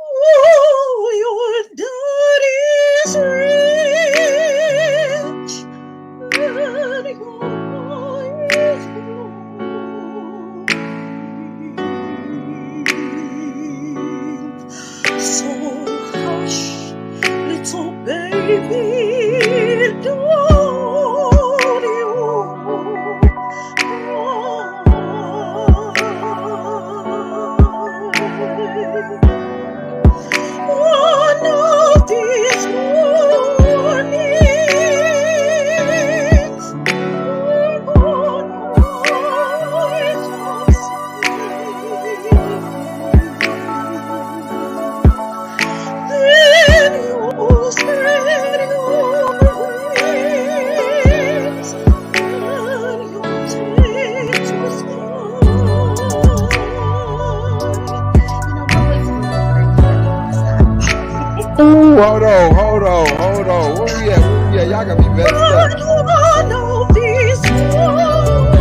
Oh, your daddy's rich, and your boy is poor. So hush, little baby, don't you cry. One of these mornings, we're gonna rise up singing. Then you'll spread your wings and you'll take to the sky. Ooh, hold on. Where we at? Y'all got me messed up. But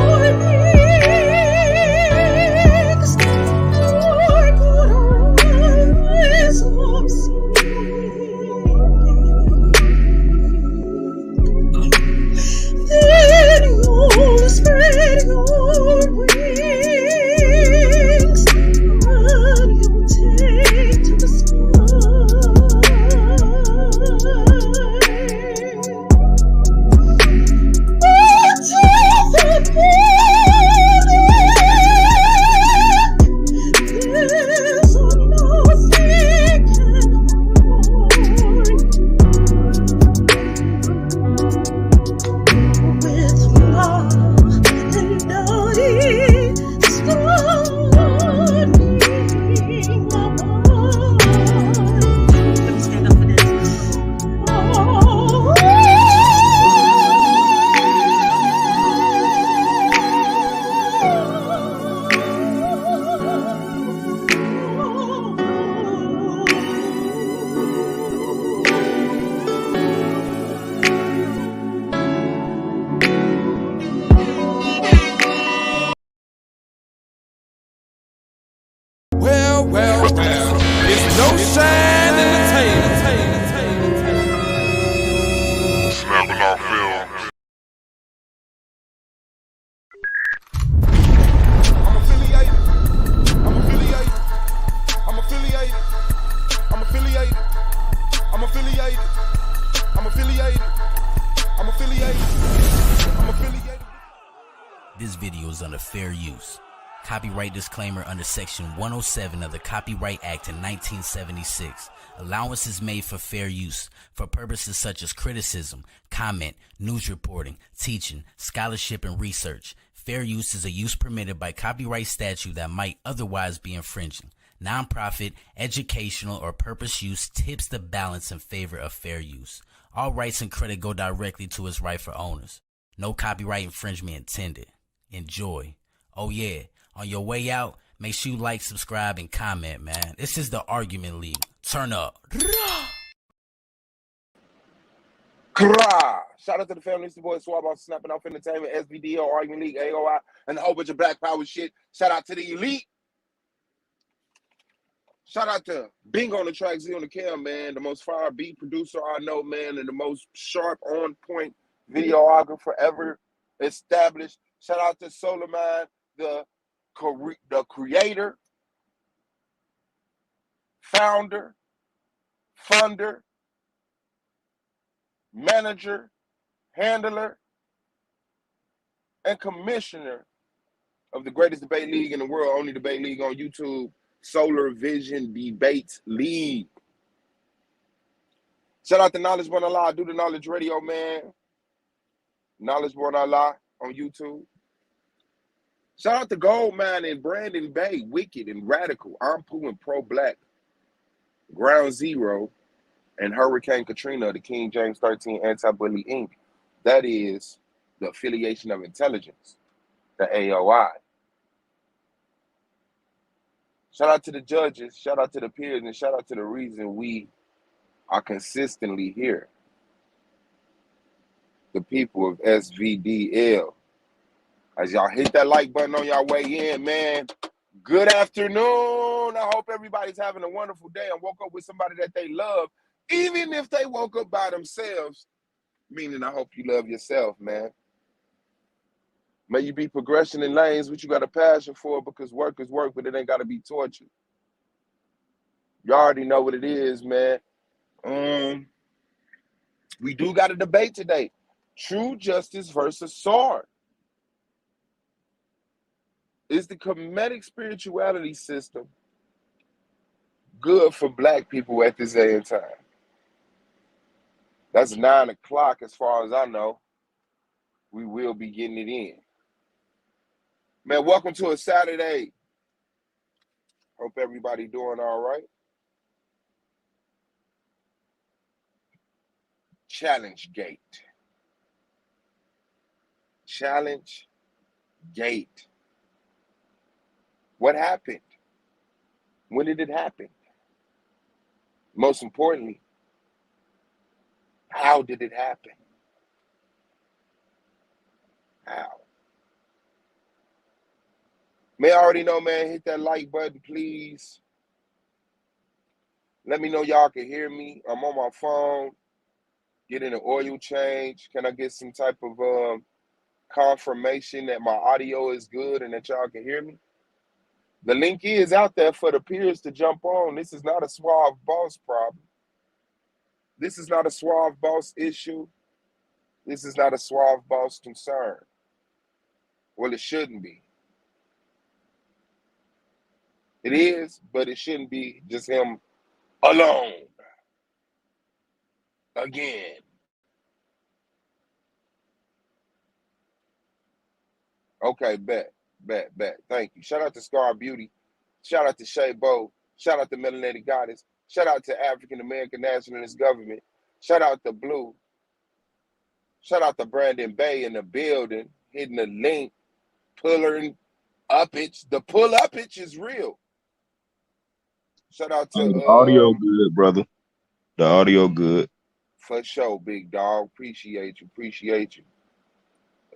one of these mornings, we're gonna rise up singing. Then you'll spread your wings and you'll take to the sky. Well, it's no shine entertainment. Snapping off film. I'm affiliated. This video is under fair use. Copyright disclaimer under Section 107 of the Copyright Act in 1976. Allowance is made for fair use for purposes such as criticism, comment, news reporting, teaching, scholarship, and research. Fair use is a use permitted by copyright statute that might otherwise be infringing. Nonprofit, educational, or purpose use tips the balance in favor of fair use. All rights and credit go directly to its rightful owners. No copyright infringement intended. Enjoy. Oh yeah. On your way out, make sure you like, subscribe, and comment, man. This is the Argument League. Turn up. Kra! Shout out to the family. It's the boy Swab on Snapping Off Entertainment, SBDO, Argument League, AOI, and a whole bunch of Black Power shit. Shout out to the Elite. Shout out to Bingo on the track, Z on the cam, man. The most fire beat producer I know, man, and the most sharp, on-point videographer ever established. Shout out to Solarman, the creator, founder, funder, manager, handler, and commissioner of the greatest debate league in the world, only debate league on YouTube, Solar Vision Debates League. Shout out to Knowledge Born Allah, do the Knowledge Radio, man. Knowledge Born Allah on YouTube. Shout out to Goldmine and Brandon Bay, Wicked and Radical, Ampu and Pro-Black, Ground Zero, and Hurricane Katrina, the King James 13 Anti-Bully Inc. That is the affiliation of intelligence, the AOI. Shout out to the judges, shout out to the peers, and shout out to the reason we are consistently here. The people of SVDL. As y'all hit that like button on y'all way in, man, Good afternoon. I hope everybody's having a wonderful day and woke up with somebody that they love, even if they woke up by themselves. Meaning, I hope you love yourself, man. May you be progressing in lanes which you got a passion for, because work is work, but it ain't got to be torture. You already know what it is, man. We do got a debate today. True justice versus SAR. Is the Kemetic spirituality system good for black people at this day and time? That's 9 o'clock as far as I know. We will be getting it in. Man, welcome to a Saturday. Hope everybody doing all right. Challenge Gate. Challenge Gate. What happened? When did it happen? Most importantly, how did it happen? How? May I already know, man, hit that like button, please. Let me know y'all can hear me. I'm on my phone, getting an oil change. Can I get some type of confirmation that my audio is good and that y'all can hear me? The link is out there for the peers to jump on. This is not a Suave Boss problem. This is not a Suave Boss issue. This is not a Suave Boss concern. Well, it shouldn't be. It is, but it shouldn't be just him alone. Again. Okay, bet. Thank you. Shout out to Scar Beauty. Shout out to Shay Bo. Shout out to Melanated Goddess. Shout out to African American Nationalist Government. Shout out to Blue. Shout out to Brandon Bay in the building, hitting the link, pulling uppage. The pull uppage is real. Shout out to The audio good, brother. The audio good. For sure, big dog. Appreciate you.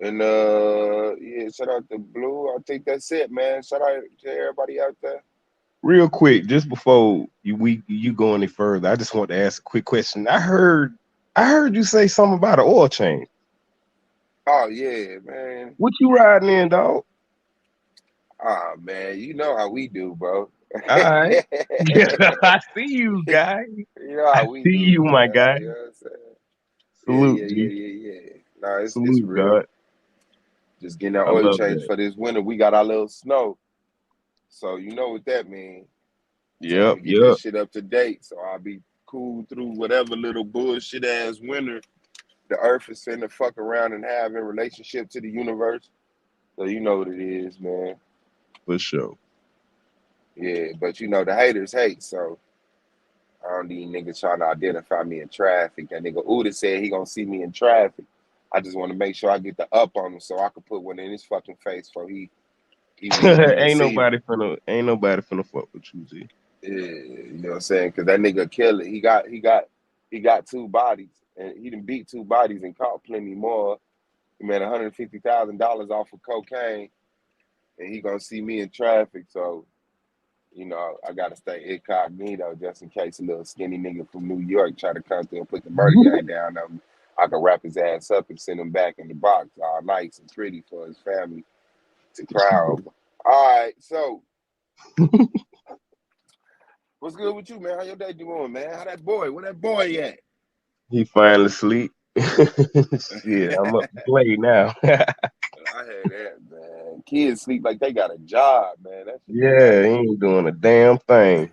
And yeah, shout out to Blue. I think that's it, man. Shout out to everybody out there. Real quick, just before you go any further, I just want to ask a quick question. I heard you say something about an oil change. Oh yeah, man. What you riding in, dog? Oh man, you know how we do, bro. All right. I see you, guy. You know how we do, you, man. my guy. You know what I'm saying? Salute, Yeah. No, it's Salute, real. God. Just getting our oil change for this winter. We got our little snow. So you know what that means. Yep. Get this shit up to date. So I'll be cool through whatever little bullshit ass winter the earth is finna fuck around and have in relationship to the universe. So you know what it is, man. For sure. Yeah, but you know the haters hate, so I don't need niggas trying to identify me in traffic. That nigga Uda said he gonna see me in traffic. I just want to make sure I get the up on him so I can put one in his fucking face so he ain't nobody finna fuck with you, G. Yeah, you know what I'm saying? Because that nigga killer, he got 2 bodies, and he done beat 2 bodies and caught plenty more. He made $150,000 off of cocaine, and he gonna see me in traffic. So, you know, I gotta stay incognito just in case a little skinny nigga from New York try to come through and put the murder gang down on me. I can wrap his ass up and send him back in the box, all nice and pretty for his family to cry over. All right, so. What's good with you, man? How your day doing, man? How that boy? Where that boy at? He finally asleep. Yeah, I'm up to play now. I had that, man. Kids sleep like they got a job, man. Yeah, he ain't doing a damn thing.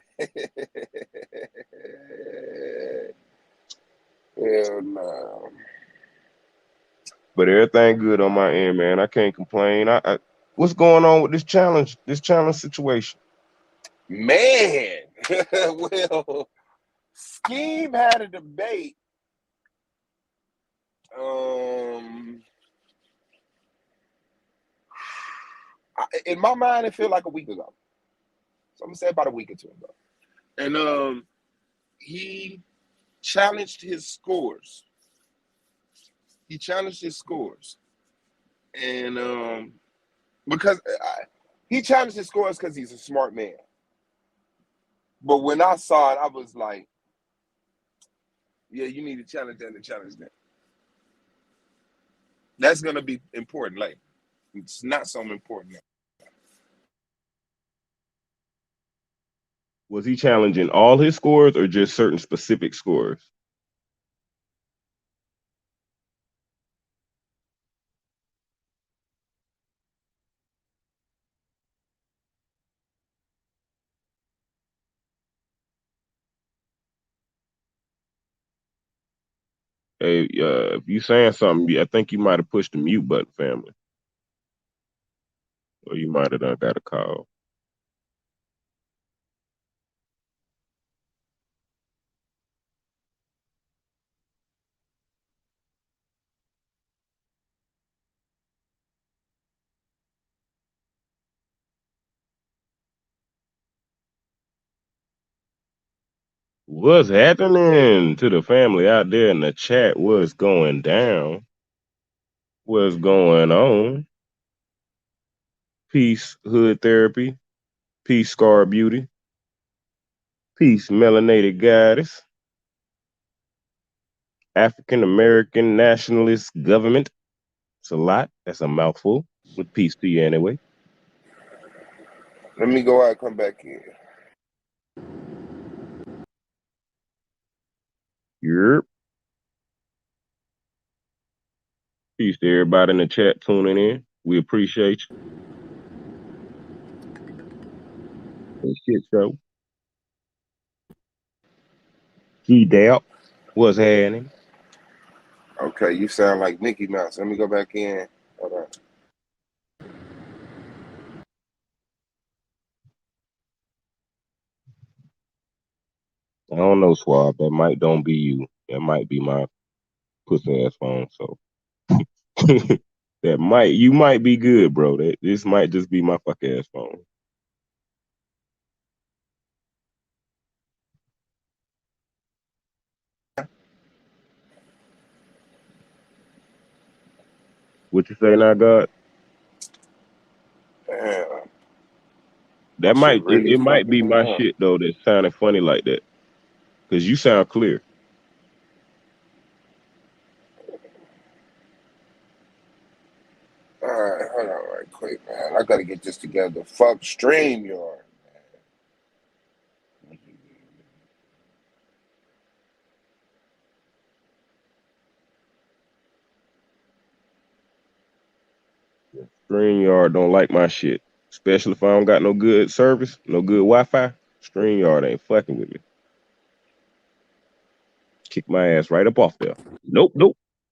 Hell no. But everything good on my end, man. I can't complain. I what's going on with this challenge situation? Man, well, Scheme had a debate. In my mind, it felt like a week ago. So I'm gonna say about a week or 2 ago. And he challenged his scores. And because He challenged his scores because he's a smart man. But when I saw it, I was like, yeah, you need to challenge that and challenge that. That's gonna be important later. It's not so important now. Was he challenging all his scores or just certain specific scores? Hey, if you saying something, I think you might have pushed the mute button, family, or you might have done got a call. What's happening to the family out there in the chat? What's going down? What's going on? Peace, Hood Therapy. Peace, Scar Beauty. Peace, Melanated Goddess. African American Nationalist Government. It's a lot. That's a mouthful. With peace to you anyway. Let me go out and come back in. Yep. Peace to everybody in the chat tuning in. We appreciate you. Good shit show. G-Dap. What's happening? Okay, you sound like Mickey Mouse. Let me go back in. Hold on. I don't know, Swab. That might don't be you. That might be my pussy ass phone. So you might be good, bro. This might just be my fuck ass phone. What you say now, God? Damn. That Shit might really it might fucking be me my up. shit though that sounded funny like that. Cause you sound clear. All right, hold on right quick, man. I gotta get this together. Fuck StreamYard. StreamYard don't like my shit. Especially if I don't got no good service, no good Wi-Fi. StreamYard ain't fucking with me. Kick my ass right up off there. Nope.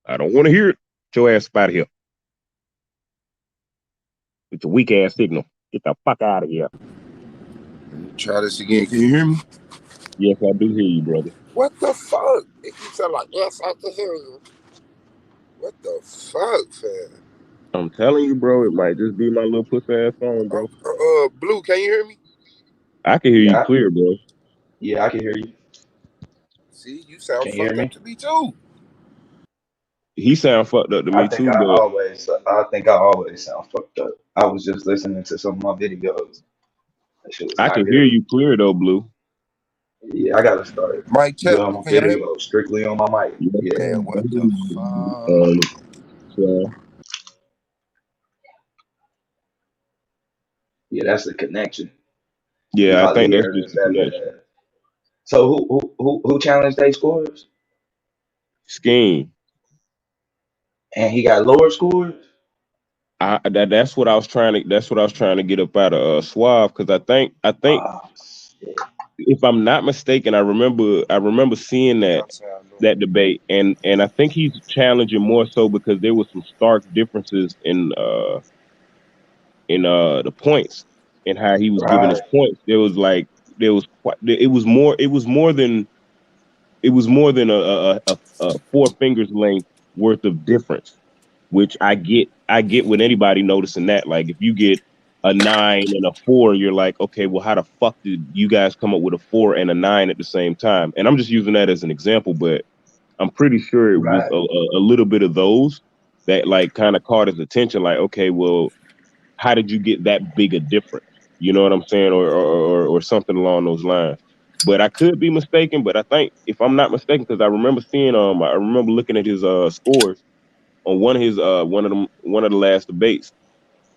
I don't want to hear it. Get your ass up out of here. It's a weak ass signal. Get the fuck out of here. Let me try this again. Can you hear me? Yes, I do hear you, brother. What the fuck? It keeps sounding like, yes, I can hear you. What the fuck, fam? I'm telling you, bro, it might just be my little pussy ass phone, bro. Blue, can you hear me? I can hear you Yeah, clear, bro. yeah, I can hear you. See, you sound Can you hear fucked up me? to me too. He sound fucked up to me too, but I think I always sound fucked up. I was just listening to some of my videos. That shit was I not can hear good. you clear though, Blue. Yeah, I gotta start Mic check. doing my Can y'all hear me? videos strictly on my mic. Yes, Yeah, Man, I what hear the you. fuck? So yeah, that's the connection. You yeah, I hardly think that's hear just us the that connection. bad. So who challenged their scores? Scheme. And he got lower scores? That's what I was trying to get up out of Suave because I think Oh shit. if I'm not mistaken, I remember seeing Y'all sound new. that debate and I think he's challenging more so because there was some stark differences in the points and how he was giving his Right, points. It was more than a four fingers length worth of difference, which I get with anybody noticing that. Like if you get a 9 and a 4, you're like, okay, well, how the fuck did you guys come up with a 4 and a 9 at the same time? And I'm just using that as an example, but I'm pretty sure it was right. a little bit of those that like kind of caught his attention. Like, okay, well, how did you get that big a difference? You know what I'm saying, or something along those lines. But I could be mistaken. But I think if I'm not mistaken, because I remember seeing I remember looking at his scores on one of the last debates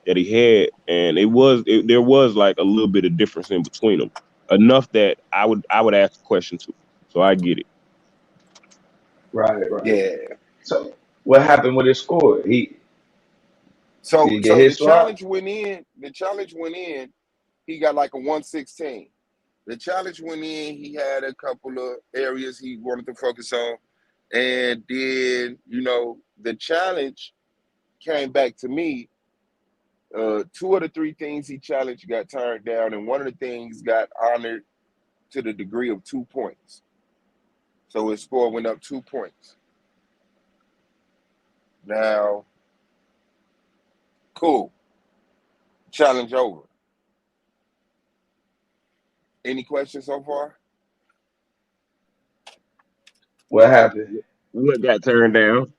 that he had, and there was like a little bit of difference in between them, enough that I would ask a question too. So I get it. Right, right. Yeah. So what happened with his score? He So did he get so the his swap? challenge went in. The challenge went in. He got like a 116. The challenge went in. He had a couple of areas he wanted to focus on, and then the challenge came back to me. Two of the three things he challenged got turned down, and one of the things got honored to the degree of 2 points. So his score went up 2 points. Now, cool. Challenge over. Any questions so far? What happened? What got turned down?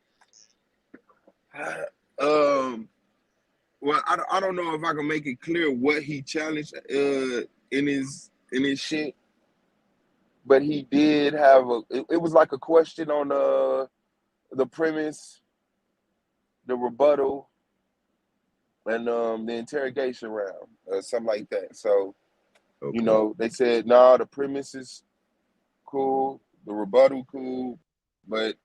Well, I don't know if I can make it clear what he challenged in his shit, but he did have it was like a question on the premise, the rebuttal, and the interrogation round, something like that. So, Okay. they said, nah, the premise is cool, the rebuttal cool, but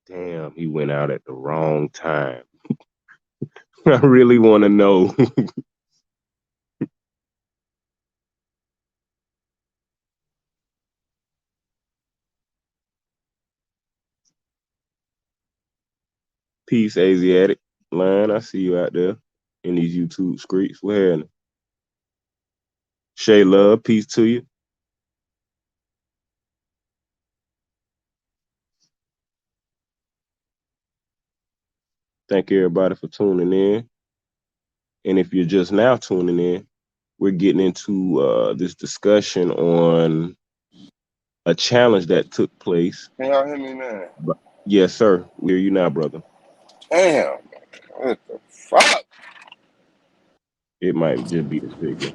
Damn, he went out at the wrong time. I really want to know. Peace, Asiatic line. I see you out there in these YouTube streets. Where happening? Shay Love, peace to you. Thank everybody for tuning in. And if you're just now tuning in, we're getting into this discussion on a challenge that took place. can y'all hear me, man? Yes, sir. We hear you now, brother. Damn, what the fuck? It might just be the signal.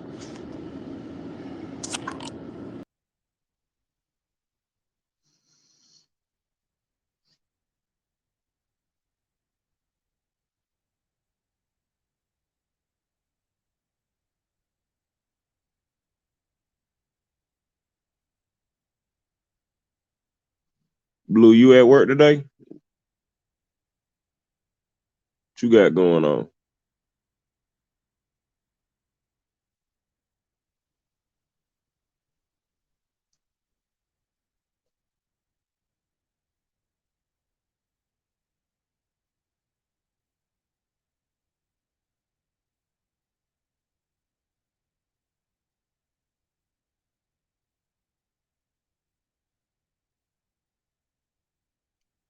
Blue, you at work today? What you got going on?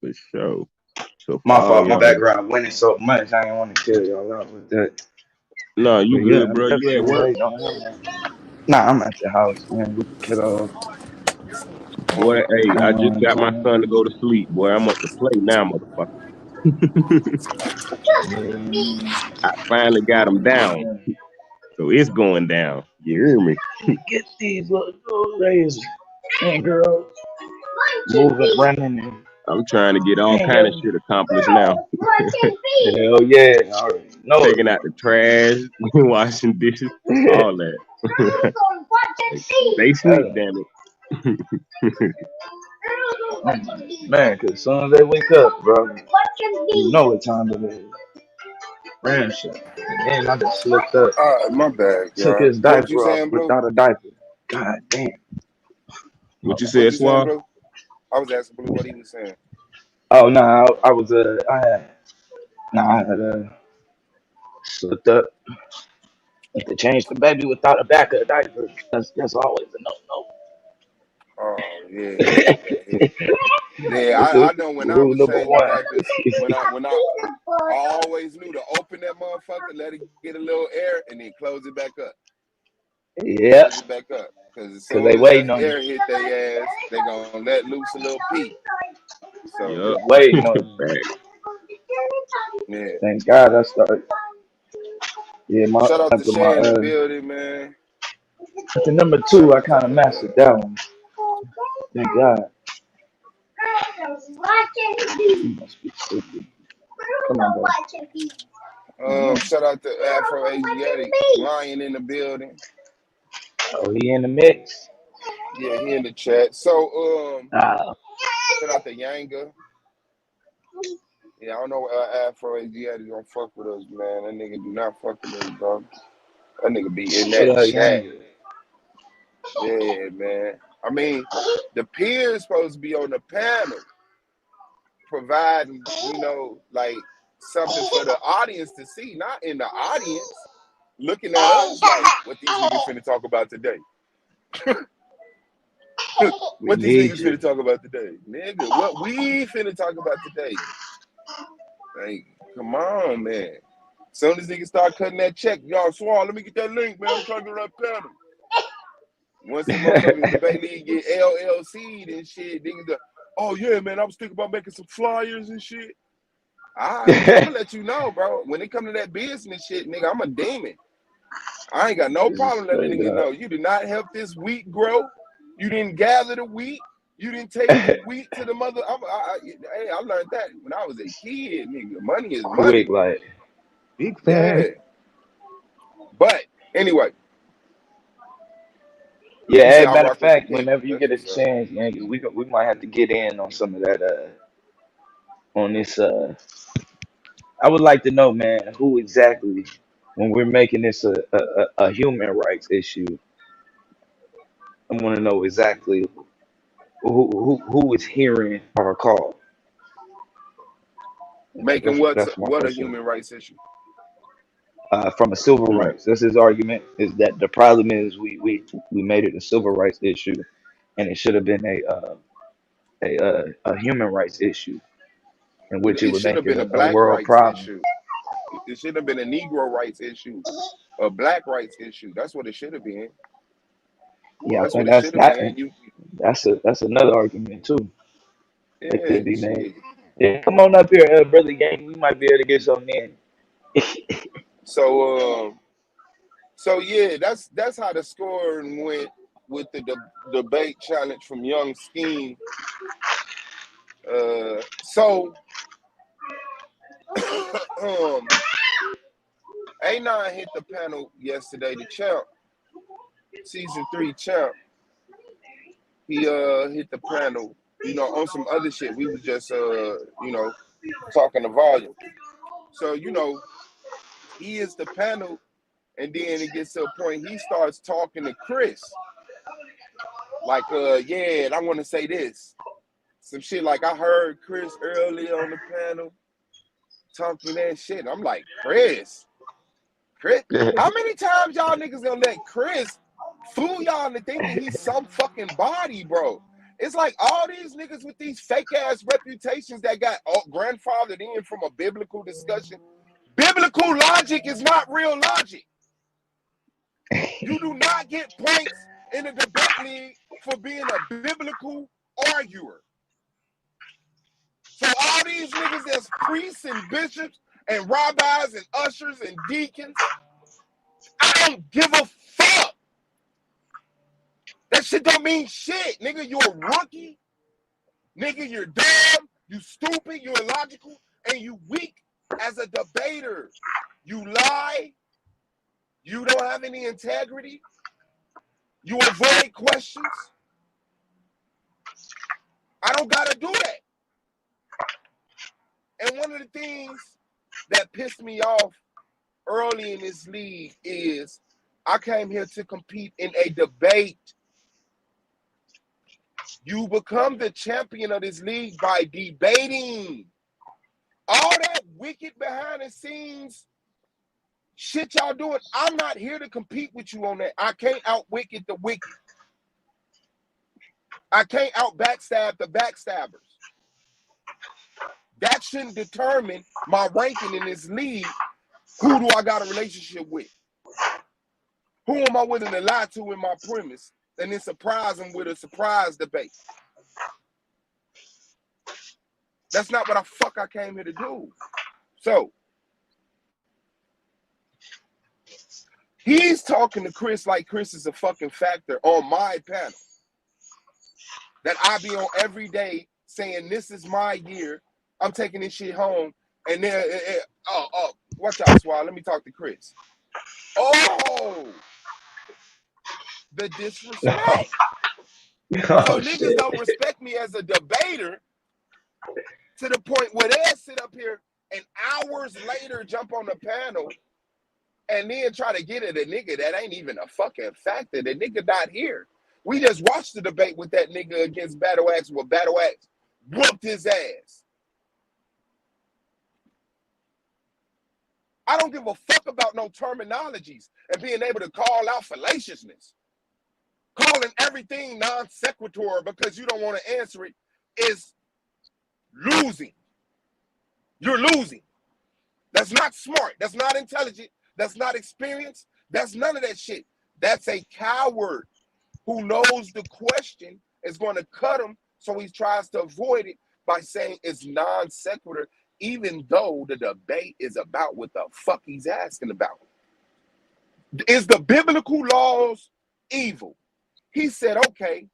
For sure. So for My all fault, my y'all, background winning so much. I didn't want to kill y'all out with that. nah, But you yeah, good, I'm bro. You at definitely work? waiting on him, man. Nah, I'm at the house, man, with the kiddo. Boy, hey, I just got my Man. son to go to sleep. Boy, I'm up to play now, motherfucker. I finally got him down. So it's going down. You hear me? Get these little ladies and girls moving, running, and I'm trying to get all hang kind of on. shit accomplished now. Hell yeah, I already know Taking out the trash, washing dishes, it. all that. Stay sleep, Hell, damn it. man, cause as soon as they wake up, bro, you know what time it is. Ram shit. And then I just slipped up, My bad, took y'all. his What you diaper off saying, Blue? without a diaper. God damn. What you What said, you saying, Swab? Blue? I was asking Blue what he was saying. Oh no, I was I had slipped up. If they change the baby without a back of a diaper, that's always a no Oh no. yeah, yeah. This I is know when I rule was number changing one. diapers, when I always knew to open that motherfucker, let it get a little air, and then close it back up. Yep, Bring it back up. Because as because soon they as that waiting on you. air hit their ass, they gonna let loose a little pee. So They Yup. waiting on you. Facts. yeah. Thank God I started. Yeah, my Shout out to after my Shay in the building, man. after number Shout 2, I out to kind of mastered that one. Thank God. You must be stupid. Come on, bro. shout out to Afro Asiatic Lion in the building. Oh, he in the mix. Yeah, he in the chat. So Ah, shout out to Yanga. Yeah, I don't know Afro Asiatic don't fuck with us, man. That nigga do not fuck with us, bro. That nigga be in what that up, chat. Yang? Yeah, man. I mean, the peers supposed to be on the panel providing, like something for the audience to see, not in the audience looking at us like what these niggas finna talk about today. We What these need niggas you. finna talk about today, nigga. What we finna talk about today. Like, come on, man. Soon as niggas start cutting that check, y'all Swan, let me get that link, man. I'm trying to go to that panel. Once the motherfucking debate league get LLC'd and shit, niggas go, oh yeah, man, I was thinking about making some flyers and shit. All right, I'm gonna let you know, bro. When it come to that business shit, nigga, I'm a demon. I ain't got no This is problem letting straight niggas know. You did not help this wheat grow. You didn't gather the wheat. You didn't take the up. wheat to the mother. I learned that when I was a kid, nigga. Money is money. Quick, like, Big Yeah. fact. But anyway, yeah. you say Hey, I matter of rock with the fact, king. whenever you That's get a what's up. chance, Yankee, we might have to get in on some of that. On this. I would like to know, man, who exactly, when we're making this a human rights issue, I want to know exactly who is hearing our call. Making That's my what a question. human rights issue. From a civil Hmm. rights, that's his argument. Is that the problem is we made it a civil rights issue, and it should have been a human rights issue, in which it It would should make have it been a a black world rights problem. issue. It should have been a Negro rights issue, a black rights issue. That's what it should have been. Yeah, I That's think what it should have been. that's another argument too that Yeah, could be made. shit. Yeah, come on up here, brother Gang. We might be able to get something in. So, so yeah, that's how the scoring went with the debate challenge from Young Scheme. So, A9 hit the panel yesterday. The champ, season 3 champ. He hit the panel. On some other shit. We was just talking to volume. So he is the panel, and then it gets to a point he starts talking to Chris. Like, yeah, and I want to say this. Some shit like I heard Chris earlier on the panel talking that shit. And I'm like, Chris, how many times y'all niggas gonna let Chris fool y'all into thinking he's some fucking body, bro? It's like all these niggas with these fake ass reputations that got grandfathered in from a biblical discussion. Biblical logic is not real logic. You do not get points in a debate league for being a biblical arguer. So all these niggas that's priests and bishops and rabbis and ushers and deacons, I don't give a fuck. That shit don't mean shit. Nigga, you're a rookie. Nigga, you're dumb. You stupid. You're illogical. And you weak as a debater. You lie. You don't have any integrity. You avoid questions. I don't gotta do that. And one of the things that pissed me off early in this league is I came here to compete in a debate. You become the champion of this league by debating. All that wicked behind the scenes shit y'all doing, I'm not here to compete with you on that. I can't out wicked the wicked. I can't out backstab the backstabbers. That shouldn't determine my ranking in this league. Who do I got a relationship with? Who am I willing to lie to in my premise and then surprise them with a surprise debate? That's not what I came here to do. So he's talking to Chris like Chris is a fucking factor on my panel. That I be on every day saying this is my year. I'm taking this shit home. And then, watch out, Swall. Let me talk to Chris. Oh, the disrespect. So niggas don't respect me as a debater to the point where they'll sit up here and hours later jump on the panel and then try to get at a nigga that ain't even a fucking factor. The nigga not here. We just watched the debate with that nigga against Battle Axe where Battle Axe whooped his ass. I don't give a fuck about no terminologies and being able to call out fallaciousness. Calling everything non sequitur because you don't want to answer it is losing. You're losing. That's not smart. That's not intelligent. That's not experienced. That's none of that shit. That's a coward who knows the question is going to cut him, so he tries to avoid it by saying it's non sequitur, even though the debate is about what the fuck he's asking about. Is the biblical laws evil? He said, okay,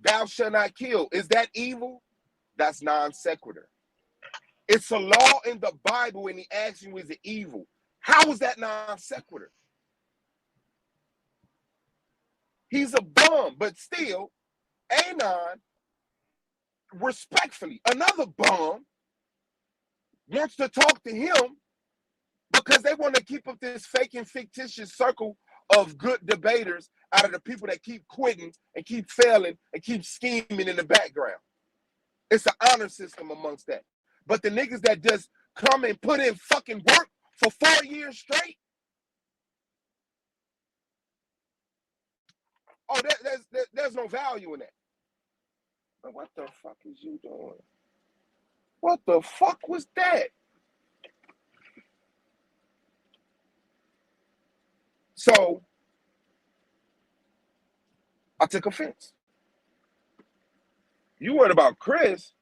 thou shalt not kill. Is that evil? That's non sequitur. It's a law in the Bible and he asks you, is it evil? How is that non sequitur? He's a bum, but still, Anon, respectfully, another bum, wants to talk to him because they want to keep up this fake and fictitious circle of good debaters out of the people that keep quitting and keep failing and keep scheming in the background. It's an honor system amongst that. But the niggas that just come and put in fucking work for 4 years straight, oh, there's no value in that. But what the fuck is you doing? What the fuck was that? So I took offense. You worried about Chris?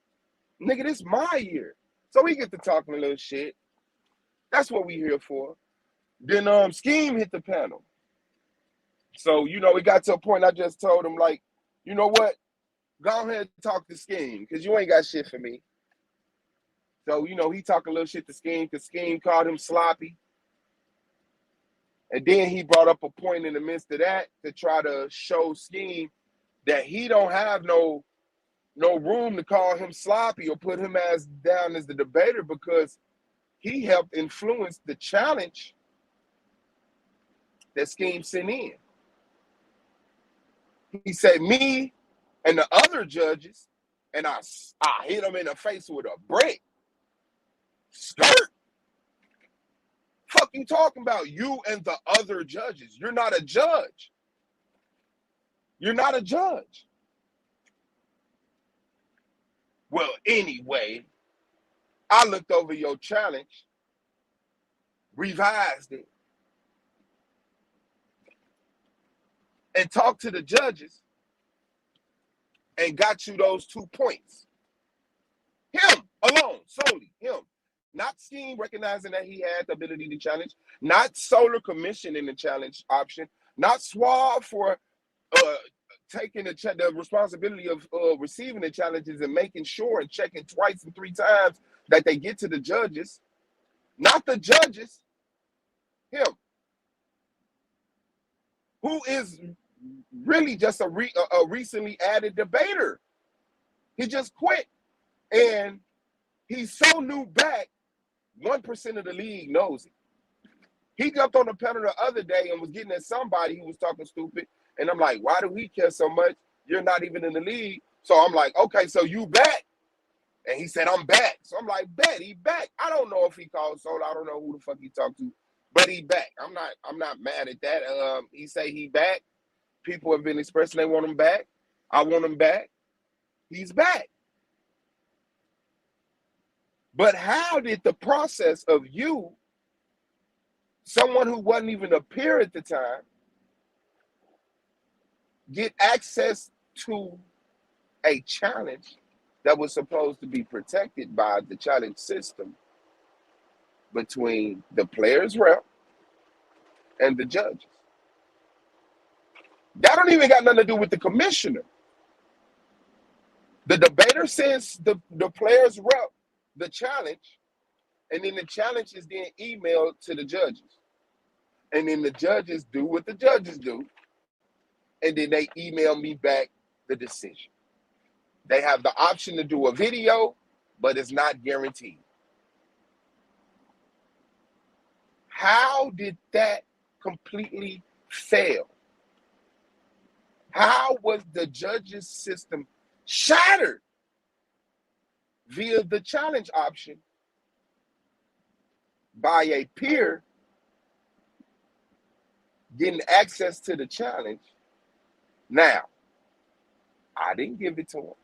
Nigga, this my year. So we get to talking a little shit. That's what we here for. Then Scheme hit the panel. So, you know, it got to a point I just told him, like, you know what? Go ahead and talk to Scheme, because you ain't got shit for me. So, you know, he talking a little shit to Scheme, because Scheme called him sloppy. And then he brought up a point in the midst of that to try to show Scheme that he don't have no room to call him sloppy or put him as down as the debater because he helped influence the challenge that Scheme sent in. He said, me and the other judges, and I hit him in the face with a brick. Skirt. Fuck you talking about, you and the other judges? You're not a judge. You're not a judge. Well, anyway, I looked over your challenge, revised it, and talked to the judges and got you those 2 points. Him alone, solely him. Not Scheme recognizing that he had the ability to challenge, not Solar Commission in the challenge option, not Suave for taking the responsibility of receiving the challenges and making sure and checking twice and 3 times that they get to the judges. Not the judges, him. Who is really just a recently added debater. He just quit. And he's so new back, 1% of the league knows it. He jumped on the panel the other day and was getting at somebody who was talking stupid. And I'm like, why do we care so much? You're not even in the league. So I'm like, okay, so you back. And he said, I'm back. So I'm like, bet, he back. I don't know if he called Soul. I don't know who the fuck he talked to, but he back. I'm not mad at that. He say he back. People have been expressing they want him back. I want him back. He's back. But how did the process of you someone who wasn't even a peer at the time get access to a challenge that was supposed to be protected by the challenge system between the players rep and the judges. That don't even got nothing to do with the commissioner. The debater sends the players rep the challenge, and then the challenge is then emailed to the judges. And then the judges do what the judges do, and then they email me back the decision. They have the option to do a video, but it's not guaranteed. How did that completely fail? How was the judges' system shattered via the challenge option by a peer getting access to the challenge? Now, I didn't give it to him.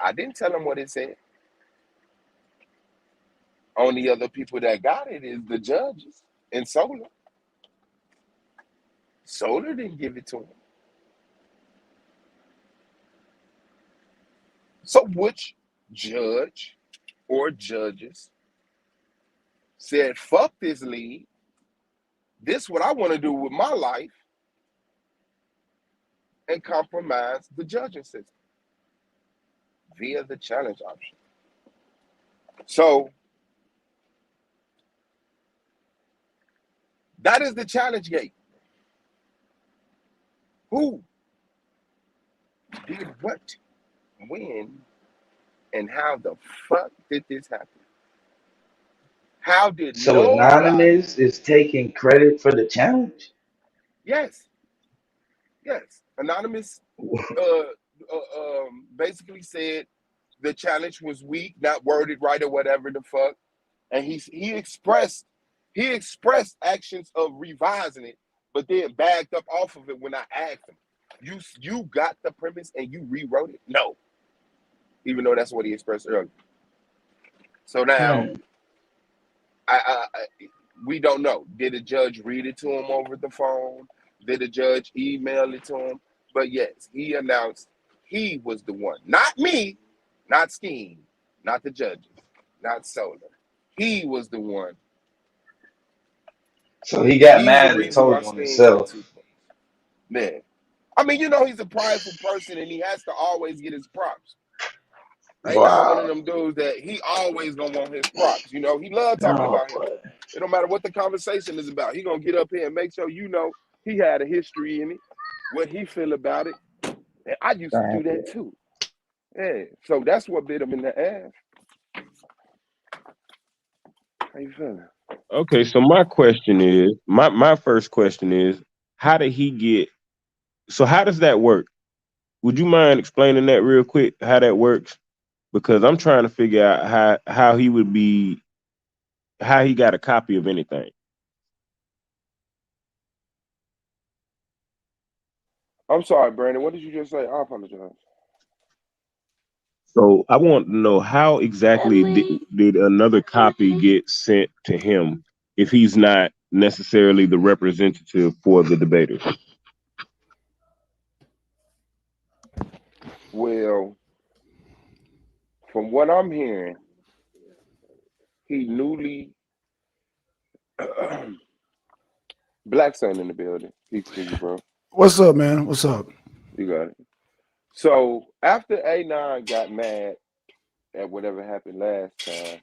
I didn't tell him what it said. Only other people that got it is the judges and Solar. Solar didn't give it to him. So which judge or judges said, fuck this league, this is what I want to do with my life, and compromise the judging system via the challenge option? So that is the challenge gate. Who did what, when, and how the fuck did this happen? How did So nobody? Anonymous is taking credit for the challenge? Yes. Anonymous basically said the challenge was weak, not worded right or whatever the fuck, and he expressed actions of revising it, but then backed up off of it when I asked him, you got the premise and you rewrote it? No, even though that's what he expressed earlier. So now, we don't know. Did a judge read it to him over the phone? Did a judge email it to him? But yes, he announced he was the one. Not me, not Scheme, not the judges, not Solar. He was the one. So he got He's the mad and reason why told on Scheme got himself. 2 points. Man. I mean, you know, he's a prideful person and he has to always get his props. A9 one of Wow. them dudes that he always gonna want his props. You know, he love talking Oh about him. boy. It don't matter what the conversation is about. He gonna get up here and make sure you know he had a history in it, what he feel about it. And I used to do that too. Yeah. So that's what bit him in the ass. How you feeling? Okay, so my question is, my first question is, how did he get? So how does that work? Would you mind explaining that real quick? How that works? Because I'm trying to figure out how he would be, how he got a copy of anything. I'm sorry, Brandon. What did you just say? I apologize. So I want to know how exactly did another copy get sent to him if he's not necessarily the representative for the debaters? Well, from what I'm hearing, he newly Black Sun in the building. Peace to you, bro. What's up, man? What's up? You got it. So after A9 got mad at whatever happened last time,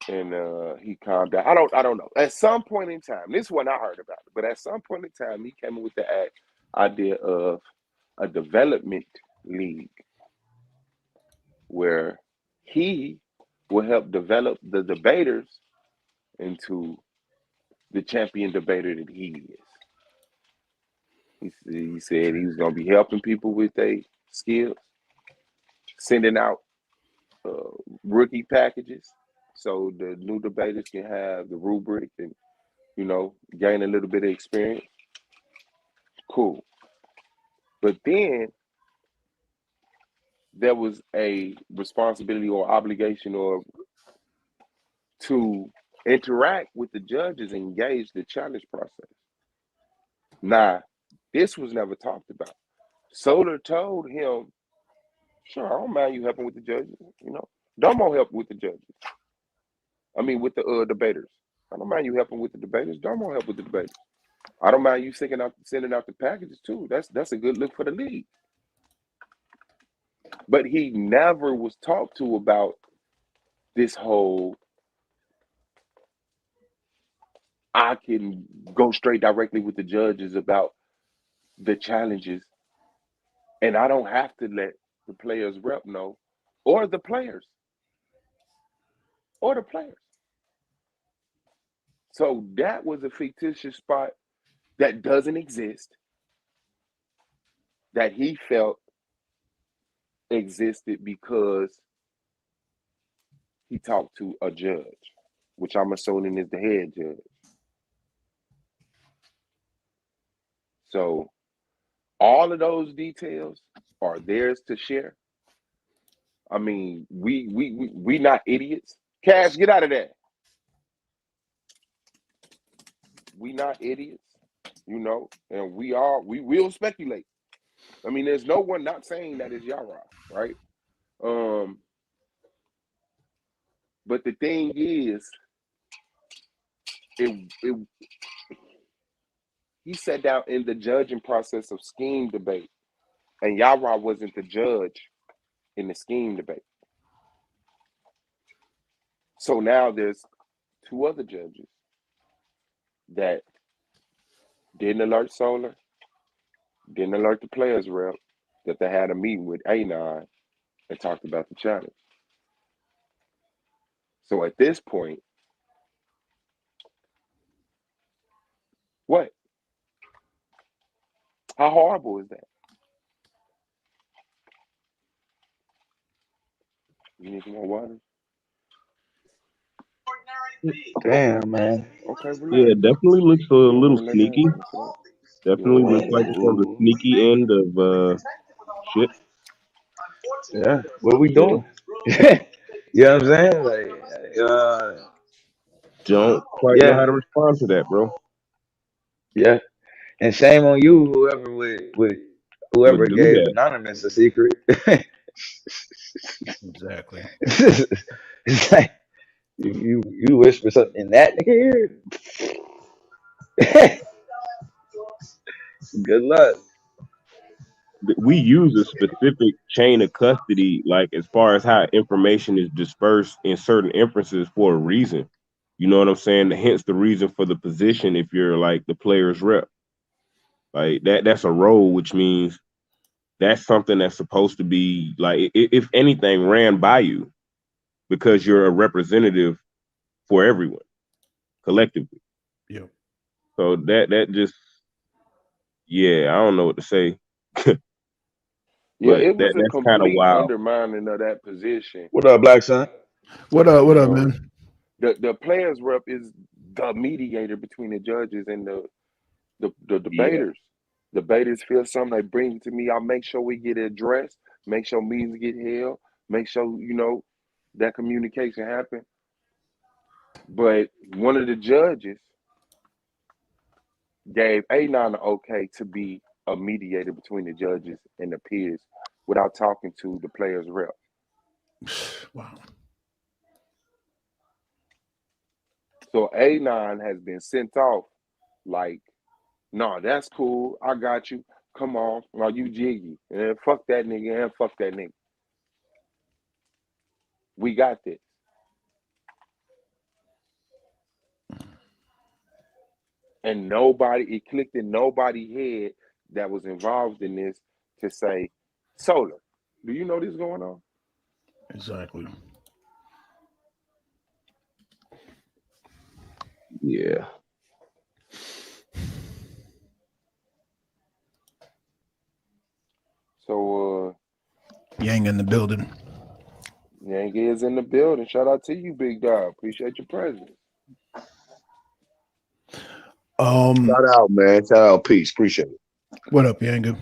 and he calmed down. I don't know. At some point in time, this is when I heard about it, but at some point in time, he came up with the idea of a development league where he will help develop the debaters into the champion debater that he is. He said he was going to be helping people with their skills, sending out rookie packages so the new debaters can have the rubric and, you know, gain a little bit of experience. Cool. But then there was a responsibility or obligation or to interact with the judges and engage the challenge process. Now, this was never talked about. Solar told him, sure, I don't mind you helping with the judges. You know, Domo help with the judges. I mean, with the debaters. I don't mind you helping with the debaters. Domo help with the debaters. I don't mind you sending out the packages too. That's a good look for the league. But he never was talked to about this whole, I can go straight directly with the judges about the challenges, and I don't have to let the players rep know, or the players. So that was a fictitious spot that doesn't exist, that he felt existed because he talked to a judge, which I'm assuming is the head judge. So all of those details are theirs to share. I mean, we not idiots. Cash, get out of there. We not idiots, you know, and we will speculate. I mean, there's no one not saying that is Yara, right? But the thing is, he sat down in the judging process of scheme debate, and Yara wasn't the judge in the scheme debate. So now there's two other judges that didn't alert Solar, didn't alert the players rep, that they had a meeting with A9 and talked about the challenge. So at this point, what? How horrible is that? You need some more water? Damn, man. Okay, relax. Yeah, it definitely looks a little Relax. sneaky. Definitely looks like it's on the sneaky end of shit. Yeah, what we doing? You know what I'm saying? Like, Don't quite know how yeah, to respond to that, bro. yeah. And shame on you, whoever whoever Would do gave that. Anonymous a secret. Exactly. It's like you whisper something in that nigga ear. Good luck. We use a specific chain of custody, like as far as how information is dispersed in certain inferences for a reason. You know what I'm saying? Hence the reason for the position if you're like the player's rep. Like that's a role, which means that's something that's supposed to be like, if anything, ran by you because you're a representative for everyone collectively. Yep. So that just, yeah, I don't know what to say. Yeah, But it was a that's kind of complete wild. undermining of that position. What up, Black Son? What up, man? The players rep is the mediator between the judges and the debaters. Yeah. Debaters feel something, they bring it to me. I'll make sure we get it addressed, make sure meetings get held, make sure, you know, that communication happen. But one of the judges gave A9 the okay to be a mediator between the judges and the peers without talking to the players rep. Wow. So A9 has been sent off like, no, that's cool. I got you. Come on. Now you jiggy. And then fuck that nigga and fuck that nigga. We got this. And it clicked in nobody's head that was involved in this to say, Solar, do you know this going on? Exactly. Yeah. So Yang in the building. Yang is in the building. Shout out to you, big dog. Appreciate your presence. Shout out, man. Shout out, peace. Appreciate it. What up, Yanga?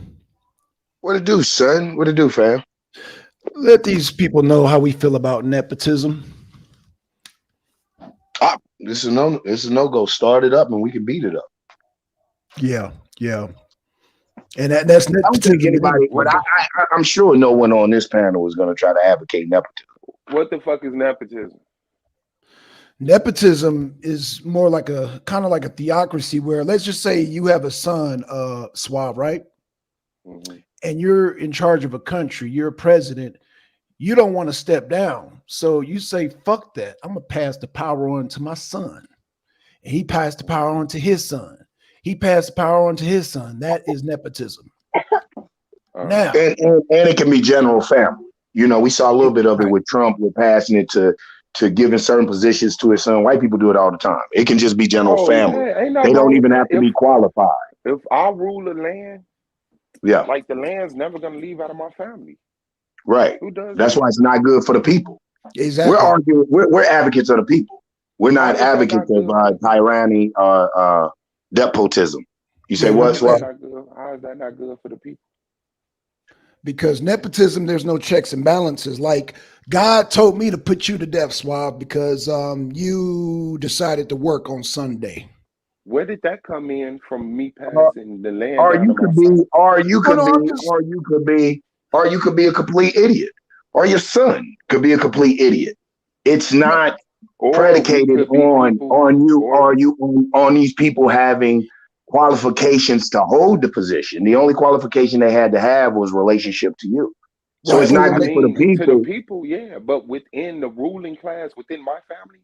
What it do, son? What it do, fam? Let these people know how we feel about nepotism. This is no go. Start it up and we can beat it up. Yeah, yeah. And that's I don't think anybody, but I'm sure no one on this panel is going to try to advocate nepotism. What the fuck is nepotism? Nepotism is more like a kind of like a theocracy where, let's just say you have a son, Suave, right? Mhm. And you're in charge of a country, you're a president, you don't want to step down. So you say, fuck that. I'm gonna pass the power on to my son. And he passed the power on to his son. He passed the power on to his son. That is nepotism. Now, and it can be general family. You know, we saw a little bit of it with Trump. We're passing it to giving certain positions to his son. White people do it all the time. It can just be general family. Yeah, they don't even have to be qualified. If I rule the land, yeah, like the land's never gonna leave out of my family. Right. Who does That's that? why it's not good for the people. Exactly. We're arguing. We're advocates of the people. We're not advocates of tyranny or despotism. You say what? How is that not good for the people? Because nepotism, there's no checks and balances. Like, God told me to put you to death, Suave, because you decided to work on Sunday. Where did that come in from me passing the land? Or you could be a complete idiot. Or your son could be a complete idiot. It's not predicated on these people having qualifications to hold the position. The only qualification they had to have was relationship to you. So it's not good for the people. To the people, yeah, but within the ruling class, within my family,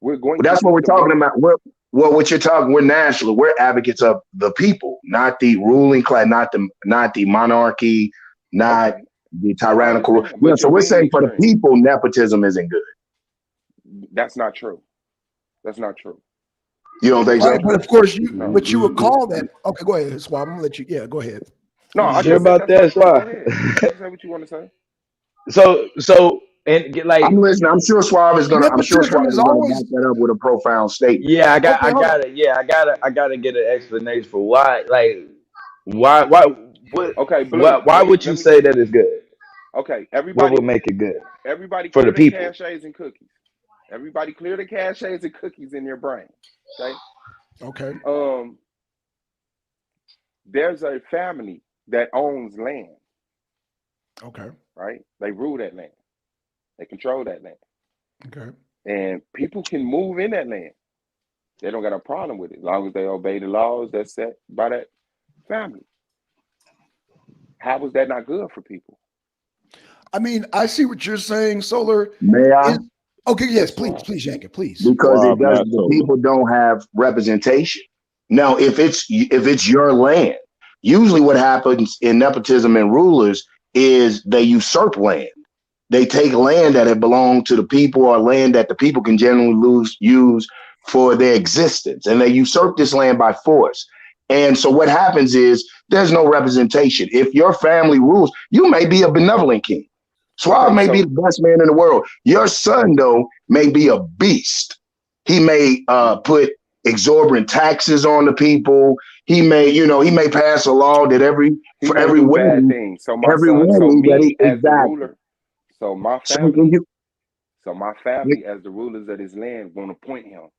we're going. That's what we're talking about. What you're talking, we're national. We're advocates of the people, not the ruling class, not the monarchy, not the tyrannical. Yeah, so we're saying for the people, nepotism isn't good. That's not true. That's not true. You don't think so? But of course, you would call that. Okay, go ahead, Suave. I'm gonna let you. Yeah, go ahead. No, I hear about that, Suave. Say what you want to say. So and get like. I'm listening. I'm sure Suave is gonna. I'm sure Suave is gonna back that up with a profound statement. Yeah, I gotta get an explanation for why. Like, why? What? Okay, Blue, why would you say that is good? Okay, everybody. What would make it good? Everybody for the people. Caches and cookies. Everybody clear the caches and cookies in your brain. Okay. There's a family that owns land. Okay. Right? They rule that land. They control that land. Okay. And people can move in that land. They don't got a problem with it as long as they obey the laws that's set by that family. How was that not good for people? I mean, I see what you're saying, Solar. May I? Okay, yes, please, Yankin, please. Because the people don't have representation. Now, if it's your land, usually what happens in nepotism and rulers is they usurp land. They take land that had belonged to the people or land that the people can generally use for their existence, and they usurp this land by force. And so what happens is there's no representation. If your family rules, you may be a benevolent king. Suave may be the best man in the world. Your son, though, may be a beast. He may put exorbitant taxes on the people. He may pass a law that every wedding. So my family as the rulers of his land won't appoint him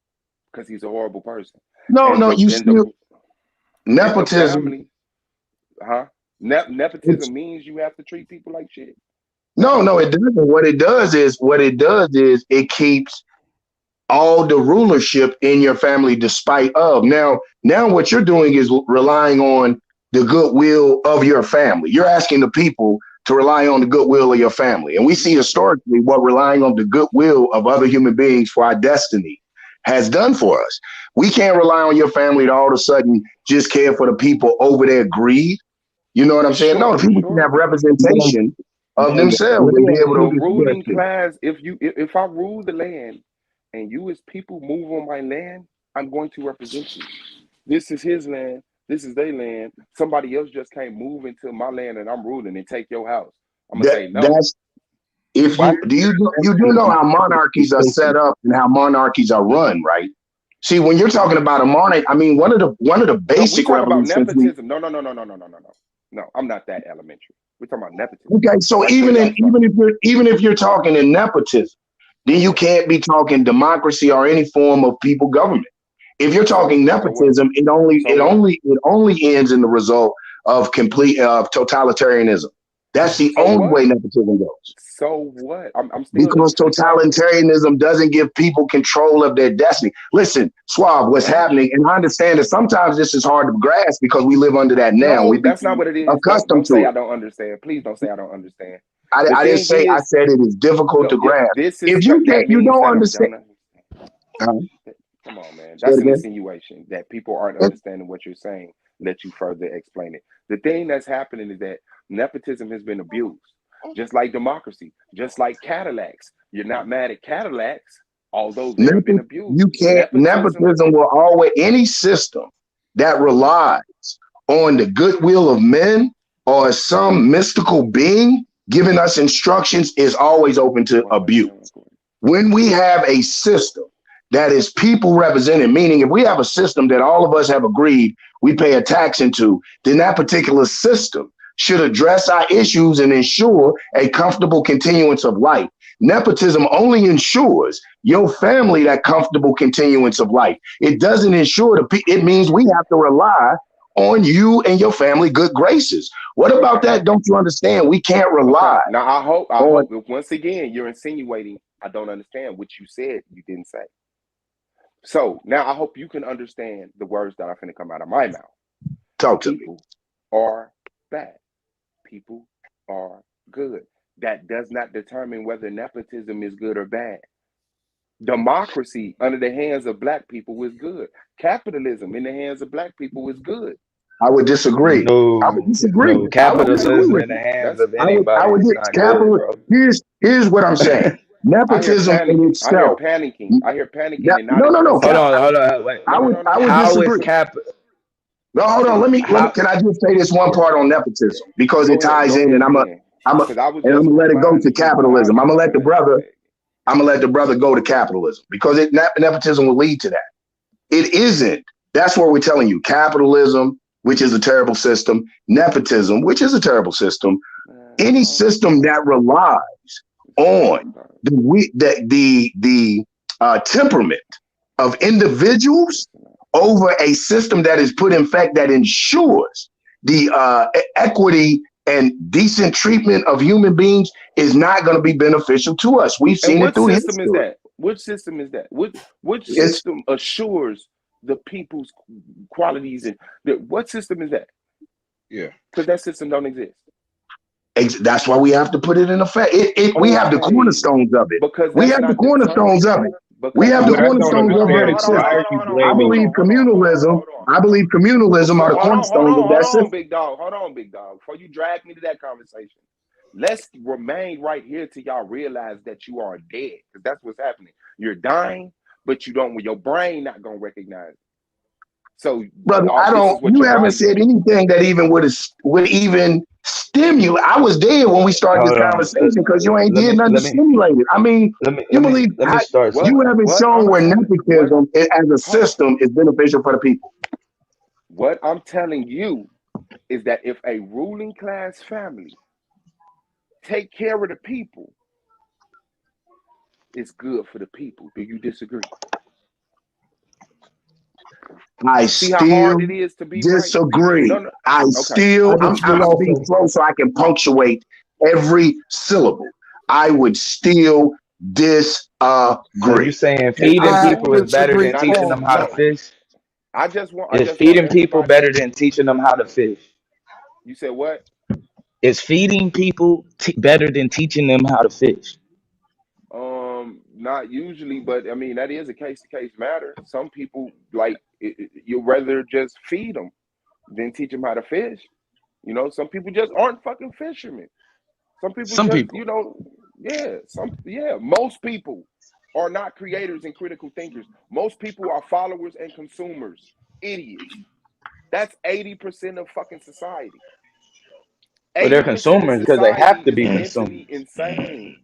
because he's a horrible person. Nepotism. Nepotism means you have to treat people like shit. No, it doesn't. What it does is it keeps all the rulership in your family despite of. Now what you're doing is relying on the goodwill of your family. You're asking the people to rely on the goodwill of your family. And we see historically what relying on the goodwill of other human beings for our destiny has done for us. We can't rely on your family to all of a sudden just care for the people over their greed. You know what I'm saying? No, the people can have representation of themselves and be able to ruling class. If I rule the land and you as people move on my land, I'm going to represent you. This is his land. This is their land. Somebody else just can't move into my land and I'm ruling and take your house. I'm gonna say no. You do know how monarchies are set up and how monarchies are run, right? See, when you're talking about a monarch, I mean one of the basic revolutions. Nepotism. No. No, I'm not that elementary. We're talking about nepotism. Okay, so even if you're talking in nepotism, then you Yeah. can't be talking democracy or any form of people government. If you're So talking so what? nepotism, So what? it only ends in the result of complete totalitarianism. That's the So only way what? nepotism goes. So what? I'm still Because explaining. totalitarianism doesn't give people control of their destiny. Listen, Suave, what's What? happening, and I understand that sometimes this is hard to grasp because we live under that now. No, We that's not become what it is. accustomed Don't say to I it. don't understand. Please don't say I don't understand. The I didn't thing say, I is, said it is difficult no, to grasp. this is If you that you means don't that understand, Jonah. uh, Come on, man. say it That's an again. insinuation that people aren't understanding what you're saying. Let you further explain it. The thing that's happening is that nepotism has been abused, just like democracy, just like Cadillacs. You're not mad at Cadillacs, although they've been abused. You can't, nepotism will always, any system that relies on the goodwill of men or some mystical being giving us instructions is always open to abuse. When we have a system that is people represented, meaning if we have a system that all of us have agreed we pay a tax into, then that particular system should address our issues and ensure a comfortable continuance of life. Nepotism only ensures your family that comfortable continuance of life. It doesn't ensure it means we have to rely on you and your family good graces. What about that? Don't you understand? We can't rely. Now I hope once again you're insinuating I don't understand what you said you didn't say. So now I hope you can understand the words that are going to come out of my mouth. Talk to me. People are bad. People are good. That does not determine whether nepotism is good or bad. Democracy under the hands of black people is good. Capitalism in the hands of black people is good. I would disagree. No, I would disagree. no, capitalism in the hands of anybody is not good, bro. Here's what I'm saying. Nepotism in itself. I hear panicking. And No. Hold on, wait. I would How disagree. No, hold on. Let me. Can I just say this one part on nepotism because it ties in, and I'm gonna let it go to capitalism. I'm gonna let the brother go to capitalism because nepotism will lead to that. It isn't. That's what we're telling you. Capitalism, which is a terrible system, nepotism, which is a terrible system. Any system that relies on the temperament of individuals over a system that is put in fact that ensures the equity and decent treatment of human beings is not going to be beneficial to us. We've seen it through history. Which system is that? Which system assures the people's qualities and what system is that? Yeah, because that system don't exist. That's why we have to put it in effect. We have the cornerstones of it. Because we have the cornerstones of it. We have the cornerstones of it. I believe communalism. I believe communalism are the cornerstones of that system. Hold on, big dog. Before you drag me to that conversation, let's remain right here till y'all realize that you are dead. Because that's what's happening. You're dying, but you don't. Your brain not gonna recognize it. So, brother, you haven't said anything that even would even stimulate. I was dead when we started this conversation because you ain't did nothing to stimulate it. I mean, you haven't shown where nepotism as a system is beneficial for the people. What I'm telling you is that if a ruling class family take care of the people, it's good for the people. Do you disagree? I still disagree. Right? No. I'm being slow so I can punctuate every syllable. I would still disagree. Are you saying feeding people is better than teaching them how to fish? Is feeding people better than teaching them how to fish? You said what? Is feeding people better than teaching them how to fish? Not usually, but I mean that is a case-to-case matter. Some people you'd rather just feed them than teach them how to fish. You know, some people just aren't fucking fishermen. Some people, you know, most people are not creators and critical thinkers. Most people are followers and consumers. Idiots. That's 80% of fucking society. But they're consumers because they have to be consumers. Insane.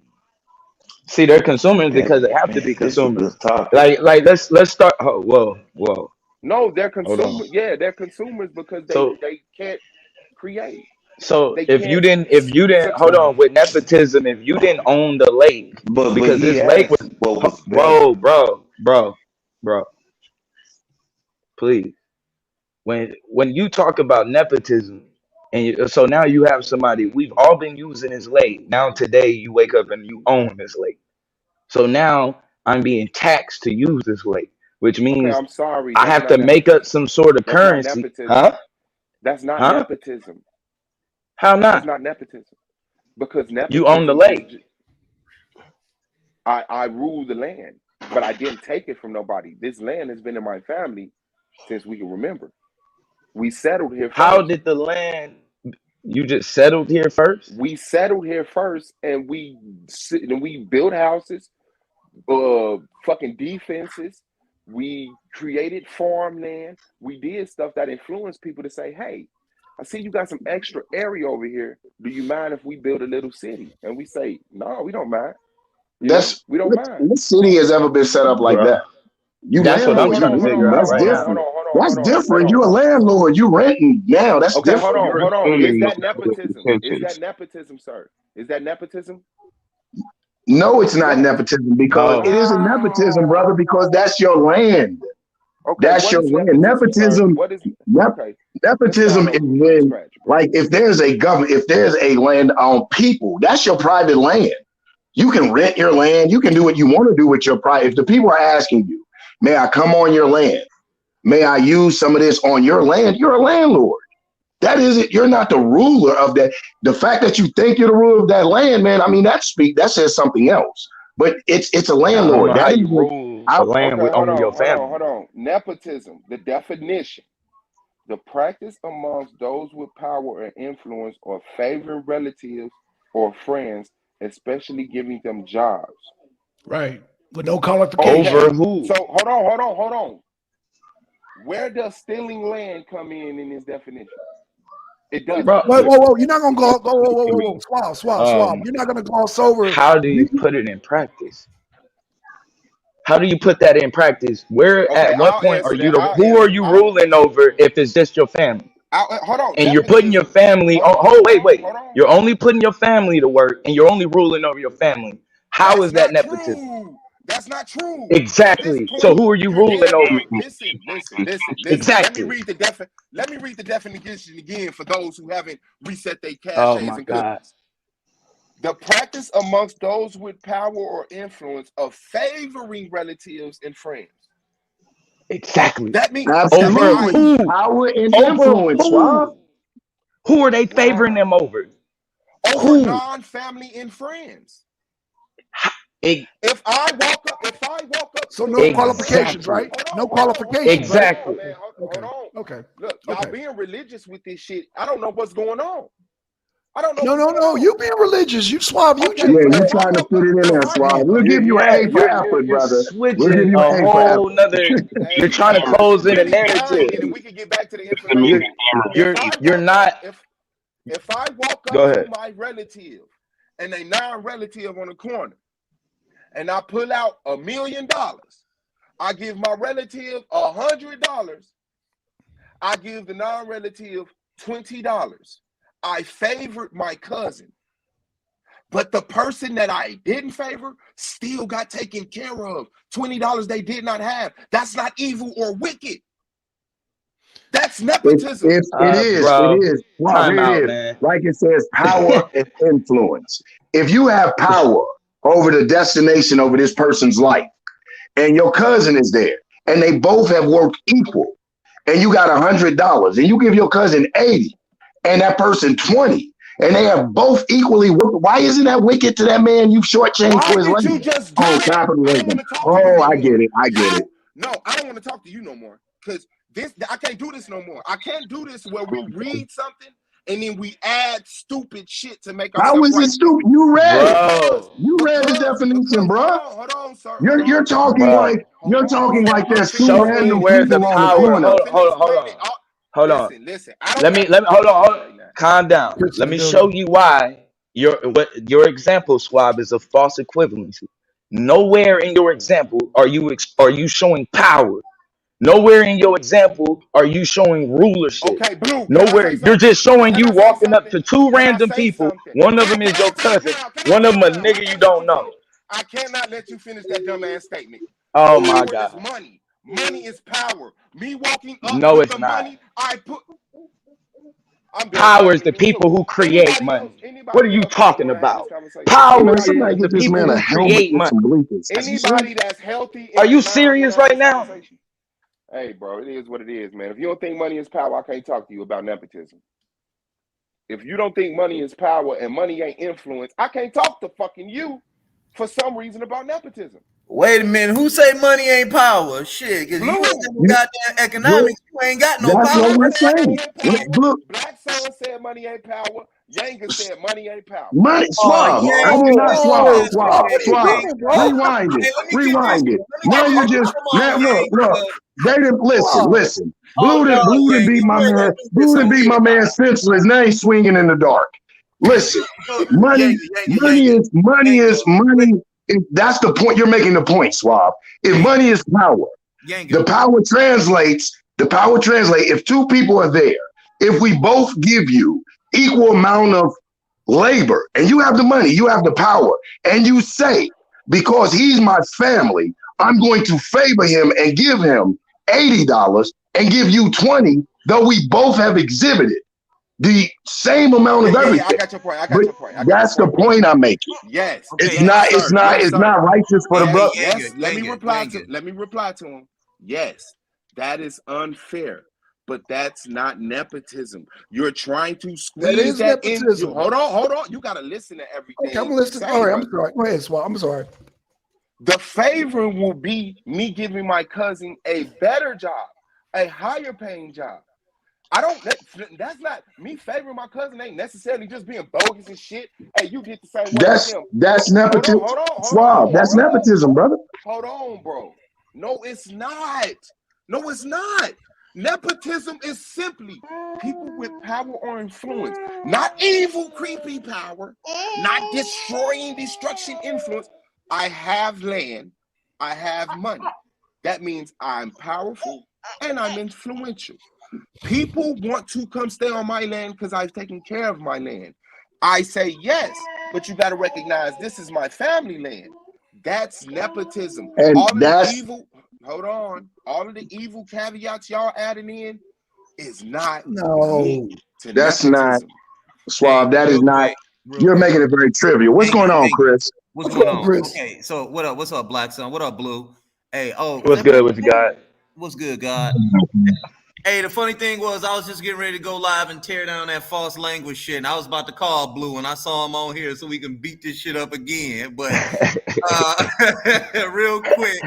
See, they're consumers because they have to be consumers. Like let's start. Oh, whoa. No, they're consumers. Yeah, they're consumers because they can't create. So They if you can't didn't hold subscribe. on with nepotism, if you didn't own the lake, but because he this lake has. was, Well, with that, bro, please. When you talk about nepotism, and so now you have somebody, we've all been using this lake. Now today you wake up and you own this lake. So now I'm being taxed to use this lake, which Okay, means I'm sorry. I That's have not to make up nepotism. some sort of That's not currency. nepotism. Huh? That's not Huh? nepotism. How That's not? not nepotism. Because You own the nepotism is lake. I rule the land, but I didn't take it from nobody. This land has been in my family since we can remember. We settled here How first. did the land, you just settled here first? We settled here first, and we built houses, fucking defenses. We created farmland. We did stuff that influenced people to say, "Hey, I see you got some extra area over here. Do you mind if we build a little city?" And we say, "No, we don't mind. that's We don't mind." what city has ever been set up like Bro, that. You that's what So I'm landlord, hold trying to on, hold on, figure hold out on, that's right hold on, now. hold different. on, hold on, That's hold on, hold different. on. You a landlord. You renting now. That's Okay, different. You're hold on. Is assuming that with nepotism? Is that intentions. nepotism, sir? Is that nepotism? No, it's not Yes. nepotism because No. it isn't nepotism, brother, because that's your land. Okay, That's what your is land. nepotism, sir? Nepotism, What is nep- okay? Let's nepotism start is over from when, scratch, bro. like, if there's a government, if there's a land on people, that's your private land. You can rent your land. You can do what you want to do with your private. If the people are asking you, may I come on your land? May I use some of this on your land? You're a landlord. That is it. You're not the ruler of that. The fact that you think you're the ruler of that land, man, I mean, that says something else. But it's a I don't landlord. know how That is you rule a out. land Okay, with only your hold family. on. Nepotism, the definition: the practice amongst those with power and influence or favoring relatives or friends, especially giving them jobs. Right. With no Okay, Over qualification. who? so hold on. Where does stealing land come in this definition? It doesn't. Bro, Wait, whoa, whoa. You're not gonna go, whoa. Swab. um, You're not gonna gloss over. how do you put it in practice? How do you put that in practice? Where Okay, at what point are you the I'll who are answer. you ruling over if it's just your family? Hold on. And you're putting your Nepotism. family Hold on, on, oh hold wait, on, wait. hold on. You're only putting your family to work and you're only ruling over your family. How That's is that not nepotism? true. That's not true. At this Exactly. So point, who are you you're ruling damn over? right. Listen. Let me Exactly. read the Let me read the definition again for those who haven't reset their Oh caches my and God. cookies. The practice amongst those with power or influence of favoring relatives and friends. Exactly. That means Over Absolutely. who? Power and Over influence, Swab. who? Who are they favoring them over? over Who? non-family and friends. E- If I walk up So to no my qualifications, Exactly. right? No hold qualifications, right? on, Exactly. man. Okay. Hold on. Okay. Look, y'all Okay. being religious with this shit. I don't know what's going on. I don't know No, what's no, going no. on. You being religious, you Swab, you just Okay, Yeah, so you if I trying to walk fit up, it in if there, I Swab. We'll give you an Yeah, A for effort, you're brother. We'll switching give you a an A for whole effort. nother. You're hey, trying to y'all close in a really narrative. dying, and we can get back to the You're information. If you're I you're walk up, not. if I walk Go up to ahead. my relative and a non-relative on the corner, and I pull out $1 million, I give my relative $100. I give the non-relative $20. I favored my cousin, but the person that I didn't favor still got taken care of. $20 they did not have. That's not evil or wicked. That's nepotism. It Bro, is. Wow, time here it out, is. man. Like it says, power and influence. If you have power over the destination over this person's life, and your cousin is there, and they both have worked equal, and you got $100, and you give your cousin 80, and that person 20, and they have both equally worked. Why isn't that wicked to that man? You've shortchanged Why for his did you labor. just do Oh, that? I don't capitalism. want to talk to you Oh, no I more. get it. I get it. No, I don't want to talk to you no more. Because I can't do this no more. I can't do this where we read something and then we add stupid shit to make How ourselves is it right. stupid? You read it. Bro, You read the definition, bruh. Hold on, sir. You're talking bro. like there's two Show me random where the people on the power. corner. Hold on. Hold on. Listen. I don't Let me got the hold on, time hold on. right now. Calm down. Chris in Let the me show building. you why your example, Swab, is a false equivalency. Nowhere in your example are you showing power. Nowhere in your example are you showing rulership. Okay, Blue, can I Nowhere. say You're something? just showing Can you I say walking up something? to two Can I random say people. something? One of them is your cousin. One of them a nigga you don't know. I cannot let you finish that dumbass statement. Oh my Power is God. money. Money is power. Me walking up No, with it's the not. money, I put. I'm done Power is talking the to you. people who create money. What are you Else that talking want to have this about? conversation? Hey Power man, somebody is the get this people man a who helmet create with money. some bleachers. Anybody that's healthy in Are their you mind serious want to have right this now? conversation? Hey, bro, it is what it is, man. If you don't think money is power, I can't talk to you about nepotism. If you don't think money is power and money ain't influence, I can't talk to fucking you for some reason about nepotism. Wait a minute. Who say money ain't power? Shit, because you Blue. ain't got no goddamn economics. You ain't got no That's power. what we're Money saying. ain't power. Look, Black Sun said money ain't power. Yanga said money ain't power. money, Oh, Suave. yeah. I did not Oh, Suave. Suave. what are you Suave. doing, bro? Rewind it. Hey, let me get this. Rewind it. Let me Now get you this. just Come now on, look, Yang. look. They didn't listen. Oh, Listen. oh no, Blue didn't Yang. beat my You ain't man. gonna do this Blue on didn't beat me. my man senseless. Now he's swinging in the dark. Listen. Money, money is money is money. That's the point. You're making the point, Suave. If money is power, the power translates. The power translate. If two people are there, if we both give you equal amount of labor, and you have the money, you have the power, and you say, because he's my family, I'm going to favor him and give him $80 and give you 20, though we both have exhibited the same amount of everything. I got your point. That's the point I'm making. Yes. It's yes, not. sir. It's not. Yes, it's sir. not righteous for the brother. Yes. Let me reply to him. Yes, that is unfair, but that's not nepotism. You're trying to squeeze that in. Hold on. You got to listen to everything. Okay, I'm listening. All right, I'm sorry. Go ahead, Suave. I'm sorry. The favor will be me giving my cousin a better job, a higher paying job. I don't. That's not me favoring my cousin. Ain't necessarily just being bogus and shit. Hey, you get the same way as him. That's nepotism. Hold on. That's nepotism, brother. Hold on, bro. No, it's not. No, it's not. Nepotism is simply people with power or influence, not evil, creepy power, not destroying, destruction, influence. I have land. I have money. That means I'm powerful and I'm influential. People want to come stay on my land because I've taken care of my land. I say yes, but you got to recognize this is my family land. That's nepotism. And all of that's the evil. Hold on. All of the evil caveats y'all adding in is not. no. To that's nepotism. not Suave. That is not. You're making it very trivial. What's going on, Chris? What's going on, Chris? Okay, so what up? What's up, Black Sun? What up, Blue? Hey, what's good? What you got? What's good, God? Hey, the funny thing was I was just getting ready to go live and tear down that false language shit, and I was about to call Blue, and I saw him on here so we can beat this shit up again. But real quick,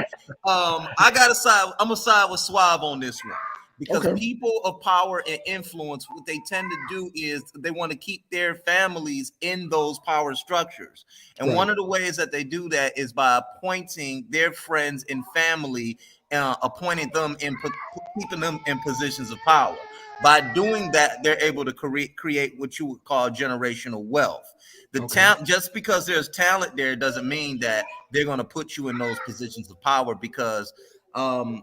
I got to side. I'm gonna side with Suave on this one because people of power and influence, what they tend to do is they want to keep their families in those power structures, and one of the ways that they do that is by appointing their friends and family. Appointing them and keeping them in positions of power. By doing that, they're able to create what you would call generational wealth. The talent, just because there's talent there, doesn't mean that they're going to put you in those positions of power. Because the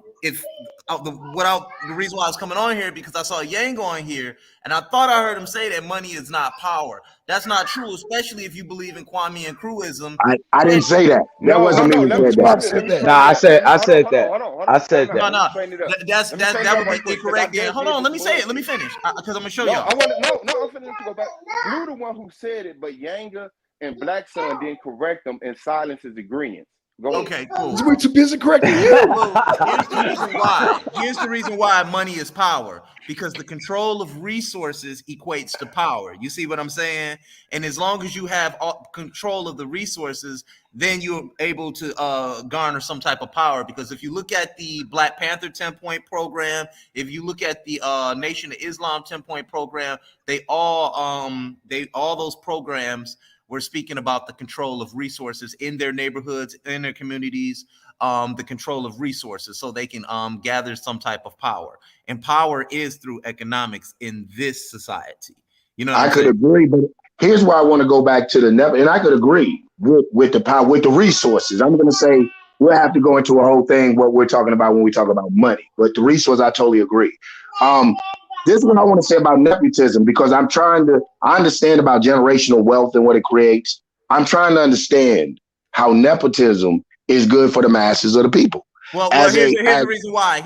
reason why I was coming on here because I saw Yang on here, and I thought I heard him say that money is not power. That's not true, especially if you believe in Kwame and Nkrumah. I didn't say that. That wasn't me who said that. Nah, I said that. I said that. No, that would be incorrect. Hold on, let me say it. Let me finish because I'm gonna show y'all. I'm finna go back. Blue the one who said it, but Yanga and Black Sun didn't correct them and silence his agreement. Okay, cool. We're too busy correcting you. Here's the reason why. Here's the reason why money is power. Because the control of resources equates to power. You see what I'm saying? And as long as you have control of the resources, then you're able to garner some type of power. Because if you look at the Black Panther 10-point program, if you look at the Nation of Islam 10-point program, all those programs were speaking about the control of resources in their neighborhoods, in their communities, the control of resources so they can gather some type of power. And power is through economics in this society. You know what I could agree, but here's why I want to go back to the and I could agree with the power, with the resources. I'm going to say we'll have to go into a whole thing what we're talking about when we talk about money. But the resource, I totally agree. This is what I want to say about nepotism because I understand about generational wealth and what it creates. I'm trying to understand how nepotism is good for the masses of the people. Well, here's the reason why.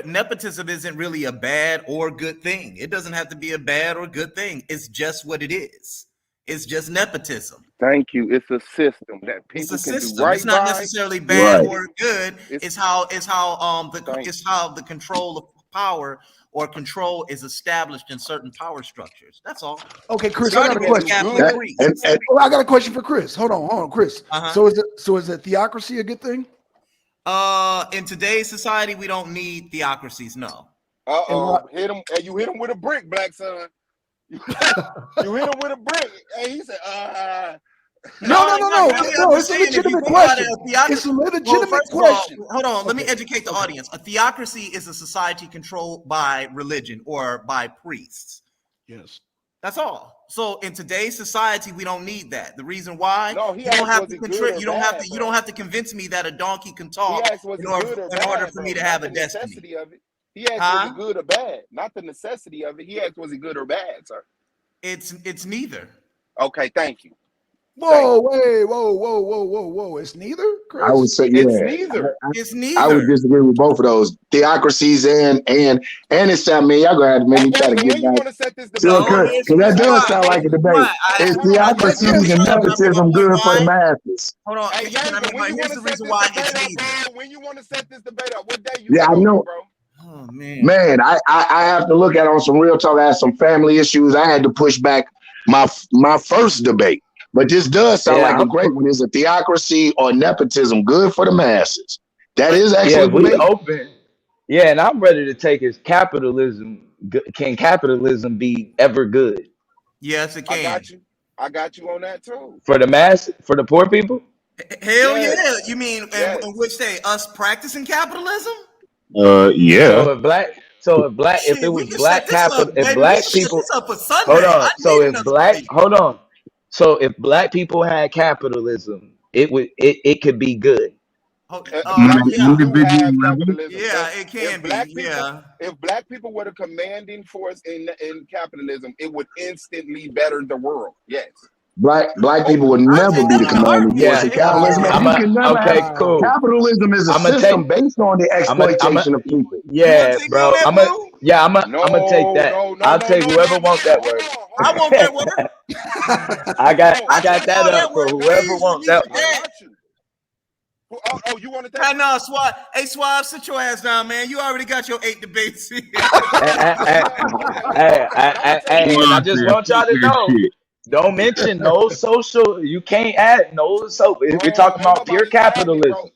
Nepotism isn't really a bad or good thing. It doesn't have to be a bad or good thing. It's just what it is. It's just nepotism. Thank you. It's a system that people can do right. It's not necessarily bad or good. It's how the control of power or control is established in certain power structures. That's all. Okay, Chris, I got a question. I got a question for Chris. Hold on, Chris. So is it theocracy a good thing? In today's society, we don't need theocracies. No. Hit him. You hit him with a brick, black son. You hit him with a brick, and he said, No. It's a legitimate question. It's a legitimate question. Hold on. Let me educate the audience. A theocracy is a society controlled by religion or by priests. Yes. That's all. So in today's society, we don't need that. The reason why you don't have to convince me that a donkey can talk in order for me to have a destiny. He asked, was it good or bad? Not the necessity of it. He asked, was it good or bad, sir? It's neither. Okay, thank you. Whoa! It's neither, Chris? I would say It's neither. I would disagree with both of those theocracies and it's I mean, y'all gonna have to maybe try to get back. Because that does sound like a debate. Is theocracies and nepotism good for the masses? Hold on. Here's the reason why it's neither. When you want to set this debate up, what day you? Yeah, I know. Bro? Oh man. Man, I have to look at it on some real talk. I had some family issues. I had to push back my first debate. But this does sound like a great one. Is a theocracy or nepotism good for the masses? That is actually open. Yeah, and I'm ready to take is capitalism. Can capitalism be ever good? Yes, it can. I got you on that too. For the mass, for the poor people? Hell yeah. You mean in which day? Us practicing capitalism? Yeah. If it was black capital, if black people, hold on. So if black people had capitalism, it could be good. Yeah, it can be. If black people were the commanding force in capitalism, it would instantly better the world. Yes. Black people would never be the commanding force in capitalism. Cool. Capitalism is a system based on the exploitation of people. Yeah, bro. I'm gonna take that. I'll take whoever wants that word. I want that word. I got that up for whoever wants that word. Oh, you want to take? No, Swab. Hey, Swab, sit your ass down, man. You already got your 8 debates. Hey, I just want y'all to know. Don't mention no social. You can't add no social. We're talking about pure capitalism.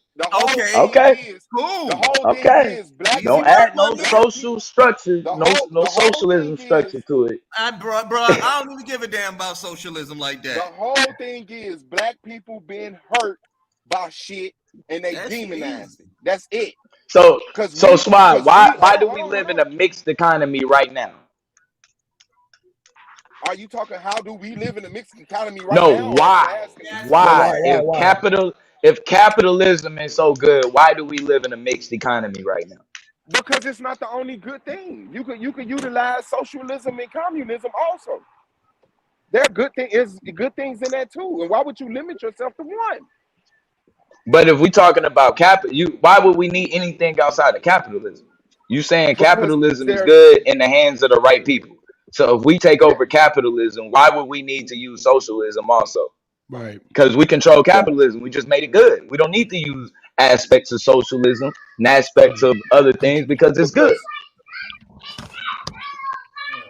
Okay. Cool. Okay. Don't add no social structure, no socialism structure to it. Bro, I don't even give a damn about socialism like that. The whole thing is black people being hurt by shit and they demonize it. That's it. So Swab, why do we live in a mixed economy right now? Are you talking? How do we live in a mixed economy right now? No, why? Why? If capitalism is so good, why do we live in a mixed economy right now? Because it's not the only good thing. You could utilize socialism and communism also. There are good things in that too. And why would you limit yourself to one? But if we're talking about why would we need anything outside of capitalism? You saying capitalism is good in the hands of the right people. So if we take over capitalism, why would we need to use socialism also? Right. Because we control capitalism. We just made it good. We don't need to use aspects of socialism and aspects of other things because it's good.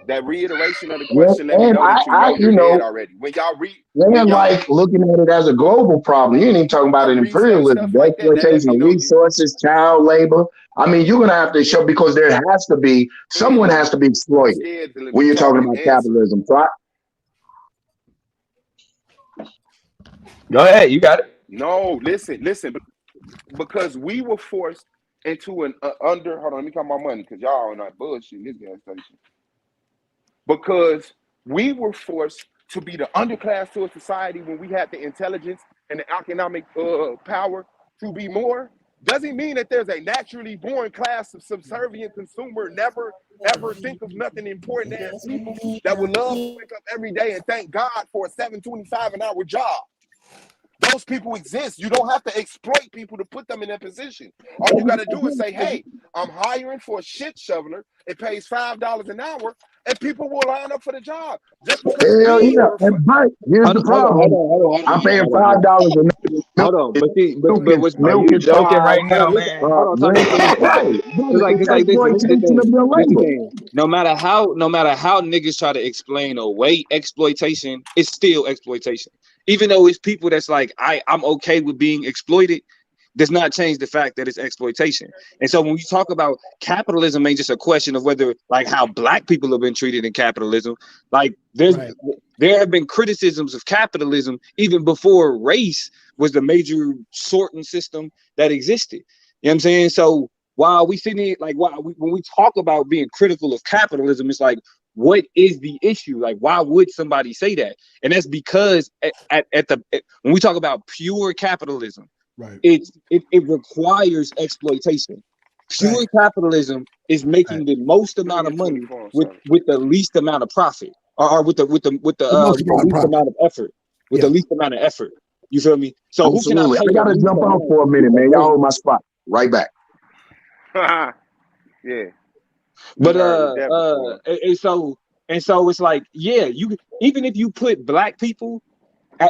That reiteration of the question that you know already. When y'all read, like looking at it as a global problem. You ain't even talking about an imperialism, exploitation of resources, child labor. I mean, you're gonna have to show because there has to be someone has to be exploited when you're talking about capitalism. So go ahead, you got it. No, listen, because we were forced into an hold on, let me count my money because y'all are not bullshit this gas station. Because we were forced to be the underclass to a society when we had the intelligence and the economic power to be more doesn't mean that there's a naturally born class of subservient consumer, never ever think of nothing important as people that would love to wake up every day and thank God for a $7.25 an hour job. Those people exist. You don't have to exploit people to put them in that position. All you got to do is say, hey, I'm hiring for a shit shoveler. It pays $5 an hour, and people will line up for the job. Just because Hell we yeah. were But here's the problem. I'm paying $5 an hour. Hold on, but see, but what's Are Milk you is joking right $5. now, listen, man? hold on, time out. Listen, Right. Cause like this is the Exploitation thing. of your This is the labor. thing. No matter how niggas try to explain away exploitation, it's still exploitation. Even though it's people that's like, I'm okay with being exploited, does not change the fact that it's exploitation. And so when we talk about capitalism, ain't just a question of whether like how black people have been treated in capitalism. Like there have been criticisms of capitalism even before race was the major sorting system that existed. You know what I'm saying? So while we sitting here, like when we talk about being critical of capitalism, it's like, what is the issue? Like, why would somebody say that? And that's because when we talk about pure capitalism, it requires exploitation. Pure capitalism is making the most amount of money with the least amount of profit, or with the least amount of effort. The least amount of effort. You feel me? So Absolutely. who can I gotta jump off for a minute, man. Y'all hold my spot. Right back. yeah. But and so it's like, yeah, you even if you put black people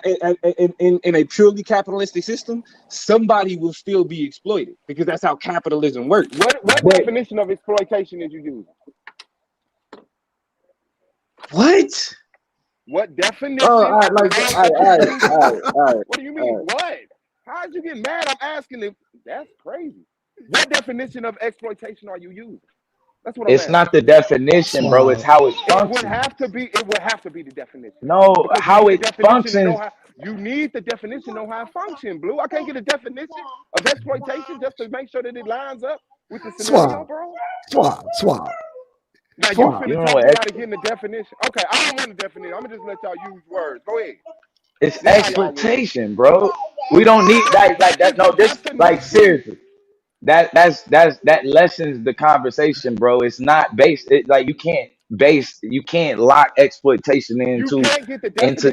in a purely capitalistic system, somebody will still be exploited because that's how capitalism works. What definition of exploitation did you use? What? What definition? All right. What do you mean? What? How'd you get mad? I'm asking him. That's crazy. What definition of exploitation are you using? That's what I'm It's asking. not the definition, bro. It's how it functions. It would have to be the definition. No, because how it functions. You need the definition to know how it functions, Blue. I can't get a definition of exploitation just to make sure that it lines up with the scenario, bro. Swab. Now you finna talk me out of getting the definition. Okay, I don't want a definition. I'm gonna just let y'all use words. Go ahead. It's exploitation, bro. We don't need like that. No, this like seriously. That lessens the conversation, bro. It's not based. Like you can't lock exploitation into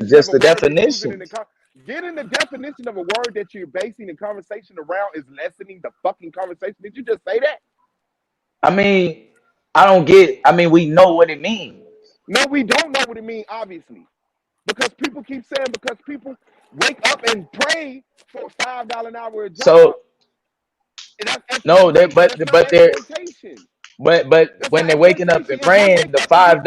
just the definition. Getting the definition of a word that you're basing the conversation around is lessening the fucking conversation. Did you just say that? I mean, we know what it means. No, we don't know what it means, obviously. Because people keep saying, because people wake up and pray for a $5 an hour job. So no, but when they're waking up and praying, the $5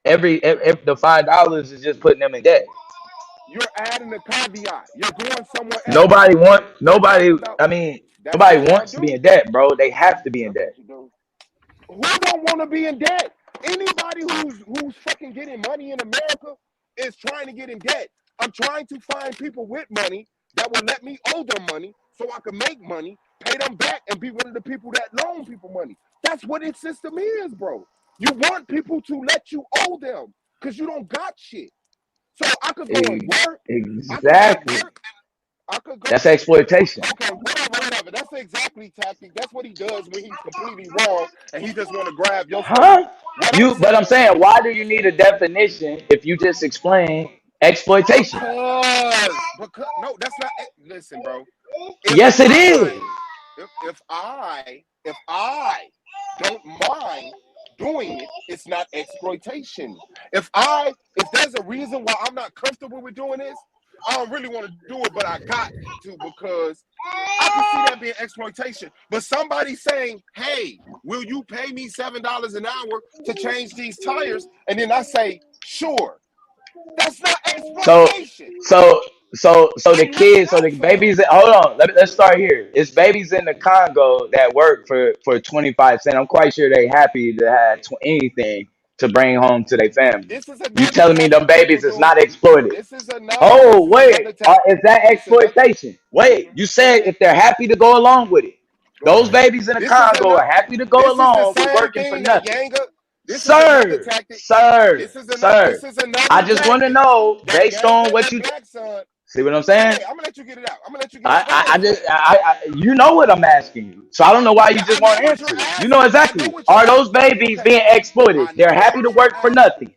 if the $5 is just putting them in debt. You're adding a caveat. You're going somewhere else. Nobody wants to be in debt, bro. They have to be in debt. Who don't want to be in debt? Anybody who's fucking getting money in America is trying to get in debt. I'm trying to find people with money that will let me owe them money so I can make money, pay them back, and be one of the people that loan people money. That's what its system is, bro. You want people to let you owe them because you don't got shit. So I could go and work. Exactly. I could go. That's exploitation. Okay, whatever. That's exactly tactic. That's what he does when he's completely wrong and he just want to grab your But I'm saying, why do you need a definition if you just explain exploitation? Because no, that's not. Listen, bro. Yes, it is. If I don't mind doing it, it's not exploitation. If there's a reason why I'm not comfortable with doing this, I don't really want to do it, but I got to because I can see that being exploitation. But somebody saying, hey, will you pay me $7 an hour to change these tires? And then I say, sure. That's not exploitation. So the babies, hold on, let's start here. It's babies in the Congo that work for 25 cents. I'm quite sure they happy to have anything to bring home to their family. You telling me them babies is not exploited? Oh, wait, is that exploitation? Wait, you said if they're happy to go along with it. Those babies in the Congo are happy to go along with working for nothing. Sir, I just want to know, based on what you See what I'm saying? Hey, I'm gonna let you get it out. I'm gonna let you get it out. I just, you know what I'm asking you. So I don't know why you Yeah, just I know want to what answer you're it. You know asking. I know exactly. what you're Are those asking. babies Okay. being exploited? I They're know happy to what you're work for asking. nothing.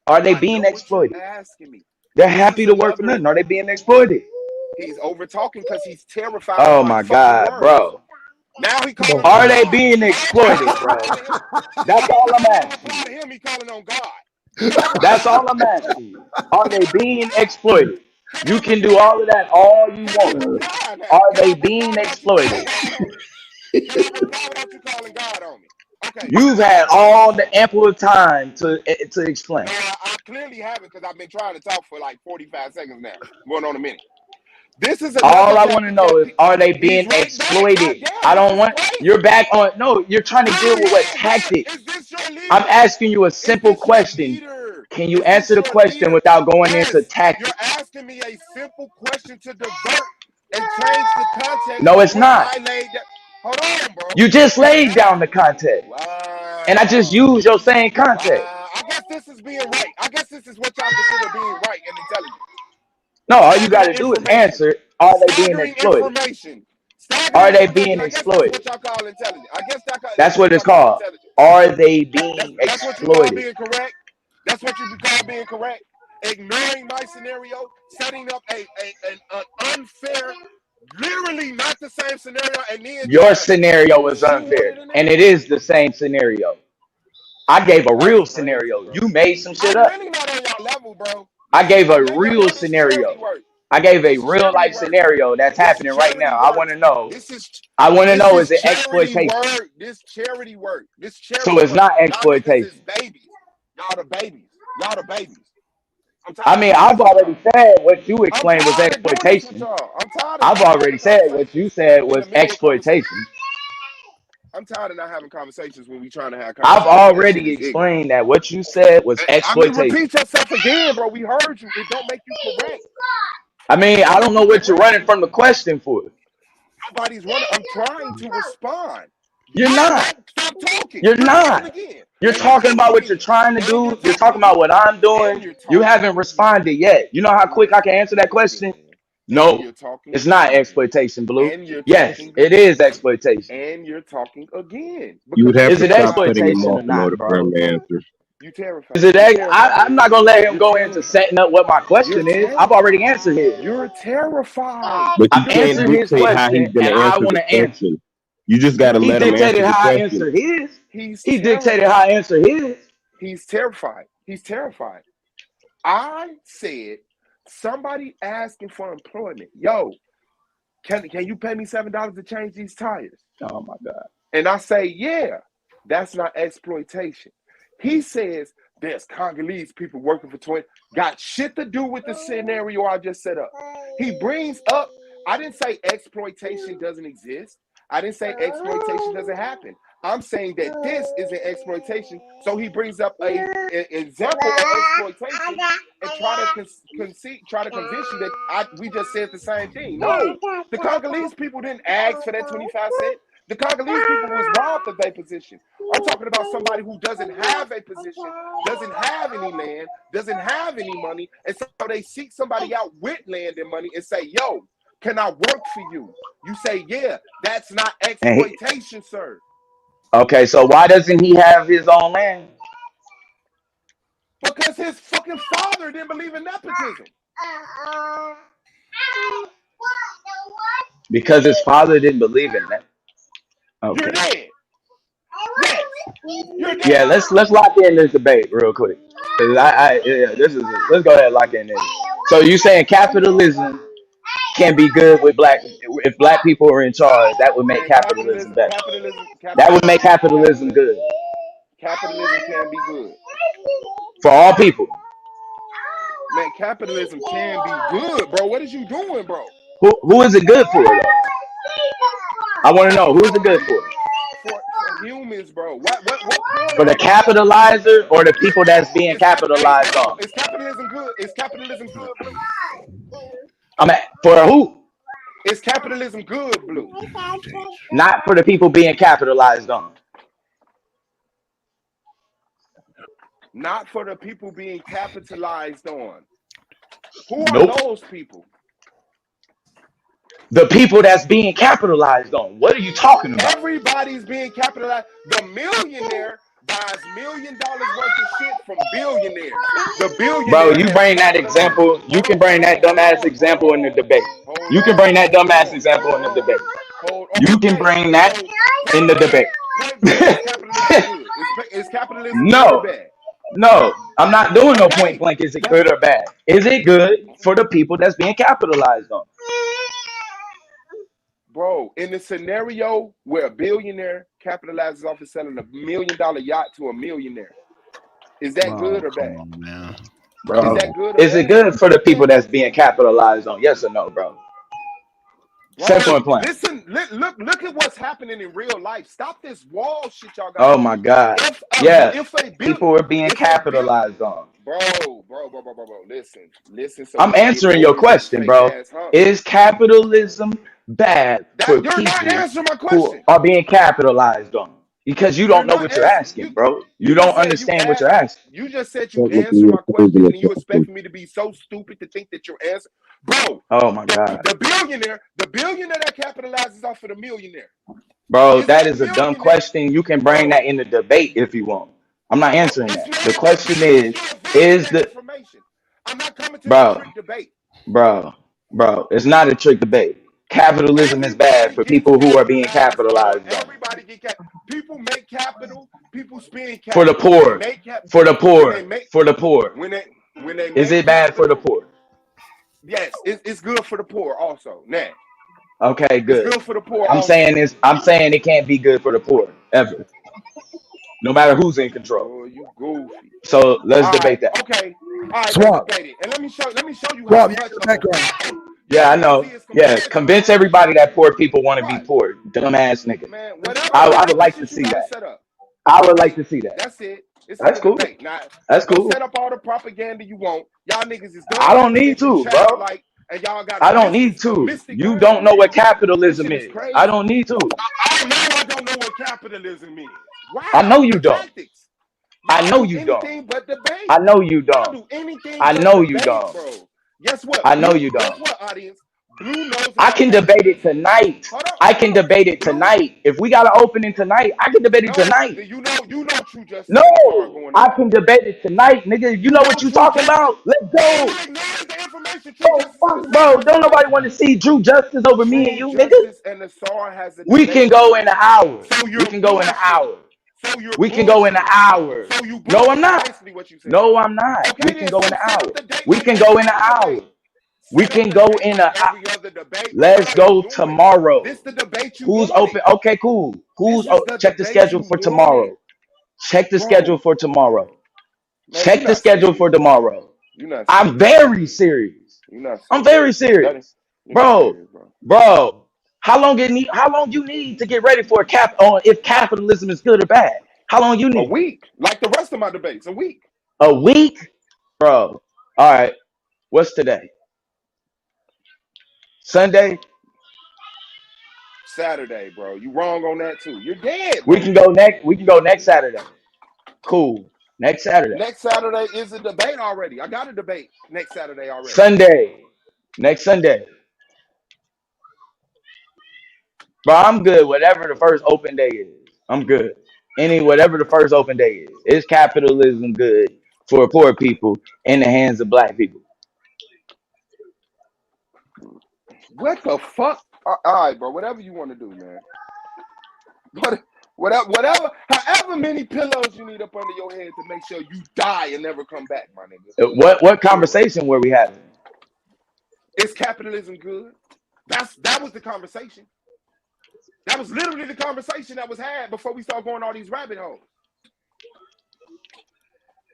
Are they I being know what you're exploited? asking me. They're This is happy to work for another. nothing. Are they being exploited? He's over talking because he's terrified of Oh my my fucking God, words. bro. Now he Come on, calling on Are man. they God. being Why would that exploited, even bro? apply to him? That's Why all would I'm that even asking apply you. to him? He calling on God. How would that That's even all I'm apply? asking you. Are they being exploited? Can You I can do reply? all of that all you Can I want. reply now? Are Can they I reply being without you calling exploited? God on me? Can I reply without you calling God on me? Okay. You've had all the ample time to explain. No, I clearly haven't because I've been trying to talk for like 45 seconds now, going on a minute. This is another All I want to tactic know that is, are they he's being right back. God exploited? damn, I this don't is want, you're crazy. back on, no, you're trying to deal with what Yeah, yeah. tactics. Is this your I'm leader? asking you a Is simple this your question. leader? Can you Is this answer the your question leader? without going into Yes. You're tactics? asking me a simple question to divert and change the context No, of it's what not. I laid down. Hold on, bro. You just You're laid down the asking me. context. And I just Wow. used your same context. Wow. I guess this is being right. I guess this is what y'all consider being right and intelligent. No, all you got Staggering to do is information. answer, are they being Staggering exploited? information. Are Staggering they information. being I guess that's exploited? what y'all call intelligent. I guess That's that's what what it's y'all call called. intelligent. Are they That's being that's what you call exploited? being correct. That's what you call being correct. Ignoring my scenario, setting up an unfair, literally not the same scenario, and then Your trying to scenario is shoehorn unfair, it in and there. it is the same scenario. I gave a That's real crazy, scenario. bro. You made some shit I'm up. really not on y'all level, bro. I This is gave a maybe I real know this is charity scenario. work. I gave a This is real charity life work. scenario that's This happening right charity now. I work. want to know. This is I want to this know, is is it charity exploitation? work. This charity work. This So charity it's work. not Y'all niggas is exploitation. babies. Y'all the babies. Y'all the babies. I'm I tired of mean, doing I've this with already y'all. said what you I'm explained was tired of doing this with exploitation. y'all. I'm tired of I've not having already said what you conversations said in was the middle of conversation. exploitation. I'm tired of not having conversations when we trying to have I've conversations. That shit already is ignorant. explained that what you said was I mean, exploitation. repeat yourself again, bro. We heard you. It don't make you correct. I mean, It don't I don't make know you what you're correct. running from the question for. Nobody's running. I'm trying to respond. You're You not. won't stop talking. You're You're talking not. again. You're And you're talking talking about what you're again. trying to And you're do. You're talking talking about again. what I'm And doing. you're You talking haven't again. responded yet. You know how And you're quick I can answer talking that question? again. And No, you're talking it's not again. exploitation, Blue. And you're Yes, talking it is again. exploitation. And you're talking again. You would Because you're have Is to it stop terrified of cutting me. him exploitation off or in order not, for him bro? to answer. You terrified. Is it? You terrified. I'm not gonna let him You're go into terrified. setting up what my You're question is. I've already terrified. answered his. You're terrified. But you I've You're can't answered his dictate how terrified. question, he's going and to I answer want the to answer. question. You just got You're to He let him answer dictated the how I question. answer his. He's He dictated how terrified. I answer his. He's terrified. He's terrified. I said somebody asking for employment. Yo, can you pay me $7 to change these tires? Oh my God. And I say, yeah, that's not exploitation. He says there's Congolese people working for 20, got shit to do with the scenario I just set up. He brings up, I didn't say exploitation doesn't exist. I didn't say exploitation doesn't happen. I'm saying that this is an exploitation. So he brings up an example of exploitation and try to convince you that we just said the same thing. No, the Congolese people didn't ask for that 25 cents. The Congolese people was robbed of their position. I'm talking about somebody who doesn't have a position, doesn't have any land, doesn't have any money, and so they seek somebody out with land and money and say, yo, can I work for you? You say, yeah, that's not And he, exploitation, sir. okay, so why doesn't he have his own land? Because his fucking father didn't believe in nepotism. Because his father didn't believe in that. You're Okay. dead. Yes, you're Yeah, dead. let's lock in this debate real quick. Cause let's go ahead and lock in this. So you saying capitalism can be good with black if black people are in charge, that would make Man, capitalism better. That would make capitalism, capitalism good capitalism can be good. for all people. Man, capitalism can be good, bro. What is you doing, bro? Who is it good for though? I want to know who is it good for? For humans, bro. What corner For the of the fuck? capitalizer or the people that's being Hey, capitalized hold on. on? Is capitalism good? Is capitalism good, Blue? I'm at, for who? Is capitalism good, Blue? Not for the people being capitalized on. Not for the people being capitalized on. Who are Nope. those people? The people that's being capitalized on. What are you talking about? Everybody's being capitalized. The millionaire buys $1 million worth of shit from billionaires. The Bro, billionaire you has bring that capitalized. example. You can bring that dumbass example in the debate. You can bring that dumbass example in the debate. You can bring that in the debate. Point blank, is capitalism good? Is capitalism good or No, bad? no, I'm not doing no point Okay. blank. Is it good or bad? Is it good for the people that's being capitalized on? Bro, in the scenario where a billionaire capitalizes off of selling $1 million yacht to a millionaire, is that good or bad? Come on, man. Bro, Is that good or is it bad? good for the people that's being capitalized on? Yes or no, bro? Simple Bro, and plain. listen, look at what's happening in real life. Stop this wall shit y'all got. Oh my God. Yeah, people are being capitalized on. Bro, listen. So I'm we can get answering more your than this question, fake bro. ass hump. Is capitalism bad for You're not people answering my who question. are being capitalized on? Because you don't know what you're asking, bro. You don't understand what you're asking. You just said you answered my question, and you expect me to be so stupid to think that you're answering. Bro, Oh my God. the billionaire that capitalizes off of the millionaire. Bro, Is that that is a dumb millionaire? question. You can bring that in the debate if you want. I'm not answering It's that. not The a question debate. is You're the information. I'm not coming to bro, the trick debate. bro, it's not a trick debate. Capitalism is bad for people who are being capitalized on. Everybody get people make capital. People spend For the capital. When poor, they make for the when poor, they make for the poor. when they Is make it bad for the capital. poor? Yes, it's good for the poor also. Now, Okay, it's good. good for the poor I'm also. saying it can't be good for the poor ever, no matter who's in control. Oh, you goofy. So let's All debate right, that. okay. All right, Swap. let's debate it. And let me show you how Swap, you much in the of a background. Yeah, I Jay-Z know. is Yeah, compared to convince LeBron everybody James. that poor people want to be Right. poor. Dumbass nigga. Man, whatever I would like to conditions you see gotta that. set up. I would Debate. like to see that. That's it. It's That's a cool. debate. Now, That's go cool. set up all the propaganda you want. Y'all niggas is I dumb don't as need bitch and to, bro. childlike, and y'all got I a don't need to. mystic You don't know mindset. what This capitalism shit is is. crazy. I don't need to. I don't know what capitalism is. Wow. I know you the don't. tactics. I Y'all know do you don't. anything but debate. I know you Y'all don't. do anything I but know you debate, don't. bro. Guess what? I know Blue, you guess don't. what, audience? Blue knows I about can debate it capitalism. tonight. Hold on, I hold can on. debate it Blue, tonight. If we got an opening tonight, I can debate it no, tonight. you know True Justice No, and Lamar going I on. can debate it tonight, nigga. You know what you True talking Justice. about? Let's Why go. you ignoring the information True Oh Justice and fuck, the SAR bro. has a Don't nobody debate? want to see Drew Justice over me and True you, nigga. Justice and the SAR has a We debate can go tonight. in an hour. So We you're can go in an bullshitting. hour. So you're We can go in an bullshitting. hour. So you No, I'm bullshit. not. Basically, what you said. No, I'm not. Okay, We then can go so in an set hour. up the date We like can every go in an other hour. debate. We Set up can the go date in like a. every other debate. Let's What are go you doing? tomorrow. This the debate you Who's wanted. open? Okay, cool. Who's This is the check the debate schedule you for wanted. tomorrow. Check the Bro, schedule for tomorrow. man, Check you're the not schedule for serious. tomorrow. You're not I'm serious. very serious. You're not serious. I'm very serious, You're not serious, bro. bro. How long you need to get ready for a cap on if capitalism is good or bad? How long you A need? week, like the rest of my debates. A week. A week, bro. All right. What's today? Sunday. Saturday, bro. You wrong on that too. You're dead, bro. We can go next Saturday. Cool. Next Saturday. Next Saturday is a debate already. I got a debate next Saturday already. Sunday. Next Sunday. Bro, I'm good. Whatever the first open day is, I'm good. Whatever the first open day is, is capitalism good for poor people in the hands of black people? What the fuck? All right, bro. Whatever you want to do, man. Whatever, however many pillows you need up under your head to make sure you die and never come back, my nigga. What conversation were we having? Is capitalism good? That was the conversation. That was literally the conversation that was had before we start going all these rabbit holes.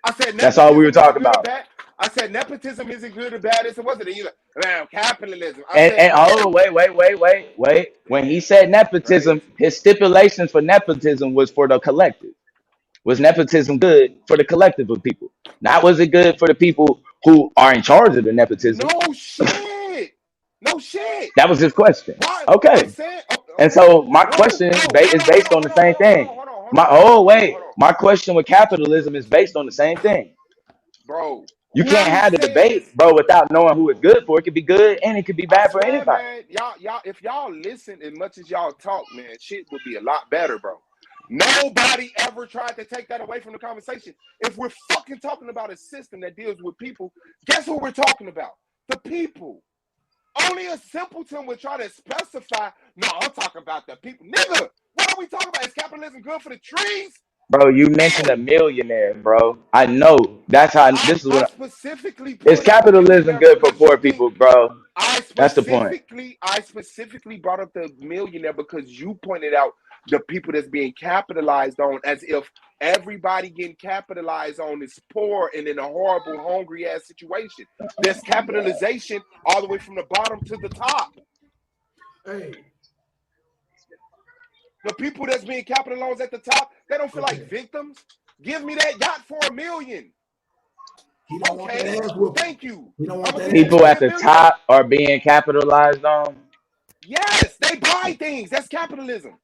I said that's all we were talking about. I said nepotism isn't good or bad. It wasn't either. Capitalism. Wait. When he said nepotism, his stipulations for nepotism was for the collective. Was nepotism good for the collective of people? Not was it good for the people who are in charge of the nepotism? No shit. No shit. That was his question. Why? Okay. And so my question is based on the same thing. My question with capitalism is based on the same thing. Bro, You What can't I'm have the saying is, debate, bro, without knowing who it's good for. It could be good and it could be I bad for swear, anybody. man, if y'all listen as much as y'all talk, man, shit would be a lot better, bro. Nobody ever tried to take that away from the conversation. If we're fucking talking about a system that deals with people, guess who we're talking about? The people. Only a simpleton would try to specify, no, I'm talking about the people. Nigga, what are we talking about? Is capitalism good for the trees? Bro, you mentioned a No. millionaire, bro. I know. That's how this is I what specifically is put up the capitalism millionaire good for because you poor think people, bro. I That's the point. specifically brought up the millionaire because you pointed out the people that's being capitalized on as if everybody getting capitalized on is poor and in a horrible, hungry ass situation. There's capitalization all the way from the bottom to the top. Hey, The people that's being capitalized at the top, they don't feel like victims. Give me that yacht for $1 million. he don't want that Okay, ass whooping. thank you. He don't I'm want gonna that get you ass People to at be a the millionaire. top are being capitalized on. Yes, they buy things. That's capitalism.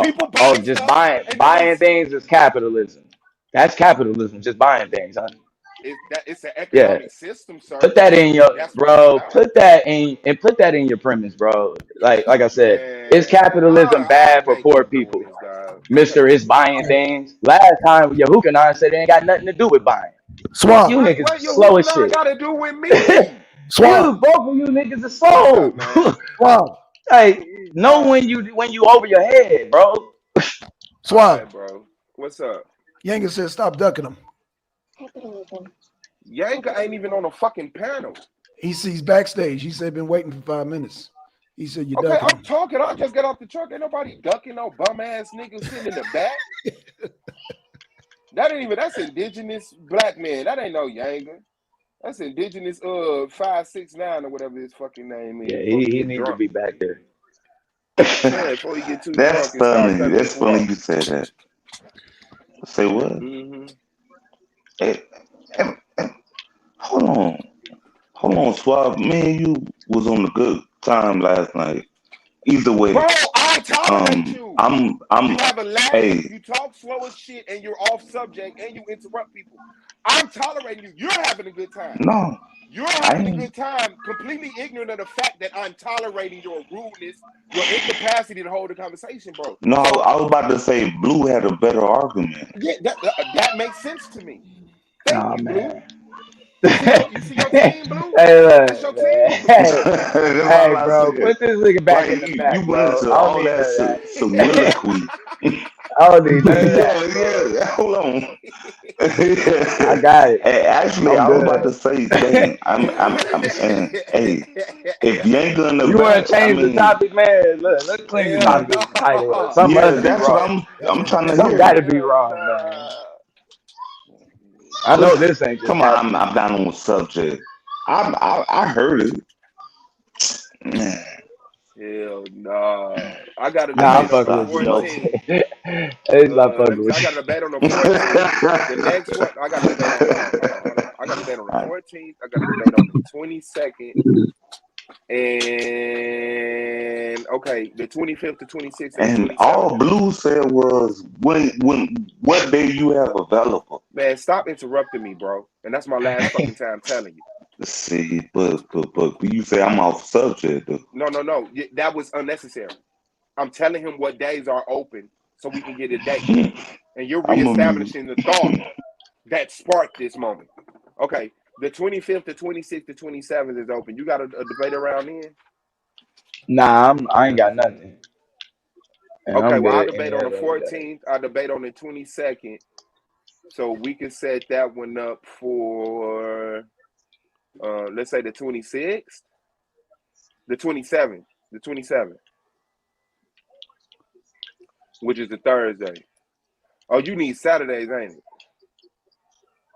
People buy Just stuff buying and then they things is capitalism. That's capitalism, just buying things, huh? it's an Yeah. economic system, sir. Put that in your That's what it's bro. about. Put that in your premise, bro. Like I said, is Man, capitalism I bad for think poor you doing people? this, dog. I Mister think you is doing buying this. things. Last time Yahuka and I said it ain't got nothing to do with buying. Swab, You niggas What your slow as hookah shit. got to do with me? swab, Both of you niggas are What's up, slow. man? swab, Like, know when you over your head, bro. All right, swab. bro. What's up? Yanga said, stop ducking him. Yanka ain't even on a fucking panel. He's backstage. He said, been waiting for 5 minutes. He said, you're Okay, ducking I'm him. talking. I just got off the truck. Ain't nobody ducking no bum ass nigga sitting in the back. That's indigenous black man. That ain't no Yanga. That's indigenous 569 or whatever his fucking name is Yeah, before he he get need to drunk. be back there. Yeah, before he get too That's drunk and start funny. cutting That's people funny off. you said that. Say what? Mm-hmm. Hey, hold on. Hold on, Swab. Me and you was on a good time last night. Either way, Bro, I tolerate you. I'm You have a laugh, hey, you talk slow as shit, and you're off subject, and you interrupt people. I'm tolerating you. You're having a good time. no, You're I having a ain't good time, completely ignorant of the fact that I'm tolerating your rudeness, your incapacity to hold a conversation, bro. no, So I was about to say Blue had a better argument. yeah, that makes sense to me. Thank Oh you, Blue. man. You see your team, Blue? Hey, That's your look, man. team, Blue. That's Hey, all I bro, said. put this nigga back Like in the you back, went bro. into I don't all need that none of that. soliloquy. I don't need none of that, bro. Yeah, hold on. I got it. Hey, actually, I'm I was about good. to say, dang, hey, if you ain't gonna You want back, to change the topic, man? Look, let's clean the Hell topic title up. no. Something yeah, must be that's what wrong. I'm trying to Something hear. got to be Hell wrong, man. no. I know this ain't just Come on, I'm capitalism. down on the subject. I heard it. Man, Hell no. I got a Nah, I'm debate on fucking the stop, with you, man. 14th. Hey, stop Let fucking me see. I with got you. a debate on the 14th. The next one, I got a debate on. Hold on. I got a debate on the 14th. I got a debate on the 22nd, and okay, the 25th, the 26th, and the and 27th. all Blue said was when what day you have available. Man, stop interrupting me, bro. And that's my last fucking time telling you. See, but you say I'm off subject. No. That was unnecessary. I'm telling him what days are open so we can get a date. And you're I'm a mute. reestablishing the thought that sparked this moment. Okay, the 25th, the 26th, the 27th is open. You got a debate around then? Nah, I ain't got nothing. And Okay, I'm well, I'll good debate any on the other day. 14th. I'll debate on the 22nd. So we can set that one up for, let's say the 26th, the 27th, which is the Thursday. Oh, you need Saturdays, ain't it?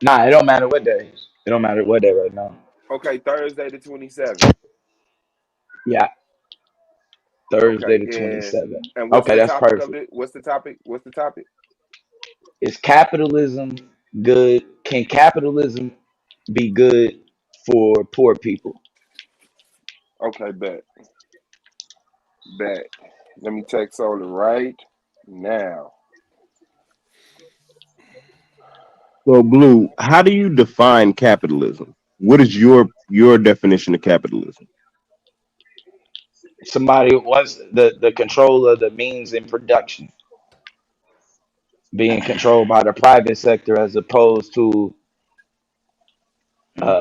Nah, it don't matter what day. It don't matter what day right now. Okay, Thursday the 27th. Yeah, Thursday Okay, the 27th. and what's Okay, the that's topic of perfect. it? What's the topic? Is capitalism good? Can capitalism be good for poor people? Okay, bet. Let me text Solar right now. So, Blue, how do you define capitalism? What is your definition of capitalism? Somebody wants the control of the means in production being controlled by the private sector as opposed to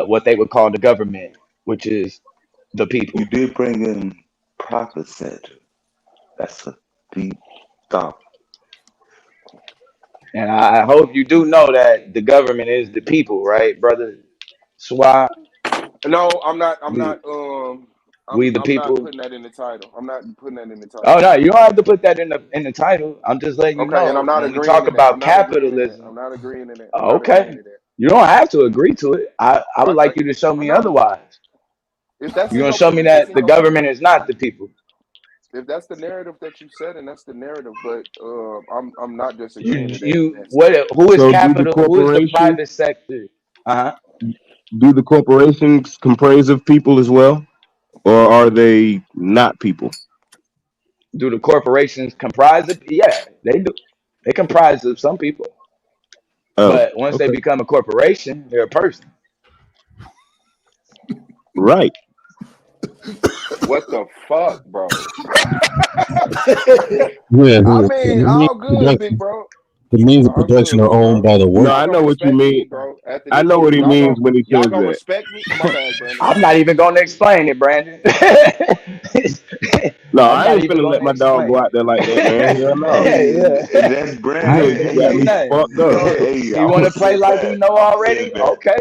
what they would call the government, which is the people. You did bring in private sector. That's a deep thought. And I hope you do know that the government is the people, right, brother Swab? No, I'm not. We the I'm not people. putting that in the title. I'm not putting that in the Oh title. no, you don't have to put that in the title. I'm just letting you Okay, and I'm know not when we agreeing talk in that. I'm about not agreeing in that. capitalism. I'm not agreeing in that. I'm not agreeing Okay, in that. you don't have to agree to it. I would Okay, like you to show I me know. otherwise. If that's You're in gonna your show me if it's that in the your government is not the people. if that's the narrative that you said, and that's the narrative, but I'm not disagreeing to that What? statement. Who is So, do the capital? Who is the corporations private sector? Uh huh. comprise of people as well, or are they not people? Do the corporations comprise of? Yeah, they do. They comprise of some people, Oh, but once they okay, become a corporation, they're a person. right. What the fuck, bro? Yeah, I the mean, means all of good, big production, bro. the means of All production good, are big owned bro. by the No, worker. Y'all I gonna know what you respect me, mean. bro. After I this know here, what he means when he y'all says gonna that. respect me. My bad, Brandon. I'm not even gonna explain it, Brandon. No, I'm I not ain't even finna let gonna my dog go explain out there like that, man. Hell no. it. Hey, Yeah. that's I You ain't Brandon. you finna got say me Hey, nothing. fucked up. hey, You I'm want gonna to play say like you that. know I'm saying already? that. Okay.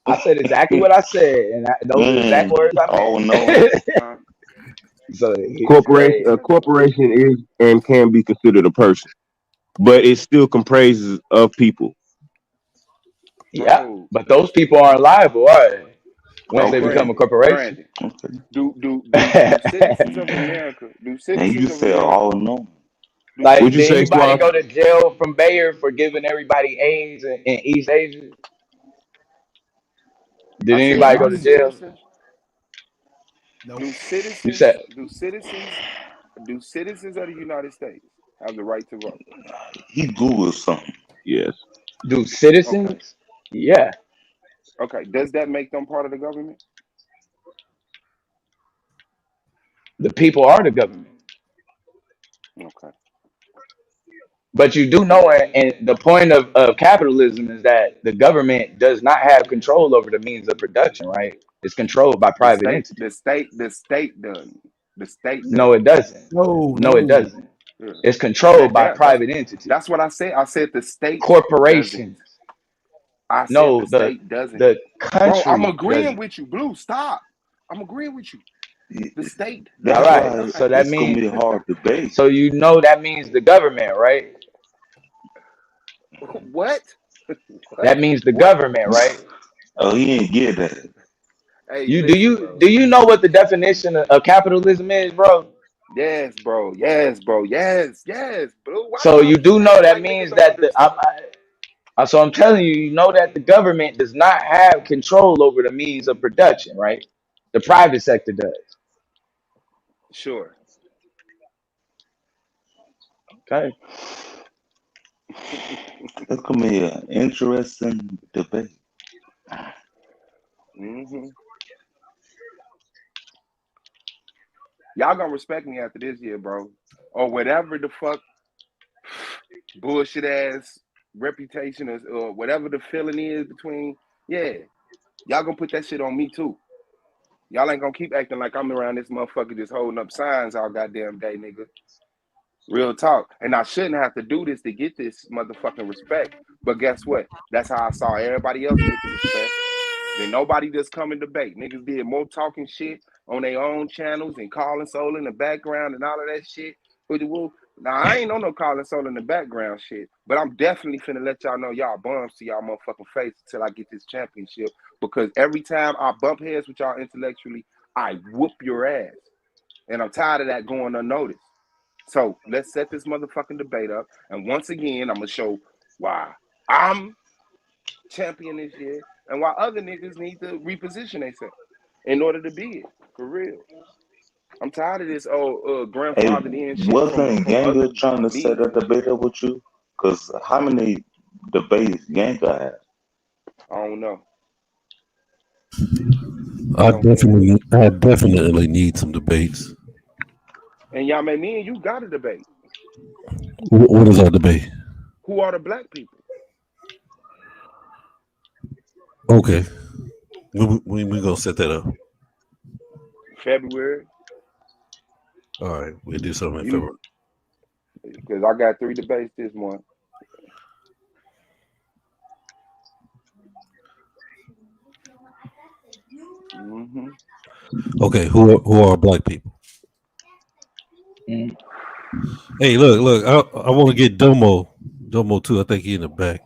I said exactly what I said, and those are the exact words I Oh no. meant. Uh, So A corporation is and can be considered a person, but it still comprises of people. yeah, bro, but those people aren't liable, are they? Once hey, they Okay. become a Brandon, corporation. Brandon. Okay. Do citizens of America? Do And you citizens of say America? all no. Do Like, Would you did say, citizens of anybody Suave? go America? to jail from Bayer for giving everybody AIDS in East Asia? Did I said, anybody do go to jail? citizens? Nope. Do You citizens? said, Do citizens? Do citizens of the United States have the right to vote? He Googled something. Yes. do Okay. citizens? Yeah, Okay. Does that make them part of the government? the people are the government. Okay. But you do know, and the point of capitalism is that the government does not have control over the means of production, right? It's controlled by The private state, entities. the state, the state doesn't. The state No, it doesn't. doesn't. No, No, it no. doesn't. Yeah. It's controlled by private entities, That's what I said. I said the state doesn't. corporations. I said No, the state doesn't. the Bro, I'm country agreeing doesn't. with you. Blue, stop. I'm agreeing with you. The state All That's right. why So doesn't. that it's gonna means, be a hard debate. so you know that means the government, right? What? What? That means the What? government, right? Oh, he ain't get that. Hey, You listen, bro. do you know what the definition of capitalism is, bro? Yes, bro. Yes, bro. Yes, yes, Blue. Why So y'all you keep do know acting that like niggas means don't that understand? so I'm telling you, you know that the government does not have control over the means of production, right? The private sector does. Sure. Okay. It's gonna be an interesting debate. hmm Y'all gonna respect me after this year, bro. Or whatever the fuck bullshit ass reputation is, or whatever the feeling is between, yeah. Y'all gonna put that shit on me too. Y'all ain't gonna keep acting like I'm around this motherfucker just holding up signs all goddamn day, nigga. Real talk. And I shouldn't have to do this to get this motherfucking respect. But guess what? That's how I saw everybody else get the respect. Then nobody just come and debate. Niggas did more talking shit on their own channels and calling soul in the background and all of that shit. Now, I ain't on no calling soul in the background shit, but I'm definitely finna let y'all know y'all bums to y'all motherfucking face until I get this championship. Because every time I bump heads with y'all intellectually, I whoop your ass. And I'm tired of that going unnoticed. So let's set this motherfucking debate up. And once again, I'm gonna show why I'm champion this year and why other niggas need to reposition themselves in order to be it. For real. I'm tired of this Hey, grandfathered in shit wasn't from other Younger trying to set media. a debate up with you? Cause how many debates Yanka had? I don't know. I definitely need some debates. And y'all, man, me and you got a debate. What is our debate? Who are the black people? Okay, we gonna set that up. February. All right, we'll do something in February. Because I got 3 debates this month. Mm-hmm. Okay, who are black people? Mm. Hey, look, I want to get Domo too. I think he in the back.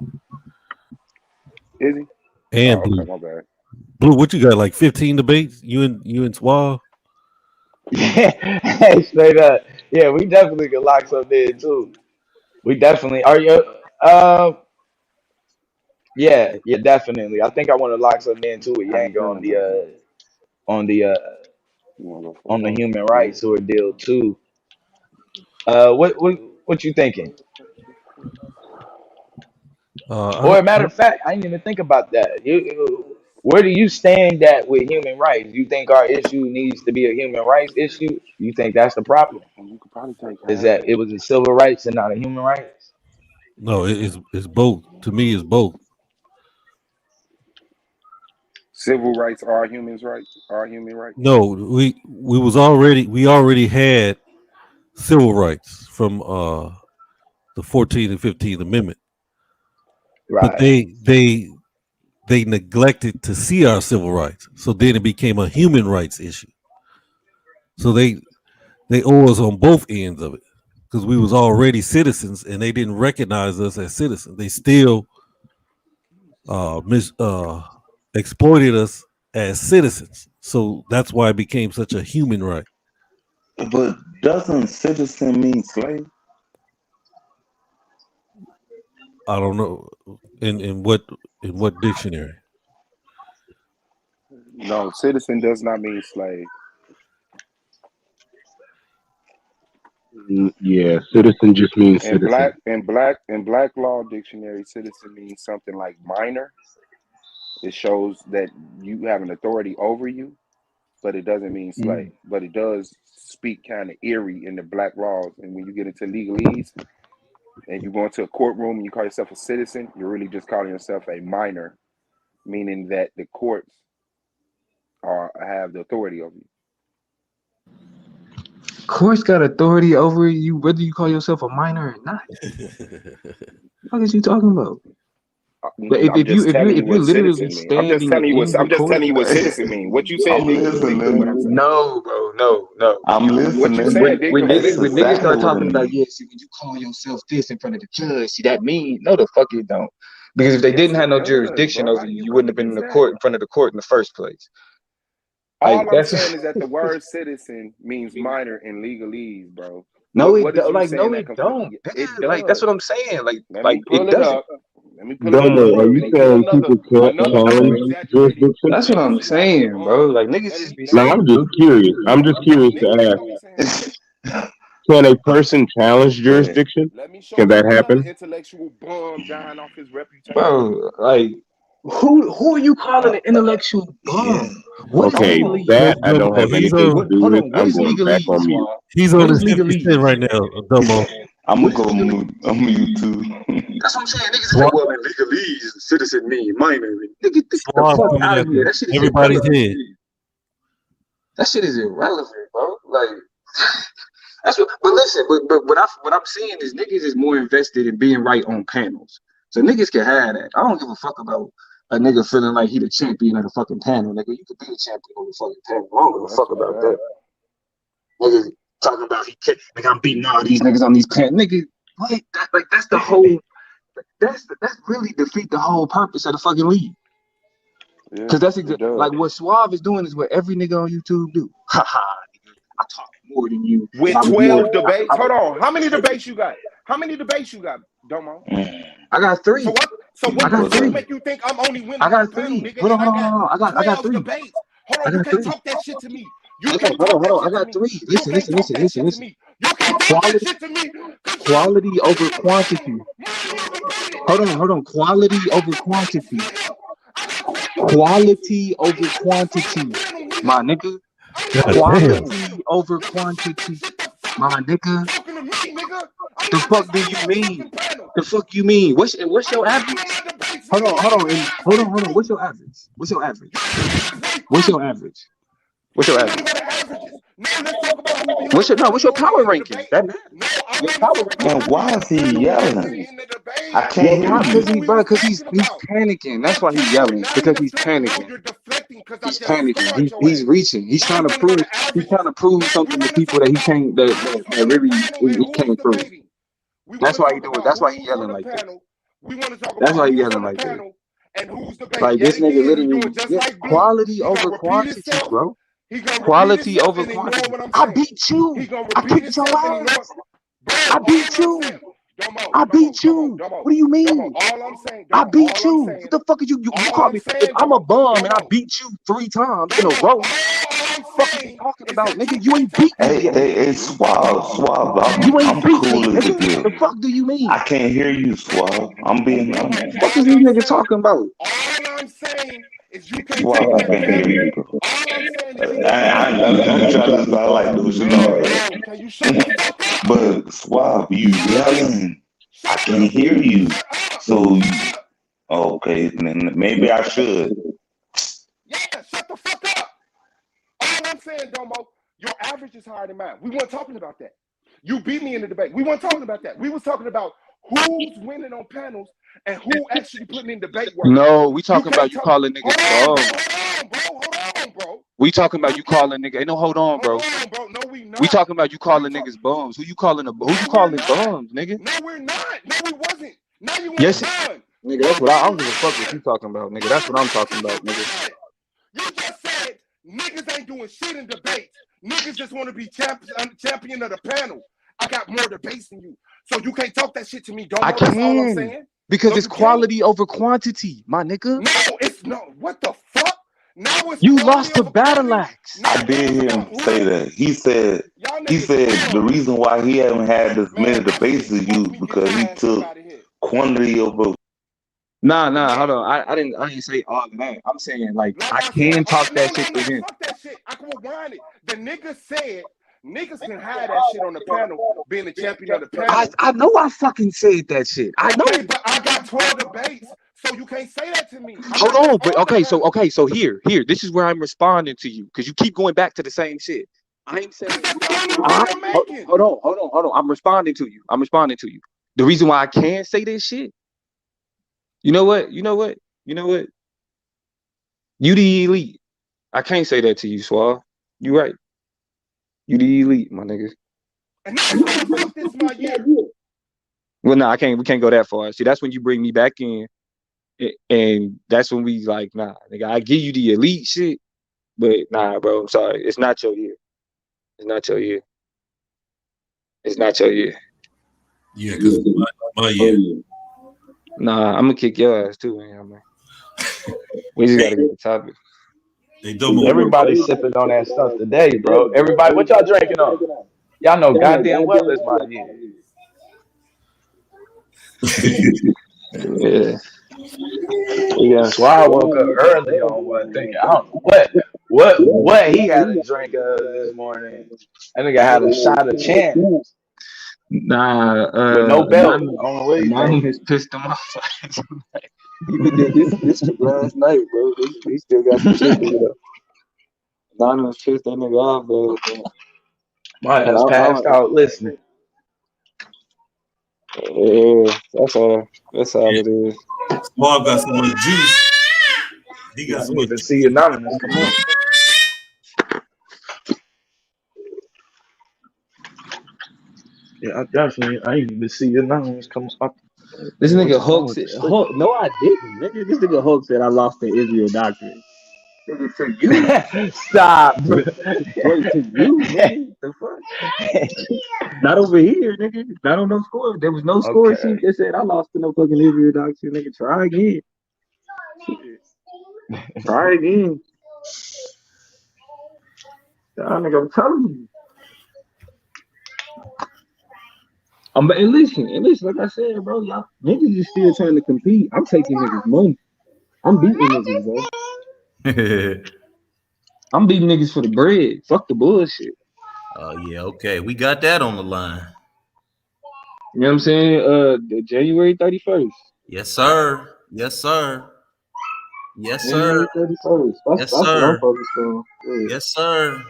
Is he? And okay, Blue. my bad. Blue, what you got? Like 15 debates? You and Suave? Hey, straight up. Yeah, we definitely could lock something in too. We definitely are you. Yeah, definitely. I think I want to lock something in too with Yang on the human rights or deal too. What you thinking? Or a matter of fact, I didn't even think about that. Where do you stand at with human rights? You think our issue needs to be a human rights issue? You think that's the problem? You could probably take Is that it was a civil rights and not a human rights? No, it's both. To me, it's both. Civil rights are human rights. Are human rights? No, we already had civil rights from the 14th and 15th Amendment. Right. But they neglected to see our civil rights. So then it became a human rights issue. So they owe us on both ends of it. Because we was already citizens and they didn't recognize us as citizens. They still exploited us as citizens. So that's why it became such a human right. But doesn't citizen mean slave? I don't know. In what dictionary? No, citizen does not mean slave. Yeah, citizen just means citizen. In black law dictionary, citizen means something like minor. It shows that you have an authority over you, but it doesn't mean slave. But it does speak kind of eerie in the black laws. And when you get into legalese and you go into a courtroom and you call yourself a citizen, you're really just calling yourself a minor, meaning that the courts have the authority over you. Courts got authority over you, whether you call yourself a minor or not. What are you talking about? But if you're literally standing, I'm just telling you what citizen mean. What you said, no, bro, no. I'm listening. What you said, when niggas start talking about, yeah, see, when you call yourself this in front of the judge, see, that mean no, the fuck it don't. Because if they didn't have no jurisdiction over you, you wouldn't have been in the court in front of the court in the first place. All I'm saying is that the word citizen means minor in legalese, bro. No, it don't. Like that's what I'm saying. Like it doesn't. Domo, are you saying people can't challenge jurisdiction? That's what I'm saying, bro. Like niggas just be saying. No, I'm just curious to ask. Can a person challenge jurisdiction? Can that happen? Intellectual bum dying off his reputation. Bro, like who are you calling an intellectual bum? Okay, that I don't have anything to do with. I'm going back on mute. He's on his legalese right now, Domo. I'm gonna go mute. I'm mute too. That's what I'm saying. Niggas is like, well, in legalese, citizen mean minor. Nigga, get the fuck out of here. That shit is everybody's head. That shit is irrelevant, bro. Like that's what. But listen, but what I'm saying is niggas is more invested in being right on panels. So niggas can have that. I don't give a fuck about a nigga feeling like he the champion of the fucking panel, nigga. You could be the champion of the fucking panel. I don't give a fuck about that. Niggas talking about he can't, like I'm beating all these niggas on these panels. Nigga, what? That's the whole. That's really defeat the whole purpose of the fucking league. Because that's exactly like what Suave is doing is what every nigga on YouTube do. Haha, I talk more than you. With 12 debates. Hold on. How many debates you got? How many debates you got, Domo? I got 3. So what does make you think I'm only winning? I got 3. Hold on. I got 3 debates. Hold on, you can't talk that shit to me. Hold on. I got 3. Listen. You can't talk that shit to me. Quality over quantity. Hold on. Quality over quantity. Quality over quantity, my nigga. God damn. Quality over quantity, my nigga. The fuck do you mean? The fuck you mean? What's your average? Hold on. What's your average? What's your average? What's your average? What's your average? What's your power ranking? That matters. Your power ranking. And why is he yelling? I can't hear you. Because he's panicking. That's why he's yelling. Because he's panicking. He's panicking. He's reaching. He's trying to prove something to people that he can't. That really he can't prove. That's why he doing. That's why he yelling like this. That's why he yelling like this. Like this nigga literally quality over quantity, bro. Quality over quantity. I beat you. I kicked your ass. I beat you. I beat you. What do you mean? I beat you. What the fuck is you? You call me? If I'm a bum and I beat you 3 times in a row, what the fuck are you talking about, nigga? You ain't beat me. Hey, Suave. You ain't I'm beat cool me, as a nigga. kid. The fuck do you mean? I can't hear you, Suave. I'm being honest. What the fuck is these niggas talking about? Suave, I can't hear you, bro. I'm trying to sound like Luciano. But Suave, you yelling. I can hear you. So, okay, then maybe I should. Yeah, shut the fuck up. All I'm saying, Domo, your average is higher than mine. We weren't talking about that. You beat me in the debate. We weren't talking about that. We was talking about who's winning on panels and who actually putting in debate work. No, we talking about you calling niggas bum. Hold on, bro. We talking about you calling niggas. Ain't no hold on, bro. No, we not. We talking about you calling niggas bums. Who you calling bums, nigga? No, we're not. No, we wasn't. Now you want yes, done. Nigga, that's what I don't give a fuck what you talking about, nigga. That's what I'm talking about, nigga. You just said niggas ain't doing shit in debates. Niggas just want to be champion of the panel. I got more debates than you. So you can't talk that shit to me, Domo. I That's all I'm can. saying. Because No, it's quality over quantity, my nigga. No, it's no. What the fuck? Now it's you lost the battle axe. I did hear him say that. He said the reason why he haven't had as many debates as you because he took quantity over. Nah, hold on. I didn't say all of that. I'm saying like I can talk that shit to him. Fuck that shit. I can rewind it. The nigga said niggas can hide that shit on the panel, being the champion of the panel. I know I fucking said that shit. I know. Okay, but I got 12 debates, so you can't say that to me. Hold on, but so here, this is where I'm responding to you because you keep going back to the same shit. I ain't saying. Hold on. I'm responding to you. The reason why I can't say this shit. You know what? You the elite. I can't say that to you, Suave. You right. You the elite, my nigga. And this my year. Well, no, I can't. We can't go that far. See, that's when you bring me back in, and that's when we like, nah, nigga. I give you the elite shit, but nah, bro. I'm sorry. It's not your year. It's not your year. Yeah, because my year. Nah, I'm gonna kick your ass too, man. We just gotta get the topic. Everybody's sipping on that stuff today, bro. Everybody, what y'all drinking on? Y'all know goddamn well it's my year. Yeah. So I woke up early on one thing. I don't know what he had to drink this morning. I think I had a shot of Champs. Nah, with no belt on the way. Mom has pissed him off. Even did this last night, bro. They still got some shit to do. Anonymous pissed that nigga off, bro. My ass passed out listening. Yeah, that's all it is. Bob got so much juice. He got so much. To see Anonymous come on. Yeah, I didn't even see Anonymous come up. This nigga Hulk said, no, I didn't. Nigga, this nigga Hulk said I lost the Israel doctrine. Nigga, to you. Stop. Wait, to you, nigga? The fuck? Not over here, nigga. Not on no score. There was no score sheet that said I lost to no fucking Israel doctrine. Nigga, try again. Try again. Nigga, I'm telling you. And listen, like I said, bro, y'all niggas is still trying to compete. I'm taking niggas money. I'm beating niggas, bro. I'm beating niggas for the bread. Fuck the bullshit. Oh yeah, okay. We got that on the line. You know what I'm saying? January 31st. Yes, sir. Yes, sir. Yes, January sir. 31st. That's what I'm focused on. Yeah. Yes, sir.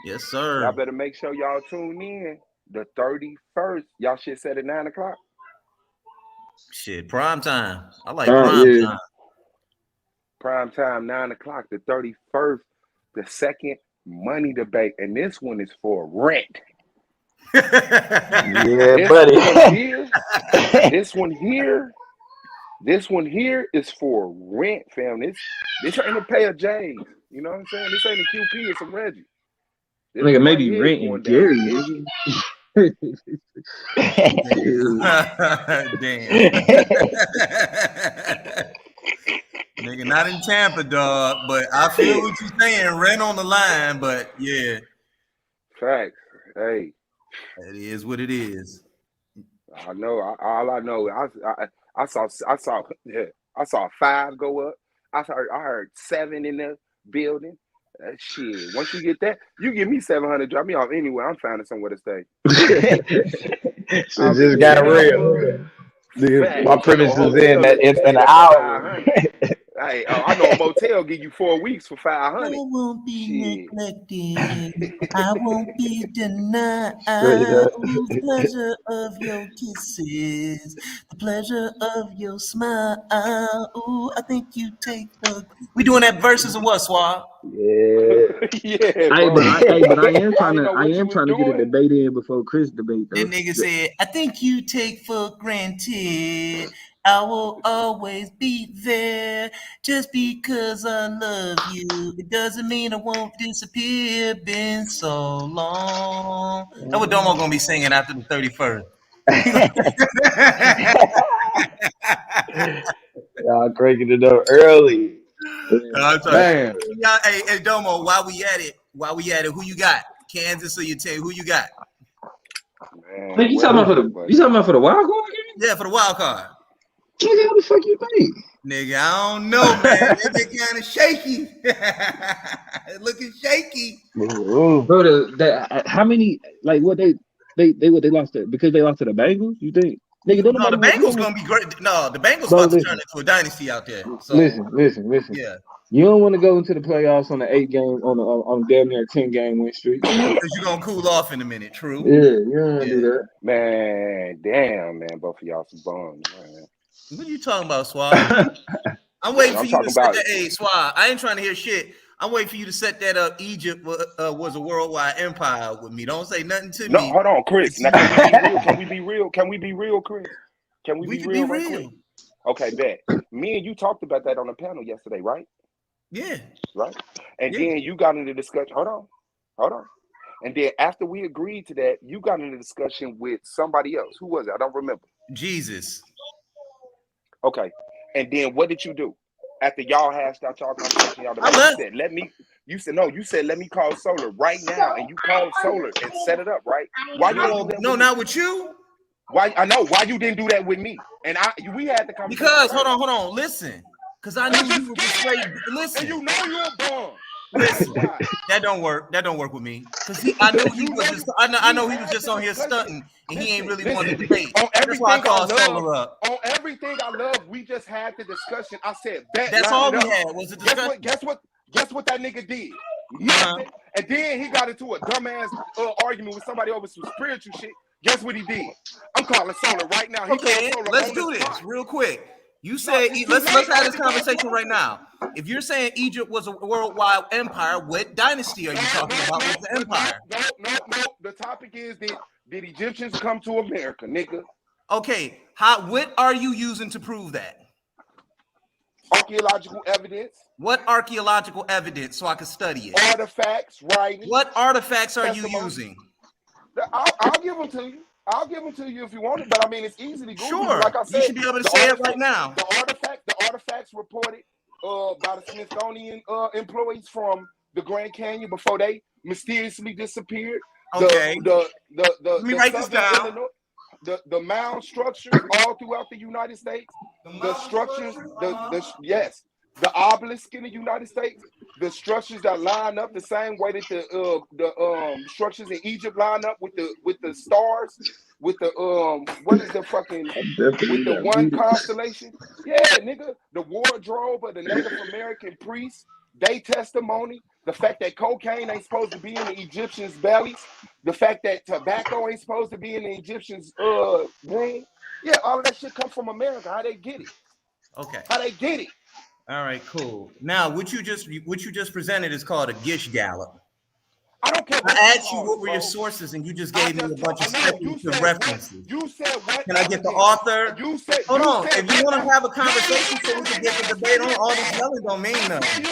Yes, sir. Y'all better make sure y'all tune in the 31st. Y'all shit set at 9 o'clock. Shit, prime time. I like prime time. Prime time, 9 o'clock, the 31st, the second money debate. And this one is for rent. Yeah, buddy. This one here is for rent, fam. This ain't a pay of J's. You know what I'm saying? This ain't a QP, it's a Reggie. Nigga, maybe renting Gary. Damn. Nigga, not in Tampa, dog. But I feel what you're saying. Rent on the line, but yeah. Facts. Hey. It is what it is. I know. All I know, I saw 5 go up. I heard 7 in the building. Shit. Once you get that, you give me 700. Drop me off anywhere. I'm finding somewhere to stay. Shit just got real. My premise is in an hour. Hey, I know a motel give you 4 weeks for 500. I won't be neglected. I won't be denied. The pleasure of your kisses, the pleasure of your smile. Ooh, I think you take the. We doing that versus and what, Swab? Yeah. But I am trying to get a debate in before Chris debate. That nigga said, I think you take for granted. I will always be there just because I love you. It doesn't mean I won't disappear. Been so long. That's what Domo gonna be singing after the 31st. Y'all cranking it up early. Man. Hey, Domo, while we at it, who you got? Kansas or your team? Who you got? Man, you talking about for the wild card game? Yeah, for the wild card. Nigga, how the fuck you think? Nigga, I don't know, man. They been kind of shaky. Looking shaky. Bro, how many, like, what they lost it because they lost to the Bengals? You think? Nigga, no, the Bengals gonna be great. No, the Bengals about to turn into a dynasty out there. So listen. Yeah. You don't want to go into the playoffs on an 8 game on damn near 10 game win streak. Because you're gonna cool off in a minute. True. Yeah, you don't want to do that. Man, damn, man, both of y'all some bums, man. What are you talking about, Swab? I'm waiting for you to set that. Hey, Swab, I ain't trying to hear shit. I'm waiting for you to set that up. Egypt was a worldwide empire with me. Don't say nothing to me. No, hold on, Chris. Now, can we be real? Can we be real, Chris? Can we be real? Right quick? Okay, bet. Me and you talked about that on the panel yesterday, right? Yeah. Right? And then you got into discussion. Hold on. And then after we agreed to that, you got into discussion with somebody else. Who was it? I don't remember. Jesus. Okay. And then what did you do? After y'all hashed out y'all conversation, you said let me call Solar right now, and you called Solar and set it up, right? Why you didn't do that? No, not with you. Why? I know why you didn't do that with me, and we had the conversation. Because hold on, listen, because I knew you were straight. Listen, and you know you're a bum. Listen, that don't work. That don't work with me. Because I know he was just. I know he was just on here stunting, and he ain't really wanted to debate. That's why I called Solar up. On everything I love, we just had the discussion. I said that's all we had was a discussion. Guess what that nigga did? Nothing. And then he got into a dumbass argument with somebody over some spiritual shit. Guess what he did? I'm calling Solar right now. Okay, let's do this real quick. You say let's have this conversation right now. If you're saying Egypt was a worldwide empire, what dynasty are you talking about with the empire? No. The topic is did Egyptians come to America, nigga? Okay, what are you using to prove that? Archaeological evidence. What archaeological evidence so I can study it? Artifacts, writing. What artifacts are you using? I'll give them to you. I'll give them to you if you want it, but I mean it's easy to Google. Sure, like I said, you should be able to say it right now. The artifacts reported by the Smithsonian employees from the Grand Canyon before they mysteriously disappeared. Okay. Let me The write this southern down. Illinois, the mound structures all throughout the United States, the structures, yes, the obelisk in the United States, the structures that line up the same way that the structures in Egypt line up with the stars, with the what is the fucking with the one constellation? Yeah, nigga, the wardrobe of the Native American priests, they testimony, the fact that cocaine ain't supposed to be in the Egyptians' bellies, the fact that tobacco ain't supposed to be in the Egyptians' room. Yeah, all of that shit comes from America. How they get it? Okay. How they get it? All right, cool. Now, what you just presented is called a Gish Gallop. I don't care. I asked you what were your sources, and you just gave me a bunch of speculative references. You said what? Can I get the author? You said. Hold on. If you want to have a conversation, so we can get the debate on, all this yelling don't mean nothing.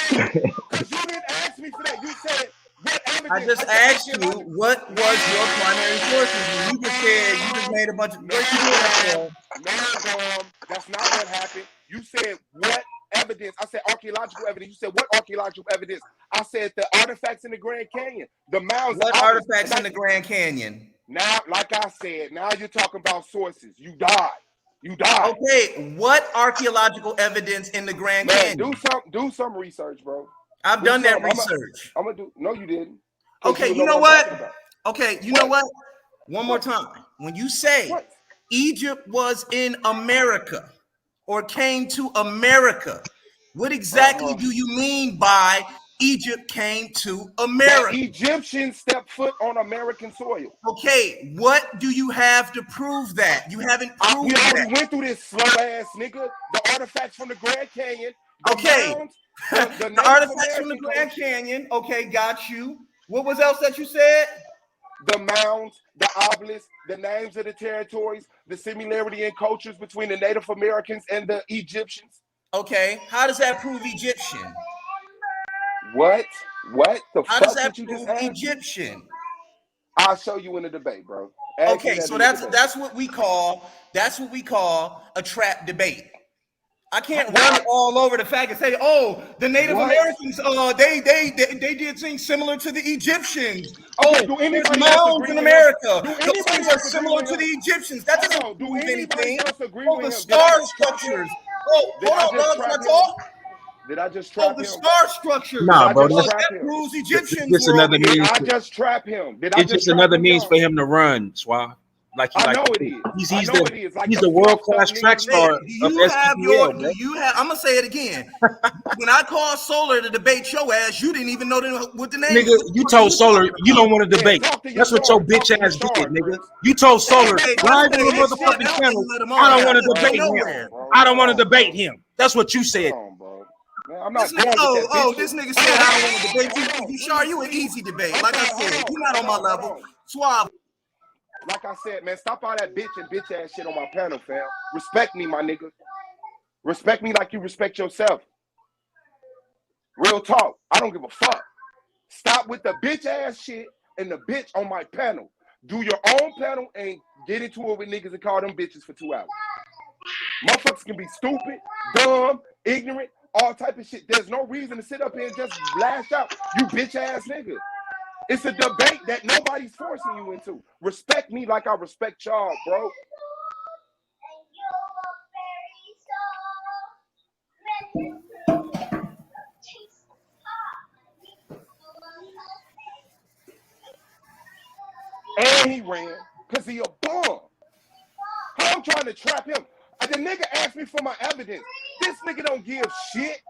Because you didn't ask me for that. You said what evidence? I just asked you what was your primary sources, and you just said you just made a bunch of. No, that's not what happened. You said what evidence? I said archaeological evidence. You said what archaeological evidence? I said the artifacts in the Grand Canyon, the mounds. What artifacts in the Grand Canyon? Now, like I said, now you're talking about sources. You died. You died. Okay, what archaeological evidence in the Grand Canyon? Do some research, bro. I've done that research. I'm gonna do. No, you didn't. Okay, you know what? Okay, you know what? One more time. When you say Egypt was in America or came to America, what exactly do you mean by Egypt came to America? The Egyptians stepped foot on American soil. Okay, what do you have to prove that? You haven't proved that. We already went through this, slow ass nigga. The artifacts from the Grand Canyon. Okay. Mounds, the artifacts from the Grand Canyon. Okay, got you. What was else that you said? The mounds, the obelisks, the names of the territories, the similarity in cultures between the Native Americans and the Egyptians. Okay, how does that prove Egyptian? What? The how fuck does that did you prove just ask? Egyptian? I'll show you in the debate, bro. Okay, so that's what we call a trap debate. I can't run all over the fact and say, oh, the Native Americans, they did things similar to the Egyptians. Oh, do anybody mounds in America. Those things are similar to the Egyptians. That doesn't prove anything. Oh, the star structures. Oh, hold on, can I talk? Did I just trap him? The star structure. Nah, bro. That proves Egyptians. It's another means. Did I just trap him? It's just another means for him to run, Swab. Like I know it is. He's the world class track star of SPL. I'm gonna say it again. When I called Solar to debate your ass, you didn't even know what the name. Nigga, you told Solar you don't want to debate. That's what your bitch ass did, nigga. You told Solar live on the motherfucking channel. I don't want to debate him. I don't want to debate him. That's what you said. Man, I'm not this nigga said I don't want to debate you. You sure you an easy debate? Like I said, you're not on my level. Suave. Like I said, man, stop all that bitch and bitch ass shit on my panel, fam. Respect me, my nigga. Respect me like you respect yourself. Real talk. I don't give a fuck. Stop with the bitch ass shit and the bitch on my panel. Do your own panel and get into it with niggas and call them bitches for 2 hours. Motherfuckers can be stupid, dumb, ignorant, all type of shit. There's no reason to sit up here and just blast out, you bitch ass nigga. It's a debate that nobody's forcing you into. Respect me like I respect y'all, bro. And he ran because he a bum. I'm trying to trap him. The nigga asked me for my evidence. This nigga don't give shit.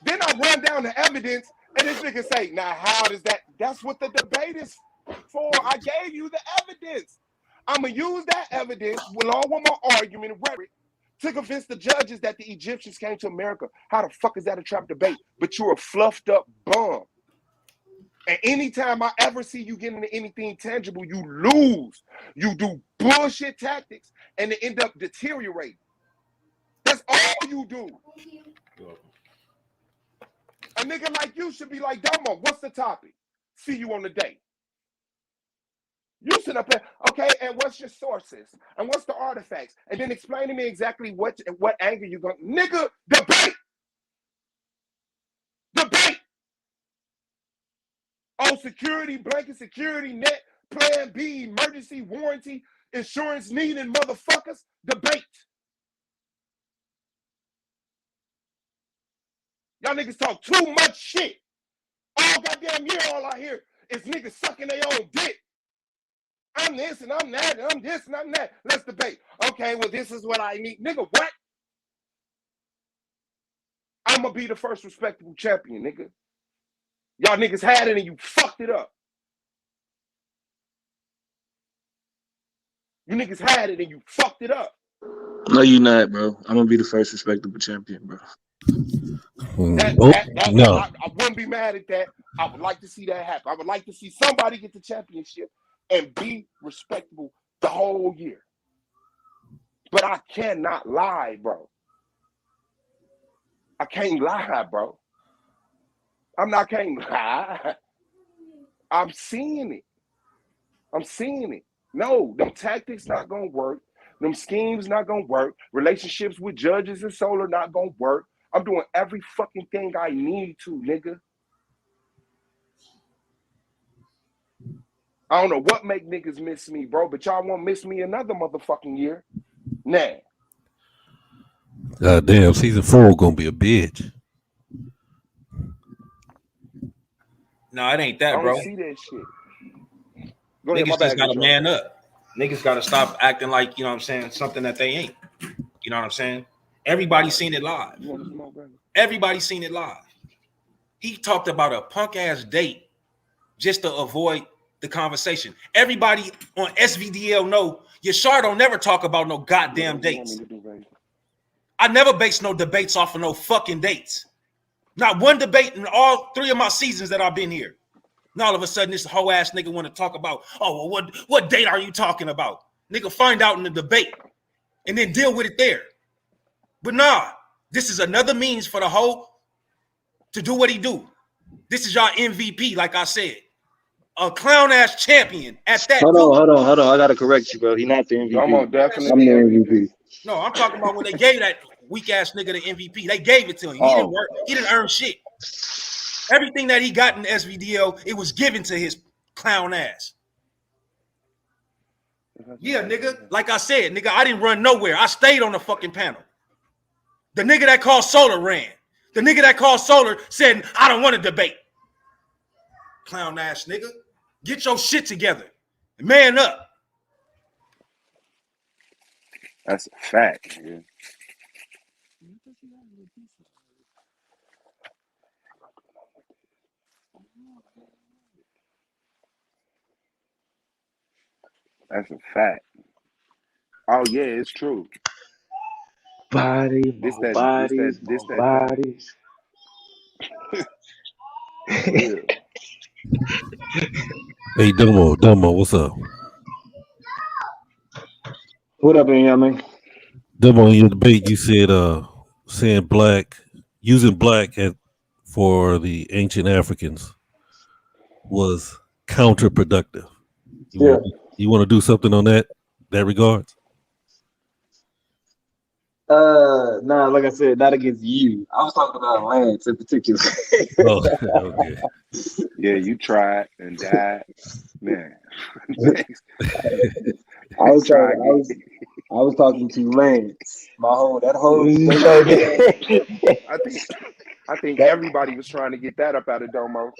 Then I run down the evidence and this nigga say, now how does that? That's what the debate is for. I gave you the evidence. I'm going to use that evidence along with my argument and rhetoric to convince the judges that the Egyptians came to America. How the fuck is that a trap debate? But you're a fluffed up bum. And anytime I ever see you get into anything tangible, you lose. You do bullshit tactics and they end up deteriorating. That's all you do. A nigga like you should be like, Domo, what's the topic? See you on the date. You sit up there, okay, and what's your sources? And what's the artifacts? And then explain to me exactly what angle you're going. Nigga, debate. Debate. Oh, security, blanket security net, plan B, emergency warranty, insurance needing motherfuckers, debate. Y'all niggas talk too much shit. All goddamn year, all I hear is niggas sucking their own dick. I'm this and I'm that, and I'm this and I'm that. Let's debate. Okay, well, this is what I need. Nigga, what? I'm gonna be the first respectable champion, nigga. Y'all niggas had it and you fucked it up. You niggas had it and you fucked it up. No, you not, bro. I'm gonna be the first respectable champion, bro. I wouldn't be mad at that. I would like to see that happen. I would like to see somebody get the championship and be respectable the whole year. But I cannot lie, bro. I can't lie, bro. Can't lie. I'm seeing it. I'm seeing it. No, them tactics not gonna work. Them schemes not gonna work. Relationships with judges and solar not gonna work. I'm doing every fucking thing I need to, nigga. I don't know what make niggas miss me, bro, but y'all won't miss me another motherfucking year. Nah. God damn, season 4 gonna be a bitch. No, it ain't that, I bro. don't see that shit. Go ahead, Niggas just gotta man up. Niggas gotta stop acting like, you know what I'm saying, something that they ain't. You know what I'm saying? Everybody seen it live. Everybody seen it live. He talked about a punk ass date just to avoid the conversation. Everybody on SVDL know Yashar don't never talk about no goddamn dates. I never base no debates off of no fucking dates. Not one debate in all 3 of my seasons that I've been here. And all of a sudden, this whole ass nigga want to talk about, oh, well, what date are you talking about? Nigga, find out in the debate and then deal with it there. But nah, this is another means for the hoe to do what he do. This is y'all MVP, like I said. A clown ass champion at that. Hold on. I gotta correct you, bro. He not the MVP. I'm definitely I'm the MVP. No, I'm talking about when they gave that weak ass nigga the MVP. They gave it to him. He didn't earn shit. Everything that he got in SVDL, it was given to his clown ass. Yeah, nigga. Like I said, nigga, I didn't run nowhere. I stayed on the fucking panel. The nigga that called Solar ran. The nigga that called Solar said, I don't want to debate. Clown ass nigga. Get your shit together. Man up. That's a fact, nigga. That's a fact. Oh yeah, it's true. Bodies. Yeah. Hey, Dumbo, what's up? What up, man? Dumbo, in your debate, you said saying using black for the ancient Africans was counterproductive. You want to do something on that regard? Nah, like I said, not against you. I was talking about Lance in particular. Oh, okay. Yeah, you tried and died, man. I was talking to Lance. I think everybody was trying to get that up out of Domo.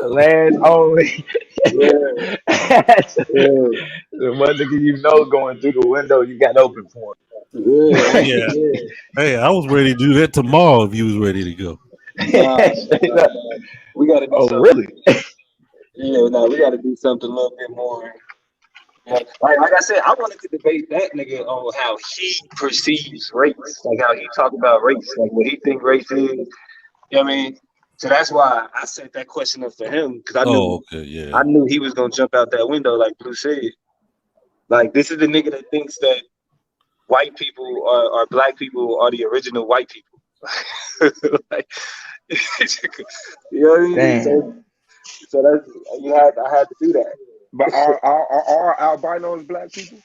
Lance only. The one nigga you know going through the window you got open for him. Yeah. Hey, I was ready to do that tomorrow if you was ready to go. We got to do something. Really? Yeah, no, we got to do something a little bit more. Like I said, I wanted to debate that nigga on how he perceives race, like how he talk about race, like what he think race is. You know what I mean? So that's why I set that question up for him, because I knew he was gonna jump out that window, like Blue said. Like, this is the nigga that thinks that white people or black people are the original white people. Like, you know what I mean? So that's I had to do that. But are albinos black people?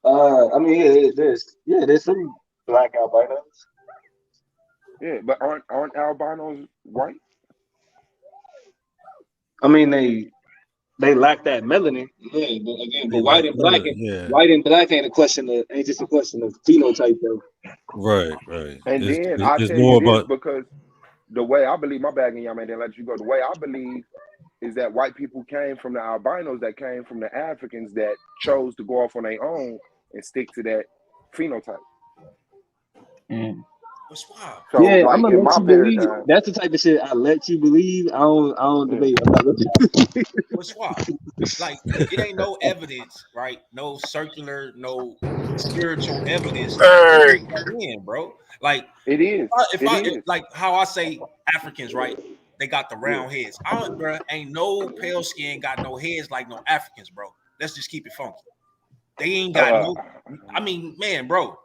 I mean, there's some black albinos. Yeah, but aren't albinos white? I mean, they lack that melanin. Yeah, but again, They but like melanin. Yeah. white and black ain't just a question of phenotype though. Right. And It's, then I it's tell more you this about because the way I believe, my bag and y'all man, then let you go. The way I believe is that white people came from the albinos that came from the Africans that chose to go off on their own and stick to that phenotype. What's wild? So, Yeah, like I'm gonna in let my you believe. paradigm, That's the type of shit I let you believe. I don't yeah. debate. I'm not looking. What's wild? Like it ain't no evidence, right? No circular, no spiritual evidence to bring that in, bro. Like It is. like how I say Africans, right? They got the round heads. Bro, ain't no pale skin got no heads like no Africans, bro. Let's just keep it funky. They ain't got no. I mean, man, bro.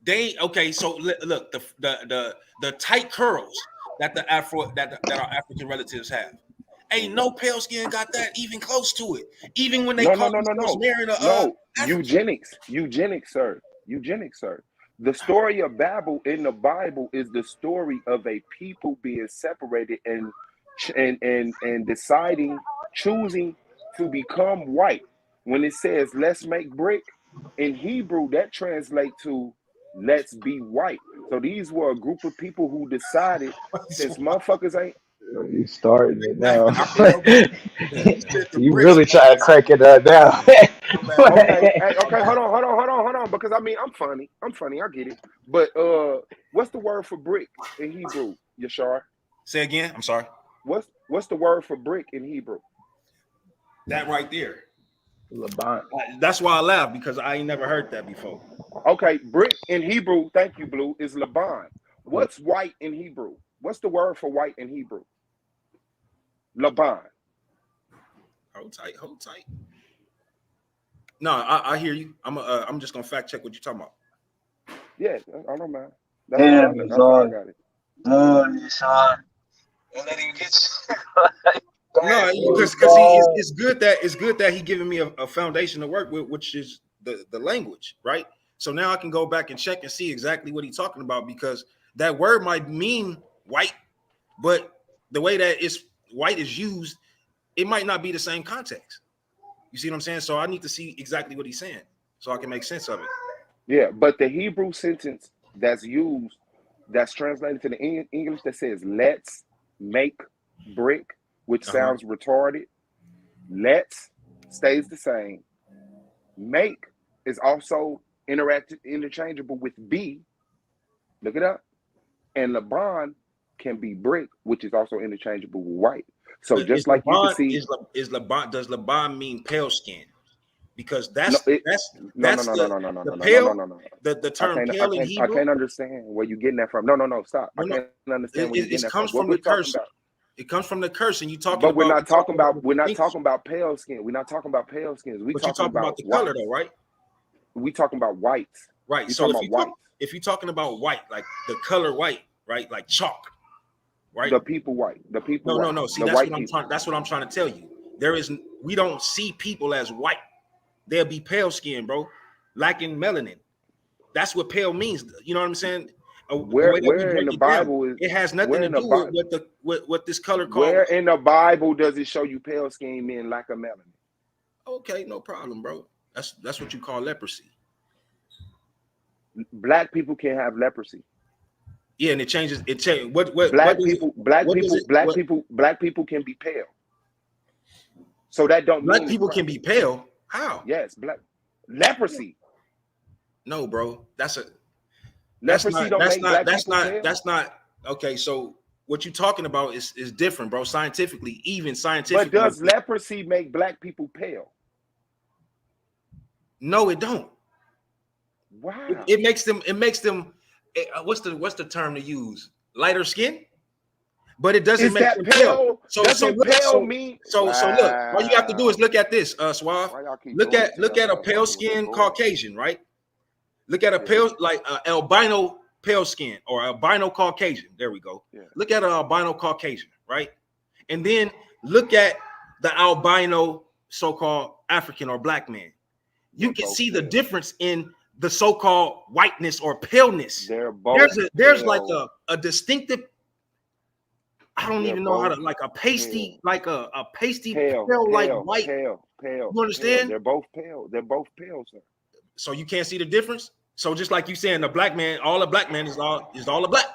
They okay. So look, the tight curls that our African relatives have. Ain't no pale skin got that even close to it. Even when they call themselves marrying Eugenics, sir. Eugenics, sir. The story of Babel in the Bible is the story of a people being separated and deciding, choosing to become white. When it says let's make brick, in Hebrew that translates to let's be white. So these were a group of people who decided, since motherfuckers ain't. You starting it now. You really try to crank it up now. Okay, hold on. Because I mean, I'm funny, I get it. But what's the word for brick in Hebrew, Yashar? Say again. I'm sorry. What's the word for brick in Hebrew? That right there. Laban. That's why I laugh, because I ain't never heard that before. Okay, brick in Hebrew, thank you, Blue, is Laban. What's white in Hebrew? What's the word for white in Hebrew? Laban. Hold tight. No, I hear you. I'm just gonna fact check what you're talking about. Yeah, I don't mind. That's how I got it. Sean. Don't let him get you. No, because it's good that he giving me a foundation to work with, which is the language, right? So now I can go back and check and see exactly what he's talking about, because that word might mean white, but the way that white is used, it might not be the same context. You see what I'm saying? So I need to see exactly what he's saying so I can make sense of it. Yeah, but the Hebrew sentence that's used, that's translated to the English, that says let's make brick, which sounds retarded. Let's stays the same. Make is also interchangeable with be. Look it up. And Laban can be brick, which is also interchangeable with white. So just like you can see, does Laban mean pale skin? Because the term pale in Hebrew. I can't understand where you're getting that from. No, stop. I can't understand where you're getting that from. It comes from the curse. It comes from the curse, and you talking but about. We're not talking about pale skin. We're not talking about pale skins. We're talking about the color, though, right? We talking about whites. Right. So if you're talking about white, like the color white, right, like chalk, right? The people white. The people. No. See, that's what I'm trying to tell you. We don't see people as white. They'll be pale skin, bro, lacking melanin. That's what pale means. You know what I'm saying? Where in the Bible it has nothing to do with what this color called. Where in the Bible does it show you pale skin men lack of melanin? Okay, no problem, bro. That's what you call leprosy. Black people can have leprosy. Yeah, and it changes. Black people can be pale. So that don't black mean people can be pale. How? Yes, leprosy. No, bro. That's not okay. So what you're talking about is different, bro. Scientifically. But does leprosy make black people pale? No, it don't. Wow. It makes them. What's the term to use? Lighter skin. But it doesn't make them pale. So look, all you have to do is look at this, Suave. Look at a pale skin Caucasian, right? Look at a pale, like albino pale skin or albino Caucasian. There we go. Yeah. Look at an albino Caucasian, right? And then look at the albino so-called African or black man. You can see the difference in the so-called whiteness or paleness. They're both There's like pale. a distinctive. I don't They're even know how to both like a pasty, pale. like a pasty Pale, pale like pale, white. pale. You They're understand? both pale. They're both pale, sir. So you can't see the difference. So just like you saying, the black man, all the black men is all a black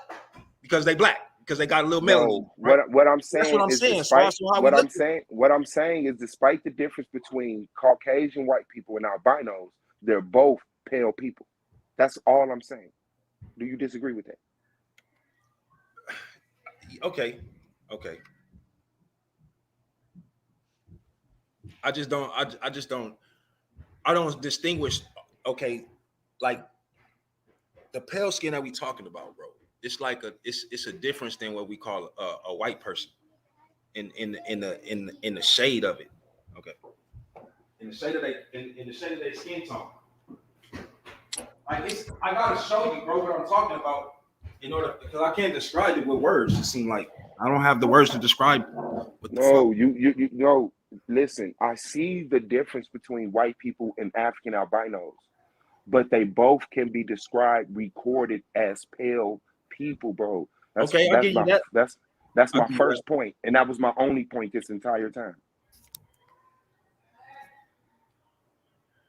because they black because they got a little melanin. No, Right? what I'm That's saying what I'm is saying. So despite also how we look. what I'm saying is despite the difference between Caucasian white people and albinos, they're both pale people. That's all I'm saying. Do you disagree with that? Okay. I don't distinguish. Okay, like the pale skin that we talking about, bro. It's like it's a difference than what we call a white person in the shade of it. Okay, in the shade of their skin tone. Like I gotta show you, bro, what I'm talking about in order because I can't describe it with words. It seems like I don't have the words to describe. No, you no. Listen, I see the difference between white people and African albinos, but they both can be recorded as pale people, bro. Okay, I'll give you that. That's my first point, and that was my only point this entire time.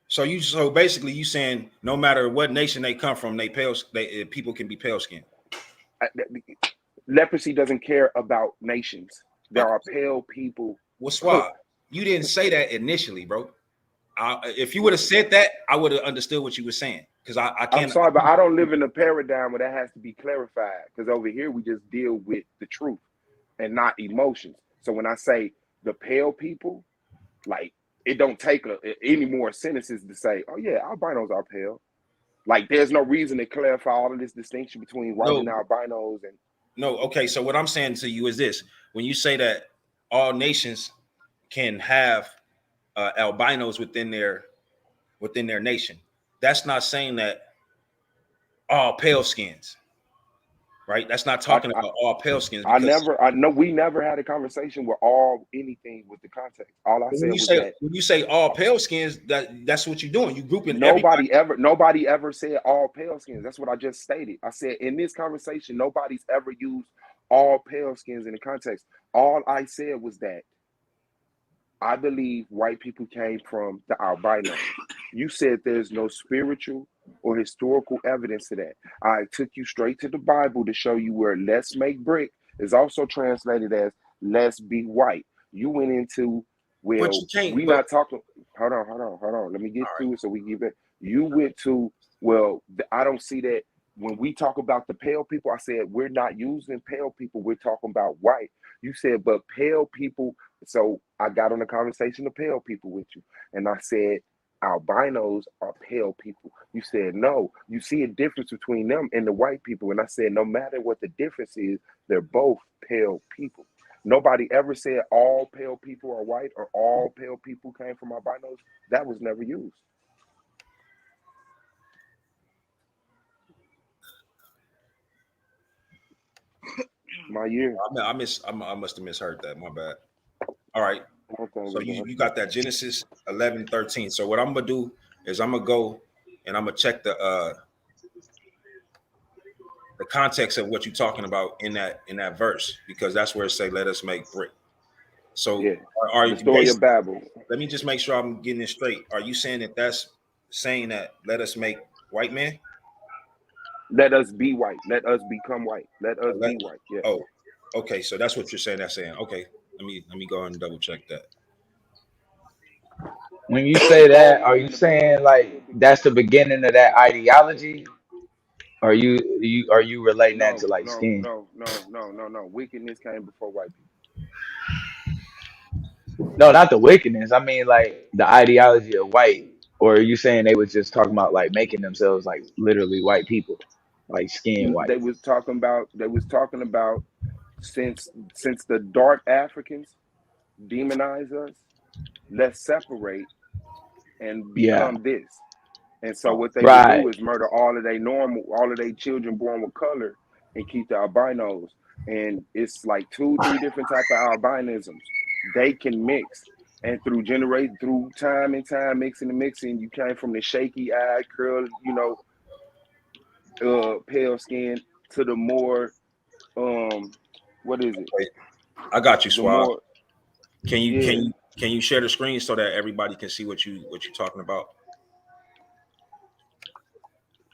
So basically, you saying no matter what nation they come from, people can be pale skinned. Leprosy doesn't care about nations. There are pale people. What's why? You didn't say that initially, bro. If you would have said that, I would have understood what you were saying. Because I can't. I'm sorry, but I don't live in a paradigm where that has to be clarified. Because over here we just deal with the truth and not emotions. So when I say the pale people, like it don't take any more sentences to say, oh yeah, albinos are pale. Like there's no reason to clarify all of this distinction between white and albinos. And no, okay. So what I'm saying to you is this: when you say that all nations can have albinos within their nation, that's not saying that all pale skins, right? That's not talking about all pale skins. I know we never had a conversation with anything with the context. All I said was that when you say all pale skins, that's what you're doing. You grouping nobody ever said all pale skins. That's what I just stated. I said in this conversation, nobody's ever used all pale skins in the context. All I said was that I believe white people came from the albinos. You said there's no spiritual or historical evidence to that. I took you straight to the Bible to show you where "let's make brick" is also translated as "let's be white." You went into, well, we not talking. Hold on. Let me get to it so we give it. You went to, well, I don't see that when we talk about the pale people. I said we're not using pale people. We're talking about white. You said, but pale people. So I got on a conversation of pale people with you, and I said albinos are pale people. You said no. You see a difference between them and the white people, and I said no matter what the difference is, they're both pale people. Nobody ever said all pale people are white or all pale people came from albinos. That was never used. My year. I must have misheard that. My bad. All right. Okay, so you got that Genesis 11:13. So what I'm gonna do is I'm gonna go and I'm gonna check the context of what you're talking about in that verse, because that's where it say, "Let us make brick." So yeah, are the story of Babel. Let me just make sure I'm getting it straight. Are you saying that that's saying that let us make white men? Let us be white. Let us become white. Let us be white. Yeah. Oh, okay. So that's what you're saying. That's saying. Okay. Let me go and double check that. When you say that, are you saying like that's the beginning of that ideology? Are you relating that to like skin? No. Wickedness came before white people. No, not the wickedness. I mean like the ideology of white. Or are you saying they was just talking about like making themselves like literally white people, like skin white? They was talking about since the dark Africans demonize us, let's separate and become this. And so what they do is murder all of their children born with color and keep the albinos. And it's like 2-3 different types of albinisms. They can mix. And through time and time, mixing and mixing, you came from the shaky eyed, curl, pale skin to the more, what is it? Wait, I got you, The Swab. more, Can yeah. you share the screen so that everybody can see what you're talking about?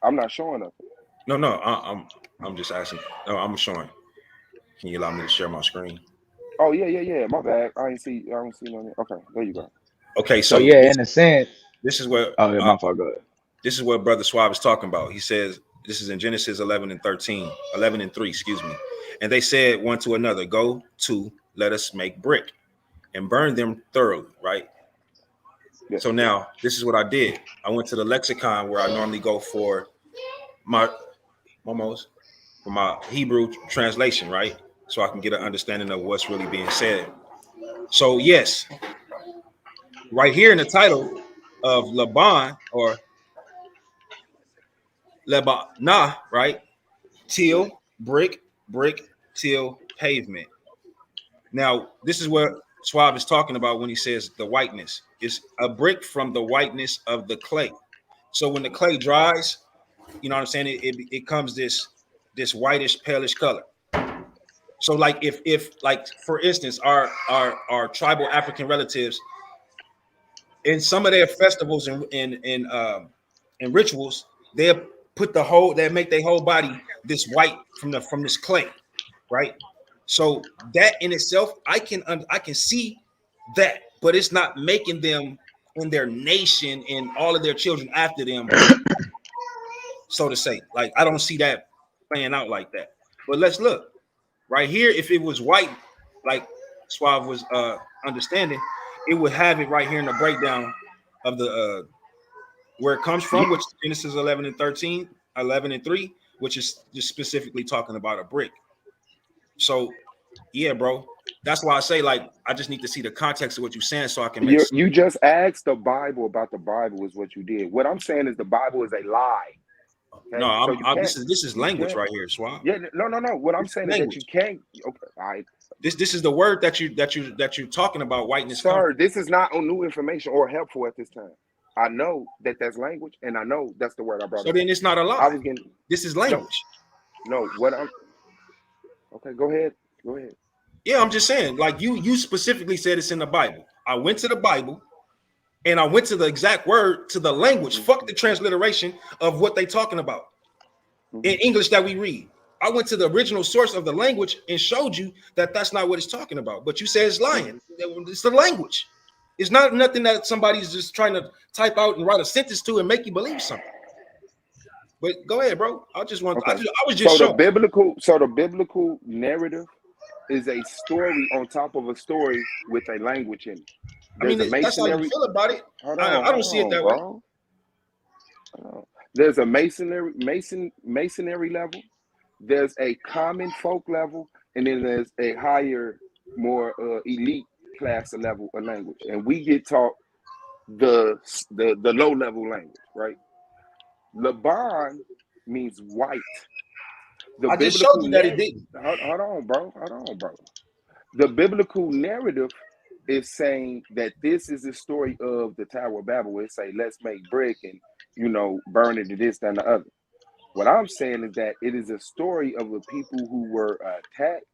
I'm not showing up. No, I'm just asking. No, I'm showing. Can you allow me to share my screen? Oh yeah. My bad. I don't see no. Okay, there you go. Okay, So so yeah, in a sense. this is what Oh yeah, my fault. Go ahead. this is what Brother Swab is talking about. He says this is in Genesis 11 and 3, excuse me. And they said one to another, go to, let us make brick and burn them thoroughly, right? Yes. So now this is what I did. I went to the lexicon where I normally go for my Hebrew translation, right? So I can get an understanding of what's really being said. So yes, right here in the title of Laban or Lebanah, right? Till, brick, till, pavement. Now, this is what Swab is talking about when he says the whiteness. It's a brick from the whiteness of the clay. So when the clay dries, you know what I'm saying? It comes this whitish, palish color. So like if like for instance, our tribal African relatives in some of their festivals and rituals, they make their whole body this white from this clay, right? So that in itself, I can see that, but it's not making them in their nation and all of their children after them, so to say. Like I don't see that playing out like that. But let's look right here. If it was white, like Suave was understanding, it would have it right here in the breakdown of the where it comes from, which is Genesis 11 and 3, which is just specifically talking about a brick. So yeah, bro, that's why I say like I just need to see the context of what you're saying so I can make You just asked the Bible about the Bible is what you did. What I'm saying is the Bible is a lie. Okay? No, So this is language right here, Swab. Yeah, no. What I'm saying is that you can't. Okay, all right. This is the word that you're talking about. Whiteness, sir. This is not on new information or helpful at this time. I know that that's language, and I know that's the word I brought. So then it's not a lie. This is language. No, what I'm. Okay, go ahead. Yeah, I'm just saying. Like you specifically said it's in the Bible. I went to the Bible, and I went to the exact word to the language. Fuck the transliteration of what they talking about in English that we read. I went to the original source of the language and showed you that that's not what it's talking about. But you say it's lying. It's the language. It's not nothing that somebody's just trying to type out and write a sentence to and make you believe something. But go ahead, bro. I was just showing. The biblical narrative is a story on top of a story with a language in it. That's how you feel about it. I don't see it that way. There's a masonry level. There's a common folk level, and then there's a higher, more elite class level of language. And we get taught the low level language, right? Laban means white. I just showed you that it didn't. Hold on, bro. The biblical narrative is saying that this is the story of the Tower of Babel. It say, let's make brick and, burn it to this, that, and the other. What I'm saying is that it is a story of the people who were attacked,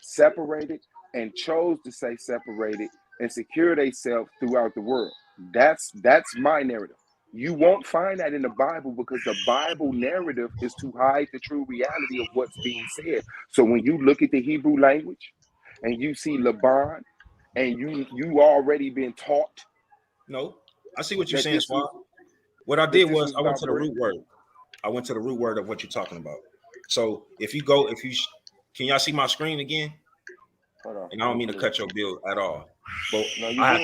separated, and chose to stay separated and secure themselves throughout the world. That's my narrative. You won't find that in the Bible because the Bible narrative is to hide the true reality of what's being said. So when you look at the Hebrew language and you see Laban and you already been taught. No, I see what you're saying, Swab. What I did was I went to the root word. I went to the root word of what you're talking about. So can y'all see my screen again? And I don't mean to cut your bill at all. But I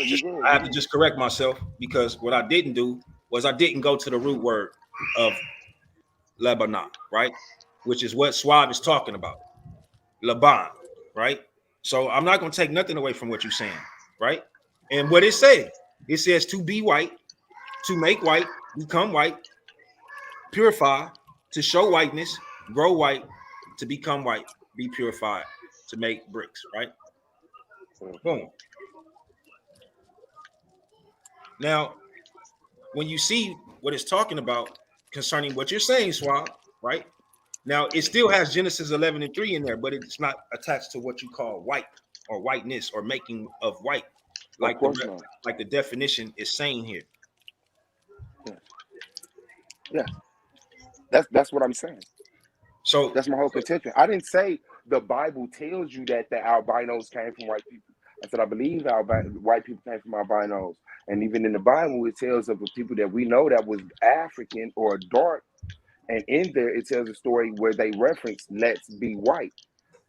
have to just correct myself because what I didn't do was I didn't go to the root word of Lebanon, right? Which is what Swab is talking about. Laban, right? So I'm not going to take nothing away from what you're saying, right? And what it says to be white, to make white, become white, purify, to show whiteness, grow white, to become white, be purified, to make bricks, right? Boom. Now, when you see what it's talking about concerning what you're saying, Swab, right? Now, it still has Genesis 11:3 in there, but it's not attached to what you call white or whiteness or making of white, like the definition is saying here. Yeah, that's what I'm saying. So that's my whole contention. I didn't say the Bible tells you that the albinos came from white people. I said I believe white people came from albinos, and even in the Bible it tells of the people that we know that was African or dark, and in there it tells a story where they reference "let's be white."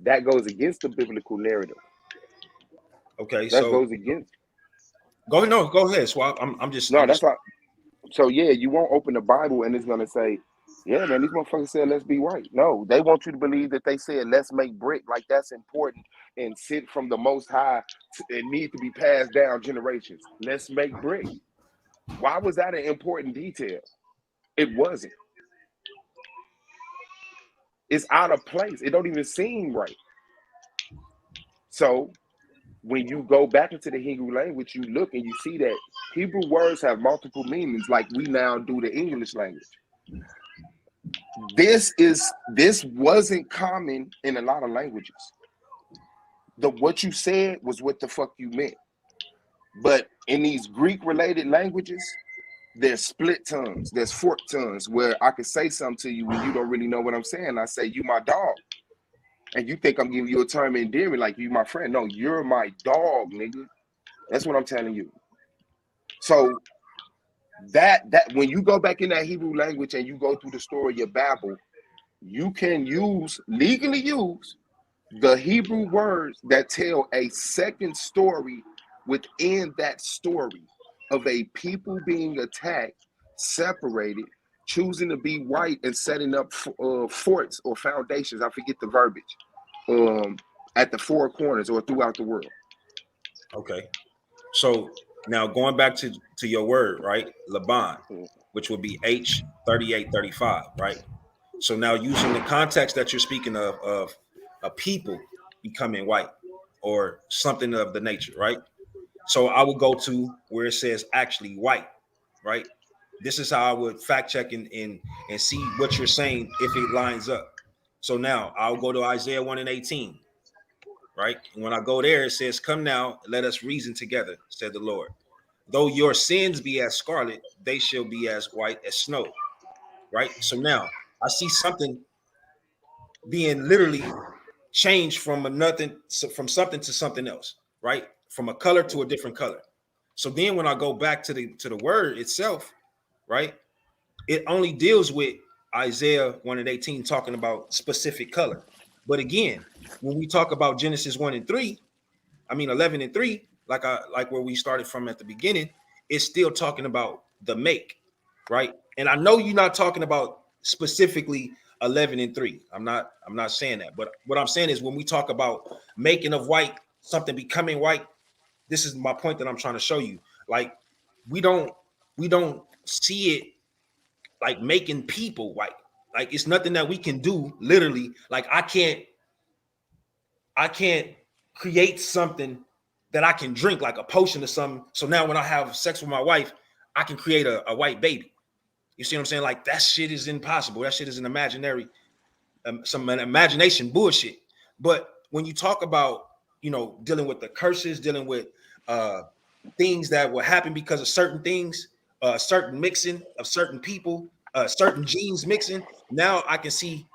That goes against the biblical narrative. Okay, that so goes against. Go ahead, Swab. I'm just that's why. So yeah, you won't open the Bible and it's gonna say, yeah, man, these motherfuckers said let's be white. No, they want you to believe that they said let's make brick, like that's important and sent from the Most High and need to be passed down generations. Let's make brick. Why was that an important detail? It wasn't. It's out of place. It don't even seem right. So when you go back into the Hebrew language, you look and you see that Hebrew words have multiple meanings, like we now do the English language. This wasn't common in a lot of languages. What you said was what the fuck you meant. But in these Greek-related languages, there's split tongues, there's forked tongues, where I can say something to you when you don't really know what I'm saying. I say, you my dog. And you think I'm giving you a term of endearment like you my friend. No, you're my dog, nigga. That's what I'm telling you. So that when you go back in that Hebrew language and you go through the story of Babel, you can legally use the Hebrew words that tell a second story within that story of a people being attacked, separated, choosing to be white and setting up forts or foundations. I forget the verbiage. At the four corners or throughout the world. Okay. So now going back to your word, right? Laban, which would be H3835, right? So now using the context that you're speaking of a people becoming white or something of the nature, right? So I would go to where it says actually white, right? This is how I would fact check and see what you're saying if it lines up. So now I'll go to Isaiah 1:18, right? And when I go there, it says, "Come now, let us reason together," said the Lord. "Though your sins be as scarlet, they shall be as white as snow," right? So now I see something being literally changed from something to something else, right? From a color to a different color. So then when I go back to the word itself, right, it only deals with Isaiah 1:18 talking about specific color. But again, when we talk about Genesis 1:3, 11:3, like where we started from at the beginning, it's still talking about the make, right? And I know you're not talking about specifically 11:3. I'm not saying that, but what I'm saying is when we talk about making of white, something becoming white, this is my point that I'm trying to show you. Like we don't see it like making people white. Like it's nothing that we can do literally. Like I can't create something that I can drink, like a potion or something. So now when I have sex with my wife, I can create a white baby. You see what I'm saying? Like that shit is impossible. That shit is an imaginary, some imagination bullshit. But when you talk about, dealing with the curses, dealing with things that will happen because of certain things, certain mixing of certain people, certain genes mixing, now I can see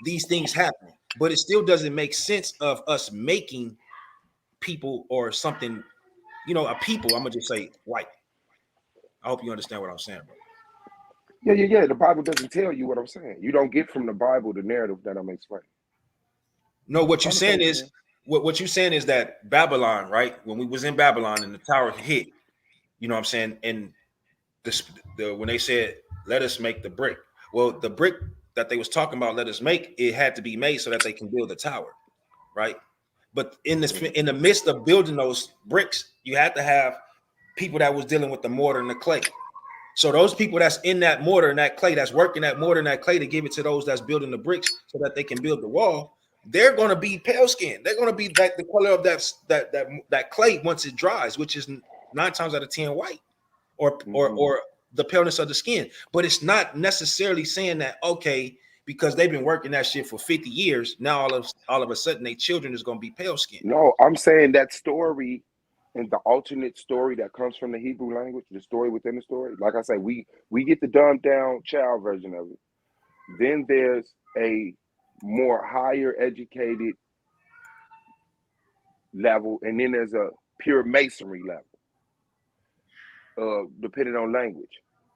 these things happening. But it still doesn't make sense of us making people or something, a people, I'm gonna just say white. I hope you understand what I'm saying, bro. Yeah. The Bible doesn't tell you what I'm saying. You don't get from the Bible the narrative that I'm explaining. No, what you're saying is what you're saying is that Babylon, right? When we was in Babylon and the tower hit, you know what I'm saying? And when they said, "Let us make the brick," well, the brick that they was talking about, let us make, it had to be made so that they can build the tower, right? But in the midst of building those bricks, you had to have people that was dealing with the mortar and the clay. So those people that's in that mortar and that clay, that's working that mortar and that clay to give it to those that's building the bricks so that they can build the wall, they're going to be pale skinned. They're going to be the color of that clay once it dries, which is 9 times out of 10 white. or the paleness of the skin. But it's not necessarily saying that, okay, because they've been working that shit for 50 years, now all of a sudden their children is going to be pale skinned. No, I'm saying that story and the alternate story that comes from the Hebrew language, the story within the story. Like I say, we get the dumbed down child version of it. Then there's a more higher educated level, and then there's a pure masonry level, depending on language.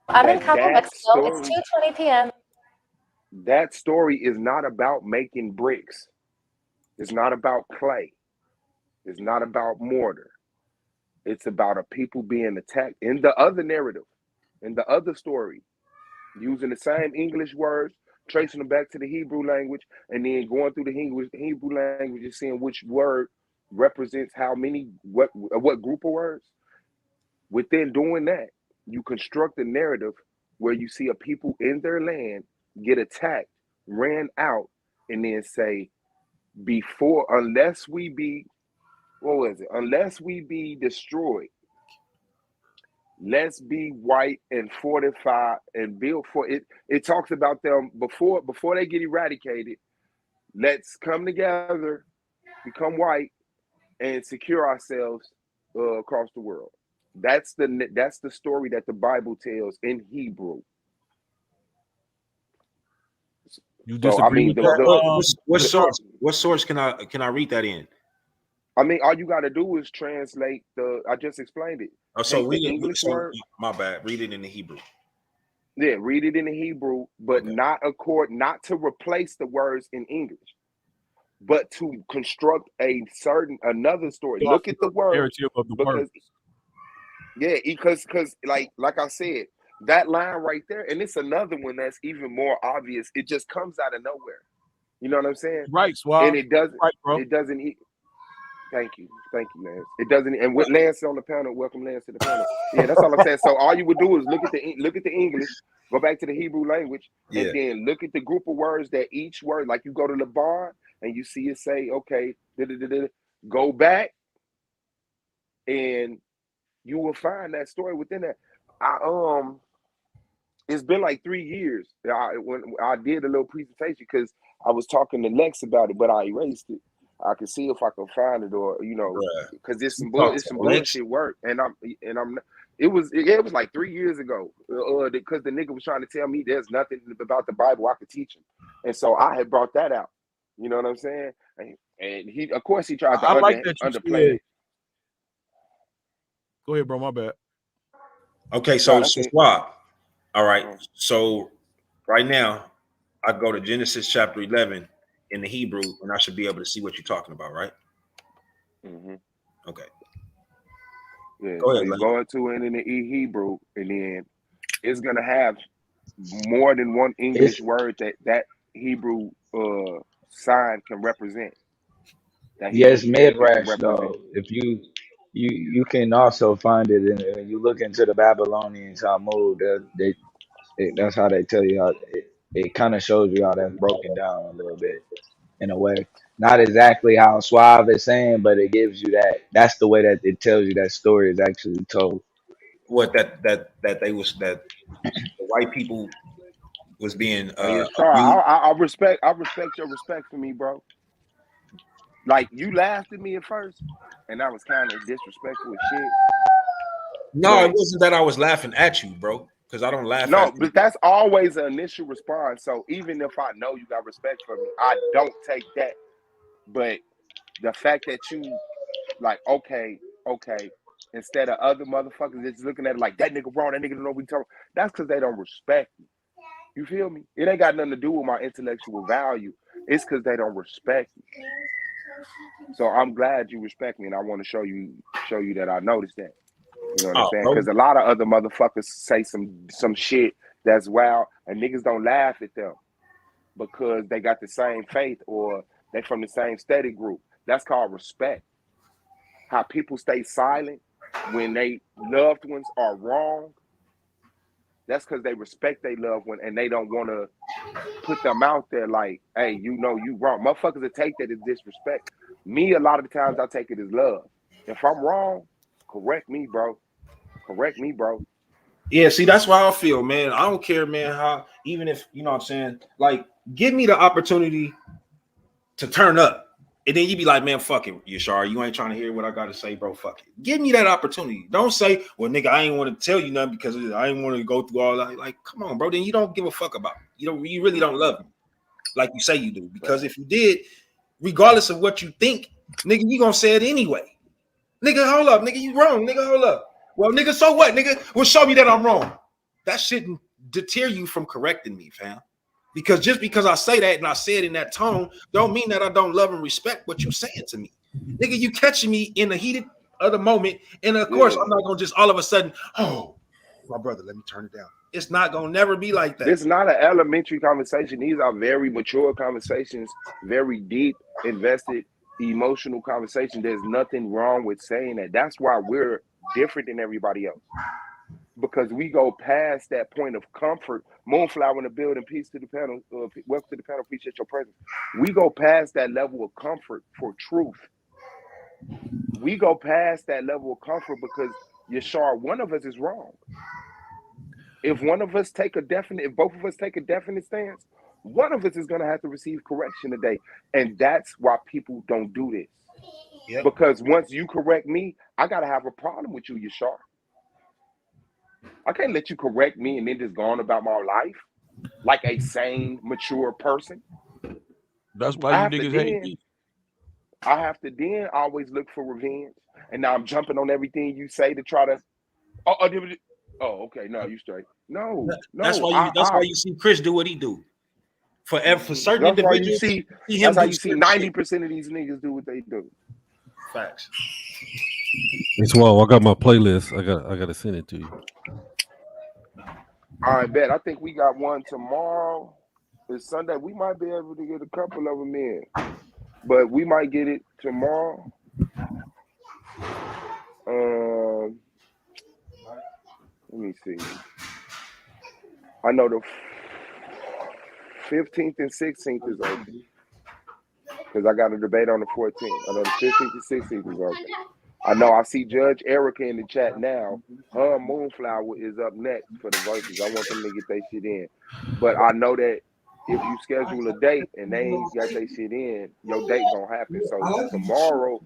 I'm in Capo, Mexico. It's 2:20 p.m. That story is not about making bricks. It's not about clay. It's not about mortar. It's about a people being attacked. In the other narrative, in the other story, using the same English words, tracing them back to the Hebrew language, and then going through the Hebrew language and seeing which word represents how many, what group of words. Within doing that, you construct a narrative where you see a people in their land get attacked, ran out, and then say, unless we be destroyed, let's be white and fortify and build for it. It talks about them before they get eradicated. Let's come together, become white, and secure ourselves across the world. That's the story that the Bible tells in Hebrew. You disagree with that? What source can I read that in? I mean, all you got to do is translate I just explained it. Oh, so read it. English word. My bad. Read it in the Hebrew. Yeah, read it in the Hebrew, but not to replace the words in English, but to construct another story. Look at the word because like I said, that line right there, and it's another one that's even more obvious. It just comes out of nowhere. You know what I'm saying? Right, Swab. And it doesn't. Right, bro. It doesn't. Thank you, Lance. It doesn't. And with Lance on the panel, welcome Lance to the panel. Yeah, that's all I'm saying. So all you would do is look at the English, go back to the Hebrew language, and then look at the group of words that each word, like you go to the bar and you see it say, okay, go back, and you will find that story within that. It's been like 3 years when I did a little presentation because I was talking to Lex about it, but I erased it. I can see if I can find it, or because it's some bullshit work, it was like 3 years ago, because the nigga was trying to tell me there's nothing about the Bible I could teach him, and so I had brought that out. You know what I'm saying? And he, of course, he tried to underplay it. Go ahead, bro. My bad. Okay, so Swab. All right, so right now I go to Genesis chapter 11 in the Hebrew, and I should be able to see what you're talking about, right? Mm-hmm. Okay. Yeah, go ahead. So you go into it in the Hebrew, and then it's gonna have more than one English word that Hebrew sign can represent. Yes, midrash though. If you can also find it when you look into the Babylonian Talmud. That's how they tell you how it kind of shows you how that's broken down a little bit in a way. Not exactly how Suave is saying, but it gives you that. That's the way that it tells you that story is actually told. What that the white people was being. I respect your respect for me, bro. Like, you laughed at me at first, and that was kind of disrespectful as shit. No, it wasn't that I was laughing at you, bro. Because I don't laugh. No, but that's always an initial response. So even if I know you got respect for me, I don't take that. But the fact that you like, okay, instead of other motherfuckers just looking at it like that nigga wrong, that nigga don't know what we talking. That's because they don't respect me. You feel me? It ain't got nothing to do with my intellectual value. It's because they don't respect me. So I'm glad you respect me, and I want to show you that I noticed that. You know what I'm saying? Because a lot of other motherfuckers say some shit that's wild, and niggas don't laugh at them because they got the same faith or they from the same study group. That's called respect. How people stay silent when they loved ones are wrong. That's because they respect their loved one and they don't want to put them out there like, hey, you know you wrong. Motherfuckers will take that as disrespect. Me, a lot of the times I take it as love. If I'm wrong, correct me, bro. Correct me, bro. Yeah, see, that's why I feel, man. I don't care, man, how, even if, you know what I'm saying, like, give me the opportunity to turn up. And then you be like, man, fuck it, Yashar. You ain't trying to hear what I got to say, bro. Fuck it. Give me that opportunity. Don't say, well, nigga, I ain't want to tell you nothing because I ain't want to go through all that. Like, come on, bro. Then you don't give a fuck about me. You really don't love me like you say you do. Because if you did, regardless of what you think, nigga, you gonna say it anyway. Nigga, hold up, nigga, you wrong, nigga, hold up. Well, nigga, so what, nigga? Well, show me that I'm wrong. That shouldn't deter you from correcting me, fam. Because just because I say that and I say it in that tone, don't mean that I don't love and respect what you're saying to me. Nigga, you catching me in the heated of the moment. And of course, I'm not gonna just all of a sudden, oh, my brother, let me turn it down. It's not gonna never be like that. It's not an elementary conversation. These are very mature conversations, very deep, invested, emotional conversation. There's nothing wrong with saying that. That's why we're different than everybody else. Because we go past that point of comfort. Moonflower in the building, peace to the panel. Welcome to the panel. Appreciate your presence. We go past that level of comfort for truth. We go past that level of comfort because, Yashar, one of us is wrong. If one of us take a definite, if both of us take a definite stance, one of us is going to have to receive correction today. And that's why people don't do this. Yep. Because once you correct me, I got to have a problem with you, Yashar. I can't let you correct me and then just go on about my life like a sane, mature person. That's why you niggas hate me. I have to then always look for revenge. And now I'm jumping on everything you say to try to. Oh, okay. No, you straight. No. That's why you see Chris do what he do. For certain individuals, that's how you see 90% of these niggas do what they do. Facts. It's well, I got my playlist. I got to send it to you. All right, bet. I think we got one tomorrow. It's Sunday. We might be able to get a couple of them in, but we might get it tomorrow. Let me see. I know the 15th and 16th is open because I got a debate on the 14th. I know the 15th and 16th is open. I know I see Judge Erica in the chat now. Her Moonflower is up next for the verses. I want them to get their shit in. But I know that if you schedule a date and they ain't got their shit in, your date gonna happen. So tomorrow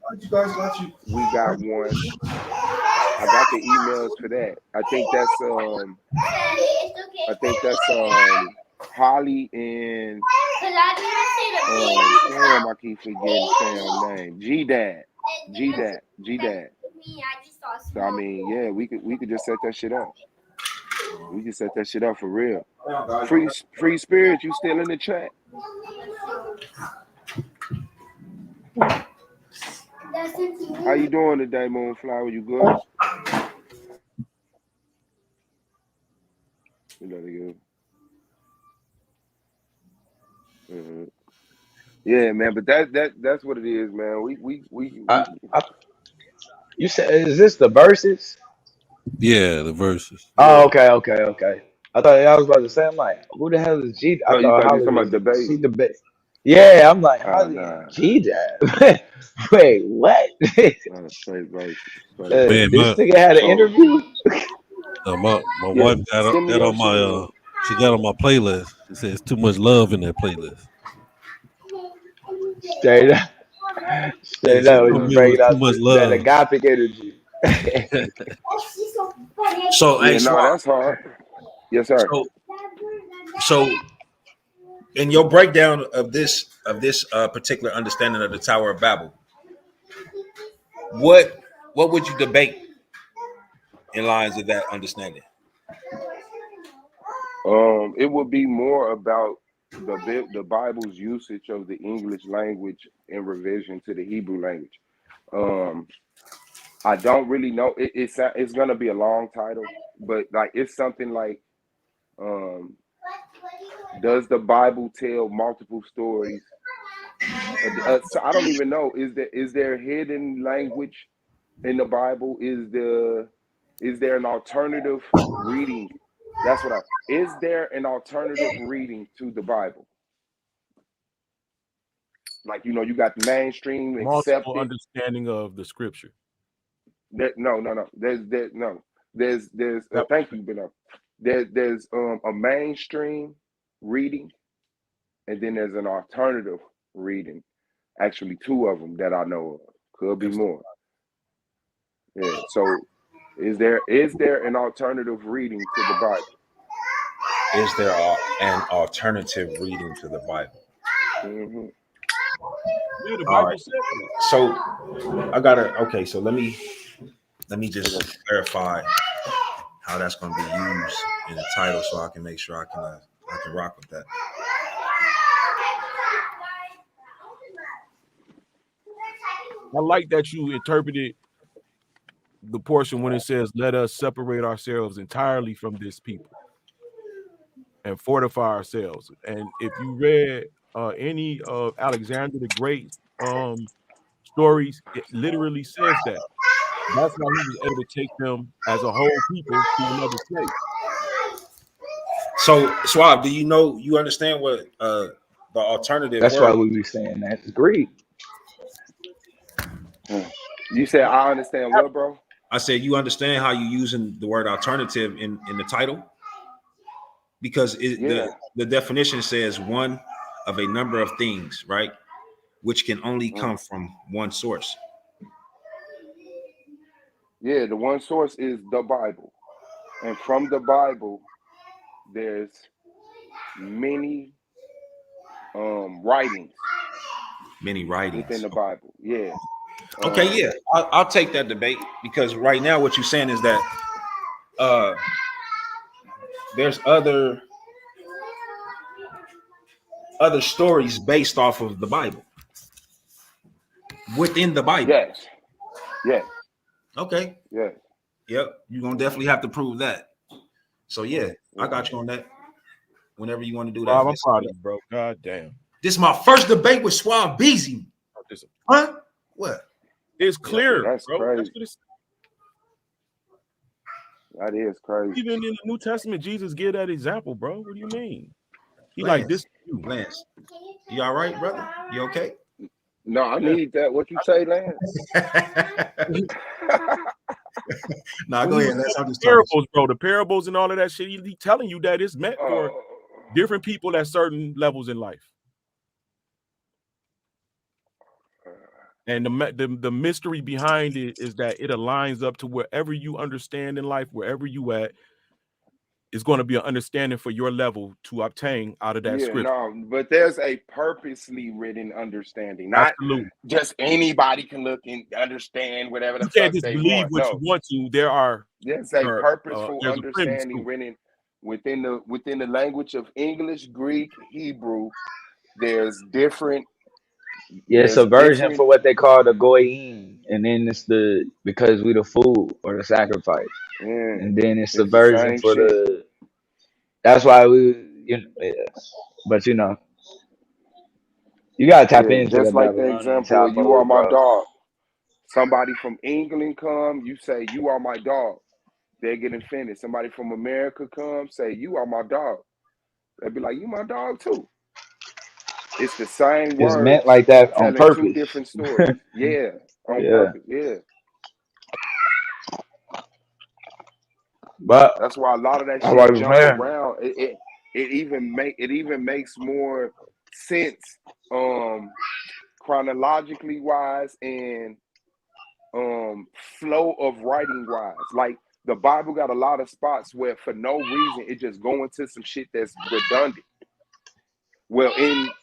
we got one. I got the emails for that. I think that's Holly and damn, I keep forgetting Sam's name. G-Dad. So I mean, yeah, we could just set that shit up. We can set that shit up for real. Free Spirit, you still in the chat? How you doing today, Moonflower? You good? You know the good. Yeah, man, but that's what it is, man. We You said, is this the verses? Yeah, the verses. Oh, okay. I thought I was about to say, I'm like, who the hell is G? I you thought talking Holly about debate? She debate. Yeah, I'm like, Holly G Dad. Wait, what? Straight verses. This nigga had an interview. My wife got on my she got on my playlist. She says too much love in that playlist. Straight up. You bring out that agape energy. So, yeah, that's hard. Yes, sir. So, in your breakdown of this particular understanding of the Tower of Babel, what would you debate in lines of that understanding? It would be more about the Bible's usage of the English language in revision to the Hebrew language. I don't really know. It's gonna be a long title, but like it's something like, does the Bible tell multiple stories? So I don't even know. Is there hidden language in the Bible? Is there an alternative reading? That's what is there an alternative reading to the Bible? Like, you got mainstream multiple accepted understanding of the scripture. No. There's no. There's thank you, Beno. There's a mainstream reading, and then there's an alternative reading. Actually, two of them that I know of. Could be more. Yeah. So, is there an alternative reading to the Bible? Is there an alternative reading to the Bible? Mm-hmm. Yeah, the All Bible right. said that. So I gotta. Okay. So let me just clarify how that's going to be used in the title, so I can make sure I can rock with that. I like that you interpreted the portion when it says, "Let us separate ourselves entirely from this people and fortify ourselves." And if you read any of Alexander the Great stories, it literally says that. That's why he was able to take them as a whole people to another place. So, Swab, do you understand what the alternative? That's why we be saying that it's Greek. You said I understand what, bro? I said you understand how you using the word alternative in the title, because the definition says one of a number of things, right, which can only come from one source. Yeah, the one source is the Bible, and from the Bible, there's many writings. Many writings within the Bible. Yeah. Okay, yeah, I'll take that debate, because right now what you're saying is that there's other stories based off of the Bible, within the Bible. Yes. Yes. Okay. Yes. Yep. You're gonna definitely have to prove that. So yeah, I got you on that. Whenever you want to do that. I'm proud of you, bro. God damn. This is my first debate with Swab Beezy. Huh? What? It's clear, that's bro. crazy. That's what it's, that is crazy. even in the New Testament, Jesus gave that example, bro. What do you mean? He Lance, like this. Lance, you all right, brother? You okay? No, I need that. What you say, Lance? Nah, go ahead. Lance, I'm just parables, bro. The parables and all of that shit. He telling you that it's meant for different people at certain levels in life. And the mystery behind it is that it aligns up to wherever you understand in life, wherever you at, is going to be an understanding for your level to obtain out of that scripture. No, but there's a purposely written understanding. Not Absolutely. Just anybody can look and understand whatever the You can't fuck just they believe want. what you want to. There's a purposeful there's understanding written within the language of English, Greek, Hebrew. There's different. Yeah, it's a version for what they call the goyim, and then it's because we the food or the sacrifice, and then it's the version for the. That's why but you gotta tap into just the like the Babylonian example of you are my bro. dog. Somebody from England come, you say you are my dog. They get offended. Somebody from America come, say you are my dog. They'll be like, you my dog too. It's the same word. It's meant like that on purpose. Two different stories. Yeah, on purpose. Yeah. But that's why a lot of that shit jump around. It even makes more sense chronologically wise and flow of writing wise. Like the Bible got a lot of spots where for no reason it just go into some shit that's redundant. Well,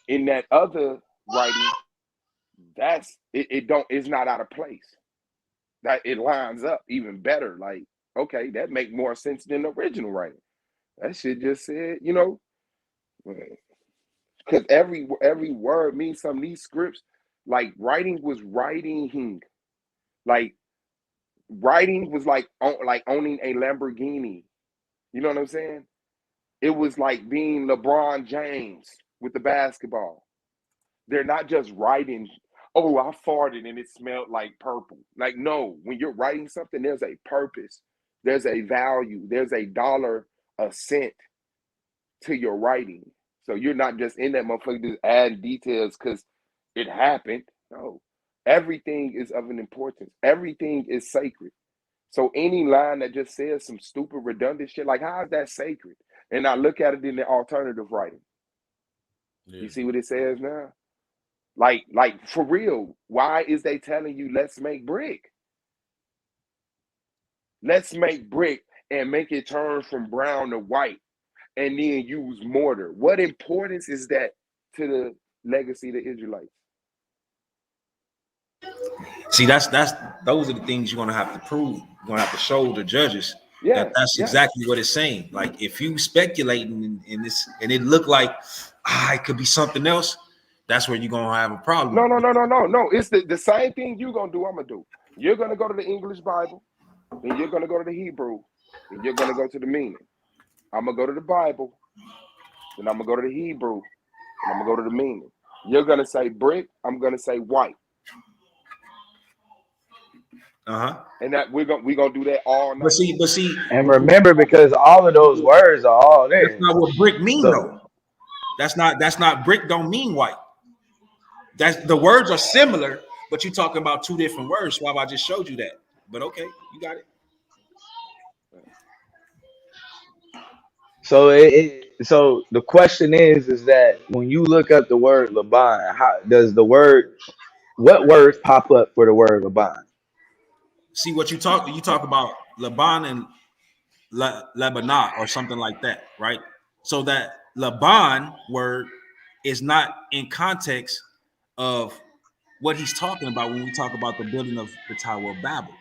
in that other writing, it's not out of place. That it lines up even better. Like, okay, that make more sense than the original writing. That shit just said, because every word means something. These scripts, like writing was writing, like writing was like owning a Lamborghini. You know what I'm saying? It was like being LeBron James with the basketball. They're not just writing, oh, I farted and it smelled like purple. Like, no, when you're writing something, there's a purpose. There's a value. There's a dollar a cent to your writing. So you're not just in that motherfucker just adding details because it happened. No. Everything is of an importance. Everything is sacred. So any line that just says some stupid, redundant shit, like how is that sacred? And I look at it in the alternative writing. Yeah. You see what it says now? Like for real, why is they telling you let's make brick? Let's make brick and make it turn from brown to white and then use mortar. What importance is that to the legacy of the Israelites? See, those are the things you're gonna have to prove. You're gonna have to show the judges that that's exactly what it's saying. Like if you speculating in this and it looked like it could be something else, that's where you're gonna have a problem. No. It's the same thing you're gonna do. I'm gonna do. You're gonna go to the English Bible, then you're gonna go to the Hebrew, and you're gonna go to the meaning. I'm gonna go to the Bible, then I'm gonna go to the Hebrew, and I'm gonna go to the meaning. You're gonna say brick, I'm gonna say white. And that we're gonna do that all night. But see, and remember, because all of those words are all there. That's not what brick mean though. That's not brick. Don't mean white. That's the words are similar, but you're talking about two different words. Why I just showed you that? But okay, you got it. So so the question is that when you look up the word Laban, how does what words pop up for the word Laban? See what you talk about Laban and Lebanon or something like that, right? So that Laban word is not in context of what he's talking about when we talk about the building of the Tower of Babel,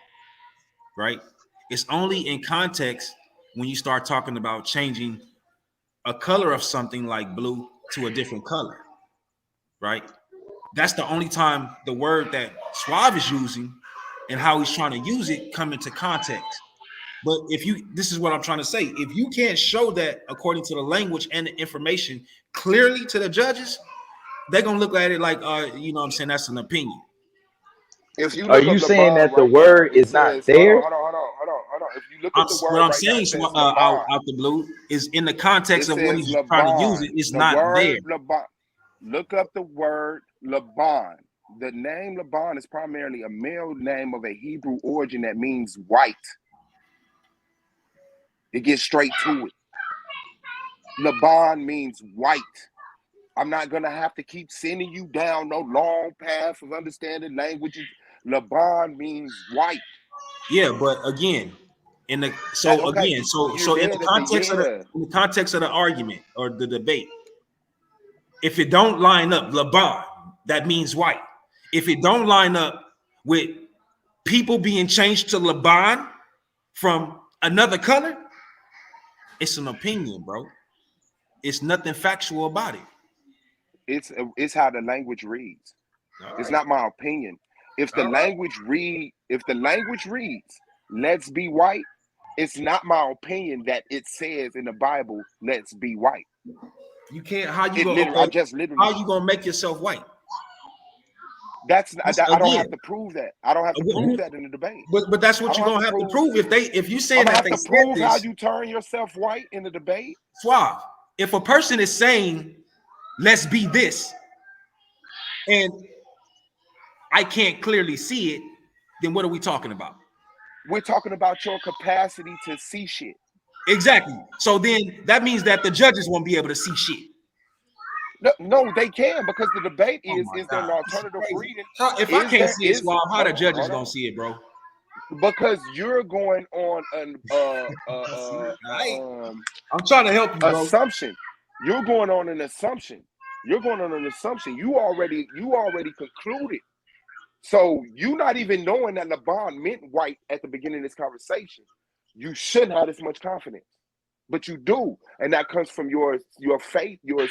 right? It's only in context when you start talking about changing a color of something like blue to a different color, right? That's the only time the word that Suave is using and how he's trying to use it come into context. But this is what I'm trying to say. If you can't show that according to the language and the information clearly to the judges, they're gonna look at it like, you know what I'm saying, that's an opinion. If you Are you saying that the word is not there? Hold on. If you look at the word, what I'm saying out the blue is in the context of when he's trying to use it, it's not there. Look up the word Laban. The name Laban is primarily a male name of a Hebrew origin that means white. It gets straight to it. Laban means white. I'm not gonna have to keep sending you down no long path of understanding languages. Laban means white. Yeah, but again, in the context of the argument or the debate, if it don't line up Laban, that means white. If it don't line up with people being changed to Laban from another color, it's an opinion, bro. It's nothing factual about it. It's how the language reads. It's not my opinion. If the language reads, let's be white, it's not my opinion that it says in the Bible, let's be white. You can't. How you gonna make yourself white? I don't have to prove that. I don't have to prove that in the debate. But that's what you're gonna have to prove if you saying that they said prove this, how you turn yourself white in the debate. Suave. If a person is saying, let's be this, and I can't clearly see it, then what are we talking about? We're talking about your capacity to see shit. Exactly. So then that means that the judges won't be able to see shit. No, they can, because the debate is there an alternative reading? If I can't see it, well, how the judges gonna see it, bro? Because you're going on an I'm trying to help you, bro. Assumption. You're going on an assumption. You already concluded. So you not even knowing that Laban meant white at the beginning of this conversation. You shouldn't have this much confidence, but you do, and that comes from your faith, your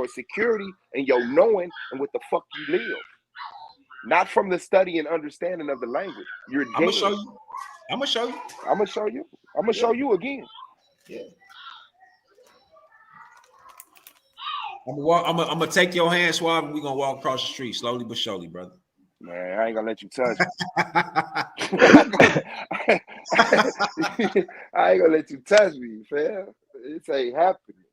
security, and your knowing, and what the fuck you live. Not from the study and understanding of the language. I'm gonna show you. I'm gonna show you again. Yeah. I'm gonna take your hand, Suave, and we're gonna walk across the street slowly but surely, brother. Man, I ain't gonna let you touch me. I ain't gonna let you touch me, fam. It ain't happening.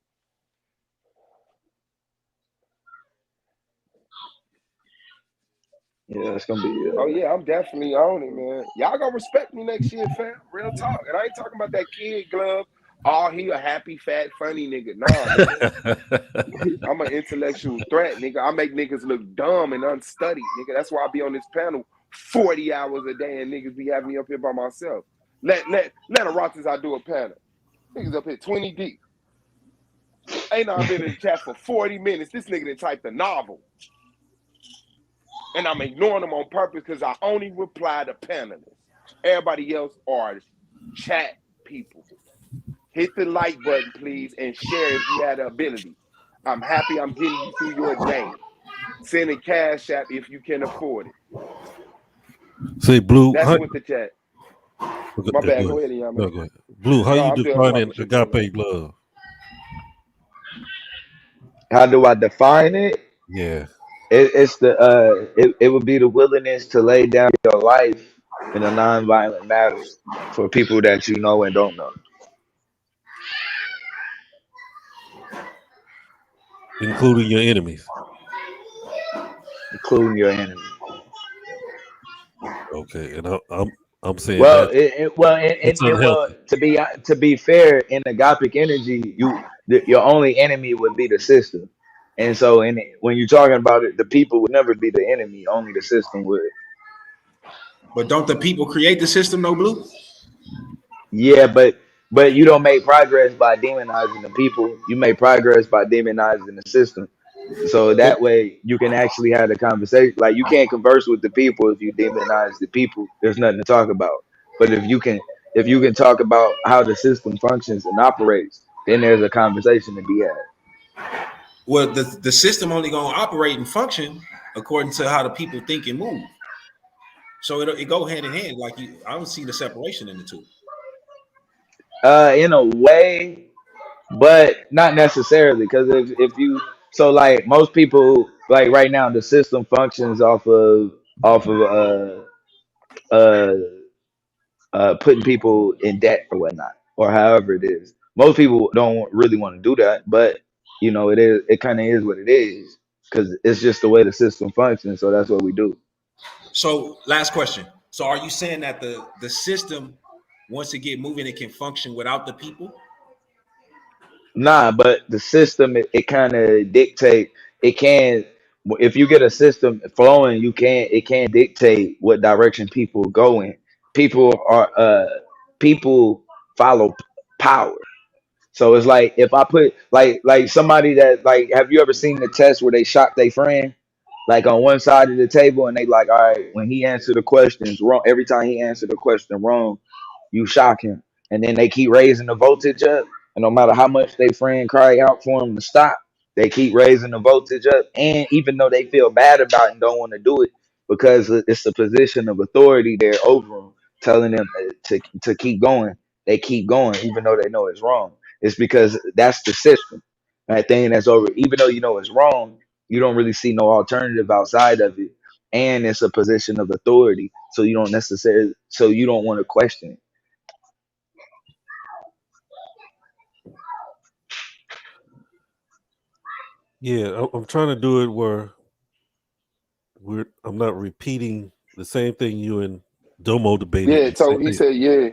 Yeah, it's gonna be. Oh yeah, I'm definitely on it, man. Y'all gonna respect me next year, fam. Real talk. And I ain't talking about that kid glove. Oh, he a happy, fat, funny nigga. Nah, nigga. I'm an intellectual threat, nigga. I make niggas look dumb and unstudied, nigga. That's why I be on this panel 40 hours a day and niggas be having me up here by myself. Let a Rotters I do a panel. Niggas up here 20 deep. Ain't I been in the chat for 40 minutes. This nigga done typed a novel. And I'm ignoring them on purpose because I only reply to panelists. Everybody else are chat people. Hit the like button, please, and share if you had the ability. I'm happy I'm getting you through your day. Send a cash app if you can afford it. Say, Blue. That's with the chat. My bad. Go ahead, Yami. No, go ahead. Blue, how you defining agape love? How do I define it? Yeah. It would be the willingness to lay down your life in a nonviolent manner for people that you know and don't know. Including your enemies. Including your enemies. Okay, and I'm saying well, that to be fair, in agapic energy, your only enemy would be the system, and so when you're talking about it, the people would never be the enemy, only the system would. But don't the people create the system, no, Blue? Yeah, but you don't make progress by demonizing the people. You make progress by demonizing the system. So that way you can actually have a conversation. Like, you can't converse with the people if you demonize the people. There's nothing to talk about. But if you can talk about how the system functions and operates, then there's a conversation to be had. Well, the system only gonna operate and function according to how the people think and move. So it go hand in hand. Like, I don't see the separation in the two. In a way, but not necessarily, because if you like most people, like right now the system functions off of putting people in debt or whatnot, or however it is. Most people don't really want to do that, but it kind of is what it is, because it's just the way the system functions. So that's what we do. So last question. So are you saying that the system, once it get moving, it can function without the people? Nah, but the system, it kind of dictate. It can, if you get a system flowing, it can dictate what direction people go in. People follow power. So it's like, if I put like somebody that, like, have you ever seen the test where they shock their friend, like, on one side of the table, and they like, all right, when he answered the questions wrong, every time he answered the question wrong, you shock him, and then they keep raising the voltage up, and no matter how much they friend cry out for him to stop, they keep raising the voltage up, and even though they feel bad about it and don't want to do it, because it's a position of authority there over them, telling them to keep going, they keep going even though they know it's wrong. It's because that's the system. That thing that's over, even though you know it's wrong, you don't really see no alternative outside of it, and it's a position of authority, so you don't want to question it. Yeah, I'm trying to do it where I'm not repeating the same thing you and Domo debated. Yeah, so he said, yeah.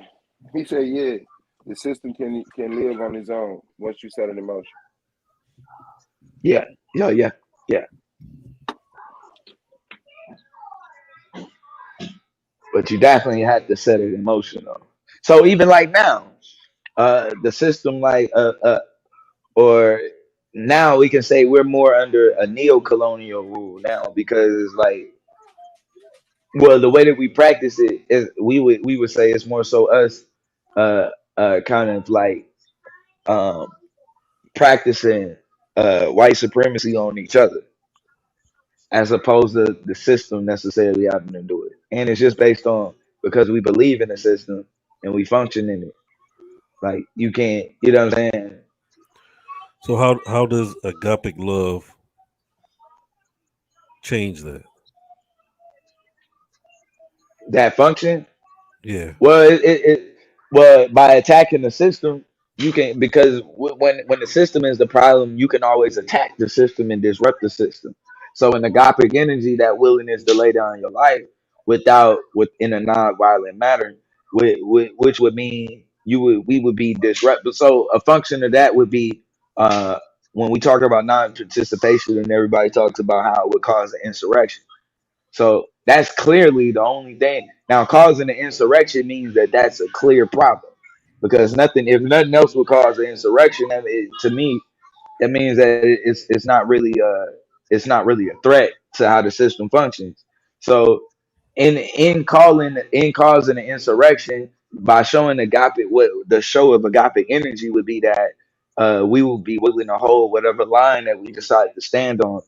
He said, yeah. The system can live on its own once you set it in motion. Yeah. But you definitely had to set it in motion, though. So even like now, the system, like, or now we can say we're more under a neo-colonial rule now, because, like, well, the way that we practice it is, we would say it's more so us kind of like practicing white supremacy on each other, as opposed to the system necessarily having to do it. And it's just based on, because we believe in the system and we function in it. Like, you can't, you know what I'm saying? So how does agapic love change that? That function? Yeah. Well, well, by attacking the system, you can, because when the system is the problem, you can always attack the system and disrupt the system. So in agapic energy, that willingness to lay down your life within a non-violent manner, which would mean we would be disrupted. So a function of that would be uh, when we talk about non-participation, and everybody talks about how it would cause an insurrection. So that's clearly the only thing. Now, causing an insurrection means that that's a clear problem, because if nothing else would cause an insurrection, to me, that means that it's not really a threat to how the system functions. So in causing an insurrection by showing agape, what the show of agapic energy would be, that we will be willing to hold whatever line that we decide to stand on,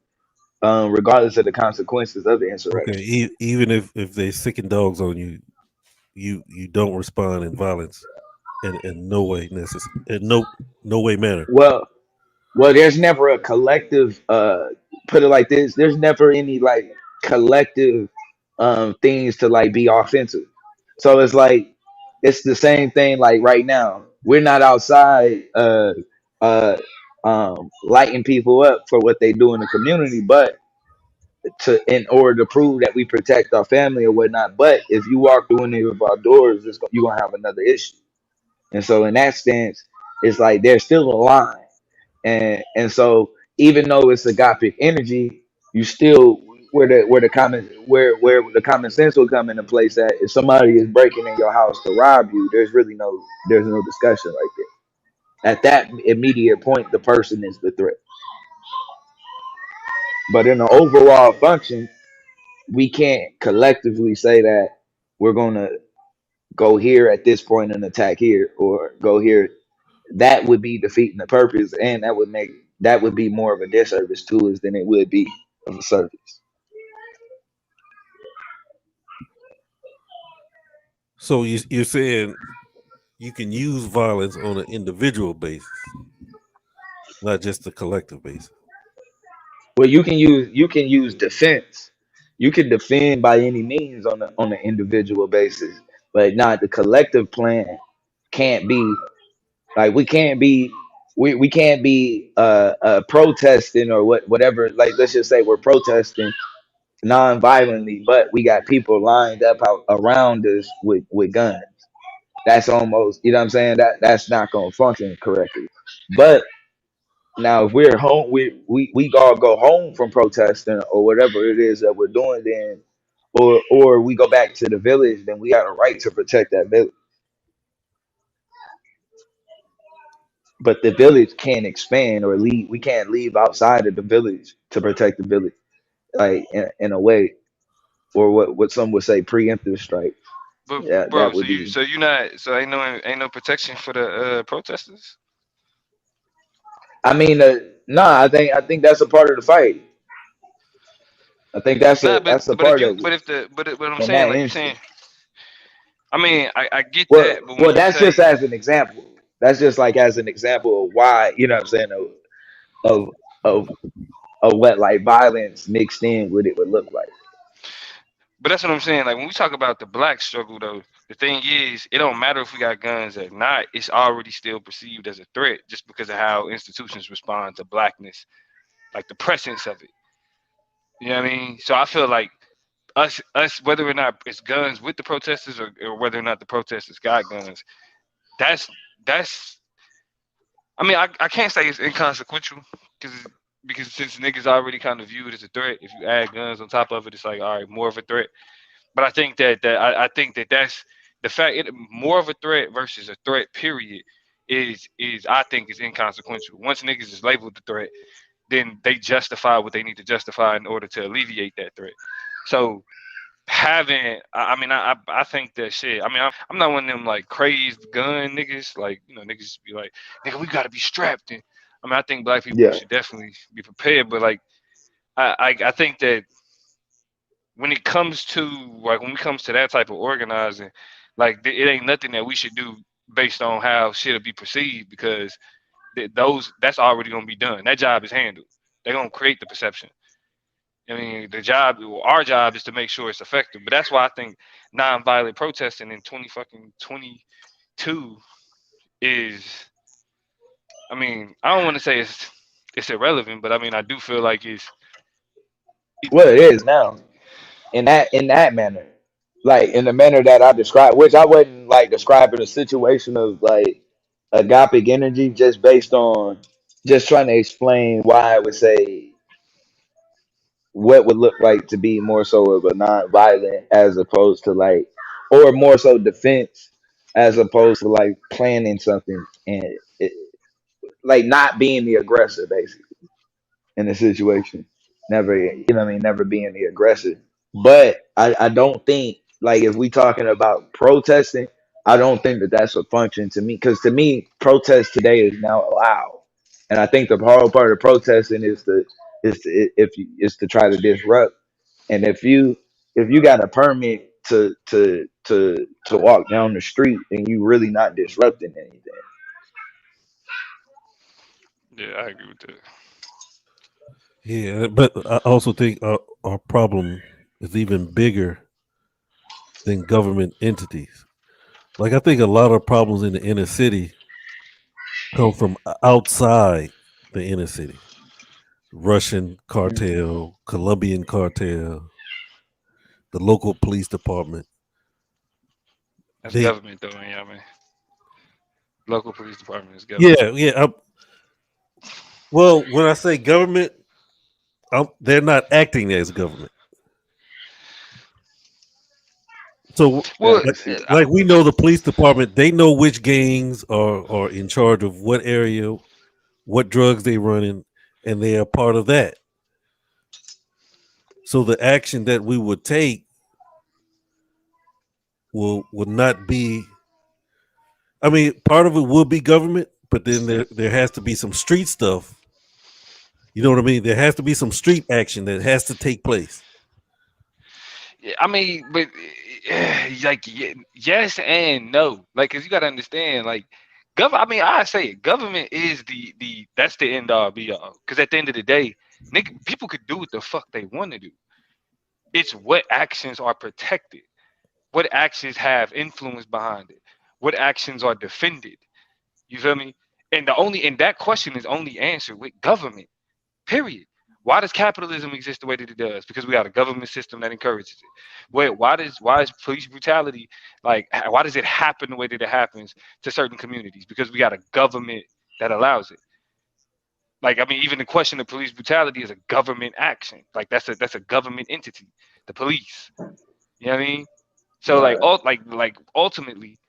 regardless of the consequences of the Okay, insurrection. even if they sicking dogs on you, you don't respond in violence, in no way necessary, in no way manner. Well, there's never a collective. Put it like this: there's never any like collective things to like be offensive. So it's like it's the same thing. Like right now, we're not outside uh lighting people up for what they do in the community, but in order to prove that we protect our family or whatnot. But if you walk through any of our doors, you're gonna have another issue. And so in that stance, it's like there's still a line. And so even though it's agapic energy, you still where the common sense will come into place, that if somebody is breaking in your house to rob you, there's no discussion right there. At that immediate point, the person is the threat. But in the overall function, we can't collectively say that we're gonna go here at this point and attack here, or go here. That would be defeating the purpose, and that would be more of a disservice to us than it would be of a service. So you're saying you can use violence on an individual basis, not just a collective basis. Well, you can use defense. You can defend by any means on an individual basis, but not the collective plan. Can't be like we can't be protesting or whatever. Like, let's just say we're protesting non-violently, but we got people lined up out around us with guns. That's almost, you know what I'm saying, that's not going to function correctly. But now if we're home, we all go home from protesting or whatever it is that we're doing, then or we go back to the village, then we got a right to protect that village. But the village can't expand or leave. We can't leave outside of the village to protect the village, like in a way, or what some would say preemptive strike. But Yeah, bro, that would be. ain't no protection for the protesters. I mean, nah. I think that's a part of the fight. I think Nah, that's a but if part you of it but I'm in saying, that like you instance. saying, I mean, I get Well, that, but when well, you that's just say, as an example. That's just like as an example of why, you know what I'm saying, of of of what like violence mixed in with it would look like. but that's what I'm saying. Like when we talk about the black struggle, though, the thing is, it don't matter if we got guns or not. It's already still perceived as a threat just because of how institutions respond to blackness, like the presence of it. You know what I mean? So I feel like us, whether or not it's guns with the protesters, or whether or not the protesters got guns, that's that's. I mean, I can't say it's inconsequential because since niggas already kind of view it as a threat, if you add guns on top of it, it's like, all right, more of a threat. But I think I think that's the fact. More of a threat versus a threat. Period. Is I think is inconsequential. Once niggas is labeled the threat, then they justify what they need to justify in order to alleviate that threat. So having, I think that shit. I mean, I'm not one of them like crazed gun niggas. Like, niggas be like, nigga, we gotta be strapped. And I mean, I think black people Yeah. should definitely be prepared. But like, I think that when it comes to that type of organizing, like it ain't nothing that we should do based on how shit'll be perceived, because that's already gonna be done. That job is handled. They're gonna create the perception. I mean, our job is to make sure it's effective. But that's why I think nonviolent protesting in 2022 is. I mean, I don't want to say it's irrelevant, but I mean, I do feel like Well, it is now in that manner, like in the manner that I described, which I wouldn't like describing a situation of like agapic energy just based on just trying to explain why I would say what would look like to be more so of a non-violent as opposed to like, or more so defense as opposed to like planning something and it, like not being the aggressor basically in the situation. Never, you know what I mean? Never being the aggressor. But I don't think, like, if we talking about protesting, I don't think that that's a function to me. Because to me, protest today is now allowed. And I think the whole part of protesting is to try to disrupt. And if you got a permit to walk down the street and you really not disrupting anything. Yeah, I agree with that. Yeah, but I also think our problem is even bigger than government entities. Like I think a lot of problems in the inner city come from outside the inner city. Russian cartel, Colombian cartel, the local police department. That's They, government though, ain't I mean? Local police department is government. yeah. Well, when I say government, they're not acting as government. So, Well, like we know the police department, they know which gangs are in charge of what area, what drugs they running, and they are part of that. So the action that we would take will not be. I mean, part of it will be government, but then there has to be some street stuff. You know what I mean? There has to be some street action that has to take place. yeah, I mean, but like yes and no. Like, cause you gotta understand, like, I mean, I say it. Government is the that's the end all be all. Cause at the end of the day, nigga, people could do what the fuck they want to do. It's what actions are protected, what actions have influence behind it, what actions are defended. You feel me? And that question is only answered with government. Period. Why does capitalism exist the way that it does? Because we got a government system that encourages it. Why is police brutality like? Why does it happen the way that it happens to certain communities? Because we got a government that allows it. Like, I mean, even the question of police brutality is a government action. Like that's a government entity, the police. You know what I mean? So like, ultimately,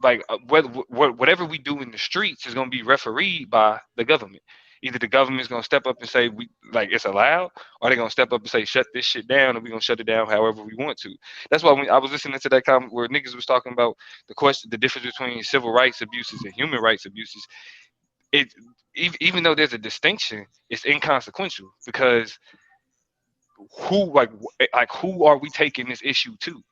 like whatever we do in the streets is going to be refereed by the government. Either the government's going to step up and say we like it's allowed, or they're going to step up and say shut this shit down, and we're going to shut it down however we want to. That's why when I was listening to that comment where niggas was talking about the difference between civil rights abuses and human rights abuses, it even though there's a distinction, it's inconsequential because who are we taking this issue to?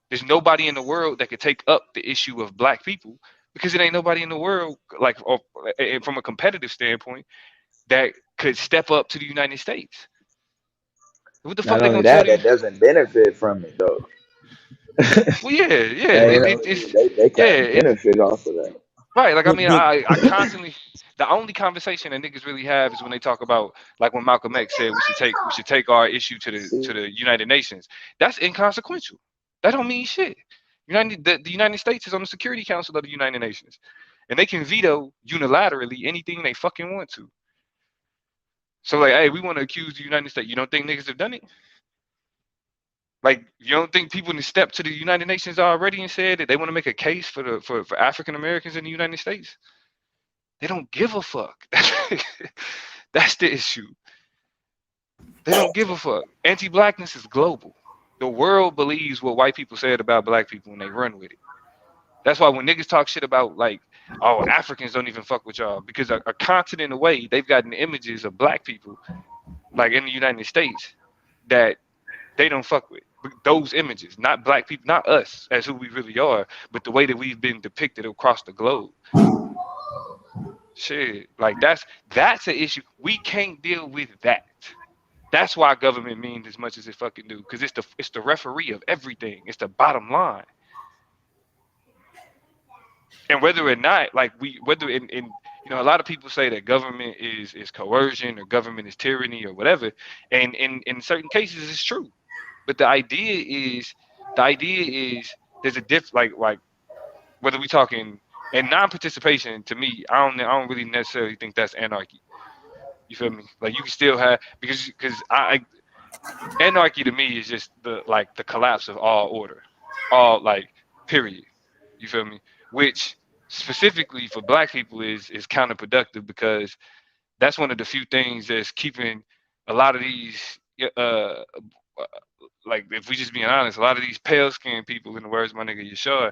There's nobody in the world that could take up the issue of black people because it ain't nobody in the world, like from a competitive standpoint, that could step up to the United States. What the fuck Not they only gonna tell that, you? that doesn't benefit from it though. Well, yeah, They can't yeah, benefit off of that. right. Like, I mean, But I constantly, the only conversation that niggas really have is when they talk about, like, when Malcolm X said we should take our issue to the United Nations. That's inconsequential. That don't mean shit. The United States is on the Security Council of the United Nations, and they can veto unilaterally anything they fucking want to. So, like, hey, we want to accuse the United States. You don't think niggas have done it? Like, you don't think people have stepped to the United Nations already and said that they want to make a case for African Americans in the United States? They don't give a fuck. That's the issue. They don't give a fuck. Anti-blackness is global. The world believes what white people said about black people and they run with it. That's why when niggas talk shit about, like, oh, Africans don't even fuck with y'all, because a continent away, they've gotten images of black people, like in the United States, that they don't fuck with. Those images, not black people, not us as who we really are, but the way that we've been depicted across the globe. Shit, like that's an issue. We can't deal with that. That's why government means as much as it fucking do, because it's the referee of everything. It's the bottom line. And whether or not, like whether in You know, a lot of people say that government is coercion or government is tyranny or whatever, and in certain cases it's true. But the idea is there's a like whether we talking and non-participation. To me, I don't really necessarily think that's anarchy. You feel me? Like you can still have because anarchy to me is just the collapse of all order, all period. You feel me? Which specifically for black people is counterproductive because that's one of the few things that's keeping a lot of these if we just being honest, a lot of these pale skinned people, in the words of my nigga Yashar,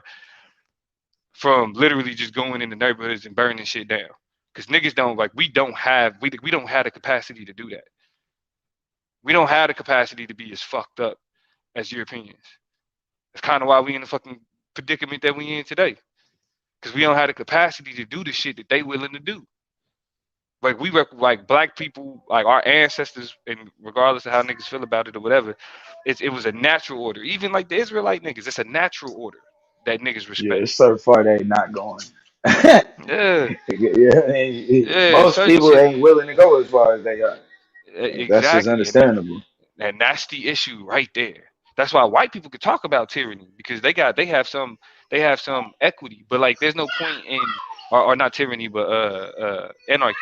from literally just going in the neighborhoods and burning shit down. Because niggas don't we don't have the capacity to do that. We don't have the capacity to be as fucked up as Europeans. That's kind of why we in the fucking predicament that we in today. Because we don't have the capacity to do the shit that they willing to do. Black people, our ancestors, and regardless of how niggas feel about it or whatever, it was a natural order. Even the Israelite niggas, it's a natural order that niggas respect. Yeah, it's so far they not going. Yeah. Most people ain't willing to go as far as they are. Exactly. That's just understandable. And that's the issue right there. That's why white people could talk about tyranny because they have some equity, but there's no point in or not tyranny, but anarchy.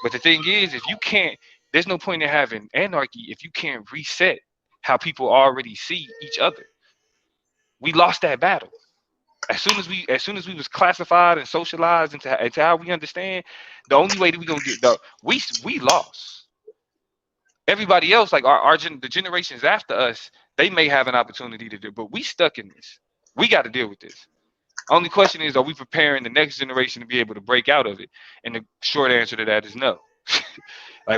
But the thing is, there's no point in having anarchy if you can't reset how people already see each other. We lost that battle. As soon as we was classified and socialized into how we understand, the only way that we gonna get we lost. Everybody else, the generations after us, they may have an opportunity to do, but we stuck in this. We got to deal with this. Only question is, are we preparing the next generation to be able to break out of it? And the short answer to that is no. We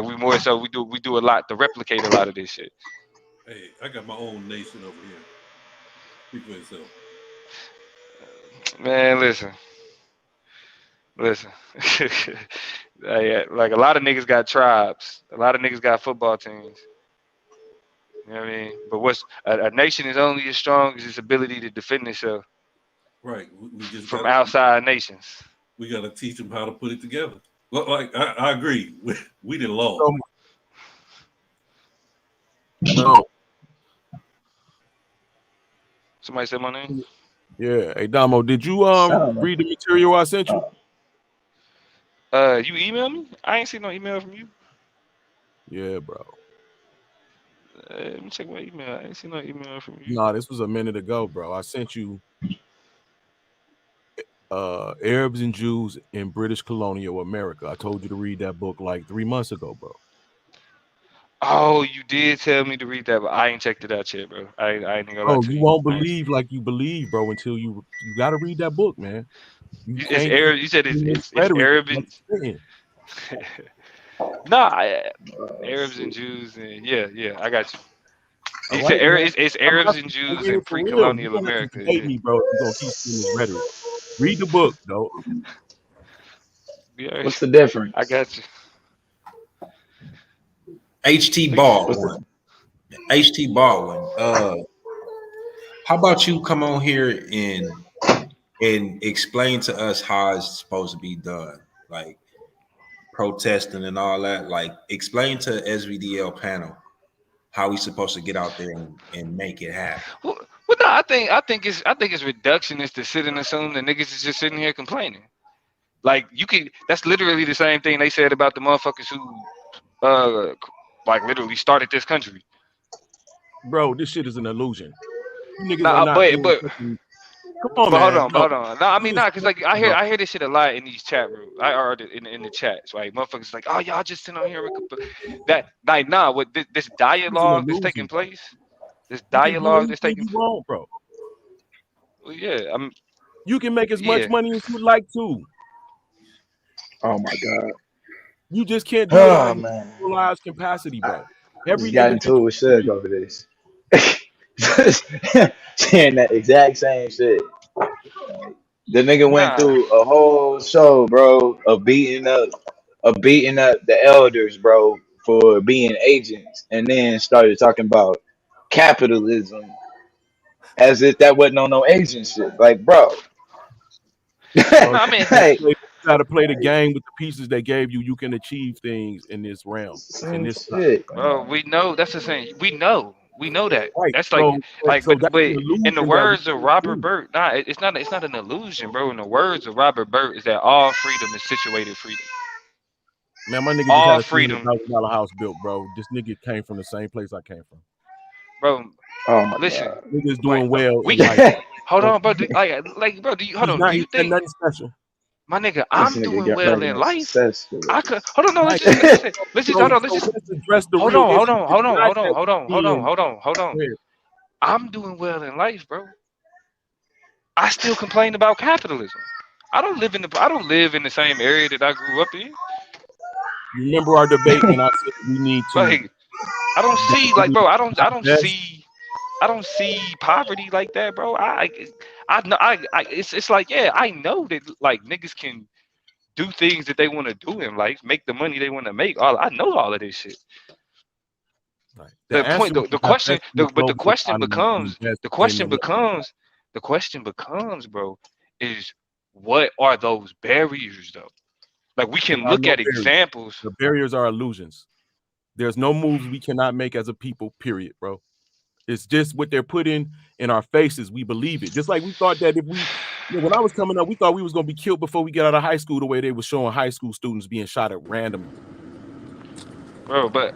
do a lot to replicate a lot of this shit. Hey, I got my own nation over here. Speak for yourself. Man, listen. A lot of niggas got tribes. A lot of niggas got football teams. You know what I mean? But a nation is only as strong as its ability to defend itself. Right. We just from outside nations. We got to teach them how to put it together. I agree. We didn't lost. No. Somebody said my name? Yeah. Hey, Damo, did you read the material I sent you? You emailed me? I ain't seen no email from you. Yeah, bro. Let me check my email. I ain't seen no email from you. Nah, this was a minute ago, bro. I sent you Arabs and Jews in British Colonial America. I told you to read that book 3 months ago, bro. Oh, you did tell me to read that, but I ain't checked it out yet, bro. I ain't gonna lie to you. You won't believe like you believe, bro, until you got to read that book, man. It's Arab. You said it's Arab and Arabs and Jews and yeah, I got you. You said it's Arabs and Jews in pre-colonial America. Hate me, bro. You're gonna keep seeing this rhetoric. Read the book, though. What's the difference? I got you. H.T. Baldwin. H.T. Baldwin. How about you come on here and explain to us how it's supposed to be done, like protesting and all that. Explain to SVDL panel how we supposed to get out there and make it happen. Well, no, I think it's reductionist to sit and assume that niggas is just sitting here complaining. That's literally the same thing they said about the motherfuckers who literally started this country. Bro, this shit is an illusion. Come on, man. Hold on. No, I mean, because I hear this shit a lot in these chat rooms. I heard it in the chats, right? Motherfuckers oh, y'all just sitting on here what this dialogue that's taking place. This dialogue that's taking place, bro. Well, yeah, you can make as much money as you like to. Oh my god. You just can't do it in realized capacity, bro. Every got into it with Shug over this. Saying that exact same shit. The nigga went through a whole show, bro, of beating up the elders, bro, for being agents, and then started talking about capitalism as if that wasn't on no agent shit. Like, bro. I mean, got to play the game with the pieces they gave you. You can achieve things in this realm. In this shit. Bro, we know that's the same. We know that. right. That's like, So that's but an in illusion the that words we of can Robert do. Burt, nah, it's not an illusion, bro. In the words of Robert Burt, is that all freedom is situated freedom. Man, my nigga just All had a freedom, $300,000 house built, bro. This nigga came from the same place I came from. bro. Oh my Listen, god. Nigga's doing well we in life. hold on, bro. Like, bro, do you hold He's on? not. Do you He's done think, nothing special. my nigga, This I'm nigga doing got well ready in to life? successful. I could hold on. No, Right. let's just hold on. So let's address the Hold real on, issue. hold on, It's hold on, not hold on, that hold on, we hold on, being hold on. weird. I'm doing well in life, bro. I still complain about capitalism. I don't live in the same area that I grew up in. You remember our debate when I said we need to Like, I don't see, like, bro, I don't best? see poverty like that, bro. It's like, yeah, I know that, like, niggas can do things that they want to do in life, make the money they want to make. I know all of this shit. Right. The point, answer is the not question, best in but the global question economy becomes, and best the in question the becomes, bro, is what are those barriers though? Like, we There can are look no at barriers. examples. The barriers are illusions. There's no moves we cannot make as a people, period, bro. It's just what they're putting in our faces. We believe it. Just like we thought that if we, when I was coming up, we thought we was going to be killed before we get out of high school, the way they were showing high school students being shot at random. Bro, but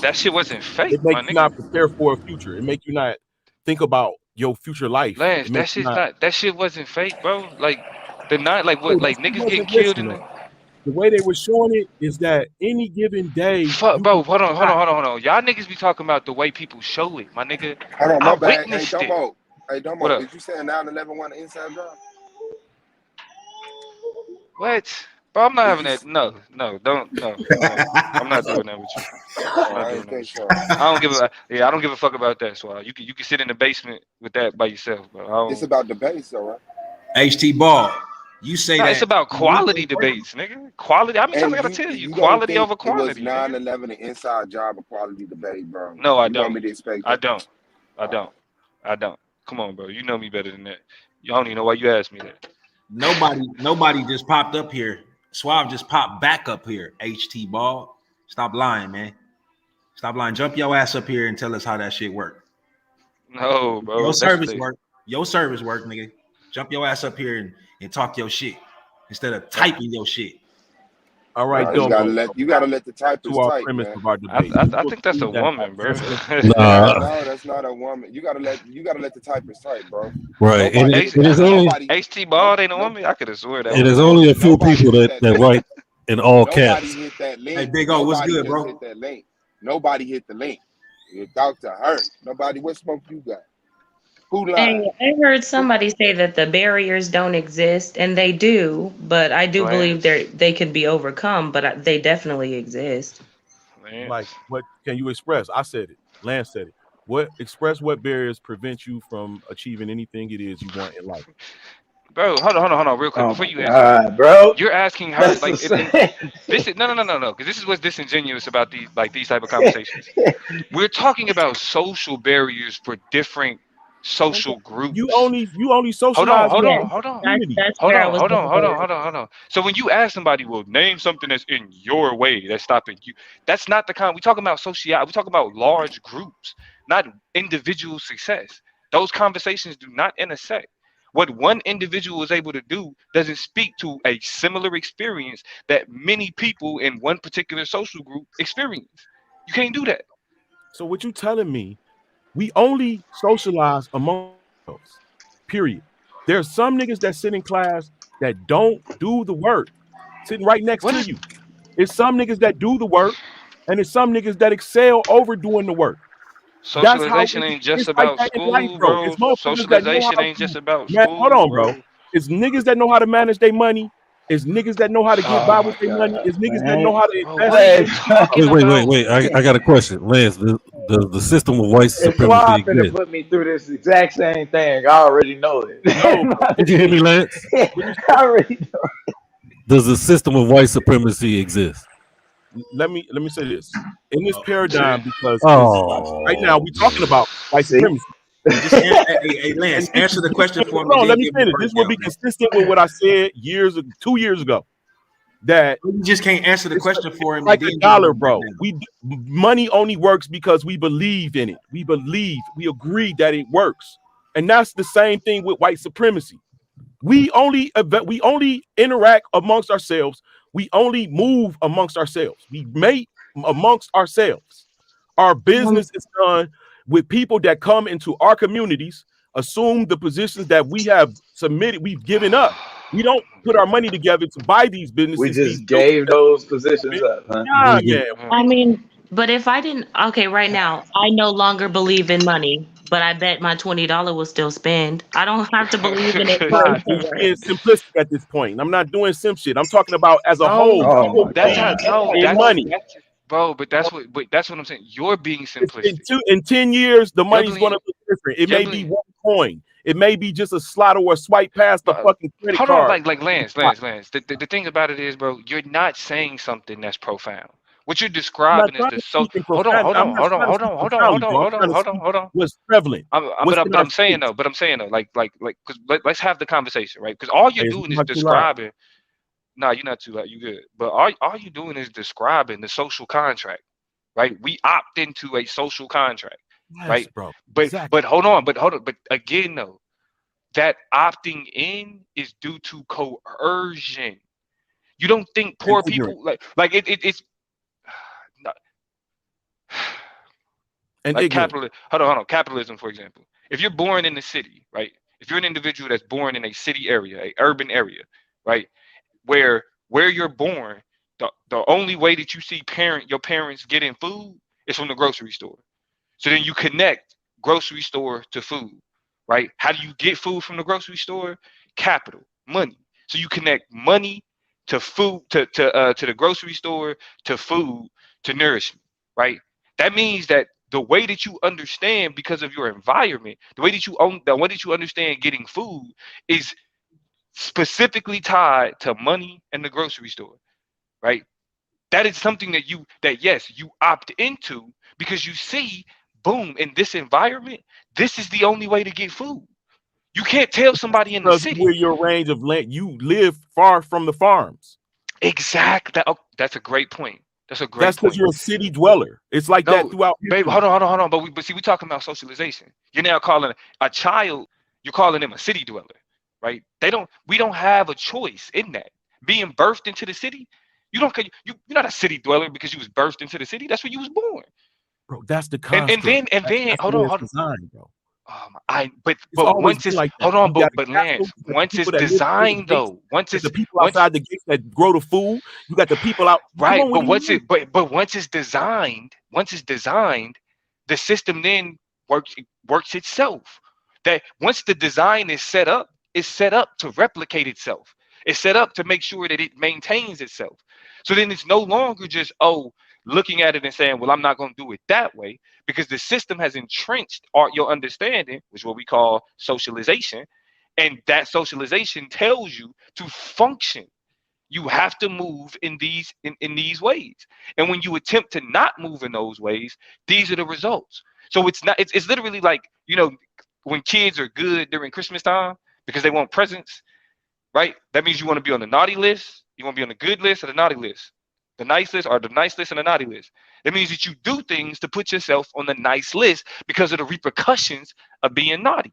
that shit wasn't fake, It my makes you nigga. not prepare for a future. It makes you not think about your future life. Lance, It makes you not. that shit wasn't fake, bro. Like, like Bro, what, like, that shit niggas get wasn't. killed Listen, in though. The way they were showing it is that any given day, fuck, you bro. can Hold on. Y'all niggas be talking about the way people show it, my nigga. Hold on, I my bad. Hey, witnessed it. Domo. Hey, What Domo, up? is you saying 9/11 wasn't an inside job? What? Bro, I'm not having Is that. No, I'm not doing that with you. I'm not I doing ain't that think with you. so. I don't give a fuck about that, Swag. You can sit in the basement with that by yourself, bro. It's about debates, though, right? HT Ball, you say No, that. it's about quality debates, nigga. Quality. How many times I And gotta tell you? you don't Quality think over it was quantity, nigga. 9/11 an inside job or quality debate, bro? No, I You want me don't. to expect I that? don't. I don't. Come on, bro. You know me better than that. You don't even know why you asked me that. Nobody just popped up here. Suave just popped back up here. HT Ball, stop lying, man. Stop lying. Jump your ass up here and tell us how that shit worked. No, bro. Your service work. Your service work, nigga. Jump your ass up here and talk your shit instead of typing your shit. All right, Nah, you gotta let the typers to our type, premise man. of our debate. I think that's a woman, bro. No, that's not a woman. You gotta let the typers type, bro. Right. Nobody It hit that. is only HT Ball ain't a woman. I could have sworn that. it was is a woman. only a few Nobody people hit that write in all Nobody caps. hit that link. Hey, Big O, what's Nobody good, just bro? hit that link. Nobody hit the link. You talk to her. Nobody. What smoke you got? Who lied? I heard somebody say that the barriers don't exist, and they do, but I do believe they could be overcome, but they definitely exist. Like, what can you express? I said it. Lance said it. What barriers prevent you from achieving anything it is you want in life? Bro, hold on, real quick. Oh Before my you God, answer, bro. you're asking how, That's like, this is no, because this is what's disingenuous about these type of conversations. We're talking about social barriers for different social groups. You only socialize. Hold on. That's where I was Hold going. on. So when you ask somebody, well, name something that's in your way that's stopping you. That's not the kind. We're talking about social. We're talking about large groups, not individual success. Those conversations do not intersect. What one individual is able to do doesn't speak to a similar experience that many people in one particular social group experience. You can't do that. So what you telling me? We only socialize among ourselves. Period. There's some niggas that sit in class that don't do the work, sitting right next to you. It's some niggas that do the work, and it's some niggas that excel over doing the work. Socialization ain't just about school, bro. It's motherfuckers Socialization that know ain't just about man, school. hold on, bro. It's niggas that know how to manage their money. It's niggas that know how to get by with their money. It's niggas that know how to invest. Wait. I got a question. Lance, does the system of white If supremacy Suave finna exist? put me through this exact same thing, I already know it. Did you hear me, Lance? I already know it. Does the system of white supremacy exist? Let me say this. In this paradigm, because right now we're talking about white supremacy. Hey, Lance, answer the question for me. Hold on, let me finish. This will be consistent with what I said 2 years ago. that you just can't answer the question for him. Like a dollar, bro. Money only works because we believe in it. We agree that it works, and that's the same thing with white supremacy. We only interact amongst ourselves. We only move amongst ourselves. We mate amongst ourselves. Our business is done with people that come into our communities, assume the positions that we have submitted, we've given up. We don't put our money together to buy these businesses. We just gave those positions up, huh? Nah, man. I mean, but if I didn't, okay, right now, I no longer believe in money, but I bet my $20 will still spend. I don't have to believe in it. You're being simplistic at this point. I'm not doing sim shit. I'm talking about as a whole. That's how. No, in that's money. Bro, but that's what I'm saying. You're being simplistic. In 10 years, the money's going to look different. It may be one coin. It may be just a slot or a swipe past the fucking credit Hold card. on, like Lance. The thing about it is, bro, you're not saying something that's profound. What you're describing is the so. Hold on. What's prevalent? But I'm saying though, like, because let's have the conversation, right? Because all you're doing is describing. No, you're not too loud. You good. But all you're doing is describing the social contract, right? We opt into a social contract, right? Bro. But Exactly. but hold on. But again, though, that opting in is due to coercion. You don't think poor people like it's not, and like capitalism. Hold on. Capitalism, for example. If you're born in the city, right? If you're an individual that's born in a city area, a urban area, right? Where you're born, the only way that you see your parents getting food is from the grocery store. So then you connect grocery store to food, right? How do you get food from the grocery store? Capital, money. So you connect money to food, to the grocery store, to food, to nourishment, right? That means that the way that you understand, because of your environment, the way that you understand getting food is specifically tied to money and the grocery store, right? That is something that yes, you opt into because you see, boom, in this environment, this is the only way to get food. You can't tell somebody in the city where your range of land, you live far from the farms. Exactly. That's a great point. That's because you're a city dweller. It's like that throughout. Baby, hold on. But see, we're talking about socialization. You're now calling a child, you're calling them a city dweller. Right? We don't have a choice in that. Being birthed into the city, you're not a city dweller because you was birthed into the city. That's where you was born. Bro, that's the concept. And then hold on. Design, bro. But once it's like hold on, but Lance, once it's designed though, once it's the people outside the gates that grow the food, you got the people out. Right, but once it's designed, the system then works itself. That once the design is set up, it's set up to replicate itself. It's set up to make sure that it maintains itself. So then it's no longer just, looking at it and saying, well, I'm not going to do it that way, because the system has entrenched your understanding, which is what we call socialization. And that socialization tells you to function. You have to move in these ways. And when you attempt to not move in those ways, these are the results. So it's literally like, when kids are good during Christmas time because they want presents, right? That means you want to be on the naughty list. You want to be on the good list or the naughty list. The nice list or the nice list and the naughty list. That means that you do things to put yourself on the nice list because of the repercussions of being naughty.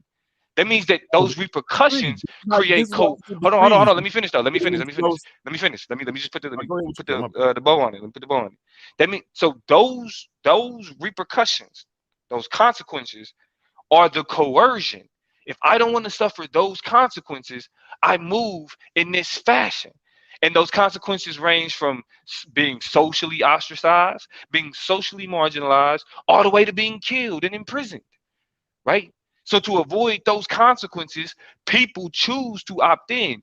That means that those repercussions create Hold on. Let me finish though. Let me finish. Let me just put the bow on it. Let me put the bow on it. That means those repercussions, those consequences are the coercion. If I don't want to suffer those consequences, I move in this fashion. And those consequences range from being socially ostracized, being socially marginalized, all the way to being killed and imprisoned, right? So to avoid those consequences, people choose to opt in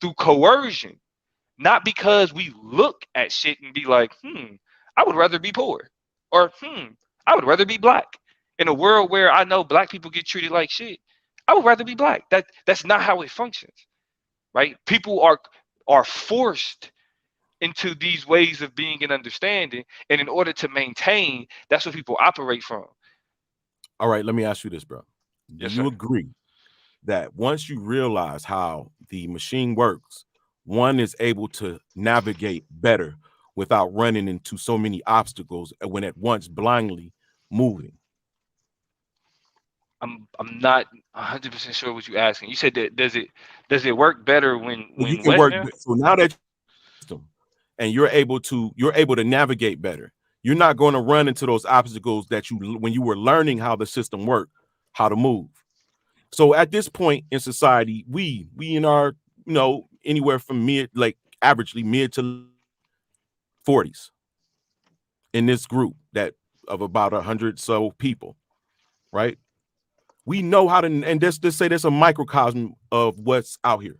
through coercion, not because we look at shit and be like, I would rather be poor, or I would rather be black. In a world where I know black people get treated like shit, I would rather be black. That's not how it functions, right? People are forced into these ways of being and understanding, and in order to maintain, that's what people operate from. All right, let me ask you this, bro. Do Yes, you sir. agree that once you realize how the machine works, one is able to navigate better without running into so many obstacles when at once blindly moving. I'm not 100% sure what you're asking. You said that does it work better when You can what work. now? So now that and you're able to navigate better. You're not going to run into those obstacles that when you were learning how the system worked, how to move. So at this point in society, we in our, anywhere from averagely mid to 40s in this group that of about 100 so people, right? We know how to, and let's say there's a microcosm of what's out here.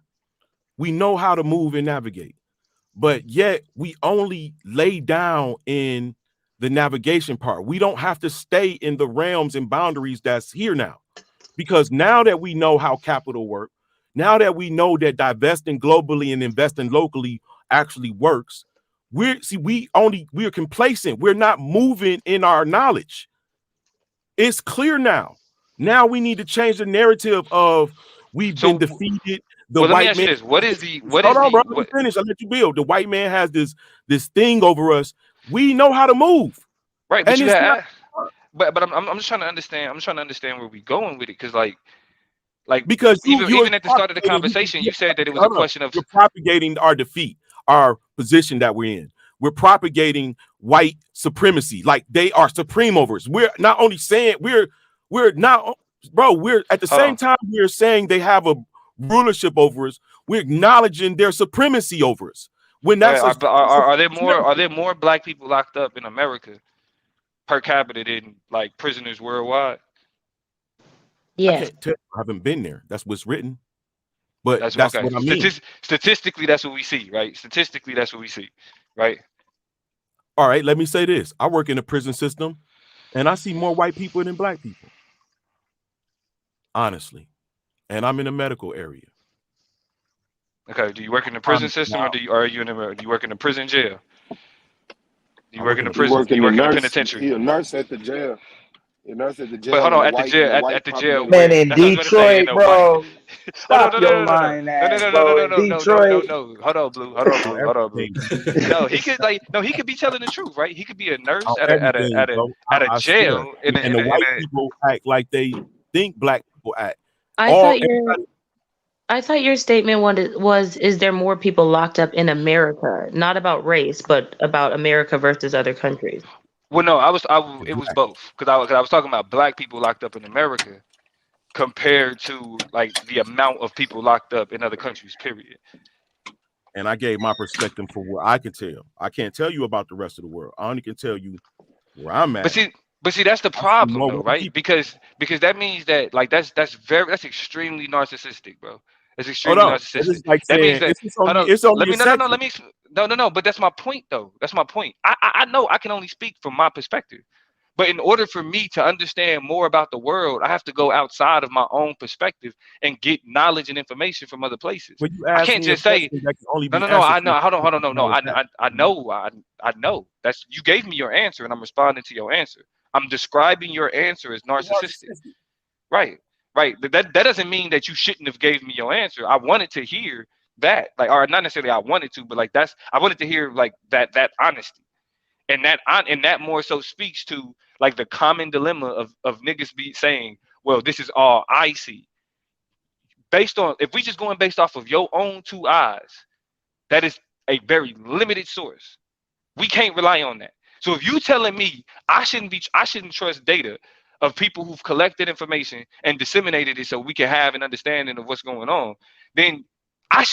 We know how to move and navigate, but yet we only lay down in the navigation part. We don't have to stay in the realms and boundaries that's here now, because now that we know how capital works, now that we know that divesting globally and investing locally actually works, we're complacent. We're not moving in our knowledge. It's clear now. Now we need to change the narrative of we've been defeated. Let me ask you this: I'll let you build. The white man has this thing over us. We know how to move, right? But but I'm just trying to understand. I'm trying to understand where we're going with it, because even at the start of the conversation, you said that it was a question of you're propagating our defeat, our position that we're in. We're propagating white supremacy, like they are supreme over us. We're not only saying we're not, bro. We're at the same time we're saying they have a rulership over us. We're acknowledging their supremacy over us. When that's are there more black people locked up in America per capita than like prisoners worldwide? Yeah, I haven't been there. That's what's written, but that's what I mean. Statistically, that's what we see, right? Statistically, that's what we see, right? All right, let me say this. I work in the prison system, and I see more white people than black people. Honestly, and I'm in the medical area. Okay, do you work in the prison system, or do you work in the prison jail? Do you work in the prison? Do you work in the penitentiary? You're a nurse at the jail. You're a nurse at the jail. But hold on, at the jail. Man, in Detroit, bro. Stop your lying ass, bro. Detroit. No. Hold on, Blue. No, he could be telling the truth, right? He could be a nurse at a jail, and the white people act like they think black people act. I thought your statement was is there more people locked up in America, not about race, but about America versus other countries? Well, no, it was both, because I was talking about black people locked up in America compared to like the amount of people locked up in other countries, period. And I gave my perspective for what I can tell. I can't tell you about the rest of the world. I only can tell you where I'm at. But see, that's the problem, though, right? Because that means that like that's extremely narcissistic, bro. It's extremely narcissistic. Like that means that no. But that's my point, though. That's my point. I know I can only speak from my perspective, but in order for me to understand more about the world, I have to go outside of my own perspective and get knowledge and information from other places. I can't just say no. I know. Hold on. No. I know. That's you gave me your answer, and I'm responding to your answer. I'm describing your answer as narcissistic. Right. That doesn't mean that you shouldn't have gave me your answer. I wanted to hear that, or not necessarily I wanted to, but I wanted to hear like that honesty, and that more so speaks to like the common dilemma of niggas be saying, well, this is all I see. If we just going based off of your own two eyes, that is a very limited source. We can't rely on that. So if you telling me I shouldn't trust data of people who've collected information and disseminated it so we can have an understanding of what's going on, then I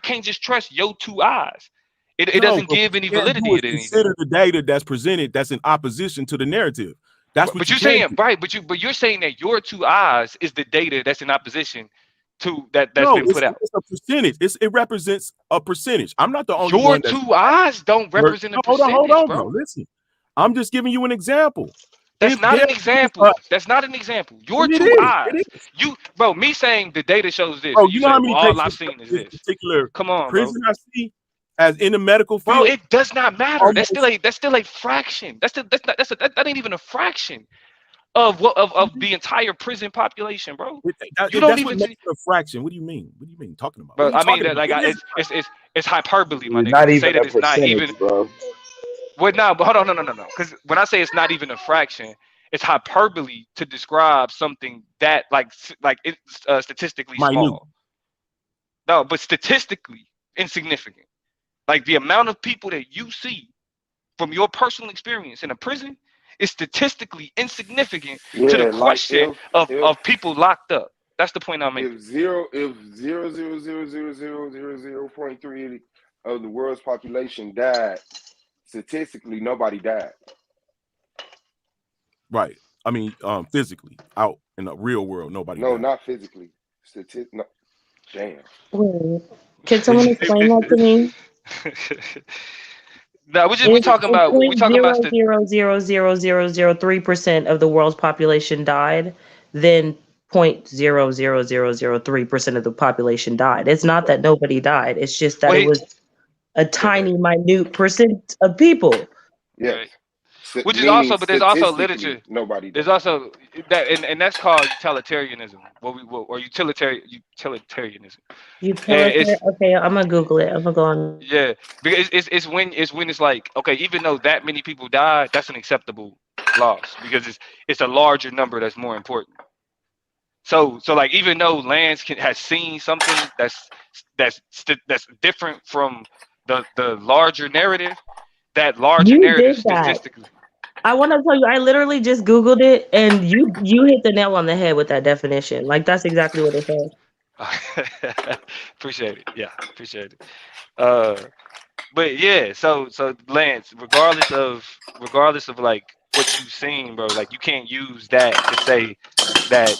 can't just trust your two eyes. It doesn't give any validity to anything. Consider the data that's presented that's in opposition to the narrative. That's what you're saying, right? But you're saying that your two eyes is the data that's in opposition to that's been put out. It's a percentage. It represents a percentage. I'm not the only one. Your two eyes don't represent a percentage. Hold on, bro. Listen, I'm just giving you an example. That's not an example. That's not an example. Your two eyes. Me saying the data shows this. Bro, you know how many all I've seen is this. Particular come on, prison bro. I see as in the medical field. Bro, it does not matter. That's still a fraction. That ain't even a fraction of the entire prison population, bro. You That's don't what even makes it a fraction. What do you mean? What do you mean talking about? Bro, What are you I mean talking that about? like It is it's hyperbole, my nigga. Not To say even that a it's not even percentage, bro. what now, but hold on, no. Because when I say it's not even a fraction, it's hyperbole to describe something that like it's statistically minute. small. No, but statistically insignificant. Like the amount of people that you see from your personal experience in a prison is statistically insignificant to the Yeah, like question of people locked up. That's the point I'm making. if 0.3 of the world's population died, statistically nobody died. Right. I mean, physically out in the real world, nobody. No, died. not physically. No. Damn. Wait, can someone explain that to me? No, we talking about the 0.0000003% of the world's population died, then 0.00003% of the population died. It's not that nobody died. It's just that it was a tiny, minute percent of people. Yes. Which is also, but there's also literature. Nobody. There's also that, and that's called utilitarianism. Or utilitarianism. Okay, I'm gonna Google it. I'm gonna go on. Yeah, because it's when it's like, okay, even though that many people died, that's an acceptable loss because it's a larger number that's more important. So like even though Lance has seen something that's different from the larger narrative, that larger narrative statistically. I want to tell you, I literally just Googled it, and you hit the nail on the head with that definition. Like that's exactly what it says. Appreciate it. Yeah, appreciate it. But yeah, so Lance, regardless of like what you've seen, bro, like you can't use that to say that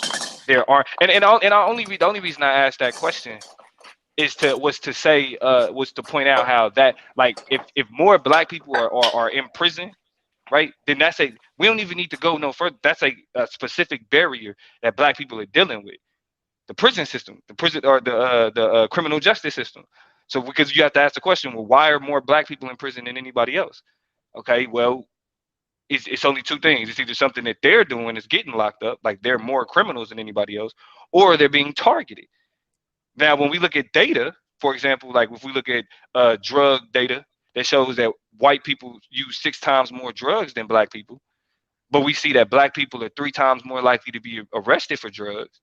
there aren't. And the only reason I asked that question was to point out how that, like, if more black people are in prison, right, then we don't even need to go no further. That's a specific barrier that black people are dealing with. The prison system, the criminal justice system. So because you have to ask the question, well, why are more black people in prison than anybody else? Okay, well, it's only two things. It's either something that they're doing is getting locked up, like they're more criminals than anybody else, or they're being targeted. Now, when we look at data, for example, like if we look at drug data that shows that white people use 6 times more drugs than black people, but we see that black people are 3 times more likely to be arrested for drugs,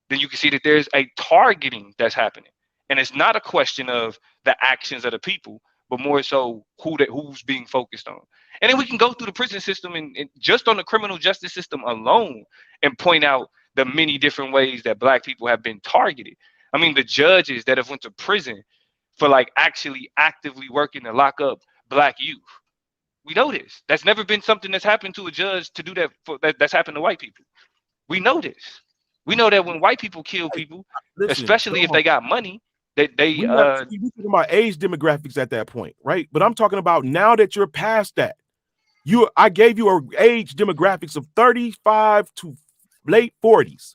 then you can see that there's a targeting that's happening. And it's not a question of the actions of the people, but more so who's being focused on. And then we can go through the prison system and just on the criminal justice system alone and point out the many different ways that black people have been targeted. I mean, the judges that have went to prison for like actually actively working to lock up black youth. We know this. That's never been something that's happened to a judge to do that that's happened to white people. We know this. We know that when white people kill people, especially if they got money, that they we're talking about age demographics at that point, right? But I'm talking about now that you're past that. I gave you an age demographics of 35 to late 40s.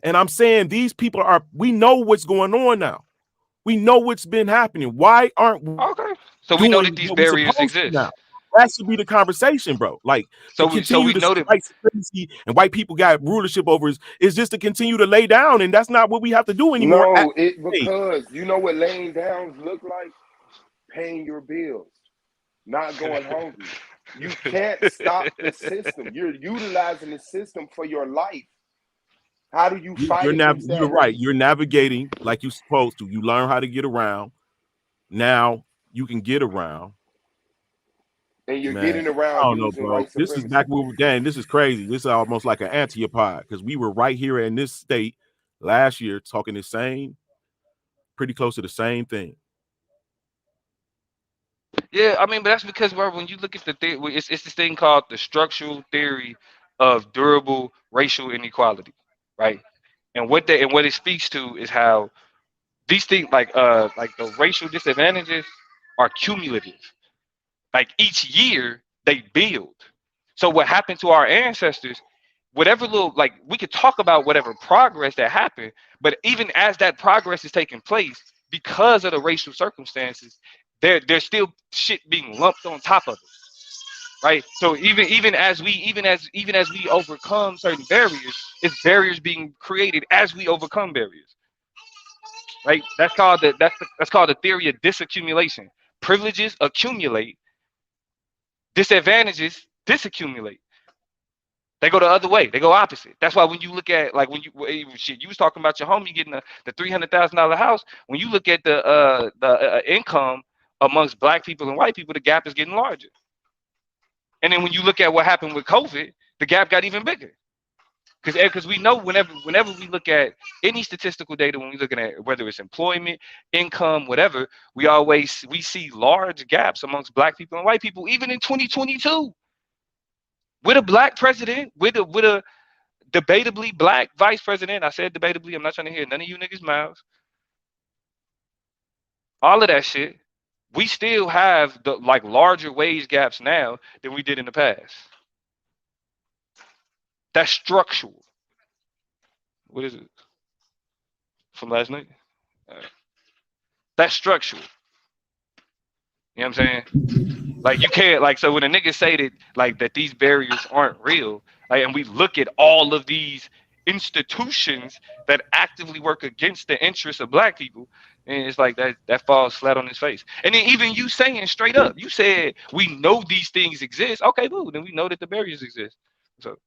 And I'm saying these people we know what's going on now. We know what's been happening. Why aren't we? Okay. So we know that these barriers exist. Now? That should be the conversation, bro. Like, so we know that white supremacy and white people got rulership over is just to continue to lay down, and that's not what we have to do anymore. No, because you know what laying down look like? Paying your bills, not going hungry. You can't stop the system. You're utilizing the system for your life. How do you fight? You're right. You're navigating like you're supposed to. You learn how to get around. Now you can get around. And you're getting around. I don't know, bro. This is back where this is crazy. This is almost like an antipod because we were right here in this state last year talking pretty close to the same thing. Yeah, I mean, but that's because, bro, when you look at it's this thing called the structural theory of durable racial inequality, right? And what it speaks to is how these things, like the racial disadvantages, are cumulative. Like each year they build. So what happened to our ancestors, whatever little, like we could talk about whatever progress that happened, but even as that progress is taking place, because of the racial circumstances, there's still shit being lumped on top of it, right? So even as we overcome certain barriers, it's barriers being created as we overcome barriers, right? That's called the theory of disaccumulation. Privileges accumulate, disadvantages disaccumulate. They go the other way. They go opposite. That's why when you look at, like, when you was talking about your homie getting the $300,000 house. When you look at the income amongst black people and white people, the gap is getting larger. And then when you look at what happened with COVID, the gap got even bigger. Because we know whenever we look at any statistical data, when we're looking at whether it's employment, income, whatever, we see large gaps amongst black people and white people, even in 2022. With a black president, with a debatably black vice president. I said debatably. I'm not trying to hear none of you niggas' mouths. All of that shit. We still have the larger wage gaps now than we did in the past. That's structural. What is it? From last night? That's structural. You know what I'm saying? Like, you can't, so when a nigga say that, that these barriers aren't real, and we look at all of these institutions that actively work against the interests of black people, and it's like that falls flat on his face. And then even you saying straight up, you said we know these things exist. Okay, boo, then we know that the barriers exist. So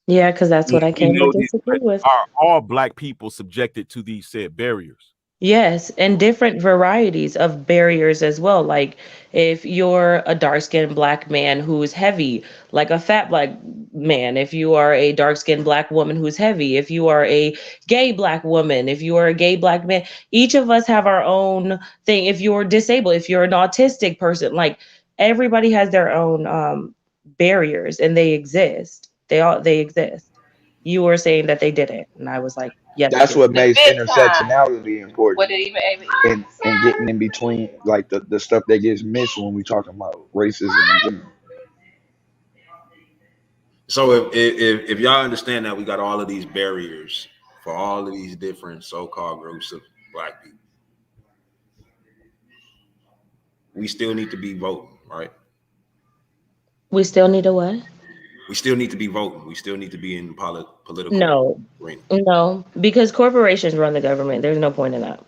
yeah, because that's what I came to disagree with. Are all black people subjected to these said barriers? Yes, and different varieties of barriers as well. Like, if you're a dark-skinned black man who's heavy, like a fat black man, if you are a dark-skinned black woman who's heavy, if you are a gay black woman, if you are a gay black man, each of us have our own thing. If you're disabled, if you're an autistic person, like, everybody has their own barriers, and they exist. They exist. You were saying that they didn't, and I was like, yes. That's what makes intersectionality important. Would it even and getting in between, like, the stuff that gets missed when we talking about racism in general. So if y'all understand that we got all of these barriers for all of these different so-called groups of black people, we still need to be voting, right? We still need a what? We still need to be voting. We still need to be in political. No, because corporations run the government. There's no point in that.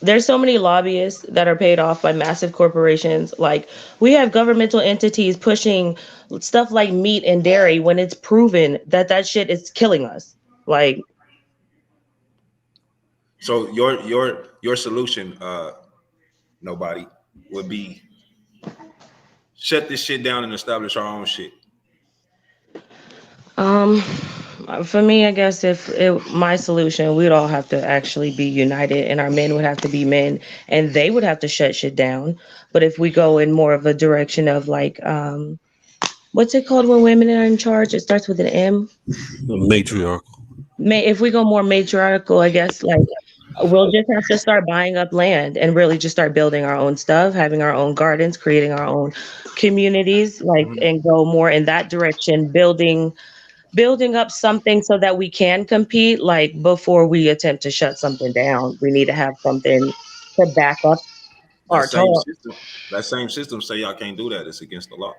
There's so many lobbyists that are paid off by massive corporations. Like, we have governmental entities pushing stuff like meat and dairy when it's proven that shit is killing us. Like, so your solution, nobody, would be shut this shit down and establish our own shit. For me, I guess my solution, we'd all have to actually be united, and our men would have to be men, and they would have to shut shit down. But if we go in more of a direction of, like, what's it called when women are in charge? It starts with an M. Matriarchal. If we go more matriarchal, I guess, like, we'll just have to start buying up land and really just start building our own stuff, having our own gardens, creating our own communities, like, and go more in that direction, building up something so that we can compete. Like, before we attempt to shut something down, we need to have something to back up our talk. That same system say y'all can't do that. It's against the law.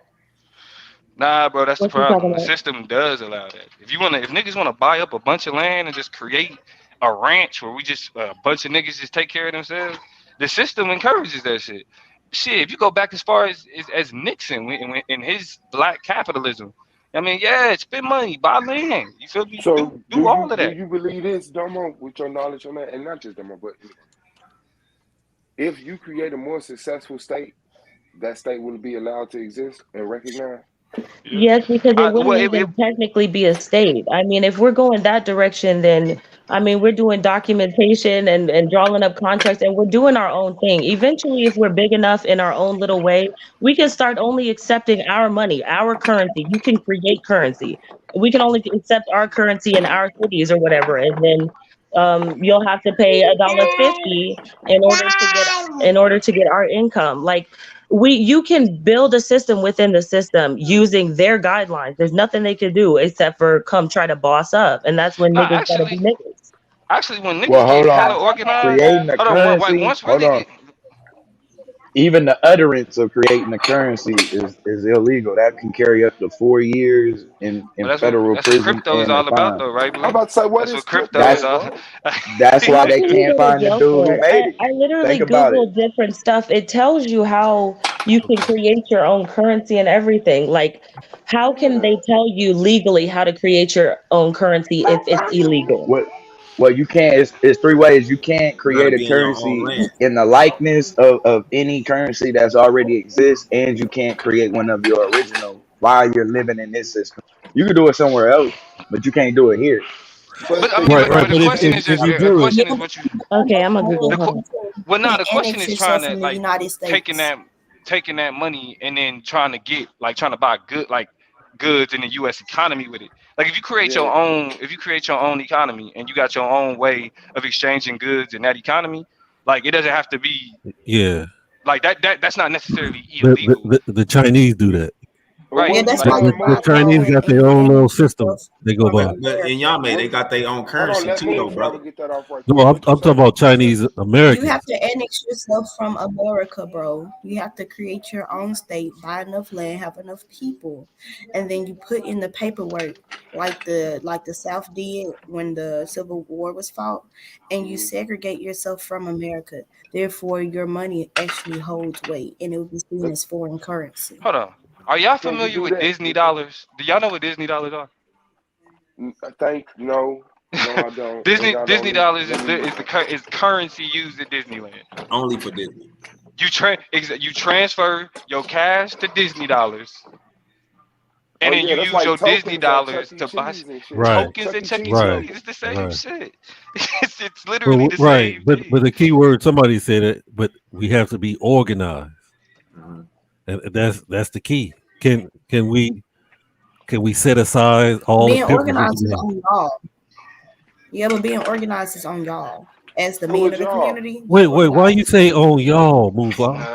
Nah, bro, that's the problem. The system does allow that. If niggas want to buy up a bunch of land and just create a ranch where we just a bunch of niggas just take care of themselves, the system encourages that shit. Shit, if you go back as far as Nixon in his black capitalism, I mean, yeah, spend money, buy land. You feel me? So do all of that. Do you believe this, Domo, with your knowledge on that? And not just Domo, but if you create a more successful state, that state will be allowed to exist and recognized? Yes, because it wouldn't even technically be a state. I mean, if we're going that direction, then, I mean, we're doing documentation and drawing up contracts, and we're doing our own thing. Eventually, if we're big enough in our own little way, we can start only accepting our money, our currency. You can create currency. We can only accept our currency in our cities or whatever, and then you'll have to pay $1.50 in order to get our income. Like, you can build a system within the system using their guidelines. There's nothing they can do except for come try to boss up, and that's when niggas gotta be niggas. Actually, when niggas get kind of organized, even the utterance of creating the currency is illegal. That can carry up to 4 years in Well, federal that's what prison crypto is and a all about, fine. though, right, I'm Blue? about to say, what That's is what crypto is That's crypto, all. bro? why they You can can't find the go dude for who it. made it. I literally Think about it. Googled different stuff. It tells you how you can create your own currency and everything. Like, how can they tell you legally how to create your own currency if it's illegal? What? Well, you can't. It's 3 ways. You can't You gotta create a be in your own currency land. in the likeness of any currency that's already exists, and you can't create one of your original while you're living in this system. You can do it somewhere else, but you can't do it here. But But I think mean, Right, about right. but the But it, question man. is if just you a do it, question Yeah, is but what you. Okay, I'm gonna Google. The Hold on. well, you now can the question annex is trying yourself to from the like United taking States. that money and then trying to get like trying to buy goods in the U.S. economy with it. Like if you create Yeah. your own economy and you got your own way of exchanging goods in that economy, like it doesn't have to be yeah. like that's not necessarily illegal, The Chinese do that. Well, Yeah, what that's you like. why call The, it, you the not Mo? Chinese go got and their you own little annex system yourself they go from by. But in America. Yame, they got their own Hold on, currency let too, though, me brother. get that off right No, quick. I'm What you talking say? about Chinese You Americans. have to annex yourself from America, bro. You have to create your own state, buy enough land, have enough people, and then you put in the paperwork like the South did when the Civil War was fought, and you segregate yourself from America. Therefore, your money actually holds weight, and it will be seen as foreign currency. Hold on, are y'all Can you familiar do with that? Disney dollars? Do y'all know what Disney dollars are? No, I don't. And Disney I don't need. dollars Let me. is currency used at Disneyland. Only for Disney. You transfer your cash to Disney dollars, and Oh then yeah, you that's use like your Disney tokens at dollars Chuck E. to buy Cheese and shit. Right, tokens Chuck at E. Chuck E. Cheese right, Cheese. tokens. It's the same right. shit. It's literally Well, the right. same But thing. the key word somebody said it. But we have to be organized, and that's the key. Can we set aside all Being differences? organized is on y'all. Yeah, but being organized is on y'all. As the So men is of the y'all. community, be Wait, why you organized. say on y'all, Moonflower?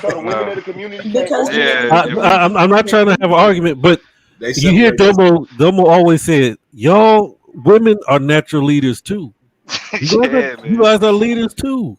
So the women No. of the community can't Because the men of organize. the Yeah. community I'm not trying to have an argument, but They you hear separate us. Domo always said, y'all women are natural leaders too. Yeah, You man. guys are leaders too.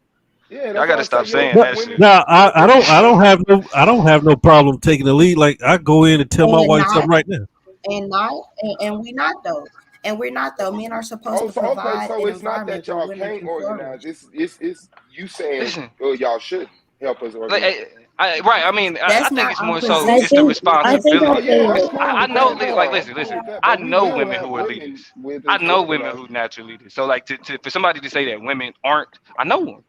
Yeah, Y'all that's gotta what I say. stop Yeah, saying but that women. shit. Now But I women. don't have no problem taking the lead. Like I go in and tell my and wife not something right now. and we not though. And we're not though. Men are supposed Oh, to so okay, provide so an it's not environment that where y'all women can't can organize. flourish. It's you saying, Listen, y'all should help us like, organize. right. I mean, I That's think not it's our more so I it's the position think I because think I Oh responsibility. yeah, I'm say cool I with know, that. No, like, I'm cool listen. with that. I But we know will women have who are women leaders. with I us know women organizing. who naturally leaders. So, like, for somebody to say that women aren't, I know them.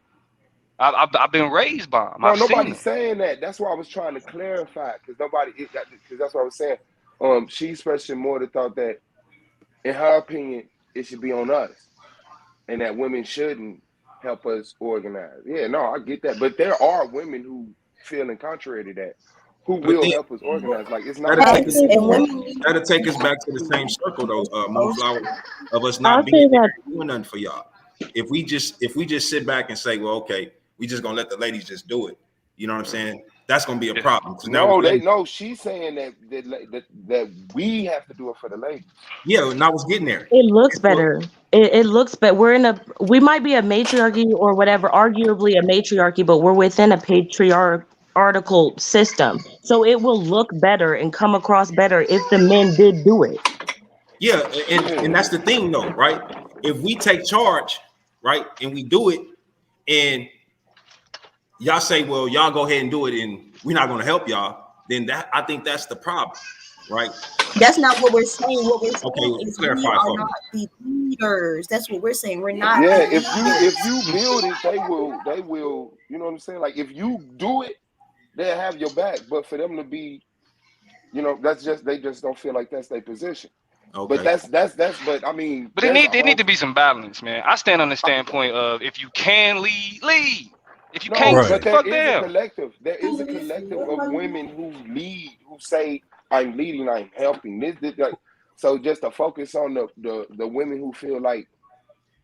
I've been raised by them. No, I've seen nobody's them. saying that. That's why I was trying to clarify because that's what I was saying. She especially more the thought that, in her opinion, it should be on us, and that women shouldn't help us organize. Yeah, no, I get that, but there are women who feeling contrary to that, who But will then help us organize. Like it's not that'll like take facts us and women need that'll take us to back to the same circle though, Moonflower, of us I'll not being say there that and doing nothing for y'all. If we just sit back and say, well, okay, we just gonna let the ladies just do it. You know what I'm saying? That's gonna be a problem because now she's saying that we have to do it for the ladies. yeah, and I was getting there. it looks Well, better. It looks better. We might be a matriarchy or whatever, arguably a matriarchy, but we're within a patriarchal system. So it will look better and come across better if the men did do it. yeah, and that's the thing though, right? If we take charge, right, and we do it, and y'all say, well, y'all go ahead and do it, and we're not gonna help y'all, then I think that's the problem, right? That's not what we're saying. What we're saying Okay, is we clarify are for me. not the leaders. That's what we're saying. We're not Yeah, the if you leaders. build it, they will. You know what I'm saying? Like if you do it, they'll have your back. But for them to be, that's just they just don't feel like that's their position. But Okay. but I mean, But there's a it need whole to be some balance, man. I stand on the standpoint of if you can lead. If you can't, no, but Right. there fuck is a them. collective. There is a collective of women who lead, who say, "I'm leading, I'm helping." This like, so just to focus on the women who feel like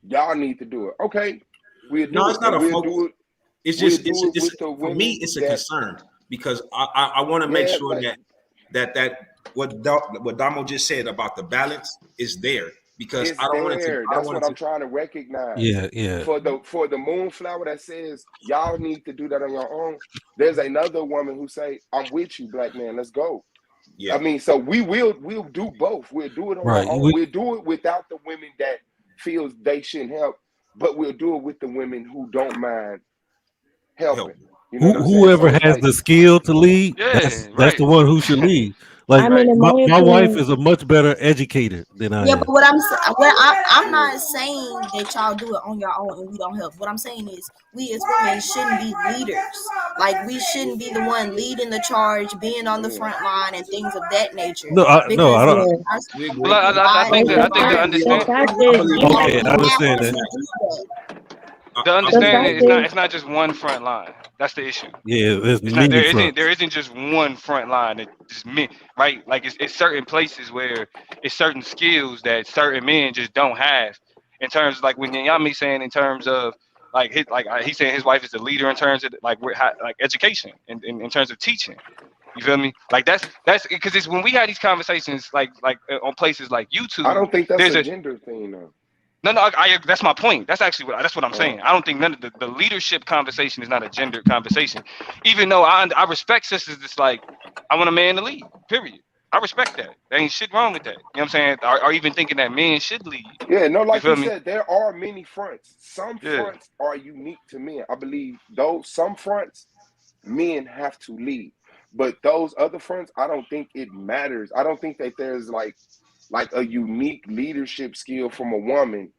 y'all need to do it. Okay, we'll No, do it's it, not and a we'll focus. do it. It's We'll just do it it's with the for me, women it's a that concern because I want to make sure that what Damo just said about the balance is there. because It's I don't want it to. there. I don't That's want what it I'm to. trying to recognize. Yeah. For the moonflower that says y'all need to do that on your own, there's another woman who say, I'm with you, black man, let's go. Yeah. I mean, so we'll do both. We'll do it on Right. our own. We'll do it without the women that feels they shouldn't help, but we'll do it with the women who don't mind helping. You know what I'm saying? Whoever So it's has like, the skill to lead, Yeah, that's right. the one who should lead. Like I mean, in my, my my wife opinion, is a much better educator than I Yeah, am. but I'm not saying that y'all do it on your own and we don't help. What I'm saying is we as women shouldn't be leaders. Like we shouldn't be the one leading the charge, being on the front line and things of that nature. No, I Because don't. our We Well, agree. I think society that is the understand. designed fact so is, I believe you that. Okay, I have understand to that. do that. The I the believe understanding fact that. is, it's not just one front line. That's the issue. Yeah, there's It's not many there fronts. isn't just one front line that just men, right? Like it's certain places where it's certain skills that certain men just don't have. In terms of like when Yami saying in terms of like he's saying his wife is the leader in terms of like like education and in terms of teaching. You feel me? Like that's because it's when we had these conversations like on places like I YouTube. don't think that's There's a a gender thing though. no, that's my point. That's actually what I'm saying. I don't think none of the leadership conversation is not a gendered conversation. Even though I respect sisters, it's like I want a man to lead. Period. I respect that. There ain't shit wrong with that. You know what I'm saying? Or even thinking that men should lead. Yeah, no, You like feel you me? said, there are many fronts. Some Yeah. fronts are unique to men. I believe those some fronts men have to lead. But those other fronts, I don't think it matters. I don't think that there's like a unique leadership skill from a woman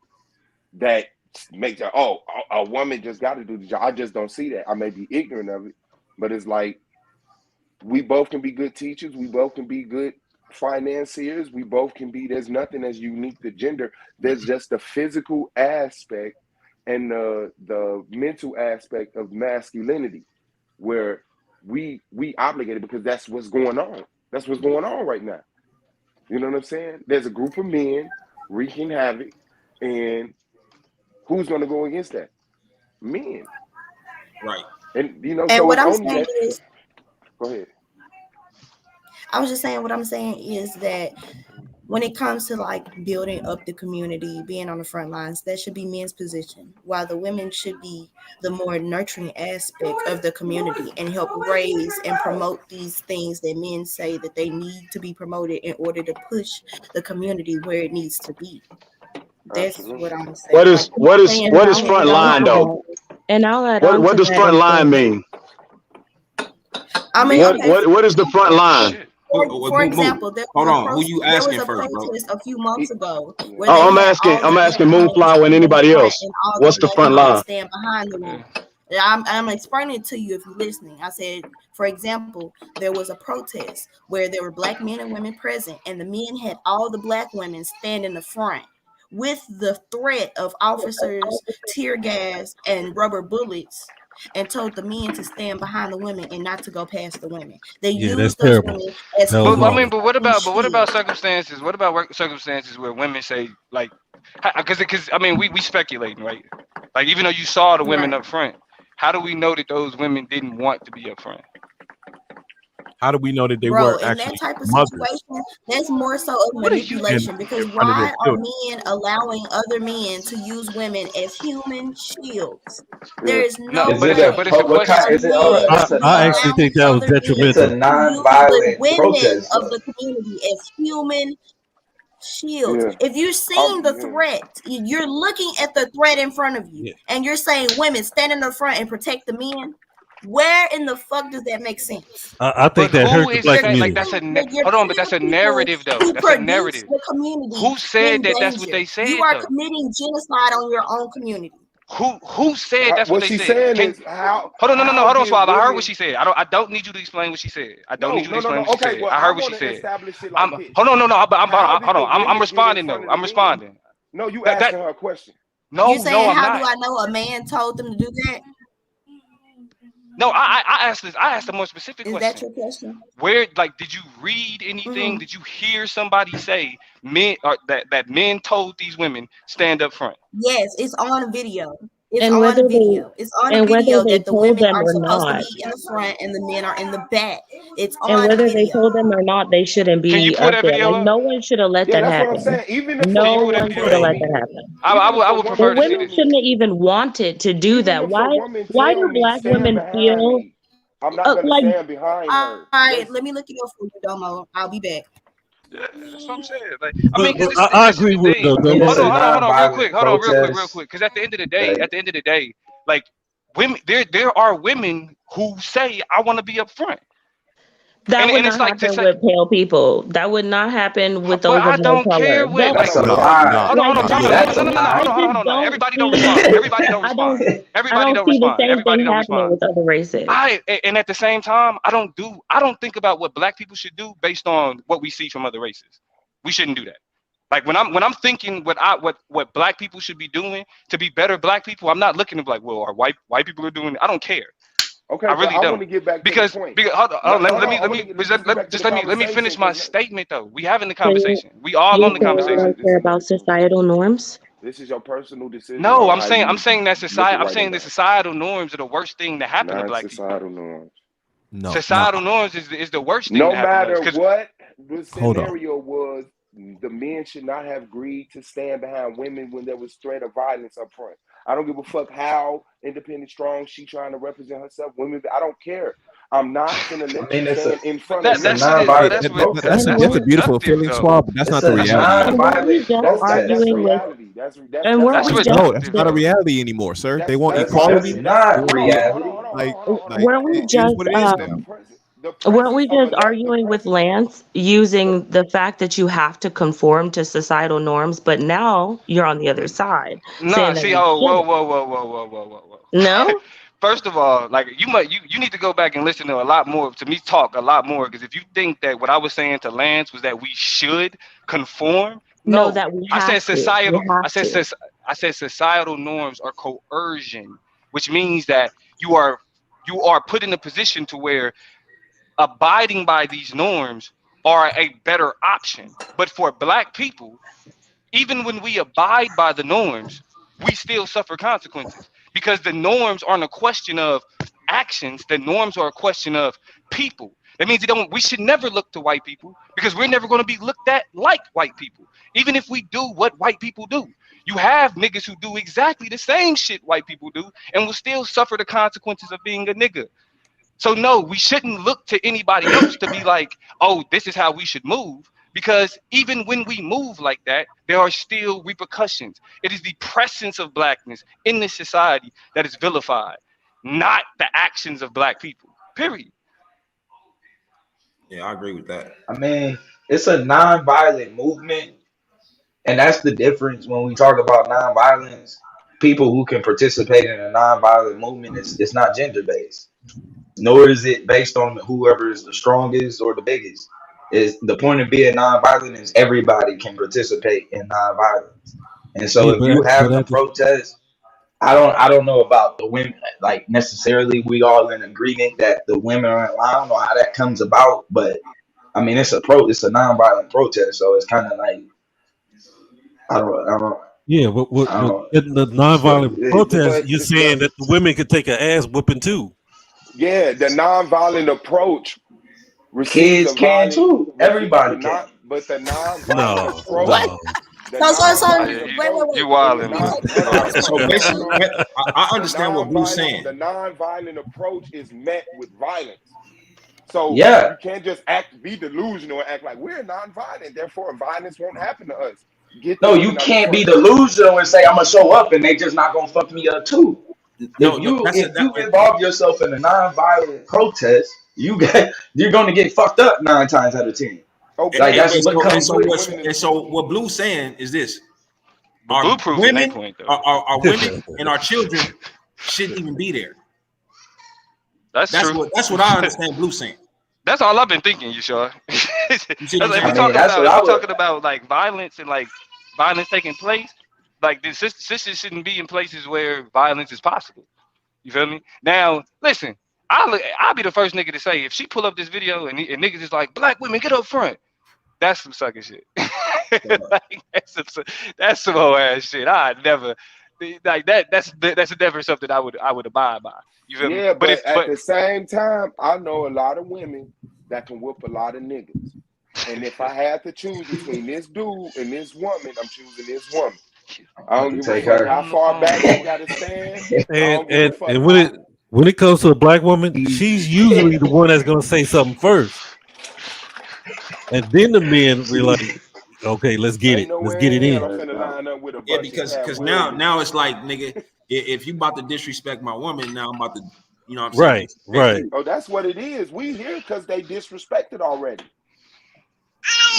that makes her, oh, a woman just got to do the job. I just don't see that. I may be ignorant of it, but it's like we both can be good teachers. We both can be good financiers. We both can be, there's nothing as unique to gender. There's just the physical aspect and the mental aspect of masculinity where we obligated because that's what's going on. That's what's going on right now. You know what I'm saying? There's a group of men wreaking havoc, and who's going to go against that? Men. Right. And you know, And so what it's I'm only saying that. is, Go ahead. I was just saying what I'm saying is that when it comes to like building up the community, being on the front lines, that should be men's position, while the women should be the more nurturing aspect of the community and help raise and promote these things that men say that they need to be promoted in order to push the community where it needs to be. That's what I'm saying. What is front line though? And I'll add on What to does that front and line say, mean? I mean, What is the front line? For example, there Hold on. Who was you there was asking a first, bro? protest a few months ago where Oh, they had all I'm the asking black men Moonflower and stand in anybody front else. and all What's the the black front men line? stand behind the women. I'm explaining it to you if you're listening. I said, for example, there was a protest where there were black men and women present, and the men had all the black women stand in the front with the threat of officers, tear gas, and rubber bullets, and told the men to stand behind the women and not to go past the women. They Yeah, that's used those terrible. women as That was But I mean, wrong. but what about shields. circumstances? What about circumstances where women say like, because I mean, we speculating, right? Like even though you saw the women Right. up front, how do we know that those women didn't want to be up front? How do we know that they Bro, weren't in that actually type of mothers situation, that's more so of What are you? manipulation and because in front of their why are children? men allowing other men to use women as human shields? There Yeah. is No, no Is it way but it's a what question. kind? that Is it? Hold on. men It's should a be I non. actually allowing think that was other It's men a detrimental. to use the non-violent women protest, of though. the community as human shields. Yeah. If you're seeing the Yeah. threat, you're looking at the threat in front of you, Yeah. and you're saying women stand in the front and protect the men. Where in the fuck does that make sense? I think But that who hurt the is black You're saying like community. that's a you're hold on? But that's putting a people narrative though. who That's a produce narrative. the community Who said in that? That's what danger. they You said are though. committing genocide on your own community. Who said that's what What they she's said? saying is how Hold on, no, how hold on, did Suave. I heard what women? she said. I don't need you to explain what she said. I don't need you to explain No. what she Okay, said. well, I I heard what she want to said. establish it like this. Hold on, no, but How did hold the on. I'm women get in responding front though. of the I'm men? responding. No, you That asking her a question. You're no, saying, I'm how do not. I know a man told them to do that? No, I asked this. I asked a more specific Is that question. your question? Where, like, did you read anything? Mhm. Did you hear somebody say men or that men told these women stand up front? Yes, it's on video. It's And on whether they video. It's on and whether video they that the told women them are or supposed to not, be in the front and the men are in the back. It's and on whether they video. told them or not, they shouldn't Can you be pull up that there. video Like up? no one should have let Yeah, that that's what I'm happen. saying. Even if a Can you No pull that woman one video should have tell up? let that me, happen. I even if a would The prefer woman to see women tell this. me, shouldn't even want it to do even that. if a Why? woman Why tell do me black stand women behind feel me, I'm not gonna like? stand behind All her. right, That's let me look it up for you, Domo. I'll be back. Yeah, that's what I'm saying. Like, I mean, because I this is agree the with thing. I mean, the it's a Hold on, real quick. non-violent Hold on, real protest. quick. Because at the end of Like, the day, like women, there are women who say, "I want to be up front," That would and it's not like to happen say, with pale people. That would not happen with but those of I no don't color. care what. that's Like, a no, lie. hold on, Like that, Tata. That's a No. I lie. Hold just on. don't Everybody don't see. respond. Everybody don't I respond. don't. I Everybody don't don't see the respond. same Everybody thing don't happening respond. with other races. And at the same time, I don't think about what black people should do based on what we see from other races. We shouldn't do that. Like when I'm thinking what black people should be doing to be better black people, I'm not looking at like, well, are white people are doing it. I don't care. okay, I but really I want don't. to get back to the Because point. hold No, on, hold let on. me I want to just just get back to the let me conversation finish my because statement though. We having the So conversation. We all you're on the saying you conversation. don't care about societal norms? this is your personal decision No, on I'm how saying you that look society. at I'm writing saying the down societal norms are the worst thing that happened to black people. non-societal norms. Societal norms is the worst thing No that happened to us. matter Because what the scenario was, the men should not have agreed to stand behind women when there was threat of violence up front. I don't give a fuck how independent, strong she trying to represent herself. Women, I don't care. I'm not gonna I let you mean, stand in front of that me. shit is, but non-violent that's And protest. we're a beautiful reductive feeling, though. Swab, but that's It's not the a reality. and weren't we non-violent just That's the arguing protest. with? reality. And That's weren't how That's we I just no, feel. that's not a reality anymore, sir. They want That's That's equality. They not want reality. like weren't we it is just what it is now. The weren't presence we of just the arguing with presence. Lance using the fact that you have to conform to societal norms, but now you're on the other side Nah, saying that see, you oh, shouldn't. whoa. No? First of all, like you need to go back and listen to a lot more to me talk a lot more because if you think that what I was saying to Lance was that we should conform, No, no, that we I have said to. We societal. have to. I said societal norms are coercion, which means that you are put in a position to where abiding by these norms are a better option. But for black people, even when we abide by the norms, we still suffer consequences because the norms aren't a question of actions. The norms are a question of people. That means we should never look to white people because we're never going to be looked at like white people. Even if we do what white people do, you have niggas who do exactly the same shit white people do and will still suffer the consequences of being a nigga. So no, we shouldn't look to anybody else to be like, oh, this is how we should move. Because even when we move like that, there are still repercussions. It is the presence of blackness in this society that is vilified, not the actions of black people. Period. Yeah, I agree with that. I mean, it's a non-violent movement, and that's the difference when we talk about non-violence. People who can participate in a non-violent movement, it's not gender-based, nor is it based on whoever is the strongest or the biggest. Is the point of being non-violent is everybody can participate in non-violence, and so Yeah, if you but having a at the, protest, I don't know about the women like necessarily we all in agreement that the women are in line. I don't know how that comes about, but I mean it's a non-violent protest, so it's kind of like yeah, I don't know. in the So, nonviolent protest, But you're saying that the women could take an ass whooping too. yeah, the nonviolent approach receives kids a can violent, too. Everybody can. but the nonviolent No, approach, What? no. the So nonviolent approach, You the wildin', non, man. hold on, So hold on, basically, hold on. I understand what Blue's saying. The nonviolent approach is met with violence. So Yeah. you can't just be delusional and act like we're nonviolent, therefore violence won't happen to us. Get the No, you women out the can't be front. delusional and say I'm gonna show up and they just not gonna fuck me up too. No, If you involve yourself in a non-violent protest, you're gonna get fucked up 9 times out of 10. Like that's what comes with it. So what Blue's saying is this: But Blue proving their point though. Our women and our children shouldn't even be there. That's true. That's what I understand Blue saying. That's all I've been thinking, you sure? If we're talking about like violence and like violence taking place, like the sisters shouldn't be in places where violence is possible. You feel me? Now, listen, I'll be the first nigga to say if she pull up this video and niggas is like, black women get up front, that's some sucker shit. Like, that's some whole ass shit. I never like that's never something I would abide by. You feel me? Yeah, but at the same time, I know a lot of women that can whoop a lot of niggas. And if I had to choose between this dude and this woman, I'm choosing this woman. I don't give a fuck how far back they gotta stand. And when it comes to a black woman, she's usually the one that's gonna say something first, and then the men be like, "Okay, let's get it. Let's get it in." Yeah, because now it's like, nigga, if you about to disrespect my woman, now I'm about to, you know what I'm saying? Right. Oh, that's what it is. We here because they disrespected already.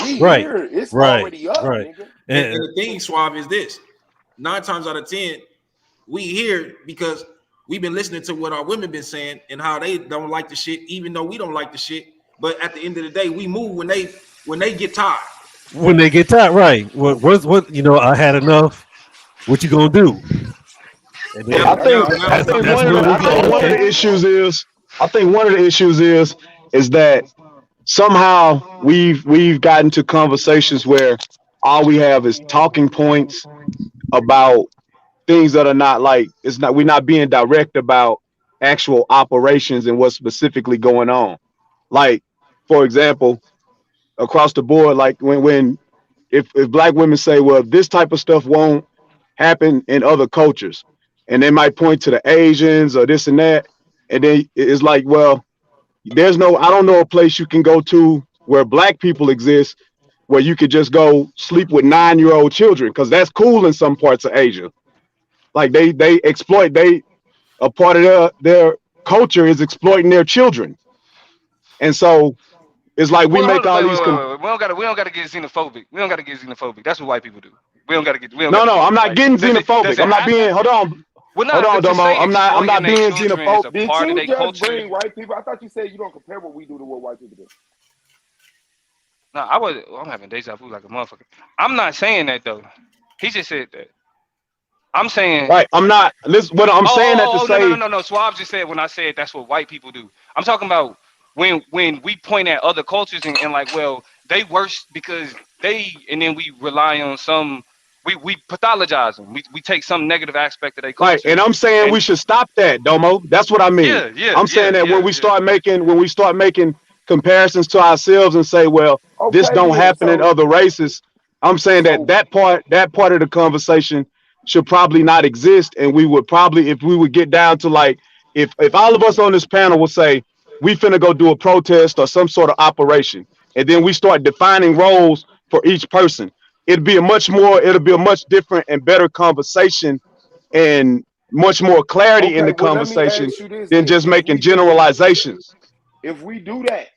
We Right. here. It's Right. already up, Right. nigga. And the thing, Suave, is this: 9 times out of 10, we here because we've been listening to what our women been saying and how they don't like the shit, even though we don't like the shit. But at the end of the day, we move when they get tired. When they get tired, right? What? You know, I had enough. What you gonna do? And then, I think one of the issues is that somehow we've gotten to conversations where all we have is talking points about things that are not like we're not being direct about actual operations and what's specifically going on. Like, for example, across the board, like if black women say, well, this type of stuff won't happen in other cultures, and they might point to the Asians or this and that, and then it's like, well, I don't know a place you can go to where black people exist where you could just go sleep with 9-year-old children, because that's cool in some parts of Asia. Like they exploit, a part of their culture is exploiting their children. And so it's like we make all these. We don't gotta get xenophobic. We don't gotta get xenophobic. That's what white people do. We don't gotta get. I'm not getting xenophobic. I'm not being. Hold on. Hold on, Domo. I'm not being xenophobic. Did you just bring white people? I thought you said you don't compare what we do to what white people do. No, I'm having deja vu like a motherfucker. I'm not saying that though. He just said that. I'm saying right. I'm not. Listen, what I'm saying that to say. No. Swab just said when I said that's what white people do. I'm talking about when we point at other cultures and like, well, they worse because and then we rely on some. We pathologize them. We take some negative aspect of their culture. Right, and I'm saying we should stop that, Domo. That's what I mean. I'm saying that when we start making comparisons to ourselves and say, well, this don't happen in other races. I'm saying that part of the conversation should probably not exist, and we would probably, if we would get down to like, if all of us on this panel would say we finna go do a protest or some sort of operation, and then we start defining roles for each person, it'll be a much different and better conversation and much more clarity in the conversation than just making generalizations. If we do that,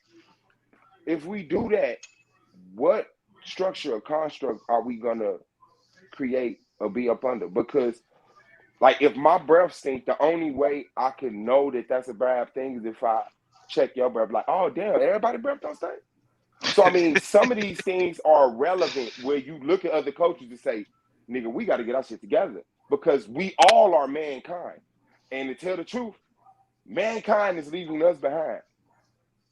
what structure or construct are we gonna create or be up under? Because like if my breath stink, the only way I can know that that's a bad thing is if I check your breath, like, oh damn, everybody's breath don't stink. So I mean, some of these things are relevant where you look at other cultures and say, nigga, we got to get our shit together because we all are mankind. And to tell the truth, mankind is leaving us behind.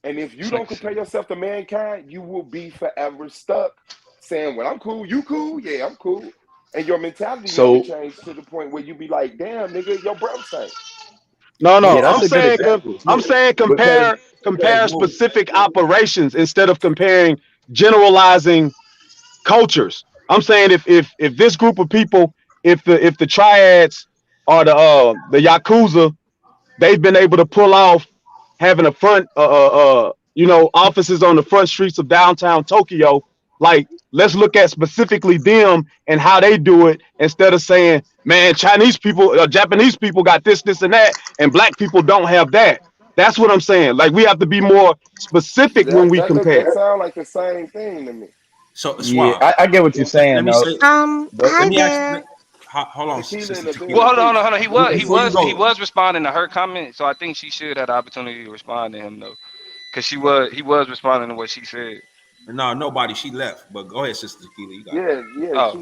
And if you don't compare yourself to mankind, you will be forever stuck saying, well, I'm cool, you cool? Yeah, I'm cool. And your mentality will change to the point where you be like, damn, nigga, your breath stinks. No, I'm saying compare specific operations instead of comparing generalizing cultures. I'm saying if this group of people, if the triads or the Yakuza, they've been able to pull off having a front offices on the front streets of downtown Tokyo, like let's look at specifically them and how they do it instead of saying, man, Chinese people or Japanese people got this, and that, and black people don't have that. That's what I'm saying. Like we have to be more specific when we compare. That sound like the same thing to me. So yeah, I get what you're saying. Hi there. Hold on. Well, hold on. He was responding to her comment, so I think she should have the opportunity to respond to him though, because he was responding to what she said. No, nobody. She left. But go ahead, Sister Tequila. You got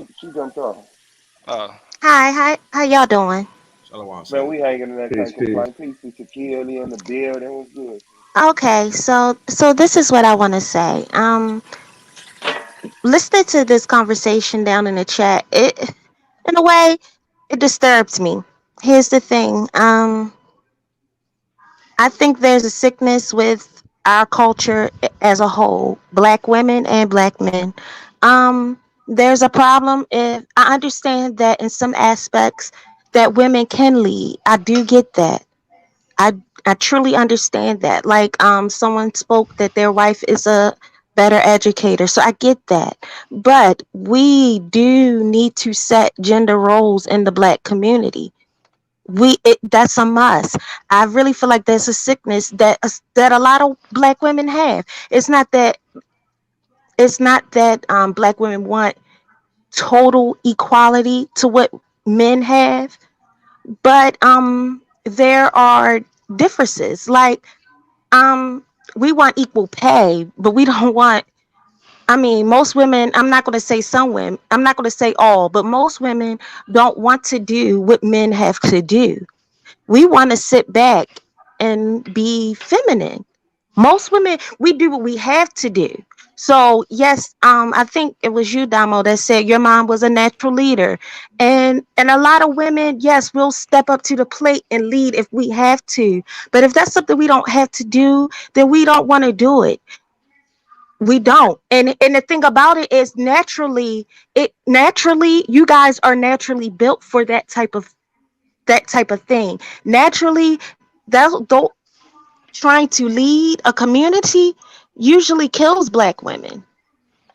it. She jumped off. Hi, how y'all doing? Man, we hanging in that tank. Peace to Tequila in the building. Was good. Okay, so this is what I want to say. Listening to this conversation down in the chat, it in a way, It disturbs me. Here's the thing. I think there's a sickness with our culture as a whole, black women and black men. There's a problem if I understand that in some aspects that women can lead. I do get that. I I truly understand that. Like someone spoke that their wife is a better educator. So I get that. But we do need to set gender roles in the black community. That's a must. I really feel like there's a sickness that a lot of black women have. It's not that black women want total equality to what men have, but there are differences. Like um we want equal pay, but we don't want, I mean, most women, I'm not going to say some women, I'm not going to say all, but most women don't want to do what men have to do. We want to sit back and be feminine. Most women, we do what we have to do. So yes, I think it was you, Damo, that said your mom was a natural leader, and a lot of women, yes, will step up to the plate and lead if we have to. But if that's something we don't have to do, then we don't want to do it. We don't. And the thing about it is naturally you guys are naturally built for that type of thing. Naturally, that though trying to lead a community usually kills black women.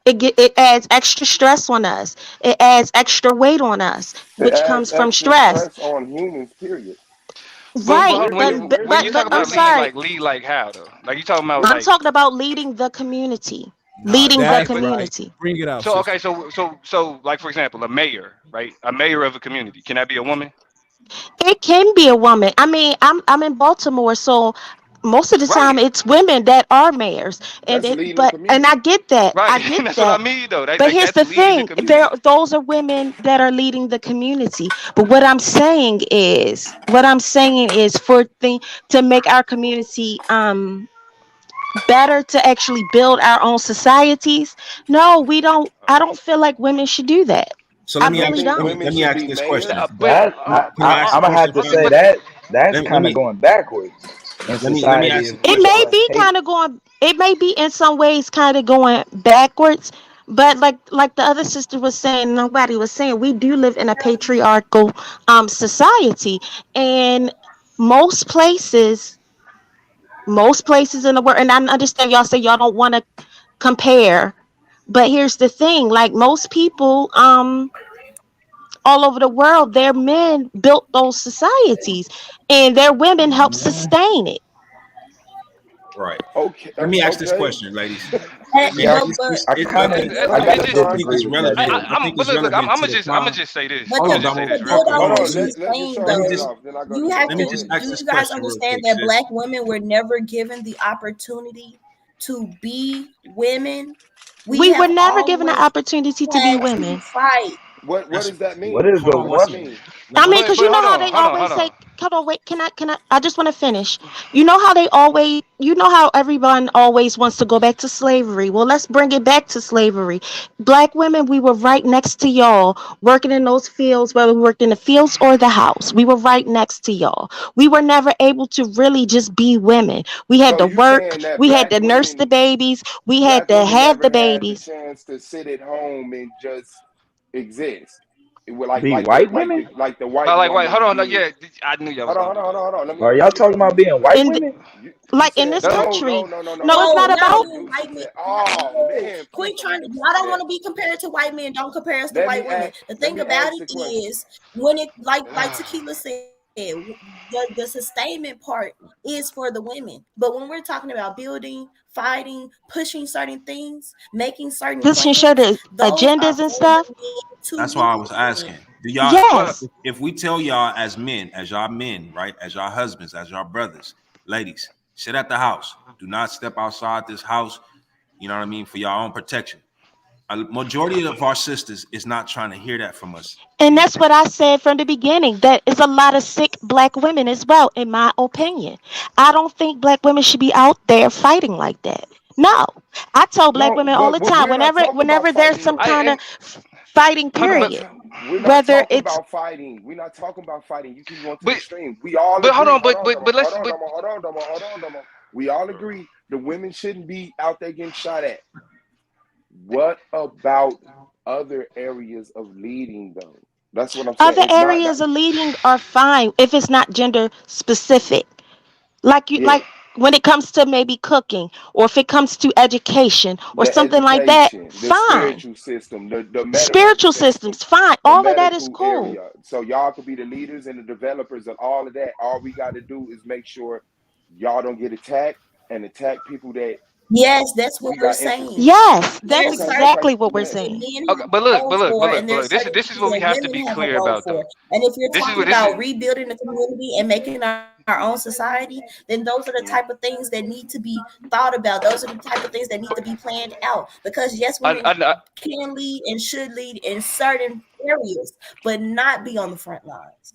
It adds extra stress on us. It adds extra weight on us, It which adds comes from extra stress. stress on humans, period. Right. But But but, when but, you but talk I'm about lead, sorry. like lead, like how though? Like you talking about I'm like talking about leading the community. Nah, Leading the okay, that's but right. community. Bring it out, so sister. okay, so like for example, a mayor, right? A mayor of a community, can that be a woman? It can be a woman. I mean, I'm in Baltimore, so most of the time Right, it's women that are mayors, and That's it, leading the but and I community. get that. right. I get That's what I that. mean though. That But like here's that's the leading the thing: there, community. those are women that are leading the community. But what I'm saying is, for to make our community better, to actually build our own societies. No, we don't. I don't feel like women should do that. So I let me You really ask think let don't. me women let me should ask be this mayors? question. That Can I ask I'm the gonna have question to say finally? that's Let kind of me going backwards in let me society ask if the It people question. may are be capable. kind of going. It may be in some ways kind of going backwards, but like the other sister was saying, nobody was saying, we do live in a patriarchal society, and most places, most places in the world. And I understand y'all say y'all don't want to compare, but here's the thing: like most people, all over the world, their men built those societies, and their women help sustain it. Right. Okay, Let me ask this okay. question, ladies. And, Yeah, And but I I kind of think I It gotta just I think disagree it's with that relevant. too. I think but it's look, relevant to the I'm gonna time. just say this. but Hold I'm on, gonna to, just say Damo. to this real build quick. on Hold what on. she's Let saying Yashara Let me get though, just off. Then I go to you have let me to, Damo. just do ask you this guys question real understand quick, that sis. black women were never given the opportunity to be women? We We were have never given the always opportunity to be had to women. fight. What That's does that What mean? is hold a on one What does that second. woman? mean? I mean, because But you know hold how on, they hold on, always hold say, on. hold on, wait, I just want to finish. You know how they always, you know how everyone always wants to go back to slavery. Well, let's bring it back to slavery. Black women, we were right next to y'all, working in those fields, whether we worked in the fields or the house. We were right next to y'all. We were never able to really just be women. We had So to you work, saying that we had to nurse the babies, we had black to women have never the had the babies. chance to sit at home and just exist? It was like Be like the white like women? the like the No, white like wait, woman hold on. No, did. yeah, I knew y'all was Hold on, gonna hold do on, hold that. on, hold on. Are Let y'all me talking about finish. being white And women? You like in said this That's country, no. no, it's No, not not about. being Producer white men. said, "Oh No, man, quit producer." trying to. Producer I don't said, want to be compared to white men. Don't compare us to "Let white me women. ask. The Let thing me about ask it the question." is, when it like Tequila said, the sustainment part is for the women. But when we're talking about building, fighting, pushing certain things, making certain Pushing sure plans, the those are agendas and for the stuff. men to That's why I lead was in. asking. Do y'all But Yes. if we tell y'all as men, as y'all men, right? As y'all husbands, as y'all brothers, ladies, sit at the house. Do not step outside this house, you know what I mean, for your own protection. A majority of our sisters is not trying to hear that from us And these that's days. what I said from the beginning. That is a lot of sick black women as well, in my opinion. I don't think black women should be out there fighting like that. No. I tell black No, women all the but time, we're not whenever talking about whenever there's fighting some though. I kind of and fighting, But period. We're not Whether talking it's about fighting. We're not talking about fighting. You keep going to the but extreme. We all but hold agree. on, Hold on, but let's hold but on, hold on. We all agree the women shouldn't be out there getting shot at. What about other areas of leading though? That's what I'm saying. other It's not areas of leading are fine if it's not gender specific. Like yeah. when it comes to maybe cooking, or if it comes to education or The something like that, education, the fine. spiritual system, the medical Spiritual system, systems, fine. the All of that is medical cool. area. So y'all could be the leaders and the developers of all of that. All we got to do is make sure y'all don't get attacked and attack people that Yes, that's what we we're got saying. empathy. Yes, that's There's Okay, certain exactly what people we're yeah. that saying. men okay, have but a look, role but look, for, but look, and but there's look. This certain this is people what we that have to women be have a clear role about, for. though. And if you're This is talking what this about is. rebuilding the community and making our own society, then those are the type of things that need to be thought about. Those are the type of things that need to be planned out. Because yes, women I, can lead and should lead in certain areas, but not be on the front lines.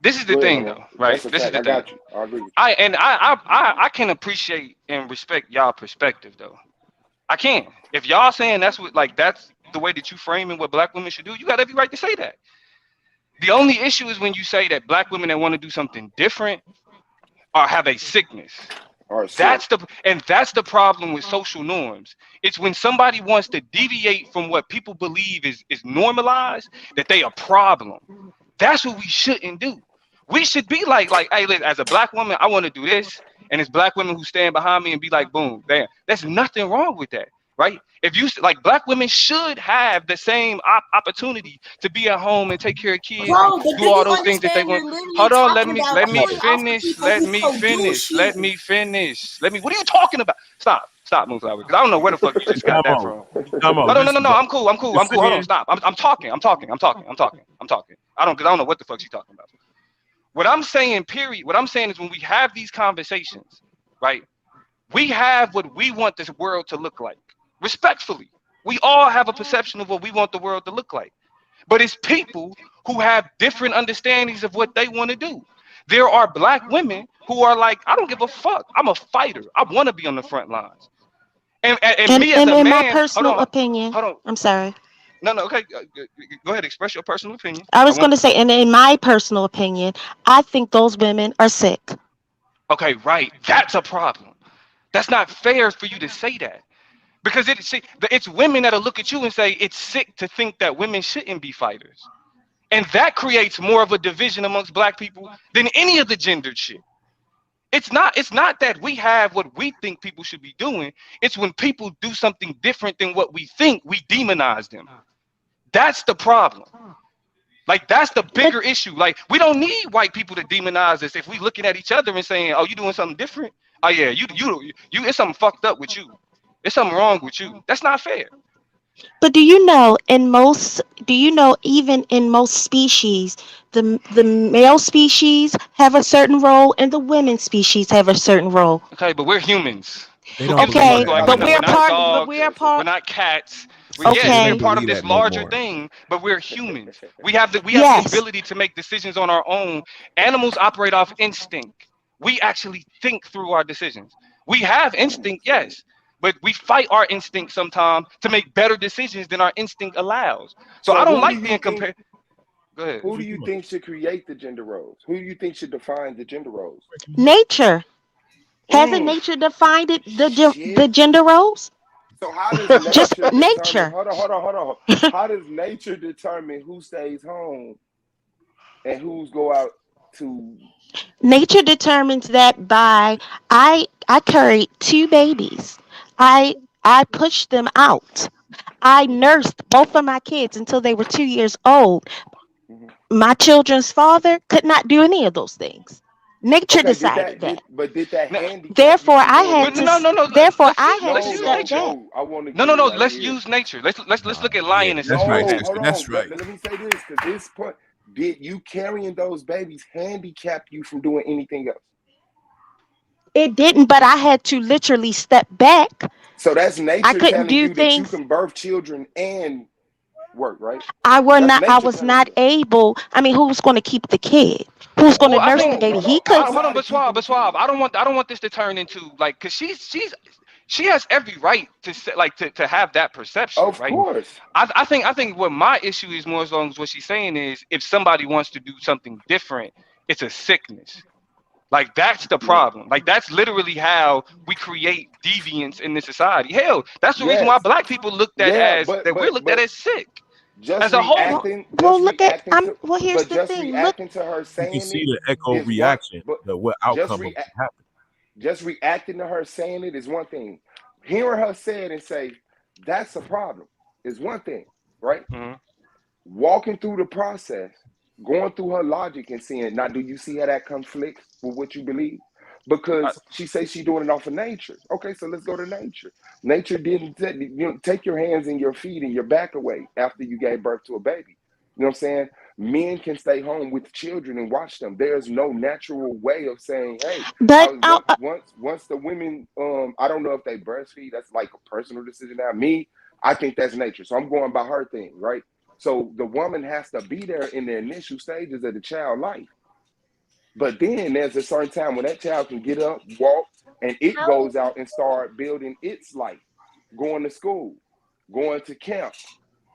this is the Go ahead, thing, Mama. though, right? That's a This is fact. the I thing. got you. I agree with I can appreciate and respect y'all perspective, though. I can. If y'all saying that's what, like, that's the way that you framing what black women should do, you got every right to say that. The only issue is when you say that black women that want to do something different or have a sickness. you. All right, That's the problem with social norms. It's when somebody wants to deviate from what people believe is normalized, that they a problem. That's what we shouldn't do. We should be like, hey, listen, as a black woman, I want to do this, and it's black women who stand behind me and be like, boom, damn. There's nothing wrong with that, right? If you like, black women should have the same opportunity to be at home and take care of kids and Bro, but do do all you those things that they understand? want. You're literally Hold on, talking about let me killing off the finish. people who produce you. What are you talking about? Stop, Moonflower, because I don't know where the fuck you just got that from. Come on, Hold on, listen, no, bro. I'm cool. Hold on, stop. I'm talking. I don't know what the fuck she's talking about. What I'm saying, period. What I'm saying is when we have these conversations, right? We have what we want this world to look like. Respectfully, we all have a perception of what we want the world to look like. But it's people who have different understandings of what they want to do. There are black women who are like, I don't give a fuck. I'm a fighter. I want to be on the front lines. And me as And a in my man, personal opinion, hold on. I'm sorry. No, okay. Go ahead. Express your personal opinion. I was going to say, and in my personal opinion, I think those women are sick. Okay, right. That's a problem. That's not fair for you to say that. Because it's women that'll look at you and say it's sick to think that women shouldn't be fighters. And that creates more of a division amongst black people than any of the gendered shit. It's not that we have what we think people should be doing. It's when people do something different than what we think, we demonize them. That's the problem. Like, that's the bigger issue. Like, we don't need white people to demonize us if we looking at each other and saying, oh, you doing something different? Oh yeah, you it's something fucked up with you. There's something wrong with you. That's not fair. But even in most species, the male species have a certain role and the women species have a certain role. Okay, but we're humans. Okay, but we're not cats. Okay. We're part of this larger thing, but we're humans. We have the ability to make decisions on our own. Animals operate off instinct. We actually think through our decisions. We have instinct, yes, but we fight our instinct sometimes to make better decisions than our instinct allows. So I don't like being compared. Go ahead. Who do you think should create the gender roles? Who do you think should define the gender roles? Nature. Hasn't nature defined it, the gender roles? So how does nature just determine, nature? Hold on. How does nature determine who stays home and who's go out to? Nature determines that by I carried 2 babies. I pushed them out. I nursed both of my kids until they were 2 years old. My children's father could not do any of those things. Nature decided that. But did that handicap? Therefore, I had to. No. Therefore, I had to step back. I want to. No. Let's use nature. Let's look at lion and Hold on. That's right. Let me say this, because this point, did you carrying those babies handicap you from doing anything else? It didn't, but I had to literally step back. So that's nature I couldn't telling do you things. that you can birth children and work, right? I was not able. I mean, who's going to keep the kid? Who's going to nurse the baby? He couldn't. Hold on, but Suave. I don't want this to turn into like, cause she has every right to say, like to have that perception, Of right? course. I think what my issue is more as long as what she's saying is if somebody wants to do something different, it's a sickness. Like that's the problem. Like that's literally how we create deviance in this society. Hell, that's the reason why Yes. black people looked at Yeah, as that we're looked at as sick just as a whole. reacting, Well, just look at reacting to, well. Here's but the just thing. Look, reacting to her You saying can see it the echo is one. reaction, But what just outcome of rea- what happened. just reacting to her saying it is one thing. Hearing her say it and say that's a problem is one thing, right? Walking through the process, going through her logic and seeing, now do you see how that conflicts with what you believe? Because she says she's doing it off of nature. Okay, so let's go to nature. Nature didn't take your hands and your feet and your back away after you gave birth to a baby. You know what I'm saying? Men can stay home with children and watch them. There's no natural way of saying, hey, but once the women, I don't know if they breastfeed. That's like a personal decision. Now, me, I think that's nature. So I'm going by her thing, right? So the woman has to be there in the initial stages of the child life. But then there's a certain time when that child can get up, walk, and it goes out and start building its life, going to school, going to camp.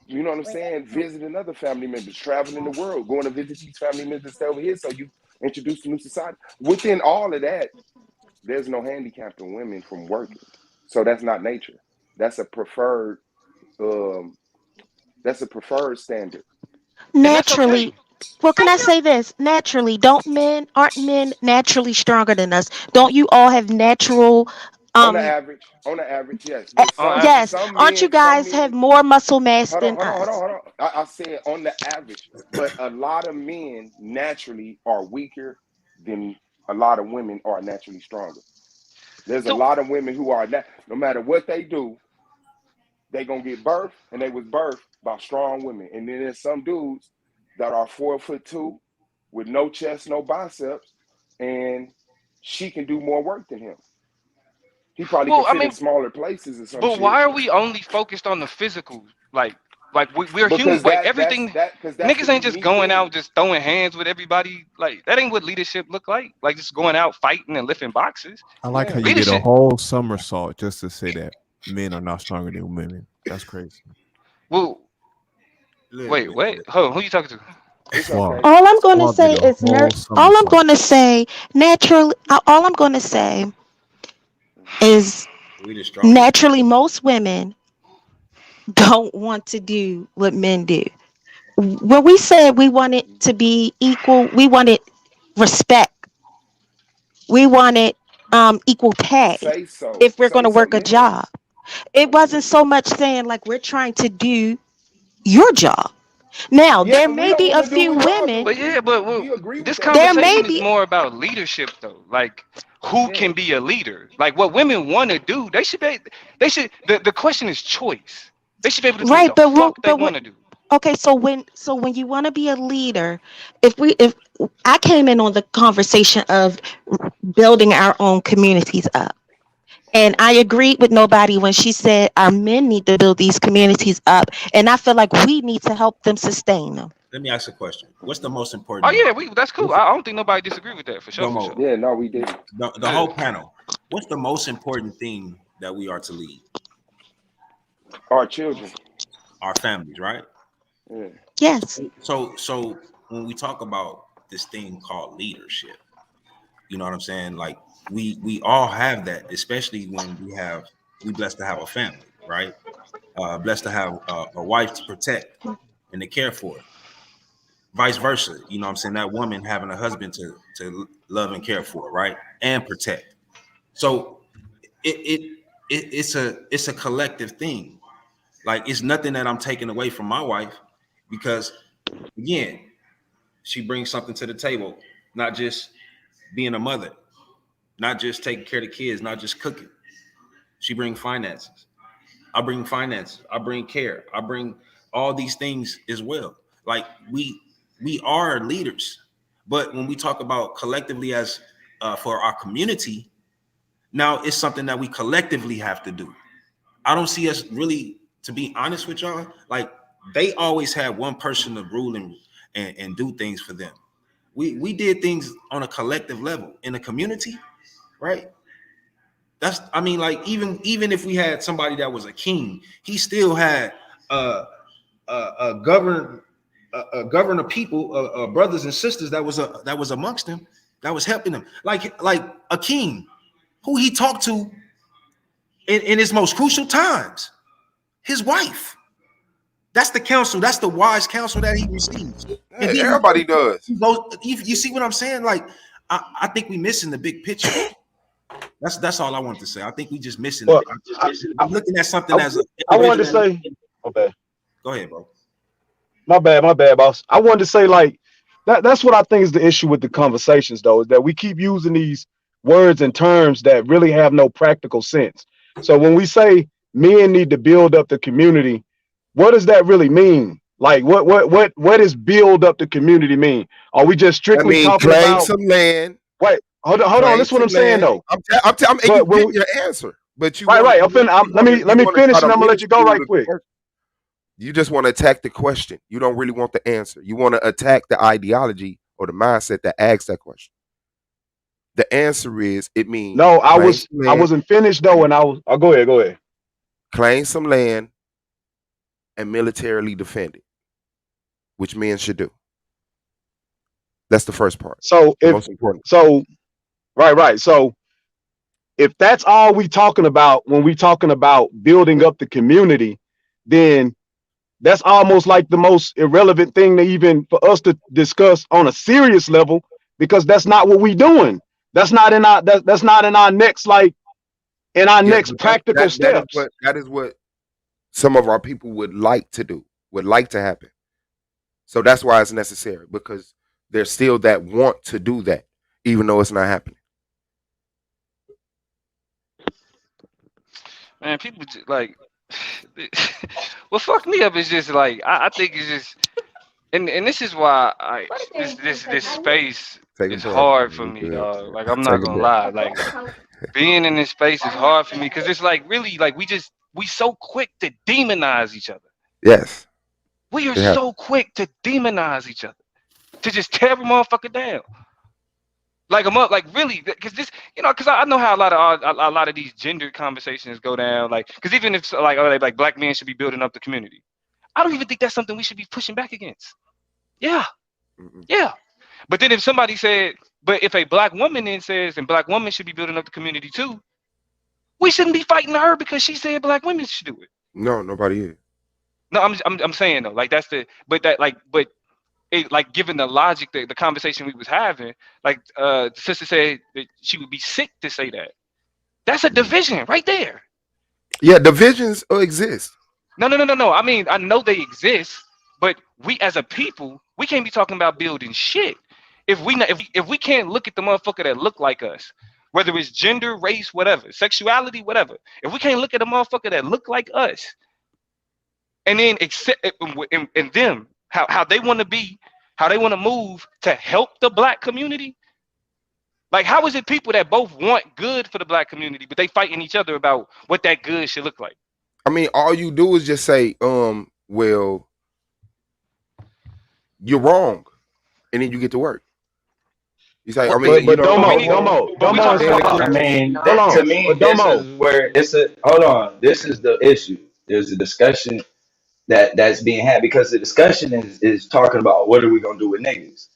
You know what I'm saying? Visiting other family members, traveling the world, going to visit these family members that stay over here. So you introduce a new society. Within all of that, there's no handicapping women from working. So that's not nature. That's a preferred. That's a preferred standard. naturally. Well, can I say this? Naturally, aren't men naturally stronger than us? Don't you all have natural On the average, yes. But yes, some aren't you men, guys have more muscle mass hold than on. us? I said on the average, but a lot of men naturally are weaker than a lot of women are naturally stronger. There's a lot of women who are no matter what they do, they gonna get birthed, and they was birthed by strong women. And then there's some dudes that are 4'2" with no chest, no biceps, and she can do more work than him. He probably can fit in smaller places or some but shit. why are we only focused on the physical? Like we're Because human. Like everything, that's niggas the ain't just unique going thing. out just throwing hands with everybody. Like that ain't what leadership look like. Like just going out fighting and lifting boxes. I like how you did a Leadership. whole somersault just to say that men are not stronger than women. That's crazy. Well, wait. Who you talking to? Suave. All I'm going to Suave say did a is whole all I'm somersault. going to say naturally. All I'm going to say is naturally most women don't want to do what men do. When we said we wanted to be equal, we wanted respect. We wanted equal pay Say so. if we're going to work a Yeah. job. It wasn't so much saying like we're trying to do your job. Now Yeah, there but we may don't be a want to do few what y'all women. But yeah, but We agree with this that. There may conversation is be. more about leadership though. Like who can be a leader? Like what women want to do, they should be. They should. The question is choice. They should be able to do what the fuck they want to do. Okay, so when you want to be a leader, if I came in on the conversation of building our own communities up. And I agreed with nobody when she said our men need to build these communities up. And I feel like we need to help them sustain them. Let me ask a question. What's the most important? Oh yeah, that's cool. I don't think nobody disagree with that for sure. Domo, For sure. Yeah, no, we did. The whole panel. What's the most important thing that we are to lead? Our children. Our families, right? Yeah. Yes. So when we talk about this thing called leadership, you know what I'm saying? Like we all have that, especially when we blessed to have a family, right? Blessed to have a wife to protect and to care for. Vice versa, you know what I'm saying? That woman having a husband to love and care for, right? And protect. So it's a collective thing. Like it's nothing that I'm taking away from my wife because again, she brings something to the table, not just being a mother, not just taking care of the kids, not just cooking. She brings finances. I bring finances. I bring care. I bring all these things as well. Like we are leaders, but when we talk about collectively as for our community, now it's something that we collectively have to do. I don't see us really, to be honest with y'all, like they always had one person to rule and do things for them. We did things on a collective level in a community, right? That's, I mean, like even if we had somebody that was a king, he still had a govern a people, brothers and sisters that was amongst them, that was helping them, like a king who he talked to in his most crucial times, his wife. That's the counsel. That's the wise counsel that he receives. And everybody does. You see what I'm saying? Like, I think we missing the big picture. That's all I want to say. I think we just missing. Well, I'm looking at something as I wanted to say. Okay. Go ahead, bro. My bad, boss. I wanted to say, like, that's what I think is the issue with the conversations, though, is that we keep using these words and terms that really have no practical sense. So when we say men need to build up the community, what does that really mean? Like, what does build up the community mean? Are we just strictly talking claim about some land? Wait, hold on. This is what I'm saying, though. I'm getting your answer, but you right. Let me finish, and I'm gonna let you go right quick. You just want to attack the question. You don't really want the answer. You want to attack the ideology or the mindset that asks that question. The answer is, it means no. I wasn't finished though, and I'll go ahead. Claim some land and militarily defend it, which men should do. That's the first part. So most important. So right. So if that's all we talking about when we talking about building up the community, then that's almost like the most irrelevant thing to even for us to discuss on a serious level, because that's not what we doing. That's not in our that's not in our next next practical steps. That is what some of our people would like to do, would like to happen. So that's why it's necessary, because there's still that want to do that, even though it's not happening. Man, people just, like, what fucked me up is just like I think it's just, and this is why this space is hard for me, dog. Like, I'm not gonna lie, like being in this space is hard for me because it's like really like we so quick to demonize each other. Yes, we are so quick to demonize each other, to just tear a motherfucker down. Like really, because this, because I know how a lot of these gender conversations go down. Like, because even if like black men should be building up the community, I don't even think that's something we should be pushing back against. Yeah. But then if somebody said, but if a black woman then says, and black women should be building up the community too, we shouldn't be fighting her because she said black women should do it. No, nobody is. No, I'm saying though, like that's the, but it, like, given the logic, the conversation we was having, like the sister said that she would be sick to say that. That's a division right there. Yeah, divisions exist. No. I mean, I know they exist, but we as a people, we can't be talking about building shit if we can't look at the motherfucker that look like us, whether it's gender, race, whatever, sexuality, whatever. If we can't look at a motherfucker that look like us, and then accept and them. How they want to be, how they want to move to help the black community. Like, how is it people that both want good for the black community, but they fighting each other about what that good should look like? I mean, all you do is just say, well, you're wrong, and then you get to work. You say, I mean, to me, this is where it's a. Hold on, this is the issue. There's a discussion that's being had, because the discussion is talking about what are we gonna do with niggas,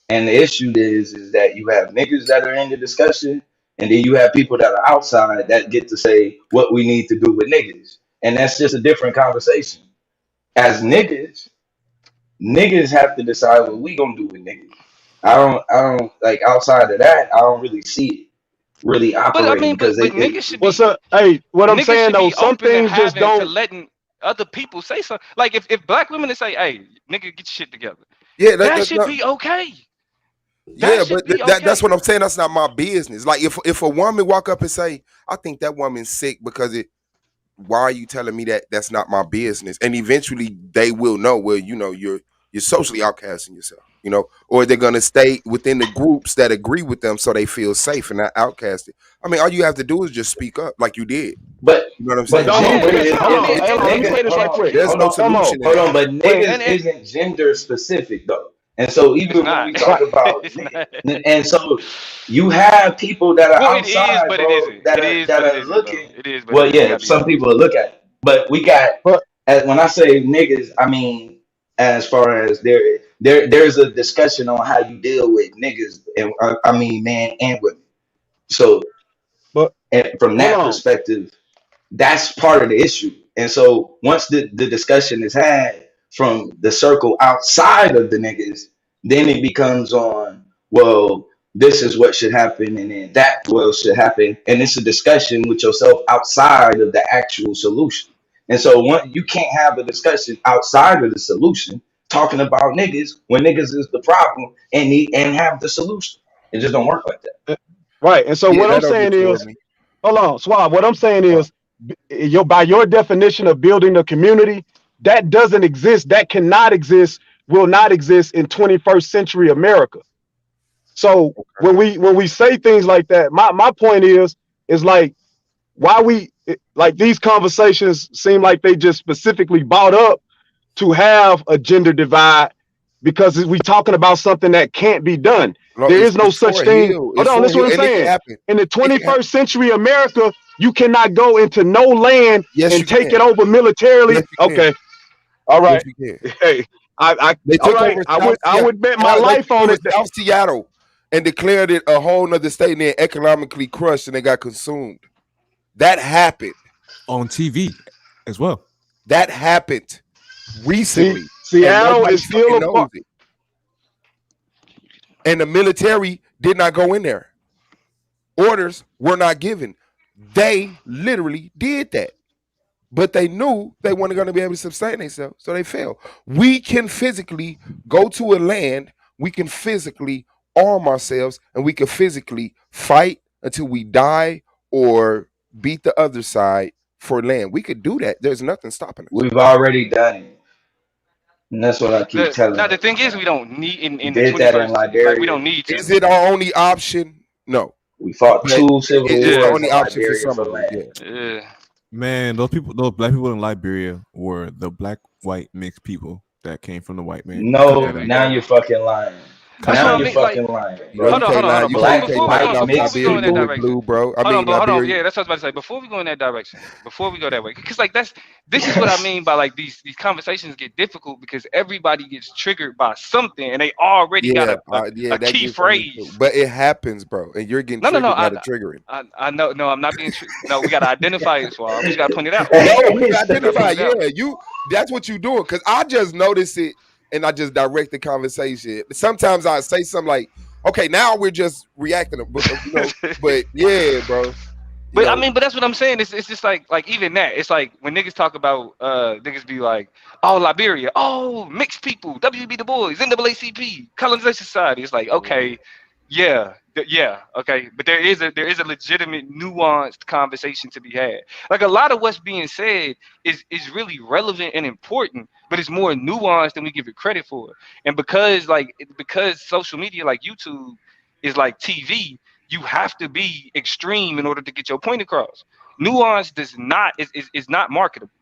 and the issue is that you have niggas that are in the discussion, and then you have people that are outside that get to say what we need to do with niggas, and that's just a different conversation. As niggas have to decide what we gonna do with niggas. I don't like, outside of that. I don't really see it really operating. But I mean, because niggas should what's be. up? Hey, what I'm Niggas saying should though, be some open to things just having to don't. letting other people say something. Like if black women say, "Hey, nigga, get your shit together," yeah, that should be okay. Yeah, but that's what I'm saying. That's not my business. Like, if a woman walk up and say, "I think that woman's sick because it," why are you telling me that? That's not my business. And eventually they will know. Well, you're socially outcasting yourself. Or they're gonna stay within the groups that agree with them, so they feel safe and not outcasted. I mean, all you have to do is just speak up, like you did. But you know what I'm saying? There's no solution. Hold on, but niggas isn't gender specific though. And so even when we talk about, and so you have people that are outside, bro, that are looking. Well, yeah, some people will look at it, but we got. As when I say niggas, I mean as far as there's a discussion on how you deal with niggas, and I mean man and women. So, and from that perspective, that's part of the issue. And so once the discussion is had from the circle outside of the niggas, then it becomes on, well, this is what should happen, and then that what should happen. And it's a discussion with yourself outside of the actual solution. And so you can't have a discussion outside of the solution talking about niggas when niggas is the problem and have the solution. It just don't work like that. Right. And so what I'm saying is, hold on, Suave. What I'm saying is, by your definition of building a community, that doesn't exist. That cannot exist. Will not exist in 21st century America. So when we say things like that, my point is like why we like these conversations seem like they just specifically bought up to have a gender divide because we talking about something that can't be done. There is no such thing. Hold on, that's what I'm saying. In the 21st century America, you cannot go into no land and take it over militarily. Okay. All right. Hey, I would bet my life on it. South Seattle and declared it a whole nother state and then economically crushed and they got consumed. That happened on TV as well. That happened recently. Seattle is still a part. And the military did not go in there. Orders were not given. They literally did that. But they knew they weren't going to be able to sustain themselves, so they failed. We can physically go to a land, we can physically arm ourselves, and we can physically fight until we die or beat the other side for land. We could do that. There's nothing stopping us. We've already done it. And that's what I keep telling you. Now, the thing is, we don't need in the 21st. Like, we don't need to. Is it our only option? No. We fought two civil wars. It's the only option for some of them. Yeah. Man, those black people in Liberia were the black white mixed people that came from the white man. No, now you're fucking lying. Now you're fucking lying. Hold on. Black, white, mixed people with blue, bro. Hold on. Yeah, that's what I was about to say. Before we go in that direction, before we go that way, because like this is what I mean by like these conversations get difficult because everybody gets triggered by something and they already got a key phrase. But it happens, bro, and you're getting triggered by the triggering. I know. No, I'm not being. No, we gotta identify it, Suave. We just gotta point it out. No, we gotta identify. Yeah, that's what you doing because I just noticed it. And I just direct the conversation. Sometimes I say something like, "Okay, now we're just reacting." But yeah, bro. But I mean, but that's what I'm saying. It's just like even that. It's like when niggas talk about niggas be like, "Oh, Liberia, oh, mixed people, W.B. Du Bois, NAACP, colonization society." It's like, okay, yeah, okay, but there is a legitimate, nuanced conversation to be had. Like a lot of what's being said is really relevant and important, but it's more nuanced than we give it credit for. And because social media like YouTube is like TV, you have to be extreme in order to get your point across. Nuance is not marketable.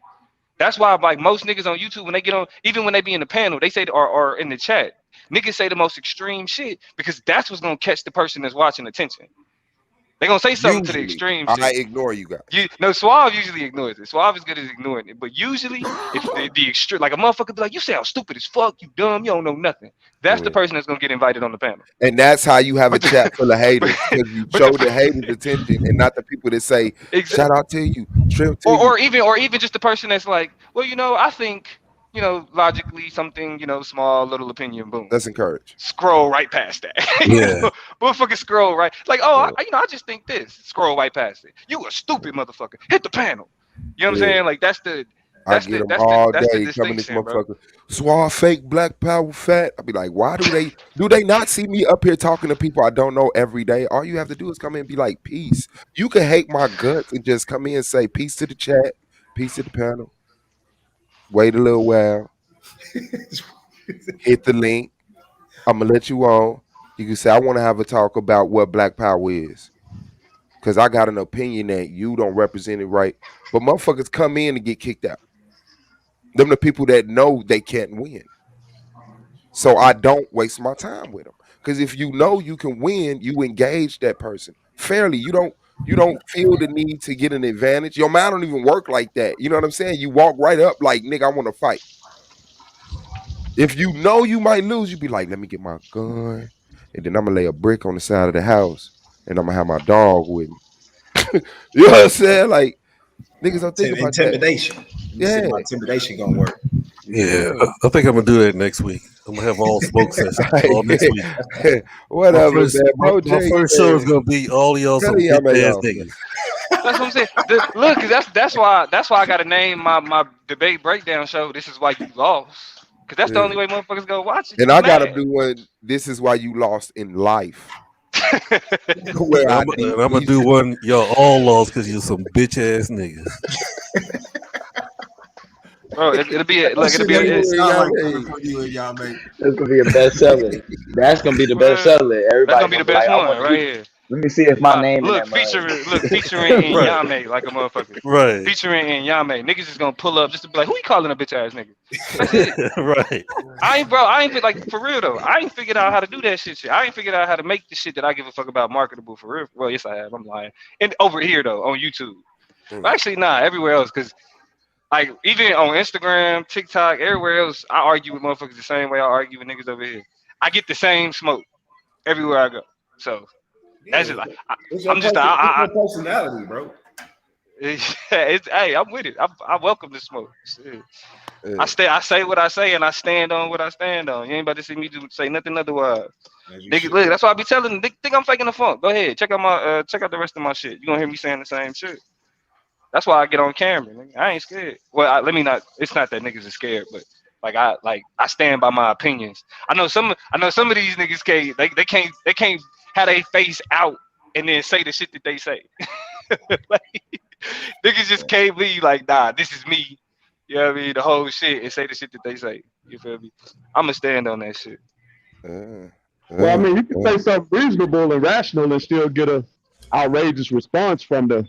That's why like most niggas on YouTube when they get on, even when they be in the panel, they say or in the chat, niggas say the most extreme shit because that's what's gonna catch the person that's watching attention. They're gonna say something to the extreme shit. I ignore you guys. Suave usually ignores it. Suave is good at ignoring it. But usually if the extreme, like a motherfucker be like, you sound stupid as fuck, you dumb, you don't know nothing. That's the person that's gonna get invited on the panel. And that's how you have a chat full of haters because you show the haters attention and not the people that say, shout out to you, or even just the person that's like, well, I think, logically something, small little opinion, boom. Let's encourage. Scroll right past that. Yeah. Motherfucker scroll right. Like, oh, I just think this. Scroll right past it. You a stupid motherfucker. Hit the panel. You know what I'm saying? Like that's the distinction, bro. Suave, fake, black power, fat. I'll be like, why do they not see me up here talking to people I don't know every day? All you have to do is come in and be like, peace. You can hate my guts and just come in and say peace to the chat, peace to the panel. Wait a little while. Hit the link. I'm gonna let you on. You can say I want to have a talk about what black power is. Cause I got an opinion that you don't represent it right. But motherfuckers come in and get kicked out. Them the people that know they can't win. So I don't waste my time with them. Because if you know you can win, you engage that person fairly. You don't feel the need to get an advantage. Your mind don't even work like that. You know what I'm saying? You walk right up like, nigga, I want to fight. If you know you might lose, you be like, let me get my gun, and then I'm gonna lay a brick on the side of the house, and I'm gonna have my dog with me. You know what I'm saying? Like, niggas don't think about that. Intimidation. You Yeah. said my intimidation gonna work. Yeah, I think I'm gonna do that next week. I'm gonna have all smoke sessions all next week. Whatever, man. My first show is gonna be all of y'all some bitch ass niggas. That's what I'm saying. Look, that's why I got to name my debate breakdown show. This is why you lost, because that's the only way motherfuckers go watch it. And I gotta do one. This is why you lost in life. Where I'm gonna do one. Y'all all lost because you're some bitch ass niggas. Bro, it'll be a That's gonna be a bestseller. That's gonna be the bestseller. Everybody That's gonna be the best like, one right here. Let me see if my name in Look, that mug. featuring Inyame like a motherfucker. Right. Featuring Inyame. Niggas is gonna pull up just to be like, who you calling a bitch ass nigga? That's it. Right. I ain't like for real though. I ain't figured out how to do that shit. I ain't figured out how to make the shit that I give a fuck about marketable for real. Well, yes I have. I'm lying. And over here though, on YouTube. But actually, nah, everywhere else, because like even on Instagram, TikTok, everywhere else, I argue with motherfuckers the same way I argue with niggas over here. I get the same smoke everywhere I go. So that's just like I'm just your personality, bro. Hey, I'm with it. I welcome the smoke. Shit. I say what I say and I stand on what I stand on. You ain't about to see me say nothing otherwise. Niggas, look, that's why I be telling them. Think I'm faking the funk. Go ahead, check out the rest of my shit. You gonna hear me saying the same shit. That's why I get on camera. Nigga. I ain't scared. Well, let me not. It's not that niggas are scared, but I stand by my opinions. I know some of these niggas can't they can't have their face out and then say the shit that they say. Like, niggas just can't be like, nah, this is me. You know what I mean? The whole shit and say the shit that they say. You feel me? I'ma stand on that shit. Well, I mean, you can say something reasonable and rational and still get a outrageous response from the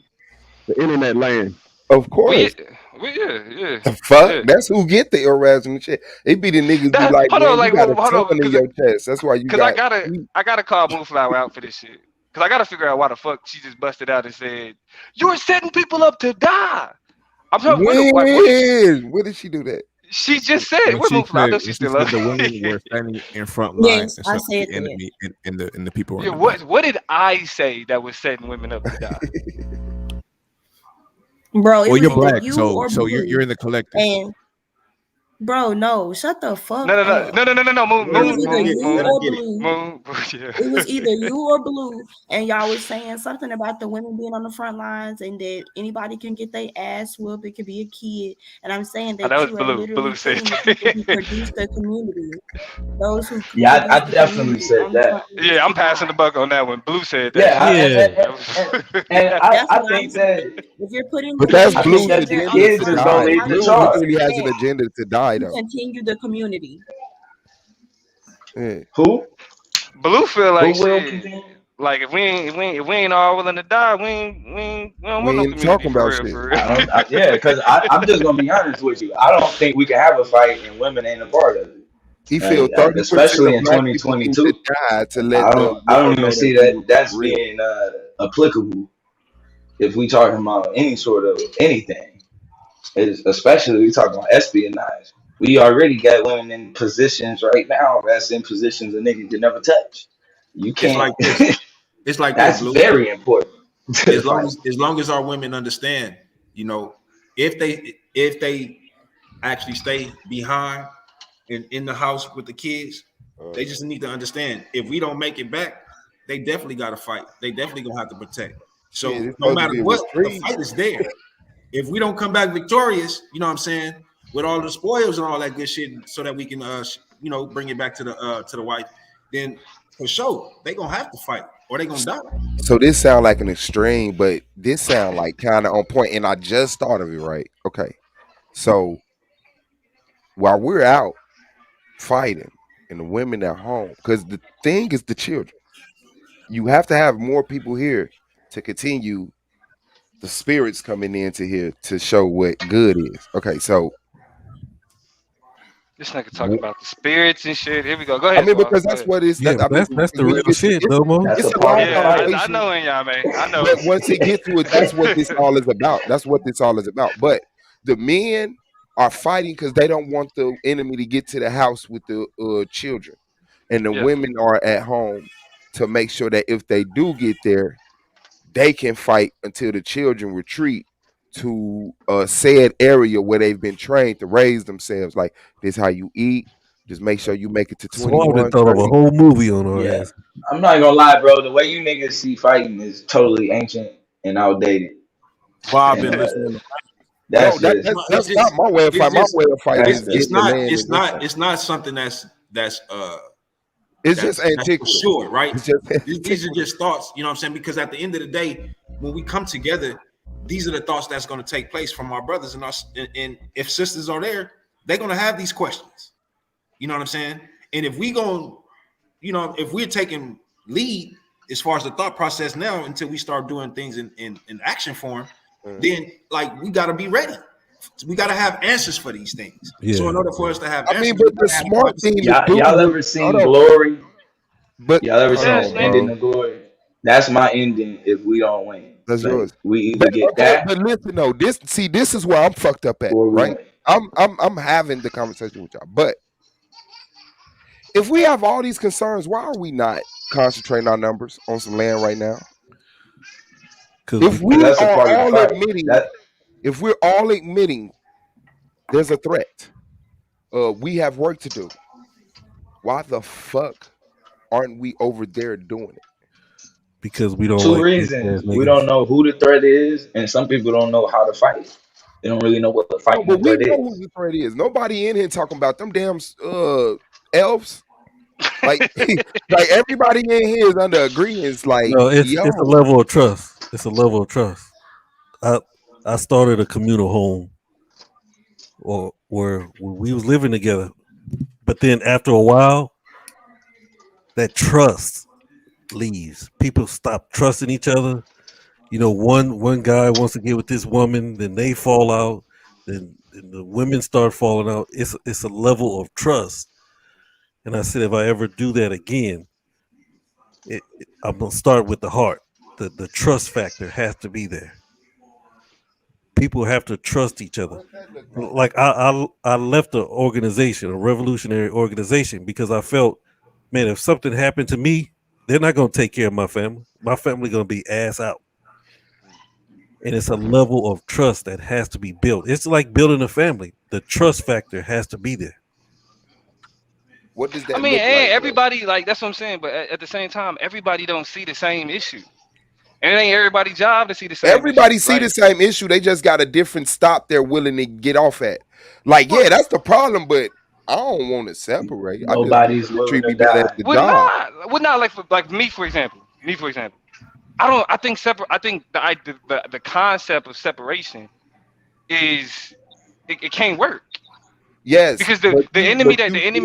internet land. Of course. Yeah. The fuck? Yeah. That's who get the irrational shit. It be the niggas be like, man, you got a ton in your chest. That's why you got. I gotta call Moonflower out for this shit. Cause I gotta figure out why the fuck she just busted out and said, "You're setting people up to die." I'm talking. When did she do that? She just said, "Where Moonflower?" I know she's still up. The women were standing in front line. Yes, I said the enemy and the people. Yeah, what did I say that was setting women up to die? Bro, well, you're black, so you're in the collective. And bro, no, shut the fuck No. up. Moon. It was either you or Blue, and y'all was saying something about the women being on the front lines and that anybody can get their ass whooped. It could be a kid, and I'm saying that you are literally putting the people who produce the community. Those who I definitely said that. Yeah, I'm passing the buck on that one. Blue said that. Yeah, and I think that if you're putting, but that's Blue's agenda kids to is die. gonna lead the Blue charge. literally has an agenda to die, though. Continue the community. Yeah. Who? Blue feel like Who will shit. continue? Like if we ain't all willing to die, we don't want no community talking about for real, shit. for real. Yeah, because I'm just gonna be honest with you. I don't think we can have a fight and women ain't a part of it. He feels 30%, especially in black people 2022. need to die to let I don't even see that's being applicable if we talking about any sort of anything. Especially we talking about espionage. We already got women in positions right now that's in positions a nigga can never touch. You can't. It's like that's this, very important. As long as our women understand, you know, if they actually stay behind in the house with the kids, they just need to understand if we don't make it back, they definitely got to fight. They definitely gonna have to protect. So no matter what, the fight is there. If we don't come back victorious, you know what I'm saying, with all the spoils and all that good shit, so that we can bring it back to the wife, then for sure they gonna have to fight or they gonna die. So this sound like an extreme, but this sound like kind of on point, and I just thought of it. Right? Okay. So while we're out fighting and the women at home, because the thing is the children, you have to have more people here to continue the spirits coming into here to show what good is. Okay, so This nigga talking about the spirits and shit. Here we go. Go I ahead. mean, Suave. because Go that's ahead. what it's. Yeah, That, I mean, that's the when real you get to, shit, Domo. it's a long Yeah, I conversation. know in y'all, man. I know. But once it gets to it, that's what this all is about. That's what this all is about. But the men are fighting because they don't want the enemy to get to the house with the children, and the Yeah. women are at home to make sure that if they do get there, they can fight until the children retreat to a said area where they've been trained to raise themselves. Like, this how you eat. Just make sure you make it to Swab 21, thought of a 30. whole movie on our Yeah, ass. I'm not gonna lie, bro. The way you niggas see fighting is totally ancient and outdated, Bob and been listening to No, that's just that's not my way of It's fighting. My just way of fighting that's is it's getting the not land it's in this not thing. it's not something that's It's that's just for antiquity. sure, right? It's just These are just thoughts, you know what I'm saying? Because at the end of the day, when we come together, these are the thoughts that's going to take place from our brothers and us. And if sisters are there, they're going to have these questions. You know what I'm saying? And if we go, you know, if we're taking lead as far as the thought process now until we start doing things in action form, then like we got to be ready. We got to have answers for these things. So Yeah. in order for us to have I mean, answers, we but the gotta have smart thing to do y'all is ever seen hold on. Glory? But Y'all ever hold seen Yes, the on, nigga. ending bro. of Glory? That's my ending if we don't win. That's Like yours. we either But get okay, that but listen though, this is where I'm fucked up at, or we right? win. I'm having the conversation with y'all. But if we have all these concerns, why are we not concentrating our numbers on some land right now? If we That's a are part of the all fight. admitting, if we're all admitting there's a threat, we have work to do. Why the fuck aren't we over there doing it? Because we don't Two like bitch reasons. ass We niggas. don't know who the threat is, and some people don't know how to fight. They don't really know what the No, fighting the but we threat know is. who the threat is. Nobody in here talking about them damn elves. Like, like everybody in here is under agreements. Like, No, it's yo, a level of trust. It's a level of trust. I started a communal home where we was living together, but then after a while, that trust leaves. People stop trusting each other. You know, one guy wants to get with this woman, then they fall out, then the women start falling out. It's a level of trust. And I said, if I ever do that again, I'm gonna start with the heart. The trust factor has to be there. People have to trust each other. Like I left an organization, a revolutionary organization, because I felt, man, if something happened to me, they're not gonna take care of my family. My family gonna be ass out. And it's a level of trust that has to be built. It's like building a family. The trust factor has to be there. what does I that mean, look and like, bro? everybody, like, that's what I'm saying. But at the same time, everybody don't see the same issue, and it ain't everybody's job to see the same Everybody issue. see Like, the same issue. They just got a different stop they're willing to get off at. Like, yeah, that's the problem, but I don't want to separate. I just want Nobody's you to treat willing me to better at die. the would job. not like me for example. I think the concept of separation is it can't work Yes, because but the you enemy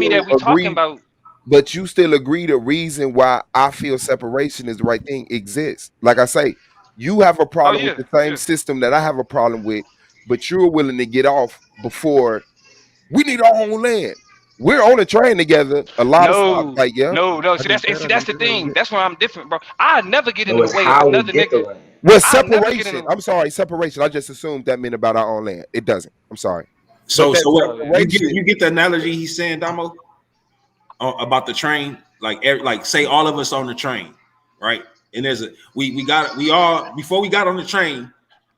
that we talking agree. about. But you still agree the reason why I feel separation is the right thing exists. Like I say, you have a Oh problem with yeah, the same system that I have a problem with, but you're willing to get off before we need our own land. We're on a train together, a lot of stops. no, Like, yeah. no. See, that's the thing. That's where I'm different, bro. I never get in No, the it's way of how we another get the nigga. land. Well, I never get in separation. the. I'm sorry, separation. I just assumed that meant about our own land. It doesn't. I'm sorry. But So that what Oh yeah. separation, you get the analogy he's saying, Damo, about the train, like say all of us on the train, right? And there's we all before we got on the train,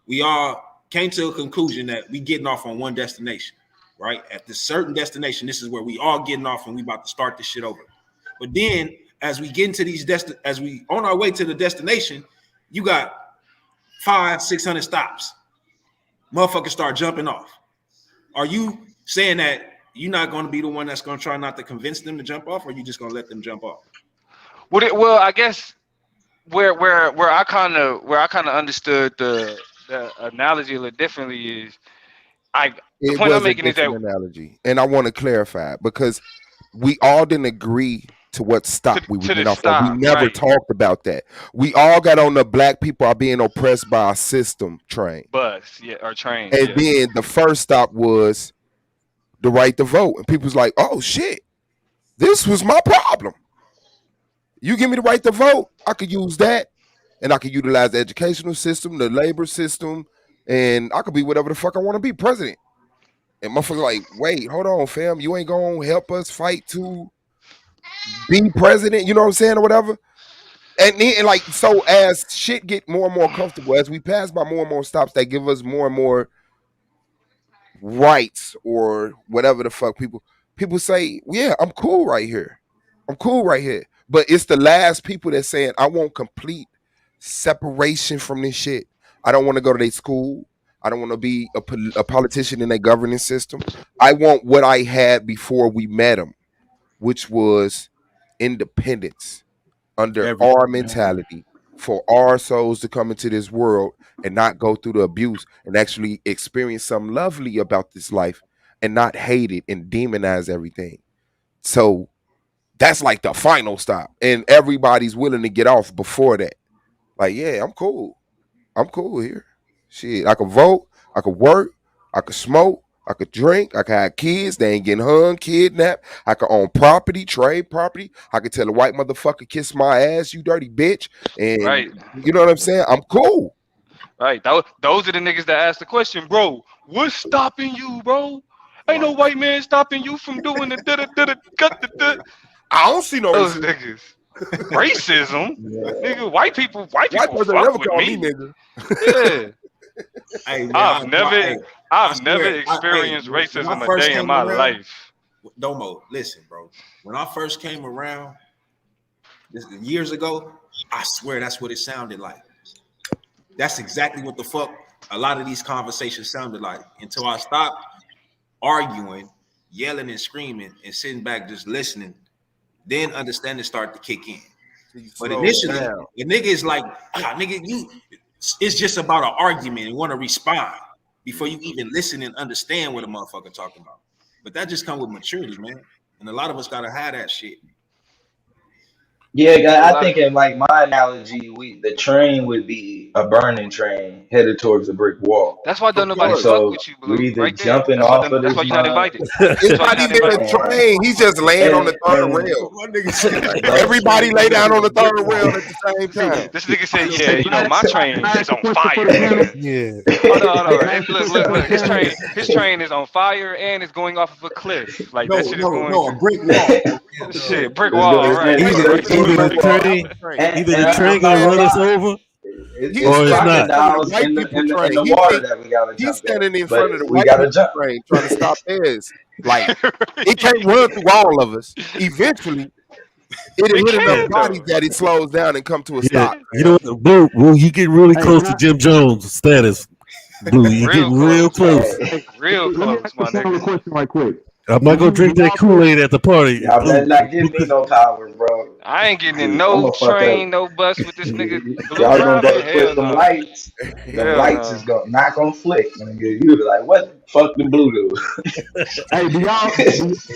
we all came to a conclusion that we getting off on one destination, right? At this certain destination, this is where we all getting off and we about to start this shit over. But then as we get into these as we on our way to the destination, you got 500-600 stops. Motherfuckers start jumping off. Are you saying that you're not going to be the one that's going to try not to convince them to jump off, or you just going to let them jump off? Well, I guess where I kind of understood the analogy a little differently is the it point I'm was a making is that different analogy, and I want to clarify because we all didn't agree to what stop we were to the getting off on. We stop, never right? talked about that. We all got on the black people are being oppressed by our system train. Bus, yeah, or train, And yeah. then the first stop was the right to vote. And people's like, oh shit, this was my problem. You give me the right to vote, I could use that, and I could utilize the educational system, the labor system, and I could be whatever the fuck I want to be, president. And motherfuckers like, wait, hold on, fam, you ain't gonna help us fight to be president, you know what I'm saying, or whatever. And like, so as shit get more and more comfortable, as we pass by more and more stops that give us more and more rights or whatever the fuck, people say, yeah, I'm cool right here. I'm cool right here. But it's the last people that's saying, I want complete separation from this shit. I don't want to go to their school. I don't want to be a politician in a governing system. I want what I had before we met them, which was independence under our mentality, for our souls to come into this world and not go through the abuse and actually experience something lovely about this life and not hate it and demonize everything. So that's like the final stop. And everybody's willing to get off before that. Like, yeah, I'm cool. I'm cool here. Shit, I could vote, I could work, I could smoke, I could drink, I could have kids, they ain't getting hung, kidnapped, I could own property, trade property, I could tell a white motherfucker, kiss my ass, you dirty bitch. And Right. you know what I'm saying? I'm cool. Right. Those are the niggas that ask the question, bro. What's stopping you, bro? Ain't no white man stopping you from doing the da-da-da-da-da. I don't see no those racism. niggas. Racism, nigga. White people White fuck person never with call me. me nigga. Yeah. Hey, man, I've I never swear, experienced when I racism a first day in came my around, life. Domo, listen, bro. When I first came around years ago, I swear that's what it sounded like. That's exactly what the fuck a lot of these conversations sounded like until I stopped arguing, yelling and screaming, and sitting back just listening. Then understanding start to kick in. But initially, the nigga is like, nigga, it's just about an argument and want to respond before you even listen and understand what a motherfucker talking about. But that just comes with maturity, man. And a lot of us gotta have that shit. Yeah, guy, I think in like my analogy, the train would be a burning train headed towards a brick wall. That's why don't nobody And fuck so with you, we're Blue. either Right there. jumping That's why, off of that's this why you're not mud. invited. It's not even a train. He's just laying on the third rail. Everybody lay down on the third rail at the same time. This nigga said, yeah, you know, my train is on fire. Yeah. Hold on. Hey, look. His train is on fire and it's going off of a cliff. Like that shit is going. No, a brick wall. Shit, brick wall, right? Either the train gonna run us over, It's or it's not. crocodiles White in the, people in the, train. in the He water think- that we gotta He's jump standing in But front of the we white gotta people jump. train trying to stop theirs. Like, it can't run through all of us. Eventually, it'll hit enough bodies that it slows down and come to a Yeah, stop. you know what, Blue, you get really close to Jim Jones status. Blue, you get real close. Real close, my nigga. Question right quick. I'm not gonna drink that Kool-Aid at the party. Y'all better not give me no power, bro. I ain't getting in I'm no gonna fuck train, up. no bus with this nigga. Blue Y'all gonna driving? go Hell push them no. lights. The Hell lights no. is not gonna flick. You be like, what the fuck the blue do? Hey, do y'all? Hey, This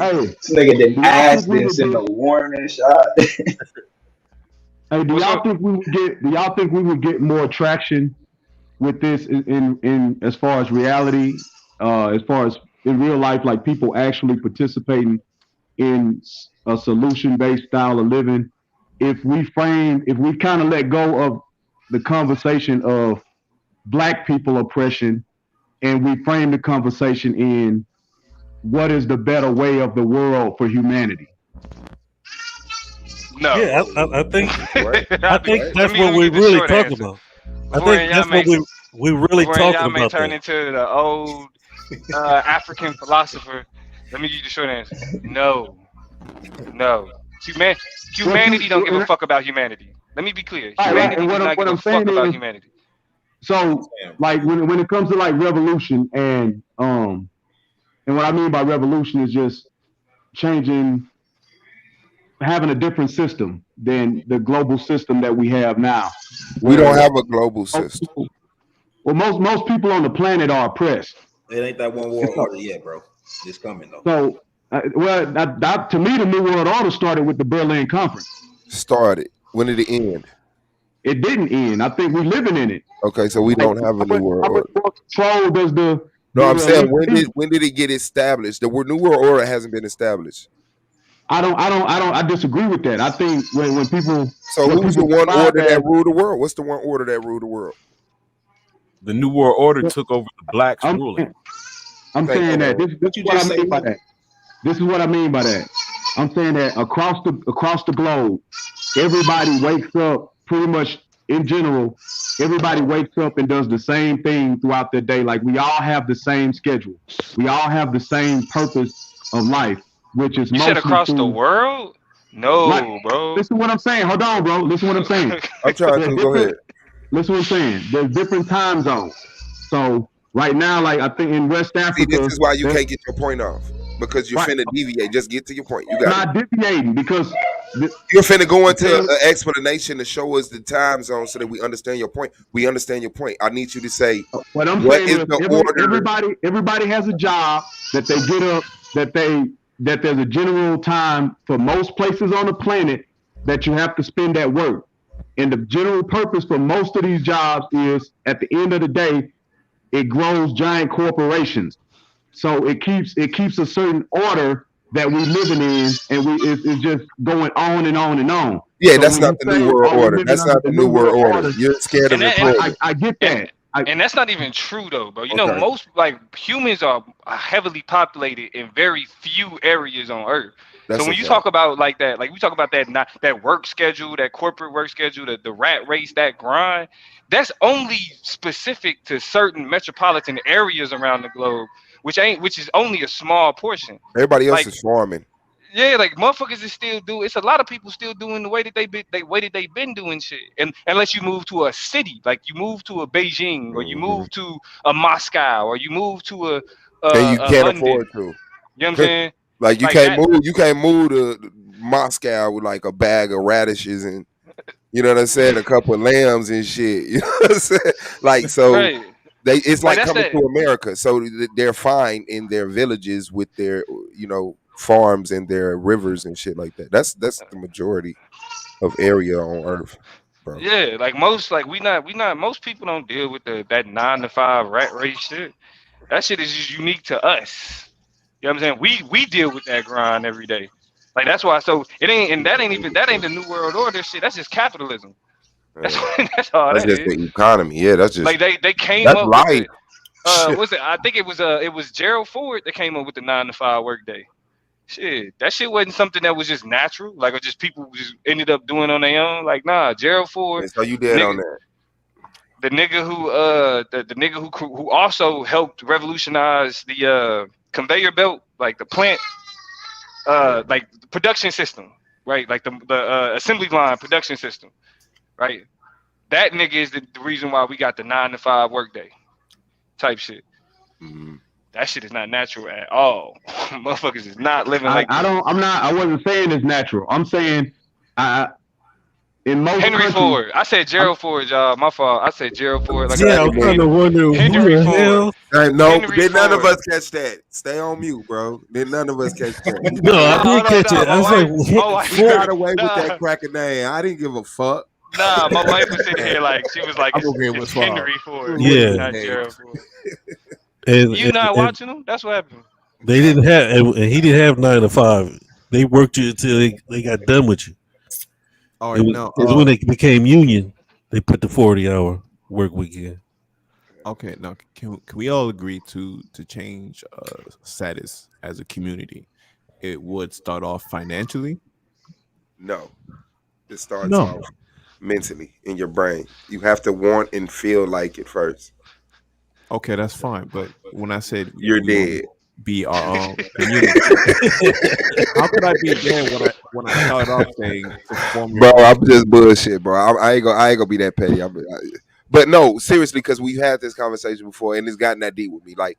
nigga did do y'all ass think we this would in get? the warning shot. Hey, do What's y'all up? think we would get? Do y'all think we would get more traction with this in as far as reality, as far as in real life, like people actually participating in a solution-based style of living? If we kind of let go of the conversation of Black people oppression, and we frame the conversation in what is the better way of the world for humanity? No. Yeah, I think Let that's me what we get the really short talking answer. about. I Before think y'all that's what may- we really Before talking y'all may about. turn That. into the old African philosopher, let me give you the short answer. No. Humanity don't give a fuck about humanity. Let me be clear. Right, Humanity and does not what give a I'm fuck saying about is- humanity. So, like when it comes to like revolution and what I mean by revolution is just changing, having a different system than the global system that we have now. We don't Where- have a global system. Well, most people on the planet are oppressed. It ain't that one world order yet, bro. It's coming though. So, that, to me, the New World Order started with the Berlin Conference. Started. When did it end? It didn't end. I think we're living in it. Okay, so we don't have a new world How order. much more control does No, I'm saying when did it get established? The New World Order hasn't been established. I disagree with that. I think when people who's the one order that ruled the world? What's the one order that ruled the world? The New World Order took over the blacks ruling. I'm saying that this is what I mean by that. This is what I mean by that. I'm saying that across the globe, everybody wakes up pretty much in general. Everybody wakes up and does the same thing throughout the day. Like we all have the same schedule. We all have the same purpose of life, which is You said across the world? No, bro. Listen to what I'm saying. Hold on, bro. Listen to what I'm saying. I'm trying to go ahead. Listen to what I'm saying. There's different time zones. So right now, like I think in West Africa, this is why you can't get your point off. Because you're finna deviate. Just get to your point. You got not deviating because you're finna go into an explanation to show us the time zone so that we understand your point. We understand your point. I need you to say what I'm saying is everybody has a job that they get up, that there's a general time for most places on the planet that you have to spend at work. And the general purpose for most of these jobs is at the end of the day, it grows giant corporations. So it keeps a certain order that we're living in, and it's just going on and on and on. Yeah, so that's not the New World Order. That's not the New World Order. You're scared of it. I get that. And that's not even true though, bro. You know, most humans are heavily populated in very few areas on Earth. So when you talk about like we talk about that work schedule, that corporate work schedule, the rat race, that grind, that's only specific to certain metropolitan areas around the globe, which is only a small portion. Everybody else is farming. Yeah, like motherfuckers is still do. It's a lot of people still doing the way that they've been doing shit. And unless you move to a city, like you move to a Beijing or you move to a Moscow or you move to a and you can't London. afford to. You know what I'm saying? Like you can't move to Moscow with like a bag of radishes and you know what I'm saying, a couple of lambs and shit. You know what I'm saying? Like so. Right. It's like coming to America, so they're fine in their villages with their, farms and their rivers and shit like that. That's the majority of area on Earth, bro. Yeah, like most people don't deal with that 9-to-5 rat race shit. That shit is just unique to us. You know what I'm saying? We deal with that grind every day. Like that's why. So that ain't the New World Order shit. That's just capitalism. That's all that's that just is. the economy. Yeah, that's just like they came that's up life. What's it? I think it was Gerald Ford that came up with the 9-to-5 workday. Shit, that shit wasn't something that was just natural, like or just people just ended up doing on their own. Like nah, Gerald Ford. So you did on that. The nigga who also helped revolutionize the conveyor belt, like the plant, like the production system, right? Like the assembly line production system. Right, that nigga is the reason why we got the 9-to-5 workday type shit. Mm-hmm. That shit is not natural at all. Motherfuckers is not living like that. I wasn't saying it's natural. I'm saying in most Henry countries, Ford. I said Gerald Ford, y'all. My fault. I said Gerald Ford. Like I'm kind of wondering Henry who the Ford. hell. No, did none of us catch that? Stay on mute, bro. Did none of us catch that? No, I did catch it. I was like, we got away with that cracking name. I didn't give a fuck. Nah, my wife was sitting here like she was like, it's Henry Ford. Yeah, not Gerald Ford. And, You not watching them? That's what happened. They didn't have, and he didn't have 9-to-5. They worked you until they got done with you. Oh, It was when they became union. They put the 40-hour work week in. Okay, now can we all agree to change status as a community? It would start off financially. No, it starts off mentally in your brain. You have to want and feel like it first. Okay, that's fine. But when I said you're dead, be our own community, how could I be dead when I started off saying to form your bro? I'm just bullshit, bro. I ain't gonna be that petty. But no, seriously, because we've had this conversation before, and it's gotten that deep with me. Like,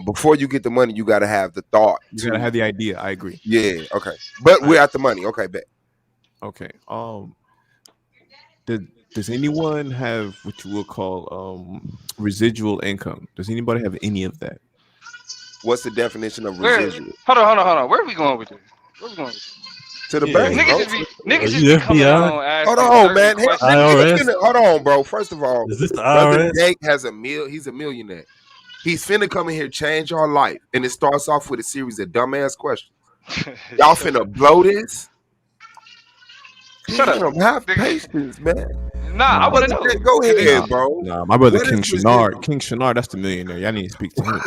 before you get the money, you gotta have the thought. You gotta have the idea. I agree. Yeah. Okay. But we're at the money. Okay. Bet. Okay. Does anyone have what you will call residual income? Does anybody have any of that? What's the definition of residual? Hold on. Where are we going with this? To the bank. Niggas just be coming on asking Hold on, man. IRS? Hold on, bro. First of all, is this the Brother IRS? Jake has he's a millionaire. He's finna come in here, change our life. And it starts off with a series of dumbass questions. Y'all finna blow this? Shut up. Have patience, man. Nah, I want to know. Go ahead, bro. Nah, my brother What King is Shenard. King Shenard, that's the millionaire. Y'all need to speak to him.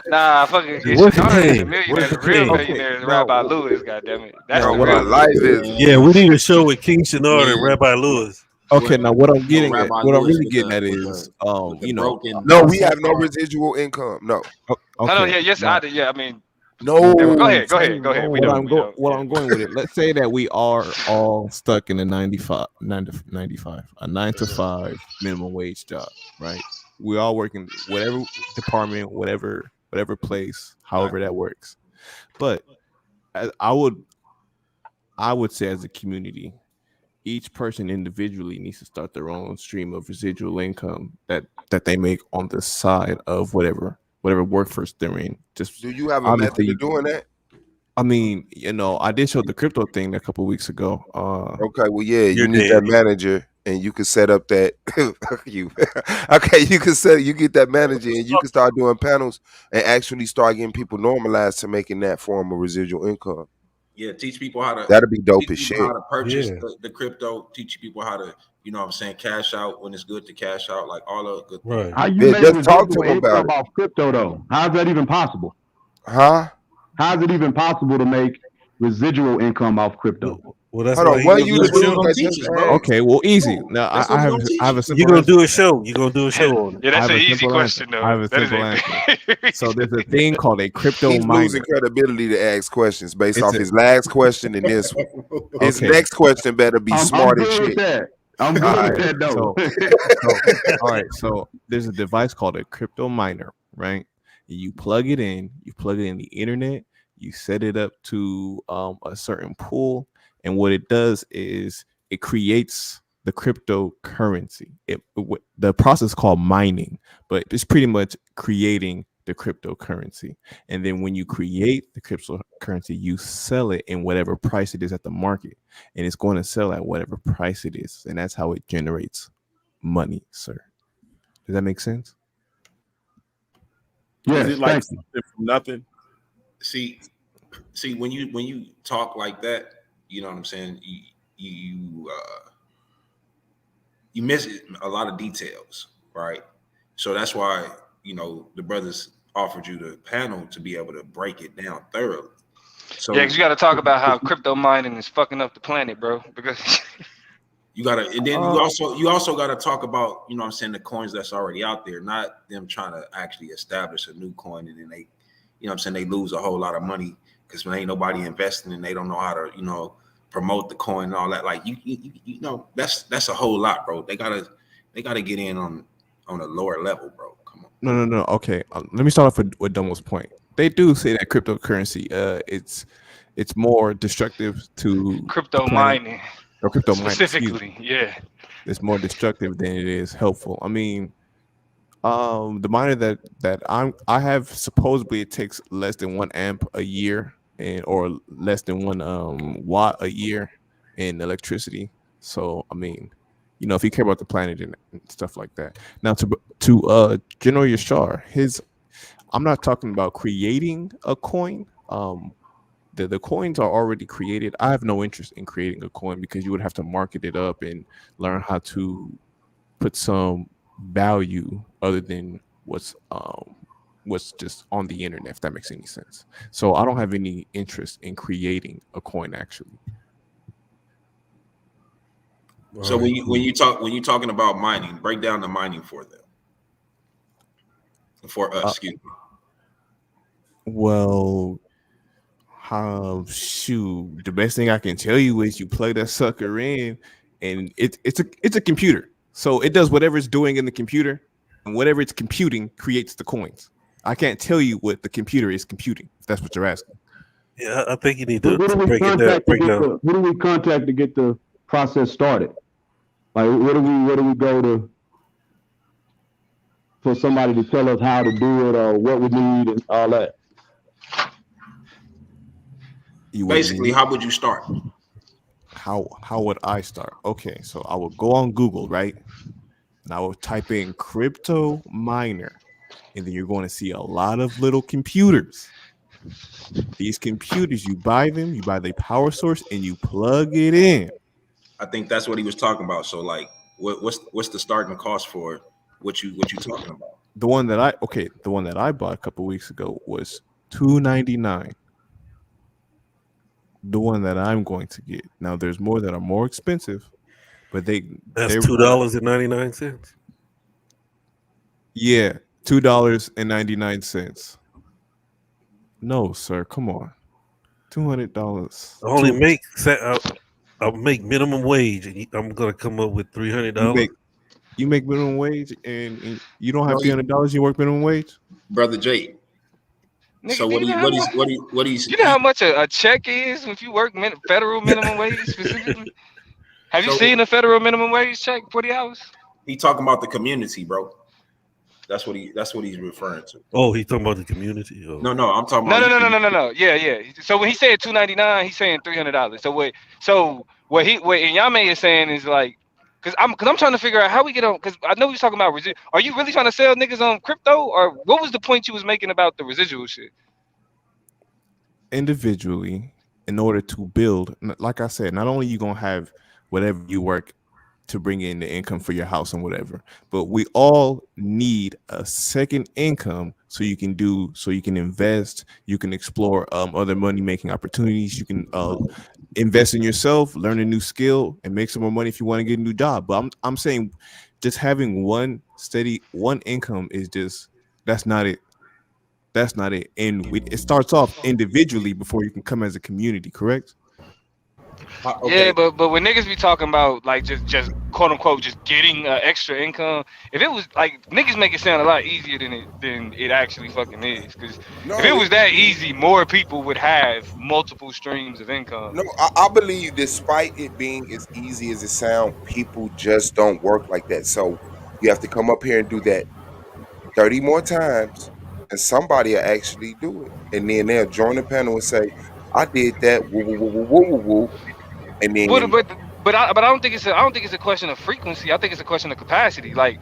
Nah, fucking What's the Shenard is the name? millionaire. What's The the real name? millionaire is Rabbi Lewis. Goddammit. That's Bro, the what real I life millionaire. is. Yeah, we need a show with King Shenard and Rabbi Lewis. Okay, now what I'm getting at, Rabbi what I'm Lewis really with getting the- at with is, with the you know, broken. No, we have no residual income. No. Hello, okay. yeah, yes, now- I did. Yeah, I mean, No. yeah, go ahead. We What don't. I'm going with it. Let's say that we are all stuck in a 9 to 5 minimum wage job, right? We all working whatever department, whatever place, however that works. But I would say, as a community, each person individually needs to start their own stream of residual income that they make on the side of whatever workforce they're in. Just Do you have a obviously, method of doing that? I mean, you know, I did show the crypto thing a couple weeks ago. Okay, well, yeah, you You're need dead. that manager, and you can set up that. you, okay, you get that manager, and you can start doing panels and actually start getting people normalized to making that form of residual income. Yeah, teach people how to. That'd be dope teach as people shit. how to purchase Yeah. the crypto. Teach people how to, you know what I'm saying, cash out when it's good to cash out, like all of good things. Right. How you Yeah, make just talk to residual him about income it. off crypto though? How's that even possible? Huh? How's it even possible to make residual income off crypto? Well, that's Hold why on, he what gonna you do the a dude show. that teach just us, bro. asked? Okay, well, easy. Now That's I what we have gonna teach I have a you. simple You're gonna answer. do a show. You're gonna do a show on it. Yeah, I that's have an a easy simple question, answer. I have though. a That is simple answer. a. So there's a thing called a crypto He's miner. losing credibility to ask questions based It's off a his last question and this one. His okay. next question better be I'm smart as good with shit. that. I'm good All with right. that though. All right. So there's a device called a crypto miner, right? You plug it in the internet, you set it up to a certain pool, and what it does is it creates the cryptocurrency. The process is called mining, but it's pretty much creating the cryptocurrency. And then when you create the cryptocurrency, you sell it in whatever price it is at the market, and it's going to sell at whatever price it is, and that's how it generates money, sir. Does that make sense? Yes, Is it like thank you. something from nothing? See, when you talk like that, you know what I'm saying. You miss a lot of details, right? So that's why, you know, the brothers offered you the panel to be able to break it down thoroughly. So Yeah, because you got to talk about how crypto mining is fucking up the planet, bro. Because you gotta, and then you also got to talk about, you know what I'm saying, the coins that's already out there, not them trying to actually establish a new coin, and then they, you know what I'm saying, they lose a whole lot of money because when ain't nobody investing and they don't know how to, you know, promote the coin and all that. Like you know, that's a whole lot, bro. They gotta get in on a lower level, bro. Come on. No. Okay, let me start off with Domo's point. They do say that cryptocurrency, it's more destructive to crypto the planet. mining, Or crypto mining, specifically, yeah. It's more destructive than it is helpful. I mean, the miner that I have, supposedly it takes less than 1 amp a year or less than 1 watt a year in electricity. So I mean, you know, if you care about the planet and stuff like that. Now to General Yashar, I'm not talking about creating a coin. The coins are already created. I have no interest in creating a coin because you would have to market it up and learn how to put some value other than what's just on the internet, if that makes any sense. So I don't have any interest in creating a coin actually. So when you talking about mining, break down the mining for them. For us, excuse me. Well, shoot, the best thing I can tell you is you plug that sucker in, and it's a computer, so it does whatever it's doing in the computer, and whatever it's computing creates the coins. I can't tell you what the computer is computing, if that's what you're asking. Yeah, I think you need to Who do we break it down. who do we contact to get the process started? Like, where do we go to for somebody to tell us how to do it or what we need and all that? Basically, how would you start? How would I start? Okay, so I would go on Google, right? And I would type in crypto miner. and then you're going to see a lot of little computers. These computers, you buy the power source, and you plug it in. I think that's what he was talking about. So like, what's the starting cost for what you talking about? The one that I bought a couple weeks ago was $299. The one that I'm going to get now, there's more that are more expensive, but they're $2.99. Yeah, $2.99. No, sir, come on, $200. I'll make minimum wage, and I'm gonna come up with $300. You make minimum wage, and you don't have $300. You work minimum wage, brother Jay. Nigga, So what he's you know how much a check is if you work federal minimum wage specifically? Have you seen a federal minimum wage check 40 hours? He talking about the community, bro. That's what he's referring to. Oh, he's talking about the community. Oh. No, I'm talking about No. Yeah. So when he said $299, he's saying $300. So what Inyame is saying is like, cause I'm trying to figure out how we get on, because I know he's talking about residual. Are you really trying to sell niggas on crypto, or what was the point you was making about the residual shit? Individually, in order to build, like I said, not only you gonna have whatever you work to bring in the income for your house and whatever, but we all need a second income so you can invest, you can explore other money making opportunities, you can invest in yourself, learn a new skill, and make some more money if you want to get a new job. But I'm saying just having one income is that's not it. And it starts off individually before you can come as a community, correct? Okay. Yeah, but when niggas be talking about like just quote unquote just getting extra income, if it was like niggas make it sound a lot easier than it actually fucking is. Because if it was that easy, more people would have multiple streams of income. No, I believe despite it being as easy as it sounds, people just don't work like that. So you have to come up here and do that 30 more times, and somebody will actually do it, and then they'll join the panel and say, "I did that." Woo, woo, woo, woo, woo, woo. And then, but I don't think it's a question of frequency. I think it's a question of capacity. Like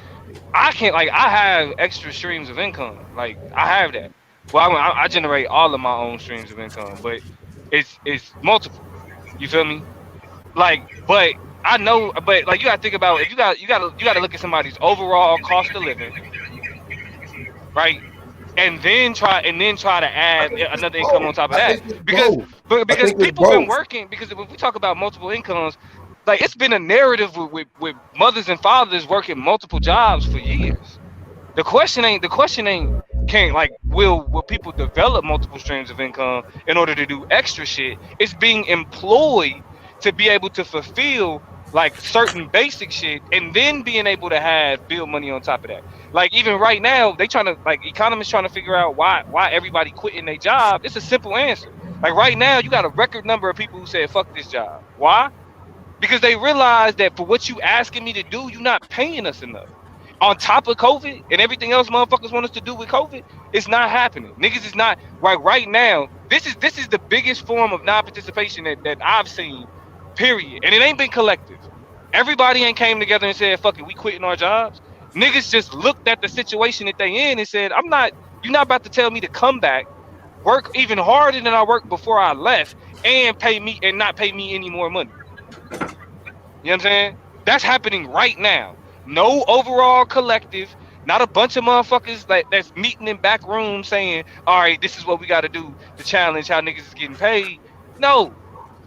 I have extra streams of income. Like I have that. Well, I generate all of my own streams of income, but it's multiple. You feel me? Like, but I know, but like you gotta think about it. You gotta look at somebody's overall cost of living, right? And then try to add another income on top of that, because people been working. Because when we talk about multiple incomes, like it's been a narrative with mothers and fathers working multiple jobs for years. The question ain't will people develop multiple streams of income in order to do extra shit? It's being employed to be able to fulfill like certain basic shit, and then being able to build money on top of that. Like even right now, economists trying to figure out why everybody quitting their job. It's a simple answer. Like right now, you got a record number of people who said fuck this job. Why? Because they realize that for what you asking me to do, you're not paying us enough. On top of COVID and everything else motherfuckers want us to do with COVID, it's not happening. Niggas is not right now. This is the biggest form of non-participation that I've seen. Period. And it ain't been collective. Everybody ain't came together and said, fuck it, we quitting our jobs. Niggas just looked at the situation that they in and said, you're not about to tell me to come back, work even harder than I worked before I left, and not pay me any more money. You know what I'm saying? That's happening right now. No overall collective, not a bunch of motherfuckers that's meeting in back rooms saying, all right, this is what we got to do to challenge how niggas is getting paid. No.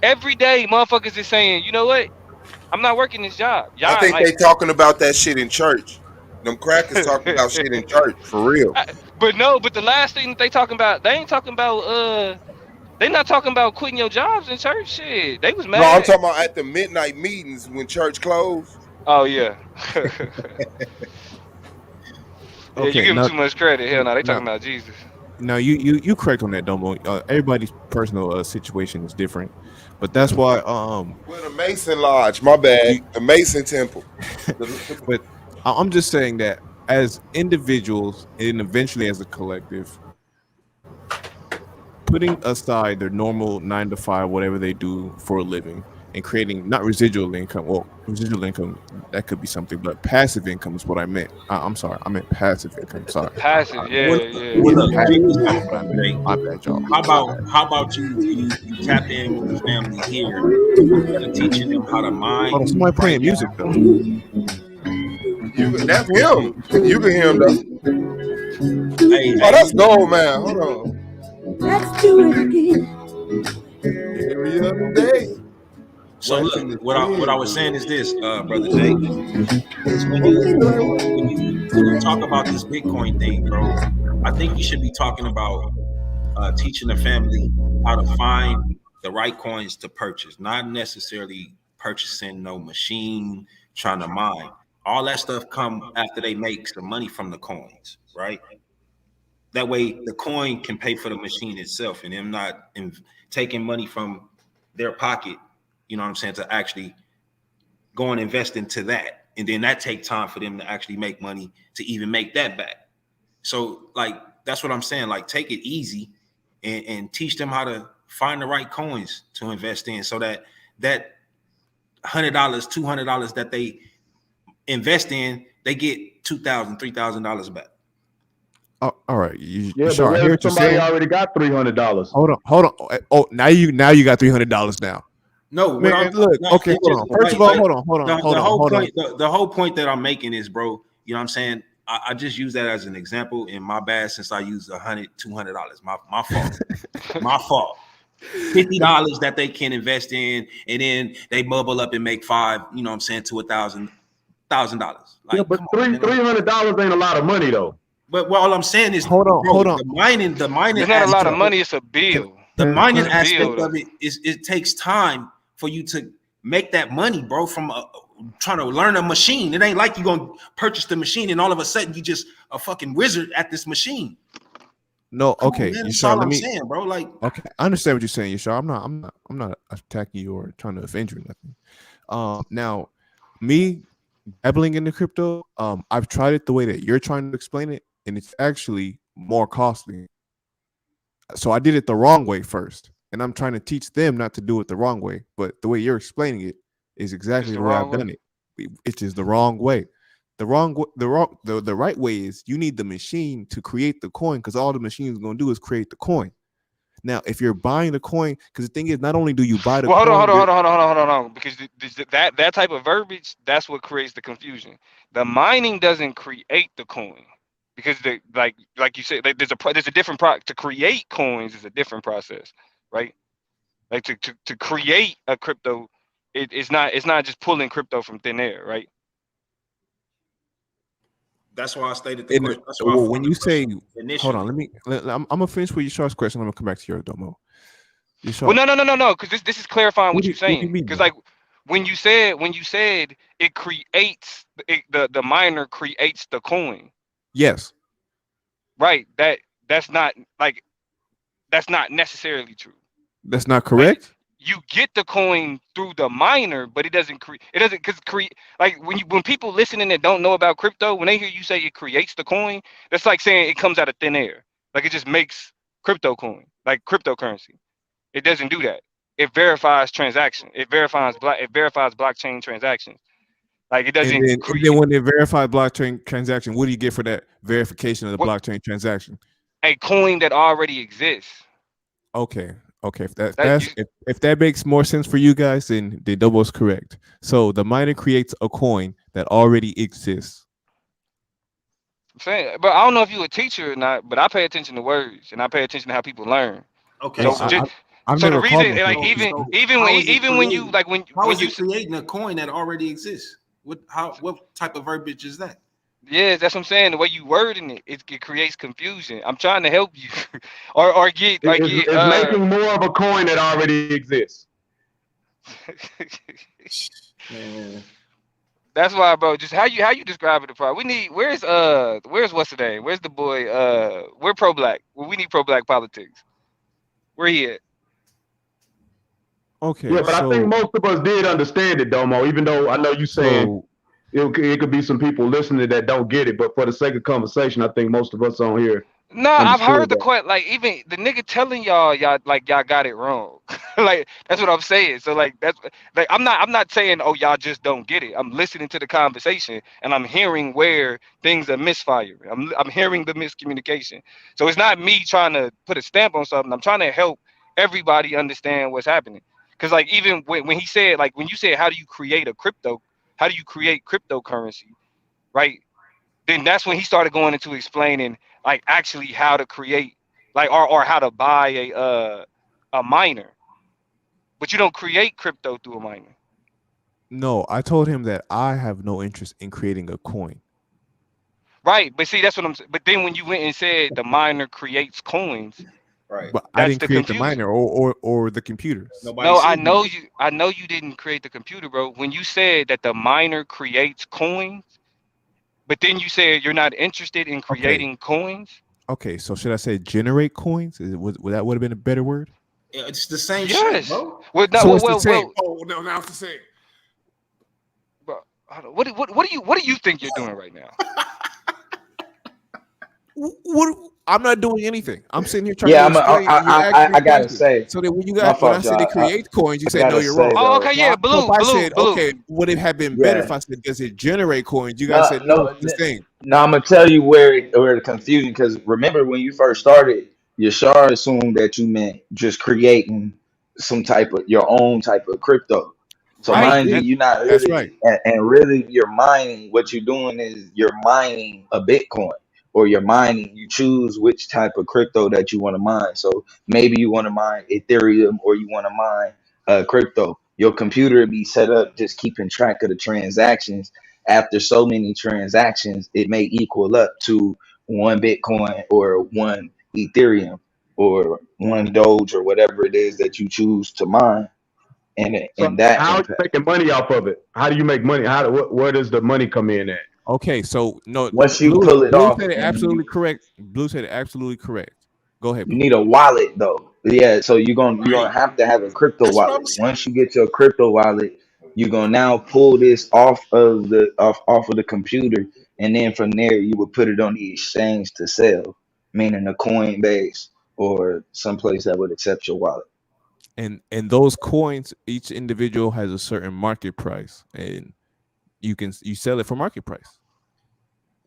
Every day, motherfuckers is saying, you know what? I'm not working this job. I think they talking about that shit in church. Them crackers talking about shit in church, for real. But the last thing that they talking about, they ain't talking about, they not talking about quitting your jobs in church. Shit, they was mad. No, I'm talking about at the midnight meetings when church closed. Oh, yeah. Yeah, you give them too much credit. Hell no, they talking about Jesus. No, you correct on that, Domo. Everybody's personal situation is different, but that's why well, the Mason Lodge, my bad, the Mason Temple. But I'm just saying that as individuals and eventually as a collective, putting aside their normal 9 to 5, whatever they do for a living, and creating not residual income. Well, residual income, that could be something, but passive income is what I meant. I'm sorry, I meant passive income. Sorry. Passive, yeah. Well, look, check this out, My bad, y'all. How about you tap in with the family here instead of teaching them how to mine? Oh, somebody playing music though. That's him. You can hear him though. Hey, that's gold, man. Hold on. Let's do it again. Every other day. So look, what I was saying is this, brother Jake, is when you talk about this Bitcoin thing, bro, I think you should be talking about teaching the family how to find the right coins to purchase, not necessarily purchasing no machine, trying to mine. All that stuff come after they make some money from the coins, right? That way the coin can pay for the machine itself and them not taking money from their pocket, you know what I'm saying, to actually go and invest into that. And then that take time for them to actually make money to even make that back. So like, that's what I'm saying. Like, take it easy and teach them how to find the right coins to invest in so that $100, $200 that they invest in, they get $2,000, $3,000 back. Oh, all right. But what if somebody already got $300? Hold on. Oh, now you got $300 now. No, man. Look, okay, hold on. First of all, hold on. The whole point that I'm making is, bro, you know what I'm saying? I just use that as an example. And my bad, since I used $100, $200. My fault. My fault. $50 that they can invest in, and then they bubble up and make $5, you know what I'm saying, to $1,000. Like, yeah, but $300 ain't a lot of money though. But all I'm saying is, hold on. The mining. It's not a lot of money. It's a bill. The mining aspect of it is it takes time for you to make that money, bro. From trying to learn a machine, it ain't like you gonna purchase the machine and all of a sudden you just a fucking wizard at this machine. No, okay, That's all I'm saying, bro. Like, okay, I understand what you're saying, Yashar. I'm not attacking you or trying to offend you or nothing. Now, me dabbling into crypto, I've tried it the way that you're trying to explain it, and it's actually more costly. So I did it the wrong way first, and I'm trying to teach them not to do it the wrong way. But the way you're explaining it is exactly the way I've done it. It is the wrong way. The right way is you need the machine to create the coin, because all the machine is going to do is create the coin. Now, if you're buying the coin, because the thing is, not only do you buy the coin, hold on, because that type of verbiage, that's what creates the confusion. The mining doesn't create the coin, because like you said, there's a different product. To create coins is a different process, right? Like to create a crypto, it's not just pulling crypto from thin air, right? That's why I stated the question. When you say, hold on, I'm gonna finish with Yashar's question. I'm gonna come back to your Domo. Well, no, because this is clarifying what you're saying. Because like when you said it creates the miner creates the coin. Yes. Right. That's not necessarily true. That's not correct. Like, you get the coin through the miner, but it doesn't like when people listening that don't know about crypto, when they hear you say it creates the coin, that's like saying it comes out of thin air. Like it just makes crypto coin, like cryptocurrency. It doesn't do that. It verifies transaction. It verifies blockchain transactions. Like it doesn't. And then when they verify blockchain transaction, what do you get for that verification of the blockchain transaction? A coin that already exists. Okay. If that makes more sense for you guys, then the double is correct. So the miner creates a coin that already exists. I'm saying, but I don't know if you're a teacher or not, but I pay attention to words and I pay attention to how people learn. Okay. So, the reason, like even when you creating a coin that already exists? What type of verbiage is that? Yeah, that's what I'm saying. The way you wording it creates confusion. I'm trying to help you, or get making more of a coin that already exists. That's why, bro. Just how you describe it. The problem. We need. Where's what's the name? Where's the boy? We're pro black. Well, we need pro black politics. Where he at? Okay. Yeah, but I think most of us did understand it, Domo. Even though I know you saying. It could be some people listening that don't get it, but for the sake of conversation, I think most of us on here No, I've heard understood the that. question. Like even the nigga telling y'all y'all got it wrong. Like that's what I'm saying. So like that's like I'm not saying oh y'all just don't get it. I'm listening to the conversation and I'm hearing where things are misfiring. I'm hearing the miscommunication. So it's not me trying to put a stamp on something. I'm trying to help everybody understand what's happening. Cause like even when he said like when you said how do you create cryptocurrency, right? Then that's when he started going into explaining like actually how to create like or how to buy a miner. But you don't create crypto through a miner. No, I told him that I have no interest in creating a coin. Right, but see that's what I'm saying. But then when you went and said the miner creates coins, Right. But I that's didn't the create the confusion. miner or the computers. Nobody No, I said know you. you didn't create the computer, bro. When you said that the miner creates coins, but then you said you're not interested in Okay. creating coins. Okay, so should I say generate coins? Would that would have been a better word? Yeah, it's the same shit, Yes. bro. Well, no, So it's the same. well, Oh no, now it's the same. bro, what do you think you're doing right now? What? I'm not doing anything. I'm sitting here trying Yeah, to explain. And you're asking me I gotta questions. say, So then when you my got when I fault, said they y'all. create coins, you I said no, gotta you're say wrong. Oh, though. okay, yeah, So if I said blue. okay, would it have been better Yeah. if I said does it generate coins? You guys said no, it's the same. No, I'm gonna tell you where the confusion. Because remember when you first started, Yashar assumed that you meant just creating some type of your own type of crypto. So Right. mind you, you're not That's right. really, and really, you're mining. What you're doing is you're mining a Bitcoin, or you're mining. You choose which type of crypto that you want to mine. So maybe you want to mine Ethereum, or you want to mine crypto. Your computer will be set up just keeping track of the transactions. After so many transactions, it may equal up to one Bitcoin or one Ethereum or one Doge or whatever it is that you choose to mine, and So in that how are you impact. making money off of it? How do you make money? Where does the money come in at? Okay, so no, Once you Blue pull it off, said it and absolutely correct. Blue said it absolutely correct. Go ahead, you Blue. need a wallet though. Yeah, so you're gonna have to have a crypto That's what I'm wallet. saying. Once you get your crypto wallet, you're gonna now pull this off of the computer, and then from there you would put it on the exchange to sell, meaning a Coinbase or someplace that would accept your wallet. And those coins, each individual has a certain market price, and you sell it for market price.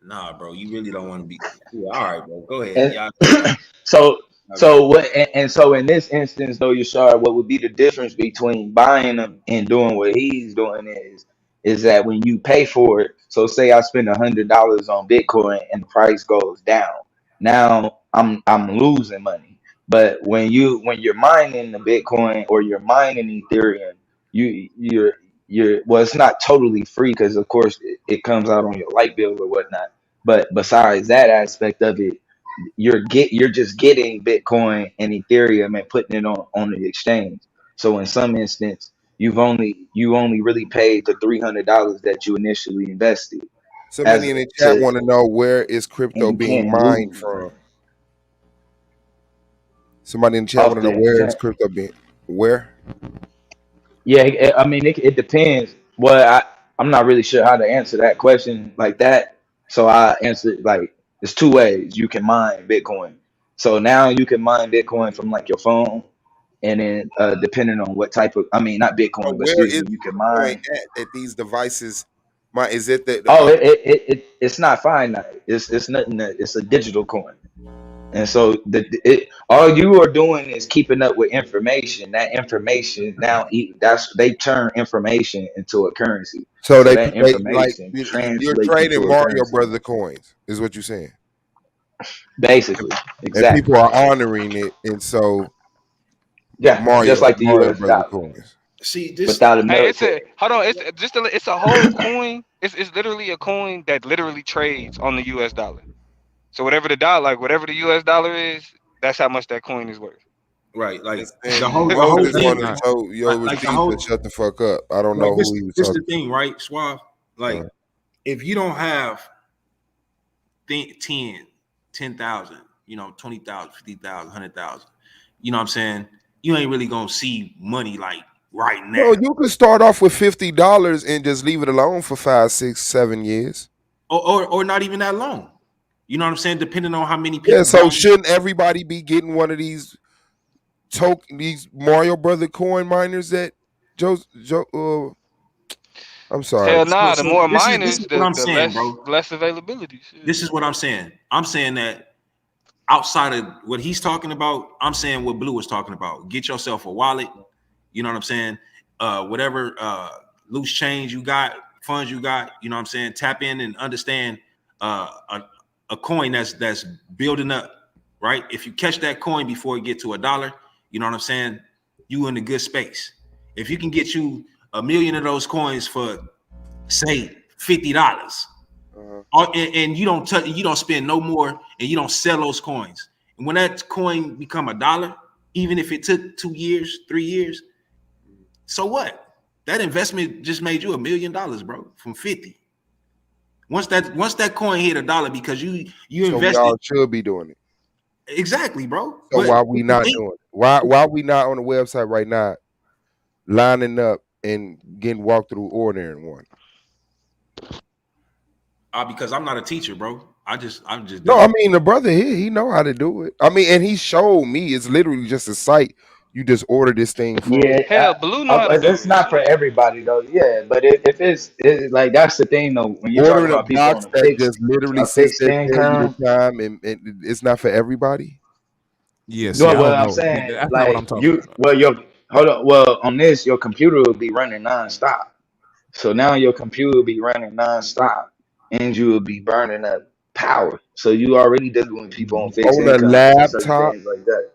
Nah, bro, you really don't want to be. Yeah, all right, bro. Go ahead. And Y'all. so what? And so in this instance, though, Yashar, what would be the difference between buying them and doing what he's doing is that when you pay for it. So say I spend $100 on Bitcoin and the price goes down. Now I'm losing money. But when you're mining the Bitcoin or you're mining Ethereum, you're well, it's not totally free because of course it comes out on your light bill or whatnot. But besides that aspect of it, you're just getting Bitcoin and Ethereum and putting it on the exchange. So in some instance, you only really paid the $300 that you initially invested. Somebody in the chat want to know where is crypto And you being can't mined lose from. Somebody in the chat off want to the know where is exchange. crypto being where. Yeah, I mean it depends. Well, I'm not really sure how to answer that question like that. So I answer like there's two ways you can mine Bitcoin. So now you can mine Bitcoin from like your phone, and then depending on what type of, I mean not So Bitcoin, but where excuse is me, you can Bitcoin mine. at these devices? Is it the Oh, it's not finite. It's nothing. It's a digital coin. And so all you are doing is keeping up with information. That information now they turn information into a currency. so So they that like information you're translates trading into a Mario currency. Brother coins is what you're saying, Basically, and people exactly. are honoring it, and so Yeah, just like the Mario U.S. Brother dollar coins. See this. without a Hey, it's military. it's a whole coin. It's literally a coin that literally trades on the US dollar. So whatever the US dollar is, that's how much that coin is worth. Right, like And the whole Yo just thing. wanted to tell Yo was Like the deep whole. and shut the fuck up. I don't Right, know who he was this the talking thing, right, Suave? Like, if you don't have 10,000, 20,000, 50,000, 100,000, you know what I'm saying? You ain't really gonna see money like right now. No, you could start off with $50 and just leave it alone for 5, 6, 7 years. Or not even that long. You know what I'm saying? Depending on how many people. Yeah, so shouldn't everybody be getting one of these these Mario Brother coin miners that I'm sorry. Hell nah, the more this miners, is what I'm the saying, bro. less availability. Shit. This is what I'm saying. I'm saying that outside of what he's talking about, I'm saying what Blue is talking about. Get yourself a wallet. You know what I'm saying? Whatever loose change you got, funds you got, you know what I'm saying? Tap in and understand a coin that's building up, right? If you catch that coin before it get to $1, you know what I'm saying? You in a good space. If you can get you 1 million of those coins for say $50, and you don't touch, you don't spend no more, and you don't sell those coins. And when that coin become $1, even if it took 2 years, 3 years, so what? That investment just made you $1 million, bro, from 50. Once that coin hit $1, because you invested. So y'all should be doing it. Exactly, bro. So But why we not doing it? Why we not on the website right now, lining up and getting walked through ordering one? Because I'm not a teacher, bro. I'm just No, I mean the brother here, he know how to do it. I mean, and he showed me it's literally just a site. You just order this thing from. Yeah, Hell, Blue know how to do it's not for everybody though. Yeah, but if it's like that's the thing though. When you're talking Ordering a about people box on that just literally sits fixed there, tell you income, the time, and it's not for everybody. Yes. no, Yeah, I what don't I'm know. saying, That's not what I'm like talking about. on this, your computer will be running nonstop. So now your computer will be running nonstop, and you will be burning up power. So you already dealing with people on fixed On a incomes and certain laptop, things like that.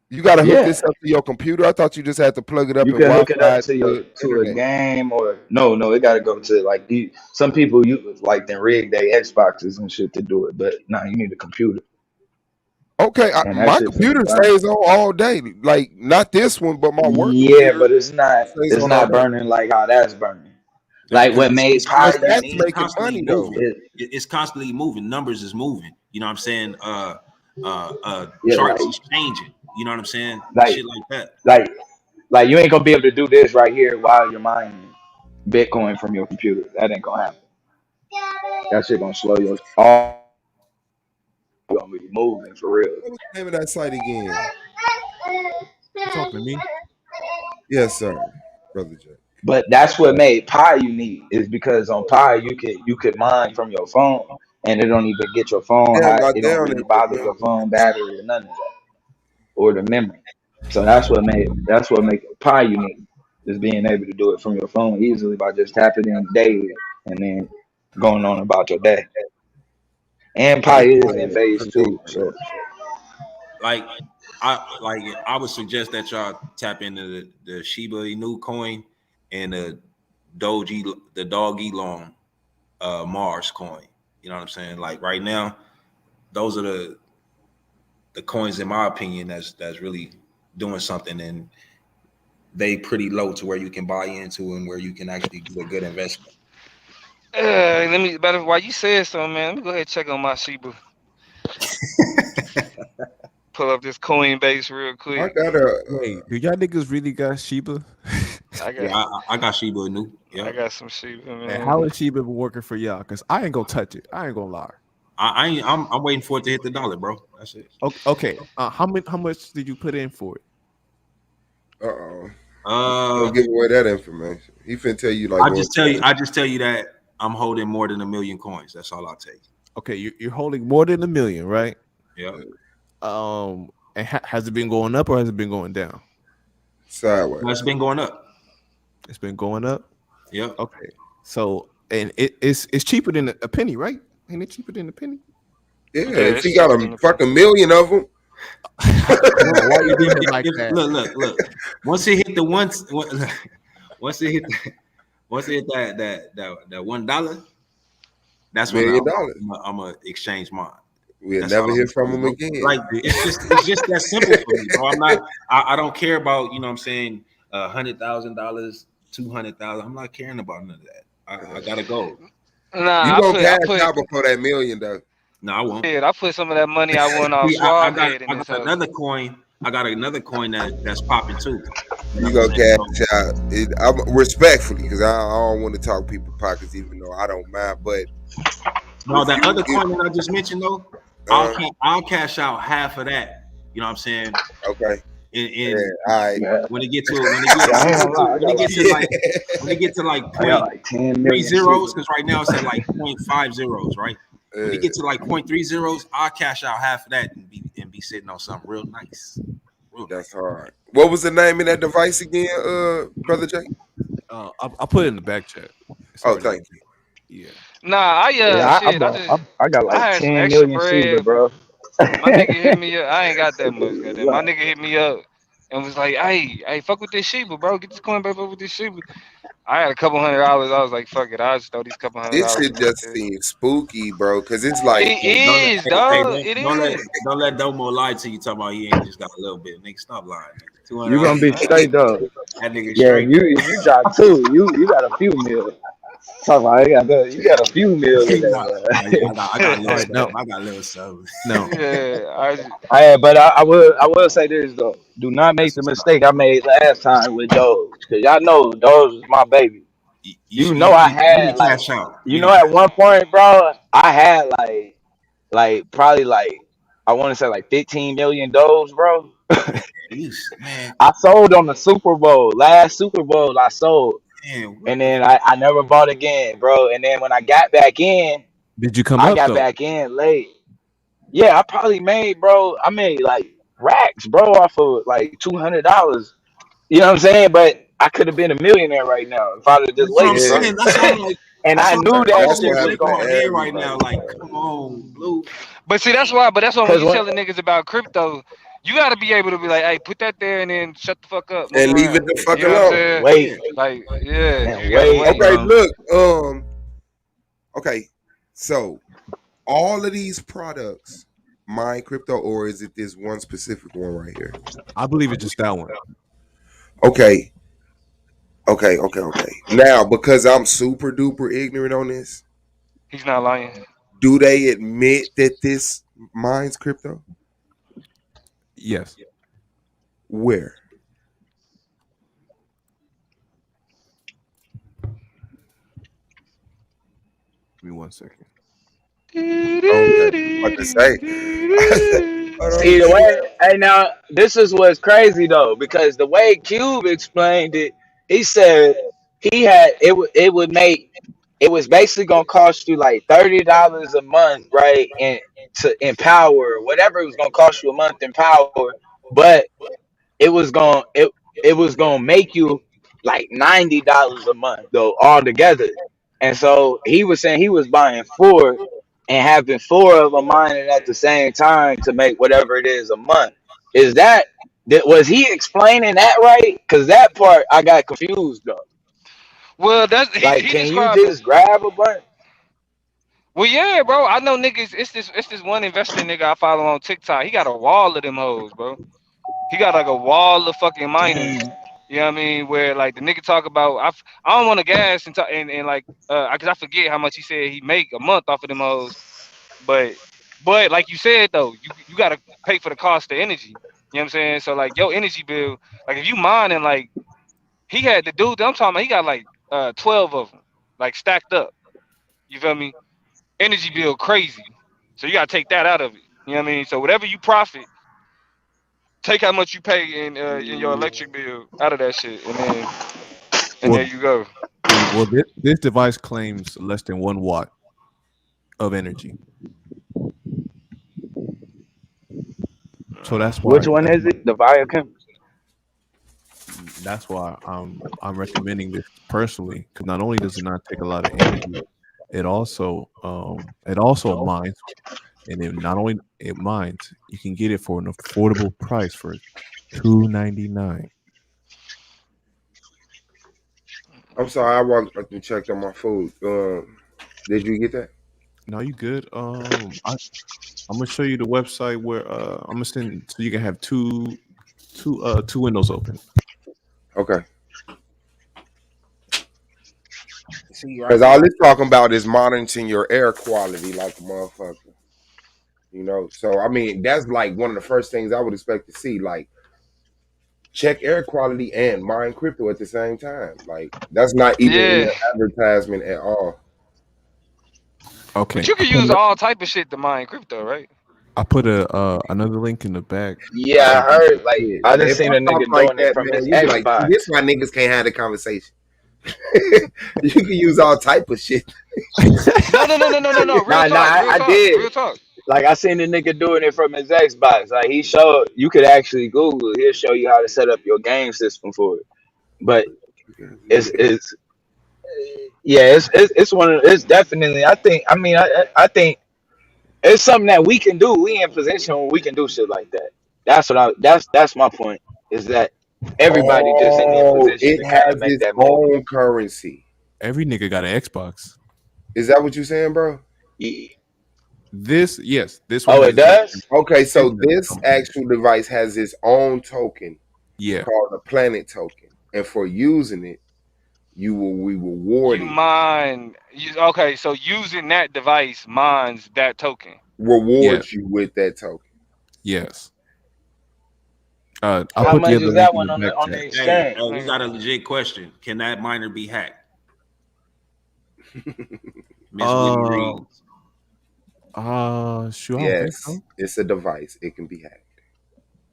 you got to hook Yeah, this up to your computer. I thought you just had to plug it up you and can hook it Wi-Fi up to to a internet. game or no, it got to go to like some people use like then rig their Xboxes and shit to do it, but nah, you need a computer Okay, and that my shit finna computer burn. stays on all day. Like not this one, but my work Yeah, computer but it's stays on all day. burning like how that's burning. Like what made it's Pi But that's unique making constantly money though. moving. It's constantly moving. Numbers is moving. You know what I'm saying? Yeah, Charts like is changing. You know what I'm saying? like Shit like that. like you ain't gonna be able to do this right here while you're mining Bitcoin from your computer. That ain't gonna happen. That shit gonna slow your all gonna be moving for real. What was the name of that site again? You talking to me? Yes, sir, brother Jay. But that's what made Pi unique is because on Pi you could mine from your phone and it don't even get your phone Damn, hot. my It don't down really there, bother your phone battery or none of that or the memory. So that's what make Pi unique is being able to do it from your phone easily by just tapping in daily and then going on about your day. And Pi is in phase 2, so Like I would suggest that y'all tap into the Shiba Inu coin and the Dog Elon Mars coin. You know what I'm saying? Like right now, those are the coins, in my opinion, that's really doing something, and they pretty low to where you can buy into and where you can actually do a good investment. While you said so, man, let me go ahead and check on my Shiba. Pull up this Coinbase real quick. I got a. Wait, do y'all niggas really got Shiba? I got Shiba Inu. Yeah, I got some Shiba, man. And how is Shiba working for y'all? Because I ain't gonna touch it. I ain't gonna lie. I'm waiting for it to hit the $1, bro. That's it. Okay. How much did you put in for it? Don't give away that information. He finna tell you like. I just tell you that I'm holding more than 1 million coins. That's all I'll tell you. Okay, you're holding more than 1 million, right? Yeah. And has it been going up or has it been going down? Sideways. It's been going up. It's been going up. Yeah. Okay. So and it's cheaper than a penny, right? Ain't it cheaper than a penny? Yeah. If he got a fucking million of them. Why you doing it like that? Look. Once it hit the once it hit that $1, that's when I'm gonna exchange mine. We'll never hear from him again. Like it's just that simple for me, bro. I don't care about, you know what I'm saying, $100,000, 200,000. I'm not caring about none of that. I gotta go. Nah, you gonna cash out before that $1 million though. No, I won't. I put some of that money I won off I Swab. got another coin. I got another coin that's popping too. You gonna cash out? I'm respectfully, because I don't want to talk people pockets, even though I don't mind. But No, that other coin that I just mentioned though, I'll cash out half of that. You know what I'm saying? Okay. And right. when it get to like like 10 3 million zeros, because right now it's at like 0.5 zeros, right? When you get to like 0.3 zeros, I'll cash out half of that and be sitting on something real nice. That's hard. What was the name of that device again, Brother Jay? I put it in the back chat. Oh, thank you. Yeah. Nah, I got I like had some 10 extra million Shiba, bread. bro. My nigga hit me up. I ain't got that much, goddamn. My nigga hit me up and was like, hey, fuck with this Shiba, bro. Get this coin back up with this Shiba. I had a couple $100. I was like, fuck it. I'll just throw these couple $100 This shit in just there. seems spooky, bro. Cause it's like It is, dog. It is. Don't let Domo lie to you. Talking about he ain't just got a little bit. Nigga, stop lying. Nigga. You gonna be straight though. That nigga Yeah, straight. you got two. You got a few mil. Talk about you got a few mil in there. I got a little something. No. But I will say this though. Do not make the mistake I made last time with Doge. Cause y'all know Doge was my baby. You know I had like, you know, at one point, bro, I had like probably like I want to say like 15 million Doge, bro. Man. I sold on the Super Bowl. Last Super Bowl I sold. And then I never bought again, bro. And then when I got back in, Did you come I up got though? back in late. Yeah, I probably made, bro. I made like racks, bro, off of like $200. You know what I'm saying? But I could have been a millionaire right now if I'd have just That's what I'm waited. saying. That's what I'm like. And I knew that shit was Shake my going. head right now. Like, come on, Blue. But see, that's why when you 'Cause telling niggas about crypto, you got to be able to be like, hey, put that there and then shut the fuck up. And move leave it around. the fuck You know what I'm alone. saying? Wait. Like, yeah, Man, you gotta wait. Okay, look. Okay, so all of these products mine crypto, or is it this one specific one right here? I believe it's just that one. Okay. Now, because I'm super duper ignorant on this, he's not lying. Do they admit that this mines crypto? Yes. Where? Give me 1 second. Okay. What to say? See the way, hey, now this is what's crazy though, because the way Cube explained it, he said he had it would make it was basically gonna cost you like $30 a month, right? To empower whatever it was gonna cost you a month in power, but it was gonna make you like $90 a month though altogether. And so he was saying he was buying four and having four of them mining at the same time to make whatever it is a month. Is that was he explaining that right? Because that part I got confused though. Well, that's Like, he can you described. just grab a bunch? Well, yeah, bro. I know niggas. It's this one investor nigga I follow on TikTok. He got a wall of them hoes, bro. He got like a wall of fucking miners. You know what I mean? Where like the nigga talk about I don't want to gas and like cause I forget how much he said he make a month off of them hoes. But like you said though, you gotta pay for the cost of energy. You know what I'm saying? So like your energy bill, like if you mining, like he had the dude that I'm talking about, he got like 12 of them, like stacked up. You feel me? Energy bill crazy. So you gotta take that out of it. You know what I mean? So whatever you profit, take how much you pay in your electric bill out of that shit, and there you go. Well, this device claims less than 1 watt of energy. So that's why. Which one is it? The Viacom? That's why I'm recommending this personally, because not only does it not take a lot of energy, it also mines, and it not only it mines, you can get it for an affordable price for $2.99. I'm sorry, I walked up and checked on my food. Did you get that? No, you good. I'm gonna show you the website where I'm gonna send so you can have two windows open. Okay. Because all it's talking about is monitoring your air quality like a motherfucker. You know, so I mean that's like one of the first things I would expect to see. Like, check air quality and mine crypto at the same time. Like, that's not even in the advertisement at all. Okay. But you can use all type of shit to mine crypto, right? I put another link in the back. Yeah, I heard. Like Yeah, I just if seen I a talk nigga like doing it that, from man, his you be like, see, Xbox. this why niggas can't have the conversation. You can use all type of shit. No. Real Nah, talk. Real I talk. did. Real talk. Like I seen a nigga doing it from his Xbox. Like he showed you could actually Google. He'll show you how to set up your game system for it. But it's yeah, it's one of it's definitely. I think it's something that we can do. We in position where we can do shit like that. That's my point. Is that everybody just in their Oh, position it to kind of has make its that move. own currency. Every nigga got an Xbox. Is that what you saying, bro? Yeah. This one. Oh, it does. Okay, so this actual device has its own token. Yeah. Called a planet token, and for using it, we reward You it. mine. Okay, so using that device mines that token. Rewards you with that token. Yes. I'll How put much the other is link that in one the on back the chat. exchange? Hey, we got a legit question. Can that miner be hacked? Miss Whitney Reed. Sure. I don't think Yes, so. it's a device. It can be hacked.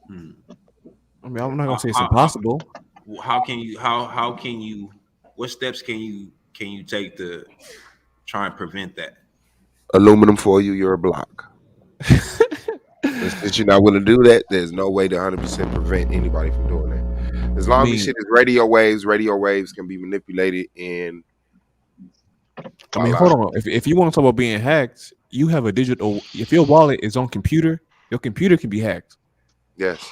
I mean, I'm not gonna say it's impossible. How can you? What steps can you take to try and prevent that? Aluminum foil you. You're a block. Since you're not willing to do that, there's no way to 100% prevent anybody from doing that. As long as shit is radio waves can be manipulated in. I mean, hold on. If you want to talk about being hacked, you have a digital. If your wallet is on computer, your computer can be hacked. Yes.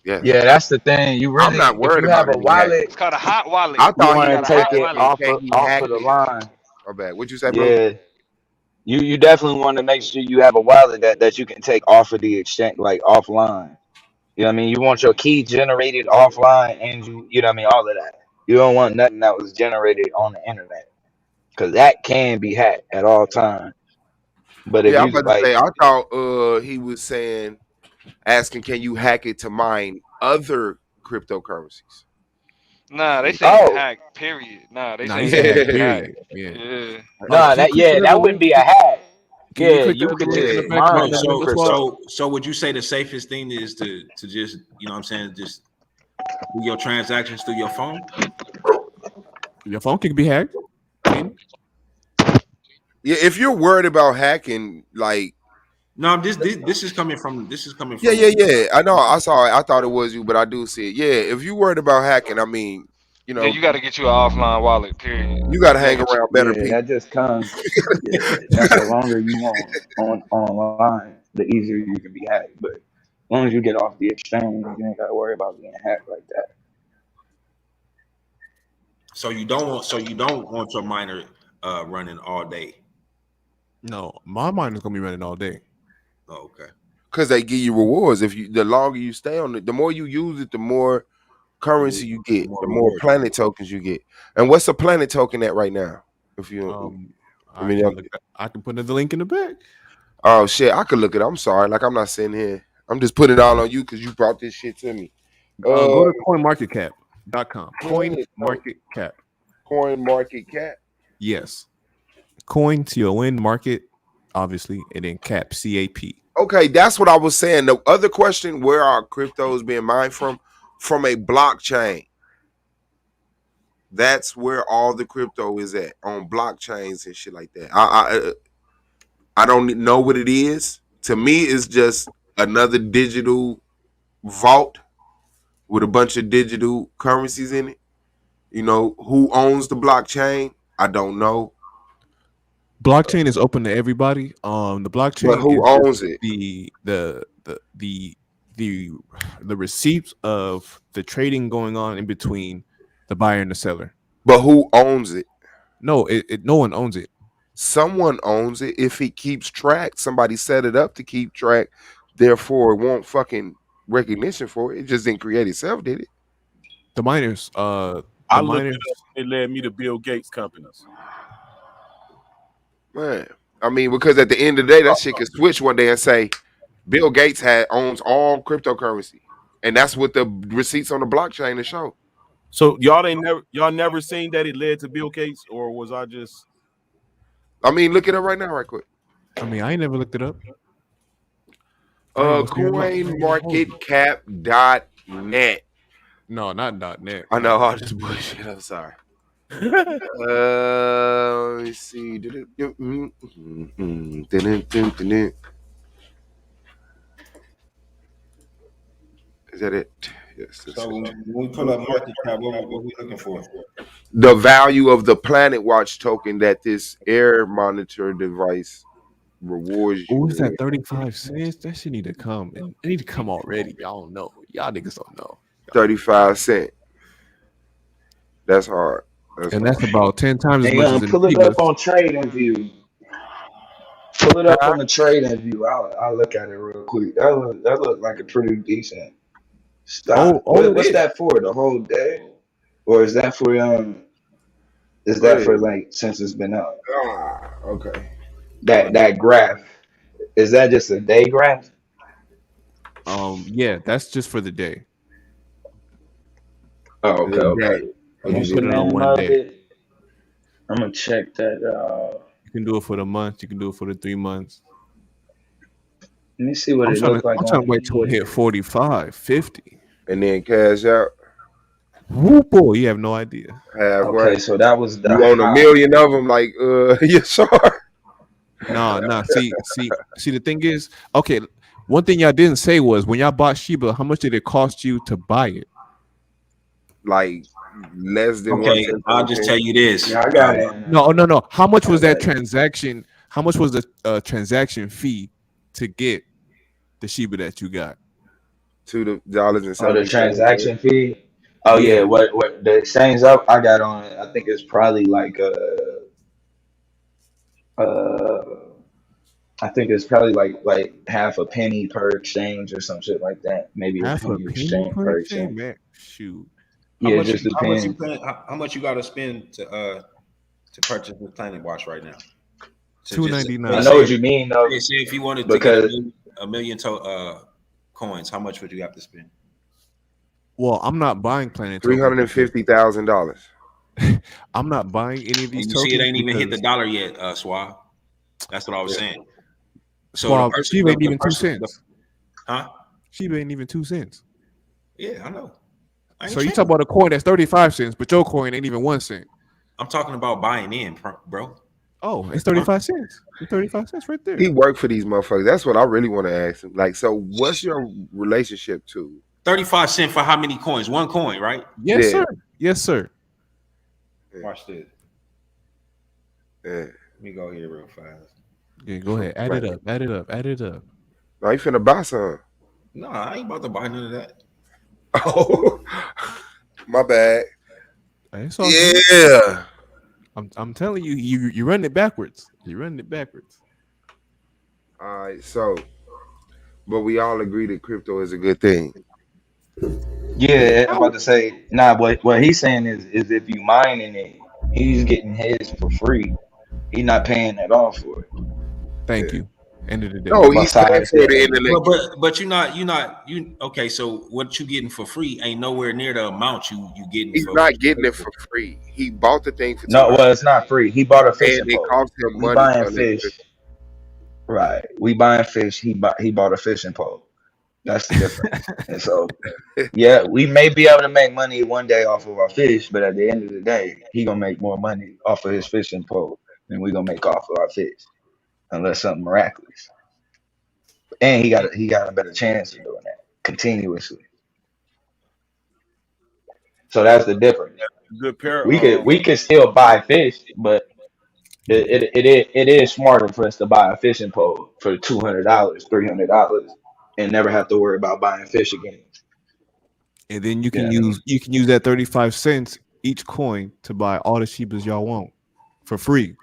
Yeah. Yeah, that's the thing. You really, I'm not worried if you have about a it. wallet, It's called a hot wallet. I you thought want he to was take asking, it off can he of hack the it? line. Oh, bad. What'd you say, bro? Yeah, you definitely want to make sure you have a wallet that you can take off of the exchange, like offline. You know what I mean? You want your key generated offline, and you know what I mean, all of that. You don't want nothing that was generated on the internet, because that can be hacked at all times. But if Yeah, I'm you about to like, say. I thought he was asking, can you hack it to mine other cryptocurrencies? Nah, they saying oh, hack. Period. Nah, they Nah, saying he said hack. hack. Period. Yeah. Yeah. nah, Can you that click that that other wouldn't link? be a hack. Can you Yeah, click you that could other link in the just back mine about that link, Swab? So would you say the safest thing is to just, you know what I'm saying, just do your transactions through your phone? Your phone can be hacked. Yeah, if you're worried about hacking, like. No, this is coming from Yeah. I know. I saw it. I thought it was you, but I do see it. Yeah, if you're worried about hacking, I mean, you know, Yeah, you got to get you an offline wallet. Period. you got to hang around better yeah, people. that just comes. Yeah, that's the longer you on online, the easier you can be hacked. But as long as you get off the exchange, you ain't got to worry about being hacked like that. So you don't want your miner running all day. No, my mine is gonna be running all day. Oh, okay. Because they give you rewards. The longer you stay on it, the more you use it, the more currency you get, the more planet tokens you get. And what's a planet token at right now? If you, I can put the link in the back. Oh shit, I could look it. I'm sorry, like I'm not sitting here. I'm just putting it all on you because you brought this shit to me. Go to coinmarketcap.com. CoinMarketCap. CoinMarketCap. Yes. Coin CON market, obviously, and then cap CAP. Okay, that's what I was saying. The other question: where are cryptos being mined from? From a blockchain. That's where all the crypto is at, on blockchains and shit like that. I don't know what it is. To me, it's just another digital vault with a bunch of digital currencies in it. You know, who owns the blockchain? I don't know. Blockchain is open to everybody. The blockchain, but who owns it? The receipts of the trading going on in between the buyer and the seller. But who owns it? No, no one owns it. Someone owns it. If it keeps track, somebody set it up to keep track. Therefore, it won't fucking recognition for it. It just didn't create itself, did it? The miners. I looked it up. It led me to Bill Gates companies. Man, I mean, because at the end of the day, that shit could switch one day and say Bill Gates owns all cryptocurrency, and that's what the receipts on the blockchain to show. So y'all never seen that it led to Bill Gates, or was I just? I mean, look it up right now, right quick. I mean, I ain't never looked it up. Coinmarketcap.net. No, not .net. I know all this bullshit. I'm sorry. Let me see. Is that it? Yes. So when we pull up market cap, what we looking for? The value of the Planet Watch token that this air monitor device rewards you. Who's that 35 cents? That shit need to come. It need to come already. Y'all don't know. Y'all niggas don't know. 35 cents. That's hard. That's about 10 times as much as pull it up on TradingView. Pull it up on the TradingView. I'll look at it real quick. That look like a pretty decent stock. What's that for? The whole day, or is that for Is that for like since it's been up? Okay. That graph, is that just a day graph? Yeah, that's just for the day. Oh, okay. You put it on one day. I'm gonna check that. You can do it for the month. You can do it for the 3 months. Let me see what it looks like. I'm trying to wait till it hit 45, 50. And then cash out. Woo boy, you have no idea. Okay, so that was you own a million of them, like yes, sir. No. See, the thing is, okay. One thing y'all didn't say was when y'all bought Shiba, how much did it cost you to buy it? Like less than. Okay, I'll just tell you this. Yeah, I got it. No. How much was that transaction? How much was the transaction fee to get the Shiba that you got? $2.70. Oh, the transaction fee. Oh yeah, what the exchange up I got on it, I think it's probably like I think it's probably like half a penny per exchange or some shit like that. Maybe half a penny exchange per exchange. Man, shoot. Yeah, it just depends. How much you got to spend to purchase the Planet Watch right now? $2.99. I know what you mean though. Say if you wanted to get a million coins, how much would you have to spend? Well, I'm not buying Planet. $350,000. I'm not buying any of these. You see, it ain't even hit the dollar yet, Swab. That's what I was saying. So Swab, Shiba ain't even 2 cents. Huh? Shiba ain't even 2 cents. Yeah, I know. So you talk about a coin that's 35 cents, but your coin ain't even 1 cent. I'm talking about buying in, bro. Oh, it's 35 cents. It's 35 cents right there. He worked for these motherfuckers. That's what I really want to ask him. Like, so what's your relationship to 35 cents for how many coins? 1 coin, right? Yes, sir. Yes, sir. Watch this. Yeah. Let me go here real fast. Yeah, go ahead. Add it up. No, you finna buy some. No, I ain't about to buy none of that. Oh, my bad. It's all yeah. Good. I'm telling you, you running it backwards. You're running it backwards. All right, so, but we all agree that crypto is a good thing. Yeah, I'm about to say, what he's saying is if you mining it, he's getting his for free. He's not paying at all for it. Thank you. End of the day. No, he's paying for the internet. But you're not okay. So what you getting for free ain't nowhere near the amount you getting. He's not getting it for free. He bought the thing for it's not free. He bought a fish. It cost him money. We buying fish. Right. We buying fish. He bought a fishing pole. That's the difference. And so, yeah, we may be able to make money one day off of our fish, but at the end of the day, he gonna make more money off of his fishing pole than we gonna make off of our fish, unless something miraculous. And he got a better chance of doing that continuously. So that's the difference. Good pair. We could still buy fish, but it is smarter for us to buy a fishing pole for $200, $300, and never have to worry about buying fish again. And then you can use that 35 cents each coin to buy all the Shibas y'all want for free.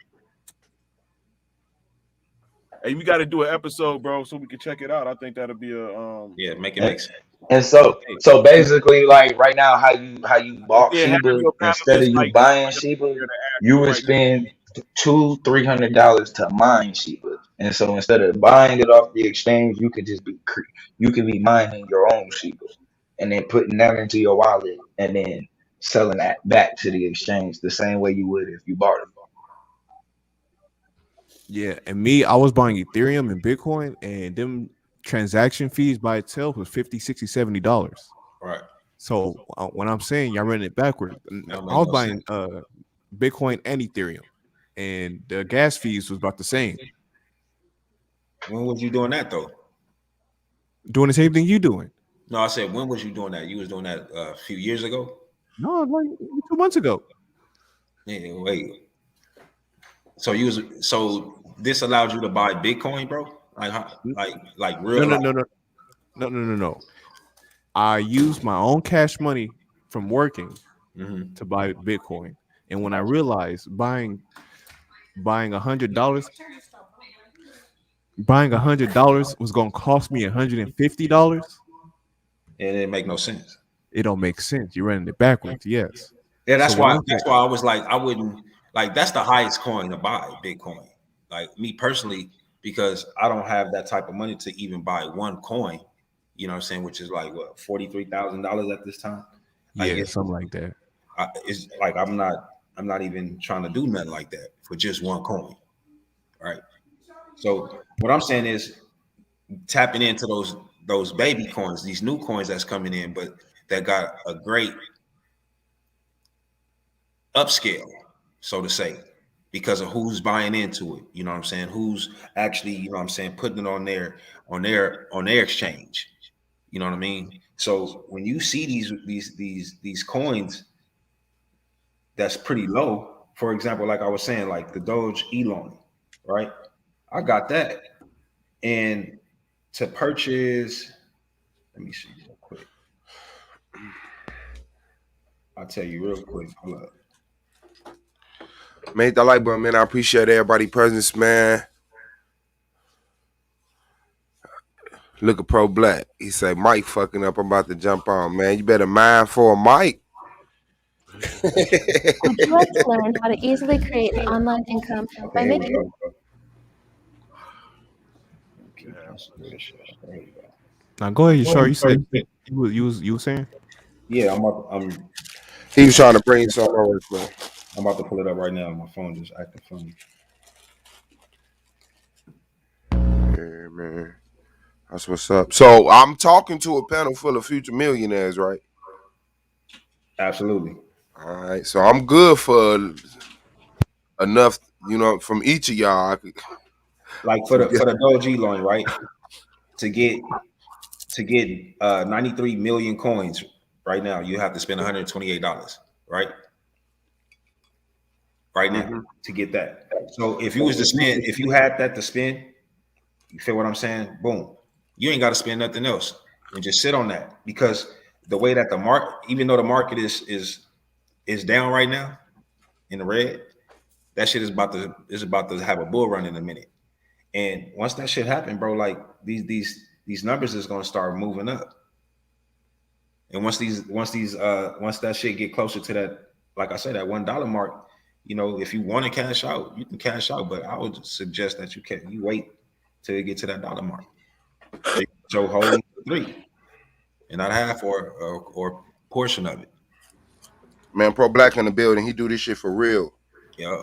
Hey, we got to do an episode, bro, so we can check it out. I think that'll be a make it make sense. And so basically, like right now, how you bought Shiba instead of you buying Shiba, you would spend $200-$300 to mine Shiba. And so instead of buying it off the exchange, you could be mining your own Shiba and then putting that into your wallet and then selling that back to the exchange the same way you would if you bought it. Yeah, and me, I was buying Ethereum and Bitcoin, and them transaction fees by itself was $50, $60, $70. Right. So when I'm saying y'all running it backwards, That I was makes no buying sense. Bitcoin and Ethereum, and the gas fees was about the same. When was you doing that though? Doing the same thing you doing? No, I said when was you doing that? You was doing that a few years ago. No, like 2 months ago. Yeah, wait. So this allowed you to buy Bitcoin, bro? Like real? No. I used my own cash money from working to buy Bitcoin, and when I realized buying $100 was gonna cost me $150, and it didn't make no sense. It don't make sense. You're running it backwards. Yes. Yeah, that's So why I was like, I wouldn't like. That's the highest coin to buy, Bitcoin. Like me personally, because I don't have that type of money to even buy one coin. You know what I'm saying? Which is like what, $43,000 at this time. Like, yeah, something like that. It's like I'm not even trying to do nothing like that for just one coin, right? So what I'm saying is tapping into those baby coins, these new coins that's coming in, but that got a great upscale, so to say, because of who's buying into it. You know what I'm saying? Who's actually, you know what I'm saying, putting it on their exchange. You know what I mean? So when you see these coins that's pretty low, for example, like I was saying, like the Doge Elon, right? I got that. And to purchase, let me see real quick. I'll tell you real quick. Hold up. Man, hit that like button, man. I appreciate everybody's presence, man. Look at Pro Black. He say, Mike fucking up. I'm about to jump on, man. You better mind for a mic. Would you like to learn how to easily create an online income by making... Now go ahead, Shar. You said you were saying? Yeah, he was trying to bring something over, man. I'm about to pull it up right now. My phone just acting funny. Yeah, man. That's what's up. So I'm talking to a panel full of future millionaires, right? Absolutely. All right. So I'm good for enough, you know, from each of y'all. Like for the Doge Elon, right? To get 93 million coins right now, you have to spend $128, right? Right now to get that. So if you was to spend, if you had that to spend, you feel what I'm saying? Boom. You ain't got to spend nothing else and just sit on that, because the way that the market, even though the market is down right now in the red, that shit is about to have a bull run in a minute. And once that shit happen, bro, like these numbers is gonna start moving up. And once that shit get closer to that, like I said, that $1 mark, you know, if you want to cash out, you can cash out, but I would suggest that you wait till you get to that dollar mark. So hold 3 and not half or portion of it. Man, Pro Black in the building. He do this shit for real. Yeah.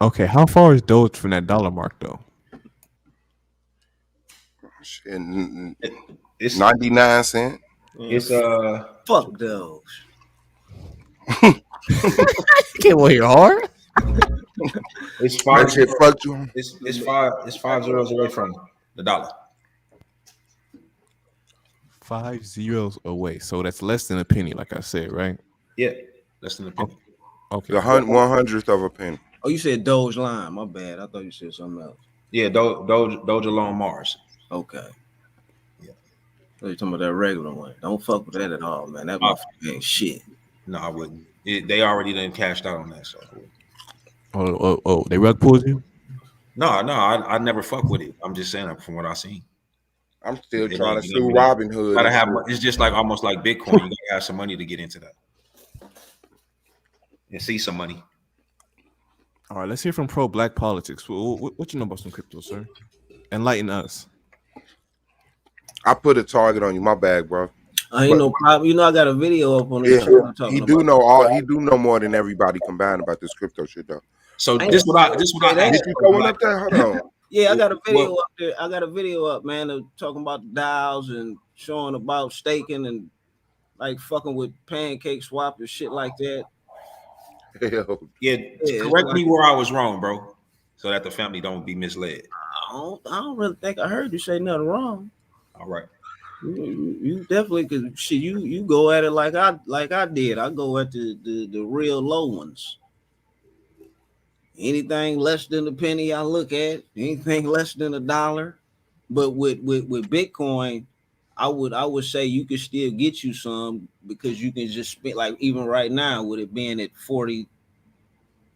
Okay. How far is Doge from that dollar mark though? It's 99 cents. It's fuck Doge. Can't wait hard. It's 5. Fuck you. It's 5 zeros away from the dollar. 5 zeros away. So that's less than a penny, like I said, right? Yeah, less than a penny. Okay. The 1/100th of a penny. Oh, you said Doge Line. My bad. I thought you said something else. Yeah, Doge alone Mars. Okay. Yeah. So you're talking about that regular one. Don't fuck with that at all, man. That motherfucker ain't shit. No, I wouldn't. They already done cashed out on that. So. Oh, they rug pulled you? No, I never fuck with it. I'm just saying from what I seen. I'm still trying to sue Robin Hood. Gotta have. It's just like almost like Bitcoin. You gotta have some money to get into that and see some money. All right, let's hear from Pro Black Politics. What you know about some crypto, sir? Enlighten us. I put a target on you, my bag, bro. I ain't no problem. You know, I got a video up on the channel talking he do know more than everybody combined about this crypto shit, though. So Hey, this what I did asked. you throw one up there? Hold on. Yeah, I got a video Well, up there. I got a video up, man, of talking about the dials and showing about staking and like fucking with pancake swap and shit like that. yeah, correct me where I was wrong, bro, so that the family don't be misled. I don't really think I heard you say nothing wrong. All right. You definitely could shit. You go at it like I did. I go at the real low ones. Anything less than a penny, I look at. Anything less than $1. But with Bitcoin, I would say you could still get you some because you can just spend, like, even right now with it being at 40,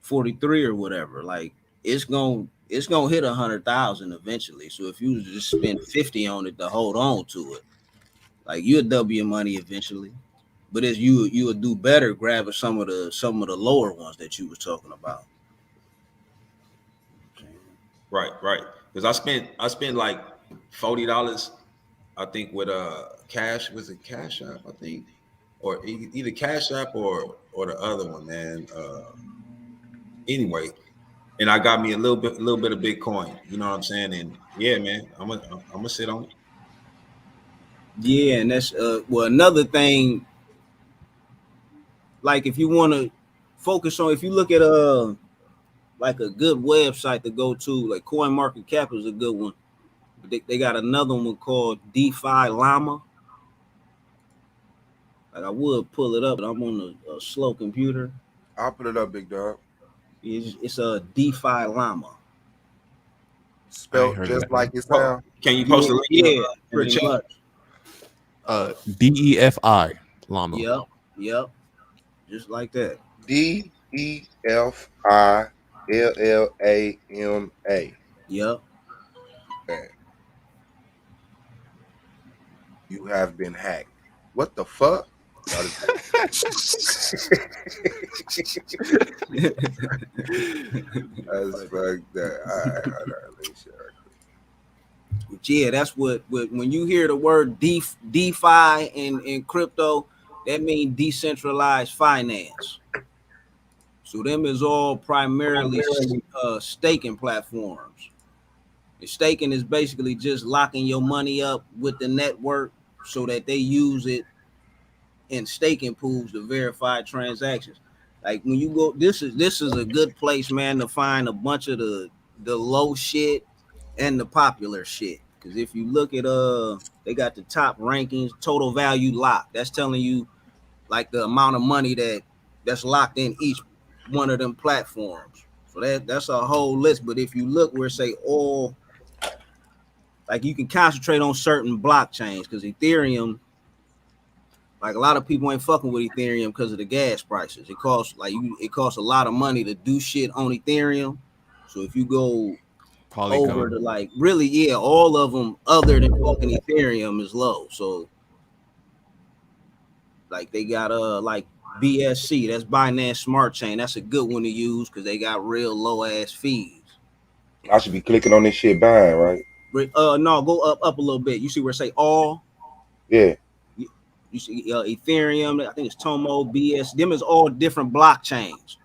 43 or whatever, like it's gonna hit 100,000 eventually. So if you just spend 50 on it to hold on to it, like you'll double your money eventually. But as you would do better grabbing some of the lower ones that you was talking about. Right. Because I spent like $40, I think, with cash. Was it Cash App? I think, or either Cash App or the other one, man. Anyway, and I got me a little bit of Bitcoin. You know what I'm saying? And yeah, man, I'm gonna sit on it. Yeah, and that's well, another thing. Like if you want to focus on, if you look at like a good website to go to, like CoinMarketCap is a good one. They got another one called DeFi Llama. Like I would pull it up, but I'm on a slow computer. I'll put it up, big dog. It's a DeFi Llama. Spelled just like it sounds. Can you post a link? Yeah, pretty much. DEFI Llama. Yep. Just like that. DEFI LLAMA. Yep. Okay. You have been hacked. What the fuck? That's fucked up. All right, hold on. Let me show you. Yeah, that's what when you hear the word DeFi in crypto, that means decentralized finance. So them is all primarily staking platforms. And staking is basically just locking your money up with the network so that they use it in staking pools to verify transactions. Like when you go, this is a good place, man, to find a bunch of the low shit and the popular shit. Because if you look at they got the top rankings, total value locked. That's telling you like the amount of money that's locked in each one of them platforms. So that's a whole list. But if you look where say all, like you can concentrate on certain blockchains, because Ethereum, like a lot of people ain't fucking with Ethereum because of the gas prices. It costs a lot of money to do shit on Ethereum. So if you go Polygon over to like really, yeah, all of them other than fucking Ethereum is low. So like they got like BSC, that's Binance Smart Chain. That's a good one to use because they got real low ass fees. I should be clicking on this shit buying, right? No, go up a little bit. You see where it say all? Yeah. You see Ethereum, I think it's Tomo, BS. Them is all different blockchains.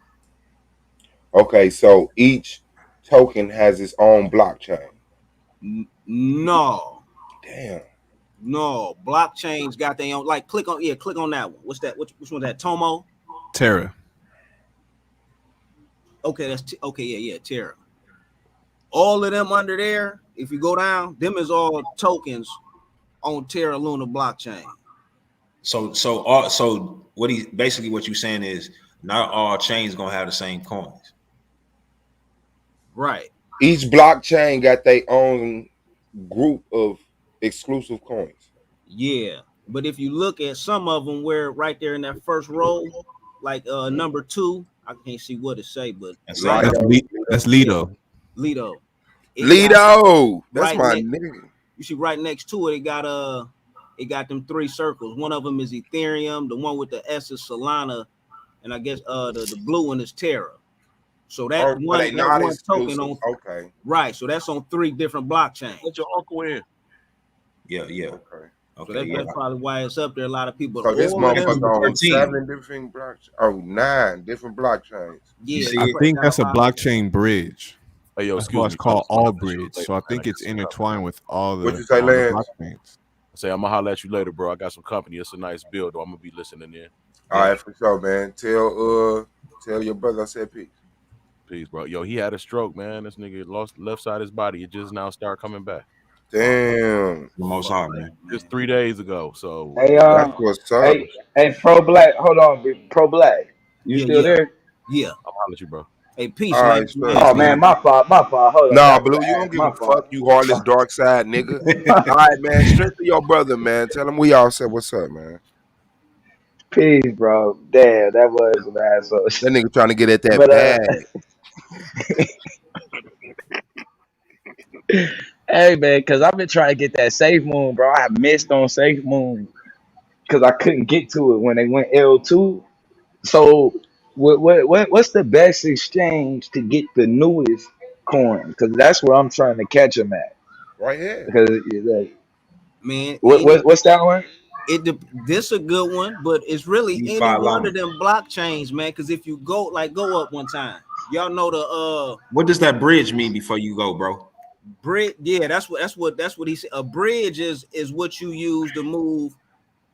Okay, so each token has its own blockchain. No. Damn. No, blockchains got their own. Like click on that one. What's that? Which one's that? Tomo? Terra. Okay, that's yeah, Terra. All of them under there, if you go down, them is all tokens on Terra Luna blockchain. So what you're saying is not all chains gonna have the same coins. Right. Each blockchain got their own group of exclusive coins. Yeah, but if you look at some of them, where right there in that first row, like number 2, I can't see what it say, but that's Lido. Lido. That's my nigga. You see, right next to it, it got them 3 circles. One of them is Ethereum. The one with the S is Solana, and I guess the blue one is Terra. So that one token on okay. Right. So that's on 3 different blockchains. Let your uncle in. Yeah. Okay. So that's probably why it's up there. A lot of people. So this all of them- motherfucker on 7 different blockchains. Oh, 9 different blockchains. Yeah, I think that's a blockchain bridge. Hey, yo, That's excuse why me. it's called I'ma all holler at you bridge. later, So I man. think I it's got some company. intertwined with all the, What'd you say, all the Lance? blockchains. I say I'm gonna holler at you later, bro. I got some company. It's a nice build, though. I'm gonna be listening in. All right, for sure, man. Tell your brother I said peace. Peace, bro. Yo, he had a stroke, man. This nigga lost left side of his body. It just now started coming back. Damn. The most high, man. Just 3 days ago. So Hey, That's what's up. hey, Pro Black. Hold on, Pro Black. You still there? Yeah. I'm holler at you, bro. Hey, peace, All right, man. sure. Oh man, my fault. Hold on. Nah, I Blue, forgot you to don't ask. give My a fault. fuck. You heartless dark side, nigga. All right, man. Strength to your brother, man. Tell him we all said what's up, man. Peace, bro. Damn, that was an asshole. That nigga trying to get at that But bag. hey man, cause I've been trying to get that Safe Moon, bro. I missed on Safe Moon because I couldn't get to it when they went L2. So what's the best exchange to get the newest coin? Because that's where I'm trying to catch them at. Right here. Because like, Man, what's that one? This a good one, but it's really DeFi any one Llama. of them blockchains, man. Because if you go up one time, y'all know the What does that bridge mean before you go, bro? bridge. Yeah, that's what he said. A bridge is what you use to move.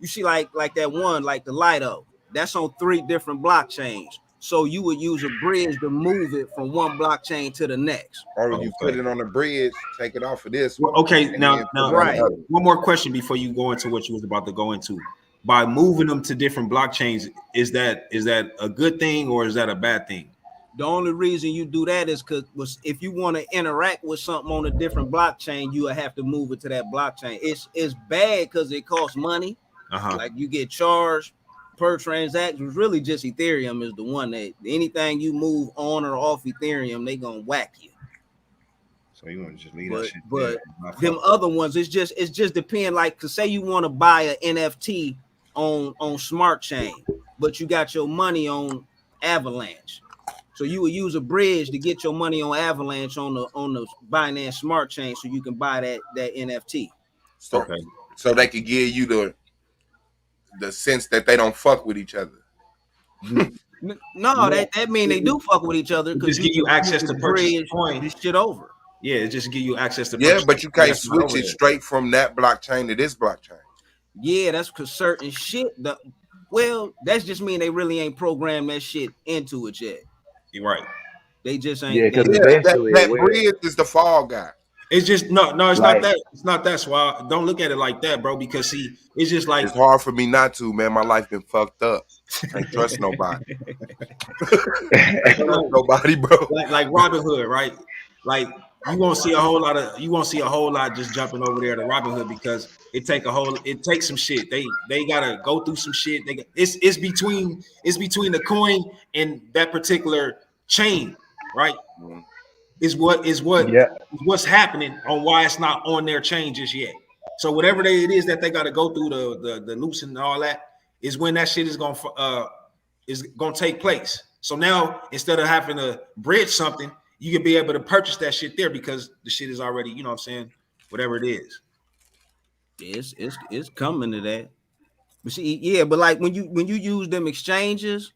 You see, like that one, like the Lido. That's on 3 different blockchains. So you would use a bridge to move it from one blockchain to the next. Or you put it on the bridge, take it off of this one. Okay, and now then put it on right. the other. One more question before you go into what you was about to go into. By moving them to different blockchains, is that a good thing or is that a bad thing? The only reason you do that is because if you want to interact with something on a different blockchain, you will have to move it to that blockchain. It's bad because it costs money. Like you get charged per transaction. It's really just Ethereum is the one that anything you move on or off Ethereum, they gonna whack you. So you want to just leave that shit But there. them other ones, it's just depend. Like, to say you want to buy an NFT on Smart Chain, but you got your money on Avalanche. So you would use a bridge to get your money on Avalanche on the Binance Smart Chain, so you can buy that NFT. So they could give you the sense that they don't fuck with each other. No, that mean they do fuck with each other because Just give you access to purchase the coin. This shit over. Yeah, it just give you access to Yeah, purchase but you the coin. can't That's not switch over it there. straight from that blockchain to this blockchain. Yeah, that's because certain shit. That's just mean they really ain't programmed that shit into it yet. You're right. They just ain't. Yeah, because they- eventually that it will. bridge is the fall guy. It's just no, it's Like- not that. It's not that. So don't look at it like that, bro. Because see, it's just like It's hard for me not to, man. My life been fucked up. Can't trust nobody. Can't trust nobody, bro. like Robin Hood, right? Like you won't see a whole lot just jumping over there to Robin Hood because it takes some shit. They gotta go through some shit. It's between the coin and that particular chain, right? Is what's happening on why it's not on their chain just yet. So whatever it is that they got to go through the loops and all that is when that shit is gonna take place. So now instead of having to bridge something, you can be able to purchase that shit there because the shit is already, you know what I'm saying, whatever it is. It's coming to that. But see, yeah, but like when you use them exchanges,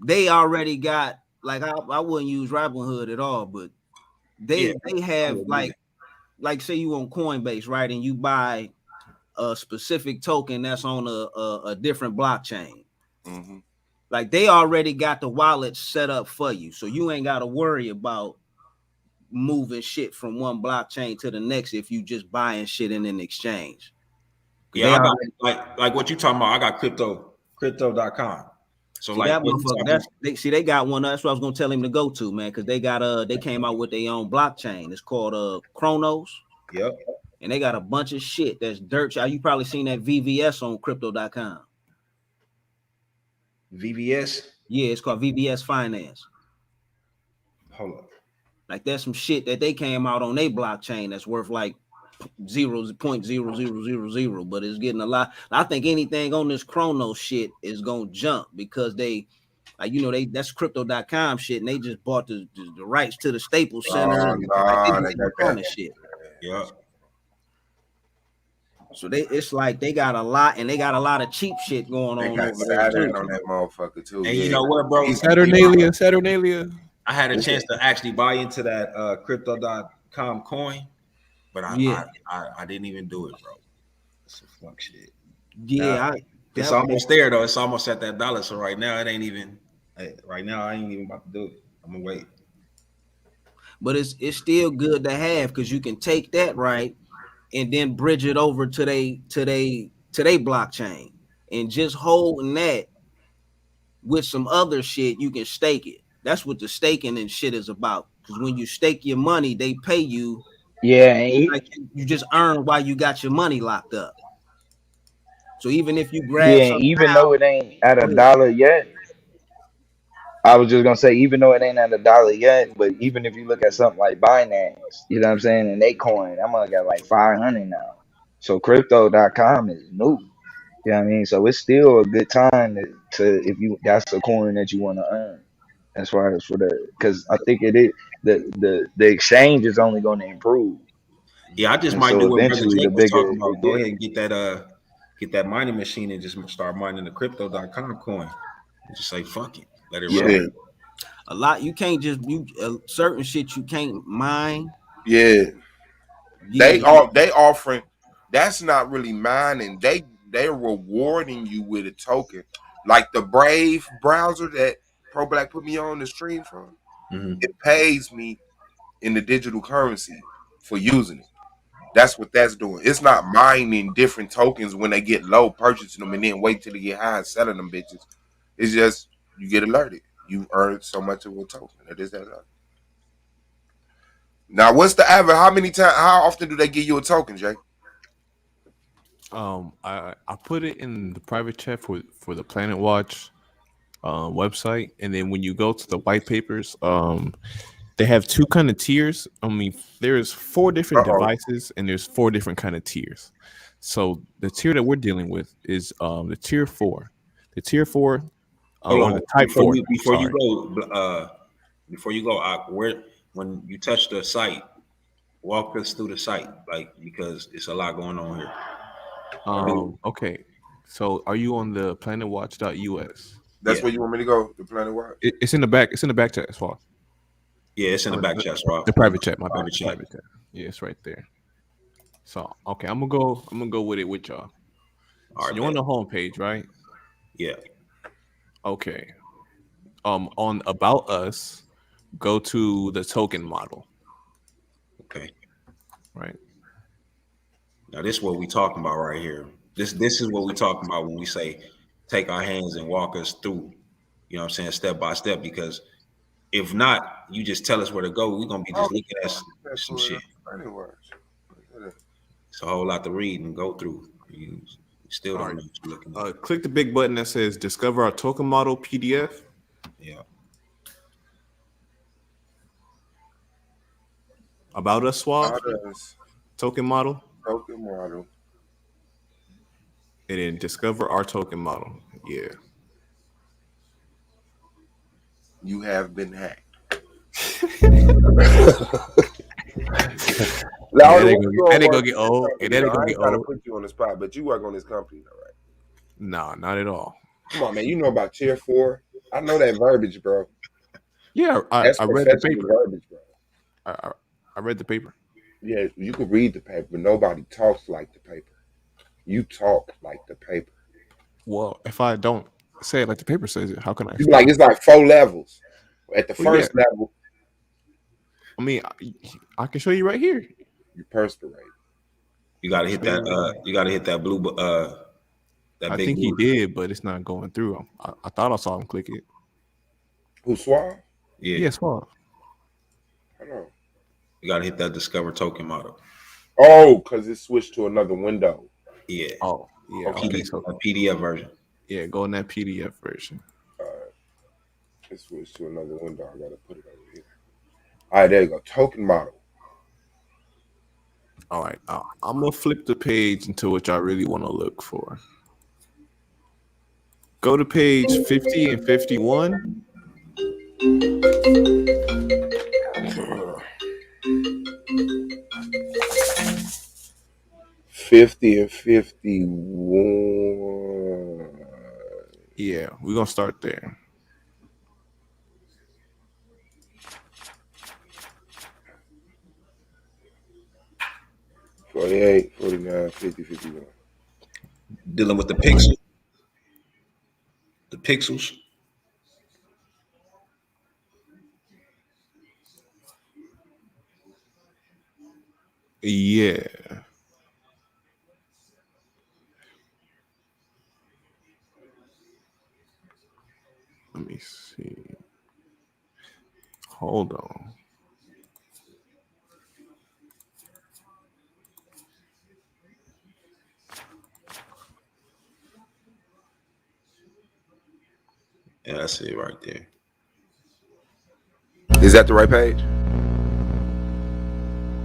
they already got, like, I wouldn't use Robinhood at all, but they have like say you on Coinbase, right? And you buy a specific token that's on a different blockchain. Mm-hmm. Like they already got the wallet set up for you, so you ain't got to worry about moving shit from one blockchain to the next if you just buying shit in an exchange. Yeah, I got like what you talking about. I got crypto.com. So see, like that motherfucker, they got one. That's what I was gonna tell him to go to, man, because they came out with their own blockchain. It's called Chronos. Yep. And they got a bunch of shit that's dirt. You probably seen that VVS on crypto.com. VVS? Yeah, it's called VVS Finance. Hold up. Like there's some shit that they came out on their blockchain that's worth like 0.0000, but it's getting a lot. I think anything on this Chronos shit is gonna jump because they, like, you know, that's crypto.com shit, and they just bought the rights to the Staples Center. Like, they got shit. Yeah. So it's like they got a lot, and they got a lot of cheap shit going They on got over there Saturn too. on that motherfucker too. And you know what, bro? Saturnalia. I had a chance to actually buy into that crypto.com coin, but I didn't even do it, bro. It's some fuck shit. Yeah, it's almost there though. It's almost at that dollar. So right now it ain't even. Right now I ain't even about to do it. I'm gonna wait. But it's still good to have because you can take that right and then bridge it over to they blockchain, and just holding that with some other shit, you can stake it. That's what the staking and shit is about. Because when you stake your money, they pay you. Yeah, and like you just earn while you got your money locked up. So even if you grab yeah, something even now, though it ain't at a dollar yet, I was just gonna say, even though it ain't at a dollar yet, but even if you look at something like Binance, you know what I'm saying, and they coin, I'm gonna get like 500 now. So crypto.com is new. You know what I mean? So it's still a good time to if you that's a coin that you want to earn as far as for the because I think it is the exchange is only going to improve. Yeah, I just And might so do what Brother eventually the Jake was bigger talking it about. Go gets. ahead and get that mining machine and just start mining the crypto.com coin. And just say fuck it, let it run. a lot you can't just certain shit you can't mine. Yeah. They offering. That's not really mining. They're rewarding you with a token, like the Brave browser that Pro Black put me on the stream from. It pays me in the digital currency for using it. That's what that's doing. It's not mining different tokens when they get low, purchasing them, and then wait till they get high and selling them bitches. It's just you get alerted. You earn so much of a token. It is that. Now, what's the average? How often do they give you a token, Jay? I put it in the private chat for the Planet Watch website, and then when you go to the white papers, they have two kind of tiers. I mean, there's 4 different devices, and there's 4 different kind of tiers. So the tier that we're dealing with is the tier 4. The tier 4, or the type 4. Before you go, where when you touch the site, walk us through the site, like because it's a lot going on here. Okay, so are you on the planetwatch.us? That's where you want me to go. The Planet Watch. It's in the back. It's in the back chat as well. Yeah, it's in the back chat, Swab. The private chat. My private chat. Yeah, it's right there. So okay, I'm gonna go with it with y'all. So you're on the home page, right? Yeah. Okay. On About Us, go to the token model. Okay. Right. Now this is what we talking about right here. This is what we talking about when we say take our hands and walk us through. You know what I'm saying, step by step. Because if not, you just tell us where to go. We're gonna be just looking at some shit. It's a whole lot to read and go through. You still don't know what you're looking at. Click the big button that says Discover Our Token Model PDF. Yeah. About Us Swab. Token model. Token model. And then Discover Our Token Model. Yeah. You have been hacked. That ain't gonna get old. And that ain't gonna get I ain't old. put you on the spot, but you work on this company, though, right? No, not at all. Come on, man. You know about tier 4. I know that verbiage, bro. Yeah, I read the paper. Verbiage, bro. I read the paper. Yeah, you could read the paper, but nobody talks like the paper. You talk like the paper. Well, if I don't say it like the paper says it, how can I? You like it's like 4 levels. At the first level, I mean, I can show you right here. You perspirate. You gotta hit that. You gotta hit that blue. That I big think blue. he did, but it's not going through. I thought I saw him click it. Who, Swab? Yeah. Yeah, Swab. Hold on. You gotta hit that Discover Token Model. Oh, because it switched to another window. Yeah. Oh, yeah. Okay, so a PDF version. Yeah, go in that PDF version. It switched to another window. I gotta put it over here. All right, there you go. Token model. All right, I'm gonna flip the page into what I really want to look for. Go to page 50 and 51. 50 and 51. Yeah, we're gonna start there. $48, $49, $50, $51. Dealing with the pixel. The pixels. Yeah. Let me see. Hold on. Yeah, that's it right there. Is that the right page?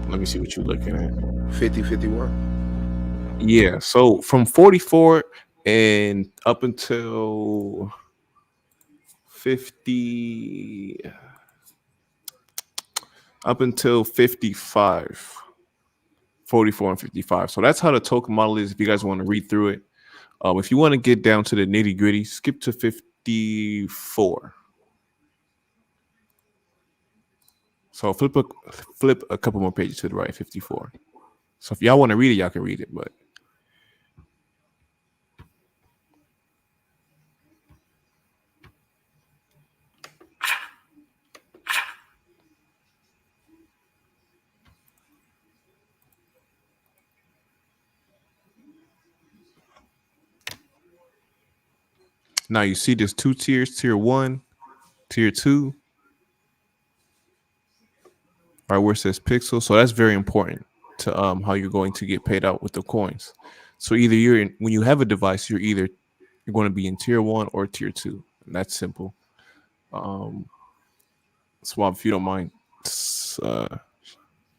Let me see what you're looking at. 50, 51. Yeah, so from 44 and up until 50, up until 55, 44 and 55. So that's how the token model is if you guys want to read through it. If you want to get down to the nitty gritty, skip to 54. So flip a couple more pages to the right, 54. So if y'all want to read it, y'all can read it, but now you see there's two tiers, tier 1, tier 2. Right where it says pixel. So that's very important to how you're going to get paid out with the coins. So either when you have a device, you're going to be in tier 1 or tier 2. And that's simple. Swab, if you don't mind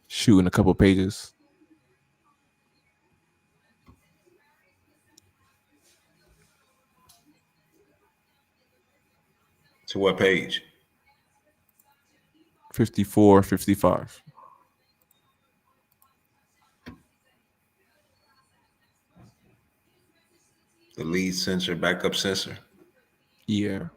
shooting a couple pages. To what page? 54, 55. The lead sensor, backup sensor. Yeah.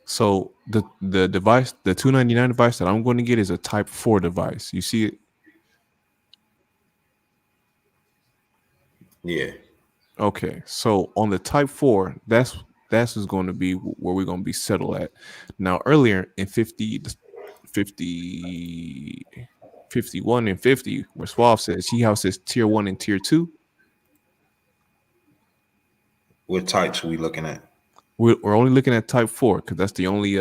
So the device, the 299 device that I'm going to get is a Type 4 device. You see it? Yeah. Okay. So on the Type 4, that's is going to be where we're going to be settled at. Now earlier in 50, 51 and 50, where Suave says he houses tier 1 and tier 2. What types are we looking at? We're only looking at Type 4 because that's the only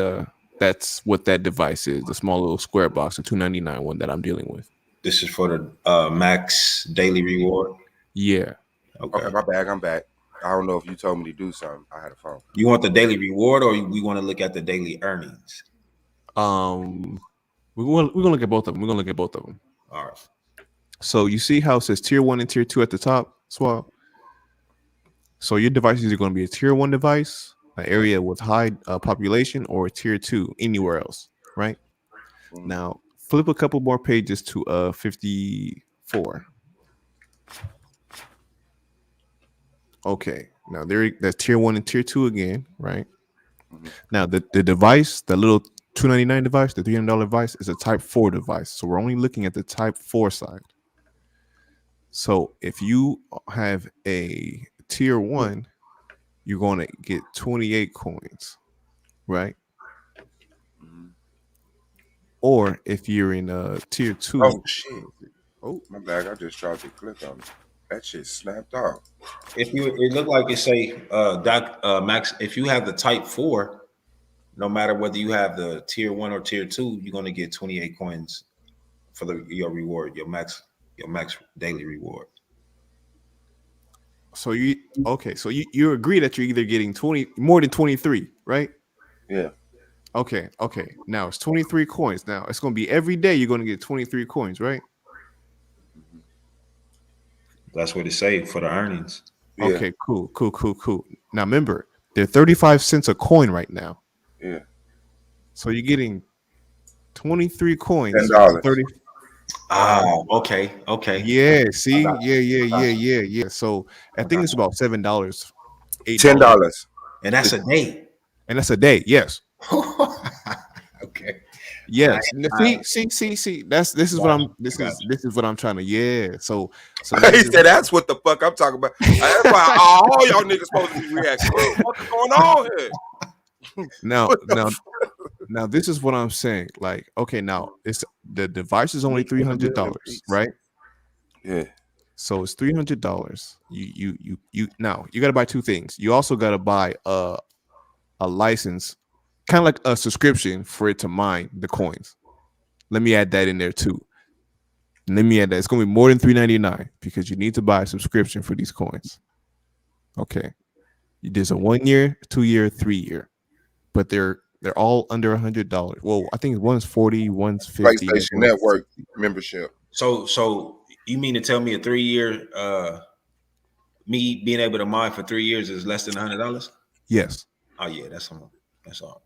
that's what that device is, the small little square box, the 299 one that I'm dealing with. This is for the max daily reward. Yeah. Okay, my bad. I'm back. I don't know if you told me to do something. I had a phone. You want the daily reward, or we want to look at the daily earnings? We're gonna look at both of them. All right. So you see how it says tier 1 and tier 2 at the top, Swab? So your device is either going to be a tier 1 device, an area with high population, or a tier 2 anywhere else, right? Mm-hmm. Now flip a couple more pages to 54. Okay, now that's tier 1 and tier 2 again, right? Mm-hmm. Now the device, the little 299 device, the $300 device, is a Type 4 device. So we're only looking at the Type 4 side. So if you have a tier 1, you're going to get 28 coins, right? Mm-hmm. Or if you're in tier 2. Oh shit! Oh my bad. I just tried to click on it. That shit snapped off. It looked like it say Max. If you have the Type 4, no matter whether you have the tier 1 or tier 2, you're going to get 28 coins for your reward, your max daily reward. So you agree that you're either getting more than 23, right? Yeah. Okay. Now it's 23 coins. Now it's going to be every day you're going to get 23 coins, right? That's what it say for the earnings. Yeah. Okay, cool. Now remember, they're 35 cents a coin right now. Yeah. So you're getting 23 coins. $10. Okay. Yeah, see, yeah. So I think it's about $7, $8, $10. And that's a day. and that's a day. Yes, Okay. yes. I- See. This is what I'm. This is what I'm trying to. Yeah. So He niggas- said that's what the fuck I'm talking about. That's why all y'all niggas supposed to be reacting. What the fuck is going on here? now this is what I'm saying. Like, okay, now it's the device is only $300, right? Yeah. So it's $300. You now you gotta buy two things. You also gotta buy a license, kind of like a subscription for it to mine the coins. Let me add that in there too. Let me add that. It's gonna be more than $3.99 because you need to buy a subscription for these coins. Okay. There's a 1 year, 2 year, 3 year, but they're all under $100. Well, I think one's 40, one's 50. PlayStation Network membership. So you mean to tell me a 3-year me being able to mine for 3 years is less than $100? Yes. Oh yeah, that's all.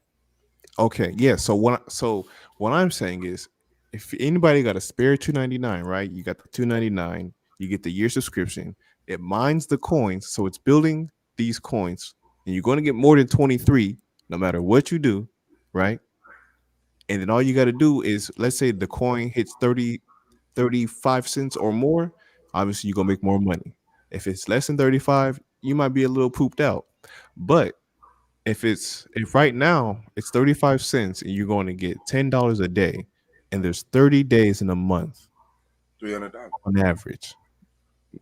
Okay, yeah. So what I'm saying is, if anybody got a spare $2.99, right? You got the $2.99, you get the year subscription. It mines the coins, so it's building these coins, and you're going to get more than 23, no matter what you do, right? And then all you got to do is, let's say the coin hits 35 cents or more, obviously you're gonna make more money. If it's less than 35, you might be a little pooped out. But if right now it's 35 cents and you're going to get $10 a day, and there's 30 days in a month, $300 on average,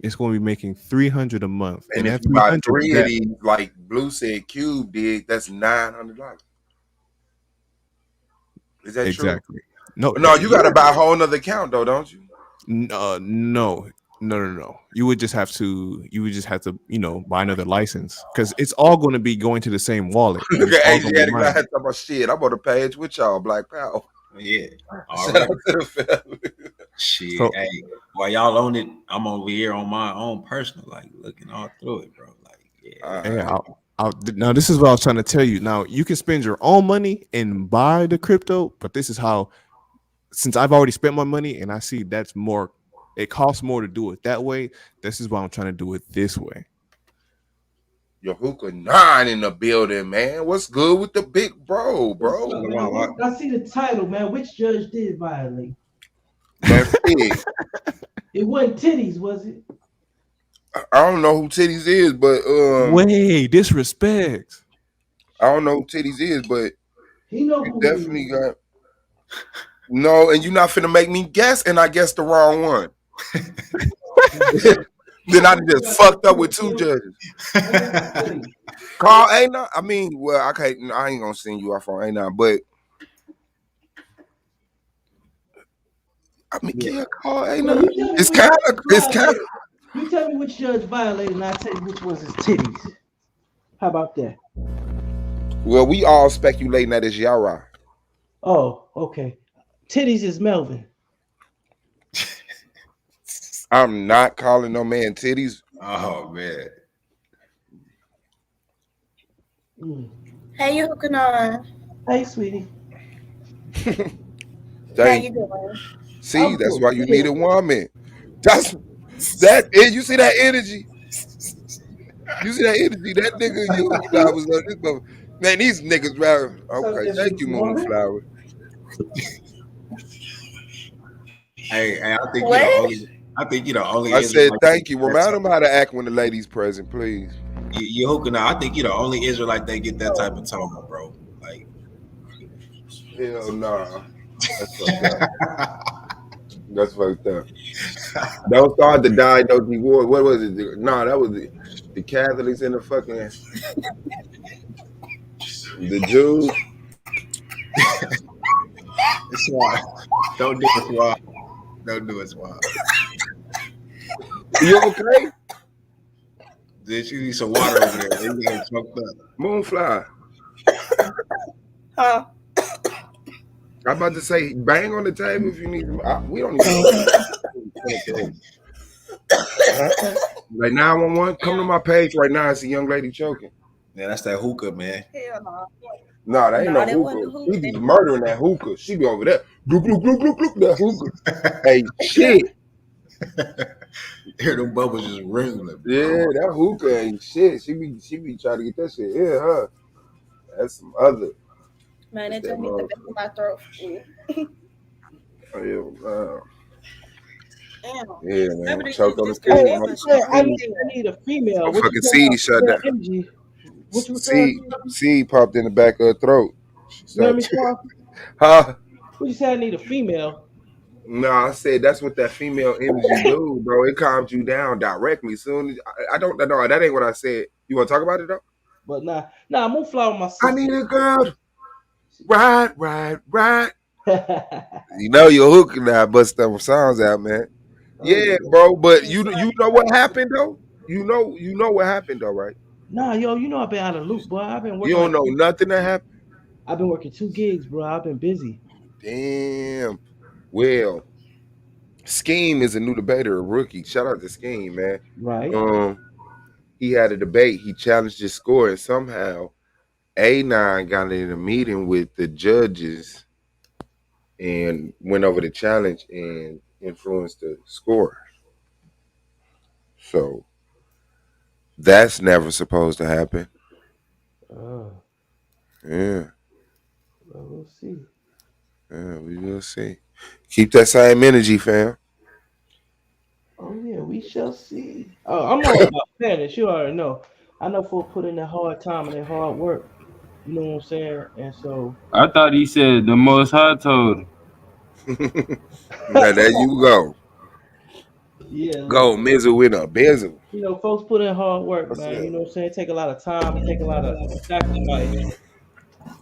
it's going to be making $300 a month. And if that you buy 300 three that- of these, like Blue said, Cube did, that's $900. Is that exactly. true? No, you got to buy a whole nother account though, don't you? No. You would just have to, buy another license because it's all going to be going to the same wallet. Look It's at all gonna be Asiatic mine. guy talking about shit. I'm on the page with y'all, Black Power. Yeah. All Shout right. out to the family. Shit. So- Hey, while y'all own it, I'm over here on my own personal, like looking all through it, bro. Like, Yeah, now this is what I was trying to tell you. Now you can spend your own money and buy the crypto, but this is how, since I've already spent my money and I see that's more, it costs more to do it that way. This is why I'm trying to do it this way. Your hookah 9 in the building, man. What's good with the big bro? I see the title, man. Which judge did violate? That's it. It wasn't titties, was it? I don't know who Titties is, but Way disrespect. I don't know who Titties is, but He know you who definitely got no, and you're not finna make me guess, and I guessed the wrong one. Then I just fucked up with two judges. Call A9. I mean, well, I ain't gonna send you off on A9, but I mean, yeah, call A9. It's kind of. You tell me which judge violated, and I tell you which was his titties. How about that? Well, we all speculating that it's Yara. Oh, okay. Titties is Melvin. I'm not calling no man titties. Oh man. Hey, you hooking on? Hey, sweetie. How you Thank doing? See, I'm that's good. why you need a woman. You see that energy? You see that energy? That nigga, you was on this mother. Man, these niggas, man. Okay, thank you, Moonflower. Hey, I think you're the only. I said Israelite thank you. that Remind type- them how to act when the lady's present, please. You're hooking up. I think you're the only Israelite that get that type of tone, bro. Like, Hell nah. That's fucked up. That's fucked up. Don't start to diagnose me. What was it? No, that was the Catholics and the fucking the Jews. it's wild. Don't do it, wild. Don't do it, wild. You okay? Did you need some water over there? You getting choked up. Moonfly. I'm about to say, bang on the table if you need. We don't even. Like 911, come to my page right now. It's a young lady choking. Yeah, that's that hookah, man. Hell no. Nah, that ain't Nah, no that wasn't the hookah. She hookah. be murdering that hookah. She be over there. Glook, glook, glook, glook, glook, that hookah. Hey, shit. Hear them bubbles just ringing. Yeah, that hookah ain't shit. She be trying to get that shit in her. That's some other. Man, That's that that took me the mother. back of my throat. Oh, yeah, Damn. yeah, man. Remember these Choke niggas on the just got food. Hey, that I'm much saying I shit. need a female. My What you fucking saying? seed shut down. MG. What you saying? Seed popped in the back of her throat. She You heard started. me, Squad? Huh? What you say? I need a female. No, I said that's what that female energy do, bro. It calms you down directly. Soon as I don't know, that ain't what I said. You want to talk about it though? But nah, I'm gonna fly with my sister. I need a girl. Right. You know you're hooking now, bust them sounds out, man. Yeah, bro. But you know what happened though? You know what happened though, right? Nah, yo, you know I've been out of loop, boy. I've been You working don't like know nothing that happened. I've been working 2 gigs, bro. I've been busy. Damn. Well, Scheme is a new debater, a rookie. Shout out to Scheme, man. Right. He had a debate. He challenged his score, and somehow A9 got in a meeting with the judges and went over the challenge and influenced the score. So that's never supposed to happen. Yeah. Well, we'll see. Yeah, we will see. Keep that same energy, fam. Oh yeah, we shall see. I'm all about fairness. You already know. I know folks put in their hard time and their hard work. You know what I'm saying? And so I thought he said the Most High told him. Now there you go. Yeah, Go, Mizzle with a bezel. you know, folks put in hard work, What's man. up? You know what I'm saying? Take a lot of time, take a lot of sacrifice.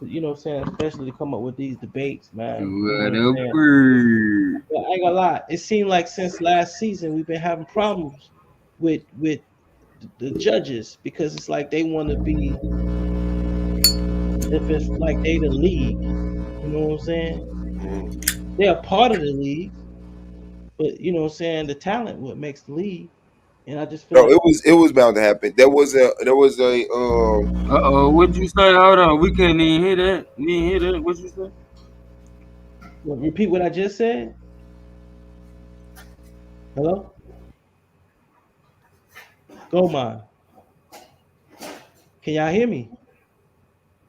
You know what I'm saying? Especially to come up with these debates, man. You know what I'm saying? Whatever. But I ain't gonna lie. It seemed like since last season we've been having problems with the judges because it's like they want to be if it's like they the league. You know what I'm saying? They're a part of the league, but you know what I'm saying, the talent what makes the league. And I just feel No, like it was bound to happen. There was a What'd you say? Hold on, we can't even hear that. You didn't hear that? What you say? repeat what I just said. Hello? Go mine. Can y'all hear me?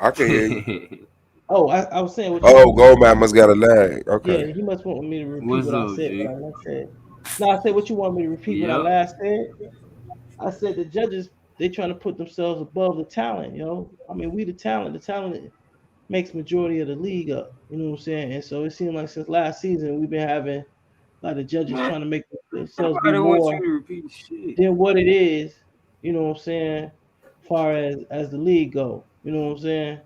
I can hear you. Oh, I was saying what you Oh, Goldman must got a lag. Yeah, Okay. he must want me to repeat What's what I up, said. G? What I last said. No, I said what you want me to repeat what I Yep. last said. I said the judges they trying to put themselves above the talent, I mean, we the talent. The talent makes majority of the league up. You know what I'm saying? And so it seems like since last season we've been having a lot of judges trying to make themselves be Nobody wants more you to repeat shit. than what it is. You know what I'm saying? Far as the league go, you know what I'm saying?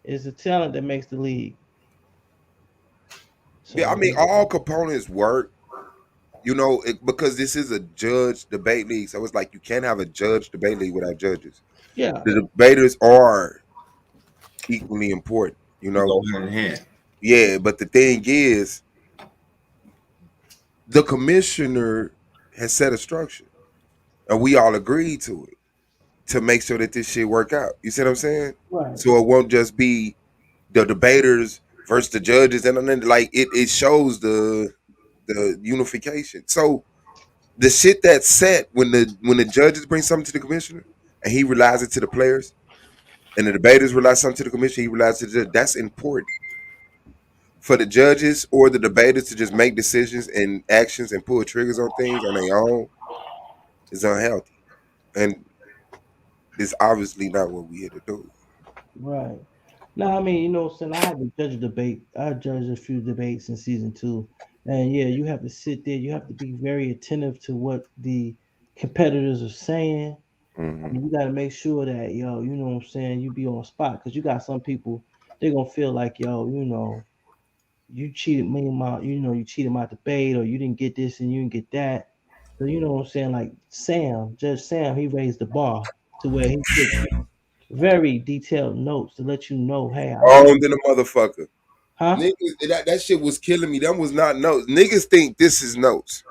It's the talent that makes the league. Yeah, I So mean all components work. Because this is a judge debate league, so it's like you can't have a judge debate league without judges. Yeah. The debaters are equally important, Go hand in hand. Yeah, but the thing is, the commissioner has set a structure, and we all agreed to it to make sure that this shit work out. You see what I'm saying? Right. So it won't just be the debaters versus the judges, and then like it shows the unification. So the shit that's set when the judges bring something to the commissioner and he relies it to the players, and the debaters rely something to the commissioner, he relies to the judge. That's important. For the judges or the debaters to just make decisions and actions and pull triggers on things on their own is unhealthy. And it's obviously not what we here to do. Right. No, I mean, saying I had to judge a debate. I judged a few debates in season 2. And yeah, you have to sit there. You have to be very attentive to what the competitors are saying. I mean, you got to make sure that, you know what I'm saying, you be on spot. Because you got some people, they're going to feel like, you cheated me in my, you cheated my debate or you didn't get this and you didn't get that. So, you know what I'm saying? Like Judge Sam, he raised the bar to where he took very detailed notes to let you know, hey, I On did. than a motherfucker. Huh? Niggas, that shit was killing me. That was not notes. Niggas think this is notes.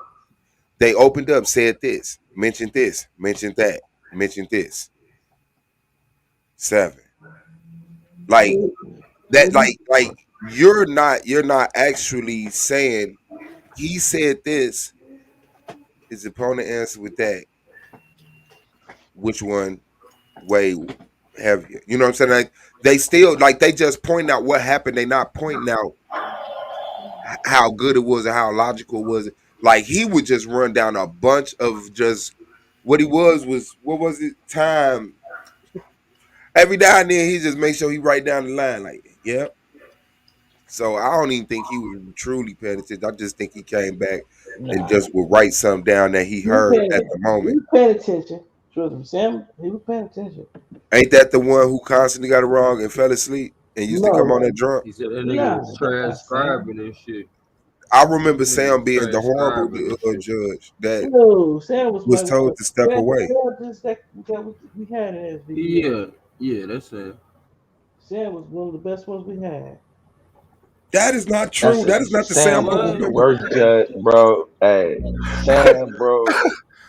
They opened up, said this, mentioned that, mentioned this. 7. Like that, like you're not actually saying he said this. His opponent answered with that. Which one way heavier? You know what I'm saying? Like they still like they just point out what happened. They not pointing out how good it was and how logical it was. Like he would just run down a bunch of just what he was what was it? Time. Every now and then he just make sure he write down the line like, yep. So I don't even think he was truly paying attention. I just think he came back and just would write something down that he heard at the moment. He was paying attention. Trust me, Sam. He was paying attention. Ain't that the one who constantly got it wrong and fell asleep and used to come on that drunk? He said that nigga was transcribing and shit. I remember Sam being the horrible judge that Sam was told to step away. We had as Yeah, that's it. Sam was one of the best ones we had. That is not true. That is not the Sam. The worst judge, bro. Hey, Sam, bro.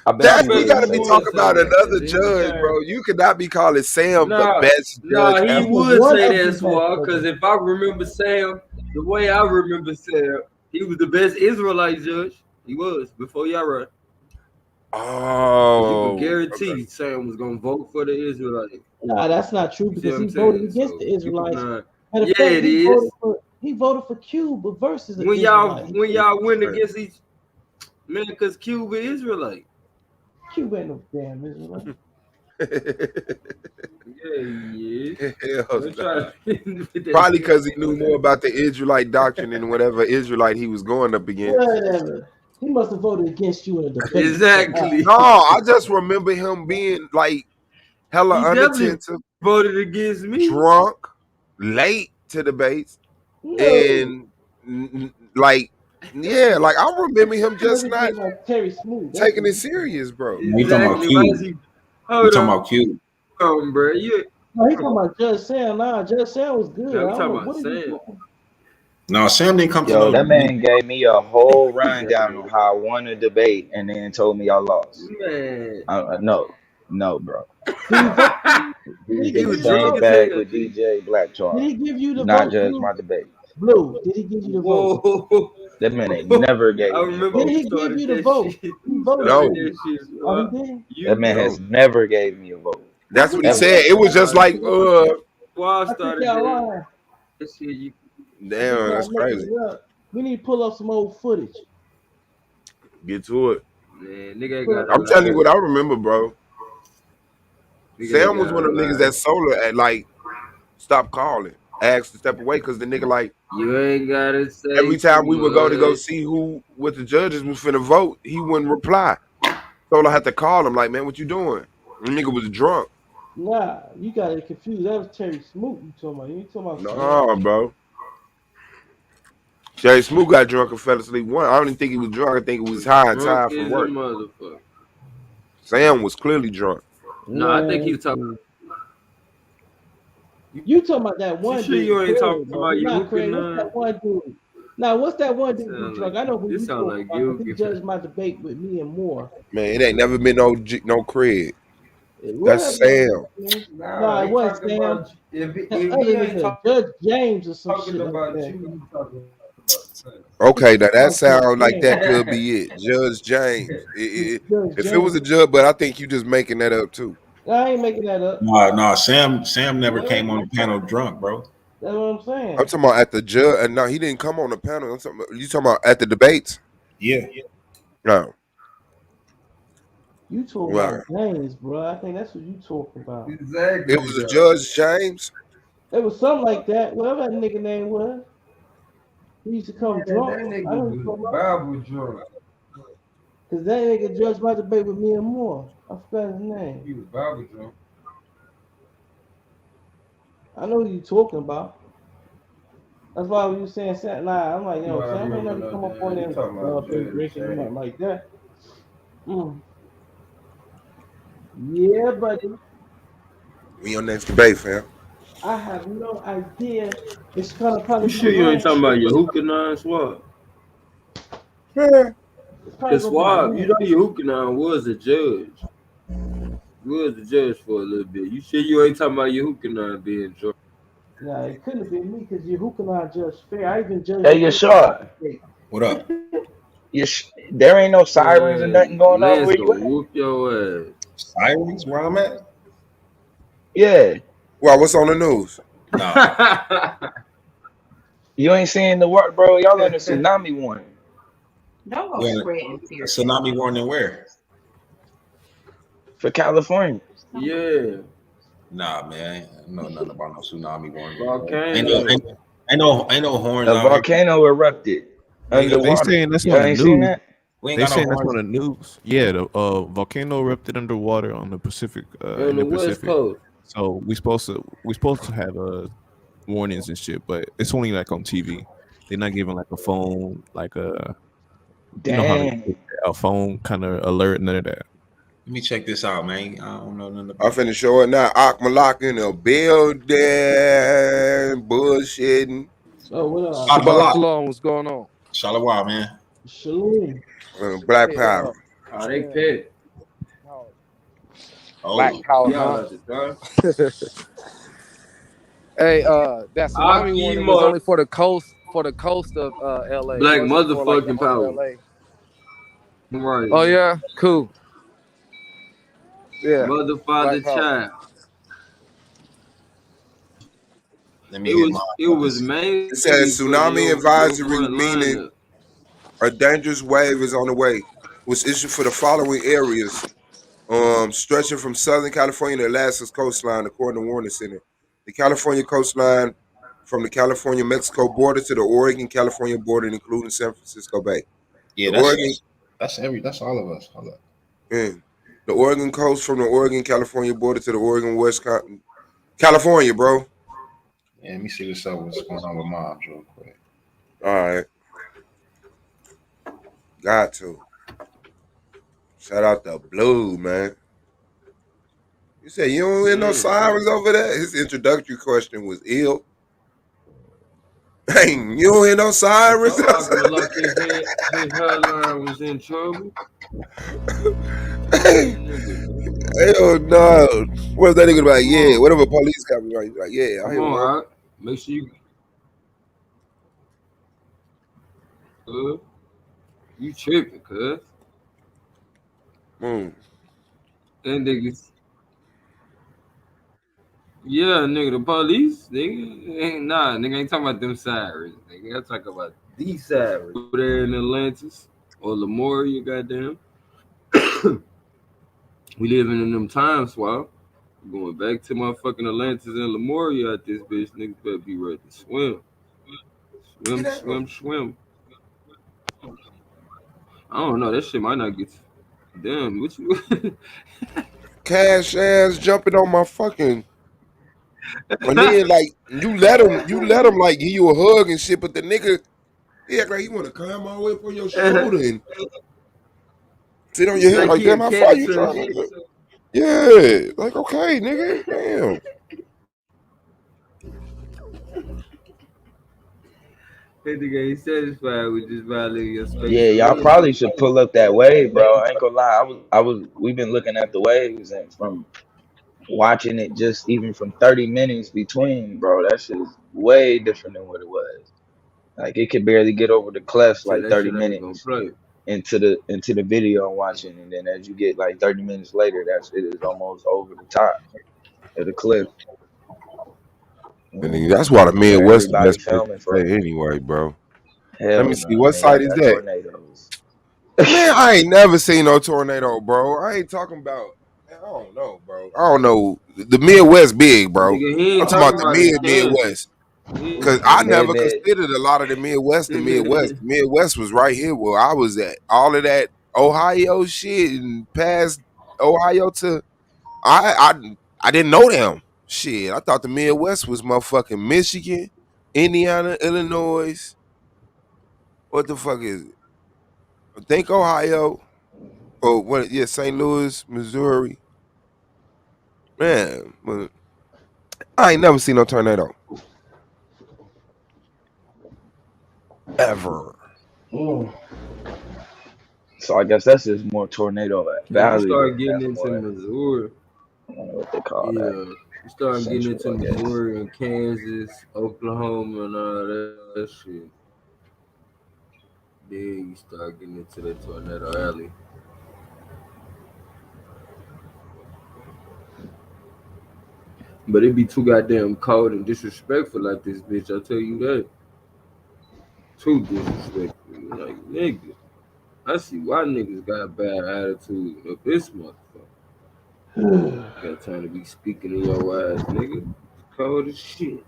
We gotta be talking about another judge, bro. You could not be calling Sam the best judge. He ever. would say that, Swab, because if I remember Sam, the way I remember Sam, he was the best Israelite judge. He was before y'all run. Oh, you can guarantee Sam was gonna vote for the Israelite. Nah, that's not true because he voted against the Israelites. Yeah, it is. He voted for Cuba versus when y'all went against each man, because Cuba Israelite. Cuba ain't no damn Israelite. Probably because he knew more about the Israelite doctrine than whatever Israelite he was going up against. Whatever. He must have voted against you in the debate. Exactly. No, I just remember him being like hella unattentive, voted against me, drunk, late to debates, and like I remember him just not Terry Smooth taking it serious, bro. We talking about Q. We talking about Q. Bro, no, he talking about Judge Sam. Nah, Judge Sam was good. I'm talking about Sam. No, Sam didn't come to Yo, that man gave me a whole rundown on how I won a debate and then told me I lost. Man. No, bro. He was same bag with DJ Black Charm. Did he give you the not vote, judge Blue? my debate? Blue, did he give you the vote? That man ain't never gave me the vote. Did he give you the vote? He voted. No. Oh, he did? That man has never gave me a vote. That's what he said. It was just like Why started that shit. Damn, that's crazy. We need to pull up some old footage. Get to it. Man, nigga I'm telling you what I remember, bro. Sam was one of the niggas that solar at like stop calling, asked to step away because the nigga like you ain't gotta say every time we would go see what the judges was finna vote, he wouldn't reply. So I had to call him like, man, what you doing? The nigga was drunk. Nah, you got it confused. That was Terry Smoot you talking about. You ain't talking about No, bro. Terry Smoot got drunk and fell asleep. I don't even think he was drunk. I think it was high and tired from work. Sam was clearly drunk. No, I think he was talking. You talking about that one sure dude? You ain't talking bro. about you. What's that one dude? Now, what's that one dude who drunk? I know who you sound talking like about. He judged my debate with me and Moore. Man, it ain't never been no Craig. That's Sam. Nah, it wasn't Sam. Judge James or some shit like that. Okay, now that sounds like that could be it. Judge James. If it was a judge, but I think you just making that up too. I ain't making that up. No, Sam never came on the panel drunk, bro. That's what I'm saying. I'm talking about at the judge. No, he didn't come on the panel. You talking about at the debates? Yeah. No. You talking about James, bro. I think that's what you talking about. Exactly. It was a Judge James? It was something like that. Whatever that nigga name was. He used to come drunk. That nigga was Bible drunk. Because that nigga judged my debate with me and Moore. I forgot his name. He was Bible drunk. I know who you talking about. That's why when you saying Sam, nah, I'm like, yo, Sam ain't never come up on there drinking or nothing like that. Yeah, buddy. We on next debate, fam. I have no idea. It's gonna probably. You sure you ain't talking about your hookah nine Swab? Yeah. The Swab, you know your hookah nine was a judge. You was a judge for a little bit. You sure you ain't talking about your hookah nine being drunk? Nah, it couldn't have been me because who can I judge fair? I even judge Hey, the Yashar, What up? there ain't no sirens or nothing going on Lance where go you at? whoop your ass. Sirens, where I'm at? Yeah. Wow, what's on the news? Nah. You ain't seeing the work, bro. Y'all on the tsunami warning. Don't go Well, spreading fear. tsunami warning where? For California. Yeah. Nah, man. I know nothing about no tsunami warning. Volcano. Ain't no horns A out here. volcano erupted We ain't got They no, underwater. saying that's Y'all on the ain't seen news. that? we ain't They got no saying that's horns. on the news. Yeah, the volcano erupted underwater on the Pacific, On in the the West Pacific. Coast. So we supposed to have warnings and shit, but it's only like on TV. They're not giving like a phone, like you know how they Dang. a phone kind of alert, none of that. Let me check this out, man. I don't know nothing I'm about finna show it now. Akmalak in the building, bullshitting. Oh, what up? Shabbat Akmalak. shalom. What's going on? Shalom, man. Shalom. Black Hey, power. Oh, they man, pet. Black Oh, power, Y'all huh? at the time. Hey, that tsunami warning was Akima. only for the coast of LA. It Black wasn't for like the motherfucking whole power. LA. Right. Oh yeah, cool. Yeah, Mother, father, Black power. child. let me hit my It was It says mainly for tsunami your advisory, front meaning lineup. a dangerous wave is on the way. Was issued for the following areas, stretching from Southern California to Alaska's coastline, according to Warning Center. The California coastline from the California-Mexico border to the Oregon-California border, including San Francisco Bay. Yeah, The Oregon, that's all of us. Hold up. yeah, the Oregon coast from the Oregon-California border to the Oregon West California, bro. Yeah, let me see what's going on with moms real quick. All right, got to shout out to Blue, man. You said you don't hear no sirens over there? His introductory question was ill. Hey, you don't hear no sirens? Like his hairline was in trouble. Hell no. What's that nigga like? Yeah, whatever police coming, right? Like, yeah, I Come hear on, one. all right. Make sure you tripping, cuz. And niggas. Yeah, nigga, the police, nigga. Nigga ain't talking about them sirens, nigga. I'm talking about these sirens. Over there in Atlantis or Lemuria, goddamn. We living in them times, Swab. Going back to motherfucking Atlantis and Lemuria at this bitch, niggas better be ready to swim. Swim. I don't know, that shit might not get. Damn, what you. Cash ass jumping on my fucking. And then like you let him like give you a hug and shit, but the nigga, he act like he want to climb all the way up on your shoulder and sit on your head like damn, how far you trying to? Yeah, like okay, nigga, damn. That nigga ain't satisfied with just violating your space. Yeah, y'all probably should pull up that wave, bro. I ain't gonna lie. We've been looking at the waves and from watching it just even from 30 minutes between, bro, that shit is way different than what it was. Like it could barely get over the clefts So like that 30 shit ain't gonna minutes play. into the video I'm watching, and then as you get like 30 minutes later, that shit is almost over the top of the cliff. And that's why the Where Midwest the everybody best place filming to stay from. anyway, bro. Hell Let me see no, what man. Y'all site is got that. tornadoes. Man, I ain't never seen no tornado, bro. I ain't talking about. I don't know, bro. I don't know. The Midwest big, bro. Nigga, he I'm ain't talking about talking the about in Kansas. Midwest. Cause I never Mid. considered a lot of the Midwest. The Midwest was right here where I was at. All of that Ohio shit and past Ohio to I didn't know them. Shit, I thought the Midwest was motherfucking Michigan, Indiana, Illinois. What the fuck is it? I think Ohio. Oh, what? Yeah, St. Louis, Missouri. Man, but I ain't never seen no tornado ever. So I guess that's just more tornado If you valley. start getting That's into more. Missouri, I don't know what they call that. You start getting into Central, I guess. Missouri and Kansas, Oklahoma, and all that shit. Then you start getting into the Tornado Alley. But it be too goddamn cold and disrespectful like this, bitch. I tell you that. Too disrespectful. Like, nigga. I see why niggas got a bad attitude of this motherfucker. Got time to be speaking in your ass, nigga. It's cold as shit.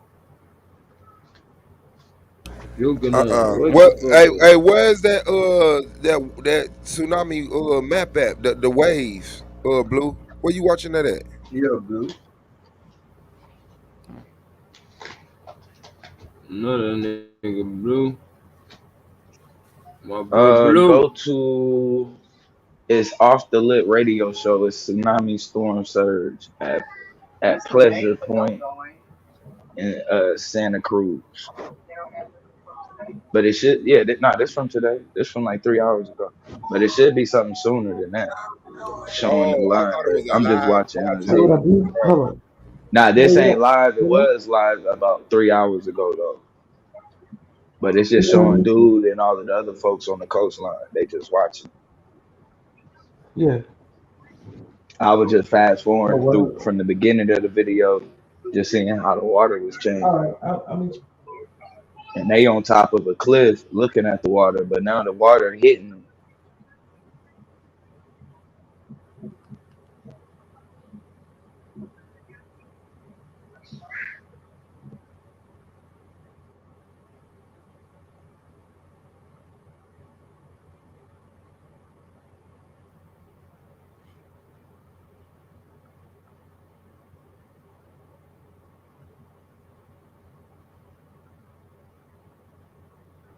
You're gonna What? Hey, where's that? That tsunami map at? The waves. Blue. Where you watching that at? Yeah, Blue. No, that nigga Blue. My boy Blue. Go to it's Off the Lit radio show. It's Tsunami Storm Surge at Pleasure Point in Santa Cruz. But it should, this from today. This from like 3 hours ago. But it should be something sooner than that. Showing the line. I'm just watching. Nah, this ain't live. It was live about 3 hours ago though. But it's just showing dude and all of the other folks on the coastline. They just watching. Yeah. I was just fast forwarding through from the beginning of the video, just seeing how the water was changing. All right. And they on top of a cliff looking at the water, but now the water hitting them.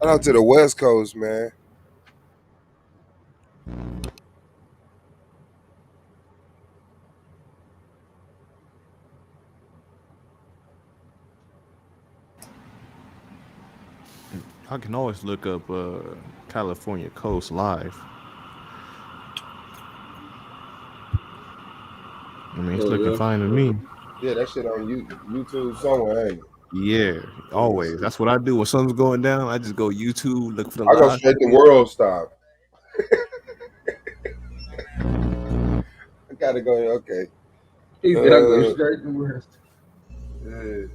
Shout out to the West Coast, man. I can always look up California Coast live. I mean, it's looking fine to me. Yeah, that shit on YouTube somewhere, ain't it? Yeah, always. That's what I do when something's going down. I just go YouTube, look for the I go live. straight to World Stop. I gotta go. Okay. He said I go straight to World Stop. Yeah.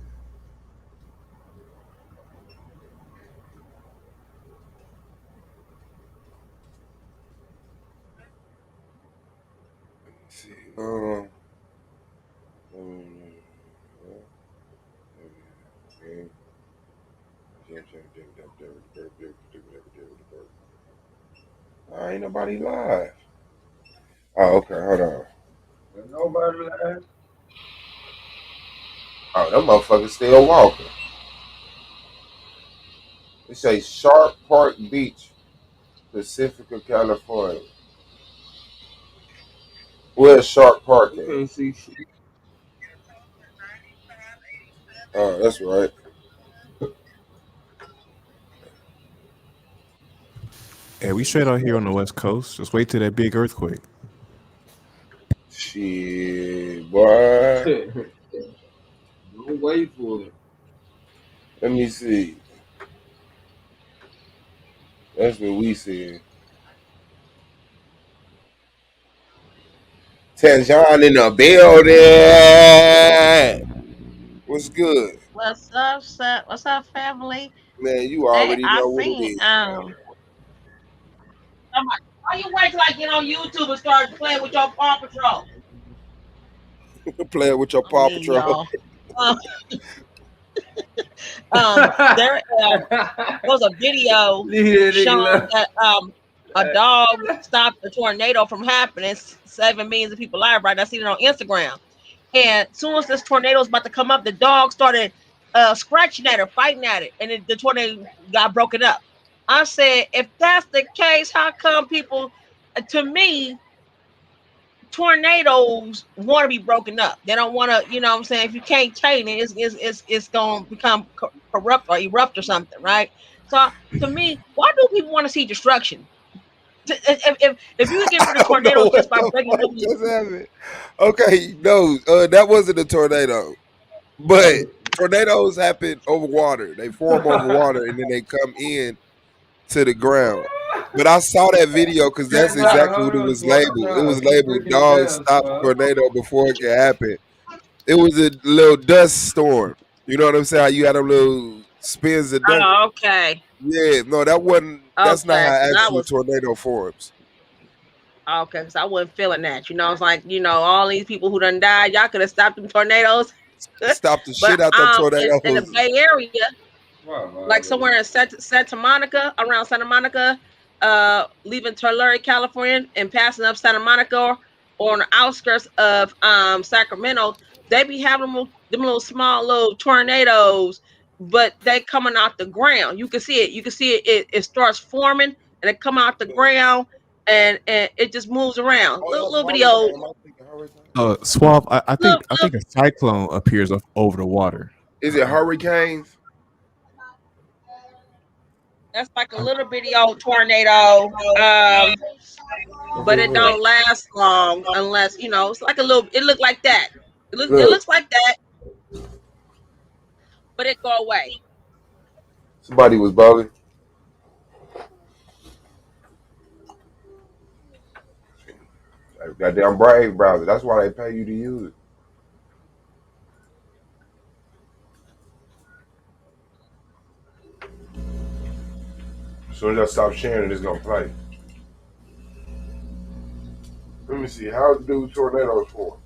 Ain't nobody live. Oh, okay, hold on. There's nobody live. Oh, that motherfucker's still walking. It say Shark Park Beach, Pacifica, California. Where's Shark Park at? You can't see shit. Oh, that's right. Yeah, we straight out here on the West Coast. Just wait till that big earthquake. Shit, boy. Don't wait for it. Let me see. That's what we see. Tanjan in the building. What's good? What's up, sir? What's up, family? Man, you already I know what it seen, is. Why you wait till I get on YouTube and start playing with your Paw Patrol? Playing with your Paw Patrol. There was a video showing that a dog stopped a tornado from happening, saving millions of people alive. Right, I seen it on Instagram. And as soon as this tornado was about to come up, the dog started scratching at her, fighting at it, and the tornado got broken up. I said, if that's the case, how come people? To me, tornadoes want to be broken up. They don't want to, you know what I'm saying? If you can't chain it, it's going to become corrupt or erupt or something, right? So to me, why do people want to see destruction? If you can get rid of tornadoes just by breaking up, just happened. Okay, no, that wasn't a tornado, but tornadoes happen over water. They form over water and then they come in to the ground. But I saw that video because that's exactly what it was labeled. It was labeled "Dog stop tornado before it can happen." It was a little dust storm. You know what I'm saying? How you had a little spins of dust. Oh, okay. Yeah, no, that wasn't. That's not Okay, how 'cause I actual was tornado forms. okay, because I wasn't feeling that. You know, it's like, all these people who done died, y'all could have stopped them tornadoes. Stop the But shit out them in the tornadoes. Bay Area, like somewhere in Santa Monica, around Santa Monica, leaving Tulare, California, and passing up Santa Monica or on the outskirts of Sacramento, they be having them little small little tornadoes, but they coming out the ground. You can see it. You can see it. It starts forming and it come out the ground and it just moves around. Little video. Suave, I think a cyclone appears over the water. Is it hurricanes? That's like a little bitty old tornado, but it don't last long unless it's like a little. It look like that. It looks like that, but it go away. Somebody was bowling. Goddamn Brave browser. That's why they pay you to use it. As soon as I stop sharing it, it's gonna play. Let me see. How do tornadoes form?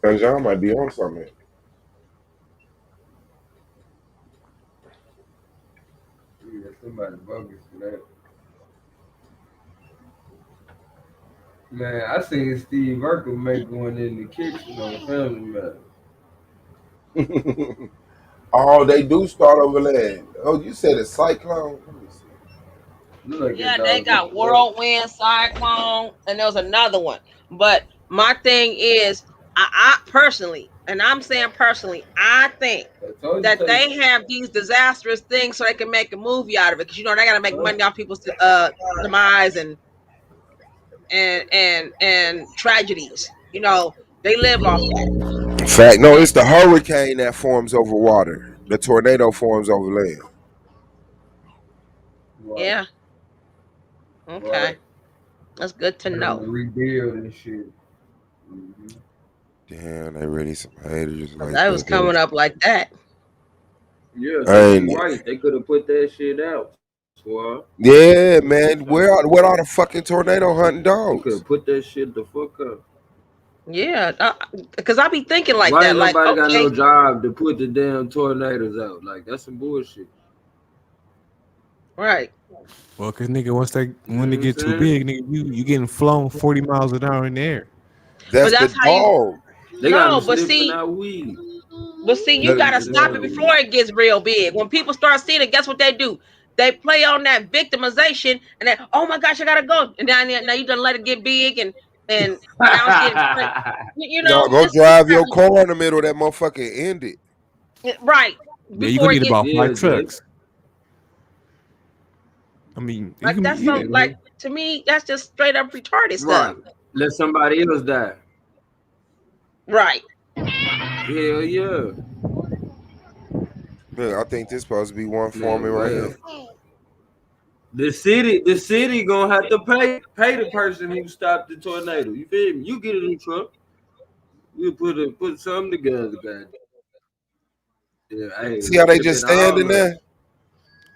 And John might be on something. Yeah, somebody bogus for that. Man, I seen Steve Urkel make one in the kitchen on Family Matters. Oh, they do start over land. Oh, you said a cyclone? Let me see. Yeah, they got whirlwind, cyclone, and there was another one. But my thing is, I personally, and I'm saying personally, I think that they have these disastrous things so they can make a movie out of it. Because they got to make money off people's demise and tragedies. They live off that. In fact, no, it's the hurricane that forms over water. The tornado forms over land. Yeah. Okay. Right. That's good to know. Rebuild and shit. Damn, they really some haters. Like that was coming up like that. Yeah, Ain't it? right. They could have put that shit out. Suave. Yeah, man. Where are the fucking tornado hunting dogs? Could have put that shit the fuck up. Yeah, because I be thinking like Why that. ain't Like, nobody got okay, no job to put the damn tornadoes out? Like, that's some bullshit. right. Well, cause nigga, when they get too big, nigga, you getting flown 40 miles an hour in the air. That's that's the how you- dog. They No, got but sniffing see- out weed. But see, you gotta stop it before it gets real big. When people start seeing it, guess what they do? They play on that victimization, and then, oh my gosh, I gotta go. And now you done let it get big, and now it's getting, No, go drive your car in the middle of that motherfucker end it. right. Yeah, you Before gonna it need about gets- 5 trucks. I mean, Like that's so like to me, that's just straight up retarded stuff. Right. Let somebody else die. Right. Hell yeah. Look, I think this supposed to be one forming right here. The city gonna have to pay the person who stopped the tornado. You feel me? You get a new truck. You put something together, guys. Yeah, hey, See how they just standing there?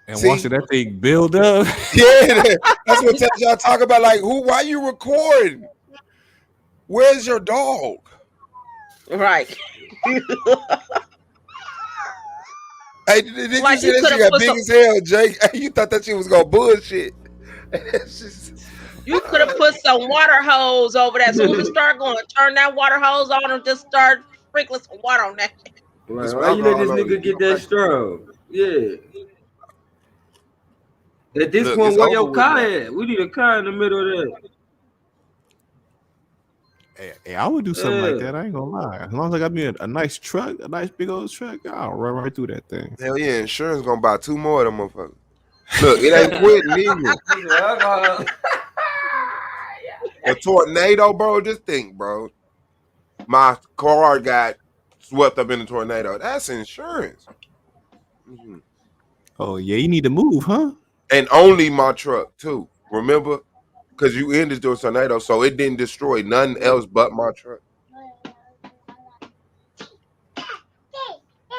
And See? once that thing build up, Yeah, that's what y'all talk about. Like, why you recording? Where's your dog? Right. Hey, did Like, you see you that shit coulda got put big some- as hell, Jake? You thought that shit was gonna bullshit. It's just- You could have put some water hose over that. As soon as it start going, turn that water hose on and just start sprinkling some water on that. Right, why you let this nigga get that straw? Yeah. At this Look, point, it's where over your with car now. at? We need a car in the middle of that. Hey, I would do something like that. I ain't gonna lie. As long as I got me a nice truck, a nice big old truck, I'll run right through that thing. Hell yeah, insurance gonna buy 2 more of them motherfuckers. Look, it ain't quitting either. A tornado, bro. Just think, bro. My car got swept up in a tornado. That's insurance. Mm-hmm. Oh yeah, you need to move, huh? And only my truck too. Remember, because you in this tornado, so it didn't destroy nothing else but my truck.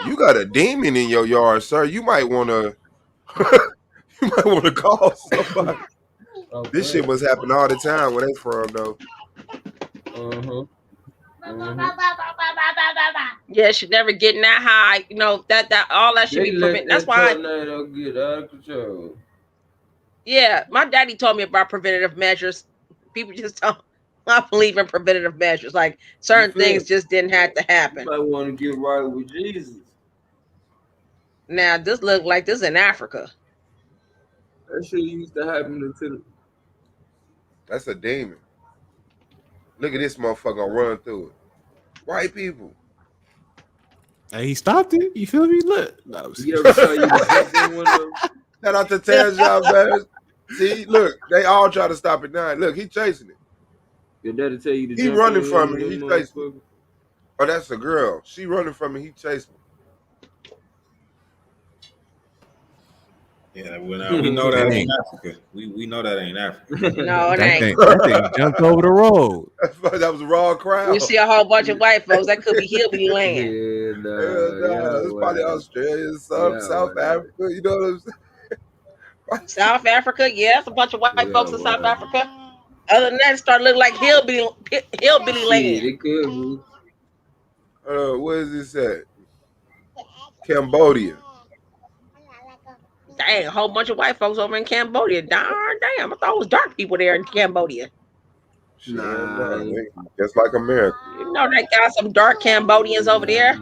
You got a demon in your yard, sir. You might want to. You might want to call somebody. Okay. This shit must happen all the time where they from, though. Yeah, should never getting that high. You know that all that should be prevented. That's why. Tornado get out of control. Yeah, my daddy told me about preventative measures. People just don't believe in preventative measures. Like certain things just didn't have to happen. You might want to get right with Jesus. Now this look like this in Africa. That shit used to happen to. That's a demon. Look at this motherfucker run through it. White people. Hey, he stopped it. You feel me? Look. No, you ever saw you Shout out to Tanzan, man. See, look, they all try to stop it now. Look, he chasing it. Your daddy tell you to he running from me. He chasing me. Oh, that's a girl. She running from me. He chasing me. Yeah, we know that ain't Africa. We know that ain't Africa. No, it ain't. That thing jumped over the road. That was a raw crowd. You see a whole bunch of white folks. That could be hillbilly land. Yeah, it's probably Australia, South Africa. You know what I'm saying? South Africa, yeah, it's a bunch of white folks in South Africa. Other than that, it started looking like hillbilly land. It could be. Where is this at? Cambodia. Dang, a whole bunch of white folks over in Cambodia. Damn, I thought it was dark people there in Cambodia. Nah, just like America. You know they got some dark Cambodians over there.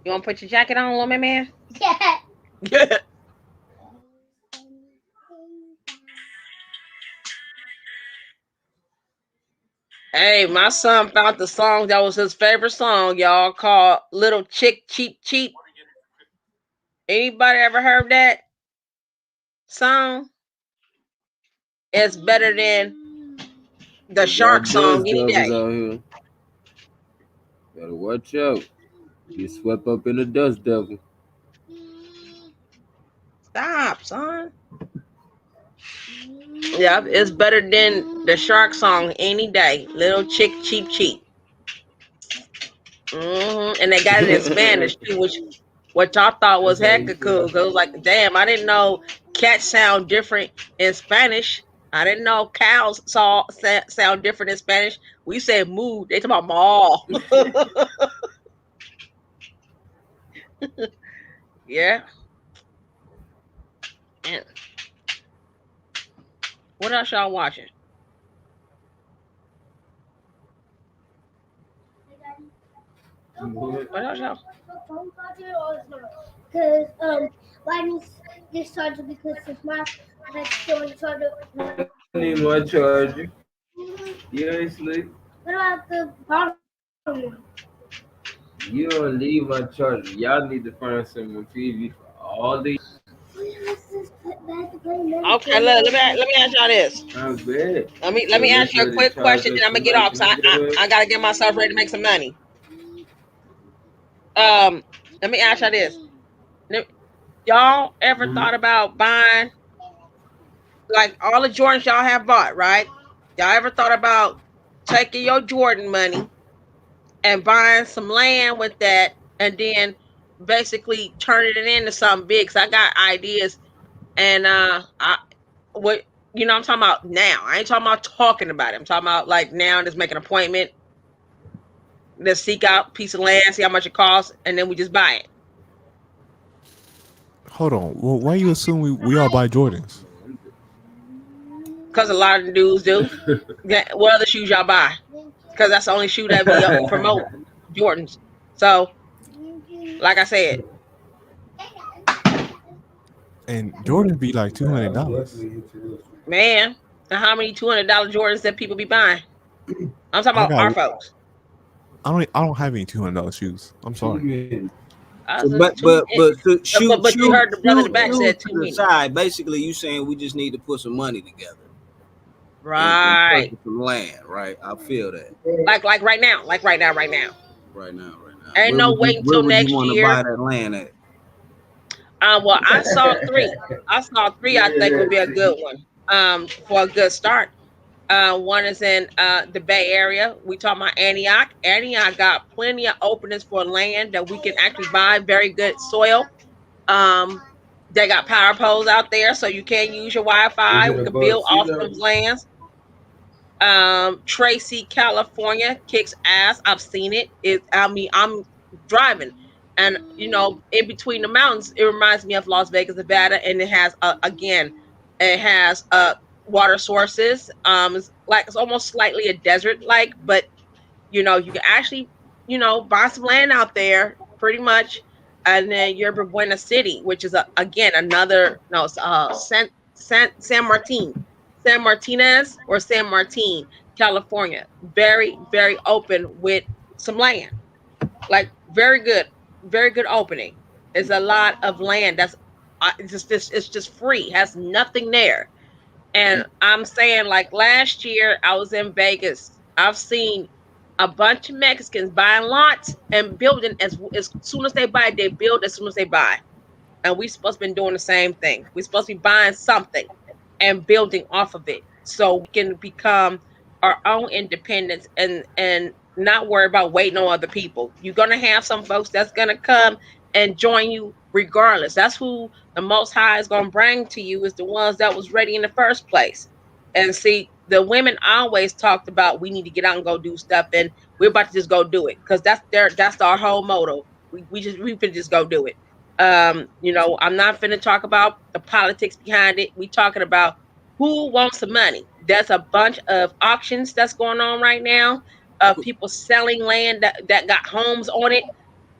You want to put your jacket on, little man? Yeah. Hey, my son found the song that was his favorite song, y'all, called Little Chick Cheap Cheap. Anybody ever heard that song? It's better than the Shark song any day. Better watch out. You swept up in the dust devil. Stop, son. Yeah, it's better than the Shark song any day. Little Chick Cheap Cheap. And they got it in Spanish too, which I thought was hecka cool. Cause it was like, damn, I didn't know cats sound different in Spanish. I didn't know cows sound different in Spanish. We said moo. They talk about maw. Yeah. Man. What else y'all watching? What else y'all? Because why didn't this charger? Because it's my phone charger. I need my charger. You ain't sleep. What about the bottom? You don't need my charger. Y'all need to find some TV for all these. Okay, let me ask y'all this. Let me ask you a quick question, then I'm gonna get off. So I gotta get myself ready to make some money. Let me ask y'all this. Y'all ever thought about buying like all the Jordans y'all have bought, right? Y'all ever thought about taking your Jordan money and buying some land with that and then basically turning it into something big? Cause I got ideas. And I'm talking about now. I ain't talking about talking about it. I'm talking about like now, just make an appointment. Let's seek out a piece of land, see how much it costs, and then we just buy it. Hold on. Well, why you assume we all buy Jordans? Because a lot of the dudes do. What other shoes y'all buy? Because that's the only shoe that we promote, Jordans. So Like I said, And Jordan be like $200. man, and how many $200 Jordans that people be buying? I'm talking I about our got. folks. I don't have any $200 shoes. I'm sorry. But you heard the brother in the back said to too the many. side. Basically, you saying we just need to put some money together, Right? and some land, right? I feel that. Like right now. Right now. Ain't no waiting Where till would next you want to year. buy that land at? Well, I saw three. I think would be a good one. For a good start. One is in the Bay Area. We talking about Antioch. Antioch got plenty of openings for land that we can actually buy. Very good soil. They got power poles out there, so you can use your Wi-Fi. We can build off those lands. Tracy, California kicks ass. I've seen it. I'm driving, and in between the mountains, it reminds me of Las Vegas, Nevada, and it has water sources. It's almost slightly a desert like, but you can actually buy some land out there pretty much. And then Yerba Buena City, which is San Martinez or San Martin, California. Very, very open with some land. Like very good opening. There's a lot of land that's it's just free, has nothing there. And I'm saying, like last year, I was in Vegas. I've seen a bunch of Mexicans buying lots and building as soon as they buy, they build as soon as they buy. And we supposed to be doing the same thing. We're supposed to be buying something and building off of it so we can become our own independence and not worry about waiting on other people. You're gonna have some folks that's gonna come and join you regardless. That's who the Most High is gonna bring to you, is the ones that was ready in the first place. And see, the women always talked about we need to get out and go do stuff, and we're about to just go do it because that's our whole motto. We finna just go do it. I'm not finna talk about the politics behind it. We talking about who wants the money. There's a bunch of auctions that's going on right now of people selling land that got homes on it.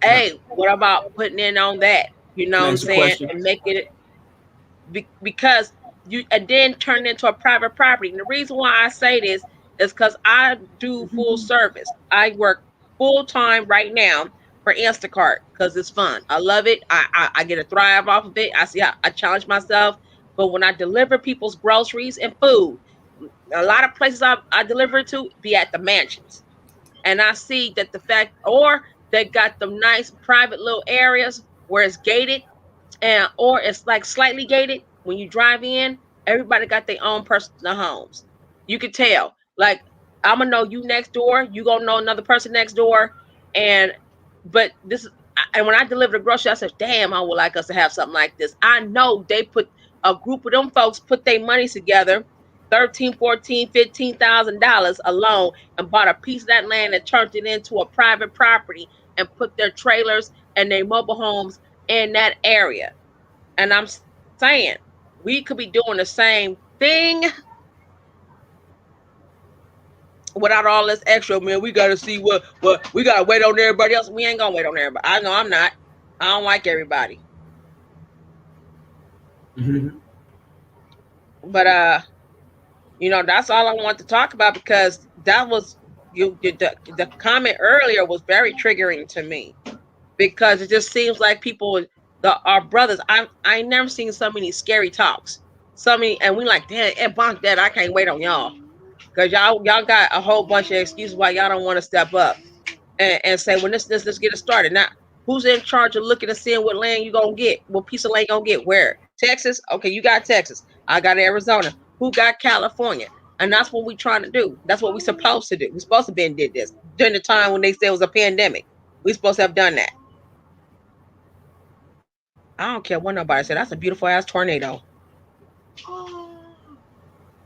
Hey, what about putting in on that? You know what I'm saying? And making it because you and then turn it into a private property. And the reason why I say this is because I do full service. I work full time right now for Instacart because it's fun. I love it. I get a thrive off of it. I challenge myself. But when I deliver people's groceries and food, a lot of places I deliver to be at the mansions. And I see that the fact, or they got them nice private little areas where it's gated or it's like slightly gated. When you drive in, everybody got their own personal homes. You could tell, like, I'm gonna know you next door, you gonna know another person next door. And when I deliver the groceries, I said, damn, I would like us to have something like this. I know they put a group of them folks put their money together, $13,000, $14,000, $15,000 alone, and bought a piece of that land and turned it into a private property and put their trailers and their mobile homes in that area. And I'm saying we could be doing the same thing without all this extra, man. We got to see what we got to wait on everybody else. We ain't gonna wait on everybody. I know I'm not. I don't like everybody. Mm-hmm. But that's all I want to talk about, because that was the comment earlier was very triggering to me, because it just seems like people, our brothers, I ain't never seen so many scary talks, and we like, damn, bunk that, I can't wait on y'all, because y'all got a whole bunch of excuses why y'all don't want to step up and say, well, let's get it started. Now, who's in charge of looking and seeing what land you gonna get, what piece of land you gonna get, where? Texas? Okay, you got Texas. I got Arizona. Who got California? And that's what we trying to do. That's what we supposed to do. We supposed to been did this during the time when they said it was a pandemic. We supposed to have done that. I don't care what nobody said. That's a beautiful ass tornado.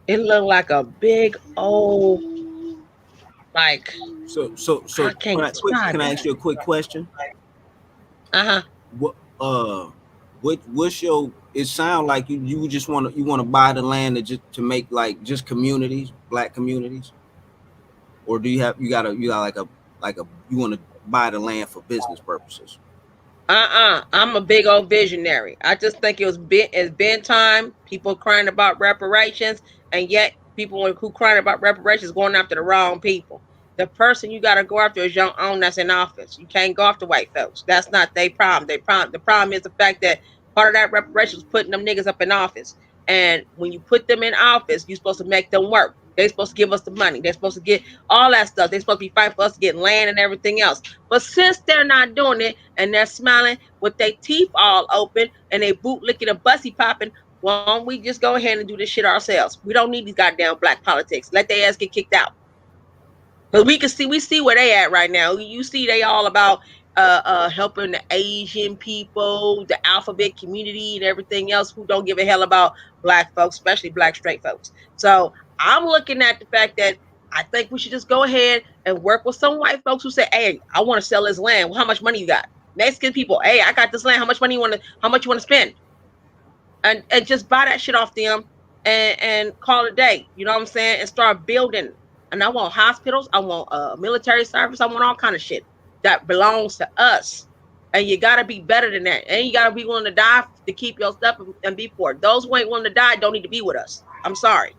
It looked like a big old, like. So can I ask you a quick question? What's your? It sounds like you just want to buy the land to make like just communities, black communities, or do you want to buy the land for business purposes? I'm a big old visionary. I just think it's been time. People crying about reparations, and yet people who crying about reparations going after the wrong people. The person you got to go after is your own that's in office. You can't go after white folks. That's not their problem. The problem is the fact that part of that reparations was putting them niggas up in office. And when you put them in office, you're supposed to make them work. They're supposed to give us the money. They're supposed to get all that stuff. They're supposed to be fighting for us to get land and everything else. But since they're not doing it and they're smiling with their teeth all open and they boot licking and bussy popping, why don't we just go ahead and do this shit ourselves? We don't need these goddamn black politics. Let their ass get kicked out. Because we see where they at right now. You see they all about helping the Asian people, the alphabet community, and everything else who don't give a hell about black folks, especially black straight folks. So I'm looking at the fact that I think we should just go ahead and work with some white folks who say, "Hey, I want to sell this land. Well, how much money you got?" Mexican people, "Hey, I got this land. How much money you want to spend?" And just buy that shit off them and call it a day. You know what I'm saying? And start building. And I want hospitals. I want military service. I want all kind of shit that belongs to us. And you got to be better than that. And you got to be willing to die to keep your stuff and be for it. Those who ain't willing to die don't need to be with us. I'm sorry.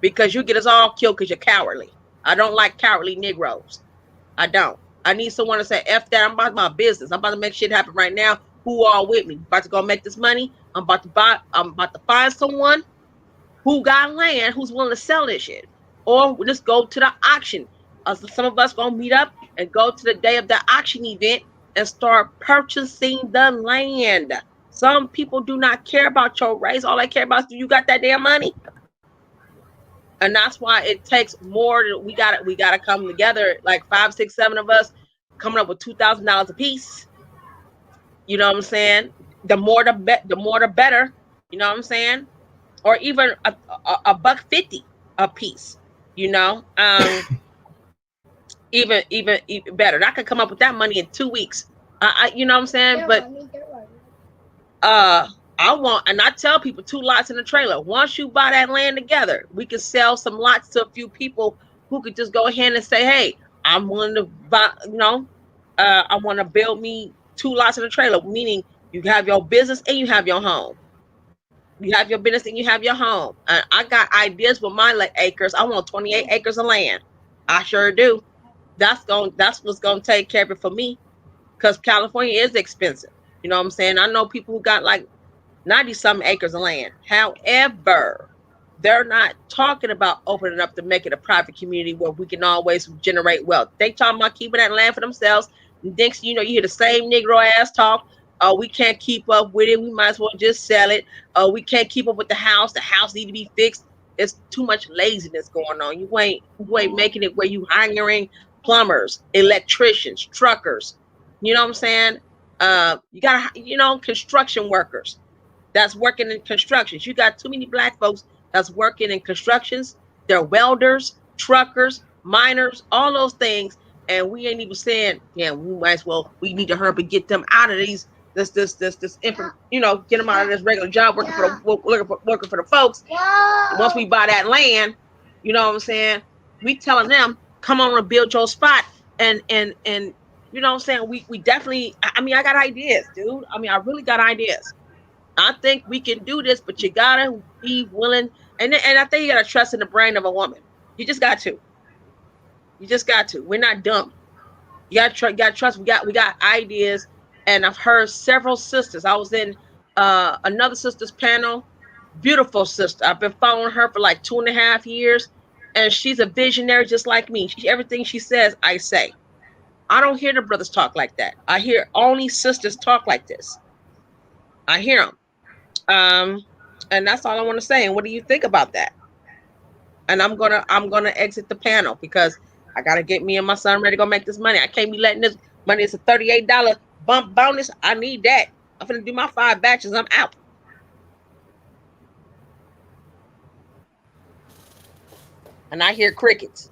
Because you get us all killed because you're cowardly. I don't like cowardly Negroes. I don't. I need someone to say, F that, I'm about my business. I'm about to make shit happen right now. Who all with me? About to go make this money. I'm about to find someone who got land, who's willing to sell this shit. Or we'll just go to the auction. Some of us gonna meet up and go to the day of the auction event and start purchasing the land. Some people do not care about your race. All they care about is, do you got that damn money? And that's why it takes more. We gotta come together, like 5, 6, 7 of us, coming up with $2,000 a piece. You know what I'm saying? The more the better. You know what I'm saying? Or even a $1.50 a piece. You know, even better. I could come up with that money in 2 weeks. You know what I'm saying? But I want, and I tell people 2 lots in a trailer. Once you buy that land together, we can sell some lots to a few people who could just go ahead and say, "Hey, I'm willing to buy. You know, I want to build me 2 lots in a trailer." Meaning, you have your business and you have your home. You have your business and you have your home. And I got ideas with my acres. I want 28 acres of land. I sure do. That's what's gonna take care of it for me. Because California is expensive. You know what I'm saying? I know people who got like 90-something acres of land. However, they're not talking about opening up to make it a private community where we can always generate wealth. They talking about keeping that land for themselves. And next, you hear the same Negro ass talk. We can't keep up with it. We might as well just sell it. We can't keep up with the house. The house need to be fixed. It's too much laziness going on. You ain't making it where you hiring plumbers, electricians, truckers. You know what I'm saying? You got construction workers that's working in constructions. You got too many black folks that's working in constructions. They're welders, truckers, miners, all those things. And we ain't even saying, yeah, we need to hurry up and get them out of these. Get them out of this regular job working for the folks. Once we buy that land, you know what I'm saying? We telling them, come on and build your spot, and you know what I'm saying? We definitely. I mean, I got ideas, dude. I mean, I really got ideas. I think we can do this, but you gotta be willing, and I think you gotta trust in the brain of a woman. You just got to. You just got to. We're not dumb. You gotta trust. We got ideas. And I've heard several sisters. I was in another sister's panel. Beautiful sister. I've been following her for like 2.5 years. And she's a visionary just like me. Everything she says, I say. I don't hear the brothers talk like that. I hear only sisters talk like this. I hear them. And that's all I want to say. And what do you think about that? And I'm gonna exit the panel because I gotta get me and my son ready to go make this money. I can't be letting this money. It's a $38 bump bonus. I need that. I'm gonna do my 5 batches. I'm out. And I hear crickets.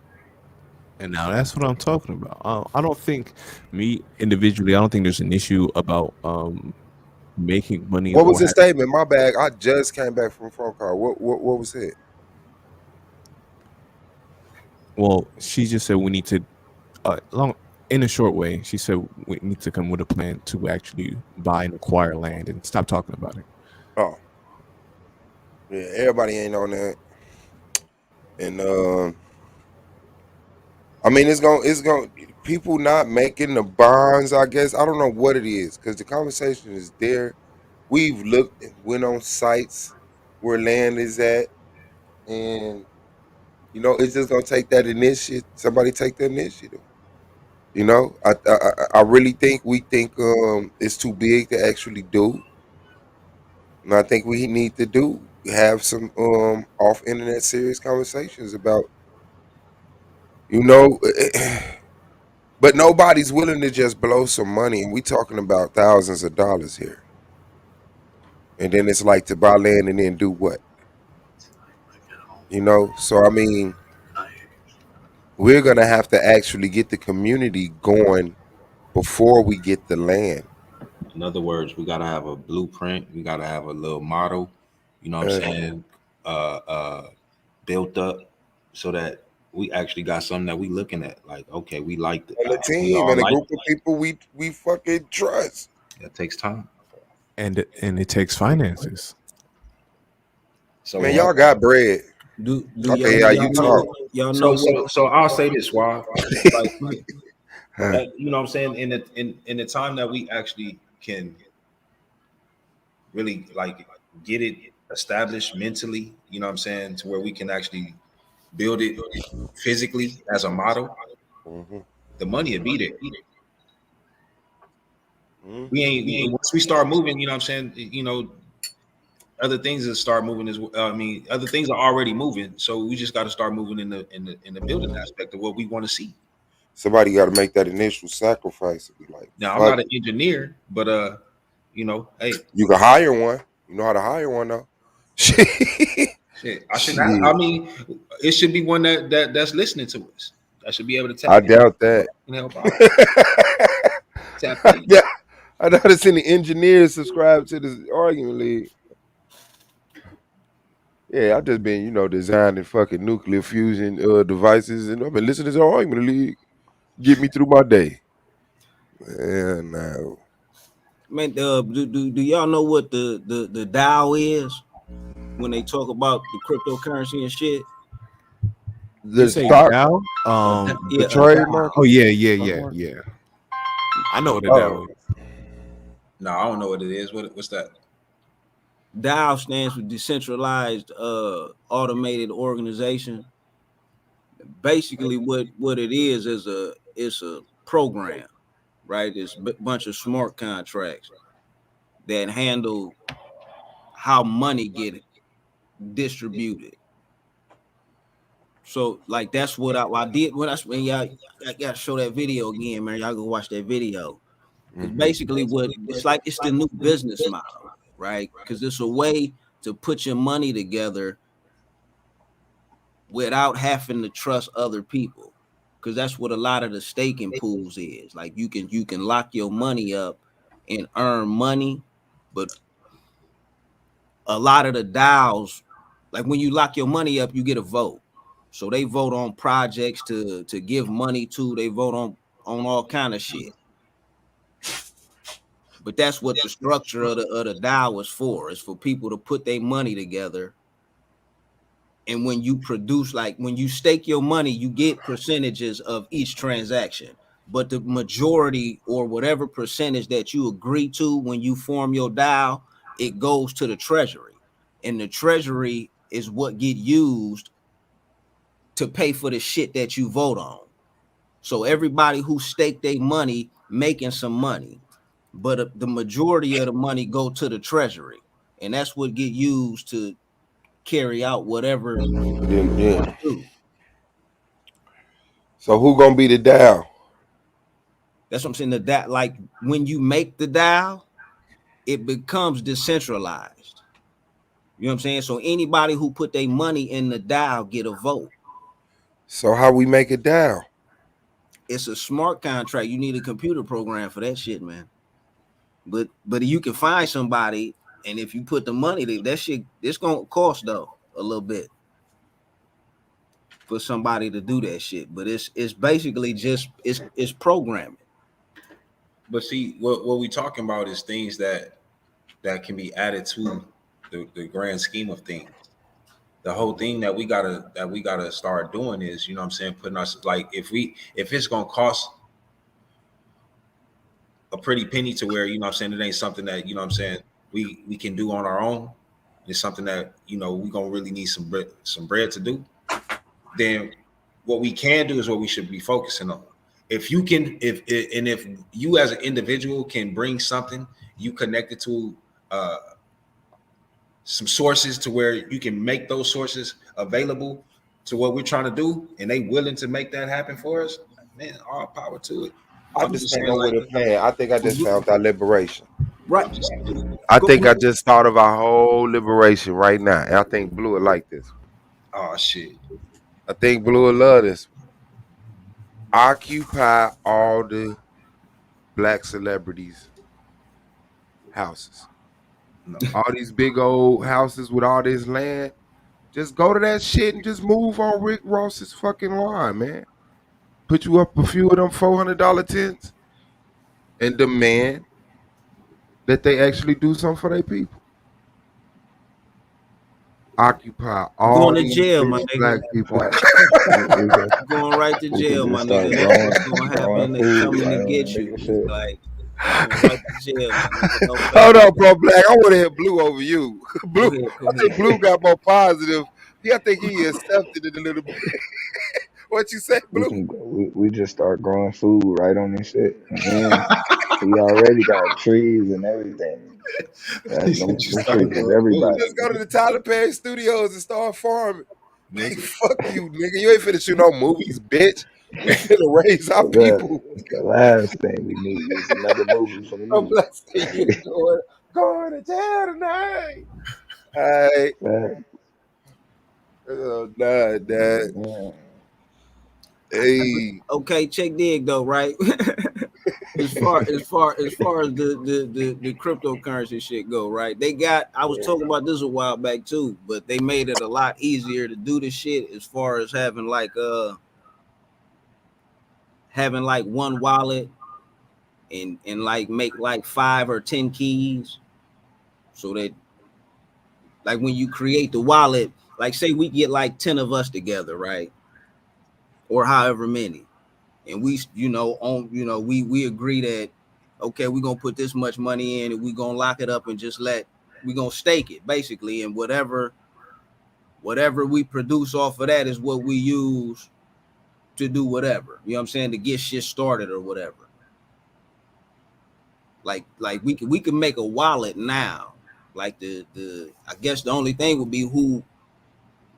And now that's what I'm talking about. I don't think me individually. I don't think there's an issue about making money. What was his statement? My bad. I just came back from a phone call. What was it? Well, she just said we need to in a short way, she said we need to come with a plan to actually buy and acquire land and stop talking about it. Oh, yeah, everybody ain't on that. And I mean, it's gonna people not making the bonds. I guess I don't know what it is because the conversation is there. We've looked, went on sites where land is at, and it's just gonna take that initiative. Somebody take the initiative. I really think we think it's too big to actually do, and I think we need to have some off internet serious conversations about but nobody's willing to just blow some money, and we talking about thousands of dollars here, and then it's like to buy land and then do what? So I mean, we're gonna have to actually get the community going before we get the land. In other words, we gotta have a blueprint. We gotta have a little model. You know what I'm saying? Built up so that we actually got something that we looking at. Like, okay, we like And a team and a group of people we fucking trust. That takes time. And it takes finances. So man, y'all got bread. Okay, yeah, you talk. Y'all know. So I'll say this, why? You know what I'm saying? In the time that we actually can really like get it established mentally, you know what I'm saying, to where we can actually build it physically as a model, the money will be there. We once we start moving, you know what I'm saying, other things that start moving as well. I mean, other things are already moving, so we just got to start moving in the building aspect of what we want to see. Somebody got to make that initial sacrifice and be like, now I'm not an engineer, but hey, you can hire one. You know how to hire one though. Shit, I mean, it should be one that's listening to us. I should be able to tap. I doubt that. Help out. Tap in. Yeah, I noticed any engineers subscribe to this argument league. Yeah, I've just been, designing fucking nuclear fusion devices, and I've been listening to the argument league. Get me through my day. Man, no. Man, do y'all know what the Dow is when they talk about the cryptocurrency and shit? The stock, Dow? the trademark. Oh yeah. I know what the Dow is. No, I don't know what it is. What's that? DAO stands for Decentralized Automated Organization. Basically, what it is it's a program, right? It's a bunch of smart contracts that handle how money get distributed. So, like, that's what I did when y'all gotta show that video again, man. Y'all go watch that video. Because basically, it's the new business model, right? Because it's a way to put your money together without having to trust other people. Because that's what a lot of the staking pools is. Like, you can lock your money up and earn money, but a lot of the DAOs, like when you lock your money up, you get a vote. So they vote on projects to give money to. They vote on all kind of shit. But that's what the structure of the DAO is for. It's for people to put their money together. And when you produce, like when you stake your money, you get percentages of each transaction. But the majority or whatever percentage that you agree to when you form your DAO, it goes to the treasury. And the treasury is what get used to pay for the shit that you vote on. So everybody who staked their money making some money. But the majority of the money go to the treasury, and that's what get used to carry out whatever. Yeah. So who gonna be the DAO? That's what I'm saying. That like when you make the DAO, it becomes decentralized. You know what I'm saying? So anybody who put their money in the DAO get a vote. So how we make a DAO? It's a smart contract. You need a computer program for that shit, man. But you can find somebody, and if you put the money, that shit, it's gonna cost though a little bit. for somebody to do that shit. But it's basically just it's programming. But see, what we talking about is things that can be added to the grand scheme of things. The whole thing that we gotta start doing is, you know what I'm saying, putting us like if it's gonna cost a pretty penny to where, you know what I'm saying, it ain't something that, you know what I'm saying, we can do on our own. It's something that, you know, we gonna really need some bread to do. Then what we can do is what we should be focusing on. If you can, if you as an individual can bring something you connected to some sources to where you can make those sources available to what we're trying to do, and they willing to make that happen for us, man, all power to it. I just think with a plan. I think I just found our liberation. Right. I think I just thought of our whole liberation right now. And I think Blue would like this. Oh shit. I think Blue would love this. Occupy all the black celebrities' houses. No. All these big old houses with all this land. Just go to that shit and just move on Rick Ross's fucking line, man. Put you up a few of them $400 tents and demand that they actually do something for their people. Occupy all Going to these jail, my black nigga. people. Going right to jail, my nigga. That's what's gonna happen. They coming to get you. Like, right to jail, my nigga. No Hold on, bro, Black. I want to hear Blue over you. Blue, I think Blue got more positive. I think he accepted it a little bit. What you say, Blue? We just start growing food right on this shit. And we already got trees and everything. Them trees is everybody. Just go to the Tyler Perry Studios and start farming. Nigga, fuck you, nigga. You ain't finna shoot no movies, bitch. We finna raise our people. The last thing we need is another movie from I'm me. blessing you. Going to jail tonight. All right. Oh, nah, Dad. Hey. Okay, check dig though, right? as far as the cryptocurrency shit go, right? I was talking about this a while back too, but they made it a lot easier to do this shit as far as having like one wallet and like make like 5 or 10 keys, so that like when you create the wallet, like say we get like 10 of us together, right? Or however many, and we we agree that okay, we're gonna put this much money in and we're gonna lock it up and we're gonna stake it basically, and whatever we produce off of that is what we use to do whatever, you know what I'm saying, to get shit started or whatever. Like we can make a wallet now. Like the I guess the only thing would be who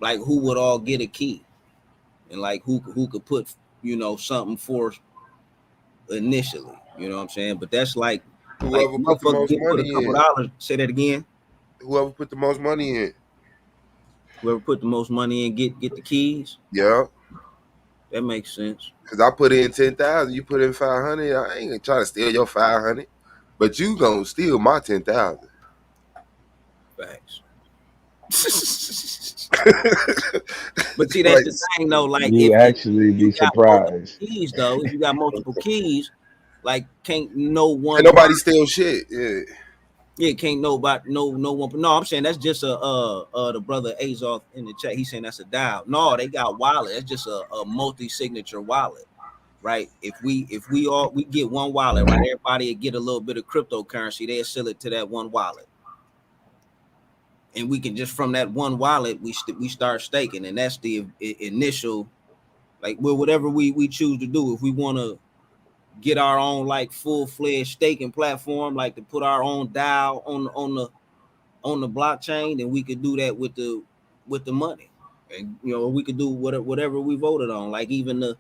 would all get a key. And like who could put, something for initially, you know what I'm saying? But that's like whoever put the most money in. $2. Say that again. Whoever put the most money in. Whoever put the most money in get the keys. Yeah. That makes sense. Cause I put in 10,000, you put in 500. I ain't gonna try to steal your 500, but you gonna steal my 10,000. Facts. But see, that's the thing though. Like you actually be surprised. Keys though, if you got multiple keys, like can't no one. And nobody steal shit. Yeah, can't nobody no one. No, I'm saying that's just the brother Azoth in the chat. He's saying that's a dial. No, they got wallet. That's just a multi-signature wallet, right? If we get one wallet, right? Everybody get a little bit of cryptocurrency. They'll sell it to that one wallet. And we can just from that one wallet we start staking, and that's the initial, like whatever we choose to do. If we want to get our own like full-fledged staking platform, like to put our own DAO on the blockchain, then we could do that with the money, and we could do whatever we voted on. Like even the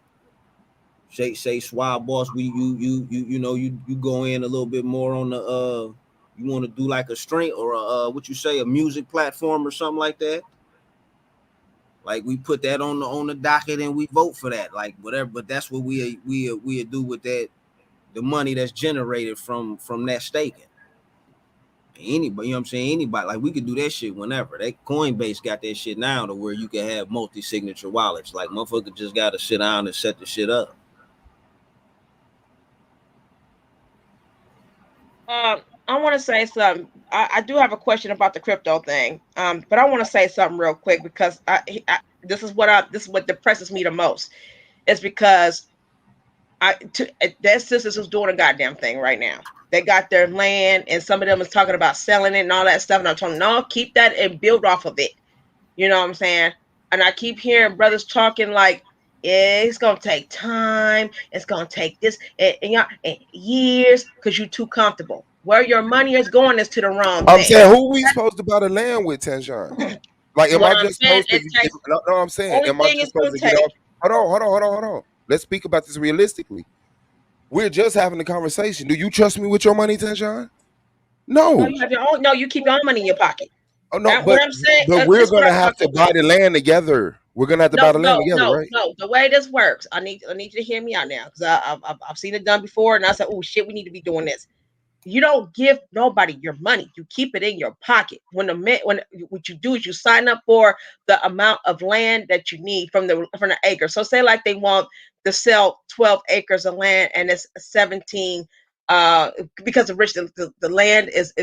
say Swab Boss, you go in a little bit more on the you want to do like a string or a music platform or something like that. Like we put that on the docket and we vote for that, like whatever. But that's what we do with that, the money that's generated from that staking. Anybody, you know what I'm saying? Anybody, like we could do that shit whenever. That Coinbase got that shit now to where you can have multi-signature wallets. Like motherfucker just gotta sit down and set the shit up. I want to say something. I do have a question about the crypto thing. But I want to say something real quick because this is what depresses me the most. Is because their sisters who's doing a goddamn thing right now. They got their land, and some of them is talking about selling it and all that stuff. And I'm telling them, no, keep that and build off of it. You know what I'm saying? And I keep hearing brothers talking like, yeah, it's gonna take time. It's gonna take this and years because you're too comfortable. Where your money is going is to the wrong I'm thing. saying, who we supposed to buy the land with, Tanshawn? Like, am I just supposed to? No, I'm saying, am I just supposed to get off? Hold on. Let's speak about this realistically. We're just having a conversation. Do you trust me with your money, Tanshawn? No. No, you have your own. No, you keep your own money in your pocket. Oh no, What I'm saying, but we're gonna have to buy the land together. We're gonna have to buy the land together, right? No. The way this works, I need you to hear me out now because I've seen it done before, and I said, oh shit, we need to be doing this. You don't give nobody your money. You keep it in your pocket. When what you do is you sign up for the amount of land that you need from the acre. So say like they want to sell 12 acres of land and it's 17 because of rich the land is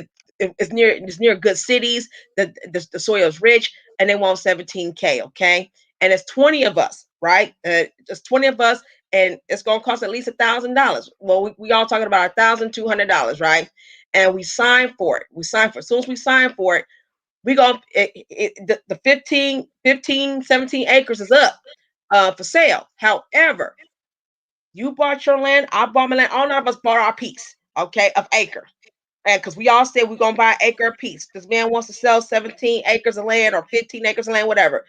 it's near good cities, the soil is rich, and they want 17K, okay? And it's 20 of us, right? It's 20 of us, and it's gonna cost at least $1,000. Well, we all talking about $1,200, right? And we sign for it. As soon as we sign for it, we gonna the 17 acres is up for sale. However, you bought your land, I bought my land, all of us bought our piece, okay, of acre. And because we all said we're gonna buy an acre a piece. This man wants to sell 17 acres of land or 15 acres of land, whatever.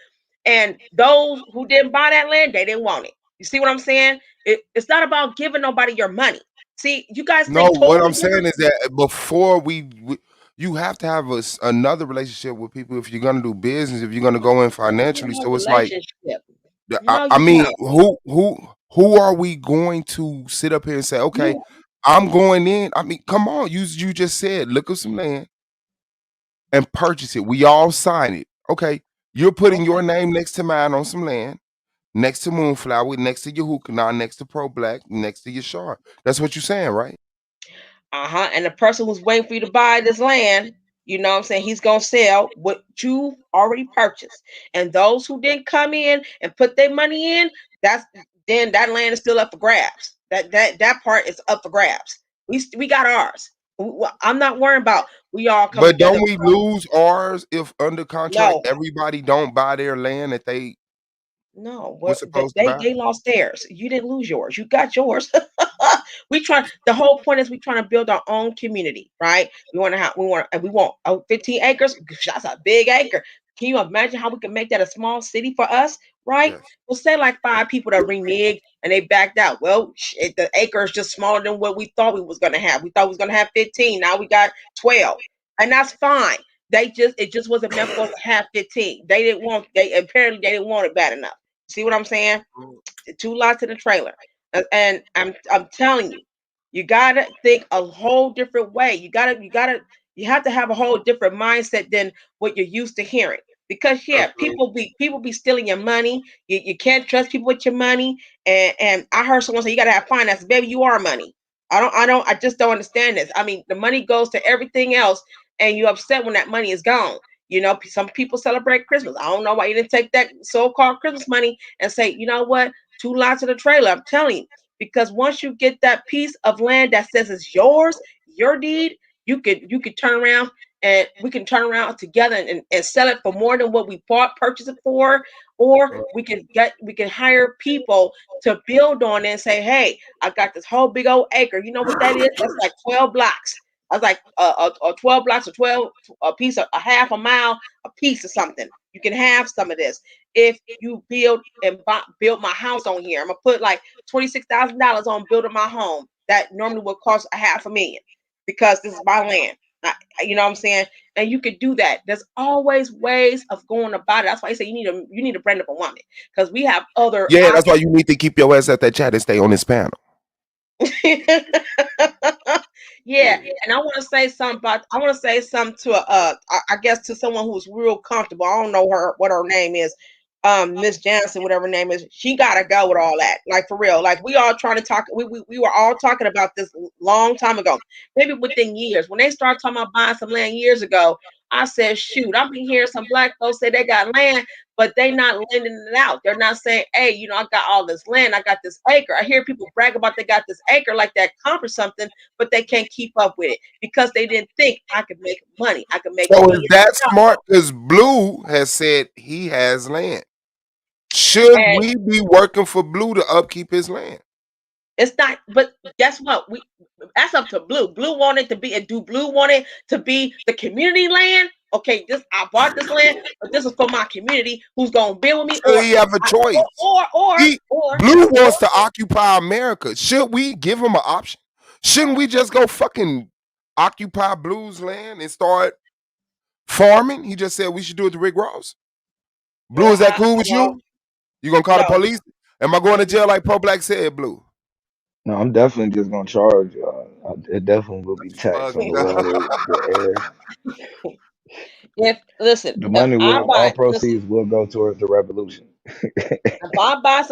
And those who didn't buy that land, they didn't want it. You see what I'm saying? It's not about giving nobody your money. See, you guys. No, what I'm saying is that before you have to have another relationship with people if you're gonna do business, if you're gonna go in financially. So it's like, I mean, who are we going to sit up here and say, okay, I'm going in? I mean, come on, you just said look up some land and purchase it. We all sign it. Okay, you're putting your name next to mine on some land, next to Moonflower, next to your Hukanah, next to Pro Black, next to Yashar. That's what you're saying, right? And the person who's waiting for you to buy this land, you know what I'm saying, he's gonna sell what you've already purchased. And those who didn't come in and put their money in, then that land is still up for grabs. That part is up for grabs. We got ours. I'm not worrying about we all come. But don't we lose ours if under contract everybody don't buy their land that they was supposed to buy? They lost theirs. You didn't lose yours. You got yours. The whole point is we trying to build our own community, right? We want 15 acres. That's a big acre. Can you imagine how we can make that a small city for us, right? Yes. We'll say like 5 people that reneged and they backed out. Well, the acre is just smaller than what we thought we was going to have. We thought we was going to have 15. Now we got 12, and that's fine. It just wasn't meant for us to have 15. Apparently they didn't want it bad enough. See what I'm saying? 2 lots in a trailer. And I'm telling you, you gotta think a whole different way. You have to have a whole different mindset than what you're used to hearing. Because people be stealing your money. You can't trust people with your money. And I heard someone say you gotta have finance. Baby, you are money. I just don't understand this. I mean, the money goes to everything else, and you're upset when that money is gone. You know, some people celebrate Christmas. I don't know why you didn't take that so-called Christmas money and say, you know what, 2 lots in a trailer. I'm telling you, because once you get that piece of land that says it's yours, your deed, you could turn around and we can turn around together and sell it for more than what we purchased it for, or we can hire people to build on it and say, hey, I got this whole big old acre. You know what that is? That's like 12 blocks. I was like 12 blocks or 12 a piece of a half a mile a piece or something. You can have some of this if you build my house on here. I'm gonna put like $26,000 on building my home. That normally would cost $500,000 because this is my land. You know what I'm saying? And you could do that. There's always ways of going about it. That's why I say you need to brand up a woman, because we have other. Yeah, that's why you need to keep your ass at that chat and stay on this panel. Yeah, and I want to say something about. I want to say something to I guess to someone who's real comfortable. I don't know what her name is, Miss Jansen, whatever her name is. She gotta go with all that. Like for real. Like we all trying to talk. We were all talking about this long time ago. Maybe within years. When they started talking about buying some land years ago, I said, shoot, I've been hearing some black folks say they got land, but they not lending it out. They're not saying, hey, you know, I got all this land, I got this acre. I hear people brag about they got this acre like that accomplished something, but they can't keep up with it because they didn't think I could make money. I could make So money. is that smart? Because Blue has said he has land. Should And we be working for Blue to upkeep his land? it's not, but guess what? That's up to Blue. Blue wanted to be, and do Blue want it to be the community land? Okay, I bought this land, but this is for my community who's gonna build with me. Should he have a choice? Blue wants to occupy America. Should we give him an option? Shouldn't we just go fucking occupy Blue's land and start farming? He just said we should do it to Rick Ross. Blue, is that cool with you? You gonna call the police? Am I going to jail like Pro Black said, Blue? No, I'm definitely just gonna charge y'all. It definitely will be taxed on the water, the air. If listen, The money if I will, buy, all proceeds will go towards the revolution. if I buy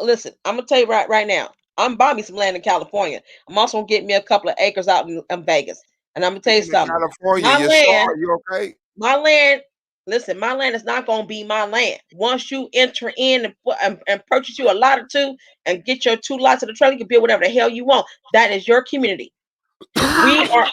listen, I'm gonna tell you right now, I'm buying me some land in California. I'm also gonna get me a couple of acres out in Vegas, and I'm gonna tell you something. California, My you land, sure? You okay? my land. Listen, my land is not gonna be my land. Once you enter in and purchase you a lot or two and get your 2 lots of the trailer, you can build whatever the hell you want. That is your community. We are.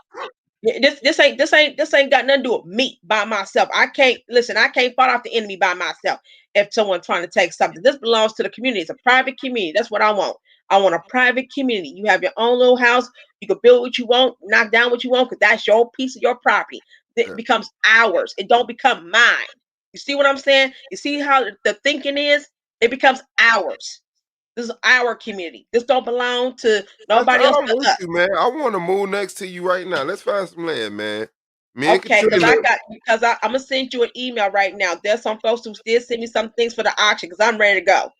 This ain't got nothing to do with me by myself. I can't fight off the enemy by myself. If someone's trying to take something, this belongs to the community. It's a private community. That's what I want. I want a private community. You have your own little house. You can build what you want, knock down what you want, because that's your piece of your property. It becomes ours. It don't become mine. You see what I'm saying? You see how the thinking is? It becomes ours. This is our community. This don't belong to nobody else I'm but with us. you, man. I want to move next to you right now. Let's find some land, man. Me and Okay, Katrina. because I'm gonna send you an email right now. There's some folks who still send me some things for the auction because I'm ready to go.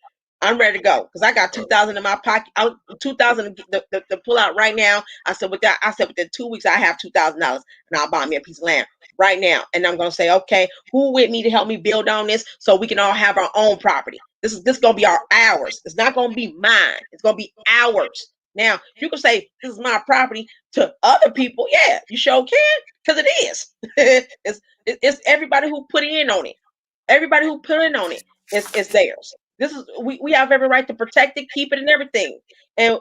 I'm ready to go because I got 2,000 in my pocket. 2,000 to pull out right now. I said within 2 weeks I have $2,000 and I'll buy me a piece of land right now. And I'm gonna say, okay, who with me to help me build on this so we can all have our own property. This is gonna be ours. It's not gonna be mine. It's gonna be ours. Now you can say this is my property to other people. Yeah, you sure can, because it is. it's everybody who put in on it. Everybody who put in on it is theirs. This is we have every right to protect it, keep it, and everything. And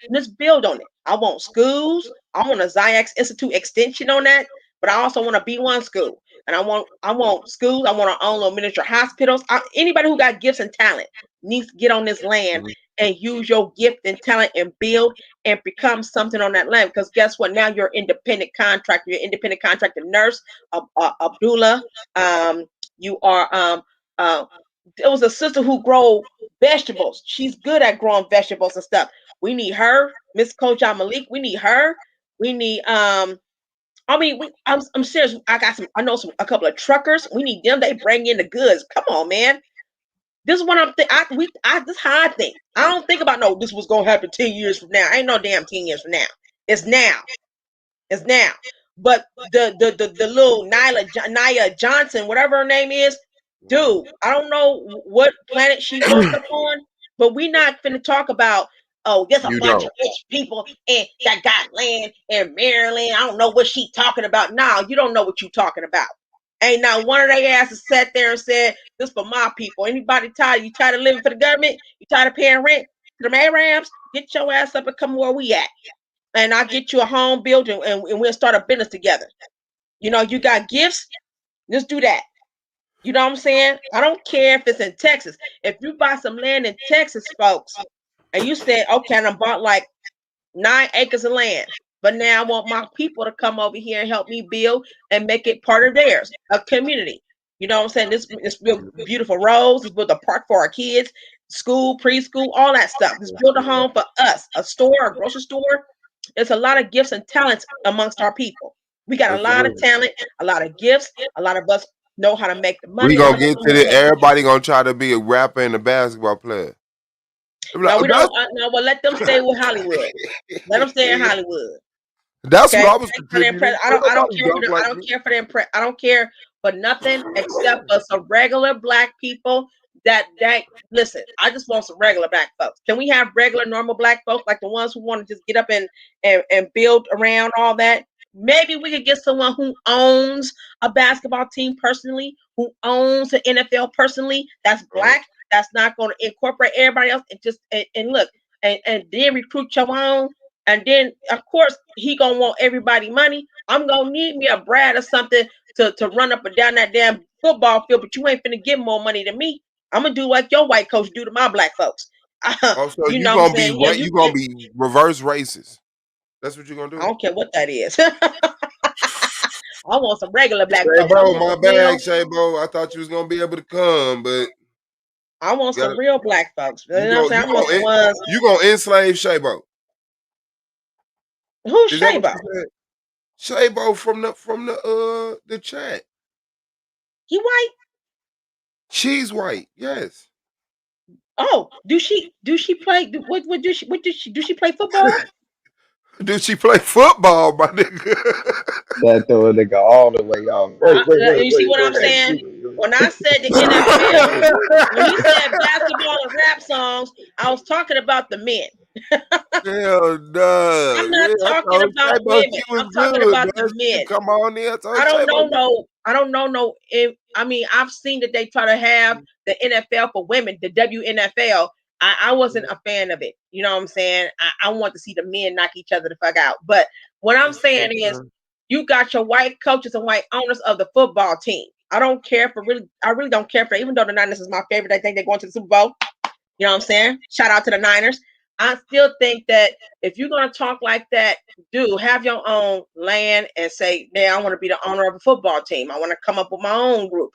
let's build on it. I want schools. I want a Ziax Institute extension on that, but I also want a B1 school. And I want schools. I want our own little miniature hospitals. Anybody who got gifts and talent needs to get on this land and use your gift and talent and build and become something on that land. Because guess what? Now you're independent contractor. You're independent contractor nurse, Abdullah. You are there was a sister who grow vegetables. She's good at growing vegetables and stuff. We need her, Miss Coach Malik. We need her. We need I'm serious. I know a couple of truckers. We need them. They bring in the goods. Come on, man. This is what I'm thinking. This is how I think. I don't think about this was gonna happen 10 years from now. Ain't no damn 10 years from now. It's now. It's now. But the little Nia Johnson, whatever her name is, dude, I don't know what planet she woke up on, but we're not finna talk about, there's a bunch of rich people and that got land in Maryland. I don't know what she talking about. No, you don't know what you talking about. Ain't not one of their asses sat there and said, this for my people. Anybody tired? You tired of living for the government? You tired of paying rent to the Arabs? Get your ass up and come where we at. And I'll get you a home building and we'll start a business together. You got gifts, just do that. You know what I'm saying? I don't care if it's in Texas. If you buy some land in Texas, folks, and you said, okay, and I bought like 9 acres of land, but now I want my people to come over here and help me build and make it part of theirs, a community. You know what I'm saying? This build beautiful roads, let's build a park for our kids, school, preschool, all that stuff. Let's build a home for us, a store, a grocery store. There's a lot of gifts and talents amongst our people. We got a lot of talent, a lot of gifts. A lot of us know how to make the money. We gonna get to this. Everybody gonna try to be a rapper and a basketball player. No, we don't. No, well, let them stay with Hollywood. Let them stay in Hollywood. That's Okay, what I was thank you for the contributing. impress. I don't Nobody care for dumb the, I like don't me. care for the impress. I don't care for nothing except for some regular black people that listen. I just want some regular black folks. Can we have regular normal black folks like the ones who want to just get up and build around all that? Maybe we could get someone who owns a basketball team personally, who owns the NFL personally, that's black, that's not going to incorporate everybody else and just and look and then recruit your own. And then of course he gonna want everybody money. I'm gonna need me a Brad or something to run up and down that damn football field, but you ain't finna get more money than me. I'm gonna do like your white coach do to my black folks. Oh, so You you know what I'm gonna be saying? Yeah, right? You gonna be reverse racist? That's what you're gonna I do? don't care what that is. I want some regular black folks. I Shabo, want my some real. bag, Shabo. I thought you was gonna be able to come, but I want you some gotta, real black folks. You you know what I'm go, saying? you I want some gonna, ones. you gonna enslave Shabo. Who's Is that what Shabo? you said? Shabo from the chat. He white? She's white. Yes. Oh, do she play? What do she play football? Do she play football, my nigga? That throw a nigga all the way off. You see what I'm saying? When I said the NFL, when he said basketball and rap songs, I was talking about the men. Hell no. I'm not Yeah, I talking told about Shabo women. she was I'm talking good, about man. the She men. could come on in. I told I don't Shabo. know. I don't know. I mean, I've seen that they try to have the NFL for women, the WNFL. I wasn't a fan of it. You know what I'm saying? I want to see the men knock each other the fuck out. But what I'm saying is, you got your white coaches and white owners of the football team. I don't care for really. I really don't care for. Even though the Niners is my favorite, I think they're going to the Super Bowl. You know what I'm saying? Shout out to the Niners. I still think that if you're gonna talk like that, do have your own land and say, "Yeah, I want to be the owner of a football team. I want to come up with my own group."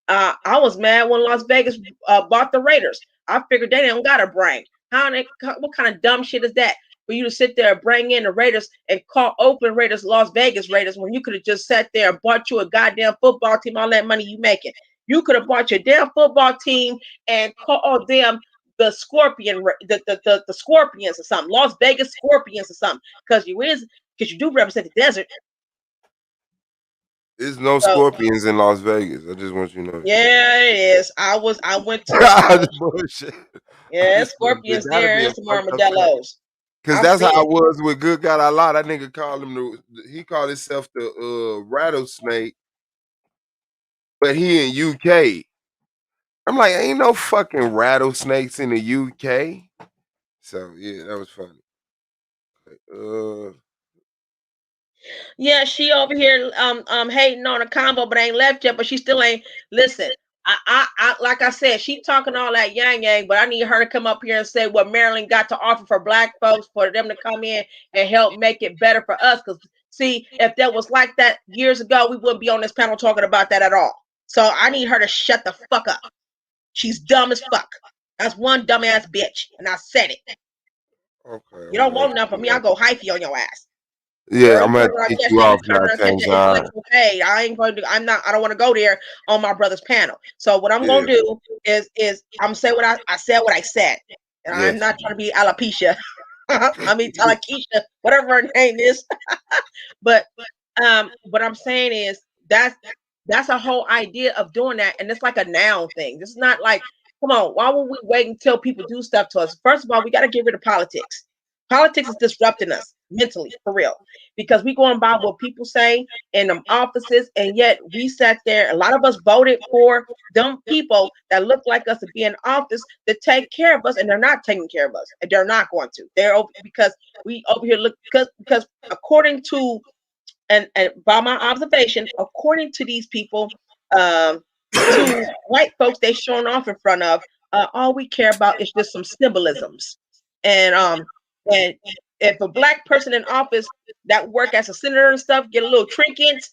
I was mad when Las Vegas bought the Raiders. I figured they don't got a brain. What kind of dumb shit is that? For you to sit there and bring in the Raiders and call Oakland Raiders Las Vegas Raiders when you could have just sat there and bought you a goddamn football team, all that money you making. You could have bought your damn football team and called them the the Scorpions or something, Las Vegas Scorpions or something, because you do represent the desert. There's no So, scorpions in Las Vegas. I just want you to know. yeah, it is. I went to Bullshit. yeah, scorpions there and some armadillos. Because that's how I was with Good God Allah. That nigga called him he called himself the rattlesnake, but he in UK. I'm like, ain't no fucking rattlesnakes in the UK. So yeah, that was funny. Yeah, she over here hating on a combo, but ain't left yet. But she still ain't listen. I like I said, she talking all that yang, but I need her to come up here and say what Maryland got to offer for black folks, for them to come in and help make it better for us. Because see, if that was like that years ago, we wouldn't be on this panel talking about that at all. So I need her to shut the fuck up. She's dumb as fuck. That's one dumbass bitch, and I said it. Okay. You don't want nothing from me. I'll go hyphy on your ass. Yeah, I'm gonna kick you off now, Kangzon. Hey, I ain't going to. I don't want to go there on my brother's panel. So what I'm gonna do is I'm gonna say what I said. What I said, and I'm not trying to be alopecia. I mean Talakisha, whatever her name is. but what I'm saying is that's a whole idea of doing that, and it's like a noun thing. This is not like, come on, why would we wait until people do stuff to us? First of all, we got to get rid of politics. Politics is disrupting us mentally, for real, because we going by what people say in them offices, and yet we sat there. A lot of us voted for dumb people that look like us to be in office to take care of us, and they're not taking care of us, and they're not going to. They're over because we over here look because according to and by my observation, according to these people, to white folks they showing off in front of, all we care about is just some symbolisms, and if a black person in office that work as a senator and stuff get a little trinkets,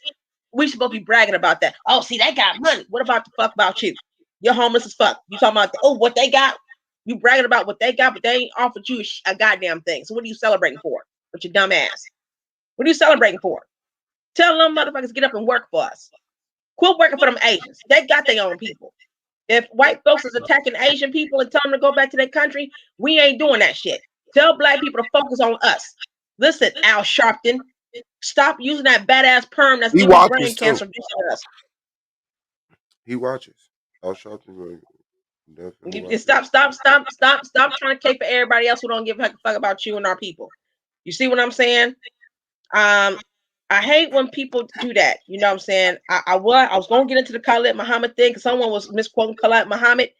we supposed to be bragging about that. Oh, see, they got money. What about the fuck about you? You're homeless as fuck. You talking about what they got? You bragging about what they got, but they ain't offered you a goddamn thing. So what are you celebrating for? With your dumb ass? What are you celebrating for? Tell them motherfuckers to get up and work for us. Quit working for them Asians. They got their own people. If white folks is attacking Asian people and tell them to go back to their country, we ain't doing that shit. Tell black people to focus on us. Listen, Al Sharpton, Stop using that badass perm that's He giving you brain watches too. cancer. He watches. I'll show you. Definitely You watches. stop trying to cape for everybody else who don't give a fuck about you and our people. You see what I'm saying? I hate when people do that. You know what I'm saying? I was going to get into the Khalid Muhammad thing because someone was misquoting Khalid Muhammad,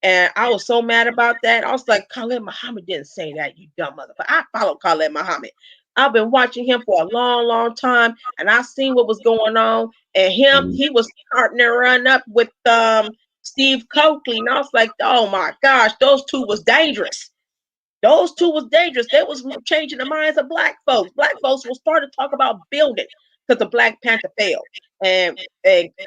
and I was so mad about that. I was like, Khalid Muhammad didn't say that, you dumb motherfucker. I follow Khalid Muhammad. I've been watching him for a long, long time, and I seen what was going on. And he was partnering up with Steve Coakley, and I was like, oh my gosh, those two was dangerous. Those two was dangerous. They was changing the minds of black folks. Black folks will start to talk about building because the Black Panther failed. And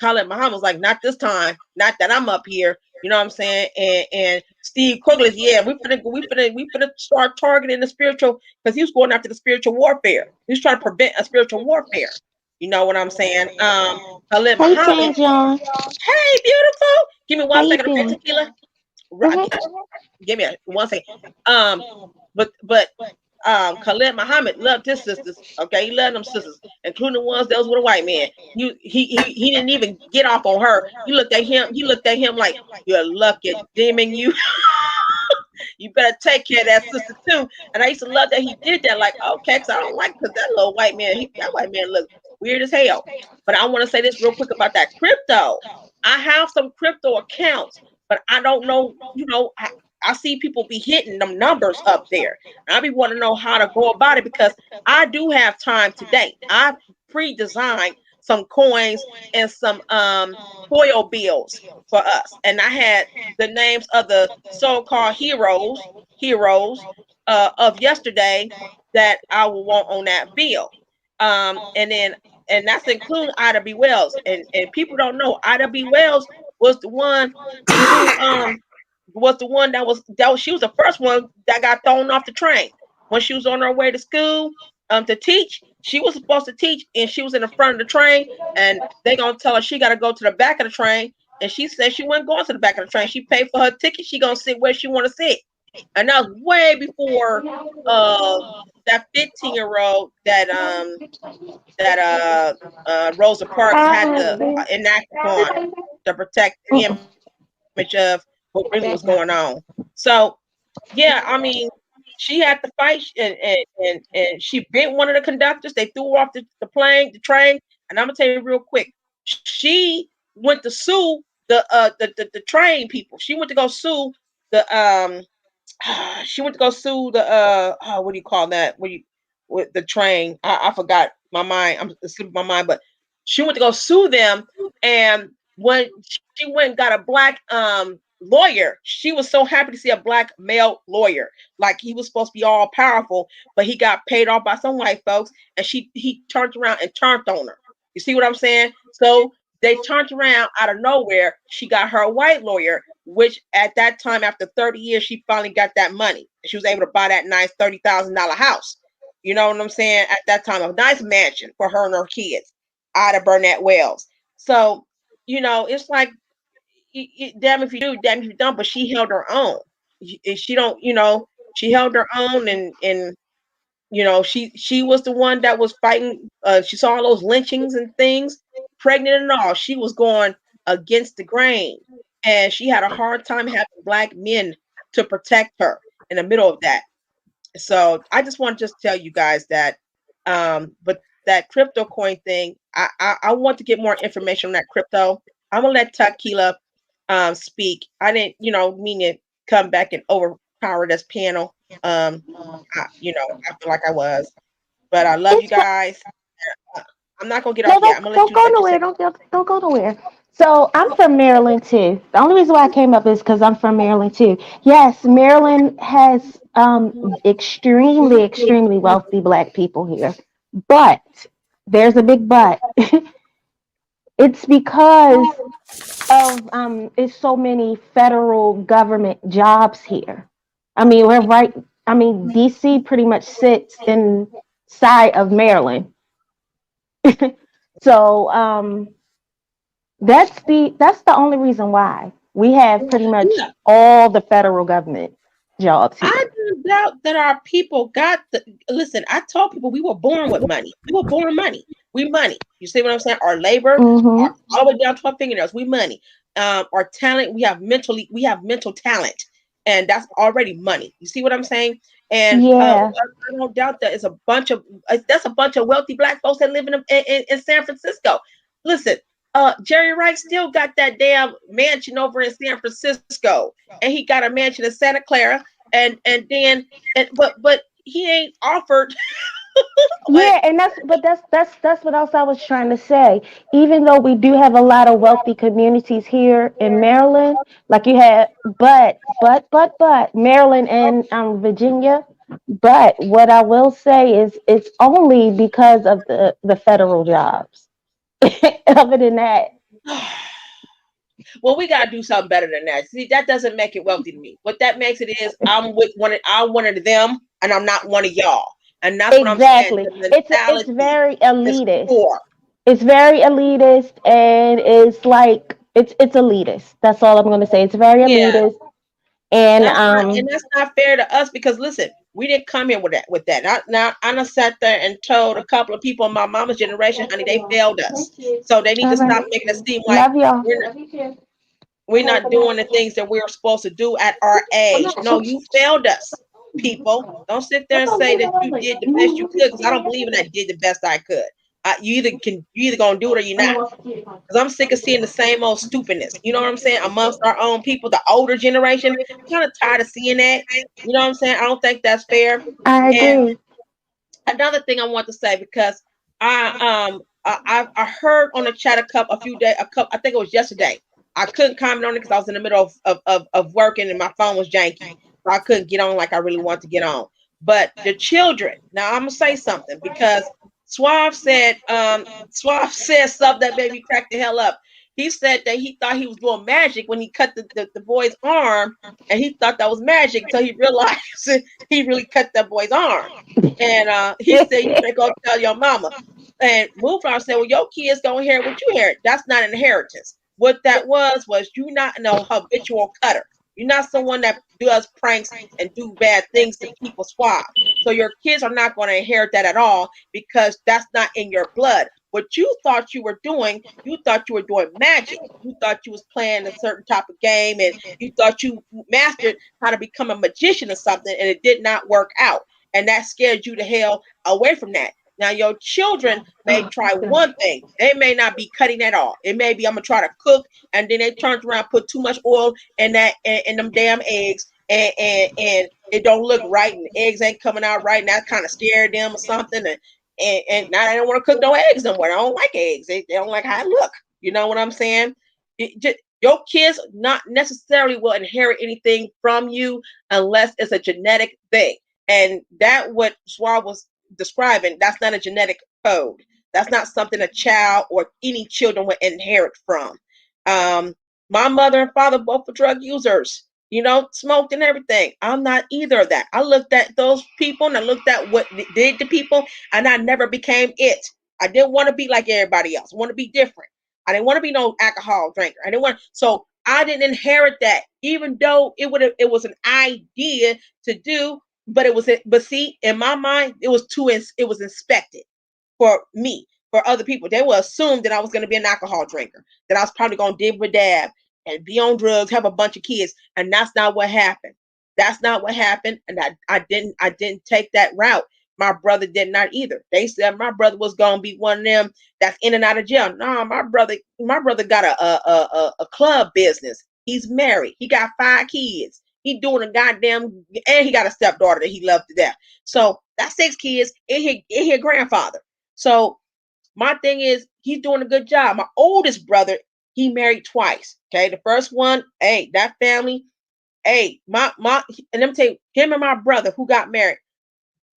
Khalid Muhammad was like, not this time. Not that I'm up here. You know what I'm saying? And Steve Coakley, yeah, we finna start targeting the spiritual, because he was going after the spiritual warfare. He was trying to prevent a spiritual warfare. You know what I'm saying? Khalid Hey, Muhammad. John. Hey, beautiful. Give me How one you second. Okay, doing? tequila. Give me 1 second. But Khalid Muhammad loved his sisters. Okay, he loved them sisters, including the ones that was with a white man. He didn't even get off on her. You looked at him. He looked at him like, you're lucky, demon. You better take care of that sister too. And I used to love that he did that. Like, okay, because I don't like, because that little white man, that white man looked weird as hell. But I want to say this real quick about that crypto. I have some crypto accounts, but I don't know. You know, I see people be hitting them numbers up there. And I be want to know how to go about it, because I do have time today. I've pre-designed some coins and some foil bills for us, and I had the names of the so-called heroes of yesterday that I will want on that bill. And that's including Ida B. Wells. And people don't know Ida B. Wells was the one who she was the first one that got thrown off the train when she was on her way to school to teach. She was supposed to teach, and she was in the front of the train, and they gonna tell her she got to go to the back of the train, and she said she wasn't going to the back of the train. She paid for her ticket. She gonna sit where she want to sit. And that was way before that 15-year-old that Rosa Parks had to enact upon to protect the image of what really was going on. So yeah, I mean, she had to fight, and she bit one of the conductors. They threw her off the train. And I'm gonna tell you real quick, she went to sue the train people. She went to go sue the what do you call that? With the train? I forgot my mind. I'm slipping my mind, but she went to go sue them. And when she went and got a black lawyer, she was so happy to see a black male lawyer. Like, he was supposed to be all powerful, but he got paid off by some white folks, and he turned around and turned on her. You see what I'm saying? So they turned around out of nowhere. She got her a white lawyer, which at that time, after 30 years, she finally got that money. She was able to buy that nice $30,000 house. You know what I'm saying? At that time, a nice mansion for her and her kids, Ida Burnett Wells. So, you know, it's like, damn if you do, damn if you don't. But she held her own. She don't, you know, she held her own, and you know, she was the one that was fighting. She saw all those lynchings and things, pregnant and all. She was going against the grain, and she had a hard time having black men to protect her in the middle of that. So I just want to just tell you guys that. But that crypto coin thing, I want to get more information on that crypto. I'm gonna let Tequila speak. I didn't, you know, mean to come back and overpower this panel. I feel like I was, but I love you guys. I'm not gonna get off yet. I'm gonna let you. Don't go nowhere. Don't go nowhere. So I'm from Maryland too. The only reason why I came up is because I'm from Maryland too. Yes, Maryland has extremely wealthy black people here, but there's a big but. It's because of it's so many federal government jobs here. I mean, DC pretty much sits inside of Maryland. So that's the only reason why we have pretty much all the federal government jobs here. doubt that our people got the. Listen, I told people we were born with money. We were born money. We money. You see what I'm saying? Our labor, Mm-hmm. all the way down to our fingernails. We money. Our talent. We have mental talent, and that's already money. You see what I'm saying? And Yeah. I don't doubt that it's a bunch of wealthy black folks that live in San Francisco. Listen, Jerry Rice still got that damn mansion over in San Francisco, and he got a mansion in Santa Clara, but he ain't offered. Yeah, and that's what else I was trying to say. Even though we do have a lot of wealthy communities here in Maryland, like you had, but Maryland and Virginia. But what I will say is it's only because of the federal jobs. Other than that, Well, we gotta do something better than that. See, that doesn't make it wealthy to me. What that makes it is I'm one of them, and I'm not one of y'all. And that's what I'm saying. exactly. The It's mentality very is elitist. poor. It's very elitist, and it's like it's elitist. That's all I'm gonna say. It's very Yeah, elitist, and that's not fair to us because listen, we didn't come here with that. Now I done sat there and told a couple of people in my mama's generation, honey, they failed us. So they need all to right. stop making it seem like Love y'all. we're not doing the things that we're supposed to do at our age. No, you failed us, people. Don't sit there and say that you did the best you could, because I don't believe in that did the best I could. You either gonna do it or you're not. Because I'm sick of seeing the same old stupidness. You know what I'm saying? Amongst our own people, the older generation. I'm kind of tired of seeing that. You know what I'm saying? I don't think that's fair. I And agree. another thing I want to say, because I heard on the chat I think it was yesterday. I couldn't comment on it because I was in the middle of working and my phone was janky. So I couldn't get on like I really wanted to get on. But the children, now I'm gonna say something because Suave said something that made me crack the hell up. He said that he thought he was doing magic when he cut the boy's arm, and he thought that was magic until he realized he really cut that boy's arm. And he said, "You better go tell your mama." And Moonflower said, "Well, your kids gonna inherit what you inherit. That's not an inheritance. What that was you not no habitual cutter. You're not someone that does pranks and do bad things to people Suave. So your kids are not going to inherit that at all because that's not in your blood. What you thought you were doing magic. You thought you was playing a certain type of game, and you thought you mastered how to become a magician or something, and it did not work out. And that scared you to hell away from that. Now your children may try one thing. They may not be cutting at all. It may be I'm gonna try to cook, and then they turn around, put too much oil in them damn eggs, and it don't look right, and the eggs ain't coming out right, and that kind of scared them or something. And now they don't want to cook no eggs no more. I don't like eggs. They don't like how I look. You know what I'm saying? Your kids not necessarily will inherit anything from you unless it's a genetic thing. And that what Suave was describing, that's not a genetic code. That's not something a child or any children will inherit from. My mother and father both were drug users, smoked and everything. I'm not either of that. I looked at those people and I looked at what they did to people, and I never became it. I didn't want to be like everybody else. I want to be different. I didn't want to be no alcohol drinker. So I didn't inherit that, even though it was an idea to do. But see, in my mind, it was inspected for me, for other people. They will assume that I was going to be an alcohol drinker, that I was probably going to dib or dab and be on drugs, have a bunch of kids. And that's not what happened. That's not what happened. And I didn't take that route. My brother did not either. They said my brother was going to be one of them that's in and out of jail. No, my brother got a club business. He's married. He got 5 kids. He doing a goddamn, and he got a stepdaughter that he loved to death. So that's 6 kids and his grandfather. So my thing is, he's doing a good job. My oldest brother, he married twice. Okay, the first one, that family, and let me tell you, him and my brother who got married.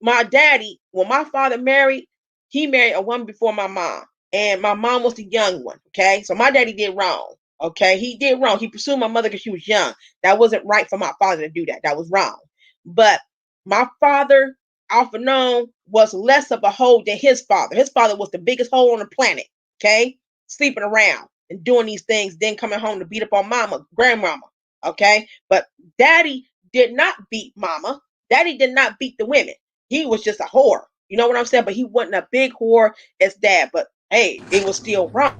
My daddy, when my father married, he married a woman before my mom, and my mom was the young one. Okay, so my daddy did wrong. Okay, he did wrong. He pursued my mother because she was young. That wasn't right for my father to do that. That was wrong. But my father, off and on, was less of a hoe than his father. His father was the biggest hoe on the planet. Okay, sleeping around and doing these things, then coming home to beat up on mama, grandmama. Okay, but daddy did not beat mama. Daddy did not beat the women. He was just a whore. You know what I'm saying? But he wasn't a big whore as dad. But hey, it was still wrong.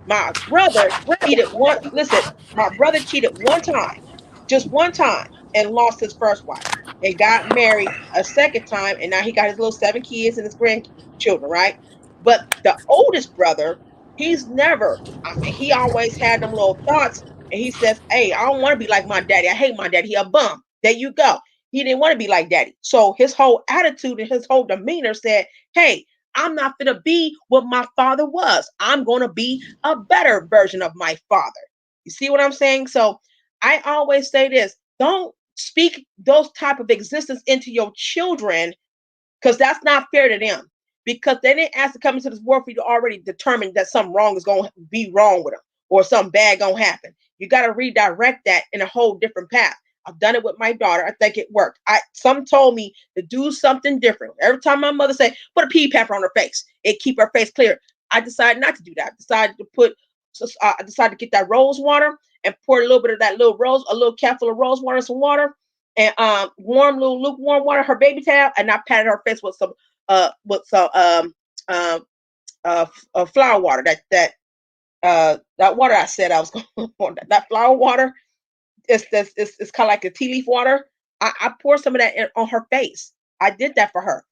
My brother cheated one. Listen, my brother cheated one time, just one time, and lost his first wife, and got married a second time, and now he got his little 7 kids and his grandchildren, right? But the oldest brother, he's never. I mean, he always had them little thoughts, and he says, "Hey, I don't want to be like my daddy. I hate my daddy. He a bum." There you go. He didn't want to be like daddy. So his whole attitude and his whole demeanor said, "Hey, I'm not going to be what my father was. I'm going to be a better version of my father." You see what I'm saying? So I always say this, don't speak those type of existence into your children, because that's not fair to them, because they didn't ask to come into this world for you to already determine that something wrong is going to be wrong with them or something bad going to happen. You got to redirect that in a whole different path. I've done it with my daughter. I think it worked. Some told me to do something different. Every time my mother said, put a pea pepper on her face, it keep her face clear. I decided not to do that. I decided to get that rose water and pour a little bit of that little cap full of rose water, some water, and lukewarm water, her baby towel, and I patted her face with some flower water. That water I said I was going for, that flower water. It's kind of like a tea leaf water. I poured some of that on her face. I did that for her,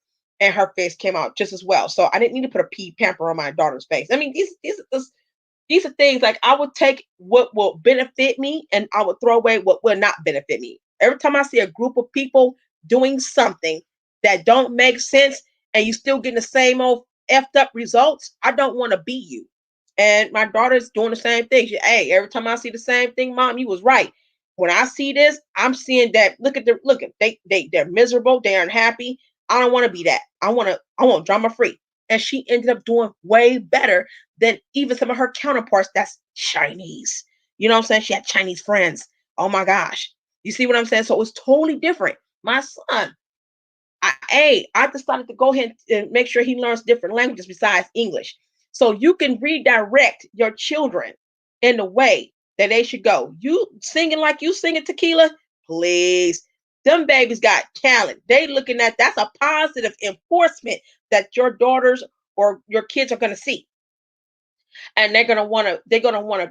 and her face came out just as well. So I didn't need to put a pea pamper on my daughter's face. I mean, these are things like I would take what will benefit me, and I would throw away what will not benefit me. Every time I see a group of people doing something that don't make sense, and you still getting the same old effed up results, I don't want to be you. And my daughter's doing the same thing. Hey, every time I see the same thing, Mom, you was right. When I see this, I'm seeing that. Look at they're miserable, they're unhappy. I don't want to be that. I want drama free. And she ended up doing way better than even some of her counterparts that's Chinese. You know what I'm saying? She had Chinese friends. Oh my gosh. You see what I'm saying? So it was totally different. My son, I decided to go ahead and make sure he learns different languages besides English. So you can redirect your children in the way that they should go. You singing like you singing Tequila, please. Them babies got talent. They looking at that's a positive enforcement that your daughters or your kids are going to see. And they're gonna want to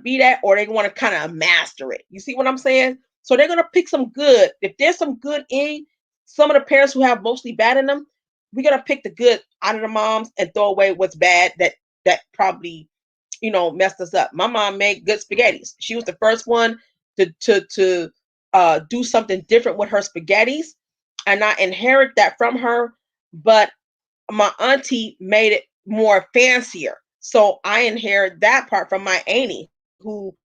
be that, or they want to kind of master it. You see what I'm saying? So they're gonna pick some good. If there's some good in some of the parents who have mostly bad in them, we're gonna pick the good out of the moms and throw away what's bad that probably messed us up. My mom made good spaghettis. She was the first one to do something different with her spaghettis, and I inherit that from her. But my auntie made it more fancier. So I inherit that part from my auntie, who,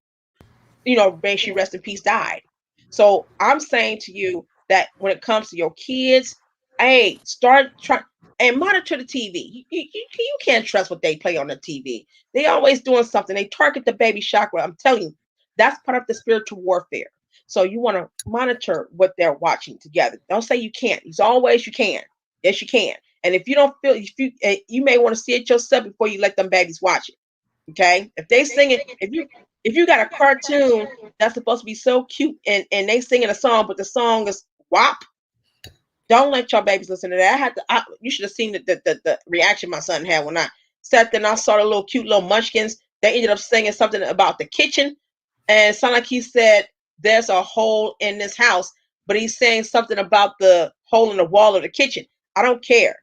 may she rest in peace, died. So I'm saying to you that when it comes to your kids, hey, start trying and monitor the TV. You can't trust what they play on the TV. They always doing something. They target the baby chakra. I'm telling you, that's part of the spiritual warfare. So you want to monitor what they're watching together. Don't say you can't. It's always you can. Yes, you can. And if you don't feel, you may want to see it yourself before you let them babies watch it. Okay? If they sing it, if you got a cartoon that's supposed to be so cute and they singing a song, but the song is WAP, don't let your babies listen to that. You should have seen the reaction my son had when I sat there and I saw the little cute little munchkins. They ended up singing something about the kitchen, and it sounded like he said, "There's a hole in this house," but he's saying something about the hole in the wall of the kitchen. I don't care.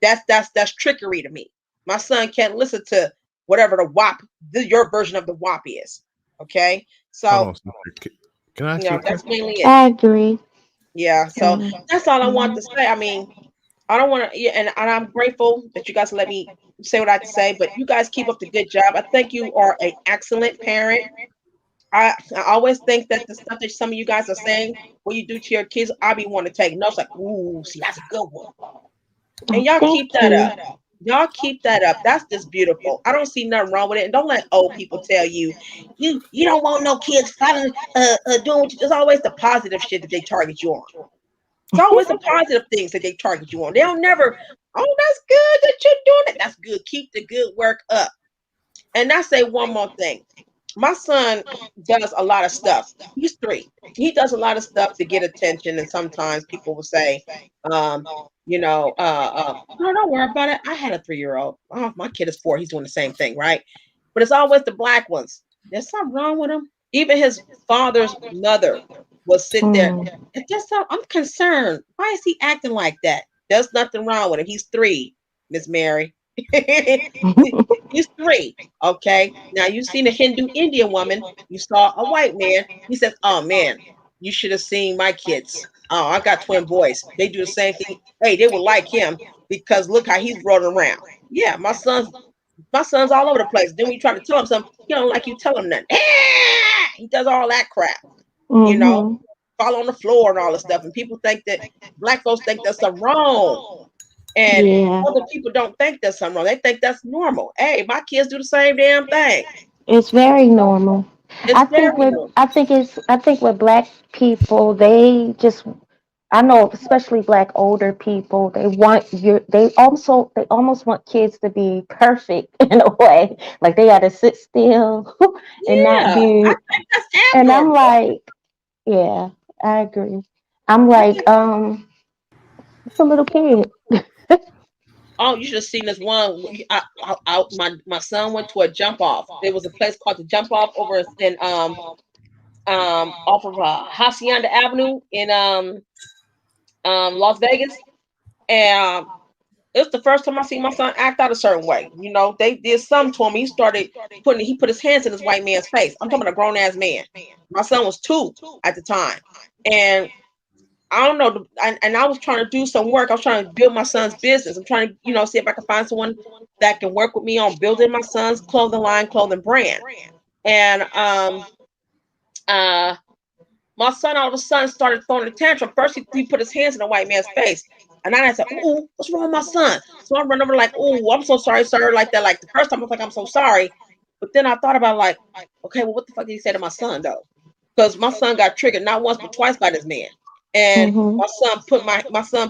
That's trickery to me. My son can't listen to whatever the WAP, your version of the WAP is. Okay, so can I ask you? That's mainly it. I agree. Yeah, so that's all I want to say. I mean, I don't want to, and I'm grateful that you guys let me say what I have to say. But you guys keep up the good job. I think you are an excellent parent. I always think that the stuff that some of you guys are saying, what you do to your kids, I be wanting to take notes. Like, ooh, see, that's a good one. And y'all keep that up. Y'all keep that up. That's just beautiful. I don't see nothing wrong with it. And don't let old people tell you don't want no kids following doing what you. There's always the positive shit that they target you on. It's always the positive things that they target you on. They'll never, oh, that's good that you're doing it. That's good. Keep the good work up. And I say one more thing. my son does a lot of stuff. He's 3. He does a lot of stuff to get attention, and sometimes people will say, um, no, don't worry about it. I had a 3-year-old. Oh, my kid is 4. He's doing the same thing, right? But it's always the black ones. There's something wrong with him. Even his father's mother will sit there. It's just I'm concerned. Why is he acting like that? There's nothing wrong with him. He's 3, Miss Mary. He's 3. Okay. Now you've seen a Hindu Indian woman. You saw a white man. He says, "Oh man, you should have seen my kids. Oh, I got twin boys. They do the same thing. Hey, they would like him because look how he's rolling around. Yeah, my son's all over the place. Then when you try to tell him something, he don't like you tell him nothing. He does all that crap. Fall on the floor and all this stuff. And people think that black folks think there's something wrong. And other people don't think there's something wrong. They think that's normal. Hey, my kids do the same damn thing. It's very normal. I think with black people, they know, especially black older people, they almost want kids to be perfect in a way. Like they gotta sit still and not be. And I'm like, yeah, I agree. I'm like, it's a little kid. Oh, you should have seen this one. My son went to a jump off. There was a place called the Jump Off over in off of Hacienda Avenue in Las Vegas, and it's the first time I seen my son act out a certain way. They did something to him. He put his hands in this white man's face. I'm talking about a grown ass man. My son was 2 at the time, and I don't know. And I was trying to do some work. I was trying to build my son's business. I'm trying to, see if I can find someone that can work with me on building my son's clothing line, clothing brand. And my son all of a sudden started throwing a tantrum. First, he put his hands in the white man's face. And then I said, "Ooh, what's wrong with my son?" So I run over like, "Ooh, I'm so sorry, sir." Like that. Like the first time I was like, "I'm so sorry." But then I thought about like, okay, well, what the fuck did he say to my son though? Because my son got triggered not once but twice by this man. And my son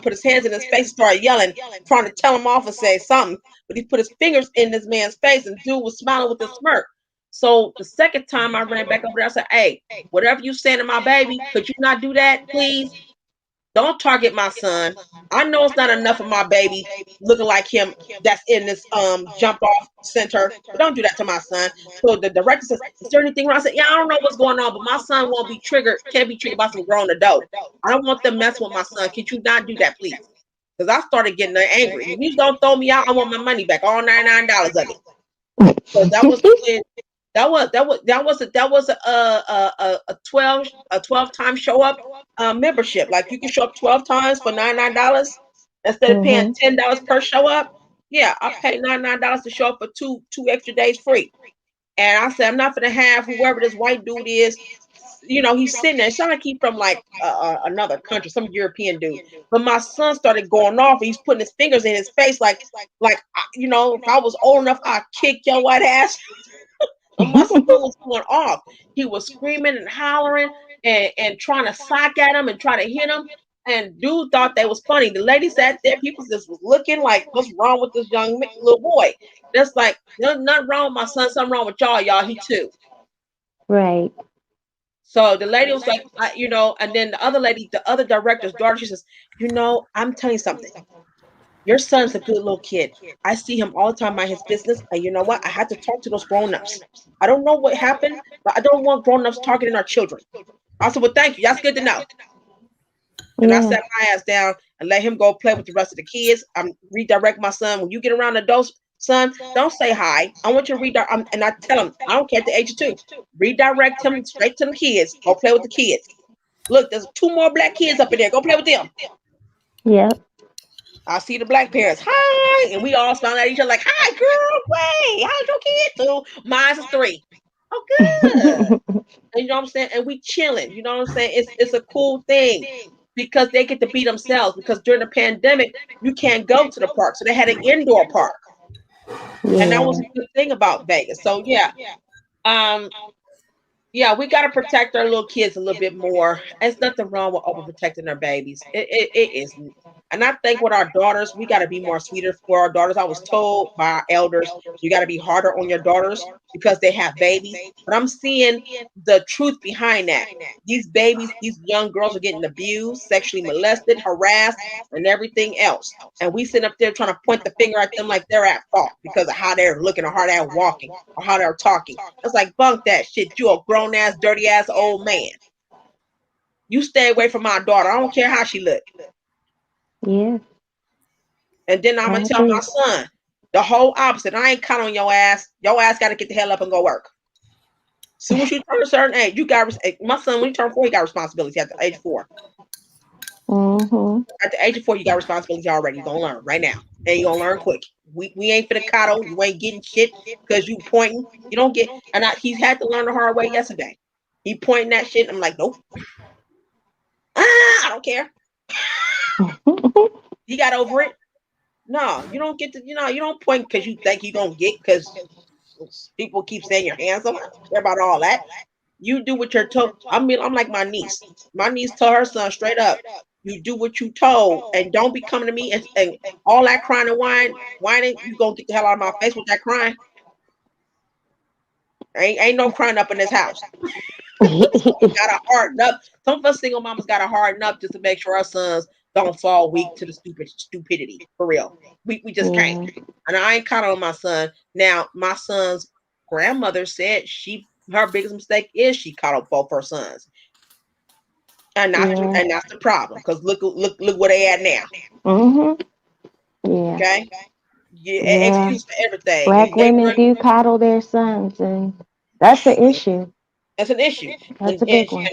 put his hands in his face, started yelling, trying to tell him off and say something. But he put his fingers in this man's face, and dude was smiling with a smirk. So the second time I ran back over there, I said, "Hey, whatever you saying to my baby, could you not do that, please? Don't target my son. I know it's not enough of my baby looking like him that's in this jump off center. But don't do that to my son." So the director says, "Is there anything wrong?" I said, "Yeah, I don't know what's going on, but my son can't be triggered by some grown adult. I don't want them messing with my son. Could you not do that, please?" Because I started getting angry. If you don't throw me out, I want my money back, all $99 of it. So that was a 12 time show up membership. Like you can show up 12 times for $99 instead of paying $10 per show up. Yeah, I paid $99 to show up for two extra days free. And I said, I'm not gonna have whoever this white dude is. He's sitting there. It's not like he's from like another country, some European dude. But my son started going off. He's putting his fingers in his face, like if I was old enough, I'd kick your white ass. And my son was going off. He was screaming and hollering and trying to sock at him and try to hit him. And dude thought that was funny. The lady sat there. People just was looking like, what's wrong with this young little boy? That's like, there's nothing wrong with my son. Something wrong with y'all. He too. Right. So the lady was like, and then the other lady, the other director's daughter, she says, I'm telling you something. Your son's a good little kid. I see him all the time by his business. And you know what? I had to talk to those grown-ups. I don't know what happened, but I don't want grown-ups targeting our children. I said, well, thank you. That's good to know. And I sat my ass down and let him go play with the rest of the kids. Redirect my son. When you get around adults, son, don't say hi. I want you to redirect. And I tell him, I don't care at the age of 2. Redirect him straight to the kids. Go play with the kids. Look, there's 2 more black kids up in there. Go play with them. Yeah. I see the black parents. Hi. And we all smile at each other like, hi, girl. Wait, how's your kid? 2. Mine's is 3. Oh, good. And you know what I'm saying? And we chilling. You know what I'm saying? It's a cool thing because they get to be themselves. Because during the pandemic, you can't go to the park. So they had an indoor park. Yeah. And that was a good thing about Vegas. So, yeah. We got to protect our little kids a little bit more. There's nothing wrong with overprotecting our babies. It isn't. And I think with our daughters, we got to be more sweeter for our daughters. I was told by our elders, you got to be harder on your daughters because they have babies. But I'm seeing the truth behind that. These babies, these young girls are getting abused, sexually molested, harassed, and everything else. And we sit up there trying to point the finger at them like they're at fault because of how they're looking or how they're walking or how they're talking. It's like, bunk that shit. You a grown ass, dirty ass old man. You stay away from my daughter. I don't care how she look. Yeah. And then I'm gonna tell my son the whole opposite. I ain't counting on your ass. Your ass got to get the hell up and go work. As soon as you turn a certain age, you got my son. When he turned 4, he got responsibility at the age 4. Mm-hmm. At the age of 4, you got responsibility already. You're gonna learn right now, and you're gonna learn quick. We ain't for the coddle. You ain't getting shit because you pointing. You don't get. And he's had to learn the hard way yesterday. He pointing that shit. I'm like, nope. I don't care. He got over it. No, you don't get to. You don't point because you think you don't get because people keep saying you're handsome. I don't care about all that. You do what you're told. I'm like my niece. My niece told her son straight up, you do what you told and don't be coming to me and all that crying and whining, you gonna get the hell out of my face with that crying. Ain't no crying up in this house. Gotta harden up. Some of us single mamas gotta harden up just to make sure our sons don't fall weak to the stupidity. For real. We just can't. And I ain't counting on my son. Now, my son's grandmother said her biggest mistake is she coddled both her sons. And that's the problem. Because look where they at now. Mm-hmm. Yeah. Okay. Yeah. Excuse for everything. Black women do coddle their sons, and that's an issue. That's an issue. That's a big one.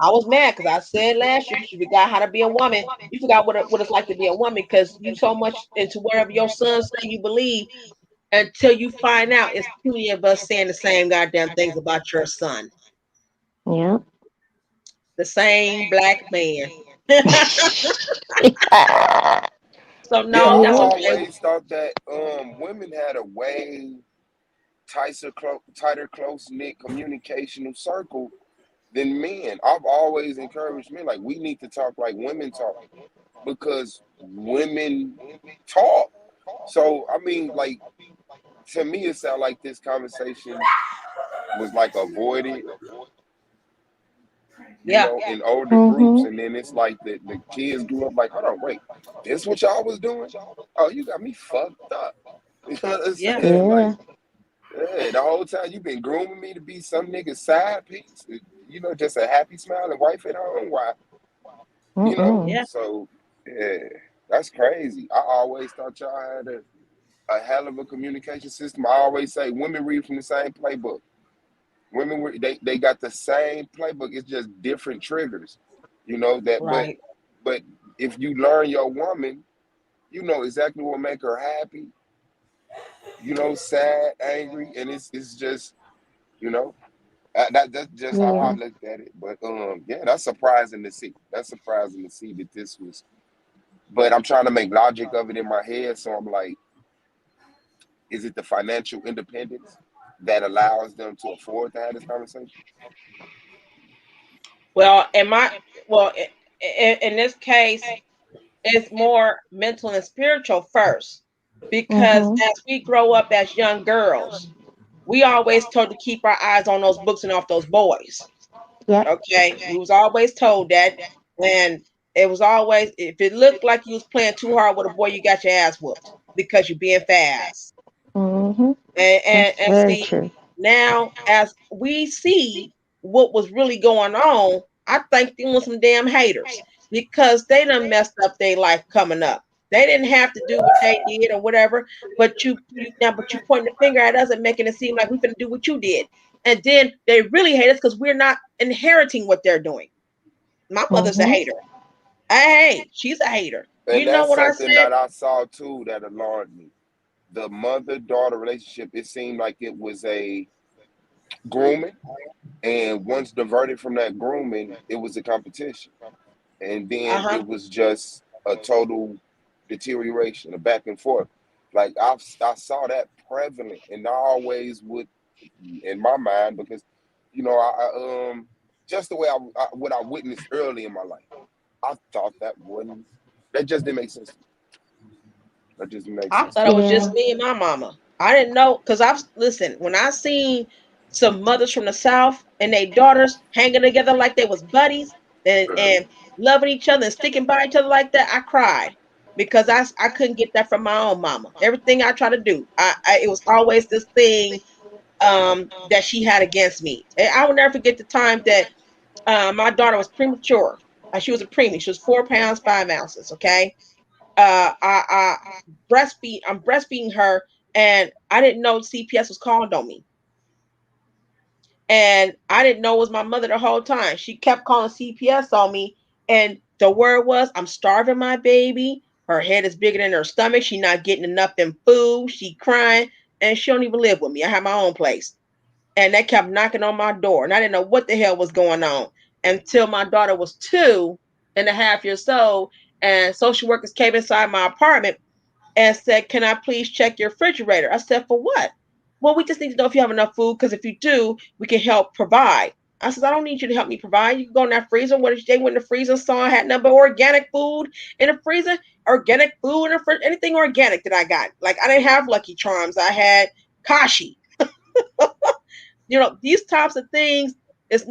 I was mad because I said last year you forgot how to be a woman. You forgot what it's like to be a woman because you so much into whatever your son say you believe until you find out it's too many of us saying the same goddamn things about your son. Yeah. The same black man. So no, I always thought that women had a way tighter, close-knit communicational circle than men. I've always encouraged men, like, we need to talk like women talk because women talk. So, I mean, like, to me, it sounds like this conversation was like avoided, you know, in older groups. And then it's like the kids grew up like, hold on, wait, this what y'all was doing? Oh, you got me fucked up. You know what I'm saying? Like, yeah, the whole time you've been grooming me to be some nigga's side piece, you know, just a happy smiling wife at home. Why? You know? Yeah. So, yeah, that's crazy. I always thought y'all had a hell of a communication system. I always say women read from the same playbook. Women, they got the same playbook. It's just different triggers, you know, that, right. But if you learn your woman, you know exactly what make her happy, you know, sad, angry, and it's just, you know, that's just how I looked at it. But yeah, that's surprising to see. That's surprising to see that this was. But I'm trying to make logic of it in my head, so I'm like, is it the financial independence that allows them to afford to have this conversation? Well, in this case, it's more mental and spiritual first. Because as we grow up as young girls, we always told to keep our eyes on those books and off those boys. Yep. Okay. We was always told that. And it was always, if it looked like you was playing too hard with a boy, you got your ass whooped because you're being fast. Mm-hmm. And see, true. Now as we see what was really going on, I think they were some damn haters because they done messed up their life coming up. They didn't have to do what they did or whatever, but you pointing the finger at us and making it seem like we're gonna do what you did. And then they really hate us because we're not inheriting what they're doing. My mother's a hater. Hey, she's a hater. And you know what I said? That I saw too that alarmed me. The mother-daughter relationship, it seemed like it was a grooming, and once diverted from that grooming, it was a competition, and then it was just a total deterioration, a back and forth. Like I saw that prevalent, and I always would, in my mind, because you know, I just the way what I witnessed early in my life, I thought that wasn't That just didn't make sense. That just didn't make I sense. thought it was just me and my mama. I didn't know because when I seen some mothers from the South and their daughters hanging together like they was buddies and loving each other and sticking by each other like that, I cried because I couldn't get that from my own mama. Everything I try to do, it was always this thing that she had against me. And I will never forget the time that my daughter was premature. She was a preemie. She was 4 pounds 5 ounces. Okay. I I'm breastfeeding her, and I didn't know CPS was calling on me. And I didn't know it was my mother the whole time. She kept calling CPS on me, and the word was, I'm starving my baby. Her head is bigger than her stomach. She's not getting enough in food. She crying, and she don't even live with me. I have my own place. And they kept knocking on my door, and I didn't know what the hell was going on until my daughter was 2.5 years old, and social workers came inside my apartment and said, can I please check your refrigerator? I said, for what? Well, we just need to know if you have enough food, because if you do, we can help provide. I said, I don't need you to help me provide. You can go in that freezer. What if they went in the freezer and saw I had nothing but organic food in the freezer? Organic food in the fridge, anything organic that I got. Like, I didn't have Lucky Charms. I had Kashi. These types of things is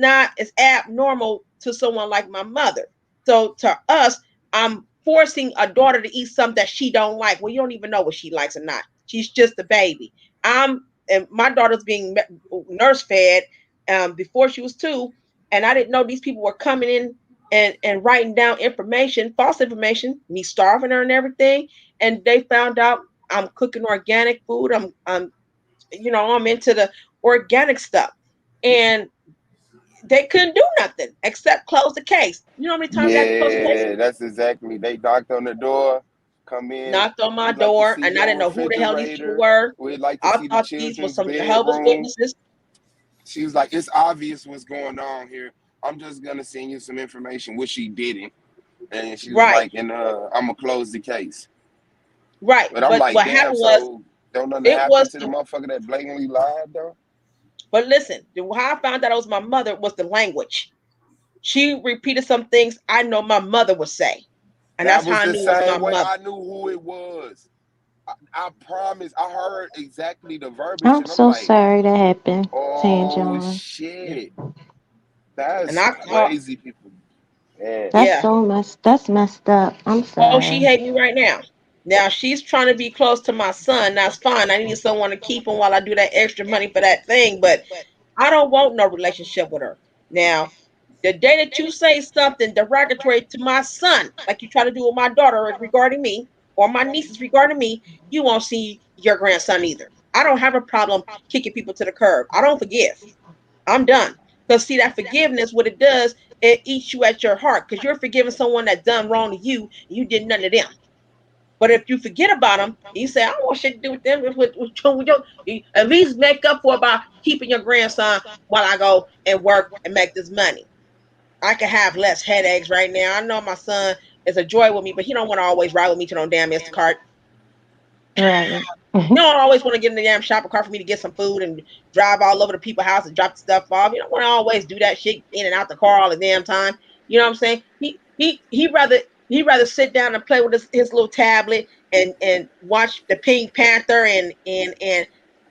abnormal to someone like my mother. So to us, I'm forcing a daughter to eat something that she don't like. Well, you don't even know what she likes or not. She's just a baby. And my daughter's being nurse fed before she was 2, and I didn't know these people were coming in and writing down information, false information, me starving her and everything. And they found out I'm cooking organic food. I'm into the organic stuff, and they couldn't do nothing except close the case. You know how many times I had to close the case? Yeah, that's exactly. They knocked on the door, come in, Knocked on my we'd like to door, see and I your didn't know who the hell these people refrigerator. were. We'd like to I see the thought these were children's some Jehovah's bedroom. Witnesses. She was like, it's obvious what's going on here. I'm just gonna send you some information, which she didn't. And she was Right. like, and I'm gonna close the case. Right. But I'm like, what damn, happened so don't nothing it happen was to the motherfucker that blatantly lied though? But listen, how I found out it was my mother was the language. She repeated some things I know my mother would say. And That that's how was I the knew it was my same way mother. I knew who it was. I promise. I heard exactly the verbiage, I'm and I'm so like, sorry that happened, San oh John. shit, that's And I called, crazy, people. Yeah. That's messed up. I'm oh, she sorry. hate me right now. Now she's trying to be close to my son. That's fine. I need someone to keep him while I do that extra money for that thing. But I don't want no relationship with her. Now, the day that you say something derogatory to my son, like you try to do with my daughter regarding me, or my nieces regarding me, you won't see your grandson either. I don't have a problem kicking people to the curb. I don't forgive. I'm done. Because see, that forgiveness, what it does, it eats you at your heart, because you're forgiving someone that done wrong to you, and you did nothing to them. But if you forget about them, you say, I don't want shit to do with them. You at least make up for about keeping your grandson while I go and work and make this money. I can have less headaches right now. I know my son is a joy with me, but he don't want to always ride with me to no damn Instacart. Right. You don't always want to get in the damn shopping cart for me to get some food and drive all over the people's house and drop the stuff off. You don't want to always do that shit in and out the car all the damn time. You know what I'm saying? He rather sit down and play with his little tablet and watch the Pink Panther and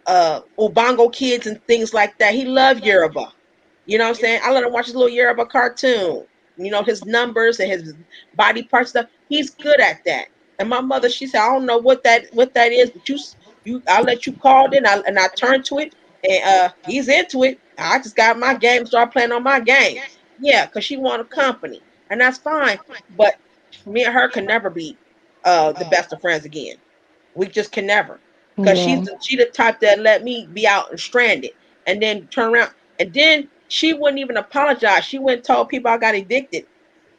Ubongo Kids and things like that. He loved Yoruba. You know what I'm saying? I let him watch his little Yoruba cartoon. You know, his numbers and his body parts stuff. He's good at that. And my mother, she said, I don't know what that is, but I'll let you call it, and I turned to it, and he's into it. I just got my game, start playing on my game. Yeah, because she wanted company, and that's fine. But me and her can never be the best of friends again. We just can never. Because Yeah. she the type that let me be out and stranded, and then turn around, and then she wouldn't even apologize. She went and told people I got evicted.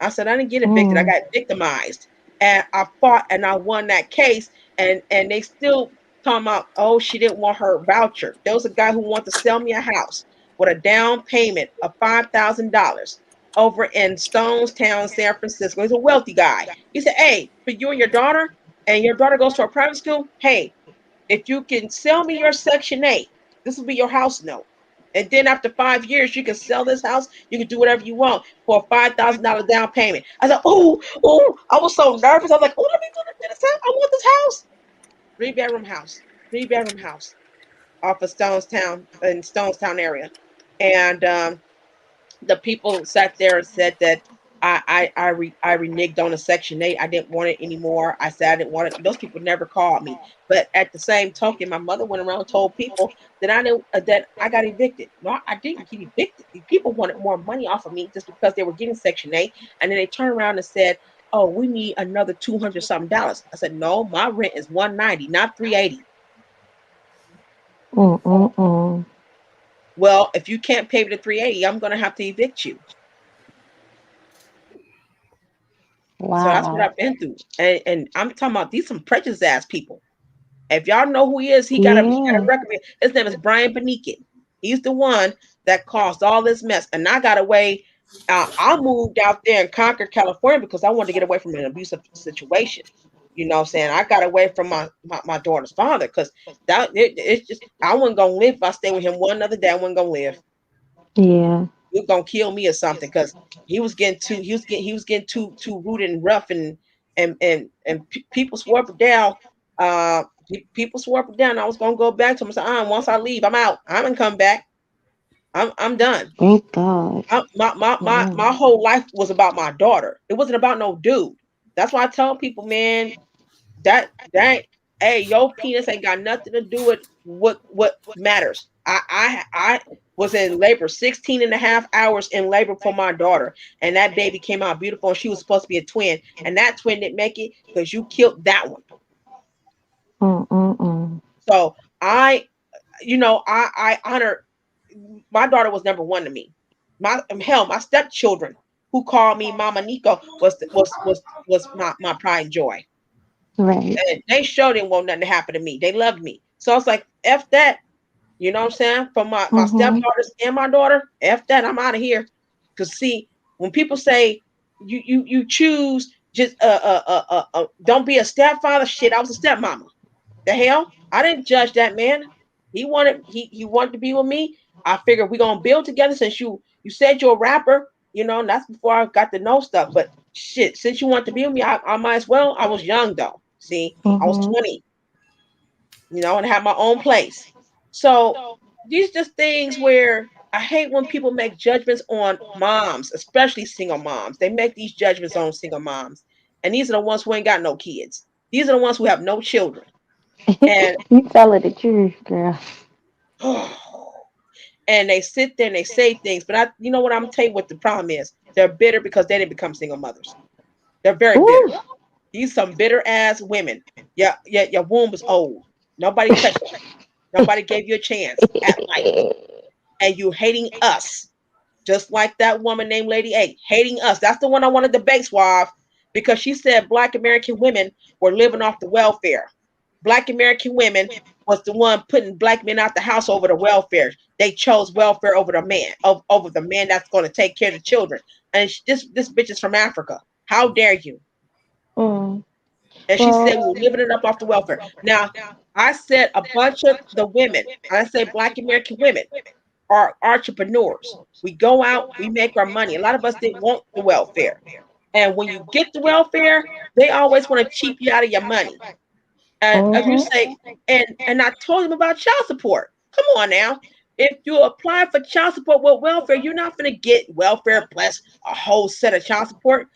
I said I didn't get evicted. I got victimized. And I fought and I won that case. And they still talking about, oh, she didn't want her voucher. There was a guy who wanted to sell me a house with a down payment of $5,000 over in Stonestown, San Francisco. He's a wealthy guy. He said, hey, for you and your daughter goes to a private school, hey, if you can sell me your Section 8, this will be your house note. And then after 5 years, you can sell this house. You can do whatever you want for a $5,000 down payment. I said, oh, I was so nervous. I was like, oh, let me do this house. I want this house. 3-bedroom house. 3-bedroom house off of Stonestown, in Stonestown area. And the people sat there and said that I reneged on a Section 8. I didn't want it anymore. I said I didn't want it. Those people never called me. But at the same token, my mother went around and told people that I knew that I got evicted. No, I didn't get evicted. People wanted more money off of me just because they were getting Section 8. And then they turned around and said, oh, we need another $200 something. I said, no, my rent is $190, not $380. Well, if you can't pay the $380, I'm going to have to evict you. Wow. So that's what I've been through. And I'm talking about these some prejudiced ass people. If y'all know who he is, he got a record. His name is Brian Benikin. He's the one that caused all this mess. And I got away. I moved out there in Concord, California, because I wanted to get away from an abusive situation. You know what I'm saying? I got away from my daughter's father because it's just I wasn't gonna live if I stayed with him one other day. I wasn't gonna live. Yeah. He was gonna kill me or something because he was getting too rooted and rough and people swore up and down. People swore up and down. I was gonna go back to him and say, once I leave, I'm out. I'm gonna come back. I'm done. Thank God. My whole life was about my daughter. It wasn't about no dude. That's why I tell people, man, that hey, your penis ain't got nothing to do with what matters. I was in labor 16 and a half hours in labor for my daughter, and that baby came out beautiful, and she was supposed to be a twin, and that twin didn't make it because you killed that one. So I honor my daughter. Was number one to me. My stepchildren who called me Mama Nico was my pride and joy. Right. And they sure didn't want nothing to happen to me. They loved me. So I was like, F that. You know what I'm saying? From my stepdaughters and my daughter, F that. I'm out of here. Because see, when people say you choose just don't be a stepfather, shit, I was a stepmama. The hell? I didn't judge that man. He wanted to be with me. I figured we're gonna build together since you said you're a rapper, and that's before I got to know stuff. But shit, since you want to be with me, I might as well. I was young though. See, I was 20, and had my own place. So these just things where I hate when people make judgments on moms, especially single moms. They make these judgments on single moms. And these are the ones who ain't got no kids. These are the ones who have no children. And you telling the truth, girl. And they sit there and they say things, but you know what? I'm gonna tell you what the problem is. They're bitter because they didn't become single mothers. They're very bitter. These some bitter ass women. Yeah, your womb was old. Nobody touched you. Nobody gave you a chance at life. And you hating us. Just like that woman named Lady A. Hating us. That's the one I want to debate, Suave, because she said Black American women were living off the welfare. Black American women was the one putting Black men out the house over the welfare. They chose welfare over the man, over the man that's going to take care of the children. And this bitch is from Africa. How dare you? And she said we were living it up off the welfare. Now, I said a bunch of the women, I say Black American women, are entrepreneurs. We go out, we make our money. A lot of us didn't want the welfare. And when you get the welfare, they always want to cheap you out of your money. And if you say, and I told them about child support. Come on now. If you apply for child support with welfare, you're not going to get welfare plus a whole set of child support.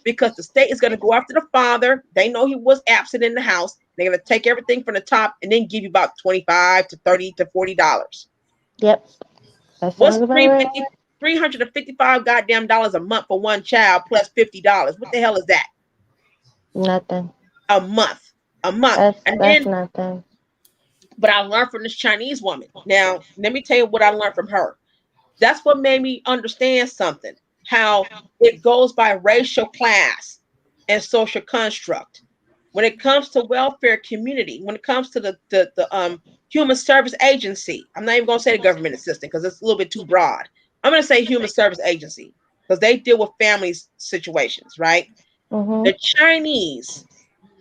Because the state is going to go after the father. They know he was absent in the house. They're going to take everything from the top and then give you about $25 to $30 to $40. Yep. What's $355 goddamn dollars a month for one child plus $50? What the hell is that? Nothing. A month. That's nothing. But I learned from this Chinese woman. Now, let me tell you what I learned from her. That's what made me understand something. How it goes by racial class and social construct. When it comes to welfare community, when it comes to the human service agency, I'm not even going to say the government assistant because it's a little bit too broad. I'm going to say human service agency because they deal with families situations, right? The Chinese,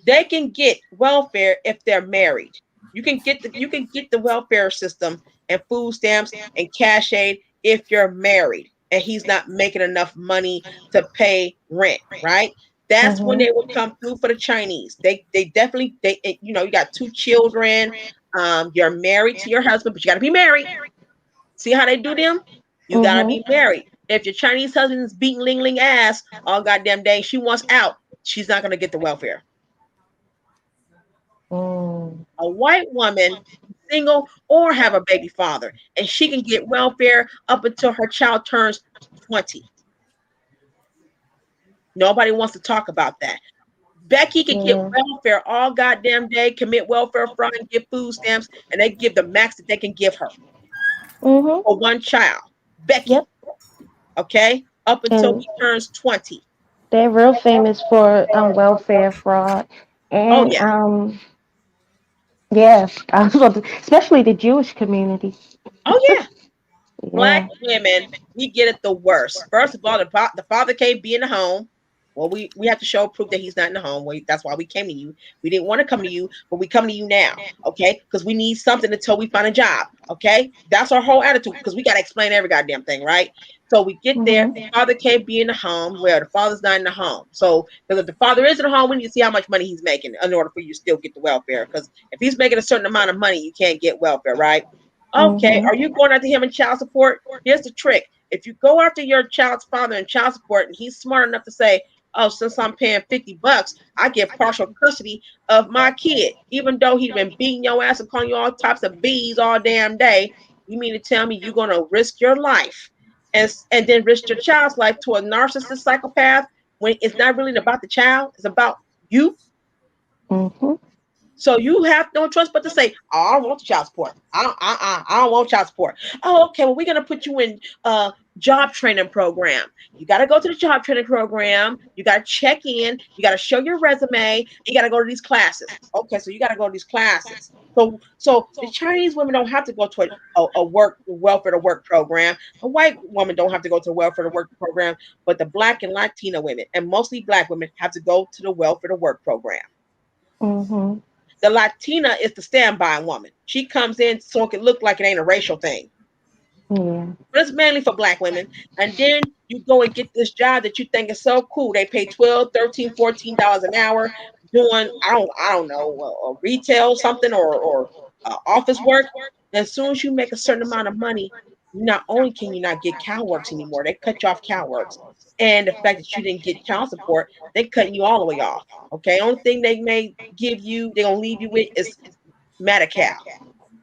they can get welfare if they're married. You can get the welfare system and food stamps and cash aid if you're married and he's not making enough money to pay rent, right? That's when they would come through for the Chinese. They definitely you know, you got 2 children, you're married to your husband, but you gotta be married. See how they do them? You gotta be married. If your Chinese husband is beating Ling Ling ass all goddamn day, she wants out, she's not gonna get the welfare. A white woman, single or have a baby father, and she can get welfare up until her child turns 20. Nobody wants to talk about that. Becky can get welfare all goddamn day, commit welfare fraud, and get food stamps, and they give the max that they can give her for one child. Becky, okay, up until And he turns 20. they're real famous for welfare fraud. And yeah, I was about to, especially the Jewish community. Oh yeah. Black women, we get it the worst. First of all, the father can't be in the home. Well, we have to show proof that he's not in the home. That's why we came to you. We didn't want to come to you, but we come to you now, okay? Because we need something until we find a job, okay? That's our whole attitude, because we got to explain every goddamn thing, right? So we get there, the father can't be in the home. Well, the father's not in the home. So because if the father is in the home, we need to see how much money he's making in order for you to still get the welfare. Because if he's making a certain amount of money, you can't get welfare, right? Okay, are you going after him in child support? Here's the trick. If you go after your child's father in child support and he's smart enough to say, oh, since I'm paying $50, I get partial custody of my kid, even though he's been beating your ass and calling you all types of B's all damn day, you mean to tell me you're going to risk your life and then risk your child's life to a narcissist psychopath when it's not really about the child, it's about you? So you have no choice but to say, oh, I don't want the child support. I don't want child support. Oh, okay, well, we're going to put you in a job training program. You got to go to the job training program. You got to check in. You got to show your resume. You got to go to these classes. Okay, so you got to go to these classes. So the Chinese women don't have to go to a welfare to work program. A white woman don't have to go to a welfare to work program, but the Black and Latina women, and mostly Black women, have to go to the welfare to work program. The Latina is the standby woman. She comes in so it can look like it ain't a racial thing. But it's mainly for Black women. And then you go and get this job that you think is so cool. They pay $12, $13, $14 an hour doing, I don't know, retail something or office work. As soon as you make a certain amount of money, not only can you not get CalWorks anymore, they cut you off CalWorks. And the fact that you didn't get child support, they cutting you all the way off. Okay, only thing they may give you, they're gonna leave you with is Medi-Cal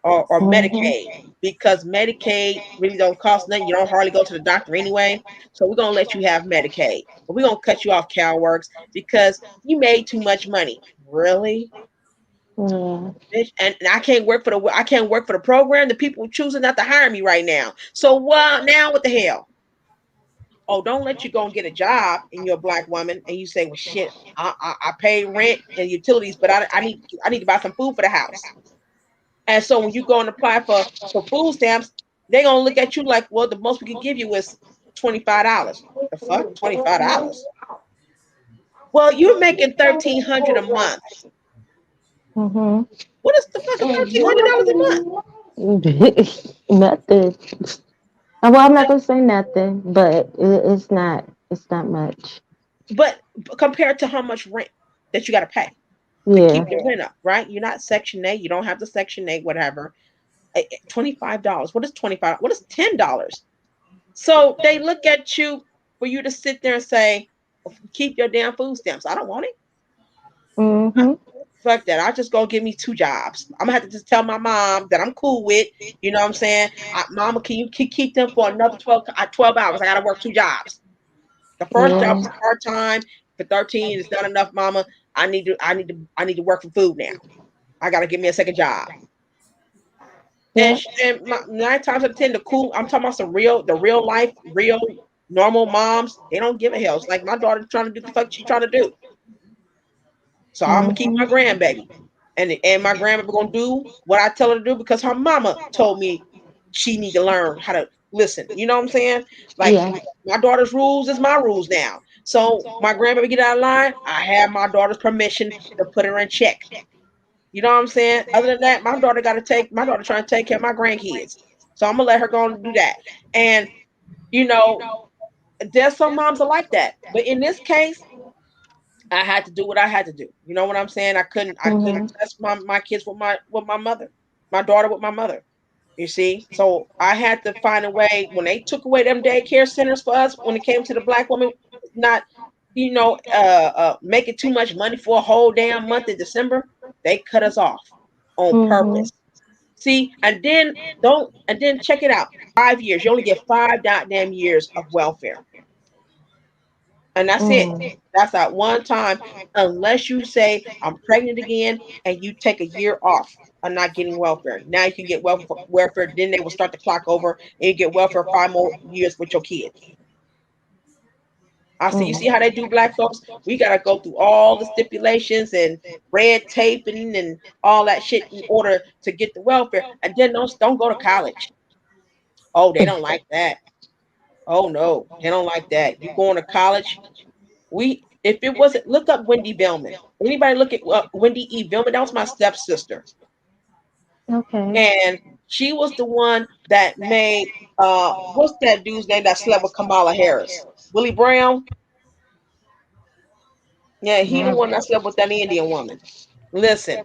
or Medicaid, because Medicaid really don't cost nothing. You don't hardly go to the doctor anyway, so we're gonna let you have Medicaid, but we're gonna cut you off CalWorks because you made too much money. Really? Bitch, and I can't work for the program. The people choosing not to hire me right now. So now what the hell? Oh, don't let you go and get a job and you're a Black woman and you say, well, shit, I pay rent and utilities, but I need to buy some food for the house. And so when you go and apply for food stamps, they're gonna look at you like, well, the most we can give you is $25. The fuck? $25? Well, you're making $1,300 a month. What is the fucking $1,300 a month? Nothing. Well, I'm not gonna say nothing, but it's not much. But compared to how much rent that you got to pay to keep your rent up, right? You're not Section 8. You don't have the Section 8, whatever. $25. What is $25? What is $10? So they look at you for you to sit there and say, keep your damn food stamps. I don't want it. Fuck that. I'll just go give me 2 jobs. I'm gonna have to just tell my mom that I'm cool with, you know what I'm saying? Mama, can you keep them for another 12 hours? I gotta work 2 jobs. The first job is part-time. For 13, it's not enough, mama. I need to work for food now. I gotta give me a second job. And 9 times out of 10, I'm talking about the real life, real normal moms, they don't give a hell. It's like my daughter trying to do the fuck she's trying to do. So I'm gonna keep my grandbaby, and my grandbaby gonna do what I tell her to do because her mama told me she need to learn how to listen. You know what I'm saying? Like my daughter's rules is my rules now. So my grandbaby get out of line, I have my daughter's permission to put her in check. You know what I'm saying? Other than that, my daughter trying to take care of my grandkids. So I'm gonna let her go and do that. And you know, there's some moms are like that, but in this case, I had to do what I had to do. You know what I'm saying? I couldn't test my kids with my mother, my daughter with my mother. You see, so I had to find a way. When they took away them daycare centers for us, when it came to the black woman, not making too much money for a whole damn month in December, they cut us off on purpose. See, and then check it out. 5 years, you only get 5 goddamn years of welfare, and that's it. That's at one time, unless you say I'm pregnant again and you take a year off. I'm not getting welfare. Now you can get welfare. Then they will start the clock over, and you get welfare 5 more years with your kids. I see. You see how they do, black folks? We gotta go through all the stipulations and red taping and all that shit in order to get the welfare, and then don't go to college. Oh, they don't like that. Oh no, they don't like that. You going to college? If it wasn't, look up Wendy Bellman. Anybody look at Wendy E. Bellman? That was my stepsister. Okay. And she was the one that made what's that dude's name that slept with Kamala Harris? Willie Brown? Yeah, he the one that slept with that Indian woman. Listen,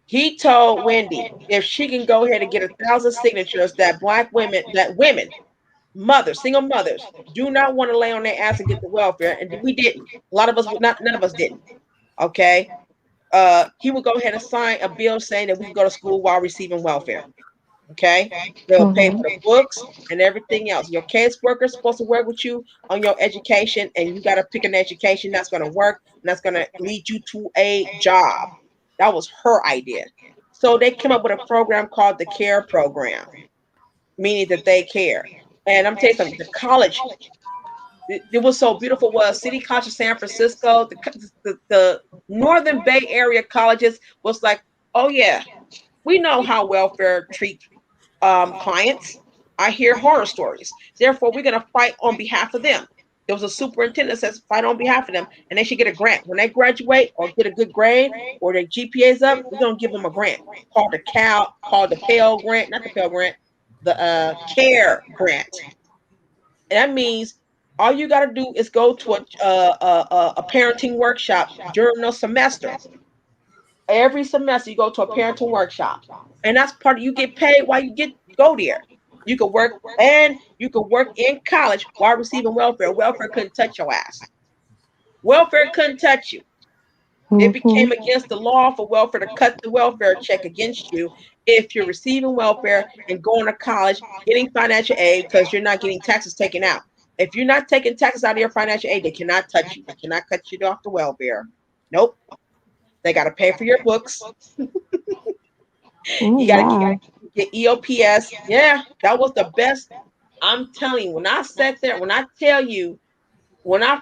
he told Wendy if she can go ahead and get 1,000 signatures that women, mothers, single mothers, do not want to lay on their ass and get the welfare, and we didn't. A lot of us, none of us didn't. Okay. He would go ahead and sign a bill saying that we can go to school while receiving welfare. Okay, they'll pay for the books and everything else. Your caseworker is supposed to work with you on your education, and you got to pick an education that's going to work and that's going to lead you to a job. That was her idea. So they came up with a program called the CARE program, meaning that they care. And I'm telling you something, the college, it was so beautiful. Was City College of San Francisco, the Northern Bay Area colleges was like, oh yeah, we know how welfare treats clients. I hear horror stories. Therefore, we're going to fight on behalf of them. There was a superintendent that says fight on behalf of them, and they should get a grant. When they graduate or get a good grade or their GPA's up, we're going to give them a grant called the Pell Grant, not the Pell Grant, the CARE Grant. And that means all you got to do is go to a parenting workshop during the semester. Every semester you go to a parenting workshop, and that's part of you get paid while you go there. You could work in college while receiving welfare. Welfare couldn't touch your ass. Welfare couldn't touch you. It became against the law for welfare to cut the welfare check against you if you're receiving welfare and going to college, getting financial aid because you're not getting taxes taken out. If you're not taking taxes out of your financial aid, they cannot touch you. They cannot cut you off the welfare. Nope. They got to pay for your books. You got to get EOPS. Yeah, that was the best. I'm telling you, when I sat there, when I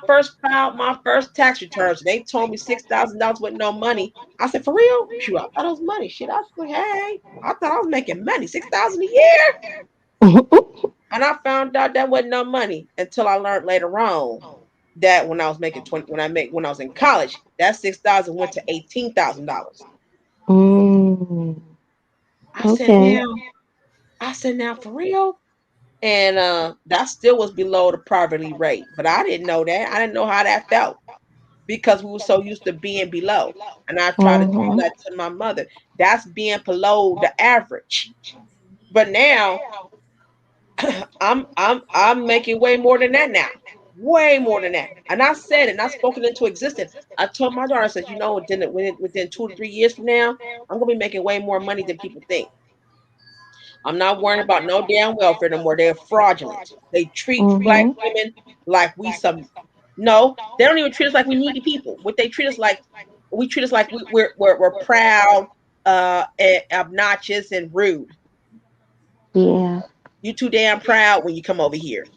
first filed my first tax returns, they told me $6,000 with no money. I said, for real? Shoot, I thought it was money. Shit, I was like, hey, I thought I was making money, $6,000 a year. And I found out that wasn't no money until I learned later on that when I was making when I was in college, that $6,000 went to $18,000. I said now for real, and that still was below the poverty rate, but I didn't know that. I didn't know how that felt because we were so used to being below, and I tried to tell that to my mother. That's being below the average, but now I'm making way more than that now. Way more than that. And I said it, and I spoke it into existence. I told my daughter, I said, within 2 to 3 years from now, I'm going to be making way more money than people think. I'm not worrying about no damn welfare no more. They're fraudulent. They treat black women like no, they don't even treat us like we needy people. What they treat us like, we're proud, and obnoxious and rude. Yeah. You too damn proud when you come over here.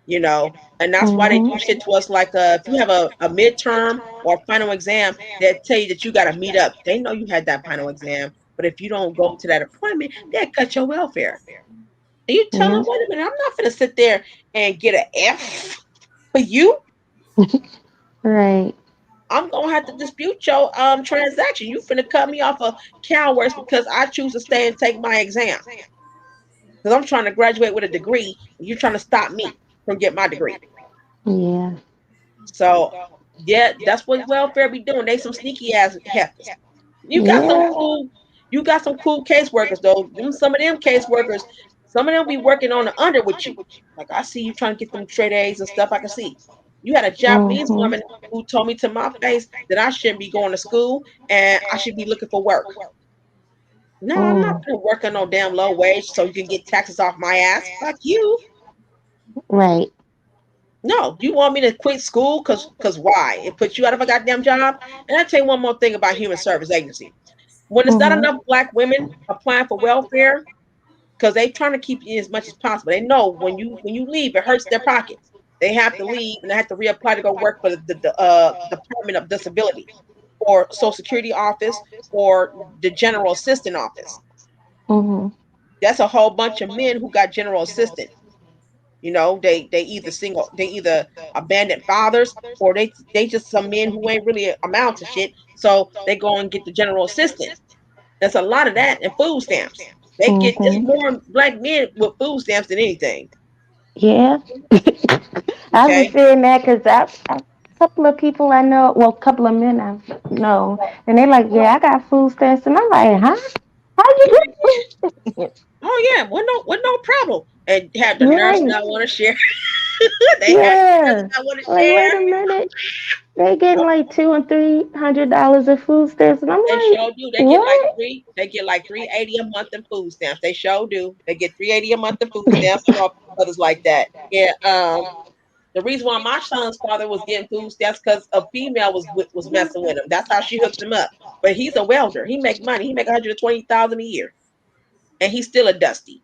And that's why they do shit to us like if you have a midterm or final exam, they'll tell you that you got to meet up. They know you had that final exam, but if you don't go to that appointment, they'll cut your welfare. And you tell them, wait a minute, I'm not going to sit there and get an F for you. Right. I'm going to have to dispute your transaction. You finna cut me off of CalWorks because I choose to stay and take my exam. Because I'm trying to graduate with a degree, and you're trying to stop me from getting my degree. Yeah. So yeah, that's what welfare be doing. They some sneaky ass heifers. You got some Yeah. cool, you got some cool caseworkers though. Some of them caseworkers, some of them be working on the under with you. Like I see you trying to get them straight A's and stuff. I can see. You had a Japanese Mhm. woman who told me to my face that I shouldn't be going to school and I should be looking for work. No, I'm not gonna work on no damn low wage so you can get taxes off my ass. Fuck you. Right. No, you want me to quit school because why? It puts you out of a goddamn job. And I'll tell you one more thing about Human Service Agency. When it's not Mhm. enough black women applying for welfare, because they trying to keep you as much as possible. They know when you leave, it hurts their pockets. They have to leave and they have to reapply to go work for the Department of Disability or Social Security office or the General Assistant office. Mhm. That's a whole bunch of men who got General Assistant. You know, they either abandoned fathers or they just some men who ain't really amount to shit. So they go and get the General Assistant. There's a lot of that in food stamps. They get it's Mhm. more black men with food stamps than anything. Yeah. I was Okay. saying that because a couple of people I know, well, a couple of men I know, and they're like, "Yeah, I got food stamps," and I'm like, "Huh? How'd you get food stamps?" Oh yeah, with no problem. And have the nurse Right. not want to share. They have the nurse Yeah. not want to Like, wait share. a minute. They getting like $200 and $300 of food stamps, and I'm They like, sure do. what? They get like $380 a month in food stamps. They sure do. They get $380 a month in food stamps. I know others like that. Yeah. The reason why my son's father was getting food stamps because a female was messing with him. That's how she hooked him up. But he's a welder. He make money. He make $120,000 a year, and he's still a dusty.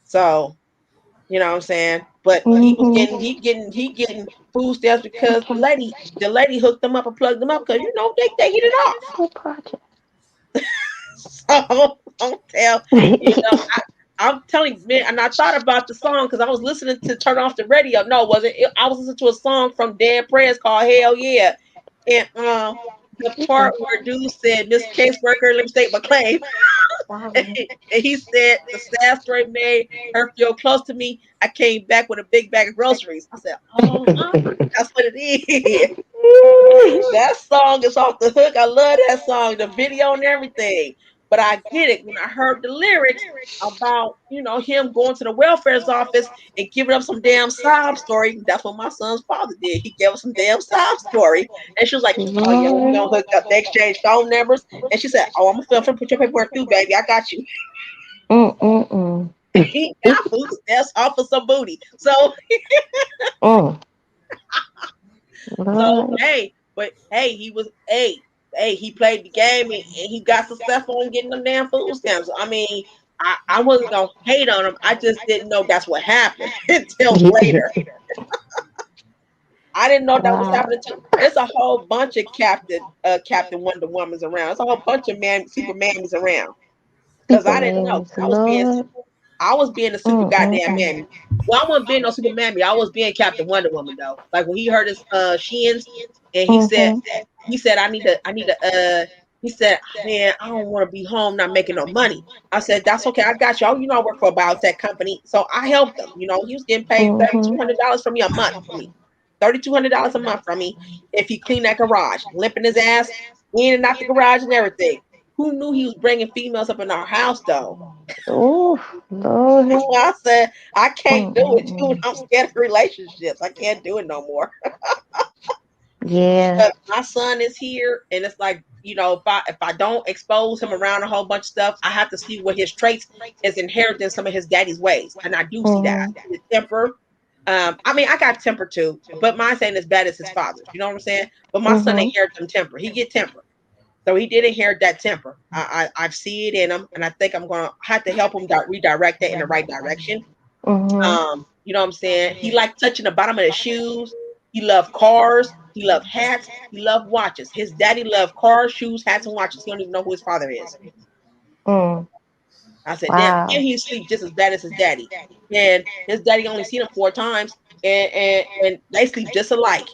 So you know what I'm saying. But Mhm. he getting food stamps because the lady hooked him up and plugged him up because you know they hit it off. What project? So don't tell you know I'm telling you, man, and I thought about the song because I was listening to Turn Off the Radio. No, it wasn't. I was listening to a song from Dead Prez called Hell Yeah. And the part where dude said, Miss Caseworker, let me state my claim. and he said the sad story made her feel close to me. I came back with a big bag of groceries. I said, oh, that's what it is. That song is off the hook. I love that song, the video and everything. But I get it when I heard the lyrics about, you know, him going to the welfare's office and giving up some damn sob story. That's what my son's father did. He gave us some damn sob story. And she was like, oh, yeah, we're going to hook up. They exchanged phone numbers. And she said, oh, I'm going to put your paperwork through, baby. I got you. He got food stamps off of some booty. So, so hey, but hey, he played the game and he got successful in getting them damn food stamps. I mean, I wasn't gonna hate on him. I just didn't know that's what happened until later. I didn't know that was happening too. There's a whole bunch of Captain Wonder Womans around. There's a whole bunch of Super Mammies around. Because I didn't know. I was being a super goddamn mammy. Well, I wasn't being no super mammy. I was being Captain Wonder Woman though. Like when he heard his shins and he said I need to he said, man, I don't want to be home not making no money. I said, that's okay, I got you. Oh, you know I work for a biotech company. So I helped him. You know, he was getting paid $3,200 from me a month for me. $3,200 a month from me if he cleaned that garage, limping his ass in and out the garage and everything. Who knew he was bringing females up in our house though? Oh, Lord. I said, I can't do it, dude. I'm scared of relationships. I can't do it no more. Yeah. My son is here, and it's like, you know, if I don't expose him around a whole bunch of stuff, I have to see what his traits is inheriting some of his daddy's ways. And I do see that. His temper. I mean, I got temper too, but mine ain't as bad as his father's. You know what I'm saying? But my son inherited some temper. He get temper. So he did inherit that temper. I see it in him, and I think I'm gonna have to help him redirect that in the right direction. You know what I'm saying? He liked touching the bottom of his shoes. He loved cars. He loved hats. He loved watches. His daddy loved cars, shoes, hats, and watches. He don't even know who his father is. I said, damn, and he sleep just as bad as his daddy. And his daddy only seen him 4 times, and they sleep just alike.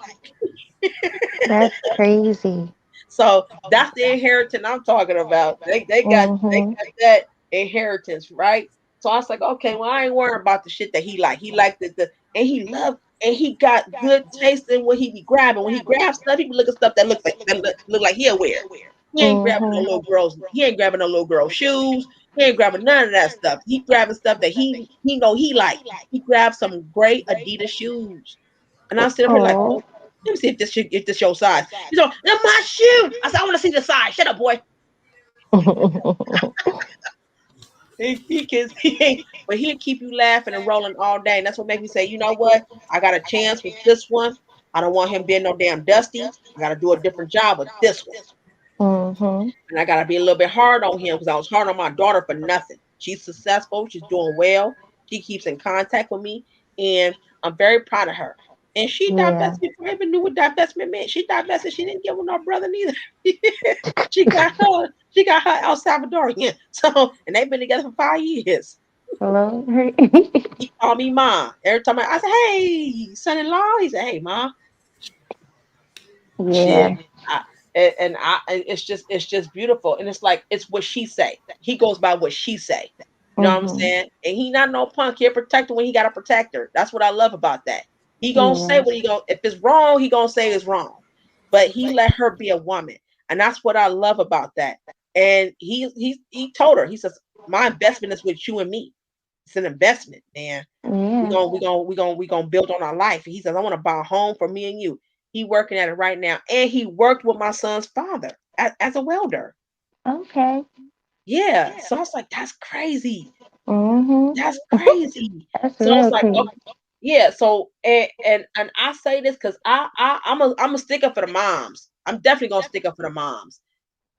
That's crazy. So that's the inheritance I'm talking about. They got that inheritance, right? So I was like, okay, well, I ain't worrying about the shit that he like. He liked the and he loved and he got good taste in what he be grabbing. When he grabs stuff, he be looking at stuff that looks like look like he'll wear. He ain't grabbing no little girls. He ain't grabbing no little girl shoes. He ain't grabbing none of that stuff. He grabbing stuff that he know he like. He grabbed some great Adidas shoes, and I sit up here like, oh, let me see if this your size. He's like, that's my shoe. I said, I want to see the size. Shut up, boy. He ain't, but he'll keep you laughing and rolling all day. And that's what makes me say, you know what? I got a chance with this one. I don't want him being no damn dusty. I got to do a different job with this one. And I got to be a little bit hard on him because I was hard on my daughter for nothing. She's successful. She's doing well. She keeps in contact with me. And I'm very proud of her. And she divested before I even knew what divestment meant. She divested. She didn't give her no brother neither. She got her El Salvadorian. So, and they've been together for 5 years. Hello. He called me mom. Every time I said, hey, son-in-law, he said, hey, mom. Yeah. It's just beautiful. And it's like, it's what she say. He goes by what she say. You know what I'm saying? And he not no punk. He'll protect her when he got a protector. That's what I love about that. He gonna say what he gonna, if it's wrong, he gonna say it's wrong. But he let her be a woman. And that's what I love about that. And he told her, he says, my investment is with you and me. It's an investment, man. We're gonna build on our life. And he says, I want to buy a home for me and you. He working at it right now. And he worked with my son's father as a welder. Okay. Yeah. So I was like, that's crazy. That's crazy. That's So I was real like, crazy. okay. Yeah, so and I say this because I'm a sticker for the moms. I'm definitely gonna stick up for the moms.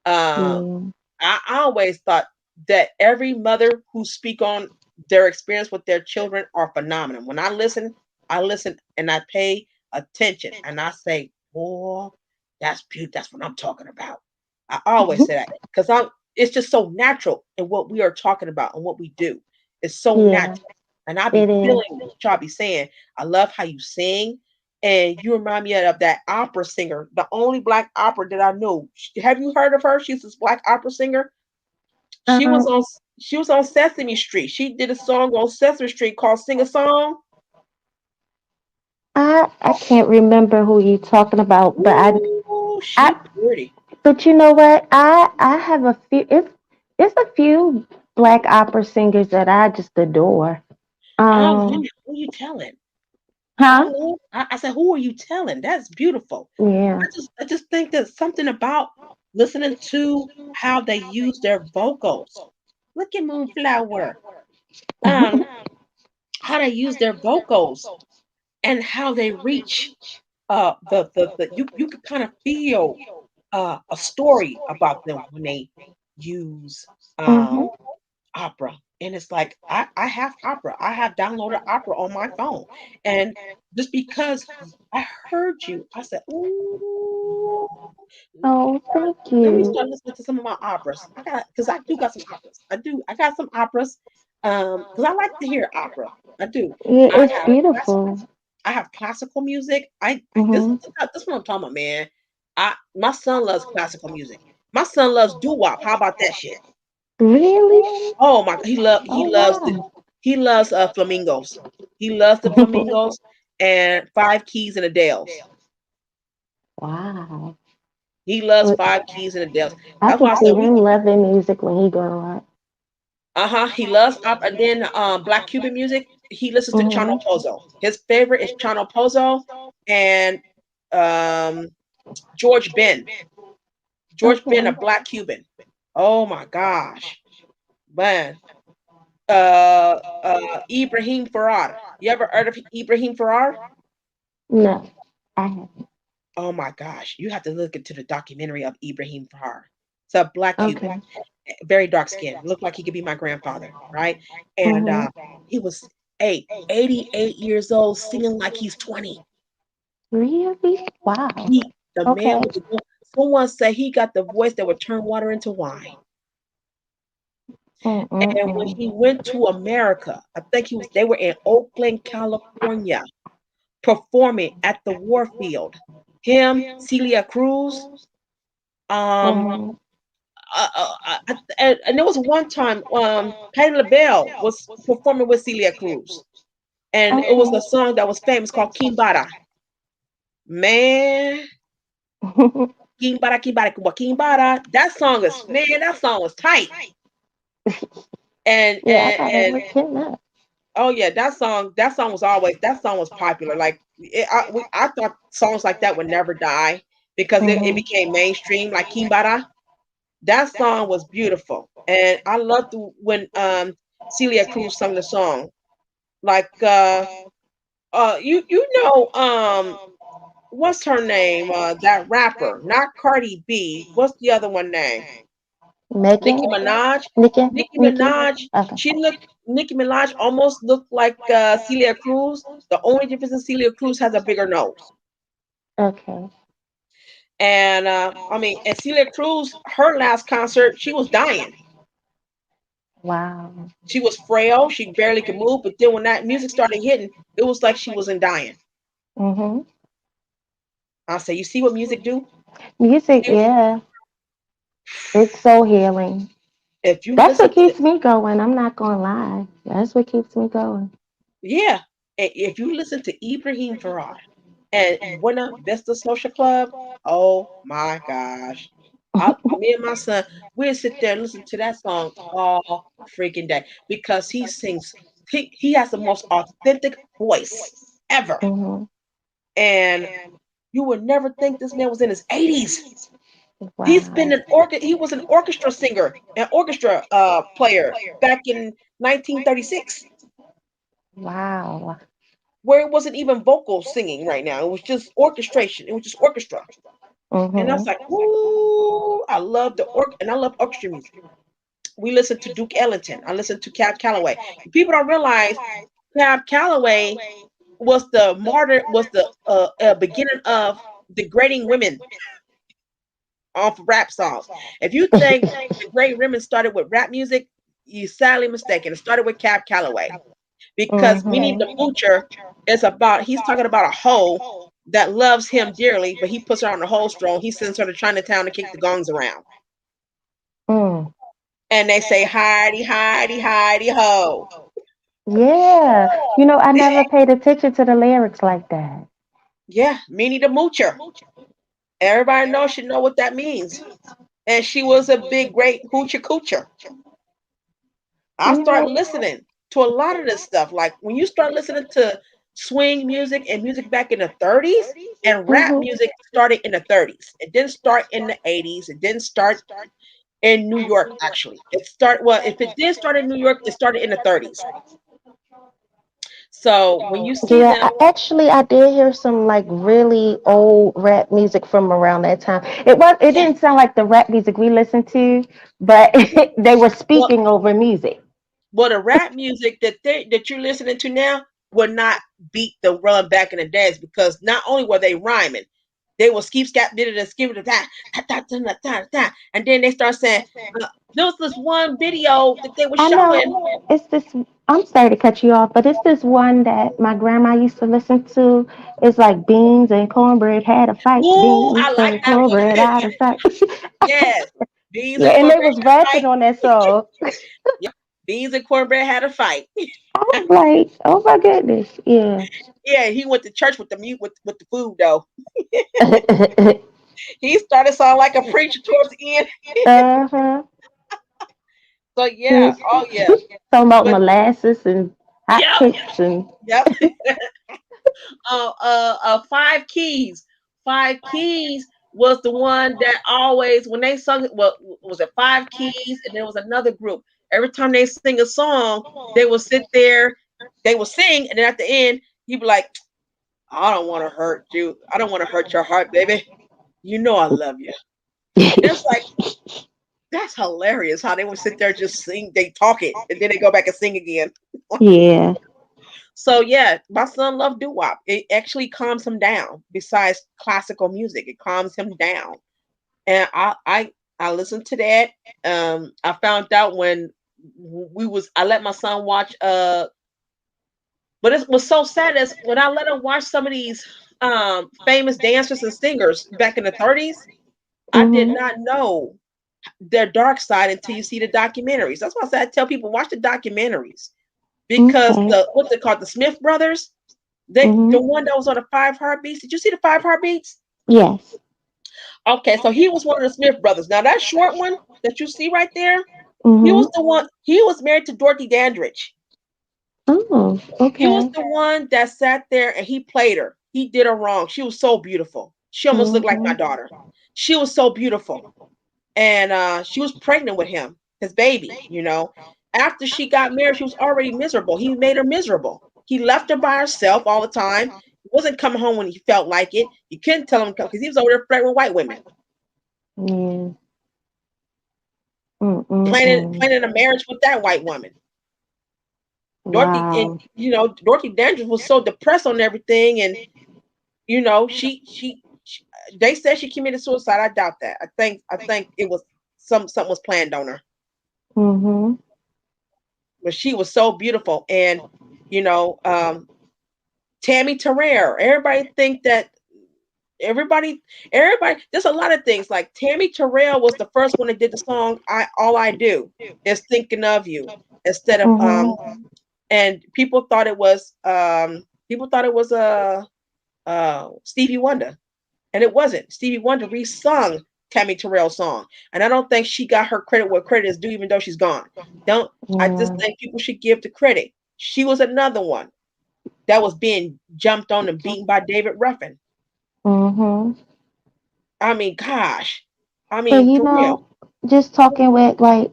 I always thought that every mother who speak on their experience with their children are phenomenal. When I listen and I pay attention and I say, "Oh, that's beautiful. That's what I'm talking about." I always say that because it's just so natural in what we are talking about and what we do. It's so natural. And I be feeling what y'all be saying. I love how you sing. And you remind me of that opera singer, the only black opera that I know. Have you heard of her? She's this black opera singer. She was on Sesame Street. She did a song on Sesame Street called "Sing a Song." I can't remember who you're talking about, but she's pretty. But you know what? I have a few. It's a few black opera singers that I just adore. Who are you telling? Huh? I said, who are you telling? That's beautiful. Yeah. I just think there's something about listening to how they use their vocals. Look at Moonflower. How they use their vocals and how they reach you can kind of feel a story about them when they use opera. And it's like I have opera. I have downloaded opera on my phone. And just because I heard you, I said, ooh. Oh, thank Let me you. start listening to some of my operas. Because I do got some operas. I got some operas. Because I like to hear opera. I do. Yeah, it's beautiful. I have classical music. This is what I'm talking about, man. My son loves classical music. My son loves doo-wop. How about that shit? Really? Oh my! He loves flamingos. He loves the flamingos and Five Keys and Adele's. Wow. He loves Five Keys and Adele's. I That's why can I see said him loving music when he grow up. He loves opera. And then Black Cuban music. He listens to Chano Pozo. His favorite is Chano Pozo and George Ben. George Ben, a Black Cuban. Oh my gosh, man. Ibrahim Farrar. You ever heard of Ibrahim Farrar? No, I haven't. Oh my gosh, you have to look into the documentary of Ibrahim Farrar. It's a Black Cuban, very dark skin. Looked like he could be my grandfather, right? And he was 88 years old, singing like he's 20. Really? Wow. The man was, someone said he got the voice that would turn water into wine. And when he went to America, I think they were in Oakland, California, performing at the Warfield. Him, Celia Cruz, and there was one time Patti LaBelle was performing with Celia Cruz, and it was a song that was famous called Kimbara. Man, Kimbara, Kimbara, Kimbara. That song was tight. And oh yeah, that song was popular. Like I thought songs like that would never die because it became mainstream. Like Kimbara, that song was beautiful, and I loved when Celia Cruz sung the song. Like what's her name? That rapper, not Cardi B. What's the other one name? Nicki Minaj. Nicki Minaj. Okay. Nicki Minaj almost looked like Celia Cruz. The only difference is Celia Cruz has a bigger nose. Okay. And and Celia Cruz, her last concert, she was dying. Wow. She was frail. She barely could move. But then when that music started hitting, it was like she wasn't dying. I say, you see what music do? Music, yeah. It's so healing. That's what keeps me going. I'm not gonna lie. That's what keeps me going. Yeah. If you listen to Ibrahim Farad and Buena Vista Social Club, oh my gosh. Me and my son, we'll sit there and listen to that song all freaking day because he sings, he has the most authentic voice ever. And you would never think this man was in his 80s. Wow. He was an orchestra singer, an orchestra player back in 1936. Wow. Where it wasn't even vocal singing right now. It was just orchestration. It was just orchestra. And I was like, ooh, I love and I love orchestra music. We listened to Duke Ellington. I listened to Cab Calloway. People don't realize Cab Calloway was the beginning of degrading women off rap songs. If you think degrading women started with rap music, you're sadly mistaken. It started with Cab Calloway. Because Minnie the Moocher he's talking about a hoe that loves him dearly, but he puts her on the hoe stone. He sends her to Chinatown to kick the gongs around. And they say, Heidi, Heidi, Heidi, ho. Yeah. I never paid attention to the lyrics like that. Yeah, Minnie the Moocher. Everybody should know what that means. And she was a big, great hoochie coocher. I started listening to a lot of this stuff. Like when you start listening to swing music and music back in the 30s, and rap music started in the 30s. It didn't start in the 80s. It didn't start in New York, actually. If it did start in New York, it started in the 30s. So when you see them, I did hear some like really old rap music from around that time. It didn't sound like the rap music we listened to, but they were speaking over music. Well, the rap music that you're listening to now would not beat the run back in the days because not only were they rhyming, they will skip scap did it and skip it that, and then they start saying there was this one video that they were showing. It's this. I'm sorry to cut you off, but it's this one that my grandma used to listen to. It's like beans and cornbread had a fight. Ooh, Beans I like and that cornbread had a fight. Yes, beans and and they was rapping on that song. Yep. Beans and cornbread had a fight. I was like, oh my goodness, yeah. Yeah, he went to church with the with the food though. He started sounding like a preacher towards the end. So yeah, oh yeah. Talking about molasses and hot cakes and. Yep. 5 Keys. 5 Keys was the one that always when they sung it. Well, was it 5 Keys? And there was another group. Every time they sing a song, they will sit there, they will sing, and then at the end, he'd be like, I don't want to hurt you. I don't want to hurt your heart, baby. You know I love you. It's like, that's hilarious how they would sit there just sing, they talk it, and then they go back and sing again. Yeah. So yeah, my son loved doo-wop. It actually calms him down. Besides classical music, it calms him down. And I listened to that. I found out when I let my son watch but it was so sad is when I let him watch some of these famous dancers and singers back in the 30s, I did not know their dark side until you see the documentaries. That's why I tell people watch the documentaries, because what's it called, the Smith brothers, the one that was on the 5 Heartbeats. Did you see the 5 Heartbeats? Yes. Okay, so he was one of the Smith brothers. Now that short one that you see right there, he was the one. He was married to Dorothy Dandridge. Oh, okay. He was the one that sat there and he played her. He did her wrong. She was so beautiful. She almost looked like my daughter. She was so beautiful. And she was pregnant with him, his baby, you know. After she got married, she was already miserable. He made her miserable. He left her by herself all the time. He wasn't coming home when he felt like it. You couldn't tell him because he was over there flirting with white women. Planning a marriage with that white woman. Dorothy, and, you know, Dorothy Dandridge was so depressed on everything, and you know, she they said she committed suicide. I doubt that. I think it was something was planned on her. But she was so beautiful, and you know, Tammy Terrell. Everybody think that everybody. There's a lot of things. Like Tammy Terrell was the first one that did the song "All I Do Is Thinking of You" instead of and people thought it was Stevie Wonder, and it wasn't. Stevie Wonder re-sung Tammy Terrell's song, and I don't think she got her credit where credit is due, even though she's gone. I just think people should give the credit. She was another one that was being jumped on and beaten by David Ruffin. I mean, gosh, I mean, But you for know, real. just talking with like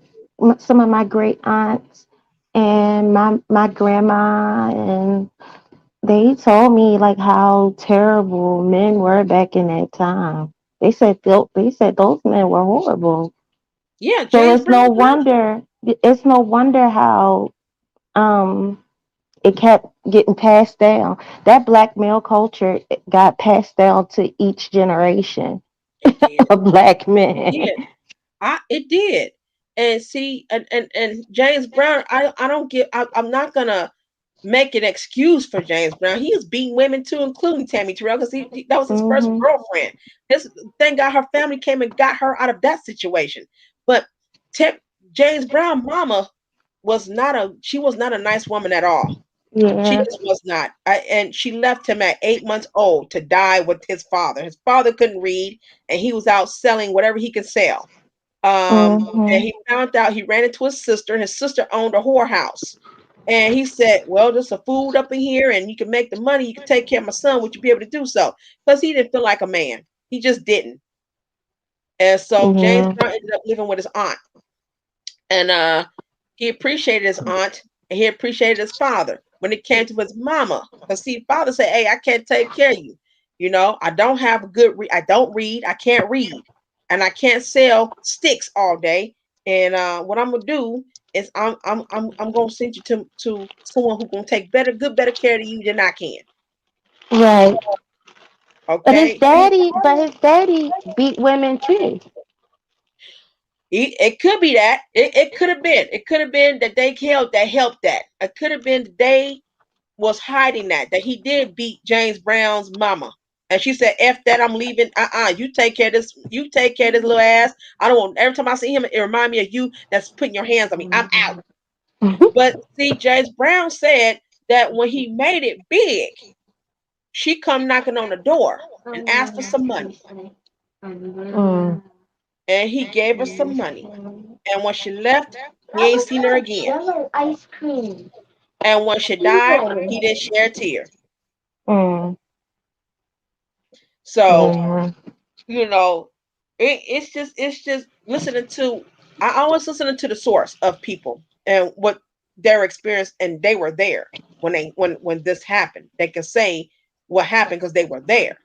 some of my great aunts and my grandma, and they told me like how terrible men were back in that time. They said those men were horrible. Yeah, So James it's no wonder how it kept getting passed down. That black male culture got passed down to each generation of black men. It did. And see, and James Brown, I'm not gonna make an excuse for James Brown. He was beating women too, including Tammy Terrell, because that was his first girlfriend. Thank God her family came and got her out of that situation. But James Brown mama was not a nice woman at all. She just was not. And she left him at 8 months old to die with his father. His father couldn't read, and he was out selling whatever he could sell. And he found out, he ran into his sister. His sister owned a whorehouse. And he said, well, there's some food up in here and you can make the money. You can take care of my son. Would you be able to do so? Because he didn't feel like a man. He just didn't. And so James Brown ended up living with his aunt. And he appreciated his aunt and he appreciated his father when it came to his mama. Because see, father said, hey, I can't take care of you. You know, I don't have a good I don't read. I can't read. And I can't sell sticks all day. And what I'm gonna do is I'm gonna send you to someone who's gonna take better care of you than I can. Right. Okay. But his daddy beat women too. It could be that. It could have been. It could have been that they helped that. It could have been that they was hiding that he did beat James Brown's mama. And she said, F that, I'm leaving. You take care of this. You take care of this little ass. I don't want, every time I see him, it reminds me of you that's putting your hands on me. I'm out. But see, James Brown said that when he made it big, she come knocking on the door and asked for some money. And he gave her some money. And when she left, he ain't seen her again. Ice cream. And when she died, he didn't share a tear. So, you know, it's just listening to, I always listening to the source of people and what their experience, and they were there when this happened. They can say what happened because they were there.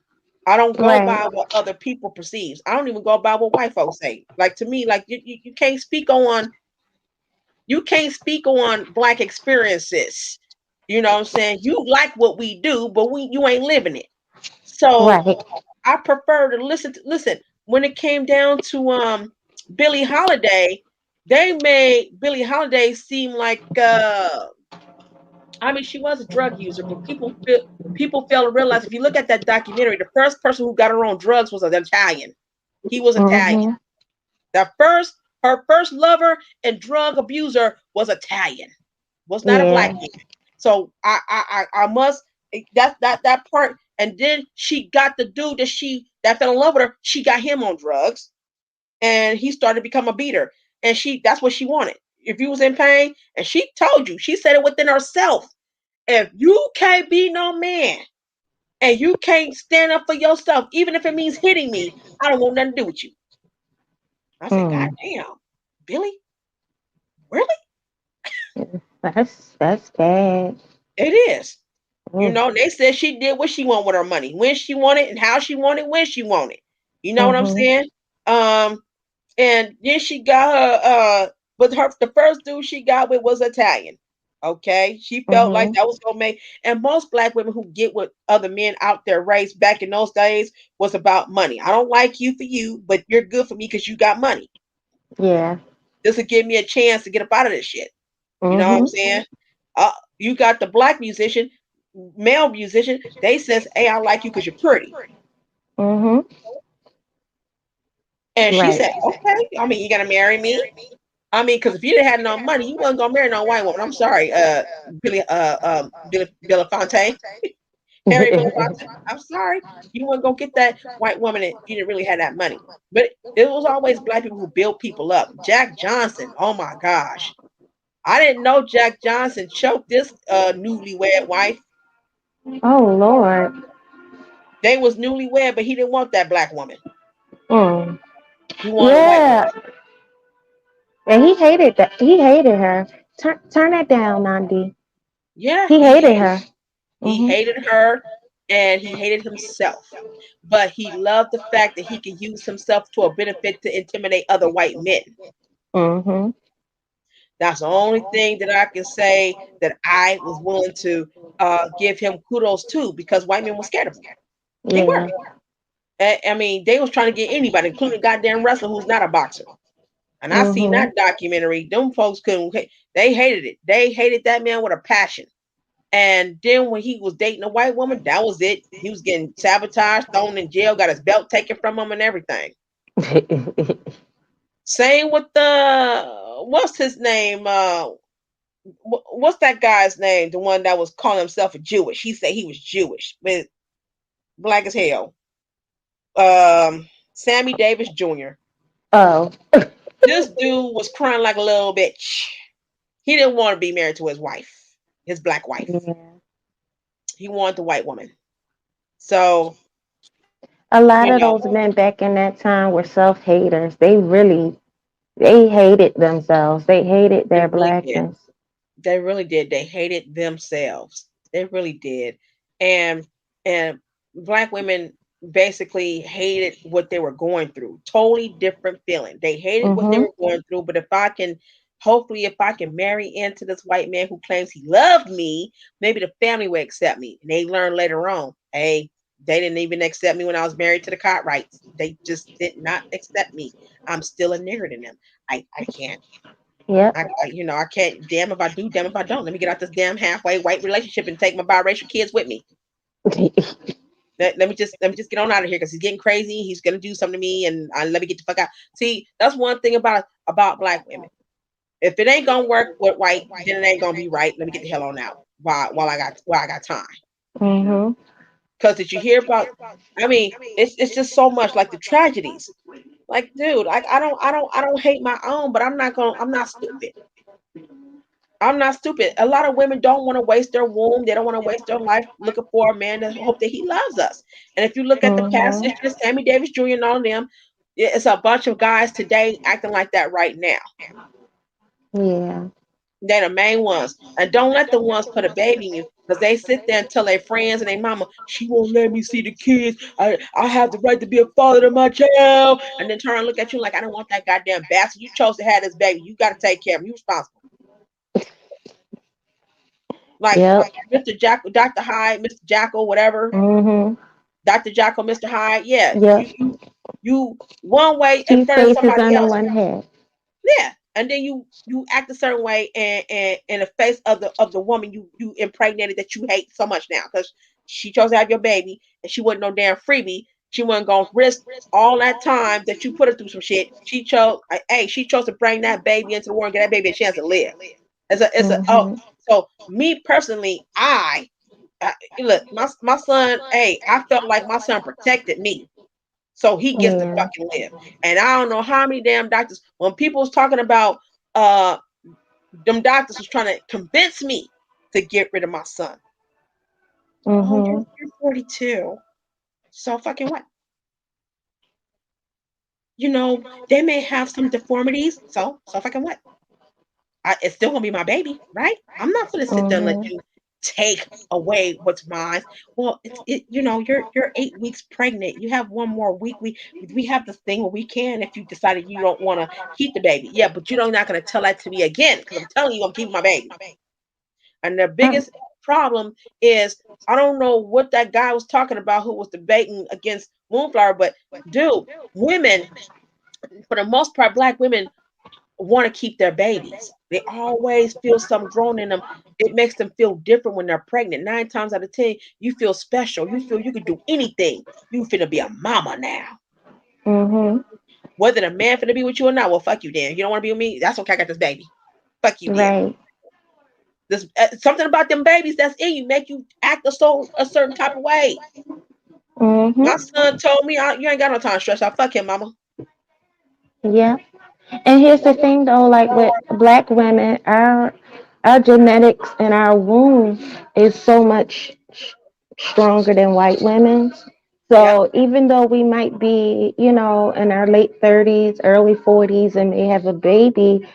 I don't go by what other people perceives. I don't even go by what white folks say. Like, to me, like you can't speak on Black experiences. You know what I'm saying? You like what we do, but you ain't living it. So I prefer to listen. When it came down to Billie Holiday, they made Billie Holiday seem like I mean, she was a drug user, but people fail to realize, if you look at that documentary, the first person who got her on drugs was an Italian. He was Italian. The first Her first lover and drug abuser was Italian, was not a black man. So I must that part. And then she got the dude that fell in love with her. She got him on drugs, and he started to become a beater. And that's what she wanted. If you was in pain, and she told you, she said it within herself. If you can't be no man, and you can't stand up for yourself, even if it means hitting me, I don't want nothing to do with you. I said, God damn, Billy, really? That's bad. It is. You know, they said she did what she wanted with her money, when she wanted, and how she wanted, when she wanted. You know what I'm saying? And then she got her. But the first dude she got with was Italian. Okay, she felt like that was gonna make. And most black women who get with other men out their race back in those days was about money. I don't like you for you, but you're good for me because you got money. Yeah. This will give me a chance to get up out of this shit. You know what I'm saying? You got the black musician, male musician. They says, "Hey, I like you because you're pretty." And she said, "Okay. I mean, you gonna marry me? I mean, because if you didn't have no money, you wasn't gonna marry no white woman. I'm sorry, Billy Belafonte, Harry Belafonte. I'm sorry, you weren't gonna get that white woman if you didn't really have that money. But it was always black people who built people up. Jack Johnson, oh my gosh, I didn't know Jack Johnson choked this newlywed wife. Oh Lord. They was newlywed, but he didn't want that black woman. He wanted a white woman. And he hated that. He hated her. Turn that down, Nandi. Yeah, he hated her. He hated her, and he hated himself. But he loved the fact that he could use himself to a benefit to intimidate other white men. That's the only thing that I can say that I was willing to give him kudos to, because white men were scared of him. They were. I mean, they was trying to get anybody, including a goddamn wrestler who's not a boxer. And I seen that documentary. Them folks couldn't. They hated it. They hated that man with a passion. And then when he was dating a white woman, that was it. He was getting sabotaged, thrown in jail, got his belt taken from him, and everything. Same with what's his name? What's that guy's name? The one that was calling himself a Jewish. He said he was Jewish, but black as hell. Sammy Davis Jr. Oh. This dude was crying like a little bitch. He didn't want to be married to his wife, his black wife. He wanted the white woman. So a lot of those men back in that time were self-haters. They hated themselves. They hated their blackness. They really did. They hated themselves. They really did. And black women basically hated what they were going through. Totally different feeling. They hated what they were going through. But if I can marry into this white man who claims he loved me, maybe the family will accept me. And they learned later on, hey, they didn't even accept me when I was married to the Cartwrights. They just did not accept me. I'm still a nigger to them. I can't. Yeah. I can't. Damn if I do, damn if I don't. Let me get out this damn halfway white relationship and take my biracial kids with me. Let me just get on out of here because he's getting crazy. He's gonna do something to me, and let me get the fuck out. See, that's one thing about black women. If it ain't gonna work with white, then it ain't gonna be right. Let me get the hell on out while I got time. Because did you hear about? I mean, it's just so much like the tragedies. Like, dude, I don't hate my own, but I'm not stupid. I'm not stupid. A lot of women don't want to waste their womb. They don't want to waste their life looking for a man to hope that he loves us. And if you look at the past history of Sammy Davis Jr. and all of them, it's a bunch of guys today acting like that right now. Yeah. They're the main ones. And don't let the ones put a baby in you, because they sit there and tell their friends and their mama, she won't let me see the kids. I have the right to be a father to my child. And then turn and look at you like, I don't want that goddamn bastard. You chose to have this baby. You got to take care of him. You're responsible. Like Mr. Jackal, Dr. Hyde, Mr. Jackal, whatever. Dr. Jackal, Mr. Hyde. Yeah. You one way in front of somebody else. Yeah. And then you act a certain way and in the face of the woman you impregnated that you hate so much now because she chose to have your baby and she wasn't no damn freebie. She wasn't gonna risk all that time that you put her through some shit. She chose to bring that baby into the world and get that baby a chance to live. So me personally, look, my son, I felt like my son protected me. So he gets to fucking live. And I don't know how many damn doctors, when people was talking about them doctors was trying to convince me to get rid of my son. Oh, you're 42. So fucking what? You know, they may have some deformities. So fucking what? It's still gonna be my baby, right? I'm not gonna sit there and let you take away what's mine. Well, you're 8 weeks pregnant. You have one more week. We have this thing where we can, if you decided you don't want to keep the baby. Yeah, but you're not gonna tell that to me again, because I'm telling you I'm keeping my baby. And the biggest problem is, I don't know what that guy was talking about who was debating against Moonflower, but dude, women, for the most part, Black women want to keep their babies. They always feel something growing in them. It makes them feel different when they're pregnant. 9 times out of 10, you feel special. You feel you can do anything. You finna be a mama now. Whether the man finna be with you or not, well, fuck you, then. You don't want to be with me? That's okay. I got this baby. Fuck you, then. This something about them babies that's in you make you act a certain type of way. My son told me, you ain't got no time to stress out. Fuck him, mama. Yeah. And here's the thing though, like with Black women, our genetics and our womb is so much stronger than white women. So even though we might be, in our late 30s, early 40s and may have a baby,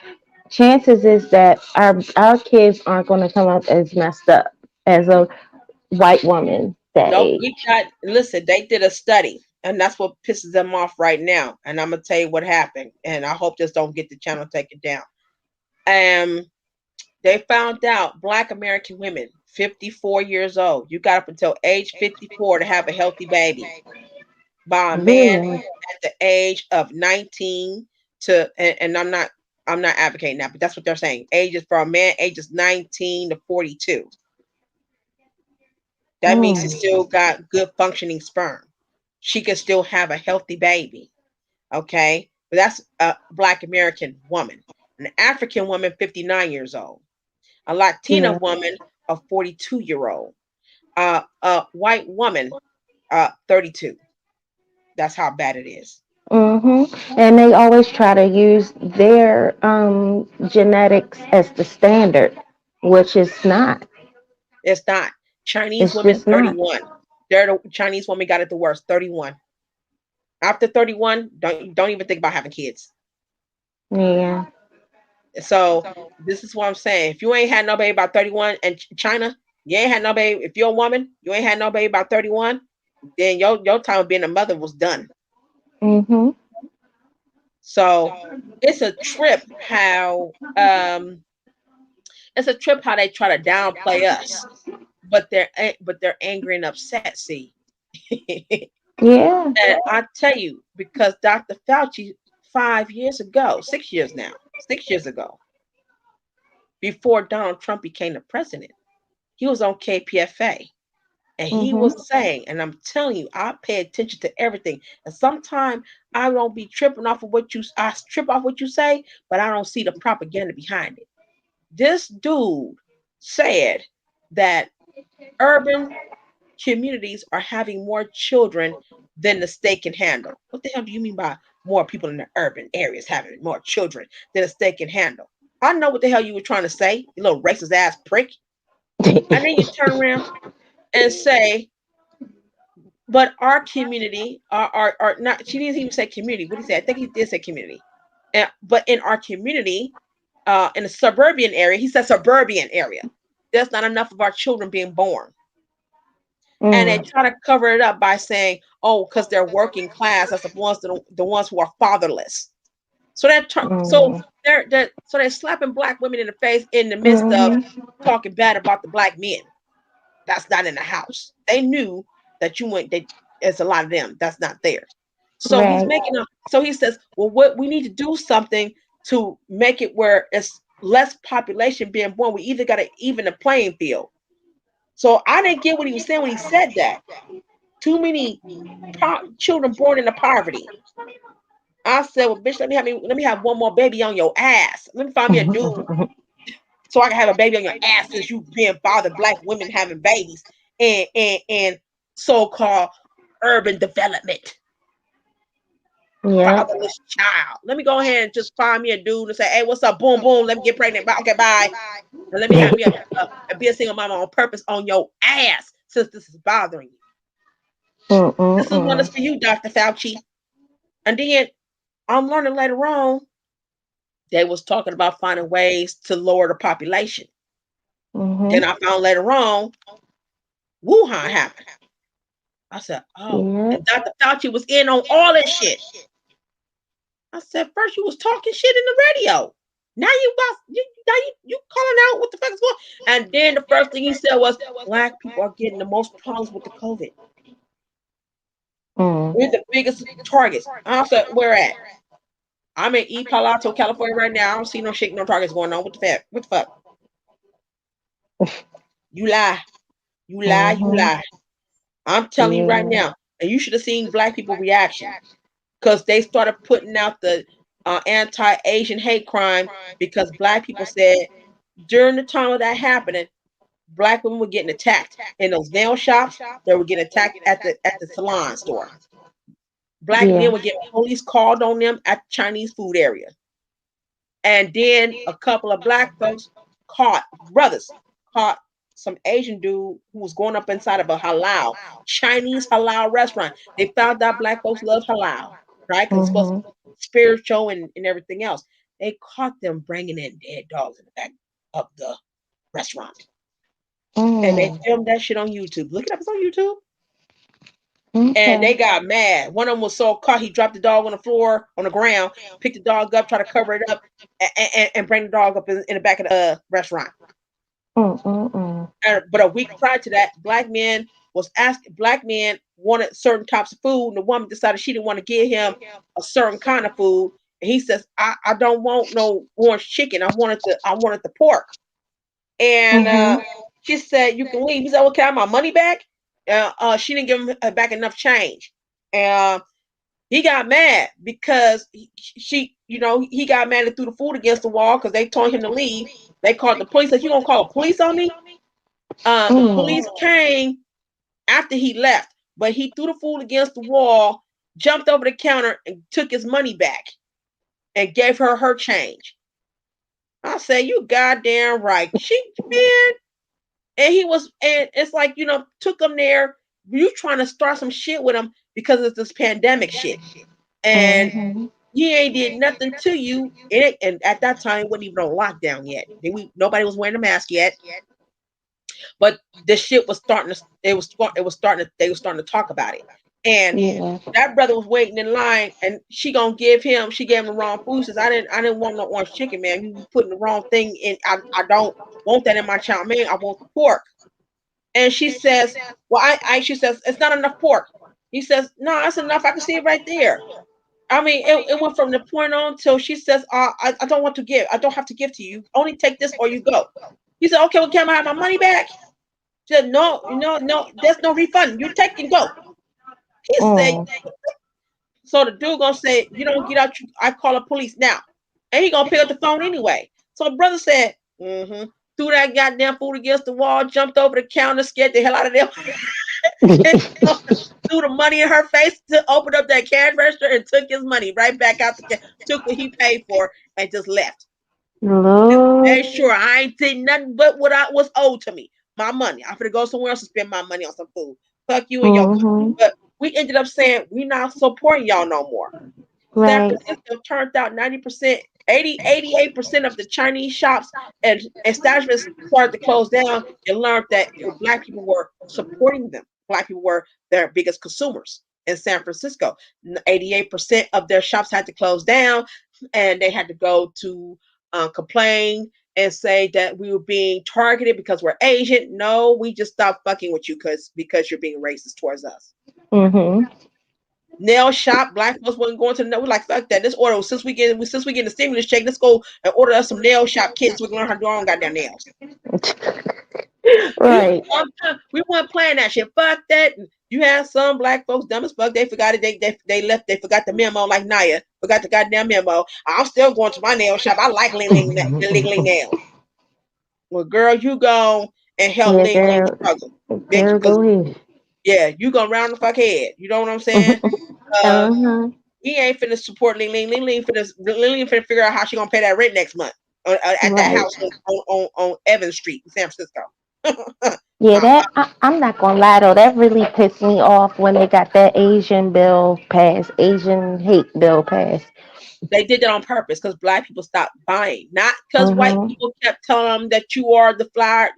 chances is that our kids aren't going to come up as messed up as a white woman that age. Listen, they did a study. And that's what pisses them off right now. And I'm gonna tell you what happened. And I hope this don't get the channel taken down. They found out Black American women, 54 years old, you got up until age 54 to have a healthy baby. By a man at the age of 19 to, and I'm not advocating that, but that's what they're saying. Ages for a man, ages 19 to 42. That means he still got good functioning sperm. She can still have a healthy baby. Okay. But that's a Black American woman. An African woman, 59 years old. A Latina woman, a 42-year-old. A white woman, 32. That's how bad it is. And they always try to use their genetics as the standard, which is not. It's not. Chinese women, 31. The Chinese woman got it the worst, 31. After 31, don't even think about having kids. Yeah. So this is what I'm saying. If you ain't had no baby about 31, and China, you ain't had no baby. If you're a woman, you ain't had no baby about 31, then your time of being a mother was done. So it's a trip how they try to downplay us, but they're angry and upset. See. Yeah. And I tell you, because Dr. Fauci 6 years ago, before Donald Trump became the president, he was on KPFA. And he was saying, and I'm telling you, I pay attention to everything. And sometimes I don't be tripping off of I trip off what you say, but I don't see the propaganda behind it. This dude said that urban communities are having more children than the state can handle. What the hell do you mean by more people in the urban areas having more children than the state can handle? I know what the hell you were trying to say, you little racist ass prick. And then you turn around and say, but our community are not. She didn't even say community. What did he say? I think he did say community. But in our community, in a suburban area, he said suburban area, there's not enough of our children being born. And they try to cover it up by saying, "Oh, because they're working class. That's the ones who are fatherless." So they're slapping Black women in the face in the midst of talking bad about the Black men. That's not in the house. They knew that you went. There's a lot of them. That's not there. So he's making up. So he says, "Well, what we need to do something to make it where it's less population being born. We either got to even the playing field." So I didn't get what he was saying when he said that. too many children born into poverty. I said, well, bitch, let me have one more baby on your ass. Let me find me a dude so I can have a baby on your ass since you being bothered black women having babies and so-called urban development. Yeah. Fatherless child. Let me go ahead and just find me a dude and say, hey, what's up? Boom, boom. Let me get pregnant. Okay, bye. And let me have me be a single mama on purpose on your ass since this is bothering you. This is one that's for you, Dr. Fauci. And then I'm learning later on they was talking about finding ways to lower the population. Then I found later on Wuhan happened. I said, oh, and Dr. Fauci was in on all this shit. I said, first you was talking shit in the radio. Now you calling out what the fuck is going on. And then the first thing he said was black people are getting the most problems with the COVID. We're the biggest targets. I said, where at? I'm in East Palo Alto, California right now. I don't see no shit, no targets going on. What the fuck? You lie. You lie. You lie. I'm telling you right now. And you should have seen black people reaction. Because they started putting out the anti-Asian hate crime because black people said during the time of that happening, black women were getting attacked in those nail shops. They were getting attacked at the salon store. Black men were getting police called on them at the Chinese food area. And then a couple of black folks caught some Asian dude who was going up inside of a Chinese halal restaurant. They found out black folks love halal, right? Because it's supposed to be spiritual and everything else. They caught them bringing in dead dogs in the back of the restaurant. And they filmed that shit on YouTube. Look it up, it's on YouTube. And they got mad. One of them was so caught, he dropped the dog on the floor, on the ground, picked the dog up, tried to cover it up, and bring the dog up in the back of the restaurant. But a week prior to that, black men wanted certain types of food, and the woman decided she didn't want to give him a certain kind of food. And he says, I don't want no orange chicken. I wanted the pork. And she said, you can leave. He said, well, can I have my money back? She didn't give him back enough change. And he got mad because he got mad and threw the food against the wall because they told him to leave. They called the police. Said, you gonna call the police on me? The police came after he left, but he threw the food against the wall, jumped over the counter, and took his money back and gave her change. I said, you goddamn right. And it's like, took him there. You trying to start some shit with him because it's this pandemic shit. And he ain't did nothing to you. And at that time, it wasn't even on lockdown yet. Nobody was wearing a mask yet. But the shit was starting to, they were starting to talk about it. And that brother was waiting in line, and she gave him the wrong food. Says, I didn't want no orange chicken, man. You putting the wrong thing in. I don't want that in my chow mein. I want the pork. And she says, well, she says, it's not enough pork. He says, no, that's enough. I can see it right there. I mean, it went from the point on till she says, I don't want to give. I don't have to give to you. Only take this or you go. He said, okay, well, can I have my money back? She said, no, there's no refund. You take and go. He said, so the dude gonna say, you don't get out, I call the police now. And he gonna pick up the phone anyway. So the brother said, threw that goddamn food against the wall, jumped over the counter, scared the hell out of them. Threw the money in her face to open up that cash register and took his money right back out, took what he paid for and just left. Made sure I ain't did nothing but what was owed to me. My money. I'm gonna go somewhere else and spend my money on some food. Fuck you and your food. But we ended up saying we're not supporting y'all no more. San Francisco turned out 90%, 88% of the Chinese shops and establishments started to close down and learned that black people were supporting them. Black people were their biggest consumers in San Francisco. 88% of their shops had to close down, and they had to go to complain and say that we were being targeted because we're Asian. No, we just stopped fucking with you because you're being racist towards us. Nail shop, black folks wasn't going to the nail. We're like, fuck that. This order, since we get the stimulus check, let's go and order us some nail shop kids so we can learn how to do our own goddamn nails. Right. We weren't playing that shit. Fuck that. You have some black folks dumb as fuck. They forgot it. They left. They forgot the memo. Like Naya forgot the goddamn memo. I'm still going to my nail shop. I like Ling Ling nails. Well, girl, you go and help Yeah, Ling Ling girl. struggle, bitch. Girl, Because go ahead. yeah, you gonna round the fuck head. You know what I'm saying? He ain't finna support Ling Ling. Ling Ling finna figure out how she gonna pay that rent next month at that Right. house on Evans Street in San Francisco. Yeah, I'm not gonna lie though, that really pissed me off when they got that Asian bill passed, Asian hate bill passed. They did that on purpose because black people stopped buying, not because white people kept telling them that you are the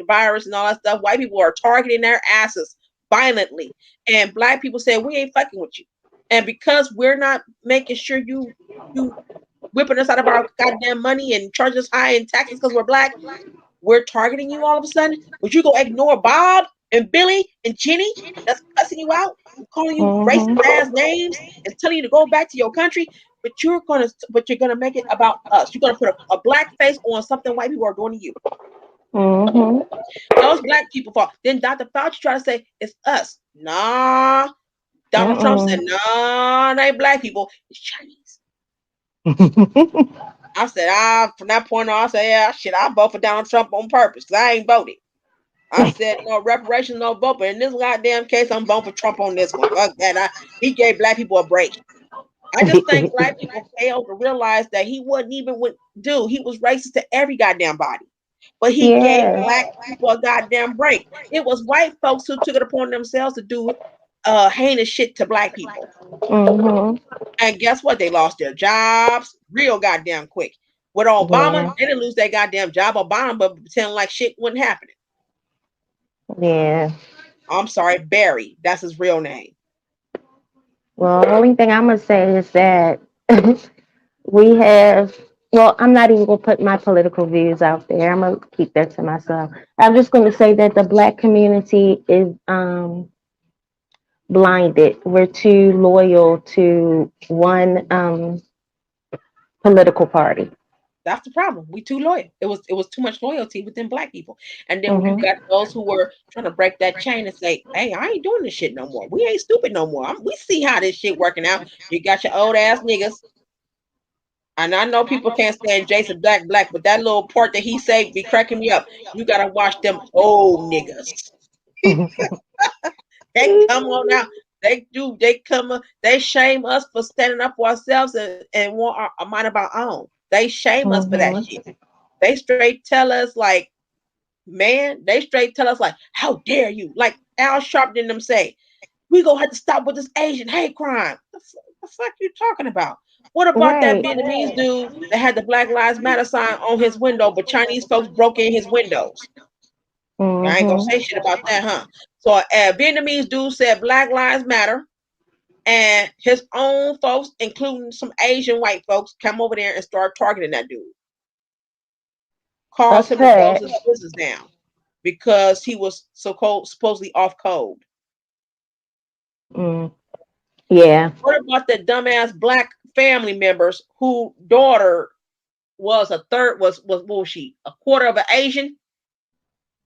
virus and all that stuff. White people are targeting their asses violently, and black people said we ain't fucking with you. And because we're not making sure you whipping us out of our goddamn money and charging us high in taxes because we're black, we're targeting you all of a sudden. But you go ignore Bob and Billy and Jenny that's cussing you out, calling you racist ass names, and telling you to go back to your country. But you're gonna make it about us. You're gonna put a black face on something white people are doing to you. Those black people fall. Then Dr. Fauci tried to say it's us. Nah. Donald Trump said, nah, they ain't black people, it's Chinese. I said, from that point on, I said, yeah, shit, I vote for Donald Trump on purpose because I ain't voted. I said, no reparations, no vote, but in this goddamn case, I'm voting for Trump on this one. Fuck that. He gave black people a break. I just think black people failed to realize that he wasn't even he was racist to every goddamn body. But he gave black people a goddamn break. It was white folks who took it upon themselves to do heinous shit to black people. And guess what? They lost their jobs real goddamn quick. With Obama, they didn't lose their goddamn job. Obama, but pretending like shit wasn't happening. Yeah. I'm sorry, Barry. That's his real name. Well, the only thing I'm gonna say is that we have. Well, I'm not even gonna put my political views out there. I'm gonna keep that to myself. I'm just gonna say that the black community is blinded. We're too loyal to one political party. That's the problem. We too loyal. It was too much loyalty within black people. And then when you got those who were trying to break that chain and say, hey, I ain't doing this shit no more. We ain't stupid no more. We see how this shit working out. You got your old ass niggas. And I know people can't stand Jason Black, but that little part that he said be cracking me up. You gotta watch them old niggas. They come on out. They shame us for standing up for ourselves and want a mind of our own. They shame us for that shit. They straight tell us like, how dare you? Like Al Sharpton them say, we gonna have to stop with this Asian hate crime. The fuck you talking about? What about that Vietnamese dude that had the Black Lives Matter sign on his window, but Chinese folks broke in his windows? I ain't gonna say shit about that, huh? So a Vietnamese dude said Black Lives Matter, and his own folks, including some Asian white folks, come over there and start targeting that dude. Caused him to close his business down because he was supposedly off code. Yeah. What about the dumbass black family members whose daughter was what was she? A quarter of an Asian?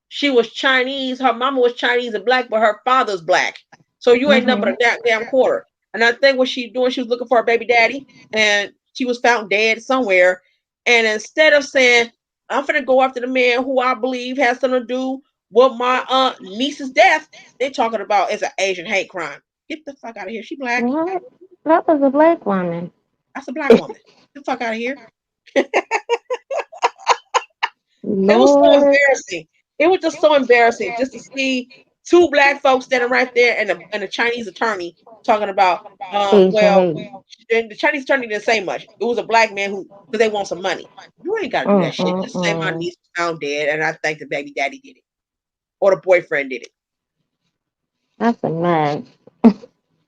She was Chinese. Her mama was Chinese and black, but her father's black. So you ain't nothing but a damn quarter. And I think what she doing, she was looking for a baby daddy, and she was found dead somewhere. And instead of saying, I'm gonna go after the man who I believe has something to do with my niece's death, they're talking about it's an Asian hate crime. Get the fuck out of here. She black. What? That was a black woman. That's a black woman. Get the fuck out of here. It was so embarrassing. It was just so embarrassing just to see two black folks standing right there and a Chinese attorney talking about the Chinese attorney didn't say much. It was a black man because they want some money. You ain't gotta do that shit. Just say my niece was found dead and I think the baby daddy did it. Or the boyfriend did it. That's a mess.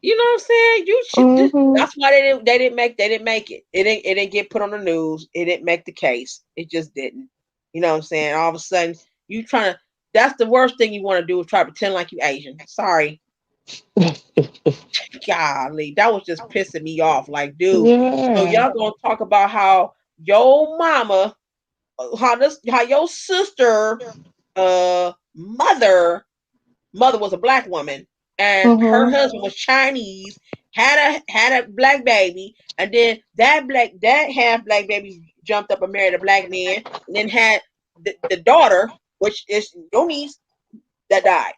You know what I'm saying? You should that's why they didn't make it. It didn't get put on the news. It didn't make the case. It just didn't. You know what I'm saying? All of a sudden you trying to that's the worst thing you want to do is try to pretend like you Asian. Sorry. Golly, that was just pissing me off. Like, dude, so y'all gonna talk about how your mama, how your sister mother was a black woman, and her husband was Chinese, had a black baby, and then that half black baby jumped up and married a black man, and then had the daughter, which is your niece, that died.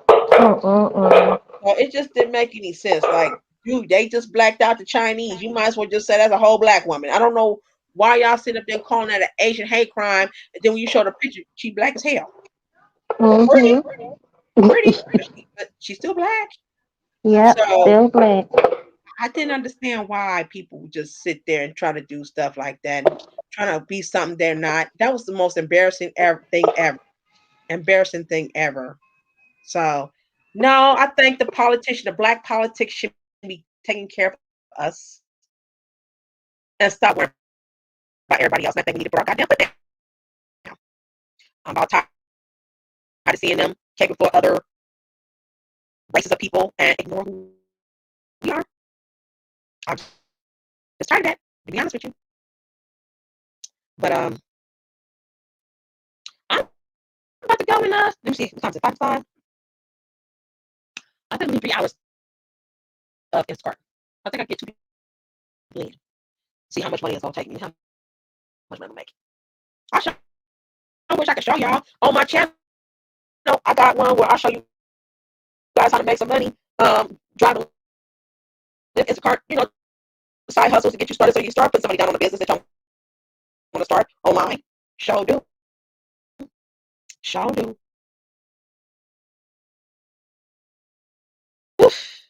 So it just didn't make any sense. Like, dude, they just blacked out the Chinese. You might as well just say that's a whole black woman. I don't know why y'all sit up there calling that an Asian hate crime, and then when you show the picture, she black as hell. Pretty, but she's still black. Yeah, so, still black. I didn't understand why people would just sit there and try to do stuff like that, and trying to be something they're not. That was the most embarrassing thing ever. Embarrassing thing ever. So, no, I think the black politics should be taking care of us and stop worrying about everybody else. And I think we need to put our goddamn foot down. I'm about tired of seeing them caping for other races of people and ignore who we are. I'm just tired of that, to be honest with you. But I'm about to go and let me see, what time is it? 5:05. I think we need 3 hours of Instacart. I think I get 2 people in. See how much money it's gonna take me, how much money I'm making. I wish I could show y'all on my channel. I got one where I'll show you guys how to make some money. Driving Instacart, side hustles to get you started, so you can start putting somebody down on a business that you want to start online. Show do. Oof.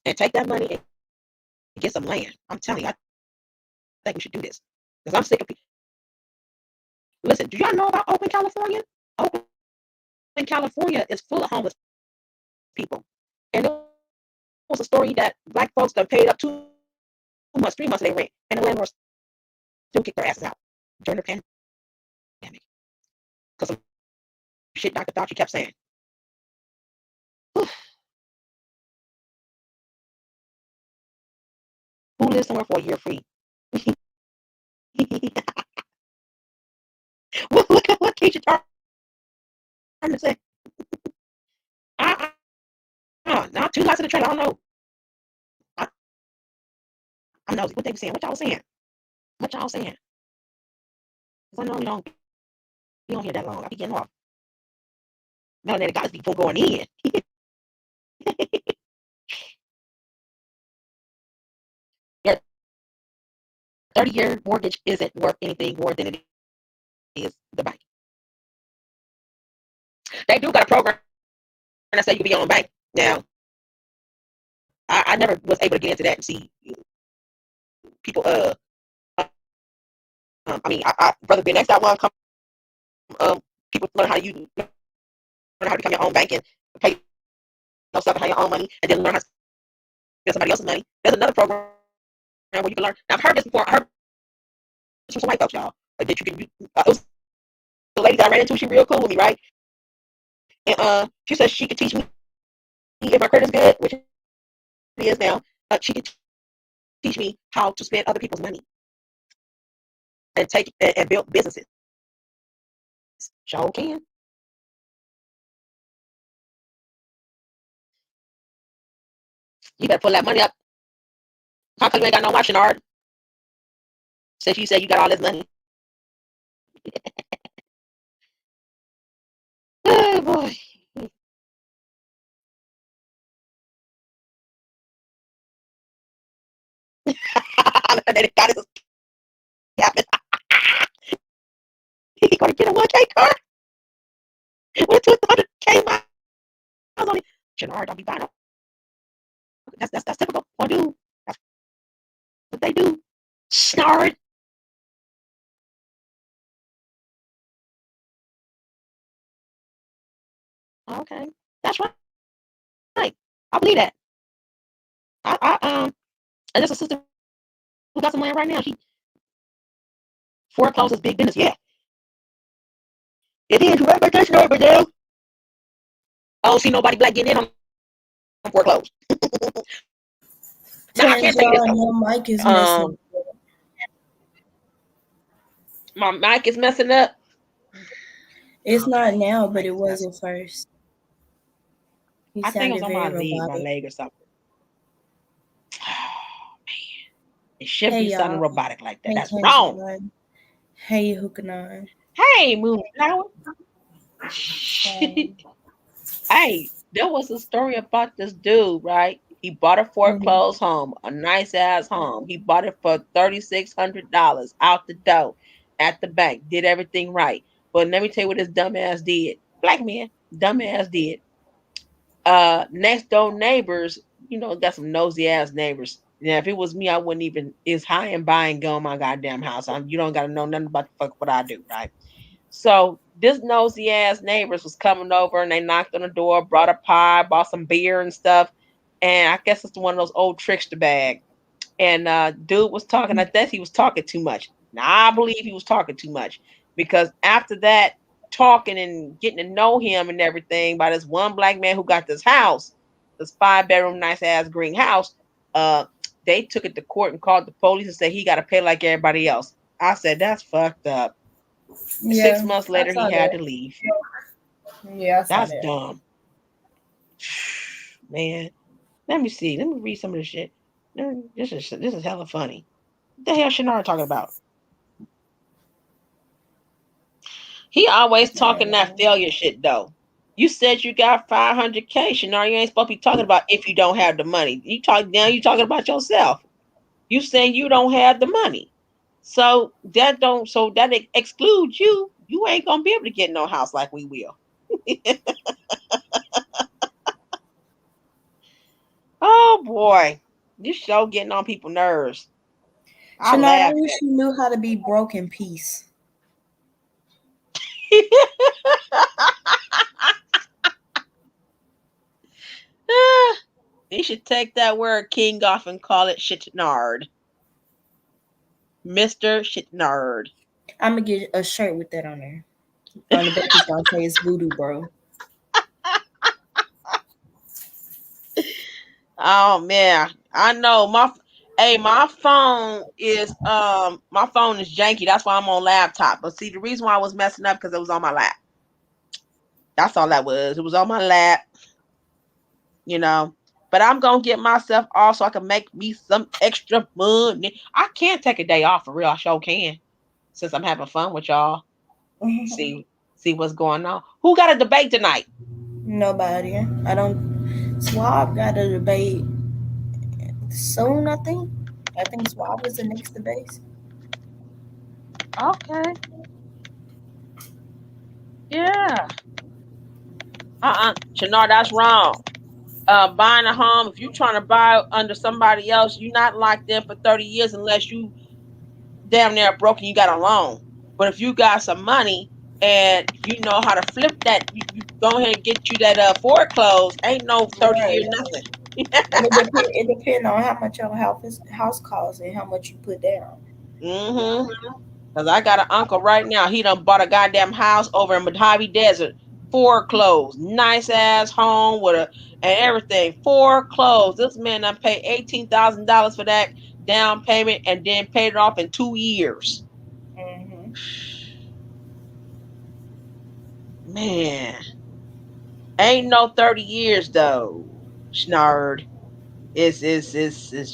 And take that money and get some land. I'm telling you, I think we should do this because I'm sick of people. Listen, do y'all know about Oakland, California? Oakland, California is full of homeless people, and there was a story that black folks that paid up 2 months, 3 months of their rent, and the landlords still kicked their asses out during the pandemic because of shit Dr. Fauci kept saying. Who lives somewhere for a year free? Look at what Keisha trying to say. Not 2 lots of the trailer. I don't know. I'm nosy. What they were saying? What y'all saying? Because I know we don't be on here that long. I be getting off. Now that it got people going in. Your 30-year mortgage isn't worth anything more than it is the bank. They do got a program that say you can be on bank. Now, I never was able to get into that and see people. Brother Ben X got one. People learn how to become your own bank and pay yourself and have your own money, and then learn how to get somebody else's money. There's another program where you can learn. Now, I've heard this before. I heard this from some white folks, y'all. That you can. It was the lady that I ran into. She real cool with me, right? And she said she could teach me if my credit's good, which it is now. She could teach me how to spend other people's money and take and build businesses. Sure can. You better pull that money up. How come you ain't got no watching art? Since you said you got all this money. Oh boy. They got his happen. He gonna get a 1K car with 200K miles on it. Jannard don't be buying up. That's typical. Or do. That's what they do. Snard. Okay. That's right. I believe that. And there's a sister who got some land right now. She forecloses big business. Yeah. It is. Right vacation over there. I don't see nobody black getting in on foreclosed. Now I can't say this. Your mic is messing. My mic is messing up. It's Okay. not now, but it Makes was sense. at first. He I think it was sounded on my very knee, my robotic. leg or something. It shouldn't Hey be sounding y'all. robotic like that. Hey That's wrong. Kenji. Hey Hookanon. Hey, Moonflower. Hey, there was a story about this dude, right? He bought a foreclosed home, a nice ass home. He bought it for $3,600 out the door at the bank. Did everything right. But let me tell you what his dumbass did. Black man, dumbass did. Next door neighbors, got some nosy ass neighbors. Now, if it was me, I wouldn't even is high and buy and go in my goddamn house. You don't gotta know nothing about the fuck what I do, right? So this nosy ass neighbors was coming over and they knocked on the door, brought a pie, bought some beer and stuff. And I guess it's one of those old trickster bag. And dude was talking. I guess he was talking too much. Now I believe he was talking too much because after that, talking and getting to know him and everything by this one black man who got this house, this 5-bedroom, nice ass green house. They took it to court and called the police and said he got to pay like everybody else. I said that's fucked up. Yeah, 6 months later, he had to leave. Yeah, I saw That's that. dumb. Man, let me see. Let me read some of this shit. This is hella funny. What the hell Shannara talking about? He always talking that failure shit though. You said you got 500K, Shannara. You ain't supposed to be talking about if you don't have the money. You talking about yourself. You saying you don't have the money. So that excludes you. You ain't gonna be able to get no house like we will. Oh boy, this show getting on people's nerves. I Shannara, laugh I wish you knew how to be broke in peace. They should take that word king off and call it shitnard. Mr. Shitnard. I'm gonna get a shirt with that on there. On the back it's gonna say it's voodoo, bro. Oh man, I know my phone is janky. That's why I'm on laptop. But see, the reason why I was messing up because it was on my lap. That's all that was. It was on my lap. But I'm gonna get myself off so I can make me some extra money. I can't take a day off for real. I sure can, since I'm having fun with y'all. See what's going on. Who got a debate tonight? Nobody. I don't. Swab got a debate soon. I think Swab is the next debate. Okay. Yeah. Shannara, that's wrong. Buying a home, if you're trying to buy under somebody else, you're not locked in for 30 years unless you damn near broke and you got a loan. But if you got some money and you know how to flip that, you go ahead and get you that foreclosed. Ain't no 30 years nothing. It depends on how much your house costs and how much you put down. Because I got an uncle right now. He done bought a goddamn house over in Mojave Desert. Foreclosed. Nice ass home with and everything. Foreclosed. This man done paid $18,000 for that down payment and then paid it off in 2 years. Man. Ain't no 30 years though. Snard. Is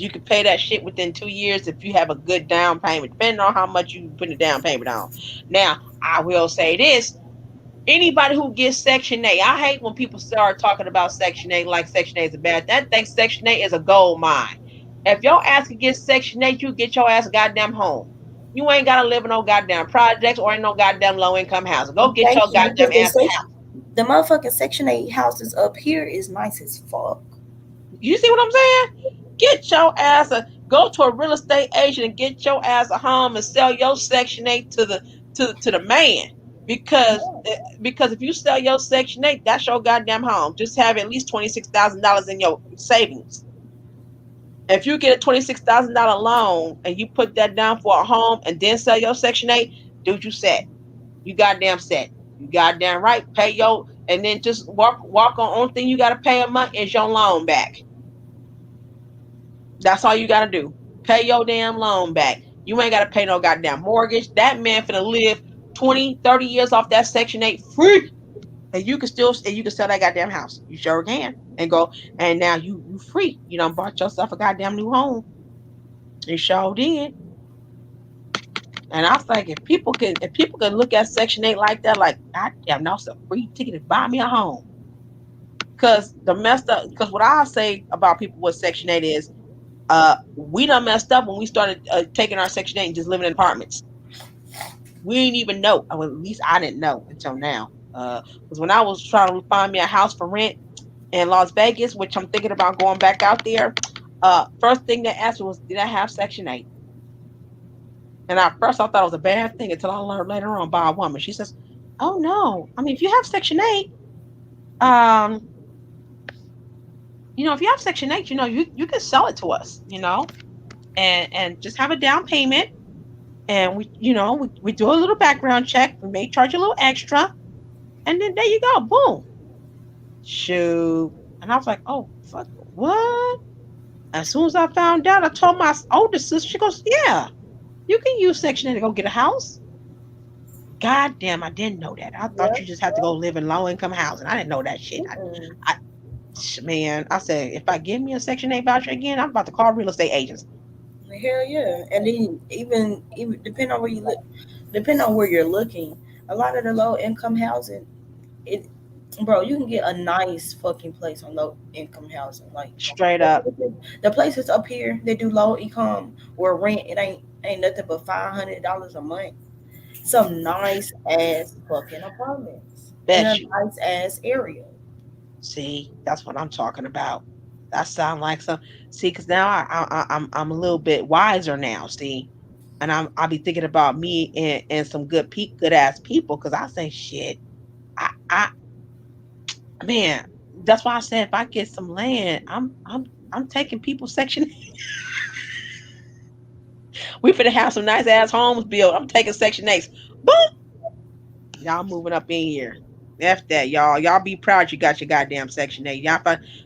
you can pay that shit within 2 years if you have a good down payment, depending on how much you put the down payment on. Now, I will say this. Anybody who gets Section 8, I hate when people start talking about Section 8 like Section 8 is a bad. That thinks Section 8 is a gold mine. If your ass can get Section 8, you get your ass a goddamn home. You ain't gotta live in no goddamn projects or in no goddamn low income housing. Go get your goddamn ass a house. The motherfucking Section 8 houses up here is nice as fuck. You see what I'm saying? Get your ass go to a real estate agent and get your ass a home and sell your Section 8 to the man. Because if you sell your Section 8, that's your goddamn home. Just have at least $26,000 in your savings. If you get a $26,000 loan and you put that down for a home and then sell your Section 8, dude, you set. You goddamn set. You goddamn right. Pay your and then just walk on. Only thing you gotta pay a month is your loan back. That's all you gotta do. Pay your damn loan back. You ain't gotta pay no goddamn mortgage. That man finna live 20, 30 years off that Section 8 free. And you can sell that goddamn house. You sure can. And go, and now you free. You done bought yourself a goddamn new home. You sure did. And I was like, if people could look at Section 8 like that, like, goddamn, now it's a free ticket to buy me a home. Because what I say about people with Section 8 is, we done messed up when we started taking our Section 8 and just living in apartments. We didn't even know. Well, at least I didn't know until now. Because when I was trying to find me a house for rent in Las Vegas, which I'm thinking about going back out there, first thing they asked me was, did I have Section 8? And at first I thought it was a bad thing until I learned later on by a woman. She says, oh no. I mean, if you have Section 8, if you have Section 8, you can sell it to us, and just have a down payment. And we do a little background check. We may charge a little extra. And then there you go. Boom. Shoot. And I was like, oh, fuck, what? As soon as I found out, I told my older sister, she goes, yeah, you can use Section 8 to go get a house. God damn, I didn't know that. I thought you just had to go live in low-income housing. I didn't know that shit. I said, if I give me a Section 8 voucher again, I'm about to call real estate agents. Hell yeah. And then even depending on where you're looking, a lot of the low income housing, bro, you can get a nice fucking place on low income housing. Like straight up. The places up here that do low income where rent it ain't nothing but $500 a month. Some nice ass fucking apartments. In a nice ass area. See, that's what I'm talking about. That sound like some. See, because now I'm a little bit wiser now. See, and I'll be thinking about me and some good ass people. Because I say shit. Man, that's why I said if I get some land, I'm taking people's Section 8. We finna have some nice ass homes built. I'm taking Section 8s. Boom. Y'all moving up in here. F that, y'all. Y'all be proud you got your goddamn Section 8.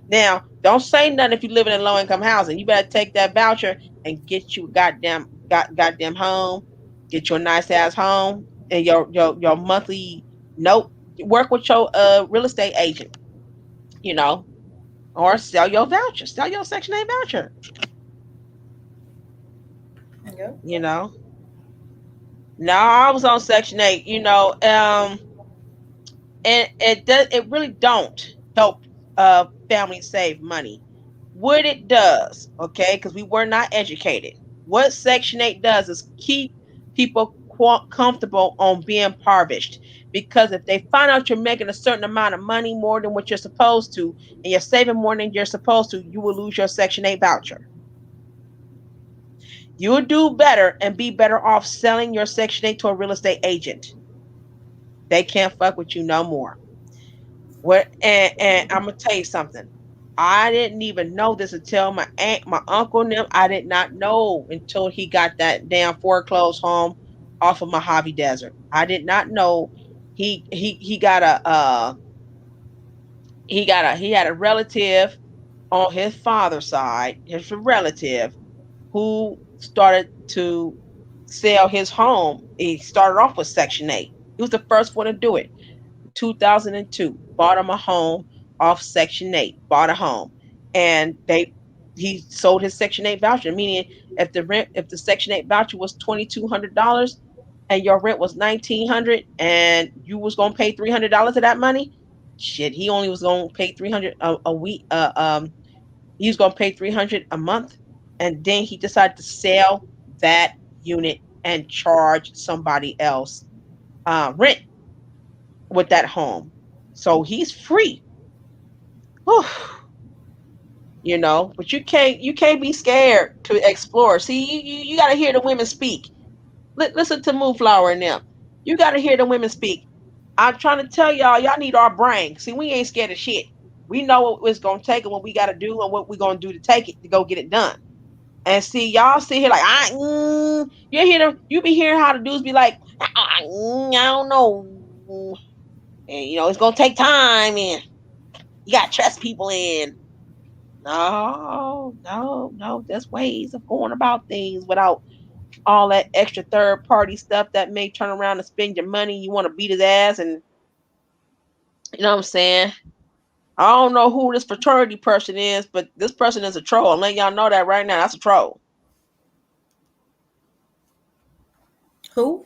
Now, don't say nothing if you're living in low-income housing. You better take that voucher and get you a goddamn home. Get you a nice-ass home and your monthly note. Work with your real estate agent, or sell your voucher. Sell your Section 8 voucher. Yeah. No, I was on Section 8, and it really don't help families save money. What it does, okay, because we were not educated. What Section 8 does is keep people comfortable on being impoverished. Because if they find out you're making a certain amount of money more than what you're supposed to, and you're saving more than you're supposed to, you will lose your Section 8 voucher. You will do better and be better off selling your Section 8 to a real estate agent. They can't fuck with you no more. And I'm gonna tell you something. I didn't even know this until my uncle and them. I did not know until he got that damn foreclosed home off of Mojave Desert. I did not know he had a relative on his father's side, his relative, who started to sell his home. He started off with Section 8. He was the first one to do it. 2002, bought him a home off Section 8. Bought a home, and he sold his Section 8 voucher. Meaning, if the Section 8 voucher was $2,200, and your rent was $1,900, and you was gonna pay $300 of that money, shit, he only was gonna pay $300 a week. He was gonna pay $300 a month, and then he decided to sell that unit and charge somebody else rent with that home. So he's free. Whew. But you can't be scared to explore. See, you got to hear the women speak. Listen to Moonflower and them. You got to hear the women speak. I'm trying to tell y'all need our brain. See, we ain't scared of shit. We know what it's going to take and what we got to do and what we're going to do to take it, to go get it done. And see, y'all sit here like, you be hearing how the dudes be like, I don't know. And, it's going to take time and you got to trust people in. No. There's ways of going about things without all that extra third party stuff that may turn around and spend your money. You want to beat his ass, and you know what I'm saying? I don't know who this fraternity person is, but this person is a troll. I'm letting y'all know that right now. That's a troll. Who?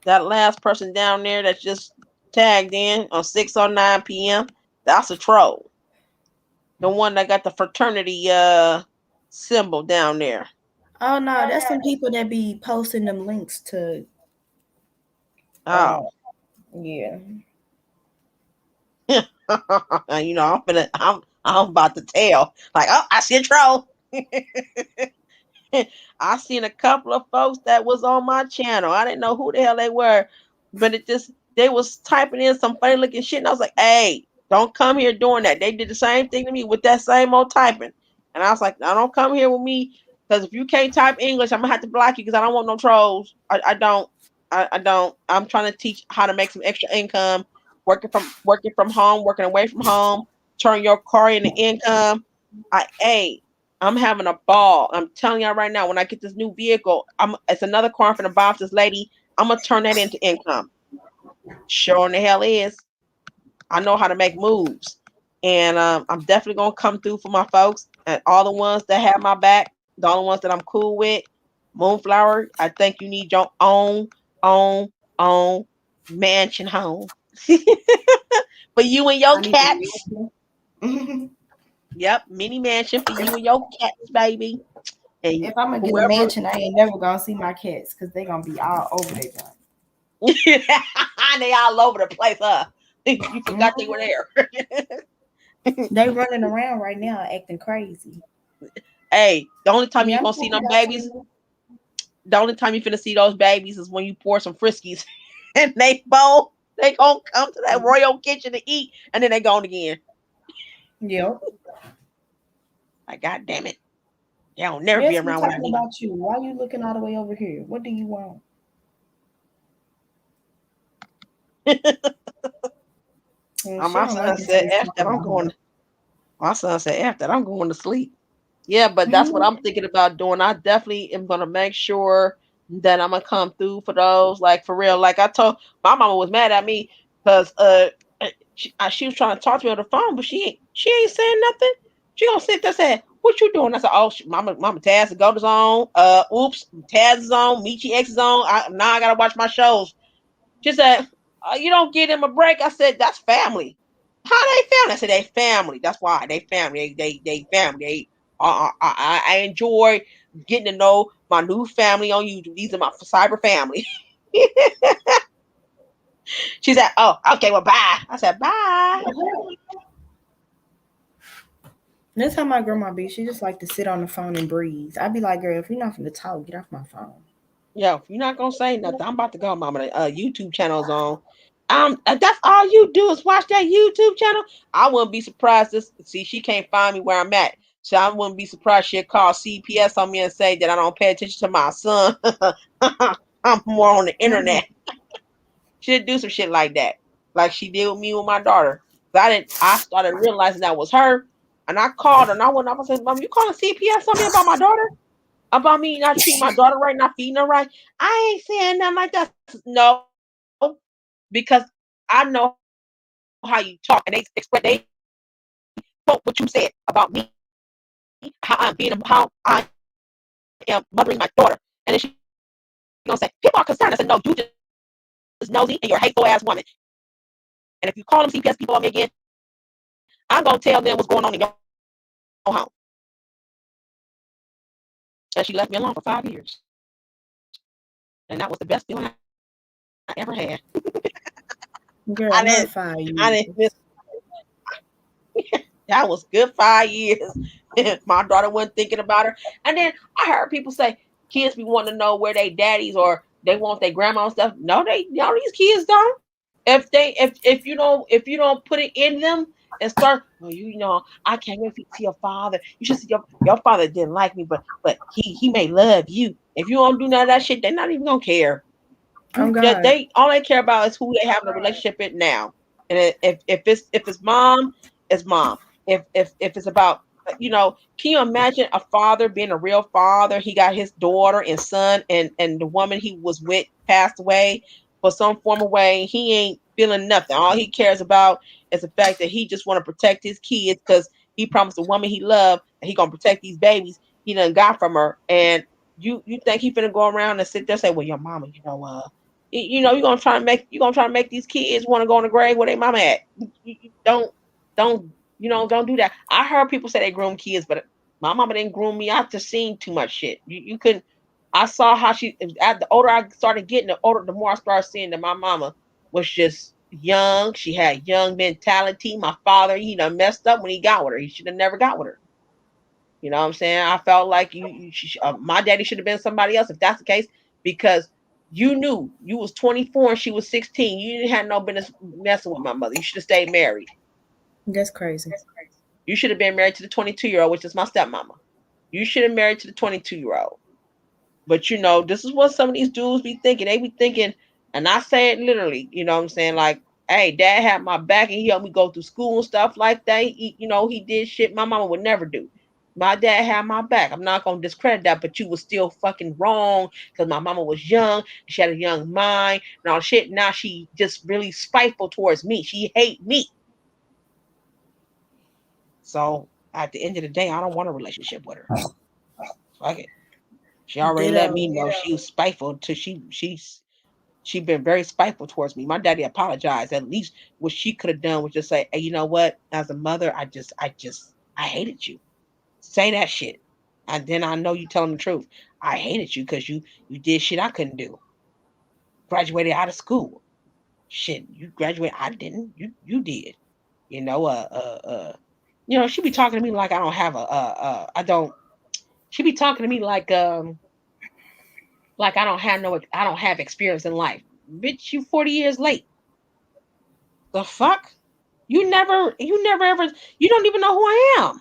That last person down there that just tagged in on 6:09 p.m. That's a troll. The one that got the fraternity symbol down there. Oh no, that's some people that be posting them links to. Oh, yeah. You know, I'm about to tell. Like, oh, I see a troll. I seen a couple of folks that was on my channel. I didn't know who the hell they were, but they was typing in some funny looking shit, and I was like, hey, don't come here doing that. They did the same thing to me with that same old typing. And I was like, now don't come here with me, because if you can't type English, I'm gonna have to block you, because I don't want no trolls. I don't. I'm trying to teach how to make some extra income, working from home, working away from home, turn your car into income. I'm having a ball. I'm telling y'all right now, when I get this new vehicle, it's another car from the boss, this lady. I'm gonna turn that into income. Sure in the hell is. I know how to make moves. And I'm definitely gonna come through for my folks and all the ones that have my back, the only ones that I'm cool with. Moonflower, I think you need your own mansion home. For you and your cats. Yep, mini mansion for you and your cats, baby. And if I'm gonna get a mansion, I ain't never gonna see my cats, because they're gonna be all over their joint. They all over the place, huh? You forgot they were there. They running around right now acting crazy. Hey, the only time you're gonna see them babies, the only time you're finna see those babies is when you pour some Friskies and they gonna come to that royal kitchen to eat, and then they gone again. Yep. Like, God damn it. They don't never be around when I need about you. Why are you looking all the way over here? What do you want? My son said, F that, I'm going. My son said, F that, I'm going to sleep. Yeah, but that's what I'm thinking about doing. I definitely am going to make sure that I'm going to come through for those. Like, for real. Like, I told, my mama was mad at me because she was trying to talk to me on the phone, but she ain't saying nothing. She gonna sit there saying, what you doing? I said, oh, mama Taz, the goat is on. Oops, Taz is on. Michi X is on. Now I got to watch my shows. She said, you don't give them a break. I said, that's family. How they family? I said, they family. That's why they family. They family. I enjoy getting to know my new family on YouTube. These are my cyber family. She said, oh, okay, well, bye. I said, bye. That's how my grandma be. She just like to sit on the phone and breathe. I'd be like, girl, if you're not going to talk, get off my phone. Yeah, if you're not gonna say nothing, I'm about to go, mama. YouTube channel's on. That's all you do is watch that YouTube channel. I wouldn't be surprised. See, she can't find me where I'm at, so I wouldn't be surprised she'd call CPS on me and say that I don't pay attention to my son. I'm more on the internet. She'd do some shit like that, like she did with me with my daughter. I started realizing that was her, and I called her and I went up and said, "Mom, you calling CPS on me about my daughter? About me not treating my daughter right, not feeding her right? I ain't saying nothing like that." No, because I know how you talk, and they quote what you said about me, how I am mothering my daughter, and then she gonna say people are concerned. I said, no, you just nosy and you're a hateful ass woman. And if you call them CPS people on me again, I'm gonna tell them what's going on in your home. And she left me alone for 5 years. And that was the best feeling I ever had. Girl, I didn't miss. That was good 5 years. My daughter wasn't thinking about her. And then I heard people say kids be wanting to know where they daddies or they want their grandma and stuff. No, these kids don't. If you don't put it in them and start, well, you know, I can't wait to see your father. You should see your father didn't like me, but he may love you. If you don't do none of that shit, they're not even gonna care. Oh, God. All they care about is who they have a relationship with now. And if it's mom, it's mom. If it's about you know, can you imagine a father being a real father? He got his daughter and son, and the woman he was with passed away for some form of way. He ain't feeling nothing. All he cares about is the fact that he just want to protect his kids because he promised the woman he loved that he gonna protect these babies he done got from her. And you think he finna go around and sit there and say, well, your mama, you know, you're gonna try to make these kids want to go in the grave where they mama at. Don't don't do that. I heard people say they groom kids, but my mama didn't groom me. I just seen too much shit. You couldn't. I saw how she. The older I started getting, the more I started seeing that my mama was just young. She had young mentality. My father, messed up when he got with her. He should have never got with her. You know what I'm saying? I felt like my daddy should have been somebody else if that's the case, because you knew you was 24 and she was 16. You didn't have no business messing with my mother. You should have stayed married. That's crazy. You should have been married to the 22-year-old, which is my stepmama. You should have married to the 22-year-old. But this is what some of these dudes be thinking. They be thinking, and I say it literally, you know what I'm saying? Like, hey, dad had my back and he helped me go through school and stuff like that. He did shit my mama would never do. My dad had my back. I'm not going to discredit that, but you was still fucking wrong because my mama was young. She had a young mind and all shit. Now she just really spiteful towards me. She hate me. So at the end of the day, I don't want a relationship with her. Fuck it. She already let me know she was spiteful. She's been very spiteful towards me. My daddy apologized. At least what she could have done was just say, hey, you know what? As a mother, I hated you. Say that shit. And then I know you telling the truth. I hated you because you did shit I couldn't do. Graduated out of school. Shit, you graduated. I didn't. You did. She be talking to me like I don't have she be talking to me like I don't have experience in life. Bitch, you 40 years late. The fuck? You never ever, you don't even know who I am.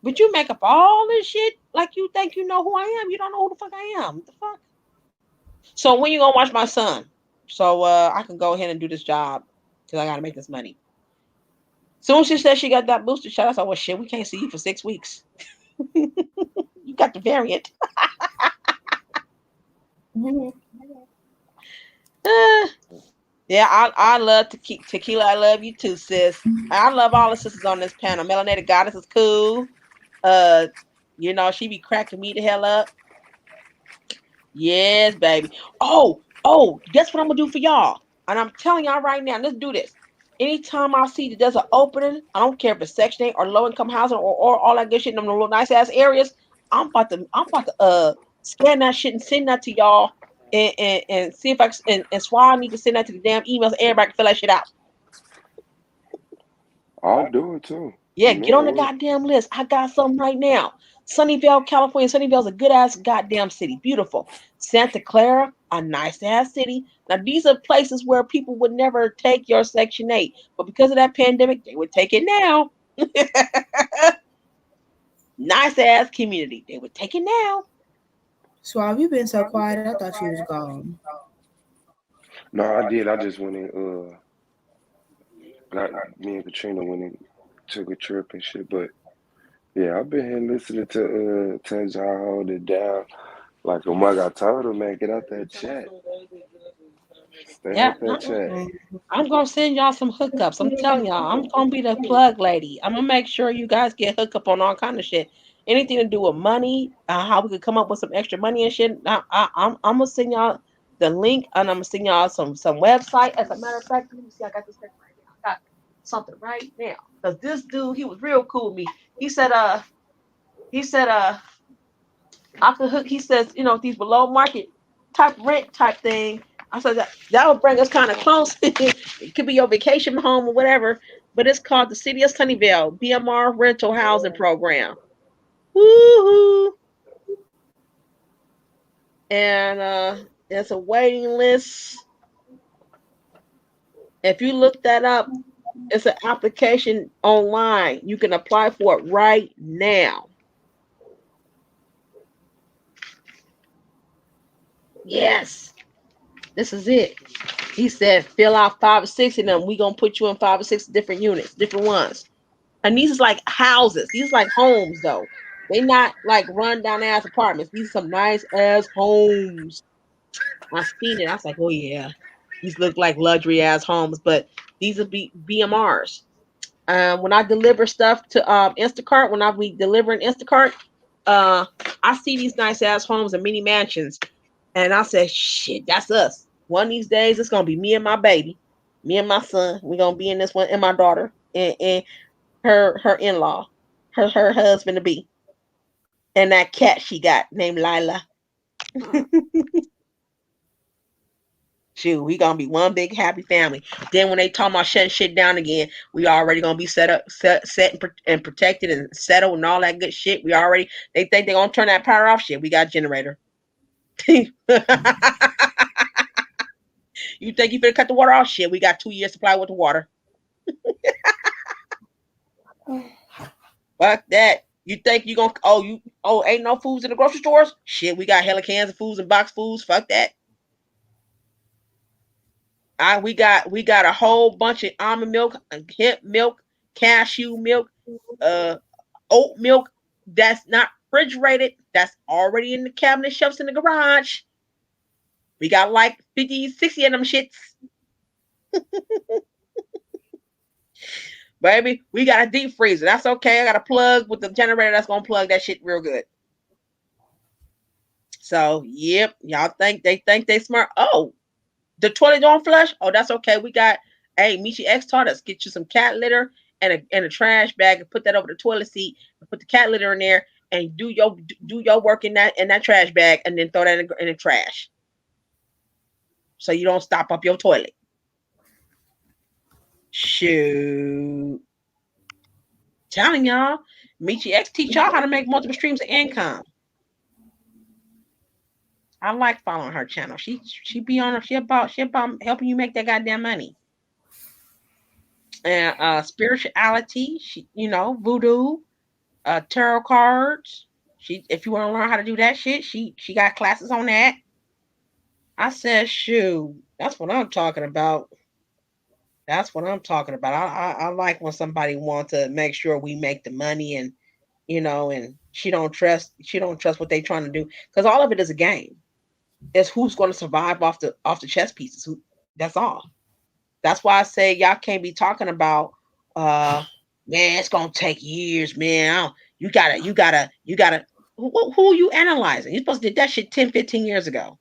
But you make up all this shit like you think you know who I am. You don't know who the fuck I am. What the fuck? So when you gonna watch my son? So I can go ahead and do this job because I gotta make this money. Soon as she said she got that booster shot, I said, well, shit, we can't see you for 6 weeks. You got the variant. Yeah, I love Tequila. I love you too, sis. I love all the sisters on this panel. Melanated Goddess is cool. She be cracking me the hell up. Yes, baby. Oh, guess what I'm gonna do for y'all? And I'm telling y'all right now, let's do this. Anytime I see that there's an opening, I don't care if it's Section 8 or low income housing or all that good shit in them little nice ass areas. I'm about to scan that shit and send that to y'all and see if and Swag need to send that to the damn emails. Everybody can fill that shit out. I'll do it too. Yeah, get on the goddamn list. I got something right now. Sunnyvale, California. Sunnyvale's a good ass goddamn city. Beautiful. Santa Clara, a nice ass city. Now, these are places where people would never take your Section 8. But because of that pandemic, they would take it now. Nice ass community. They would take it now. So have you been so quiet? I thought you was gone. No, I did. I just went and got me and Katrina went and took a trip and shit. But yeah, I've been here listening to y'all hold it down. Like I told her, man, get out that chat. Stay out that chat. I'm gonna send y'all some hookups. I'm telling y'all, I'm gonna be the plug lady. I'm gonna make sure you guys get hooked up on all kind of shit. Anything to do with money, how we could come up with some extra money and shit. I'm gonna send y'all the link, and I'm gonna send y'all some website. As a matter of fact, let me see. I got this thing right now. I got something right now. Cause this dude, he was real cool with me. He said, I could hook. He says, these below market type rent type thing. I said that would bring us kind of close. It could be your vacation home or whatever, but it's called the City of Sunnyvale BMR Rental Housing Program. Woohoo! And there's a waiting list. If you look that up, it's an application online. You can apply for it right now. Yes, this is it. He said, fill out 5 or 6 of them. We're going to put you in 5 or 6 different units, different ones. And these is like houses. These like homes though. They not like run down ass apartments. These are some nice ass homes. I seen it. I was like, oh yeah, these look like luxury ass homes, but these are BMRs. When I deliver stuff to Instacart, when I be delivering Instacart, I see these nice ass homes and mini mansions, and I say, shit, that's us. One of these days, it's gonna be me and my baby, me and my son. We're gonna be in this one, and my daughter, and her in-law, her husband to be, and that cat she got named Lila. Shoot, we gonna be one big happy family. Then when they talk about shutting shit down again, we already gonna be set and protected and settled and all that good shit. They think they gonna turn that power off. Shit, we got a generator. You think you finna cut the water off? Shit, we got 2 years supply with the water. Fuck that. You think you gonna ain't no foods in the grocery stores? Shit, we got hella cans of foods and box foods. Fuck that. We got a whole bunch of almond milk, hemp milk, cashew milk, oat milk that's not refrigerated. That's already in the cabinet shelves in the garage. We got like 50, 60 of them shits. Baby, we got a deep freezer. That's okay. I got a plug with the generator that's gonna plug that shit real good. So, yep, y'all think they smart. Oh, the toilet don't flush? Oh, that's okay. We got, hey, Michi X taught us, get you some cat litter and a trash bag and put that over the toilet seat and put the cat litter in there and do your work in that trash bag and then throw that in the trash. So you don't stop up your toilet. Shoot. Telling y'all, Michi X teach y'all how to make multiple streams of income. I like following her channel. She be on her. She about helping you make that goddamn money. And spirituality, voodoo, tarot cards. If you want to learn how to do that shit, she got classes on that. I said, shoot, that's what I'm talking about. That's what I'm talking about. I like when somebody wants to make sure we make the money and and she don't trust what they trying to do, because all of it is a game. It's who's going to survive off the chess pieces. That's all. That's why I say y'all can't be talking about man, it's gonna take years, man. You gotta who you analyzing? You're supposed to do that shit 10, 15 years ago.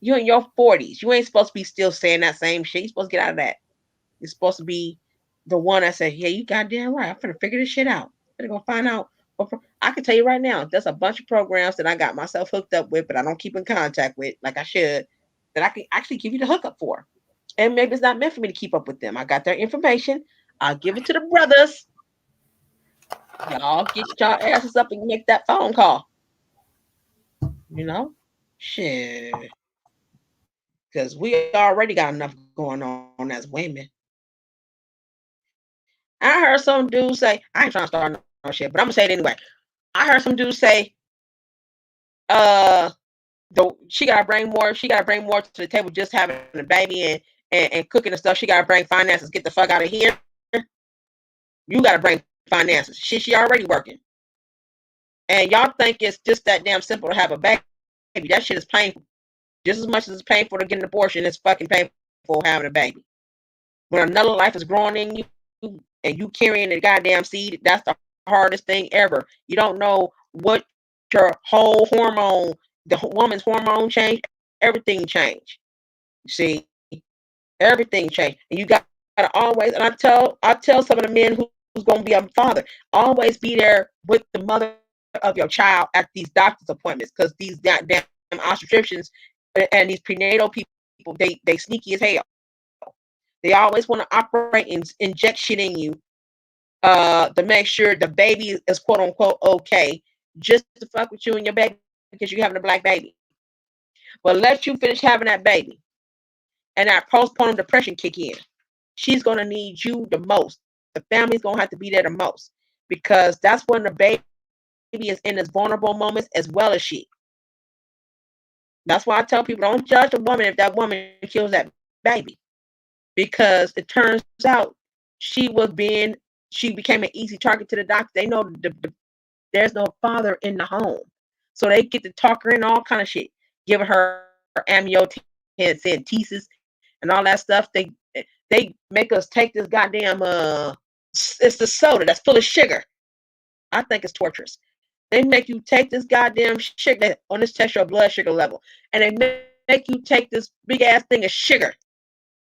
You're in your 40s. You ain't supposed to be still saying that same shit. You're supposed to get out of that. You're supposed to be the one that said, yeah, you goddamn right. I'm gonna figure this shit out. I'm gonna go find out. I can tell you right now, there's a bunch of programs that I got myself hooked up with, but I don't keep in contact with like I should, that I can actually give you the hookup for. And maybe it's not meant for me to keep up with them. I got their information. I'll give it to the brothers. Y'all get y'all asses up and make that phone call. Shit. Because we already got enough going on as women. I heard some dude say, I ain't trying to start no shit, but I'm gonna say it anyway. I heard some dude say, she gotta bring more to the table just having a baby and cooking and stuff. She gotta bring finances. Get the fuck out of here. You gotta bring finances. She already working. And y'all think it's just that damn simple to have a baby. That shit is painful. Just as much as it's painful to get an abortion, it's fucking painful having a baby. When another life is growing in you and you carrying the goddamn seed, that's the hardest thing ever. You don't know what your whole hormone, the woman's hormone change, everything change. See, everything change. And you got to always, and I tell some of the men who's going to be a father, always be there with the mother of your child at these doctor's appointments, because these goddamn obstetricians and these prenatal people, they sneaky as hell. They always want to operate and inject shit in you to make sure the baby is quote unquote okay, just to fuck with you and your baby because you're having a black baby. But let you finish having that baby and that postpartum depression kick in. She's going to need you the most. The family's going to have to be there the most, because that's when the baby is in its vulnerable moments as well as she. That's why I tell people, don't judge a woman if that woman kills that baby, because it turns out she was being she became an easy target to the doctor. They know there's no father in the home, so they get to talk her in all kind of shit, giving her amniocentesis and all that stuff. They make us take this goddamn it's the soda that's full of sugar. I think it's torturous. They make you take this goddamn sugar on this test your blood sugar level, and they make you take this big ass thing of sugar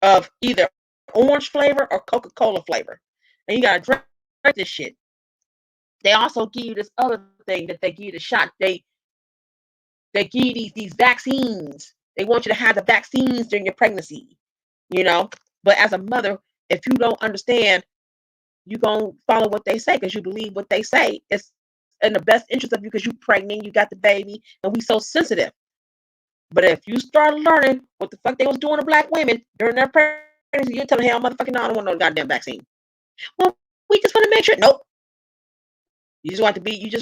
of either orange flavor or Coca-Cola flavor, and you gotta drink this shit. They also give you this other thing that they give you the shot. They give you these vaccines. They want you to have the vaccines during your pregnancy, you know. But as a mother, if you don't understand, you're gonna follow what they say because you believe what they say. It's in the best interest of you because you're pregnant, you got the baby, and we so sensitive. But if you start learning what the fuck they was doing to black women during their pregnancy, you're telling hell motherfucking no, I don't want no goddamn vaccine. Well, we just want to make sure. Nope. You just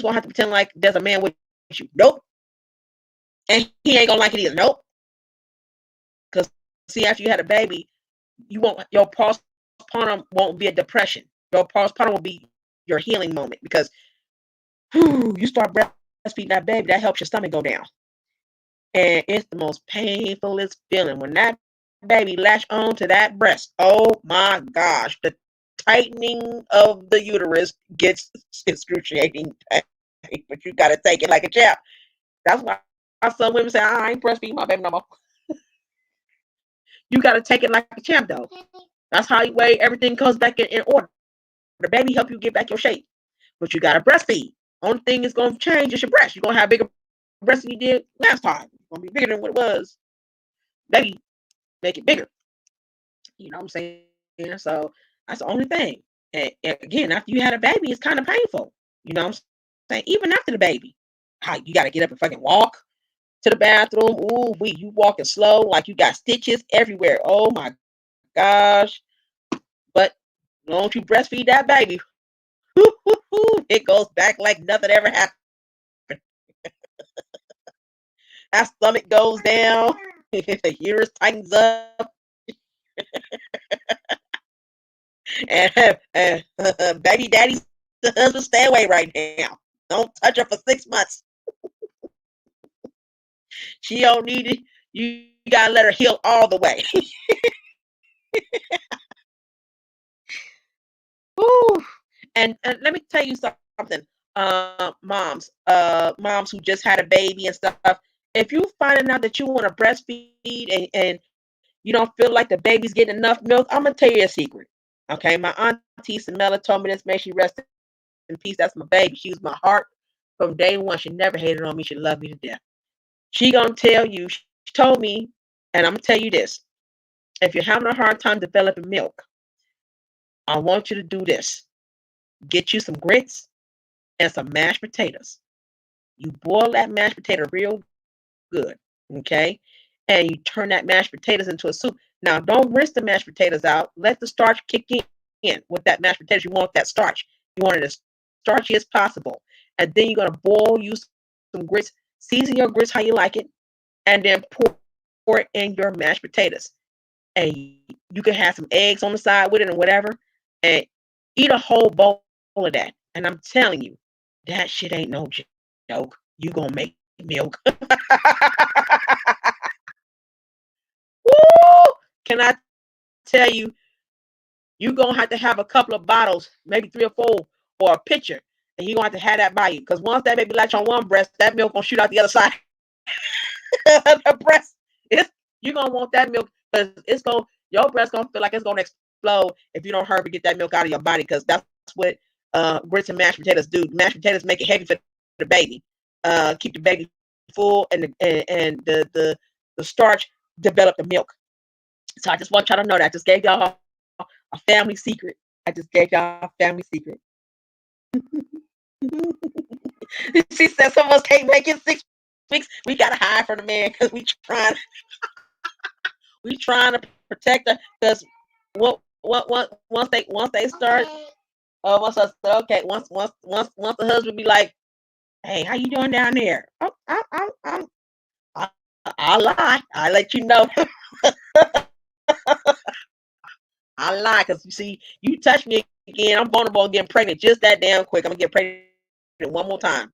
want to pretend like there's a man with you. Nope. And he ain't gonna like it either. Nope. Because see, after you had a baby, your postpartum won't be a depression. Your postpartum will be your healing moment because you start breastfeeding that baby, that helps your stomach go down. And it's the most painfulest feeling when that baby latch on to that breast. Oh my gosh, the tightening of the uterus gets excruciating pain, but you gotta take it like a champ. That's why some women say, I ain't breastfeeding my baby no more. You gotta take it like a champ though. That's how everything comes back in order. The baby help you get back your shape, but you gotta breastfeed. Only thing is gonna change is your breast. You're gonna have bigger breasts than you did last time. It's gonna be bigger than what it was. Baby, make it bigger. You know what I'm saying? So that's the only thing. And again, after you had a baby, it's kind of painful. You know what I'm saying? Even after the baby, you got to get up and fucking walk to the bathroom. Ooh, you walking slow like you got stitches everywhere. Oh my gosh. But don't you breastfeed that baby, it goes back like nothing ever happened. That stomach goes down. The uterus tightens up. and baby daddy's the husband, stay away right now. Don't touch her for 6 months. She don't need it. You gotta let her heal all the way. Ooh. And let me tell you something, moms who just had a baby and stuff. If you finding out that you want to breastfeed and you don't feel like the baby's getting enough milk, I'm gonna tell you a secret. Okay, my auntie Samela told me this. May she rest in peace. That's my baby. She was my heart from day one. She never hated on me. She loved me to death. She gonna tell you. She told me, and I'm gonna tell you this: if you're having a hard time developing milk, I want you to do this. Get you some grits and some mashed potatoes. You boil that mashed potato real good, okay? And you turn that mashed potatoes into a soup. Now, don't rinse the mashed potatoes out. Let the starch kick in with that mashed potatoes. You want that starch. You want it as starchy as possible. And then you're going to boil, use some grits, season your grits how you like it, and then pour it in your mashed potatoes. And you can have some eggs on the side with it or whatever, and eat a whole bowl of that. And I'm telling you, that shit ain't no joke. You gonna make milk. Woo! Can I tell you, you're gonna have a couple of bottles, maybe 3 or 4, or a pitcher, and you're gonna have to have that by you. Because once that baby latch on one breast, that milk gonna shoot out the other side. The breast, you're gonna want that milk because your breast gonna feel like it's gonna explode if you don't hurry to get that milk out of your body, because that's what grits and mashed potatoes do. Mashed potatoes make it heavy for the baby, keep the baby full, and the starch develop the milk. So I just want y'all to know that. I just gave y'all a family secret. She said some of us can't make it 6 weeks. We gotta hide from the man because we trying to protect her, because once they start once the husband be like, hey, how you doing down there? Oh, I'll lie. I'll let you know. I lie because you see, you touch me again. I'm vulnerable and getting pregnant just that damn quick. I'm gonna get pregnant one more time.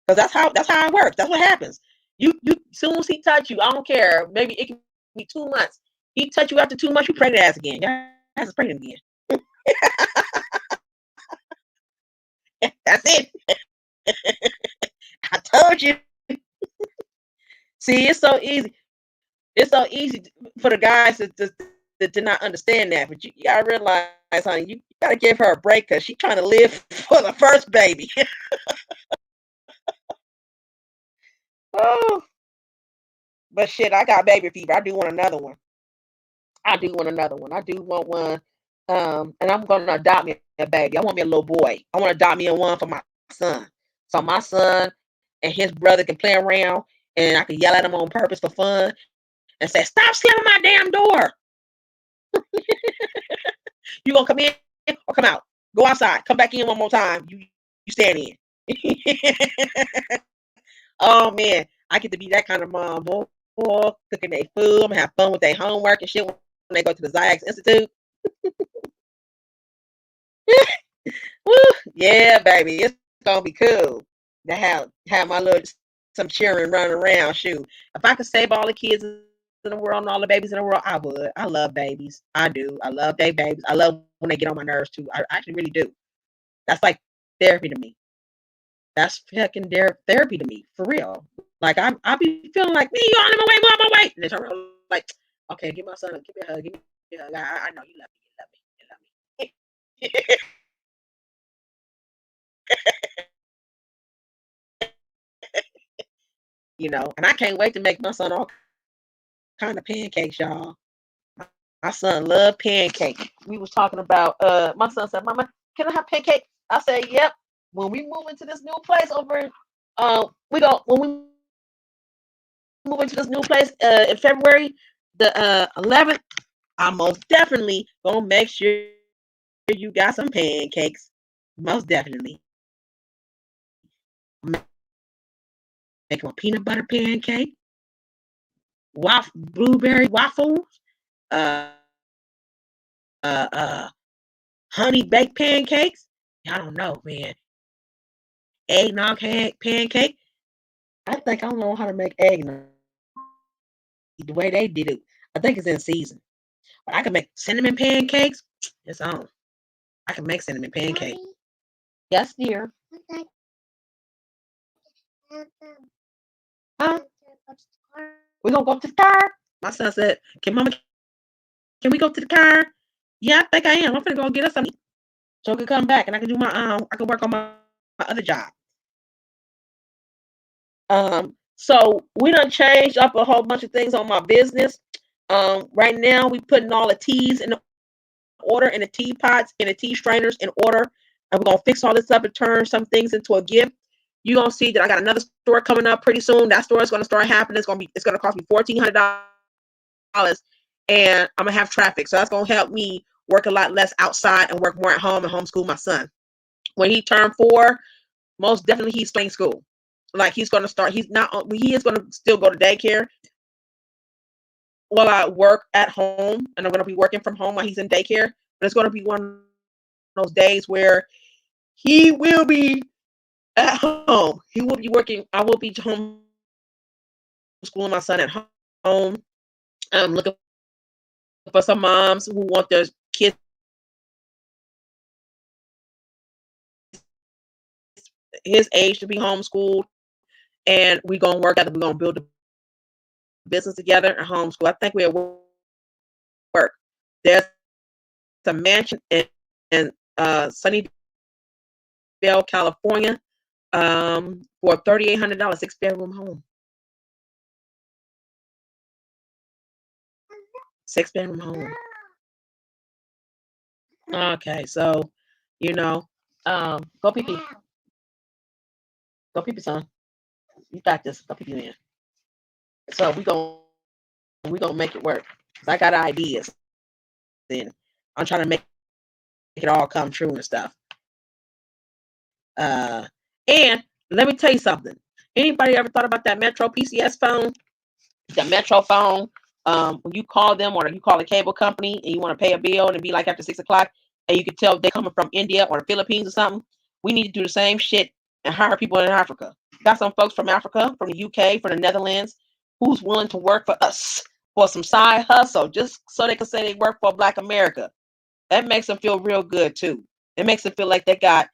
Because that's how it works. That's what happens. You soon as he touch you, I don't care. Maybe it can be 2 months. He touch you after 2 months, you pregnant ass again. Your ass is pregnant again. That's it. I told you. See, it's so easy. It's so easy for the guys to not understand that. But you gotta realize, honey, you gotta give her a break because she's trying to live for the first baby. Oh, but shit, I got baby fever. I do want another one. I do want one. And I'm gonna adopt me a baby. I want me a little boy. I want to adopt me a one for my son. So my son and his brother can play around, and I can yell at him on purpose for fun and say, "Stop slamming my damn door." You gonna come in or come out? Go outside. Come back in one more time. You stand in. Oh man, I get to be that kind of mom, boy. Cooking their food, I'm gonna have fun with their homework and shit when they go to the Ziax Institute. Woo, yeah, baby, it's gonna be cool to have my little some children running around. Shoot, if I could save all the kids in the world and all the babies in the world, I would. I love babies. I do. I love their babies. I love when they get on my nerves too. I actually really do. That's like therapy to me. That's fucking therapy to me, for real. Like I be feeling like, me, you on my way, go on my way. And they turn around like, okay, give my son, give me a hug, give me a hug. I know you love me, you love me. You know, and I can't wait to make my son all kind of pancakes, y'all. My son love pancakes. We was talking about my son said, "Mama, can I have pancakes?" I said, "Yep." When we move into this new place over, when we move into this new place in February the 11th, I'm most definitely gonna make sure you got some pancakes. Most definitely. Make a peanut butter pancake, blueberry waffles, honey baked pancakes. I don't know, man. Eggnog pancake. I think I don't know how to make eggnog the way they did it. I think it's in season. But I can make cinnamon pancakes. It's on. I can make cinnamon pancakes. Yes, dear. Huh? We gonna go to the car? My son said, can we go to the car? Yeah, I think I am. I'm gonna go get us something so I can come back and I can do I can work on my other job. So we done changed up a whole bunch of things on my business. Right now we putting all the teas in order, and the teapots and the tea strainers in order, and we're gonna fix all this up and turn some things into a gift. You're gonna see that I got another store coming up pretty soon. That store is gonna start happening. It's gonna cost me $1,400, and I'm gonna have traffic, so that's gonna help me work a lot less outside and work more at home and homeschool my son. When he turned 4, most definitely he's starting school. Like he's gonna start. He is gonna still go to daycare while I work at home, and I'm gonna be working from home while he's in daycare. But it's gonna be one of those days where he will be at home. He will be working. I will be home schooling my son at home. I'm looking for some moms who want their kids his age to be homeschooled, and we're gonna work out. We're gonna build a business together and homeschool. I think we'll work. There's a mansion in Sunnyvale, California, for $3,800, 6-bedroom home. 6-bedroom home. Okay, so go pee. Go pee, son. You got this. Go pee in. So we gonna make it work. I got ideas, and I'm trying to make it all come true and stuff. And let me tell you something. Anybody ever thought about that Metro PCS phone? The Metro phone. When you call them or you call a cable company and you want to pay a bill and it'd be like after 6 o'clock, and you can tell they're coming from India or the Philippines or something. We need to do the same shit and hire people in Africa. Got some folks from Africa, from the UK, from the Netherlands, who's willing to work for us for some side hustle, just so they can say they work for Black America. That makes them feel real good too. It makes them feel like they got.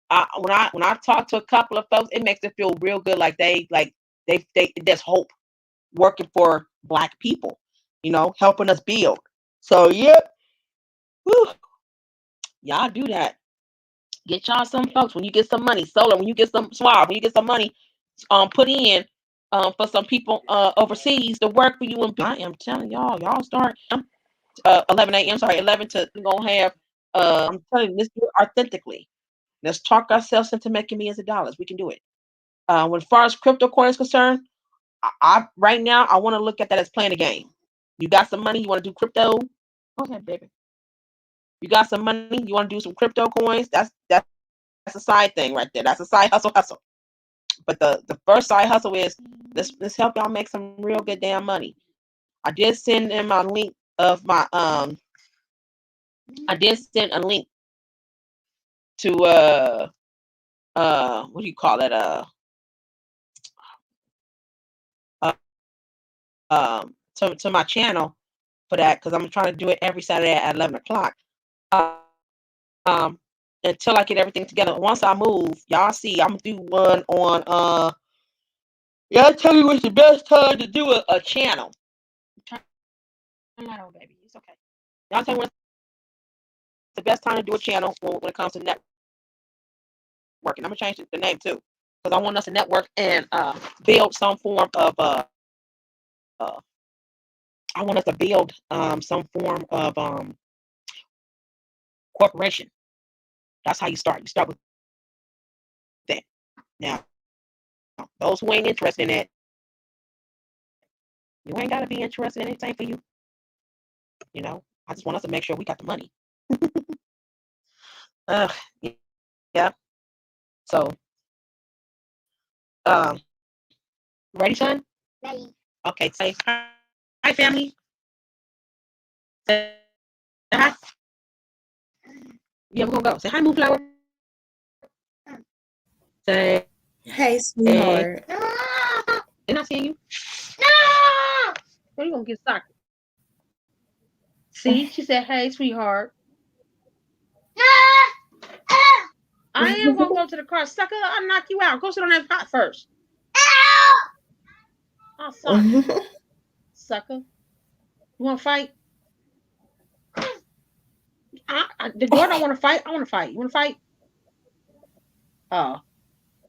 When I talk to a couple of folks, it makes them feel real good, like they there's hope working for Black people, helping us build. So yep, whew, y'all do that. Get y'all some folks when you get some money, Solar. When you get some Swab, when you get some money, put in for some people overseas to work for you. And I am telling y'all start 11 a.m. Sorry, 11 to we're gonna have. I'm telling you, let's do it authentically. Let's talk ourselves into making millions of dollars. We can do it. When as far as crypto coin is concerned, I right now I want to look at that as playing a game. You got some money, you want to do crypto? Go ahead, baby. You got some money, you want to do some crypto coins? That's a side thing right there. That's a side hustle. But the first side hustle is let's help y'all make some real good damn money. I did send them my link of my I did send a link to what do you call it? To my channel for that, because I'm trying to do it every Saturday at 11 o'clock. Until I get everything together. Once I move, y'all see, I'm gonna do one on y'all tell me what's the best time to do a channel. Turn that on, baby. It's okay. Y'all tell me what's the best time to do a channel when it comes to networking. I'm gonna change the name too, because I want us to network and build some form of I want us to build some form of corporation. That's how you start. You start with that. Now, those who ain't interested in it, you ain't gotta be interested in anything for you. I just want us to make sure we got the money. Yeah. So, ready, son? Ready. Okay. Say hi, family. Say hi. Yeah, we're gonna go. Say hi, Moonflower. Say Hey, sweetheart. They're not seeing you. No! When are you gonna get soccer? See, she said, "Hey, sweetheart." I am gonna go to the car, sucker. I'll knock you out. Go sit on that pot first. Oh, sucker. You want to fight? The girl don't want to fight. I want to fight. You want to fight? Oh,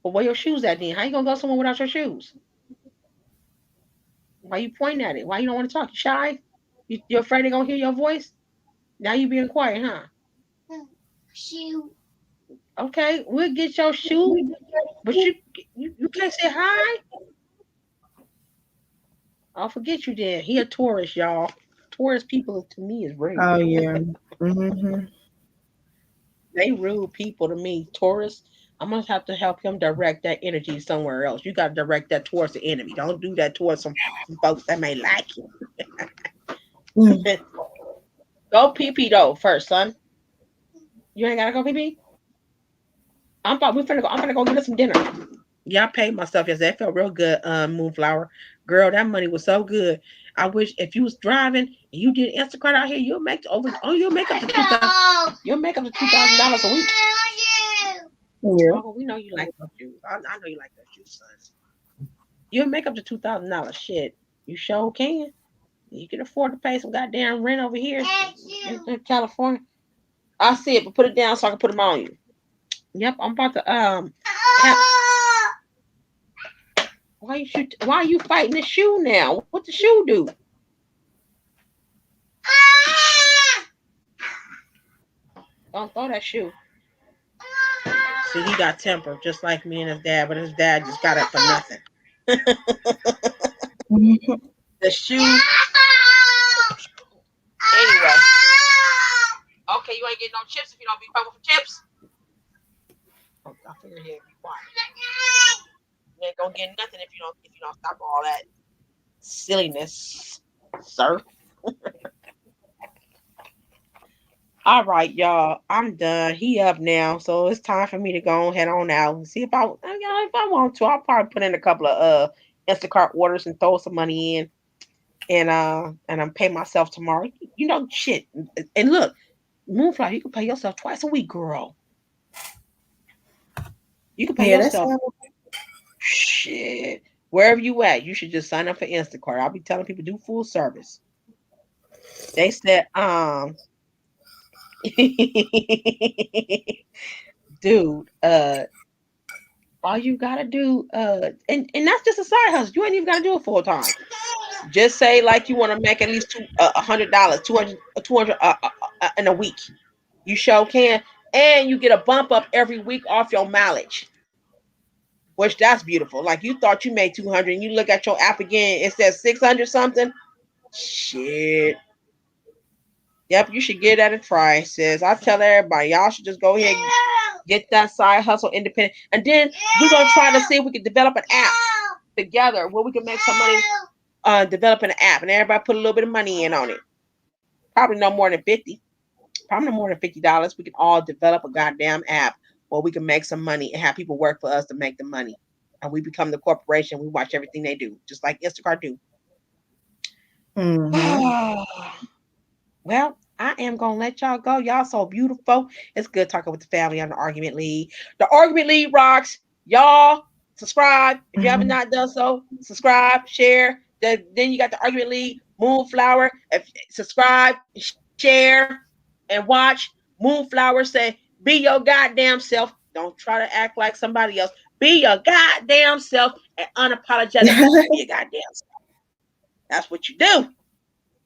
well, where your shoes at then? How you gonna go somewhere without your shoes? Why you pointing at it? Why you don't want to talk? You shy? You're afraid they're gonna hear your voice? Now you being quiet, huh? Shoe. Okay, we'll get your shoe, but you can't say hi. I'll forget you then. He a tourist, y'all. Tourist people to me is rude. Oh yeah. Mm-hmm. They rude people to me. Tourists, I'm gonna have to help him direct that energy somewhere else. You gotta direct that towards the enemy. Don't do that towards some folks that may like you. Go pee though first, son. You ain't gotta go pee. I'm gonna go get us some dinner. Yeah, I paid myself yesterday. It felt real good, Moonflower. Girl, that money was so good. I wish if you was driving and you did Instacart out here, you'll make up to $2,000. You'll make up to $2,000 a week. Yeah. Oh, we know you like those shoes. I know you like those shoes, son. You'll make up to $2,000. Shit, you sure can. You can afford to pay some goddamn rent over here in California. I see it, but put it down so I can put them on you. Yep, I'm about to Why are you fighting the shoe now? What the shoe do? Don't throw that shoe. See, he got temper just like me and his dad, but his dad just got it for nothing. The shoe. Anyway. Okay, you ain't getting no chips if you don't be paying for chips. I figured he'd be quiet. You ain't gonna get nothing if you don't stop all that silliness, sir. All right, y'all. I'm done. He up now, so it's time for me to go head on out and see if if I want to. I'll probably put in a couple of Instacart orders and throw some money in, and I'm pay myself tomorrow. You know, shit. And look, Moonflower, you can pay yourself twice a week, girl. You can pay yourself. Shit. Wherever you at, you should just sign up for Instacart. I'll be telling people do full service. They said, dude, all you gotta do, and that's just a side hustle. You ain't even gotta do it full time. Just say like you want to make at least $100, 200 in a week. You sure can, and you get a bump up every week off your mileage. Which that's beautiful. Like you thought you made 200 and you look at your app again, it says 600 something. Shit. Yep, you should give that a try, sis. I tell everybody, y'all should just go ahead and get that side hustle independent. And then we're going to try to see if we can develop an app together where we can make some money developing an app. And everybody put a little bit of money in on it. Probably no more than 50. Probably no more than $50. We can all develop a goddamn app where we can make some money and have people work for us to make the money. And we become the corporation. We watch everything they do, just like Instacart do. Well, I am going to let y'all go. Y'all so beautiful. It's good talking with the family on the Argument League. The Argument League rocks. Y'all subscribe. If you haven't not done so, subscribe, share. Then you got the Argument League, Moonflower. Subscribe, share, and watch. Moonflower say, be your goddamn self. Don't try to act like somebody else. Be your goddamn self and unapologetic. Be your goddamn self. That's what you do.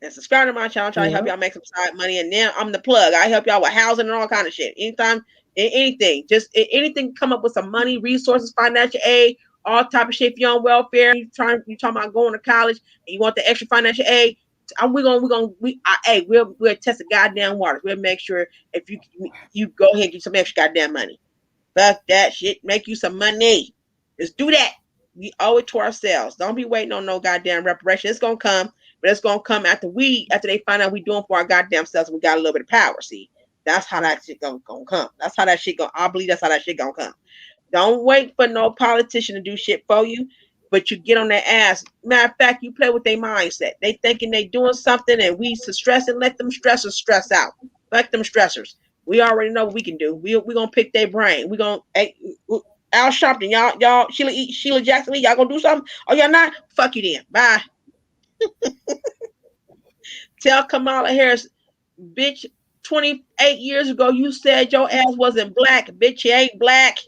And subscribe to my channel. Try to help y'all make some side money. And then I'm the plug. I help y'all with housing and all kind of shit. Anytime, anything. Just anything come up with some money, resources, financial aid, all type of shit. If you're on welfare, you talking about going to college and you want the extra financial aid, we'll test the goddamn waters. We'll make sure if you go ahead and get some extra goddamn money. Fuck that shit. Make you some money. Just do that. We owe it to ourselves. Don't be waiting on no goddamn reparation. It's gonna come, but it's gonna come after they find out we doing for our goddamn selves and we got a little bit of power. See, that's how that shit gonna come. That's how that shit gonna. I believe that's how that shit gonna come. Don't wait for no politician to do shit for you, but you get on their ass. Matter of fact, you play with their mindset. They thinking they doing something, and we stress and let them stressors stress out. Let them stressors. We already know what we can do. We gonna pick their brain. We gonna. Al Sharpton, y'all, Sheila Jackson Lee, y'all gonna do something? Oh, y'all not? Fuck you then. Bye. Tell Kamala Harris, bitch, 28 years ago, you said your ass wasn't black. Bitch, you ain't black.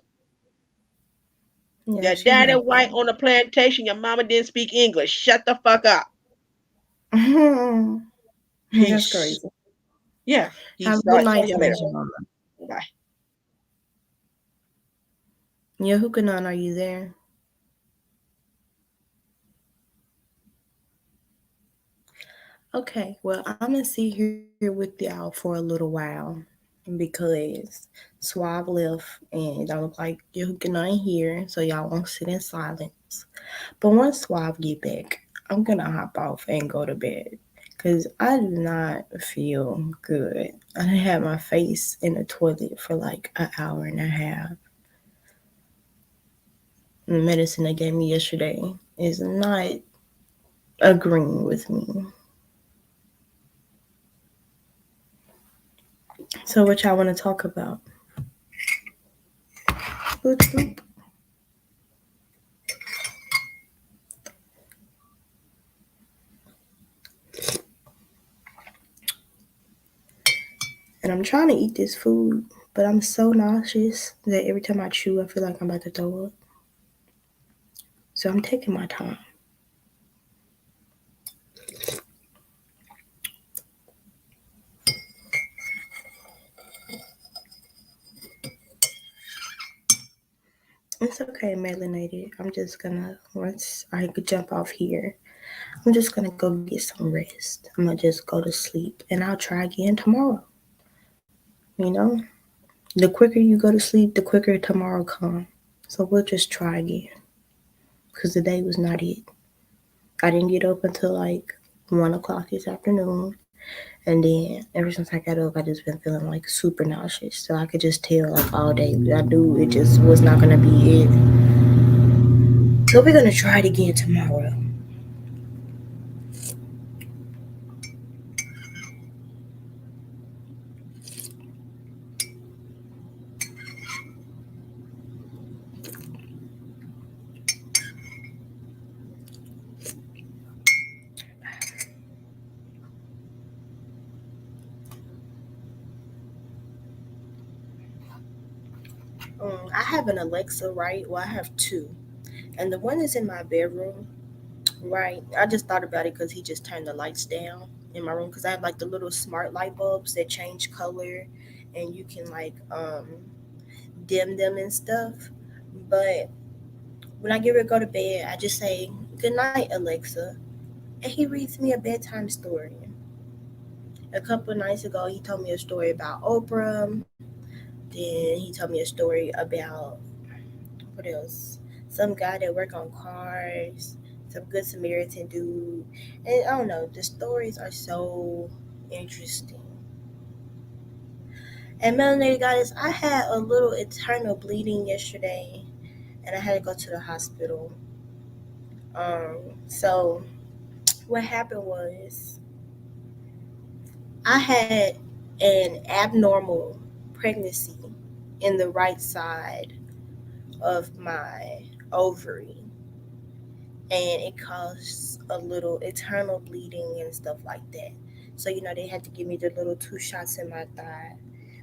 Yeah, your daddy white on the plantation. Your mama didn't speak English. Shut the fuck up. That's crazy. Yeah. Have a good night. Bye. Yahukanon, are you there? Okay, well, I'm going to sit here with y'all for a little while because Suave left and it don't look like Yahukanon here, so y'all won't sit in silence. But once Suave get back, I'm going to hop off and go to bed because I do not feel good. I had my face in the toilet for like an hour and a half. The medicine they gave me yesterday is not agreeing with me. So what y'all want to talk about? And I'm trying to eat this food, but I'm so nauseous that every time I chew, I feel like I'm about to throw up. So I'm taking my time. It's okay, melanated. I'm just gonna, once I could jump off here, I'm just gonna go get some rest. I'm gonna just go to sleep and I'll try again tomorrow. You know, the quicker you go to sleep, the quicker tomorrow comes. So we'll just try again. Because the day was not it. I didn't get up until like 1 o'clock this afternoon. And then ever since I got up, I just been feeling like super nauseous. So I could just tell like all day. I knew it just was not gonna be it. So we're gonna try it again tomorrow. I have an Alexa, right? Well, I have two. And the one is in my bedroom, right? I just thought about it because he just turned the lights down in my room because I have like the little smart light bulbs that change color and you can like dim them and stuff. But when I get ready to go to bed, I just say, "Good night, Alexa." And he reads me a bedtime story. A couple of nights ago, he told me a story about Oprah. Then he told me a story about what else? Some guy that work on cars, some good Samaritan dude. And I don't know, the stories are so interesting. And Melanated Goddess, I had a little internal bleeding yesterday and I had to go to the hospital. So what happened was I had an abnormal pregnancy in the right side of my ovary, and it caused a little internal bleeding and stuff like that. So they had to give me the little 2 shots in my thigh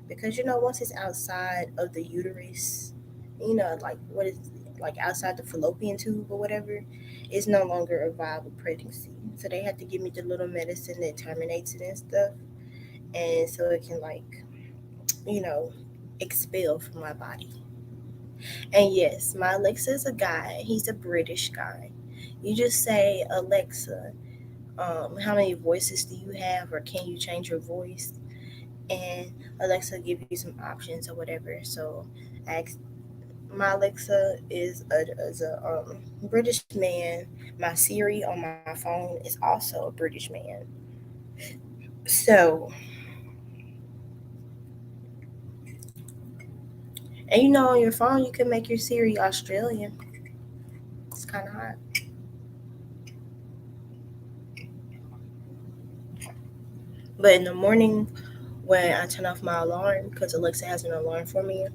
because once it's outside of the uterus, like what is like outside the fallopian tube or whatever, it's no longer a viable pregnancy. So they had to give me the little medicine that terminates it and stuff, and so it can expel from my body. And yes, my Alexa is a guy. He's a British guy. You just say, "Alexa, how many voices do you have, or can you change your voice?" And Alexa will give you some options or whatever. So my Alexa is a British man. My Siri on my phone is also a British man. So, and on your phone, you can make your Siri Australian. It's kind of hot. But in the morning, when I turn off my alarm, because Alexa has an alarm for me,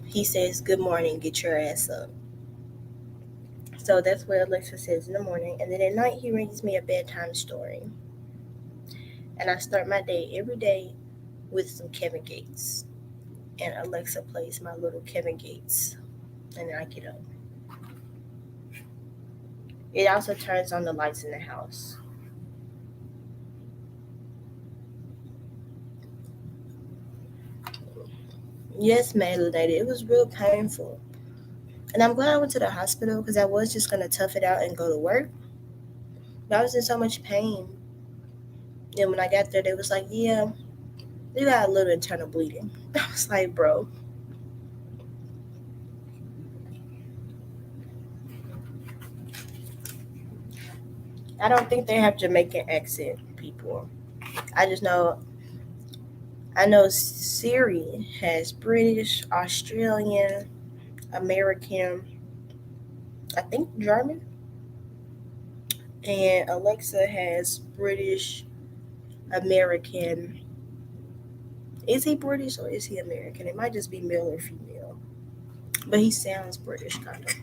he says, "Good morning, get your ass up." So that's what Alexa says in the morning. And then at night, he reads me a bedtime story. And I start my day every day with some Kevin Gates. And Alexa plays my little Kevin Gates. And then I get up. It also turns on the lights in the house. Yes, Melanated. It was real painful. And I'm glad I went to the hospital because I was just going to tough it out and go to work. But I was in so much pain. Then when I got there, they was like, "Yeah, you got a little internal bleeding." I was like, "Bro." I don't think they have Jamaican accent people. I just know Siri has British, Australian, American, I think German, and Alexa has British, American. Is he British or is he American? It might just be male or female, but he sounds British kind of.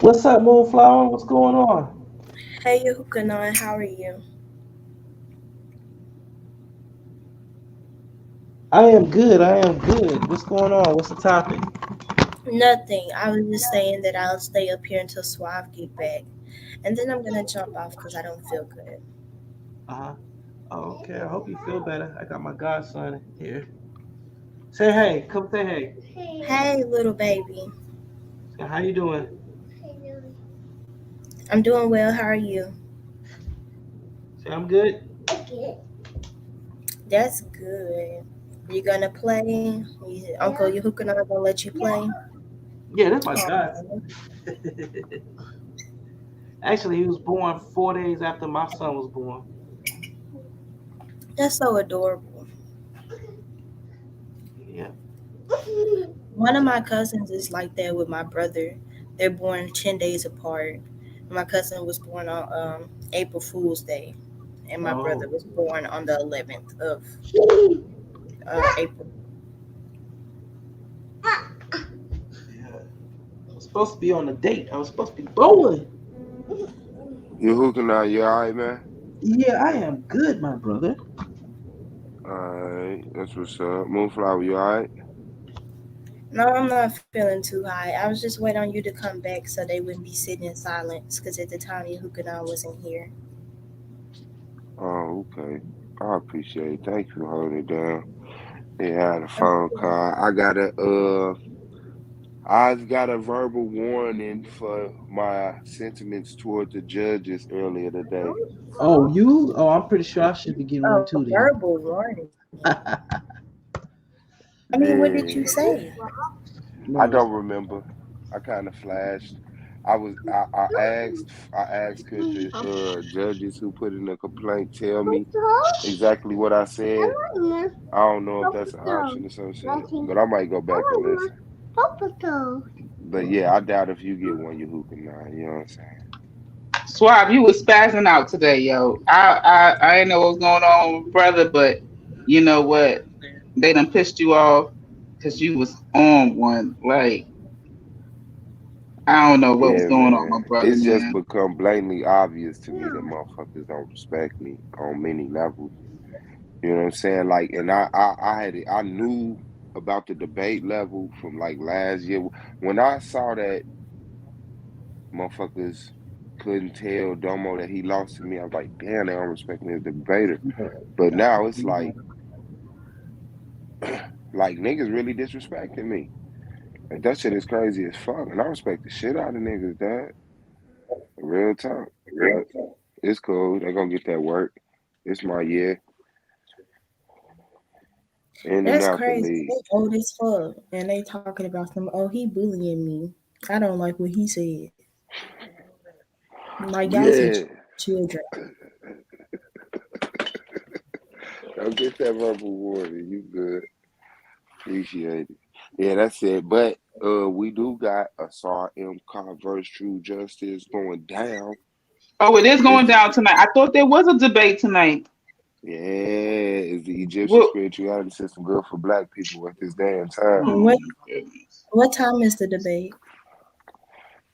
What's up, Moonflower? What's going on? Hey, Yuhukanon, how are you? I am good. What's going on? What's the topic? Nothing. I was just saying that I'll stay up here until Suave get back, and then I'm gonna jump off because I don't feel good. Oh, okay. I hope you feel better. I got my godson here. Say hey. Come say hey. Hey, little baby. How you doing? I'm doing well. How are you? Say I'm good. That's good. You gonna play? Uncle Yuhukanon gonna let you play? Yeah, that's my godson. Actually, he was born 4 days after my son was born. That's so adorable. Yeah. One of my cousins is like that with my brother. They're born 10 days apart. My cousin was born on April Fool's Day, and my brother was born on the 11th of April. Yeah. I was supposed to be on a date. I was supposed to be bowling. You hookah now? You all right, man? Yeah, I am good, my brother. All right, that's what's up. Moonflower, you all right? No, I'm not feeling too high. I was just waiting on you to come back so they wouldn't be sitting in silence, because at the time your hookah wasn't here. Oh, okay. I appreciate it. Thank you for holding it down. Yeah, I had a phone call. I got a verbal warning for my sentiments toward the judges earlier today. Oh, you? Oh, I'm pretty sure I should be getting one too. Then. Verbal warning. I mean, what did you say? I don't remember. I kind of flashed. I asked could the judges who put in the complaint tell me exactly what I said. I don't know if that's an option or some shit, but I might go back and listen. But yeah, I doubt if you get one, you hookah now. You know what I'm saying? Swab, you was spazzing out today, yo. I didn't know what was going on, brother, but you know what? They done pissed you off because you was on one. Like, I don't know what was going on, my brother. It's just become blatantly obvious to me that motherfuckers don't respect me on many levels. You know what I'm saying? Like, and I knew about the debate level from like last year. When I saw that motherfuckers couldn't tell Domo that he lost to me, I was like, damn, they don't respect me as a debater. But now it's like niggas really disrespecting me. Like, that shit is crazy as fuck. And I respect the shit out of niggas, dad. Real talk. It's cool. They're gonna get that work. It's my year. That's crazy. They old as fuck. And they talking about some, oh, he bullying me. I don't like what he said. Like, y'all some children. Don't get that verbal warning. You good. Appreciate it. Yeah, that's it. But we do got a SAR M. versus True Justice going down. Oh, it is going down tonight. I thought there was a debate tonight. Yeah, it's the Egyptian spirituality system good for black people at this damn time. What time is the debate?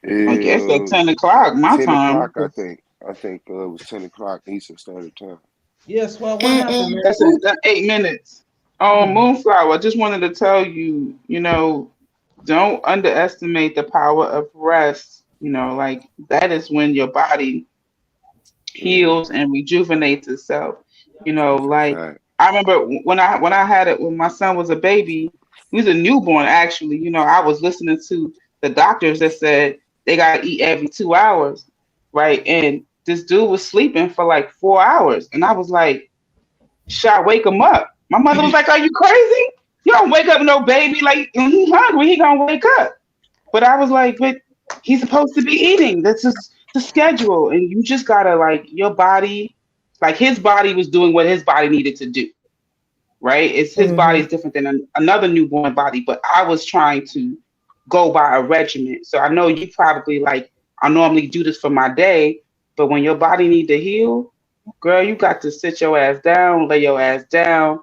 I guess at 10 o'clock, my 10 time. o'clock, I think it was 10 o'clock Eastern Standard Time. Yes, well, what happened, man? That's 8 minutes. Moonflower, I just wanted to tell you, don't underestimate the power of rest. Like that is when your body heals and rejuvenates itself. Like I remember when I had it when my son was a baby, he was a newborn actually. I was listening to the doctors that said they gotta eat every 2 hours, right? And this dude was sleeping for like 4 hours, and I was like, "Should I wake him up?" My mother was like, "Are you crazy? You don't wake up no baby like when he's hungry, he gonna wake up." But I was like, "But he's supposed to be eating. That's just the schedule, and you just gotta like your body." Like his body was doing what his body needed to do, right? It's his body is different than another newborn body, but I was trying to go by a regimen. So I know you probably like, I normally do this for my day, but when your body need to heal, girl, you got to sit your ass down, lay your ass down,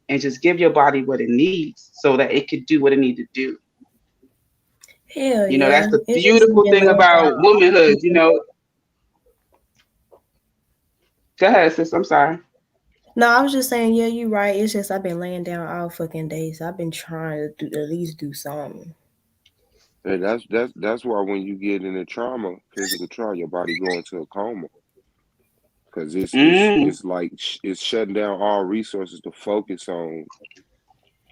and just give your body what it needs so that it could do what it need to do. Hell That's the beautiful thing about womanhood, Go ahead, sis. I'm sorry. No, I was just saying, yeah, you're right. It's just I've been laying down all fucking day, so I've been trying to at least do something. And that's why when you get in a physical trauma, your body go into a coma. Because it's like it's shutting down all resources to focus on,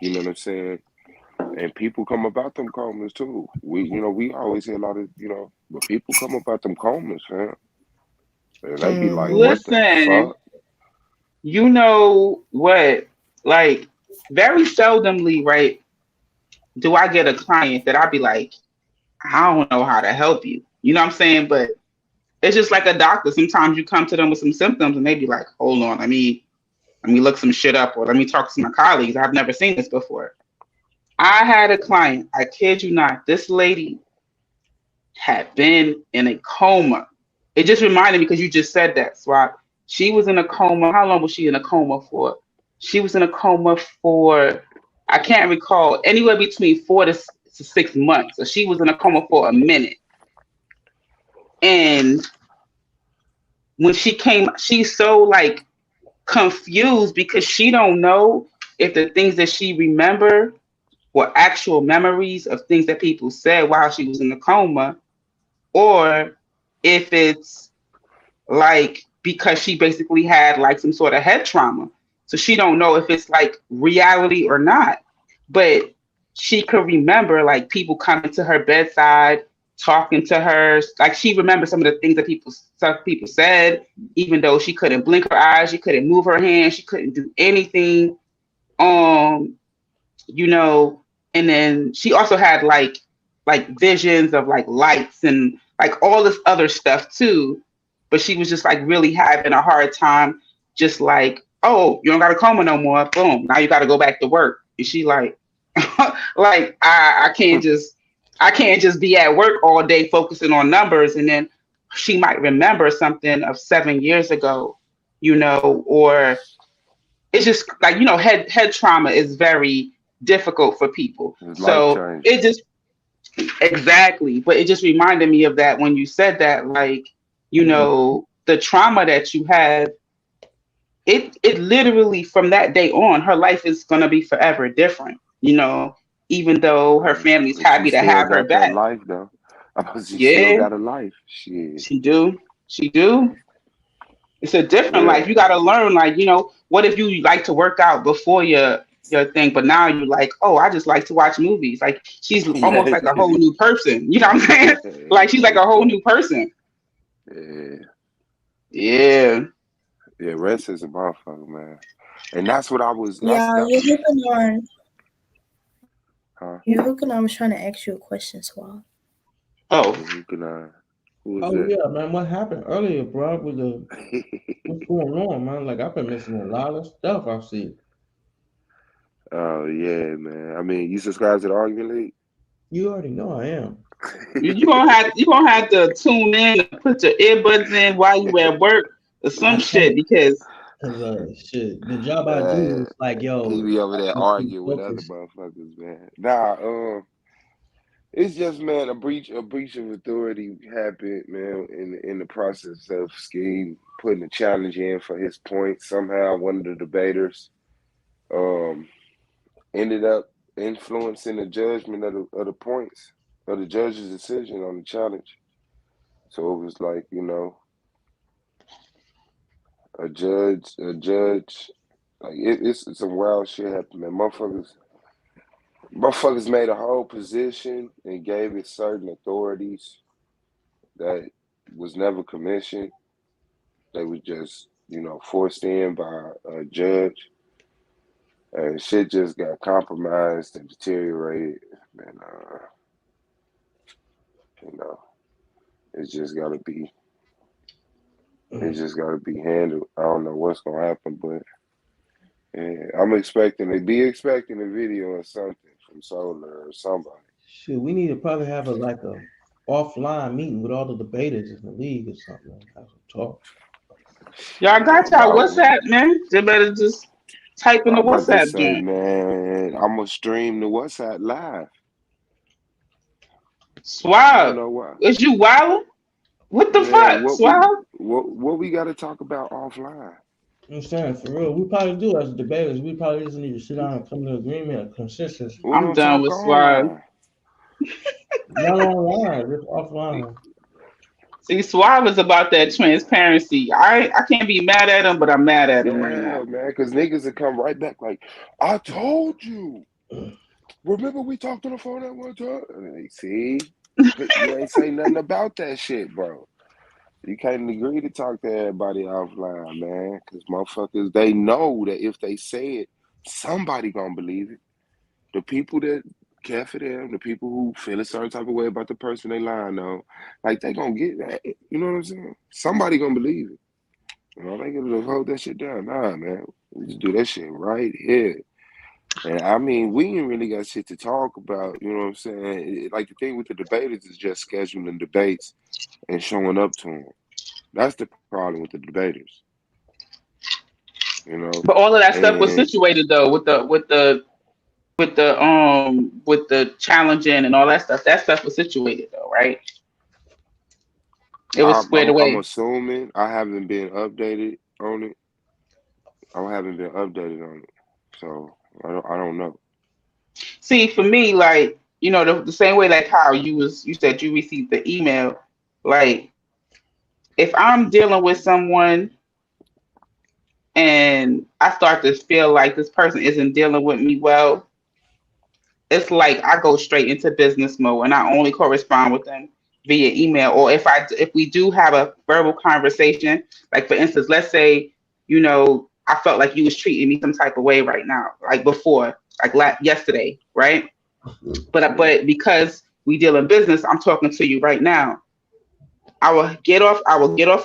you know what I'm saying? And people come about them comas too. We always hear a lot of, but people come about them comas, fam. And they be like, listen, what the fuck? You know what? Like, very seldomly, right? Do I get a client that I be like, I don't know how to help you. You know what I'm saying? But It's just like a doctor. Sometimes you come to them with some symptoms and they be like, hold on, let me look some shit up, or let me talk to my colleagues. I've never seen this before. I had a client, I kid you not, this lady had been in a coma. It just reminded me because you just said that, Swap. She was in a coma. How long was she in a coma for? She was in a coma for, I can't recall, anywhere between 4 to 6 months. So she was in a coma for a minute. And when she came, she's so like confused because she don't know if the things that she remember were actual memories of things that people said while she was in the coma, or if it's like because she basically had like some sort of head trauma. So she don't know if it's like reality or not. But she could remember like people coming to her bedside, talking to her. Like she remembers some of the things that people said, even though she couldn't blink her eyes, she couldn't move her hands, she couldn't do anything. You know, and then she also had like visions of like lights and like all this other stuff too. But she was just like really having a hard time, just like, oh, you don't got a coma no more. Boom, now you got to go back to work. And she like, like I can't just be at work all day focusing on numbers. And then she might remember something of 7 years ago, you know, or it's just like, you know, head trauma is very difficult for people. So it just exactly, but it just reminded me of that when you said that, like, you know, the trauma that you have, it literally from that day on, her life is gonna be forever different, you know, even though her family's happy to have her back. Life though. She Yeah, still got a life. Shit. she do. It's a different life. You gotta learn, like, you know, what if you like to work out before your thing, but now you like, oh, I just like to watch movies. Like she's almost like a whole new person. You know what I'm saying? Like she's like a whole new person. Yeah. Yeah, rest is a motherfucker, man. And that's what I was. Yeah, you're hooking on. Huh? You're hooking on. I was trying to ask you a question, Swab. Oh. Yeah, man. What happened earlier, bro? With what's going on, man? Like I've been missing a lot of stuff I've seen. Oh yeah, man. I mean, you subscribe to the Argument League? You already know I am. You gonna have to tune in and put your earbuds in while you at work or some shit because shit, the job I do is like, yo, he be over there arguing with other motherfuckers, man. Nah, it's just, man, a breach of authority happened, man, in the process of Scheme putting a challenge in for his point. Somehow one of the debaters ended up influencing the judgment of the points of the judge's decision on the challenge. So it was like, you know, a judge, like it's some wild shit happened, man. Motherfuckers made a whole position and gave it certain authorities that was never commissioned. They was just, you know, forced in by a judge. And shit just got compromised and deteriorated. And, you know, it's just got to be handled. I don't know what's going to happen, but yeah, I'm expecting a video or something from Solar or somebody. Shit, we need to probably have a offline meeting with all the debaters in the league or something. Have some talk. Y'all got y'all WhatsApp, man. They better just type in the WhatsApp game. Man, I'm gonna stream the WhatsApp live. Swab, is you wild? What the fuck, Swab? What we got to talk about offline? I'm saying, for real, we probably do as debaters. We probably just need to sit down and come to agreement, a consensus. I'm done with Swab. Not online, just offline. See, Swab is about that transparency. I can't be mad at him, but I'm mad at him right now. Man, because niggas will come right back like, I told you. Remember we talked on the phone that one time? Like, see, you ain't say nothing about that shit, bro. You can't agree to talk to everybody offline, man, because motherfuckers, they know that if they say it, somebody gonna believe it. The people that care for them, the people who feel a certain type of way about the person they lying on, like they gonna get that. You know what I'm saying? Somebody gonna believe it. You know, they gonna hold that shit down. Nah, man, we just do that shit right here. And I mean, we ain't really got shit to talk about. You know what I'm saying? Like the thing with the debaters is just scheduling debates and showing up to them. That's the problem with the debaters. You know, But all of that stuff was and situated though with the challenging and all that stuff. That stuff was situated though, right? It was squared I'm away. assuming I haven't been updated on it. I haven't been updated on it, so I don't know. See, for me, like, you know, the same way like how you said you received the email, like if I'm dealing with someone and I start to feel like this person isn't dealing with me well, it's like I go straight into business mode and I only correspond with them via email. Or if we do have a verbal conversation, like for instance, let's say, you know, I felt like you was treating me some type of way right now, like before, like yesterday, right? But because we deal in business, I'm talking to you right now. I will get off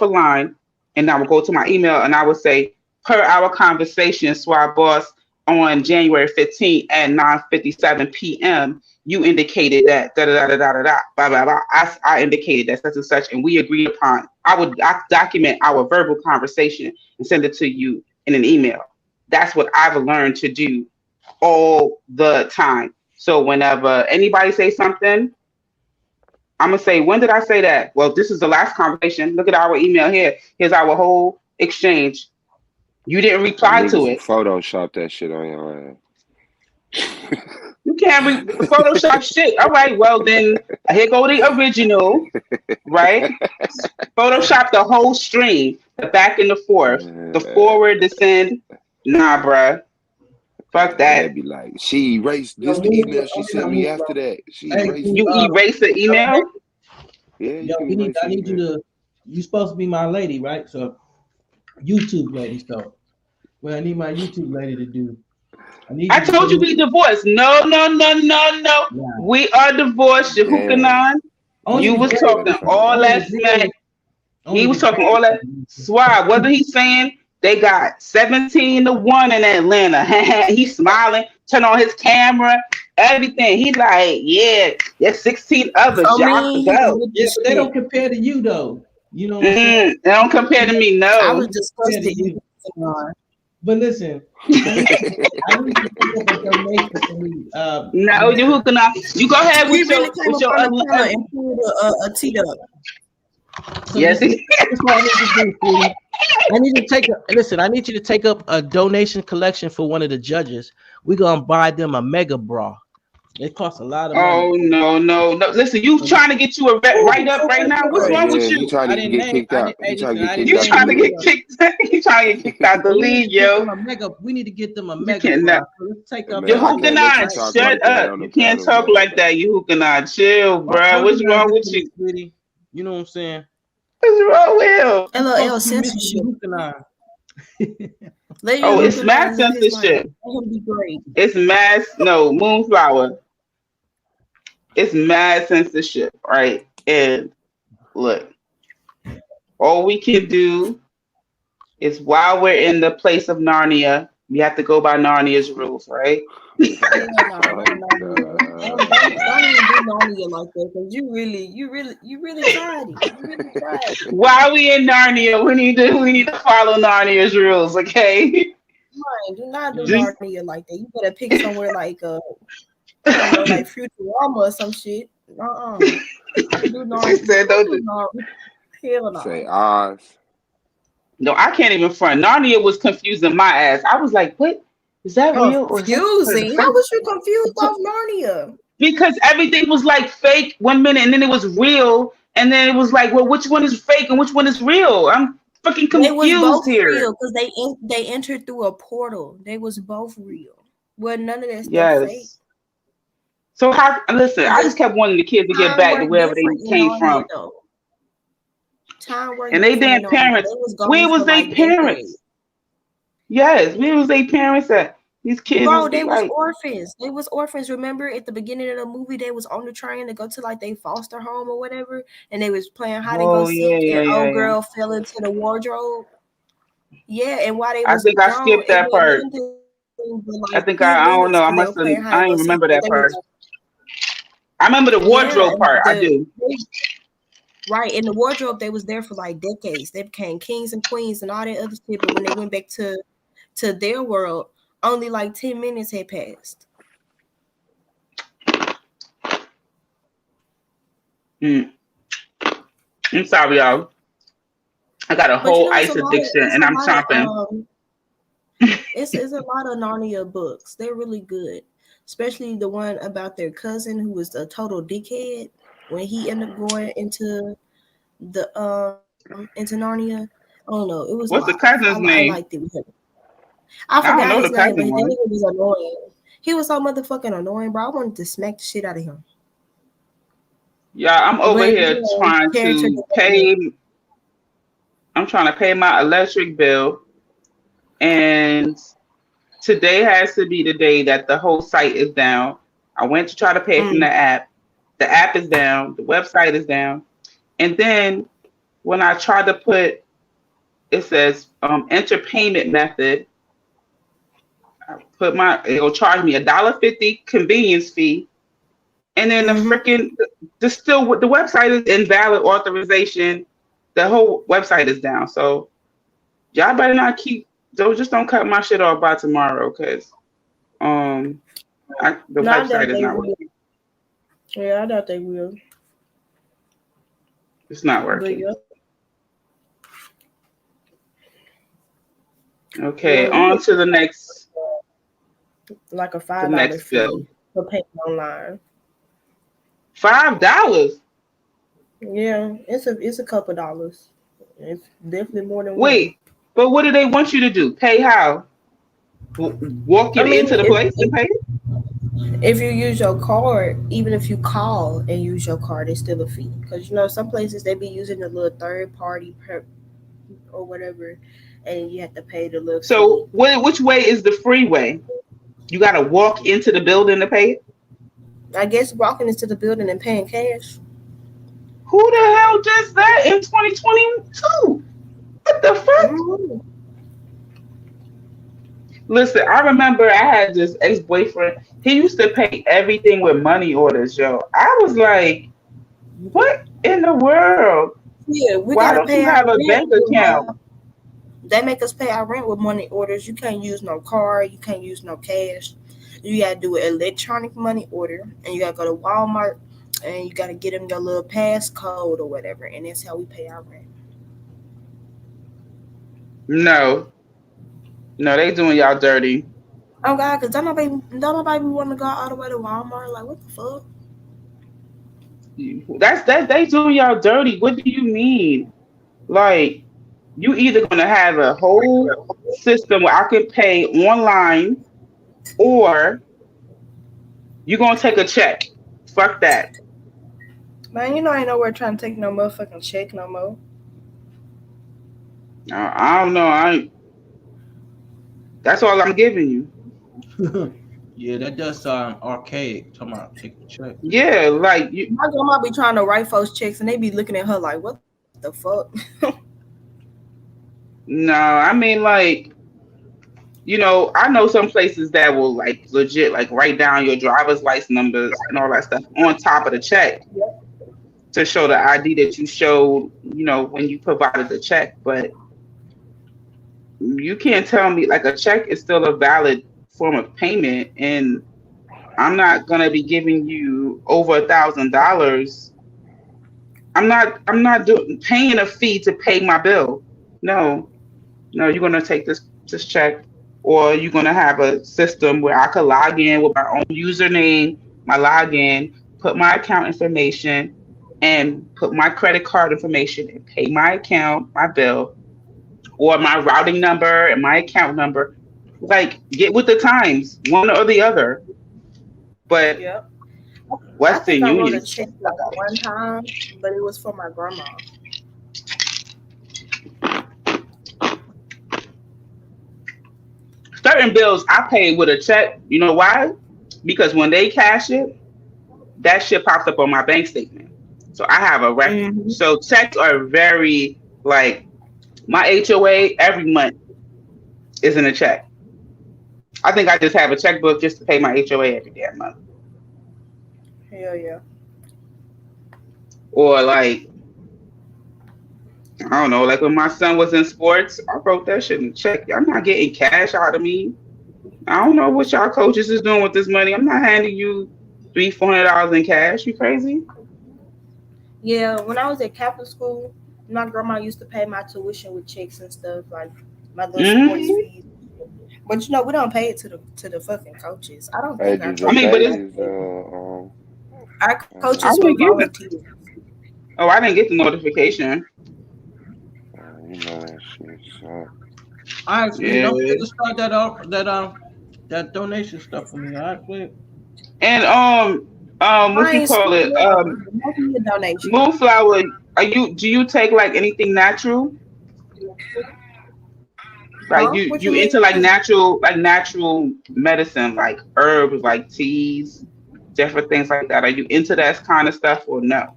a line and I will go to my email and I will say, per our conversation, Swab Boss, on January 15th at 9:57 p.m., you indicated that blah blah blah. I indicated that such and such, and we agreed upon. I document our verbal conversation and send it to you in an email. That's what I've learned to do all the time. So whenever anybody says something, I'm gonna say, when did I say that? Well, this is the last conversation. Look at our email here. Here's our whole exchange. You didn't reply to it. Photoshop that shit on your ass. You can't Photoshop shit. All right, well then here go the original, right? Photoshop the whole stream, the back and the forth, the forward, the send. Nah, bruh. Fuck that. They'd be like, she erased this the email she sent me after that. She erased You erase the email? Yeah, Yo, I need you to. You supposed to be my lady, right? So, YouTube lady. So, what I need my YouTube lady to do. I told you we divorced. No. Yeah. We are divorced. Yehukanan. You was talking all that smack. He was talking all that swag. Wasn't he saying they got 17-1 in Atlanta? He's smiling, turn on his camera, everything. He's like, yeah, there's 16 others. Y'all can go. They don't compare to you though. You know, they don't compare to me. No, I was disgusted. But listen, I need to take up a donation for me. No, you go ahead with your and pull a teed up. So yes, that's what I need to do, sweetie. I need to take I need you to take up a donation collection for one of the judges. We're gonna buy them a mega bra. It costs a lot of money. Oh no. Listen, you trying to get you a write up right now? What's wrong with you? You trying to get kicked out. You trying to get kicked out the league, yo. We need to get them a mega bra. So let's take up. Yehukanan, shut up. You can't talk like that. Yehukanan, chill, bro. What's wrong with you? Sweetie? You know what I'm saying? What's wrong with him? LOL censorship. Oh, it's mass censorship. It's mass, no, Moonflower. It's mass censorship, right? And look, all we can do is while we're in the place of Narnia, we have to go by Narnia's rules, right? Don't even do Narnia like that, because you really tried it. You really tried it. While we in Narnia, we need to follow Narnia's rules, okay? Right, do not do Narnia like that. You better pick somewhere like like Futurama or some shit. Do Narnia. Said, Hell no. Say Oz. No, I can't even front. Narnia was confusing my ass. I was like, what? Is that real? Confusing? How was you confused off Narnia? Because everything was like fake 1 minute and then it was real. And then it was like, well, which one is fake and which one is real? I'm fucking confused they was both here. Real because they entered through a portal. They was both real. Well, none of that stuff fake. So how? Listen, I just kept wanting the kids to get back to wherever they came from. And they damn parents. Where was their parents? Yes, where was their parents at? These kids Bro, is they was like, orphans. They was orphans. Remember at the beginning of the movie, they was on the train to go to like they foster home or whatever, and they was playing hide and go oh yeah, seek, yeah, and yeah, old yeah. girl fell into the wardrobe. Yeah, and while they I was think I gone, skipped it that wasn't part. nothing but I like think 10 I don't minutes know. I because they were must have. playing hide I and ain't go seek. remember But that they part. was I remember the wardrobe part. I do. Right, in the wardrobe, they was there for like decades. They became kings and queens and all that other shit. But when they went back to their world, only like 10 minutes had passed. I'm sorry, y'all. I got a But you whole know, ice addiction, and I'm chomping. It's a lot of Narnia books. They're really good, especially the one about their cousin who was a total dickhead when he ended up going into Narnia. I don't know. It was a What's the lot. cousin's I name? liked it with him. I I don't forgot know his the name, but cousin that one. nigga was annoying. He was so motherfucking annoying, bro. I wanted to smack the shit out of him. Yeah, I'm over But here trying character to pay. development. I'm trying to pay my electric bill, and today has to be the day that the whole site is down. I went to try to pay from the app. The app is down. The website is down. And then when I try to put, it says enter payment method. I put it'll charge me $1.50 convenience fee. And then the freaking, the website is invalid authorization. The whole website is down. So y'all better not just don't cut my shit off by tomorrow, because the website is not working. Yeah, I doubt they will. It's not working. Yeah. Okay, on to the next. Like a The $5 next fee bill. for paying online. $5? Yeah, it's a couple dollars. It's definitely more than Wait, but what do they want you to do? Pay how? Walk it into the place and pay? If you use your card, even if you call and use your card, it's still a fee. Because you know some places they be using a little third party or whatever, and you have to pay the little. So which way is the free way? You got to walk into the building to pay it? I guess walking into the building and paying cash. Who the hell does that in 2022? What the fuck? Listen, I remember I had this ex-boyfriend. He used to pay everything with money orders, yo. I was like, what in the world? Yeah, we Why gotta don't pay you have our a rent. bank account? They make us pay our rent with money orders. You can't use no card. You can't use no cash. You gotta do an electronic money order, and you gotta go to Walmart, and you gotta get them your little passcode or whatever, and that's how we pay our rent. No, they doing y'all dirty. Oh God, cause don't nobody want to go all the way to Walmart. Like, what the fuck? That's they doing y'all dirty. What do you mean? Like, you either gonna have a whole system where I could pay online, or you gonna take a check. Fuck that. Man, you know I ain't nowhere trying to take no motherfucking check no more. I don't know. That's all I'm giving you. Yeah, that does archaic. Talking about take the check. Yeah, like my grandma be trying to write folks checks, and they be looking at her like, "What the fuck?" No, I mean, like, you know, I know some places that will like legit like write down your driver's license numbers and all that stuff on top of the check to show the ID that you showed, you know, when you provided the check. But you can't tell me, like, a check is still a valid form of payment, and I'm not gonna be giving you over $1,000. I'm not paying a fee to pay my bill. No, you're gonna take this check, or you're gonna have a system where I could log in with my own username, my login, put my account information, and put my credit card information and pay my account, my bill, or my routing number and my account number. Like, get with the times, one or the other. But Western I Union. wrote a check like one time, but it was for my grandma. certain bills I pay with a check. You know why? Because when they cash it, that shit pops up on my bank statement. So I have a record. So checks are very like my HOA every month is in a check. I think I just have a checkbook just to pay my HOA every damn month. Hell yeah. Or like, I don't know, like when my son was in sports, I wrote that shit in check. I'm not getting cash out of me. I don't know what y'all coaches is doing with this money. I'm not handing you $300-$400 in cash. You crazy? Yeah, when I was at Catholic school, my grandma used to pay my tuition with checks and stuff, like my little sports fees. But you know, we don't pay it to the fucking coaches. I don't think our coaches. Our coaches were volunteers. Oh, I didn't get the notification. You know that shit. So. All right, Squid, don't forget to start that donation stuff for me. All right, Squid. And what you call it? Moonflower. Do you take like anything natural? Like you into like natural medicine, like herbs, like teas, different things like that. Are you into that kind of stuff or no?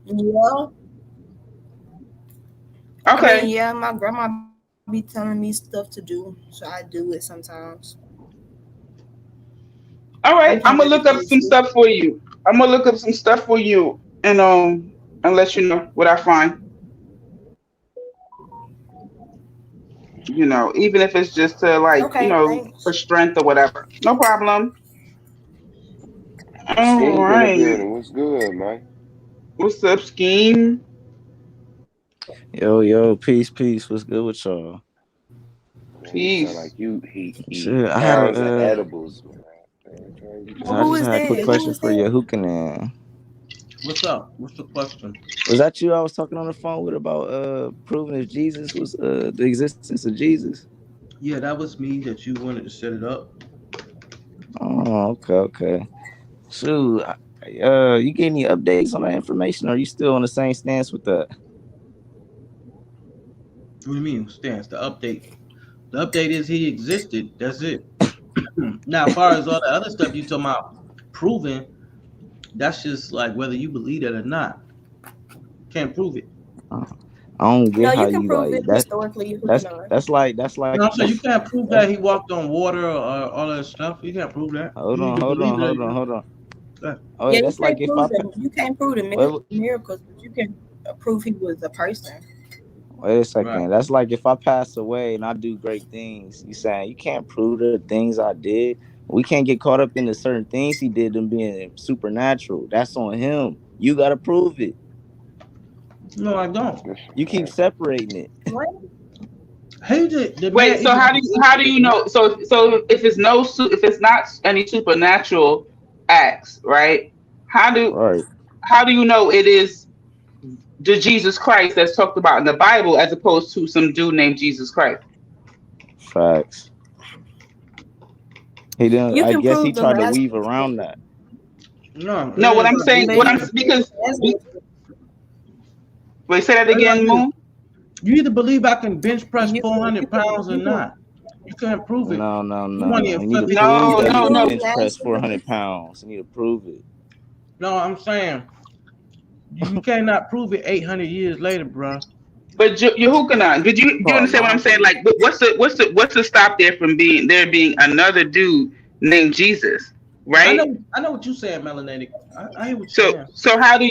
Yeah. Okay. I mean, yeah, my grandma be telling me stuff to do, so I do it sometimes. All right, I'm gonna look up some stuff for you. And let you know what I find. You know, even if it's just to like, thanks. For strength or whatever. No problem. All right. What's good, man? What's up, Scheme? Yo, peace. What's good with y'all? Peace. Like you eat I had edibles. I just had a quick question for you, Hookanan. What's up? What's the question? Was that you I was talking on the phone with about proving if Jesus was the existence of Jesus? Yeah, that was me that you wanted to set it up. Oh, okay. So, you get any updates on that information? Or are you still on the same stance with that? What do you mean stance? The update is he existed. That's it. Now, as far as all the other stuff you talking about proving, that's just like whether you believe it or not. Can't prove it. I don't get how you can you prove like it that. historically. That's like. No, so you can't prove that he walked on water or all that stuff. You can't prove that. Hold on. Oh, Yeah, that's like if you can't prove the miracles, but you can prove he was a person. Wait a second. Right. That's like if I pass away and I do great things. You saying you can't prove the things I did. We can't get caught up in the certain things he did them being supernatural. That's on him. You gotta prove it. No, I don't. You keep separating it. What? Wait, so how do you know? So if it's not any supernatural acts, right? How do you know it is the Jesus Christ that's talked about in the Bible as opposed to some dude named Jesus Christ? Facts. He didn't. I guess he tried to weave around that. No. What I'm saying, because wait, say that again, Moon. You either believe I can bench press 400 pounds or not. You can't prove it. No. You need to prove that you bench press 400 pounds. You need to prove it. No, I'm saying you cannot prove it 800 years later, bro. But Yehukanan, do you understand what I'm saying? Like, what's the stop there from being another dude named Jesus, right? I know what you're saying, Melanated. I hear what you're saying. So how do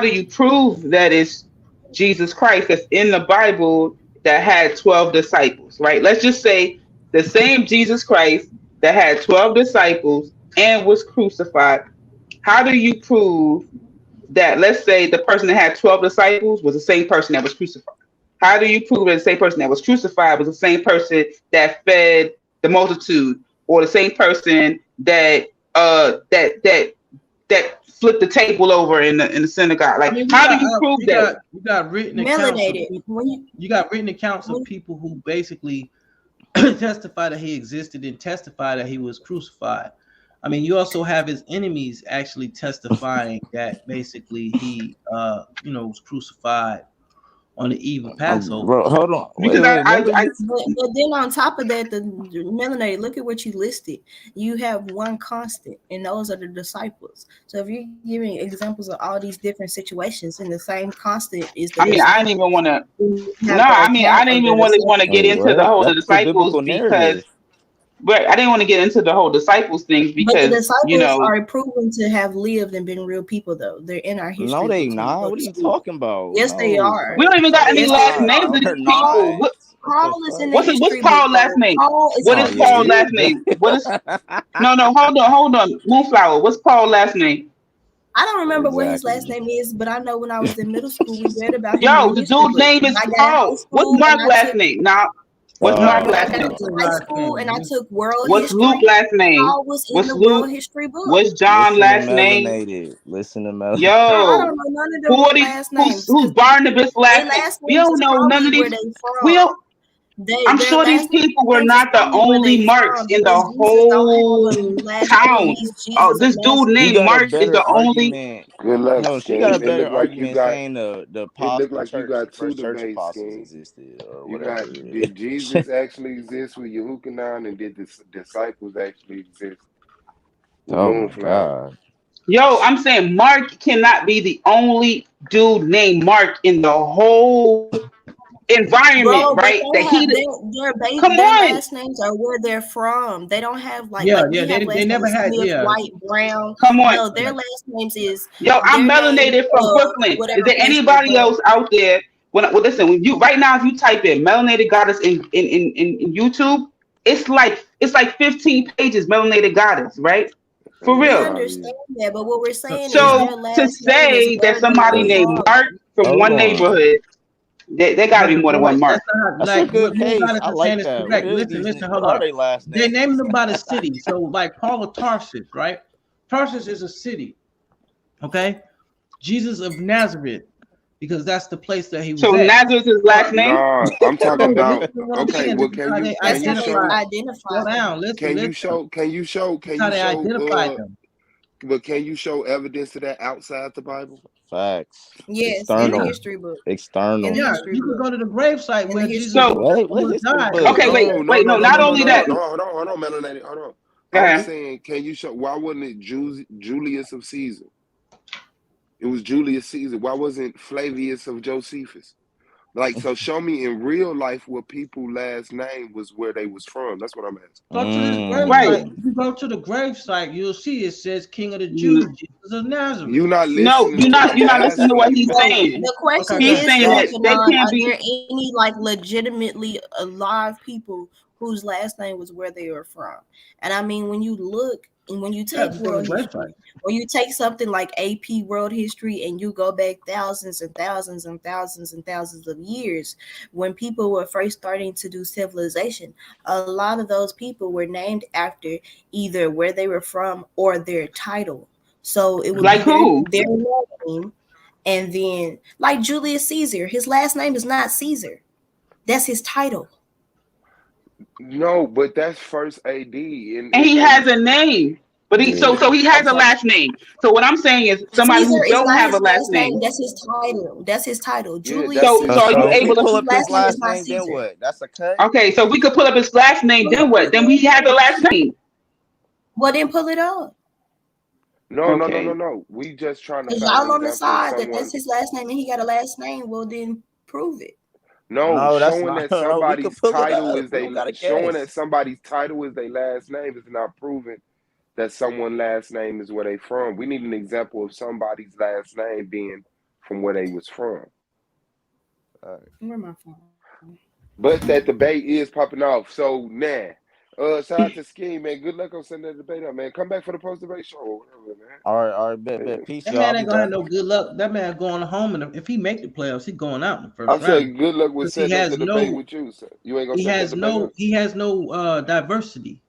you prove that it's Jesus Christ? Because in the Bible that had 12 disciples, right? Let's just say the same Jesus Christ that had 12 disciples and was crucified. How do you prove that, let's say, the person that had 12 disciples was the same person that was crucified? How do you prove that the same person that was crucified was the same person that fed the multitude, or the same person that flipped the table over in the synagogue? Like, how do you prove that? You got written accounts of people who basically testify that he existed and testify that he was crucified. I mean, you also have his enemies actually testifying that basically he, was crucified on the eve of Passover. Bro, hold on. Because Wait, But then on top of that, the melanated, look at what you listed. You have one constant, and those are the disciples. So if you're giving examples of all these different situations, and the same constant is the I mean, I didn't even want to. No, I mean, I didn't even really want to get into the whole the disciples because, but I didn't want to get into the whole disciples things But the because disciples you know. are proven to have lived and been real people, though. They're in our history. No, they books when we not. go What are to you school. talking about? Yes, they No. are. We don't even got any Yes, last they names are. of these people. What, Paul is in the what's history Paul's book, last though. name? Paul is What in is the Paul's history last book. name? What is? No, hold on, Moonflower. What's Paul's last name? I don't remember what his last name is, but I know when I was in middle school, we read about him Yo, in the history dude's books. name When is I got in high Paul. What's school, Mark's and I last took name? Now, what's when Mark's I last got name? into high school and I took world What's history, Luke's last name? Paul was in What's the Luke? world history book. What's John's Listen to last name? melanated. Listen to melanated. Girl, I Yo, don't know none of who them are these? last names. Who's Barnabas' Their last name? last We names don't is know none probably of where these. they We from. don't. I'm Their sure these last people were names is not the probably where they only Marks from in the because Jesus don't have whole a last town. name. He's Oh, Jesus of this dude Nazareth. She named got a Mark is better the only. argument. Good luck, No, she got a Scheme. It better looked like you argument got. saying the It looked apostle like you church, the got two first church debates, apostles Scheme. existed or You whatever got, it did is. Jesus actually exist with Yehukanan, and did the disciples actually exist with Oh my Moonflower? God. Yo, I'm saying Mark cannot be the only dude named Mark in the whole environment, Bro, but right? they That have he. Come their on. last names are where they're from. They don't have like Yeah, we have they last never names had Smith, White, Brown. Come on. No, their last names is Yo, I'm their name melanated from Brooklyn. Is whatever there place they anybody from. else out there? Well, listen. When you right now, if you type in "melanated goddess" in YouTube, it's like 15 pages. Melanated goddess, right? For We real. understand that, but what we're saying is So their to last name is say that where they somebody are named from. Mark from Hold one on. neighborhood, there got to be more than one Mark. That's a Like good what you case. guys I are saying like is that. correct. What is Listen, what hold are up. they last They names? named them by the city. So like Paul of Tarsus, right? Tarsus is a city. Okay. Jesus of Nazareth, because that's the place that he was So at. Nazareth is his last name. Nah, I'm talking No, about. listen to what I'm Okay, saying. well, This is how they That's how they show? identify Slow them. down. Listen. Can you This is how they identified them. But can you show evidence of that outside the Bible? Facts. Yes, in the External. history book. External. Yeah, you can go to the gravesite where Jesus What history died. book? Okay, wait. No, not only that. Hold on, melanated. Hold on. Go I'm ahead. saying, can you show? Why wasn't it Julius of Caesar? It was Julius Caesar. Why wasn't Flavius of Josephus? Like, so show me in real life where people last name was where they was from. That's what I'm asking. Go to this gravesite. If you go to the gravesite, you'll see it says King of the Jews, Jesus of Nazareth. You're not No, listening. you're not listening to what he's saying. The question He's is, saying that they Yochanan, can't are be. there any like legitimately alive people whose last name was where they were from? And I mean, when you look and when you take world history, when you take something like AP World History and you go back thousands and thousands and thousands and thousands of years, when people were first starting to do civilization, a lot of those people were named after either where they were from or their title. So it would Like be who? their name. And then, like Julius Caesar, his last name is not Caesar. That's his title. No, but that's first AD. And he has a name, but he so he has a last name. So what I'm saying is somebody Caesar who is don't not have his a last name. That's his title. That's his title. Julius So Caesar. are you if we able pull to up his name is last not name, then Caesar. what? That's a cut. Okay, so if we could pull up his last name, then what? Then we have the last name. Well, then pull it up. No. We just trying to Because find y'all an on the example of side that someone. that's his last name and he got a last name. Well, then prove it. No, that's showing not. that somebody's We could pull it title up. is We don't gotta showing guess. that somebody's title is their last name is not proving that someone's last name is where they from. We need an example of somebody's last name being from where they was from. Where my phone? But that debate is popping off. So shout out to Scheme, man. Good luck on setting that debate up, man. Come back for the post debate show or whatever, man. All right, bet. Peace, That y'all. man ain't gonna have no good luck. That man going home, and if he make the playoffs, he going out in the first I round. said good luck with setting up the debate with you. So you ain't gonna set that debate up? He has no diversity.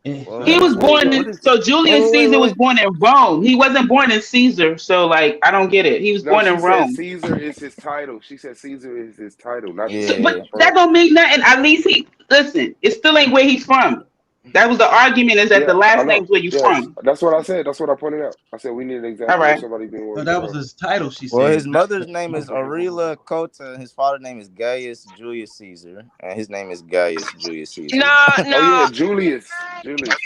He was born in so Julius Caesar was born in Rome. He wasn't born in Caesar. So like I don't get it. He was born in Rome. Caesar is his title. She said Caesar is his title, not But that don't mean nothing. At least he listen. It still ain't where he's from. That was the argument, is that Yeah, the I last know. name's where you Yes, from. that's what I said. That's what I pointed out. I said we need an All example of right. somebody being where No, he's that was from. his title. She Well, said. his mother's name is Aurela Cota, and his father's name is Gaius Julius Caesar, and his name is Gaius Julius Caesar. No, Oh yeah, no. Julius. Yeah, Julius.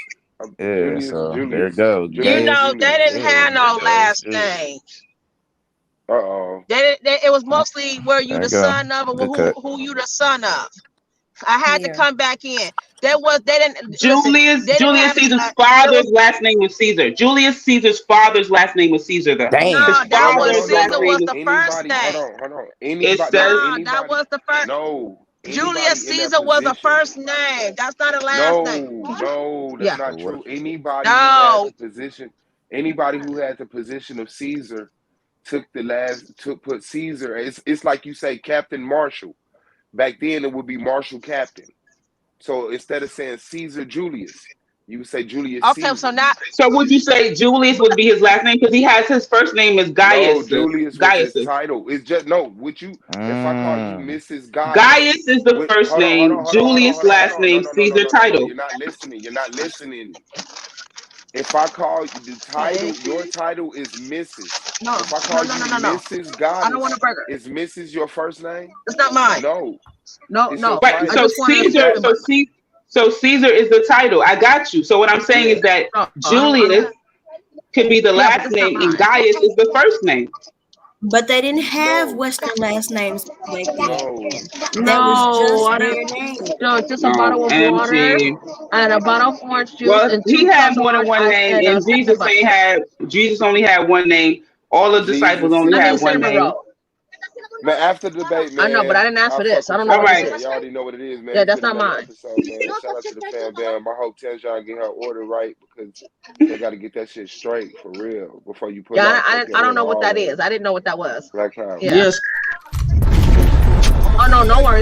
so there you Julius. go. You Julius know, Julius. they didn't have no Gaius last Julius. names. Uh-oh. It was mostly where you There the you go. son of, or Good cut. who you the son of. I had to Yeah. come back in. They didn't Julius they didn't have Caesar's it father's was last name was Caesar. Julius Caesar's father's last name was Caesar, though. Damn. His no, that No, was father's last Caesar was name the was. first anybody, name. hold on. It Anybody, says. No, anybody, that was the first. no. Julius Anybody in that Caesar was the position. first name. That's not a last name. No, that's Yeah. not So what? true. Anybody who had No. the position, anybody who had the position of Caesar put Caesar. It's like you say Captain Marshall. Back then it would be Marshall Captain. So instead of saying Caesar Julius, you would say Julius Okay, Caesar. so now So would you say Julius would be his last name? Because he has his first name is No, Gaius. Julius was Gaius. his title. It's just no. Would you? If I call you Mrs. Gaius, Gaius is the first name. Julius last name. Caesar title. You're not listening. You're not listening. If I call you the title, your title is Mrs. No, If I call you Mrs. Gaius, I don't want a burger. is Mrs. your first name? It's not mine. No. No, It's no. your Right. title. So Caesar. So Caesar is the title. I got you. So what I'm saying is that Julius could be the last name, and Gaius is the first name. But they didn't have Western last names back then. That No, was just their name. No, just a bottle of water and a bottle of orange juice. Well, and he 2 had cups more than of one ice name, and a and Jesus cinnamon ain't had. Jesus only had one name. All the disciples only had one cinnamon name. roll. Man, after the debate, man. I know, but I didn't ask for this. I don't know All what right. this is. Y'all already know what it is, man. Yeah, We that's put not another mine. episode, man. Shout out to the fam bam. I hope Tenjon get her order right because they got to get that shit straight for real before you put it Yeah, out. I don't know what that is. I didn't know what that was. Black Power. Yeah. Oh no, no worries.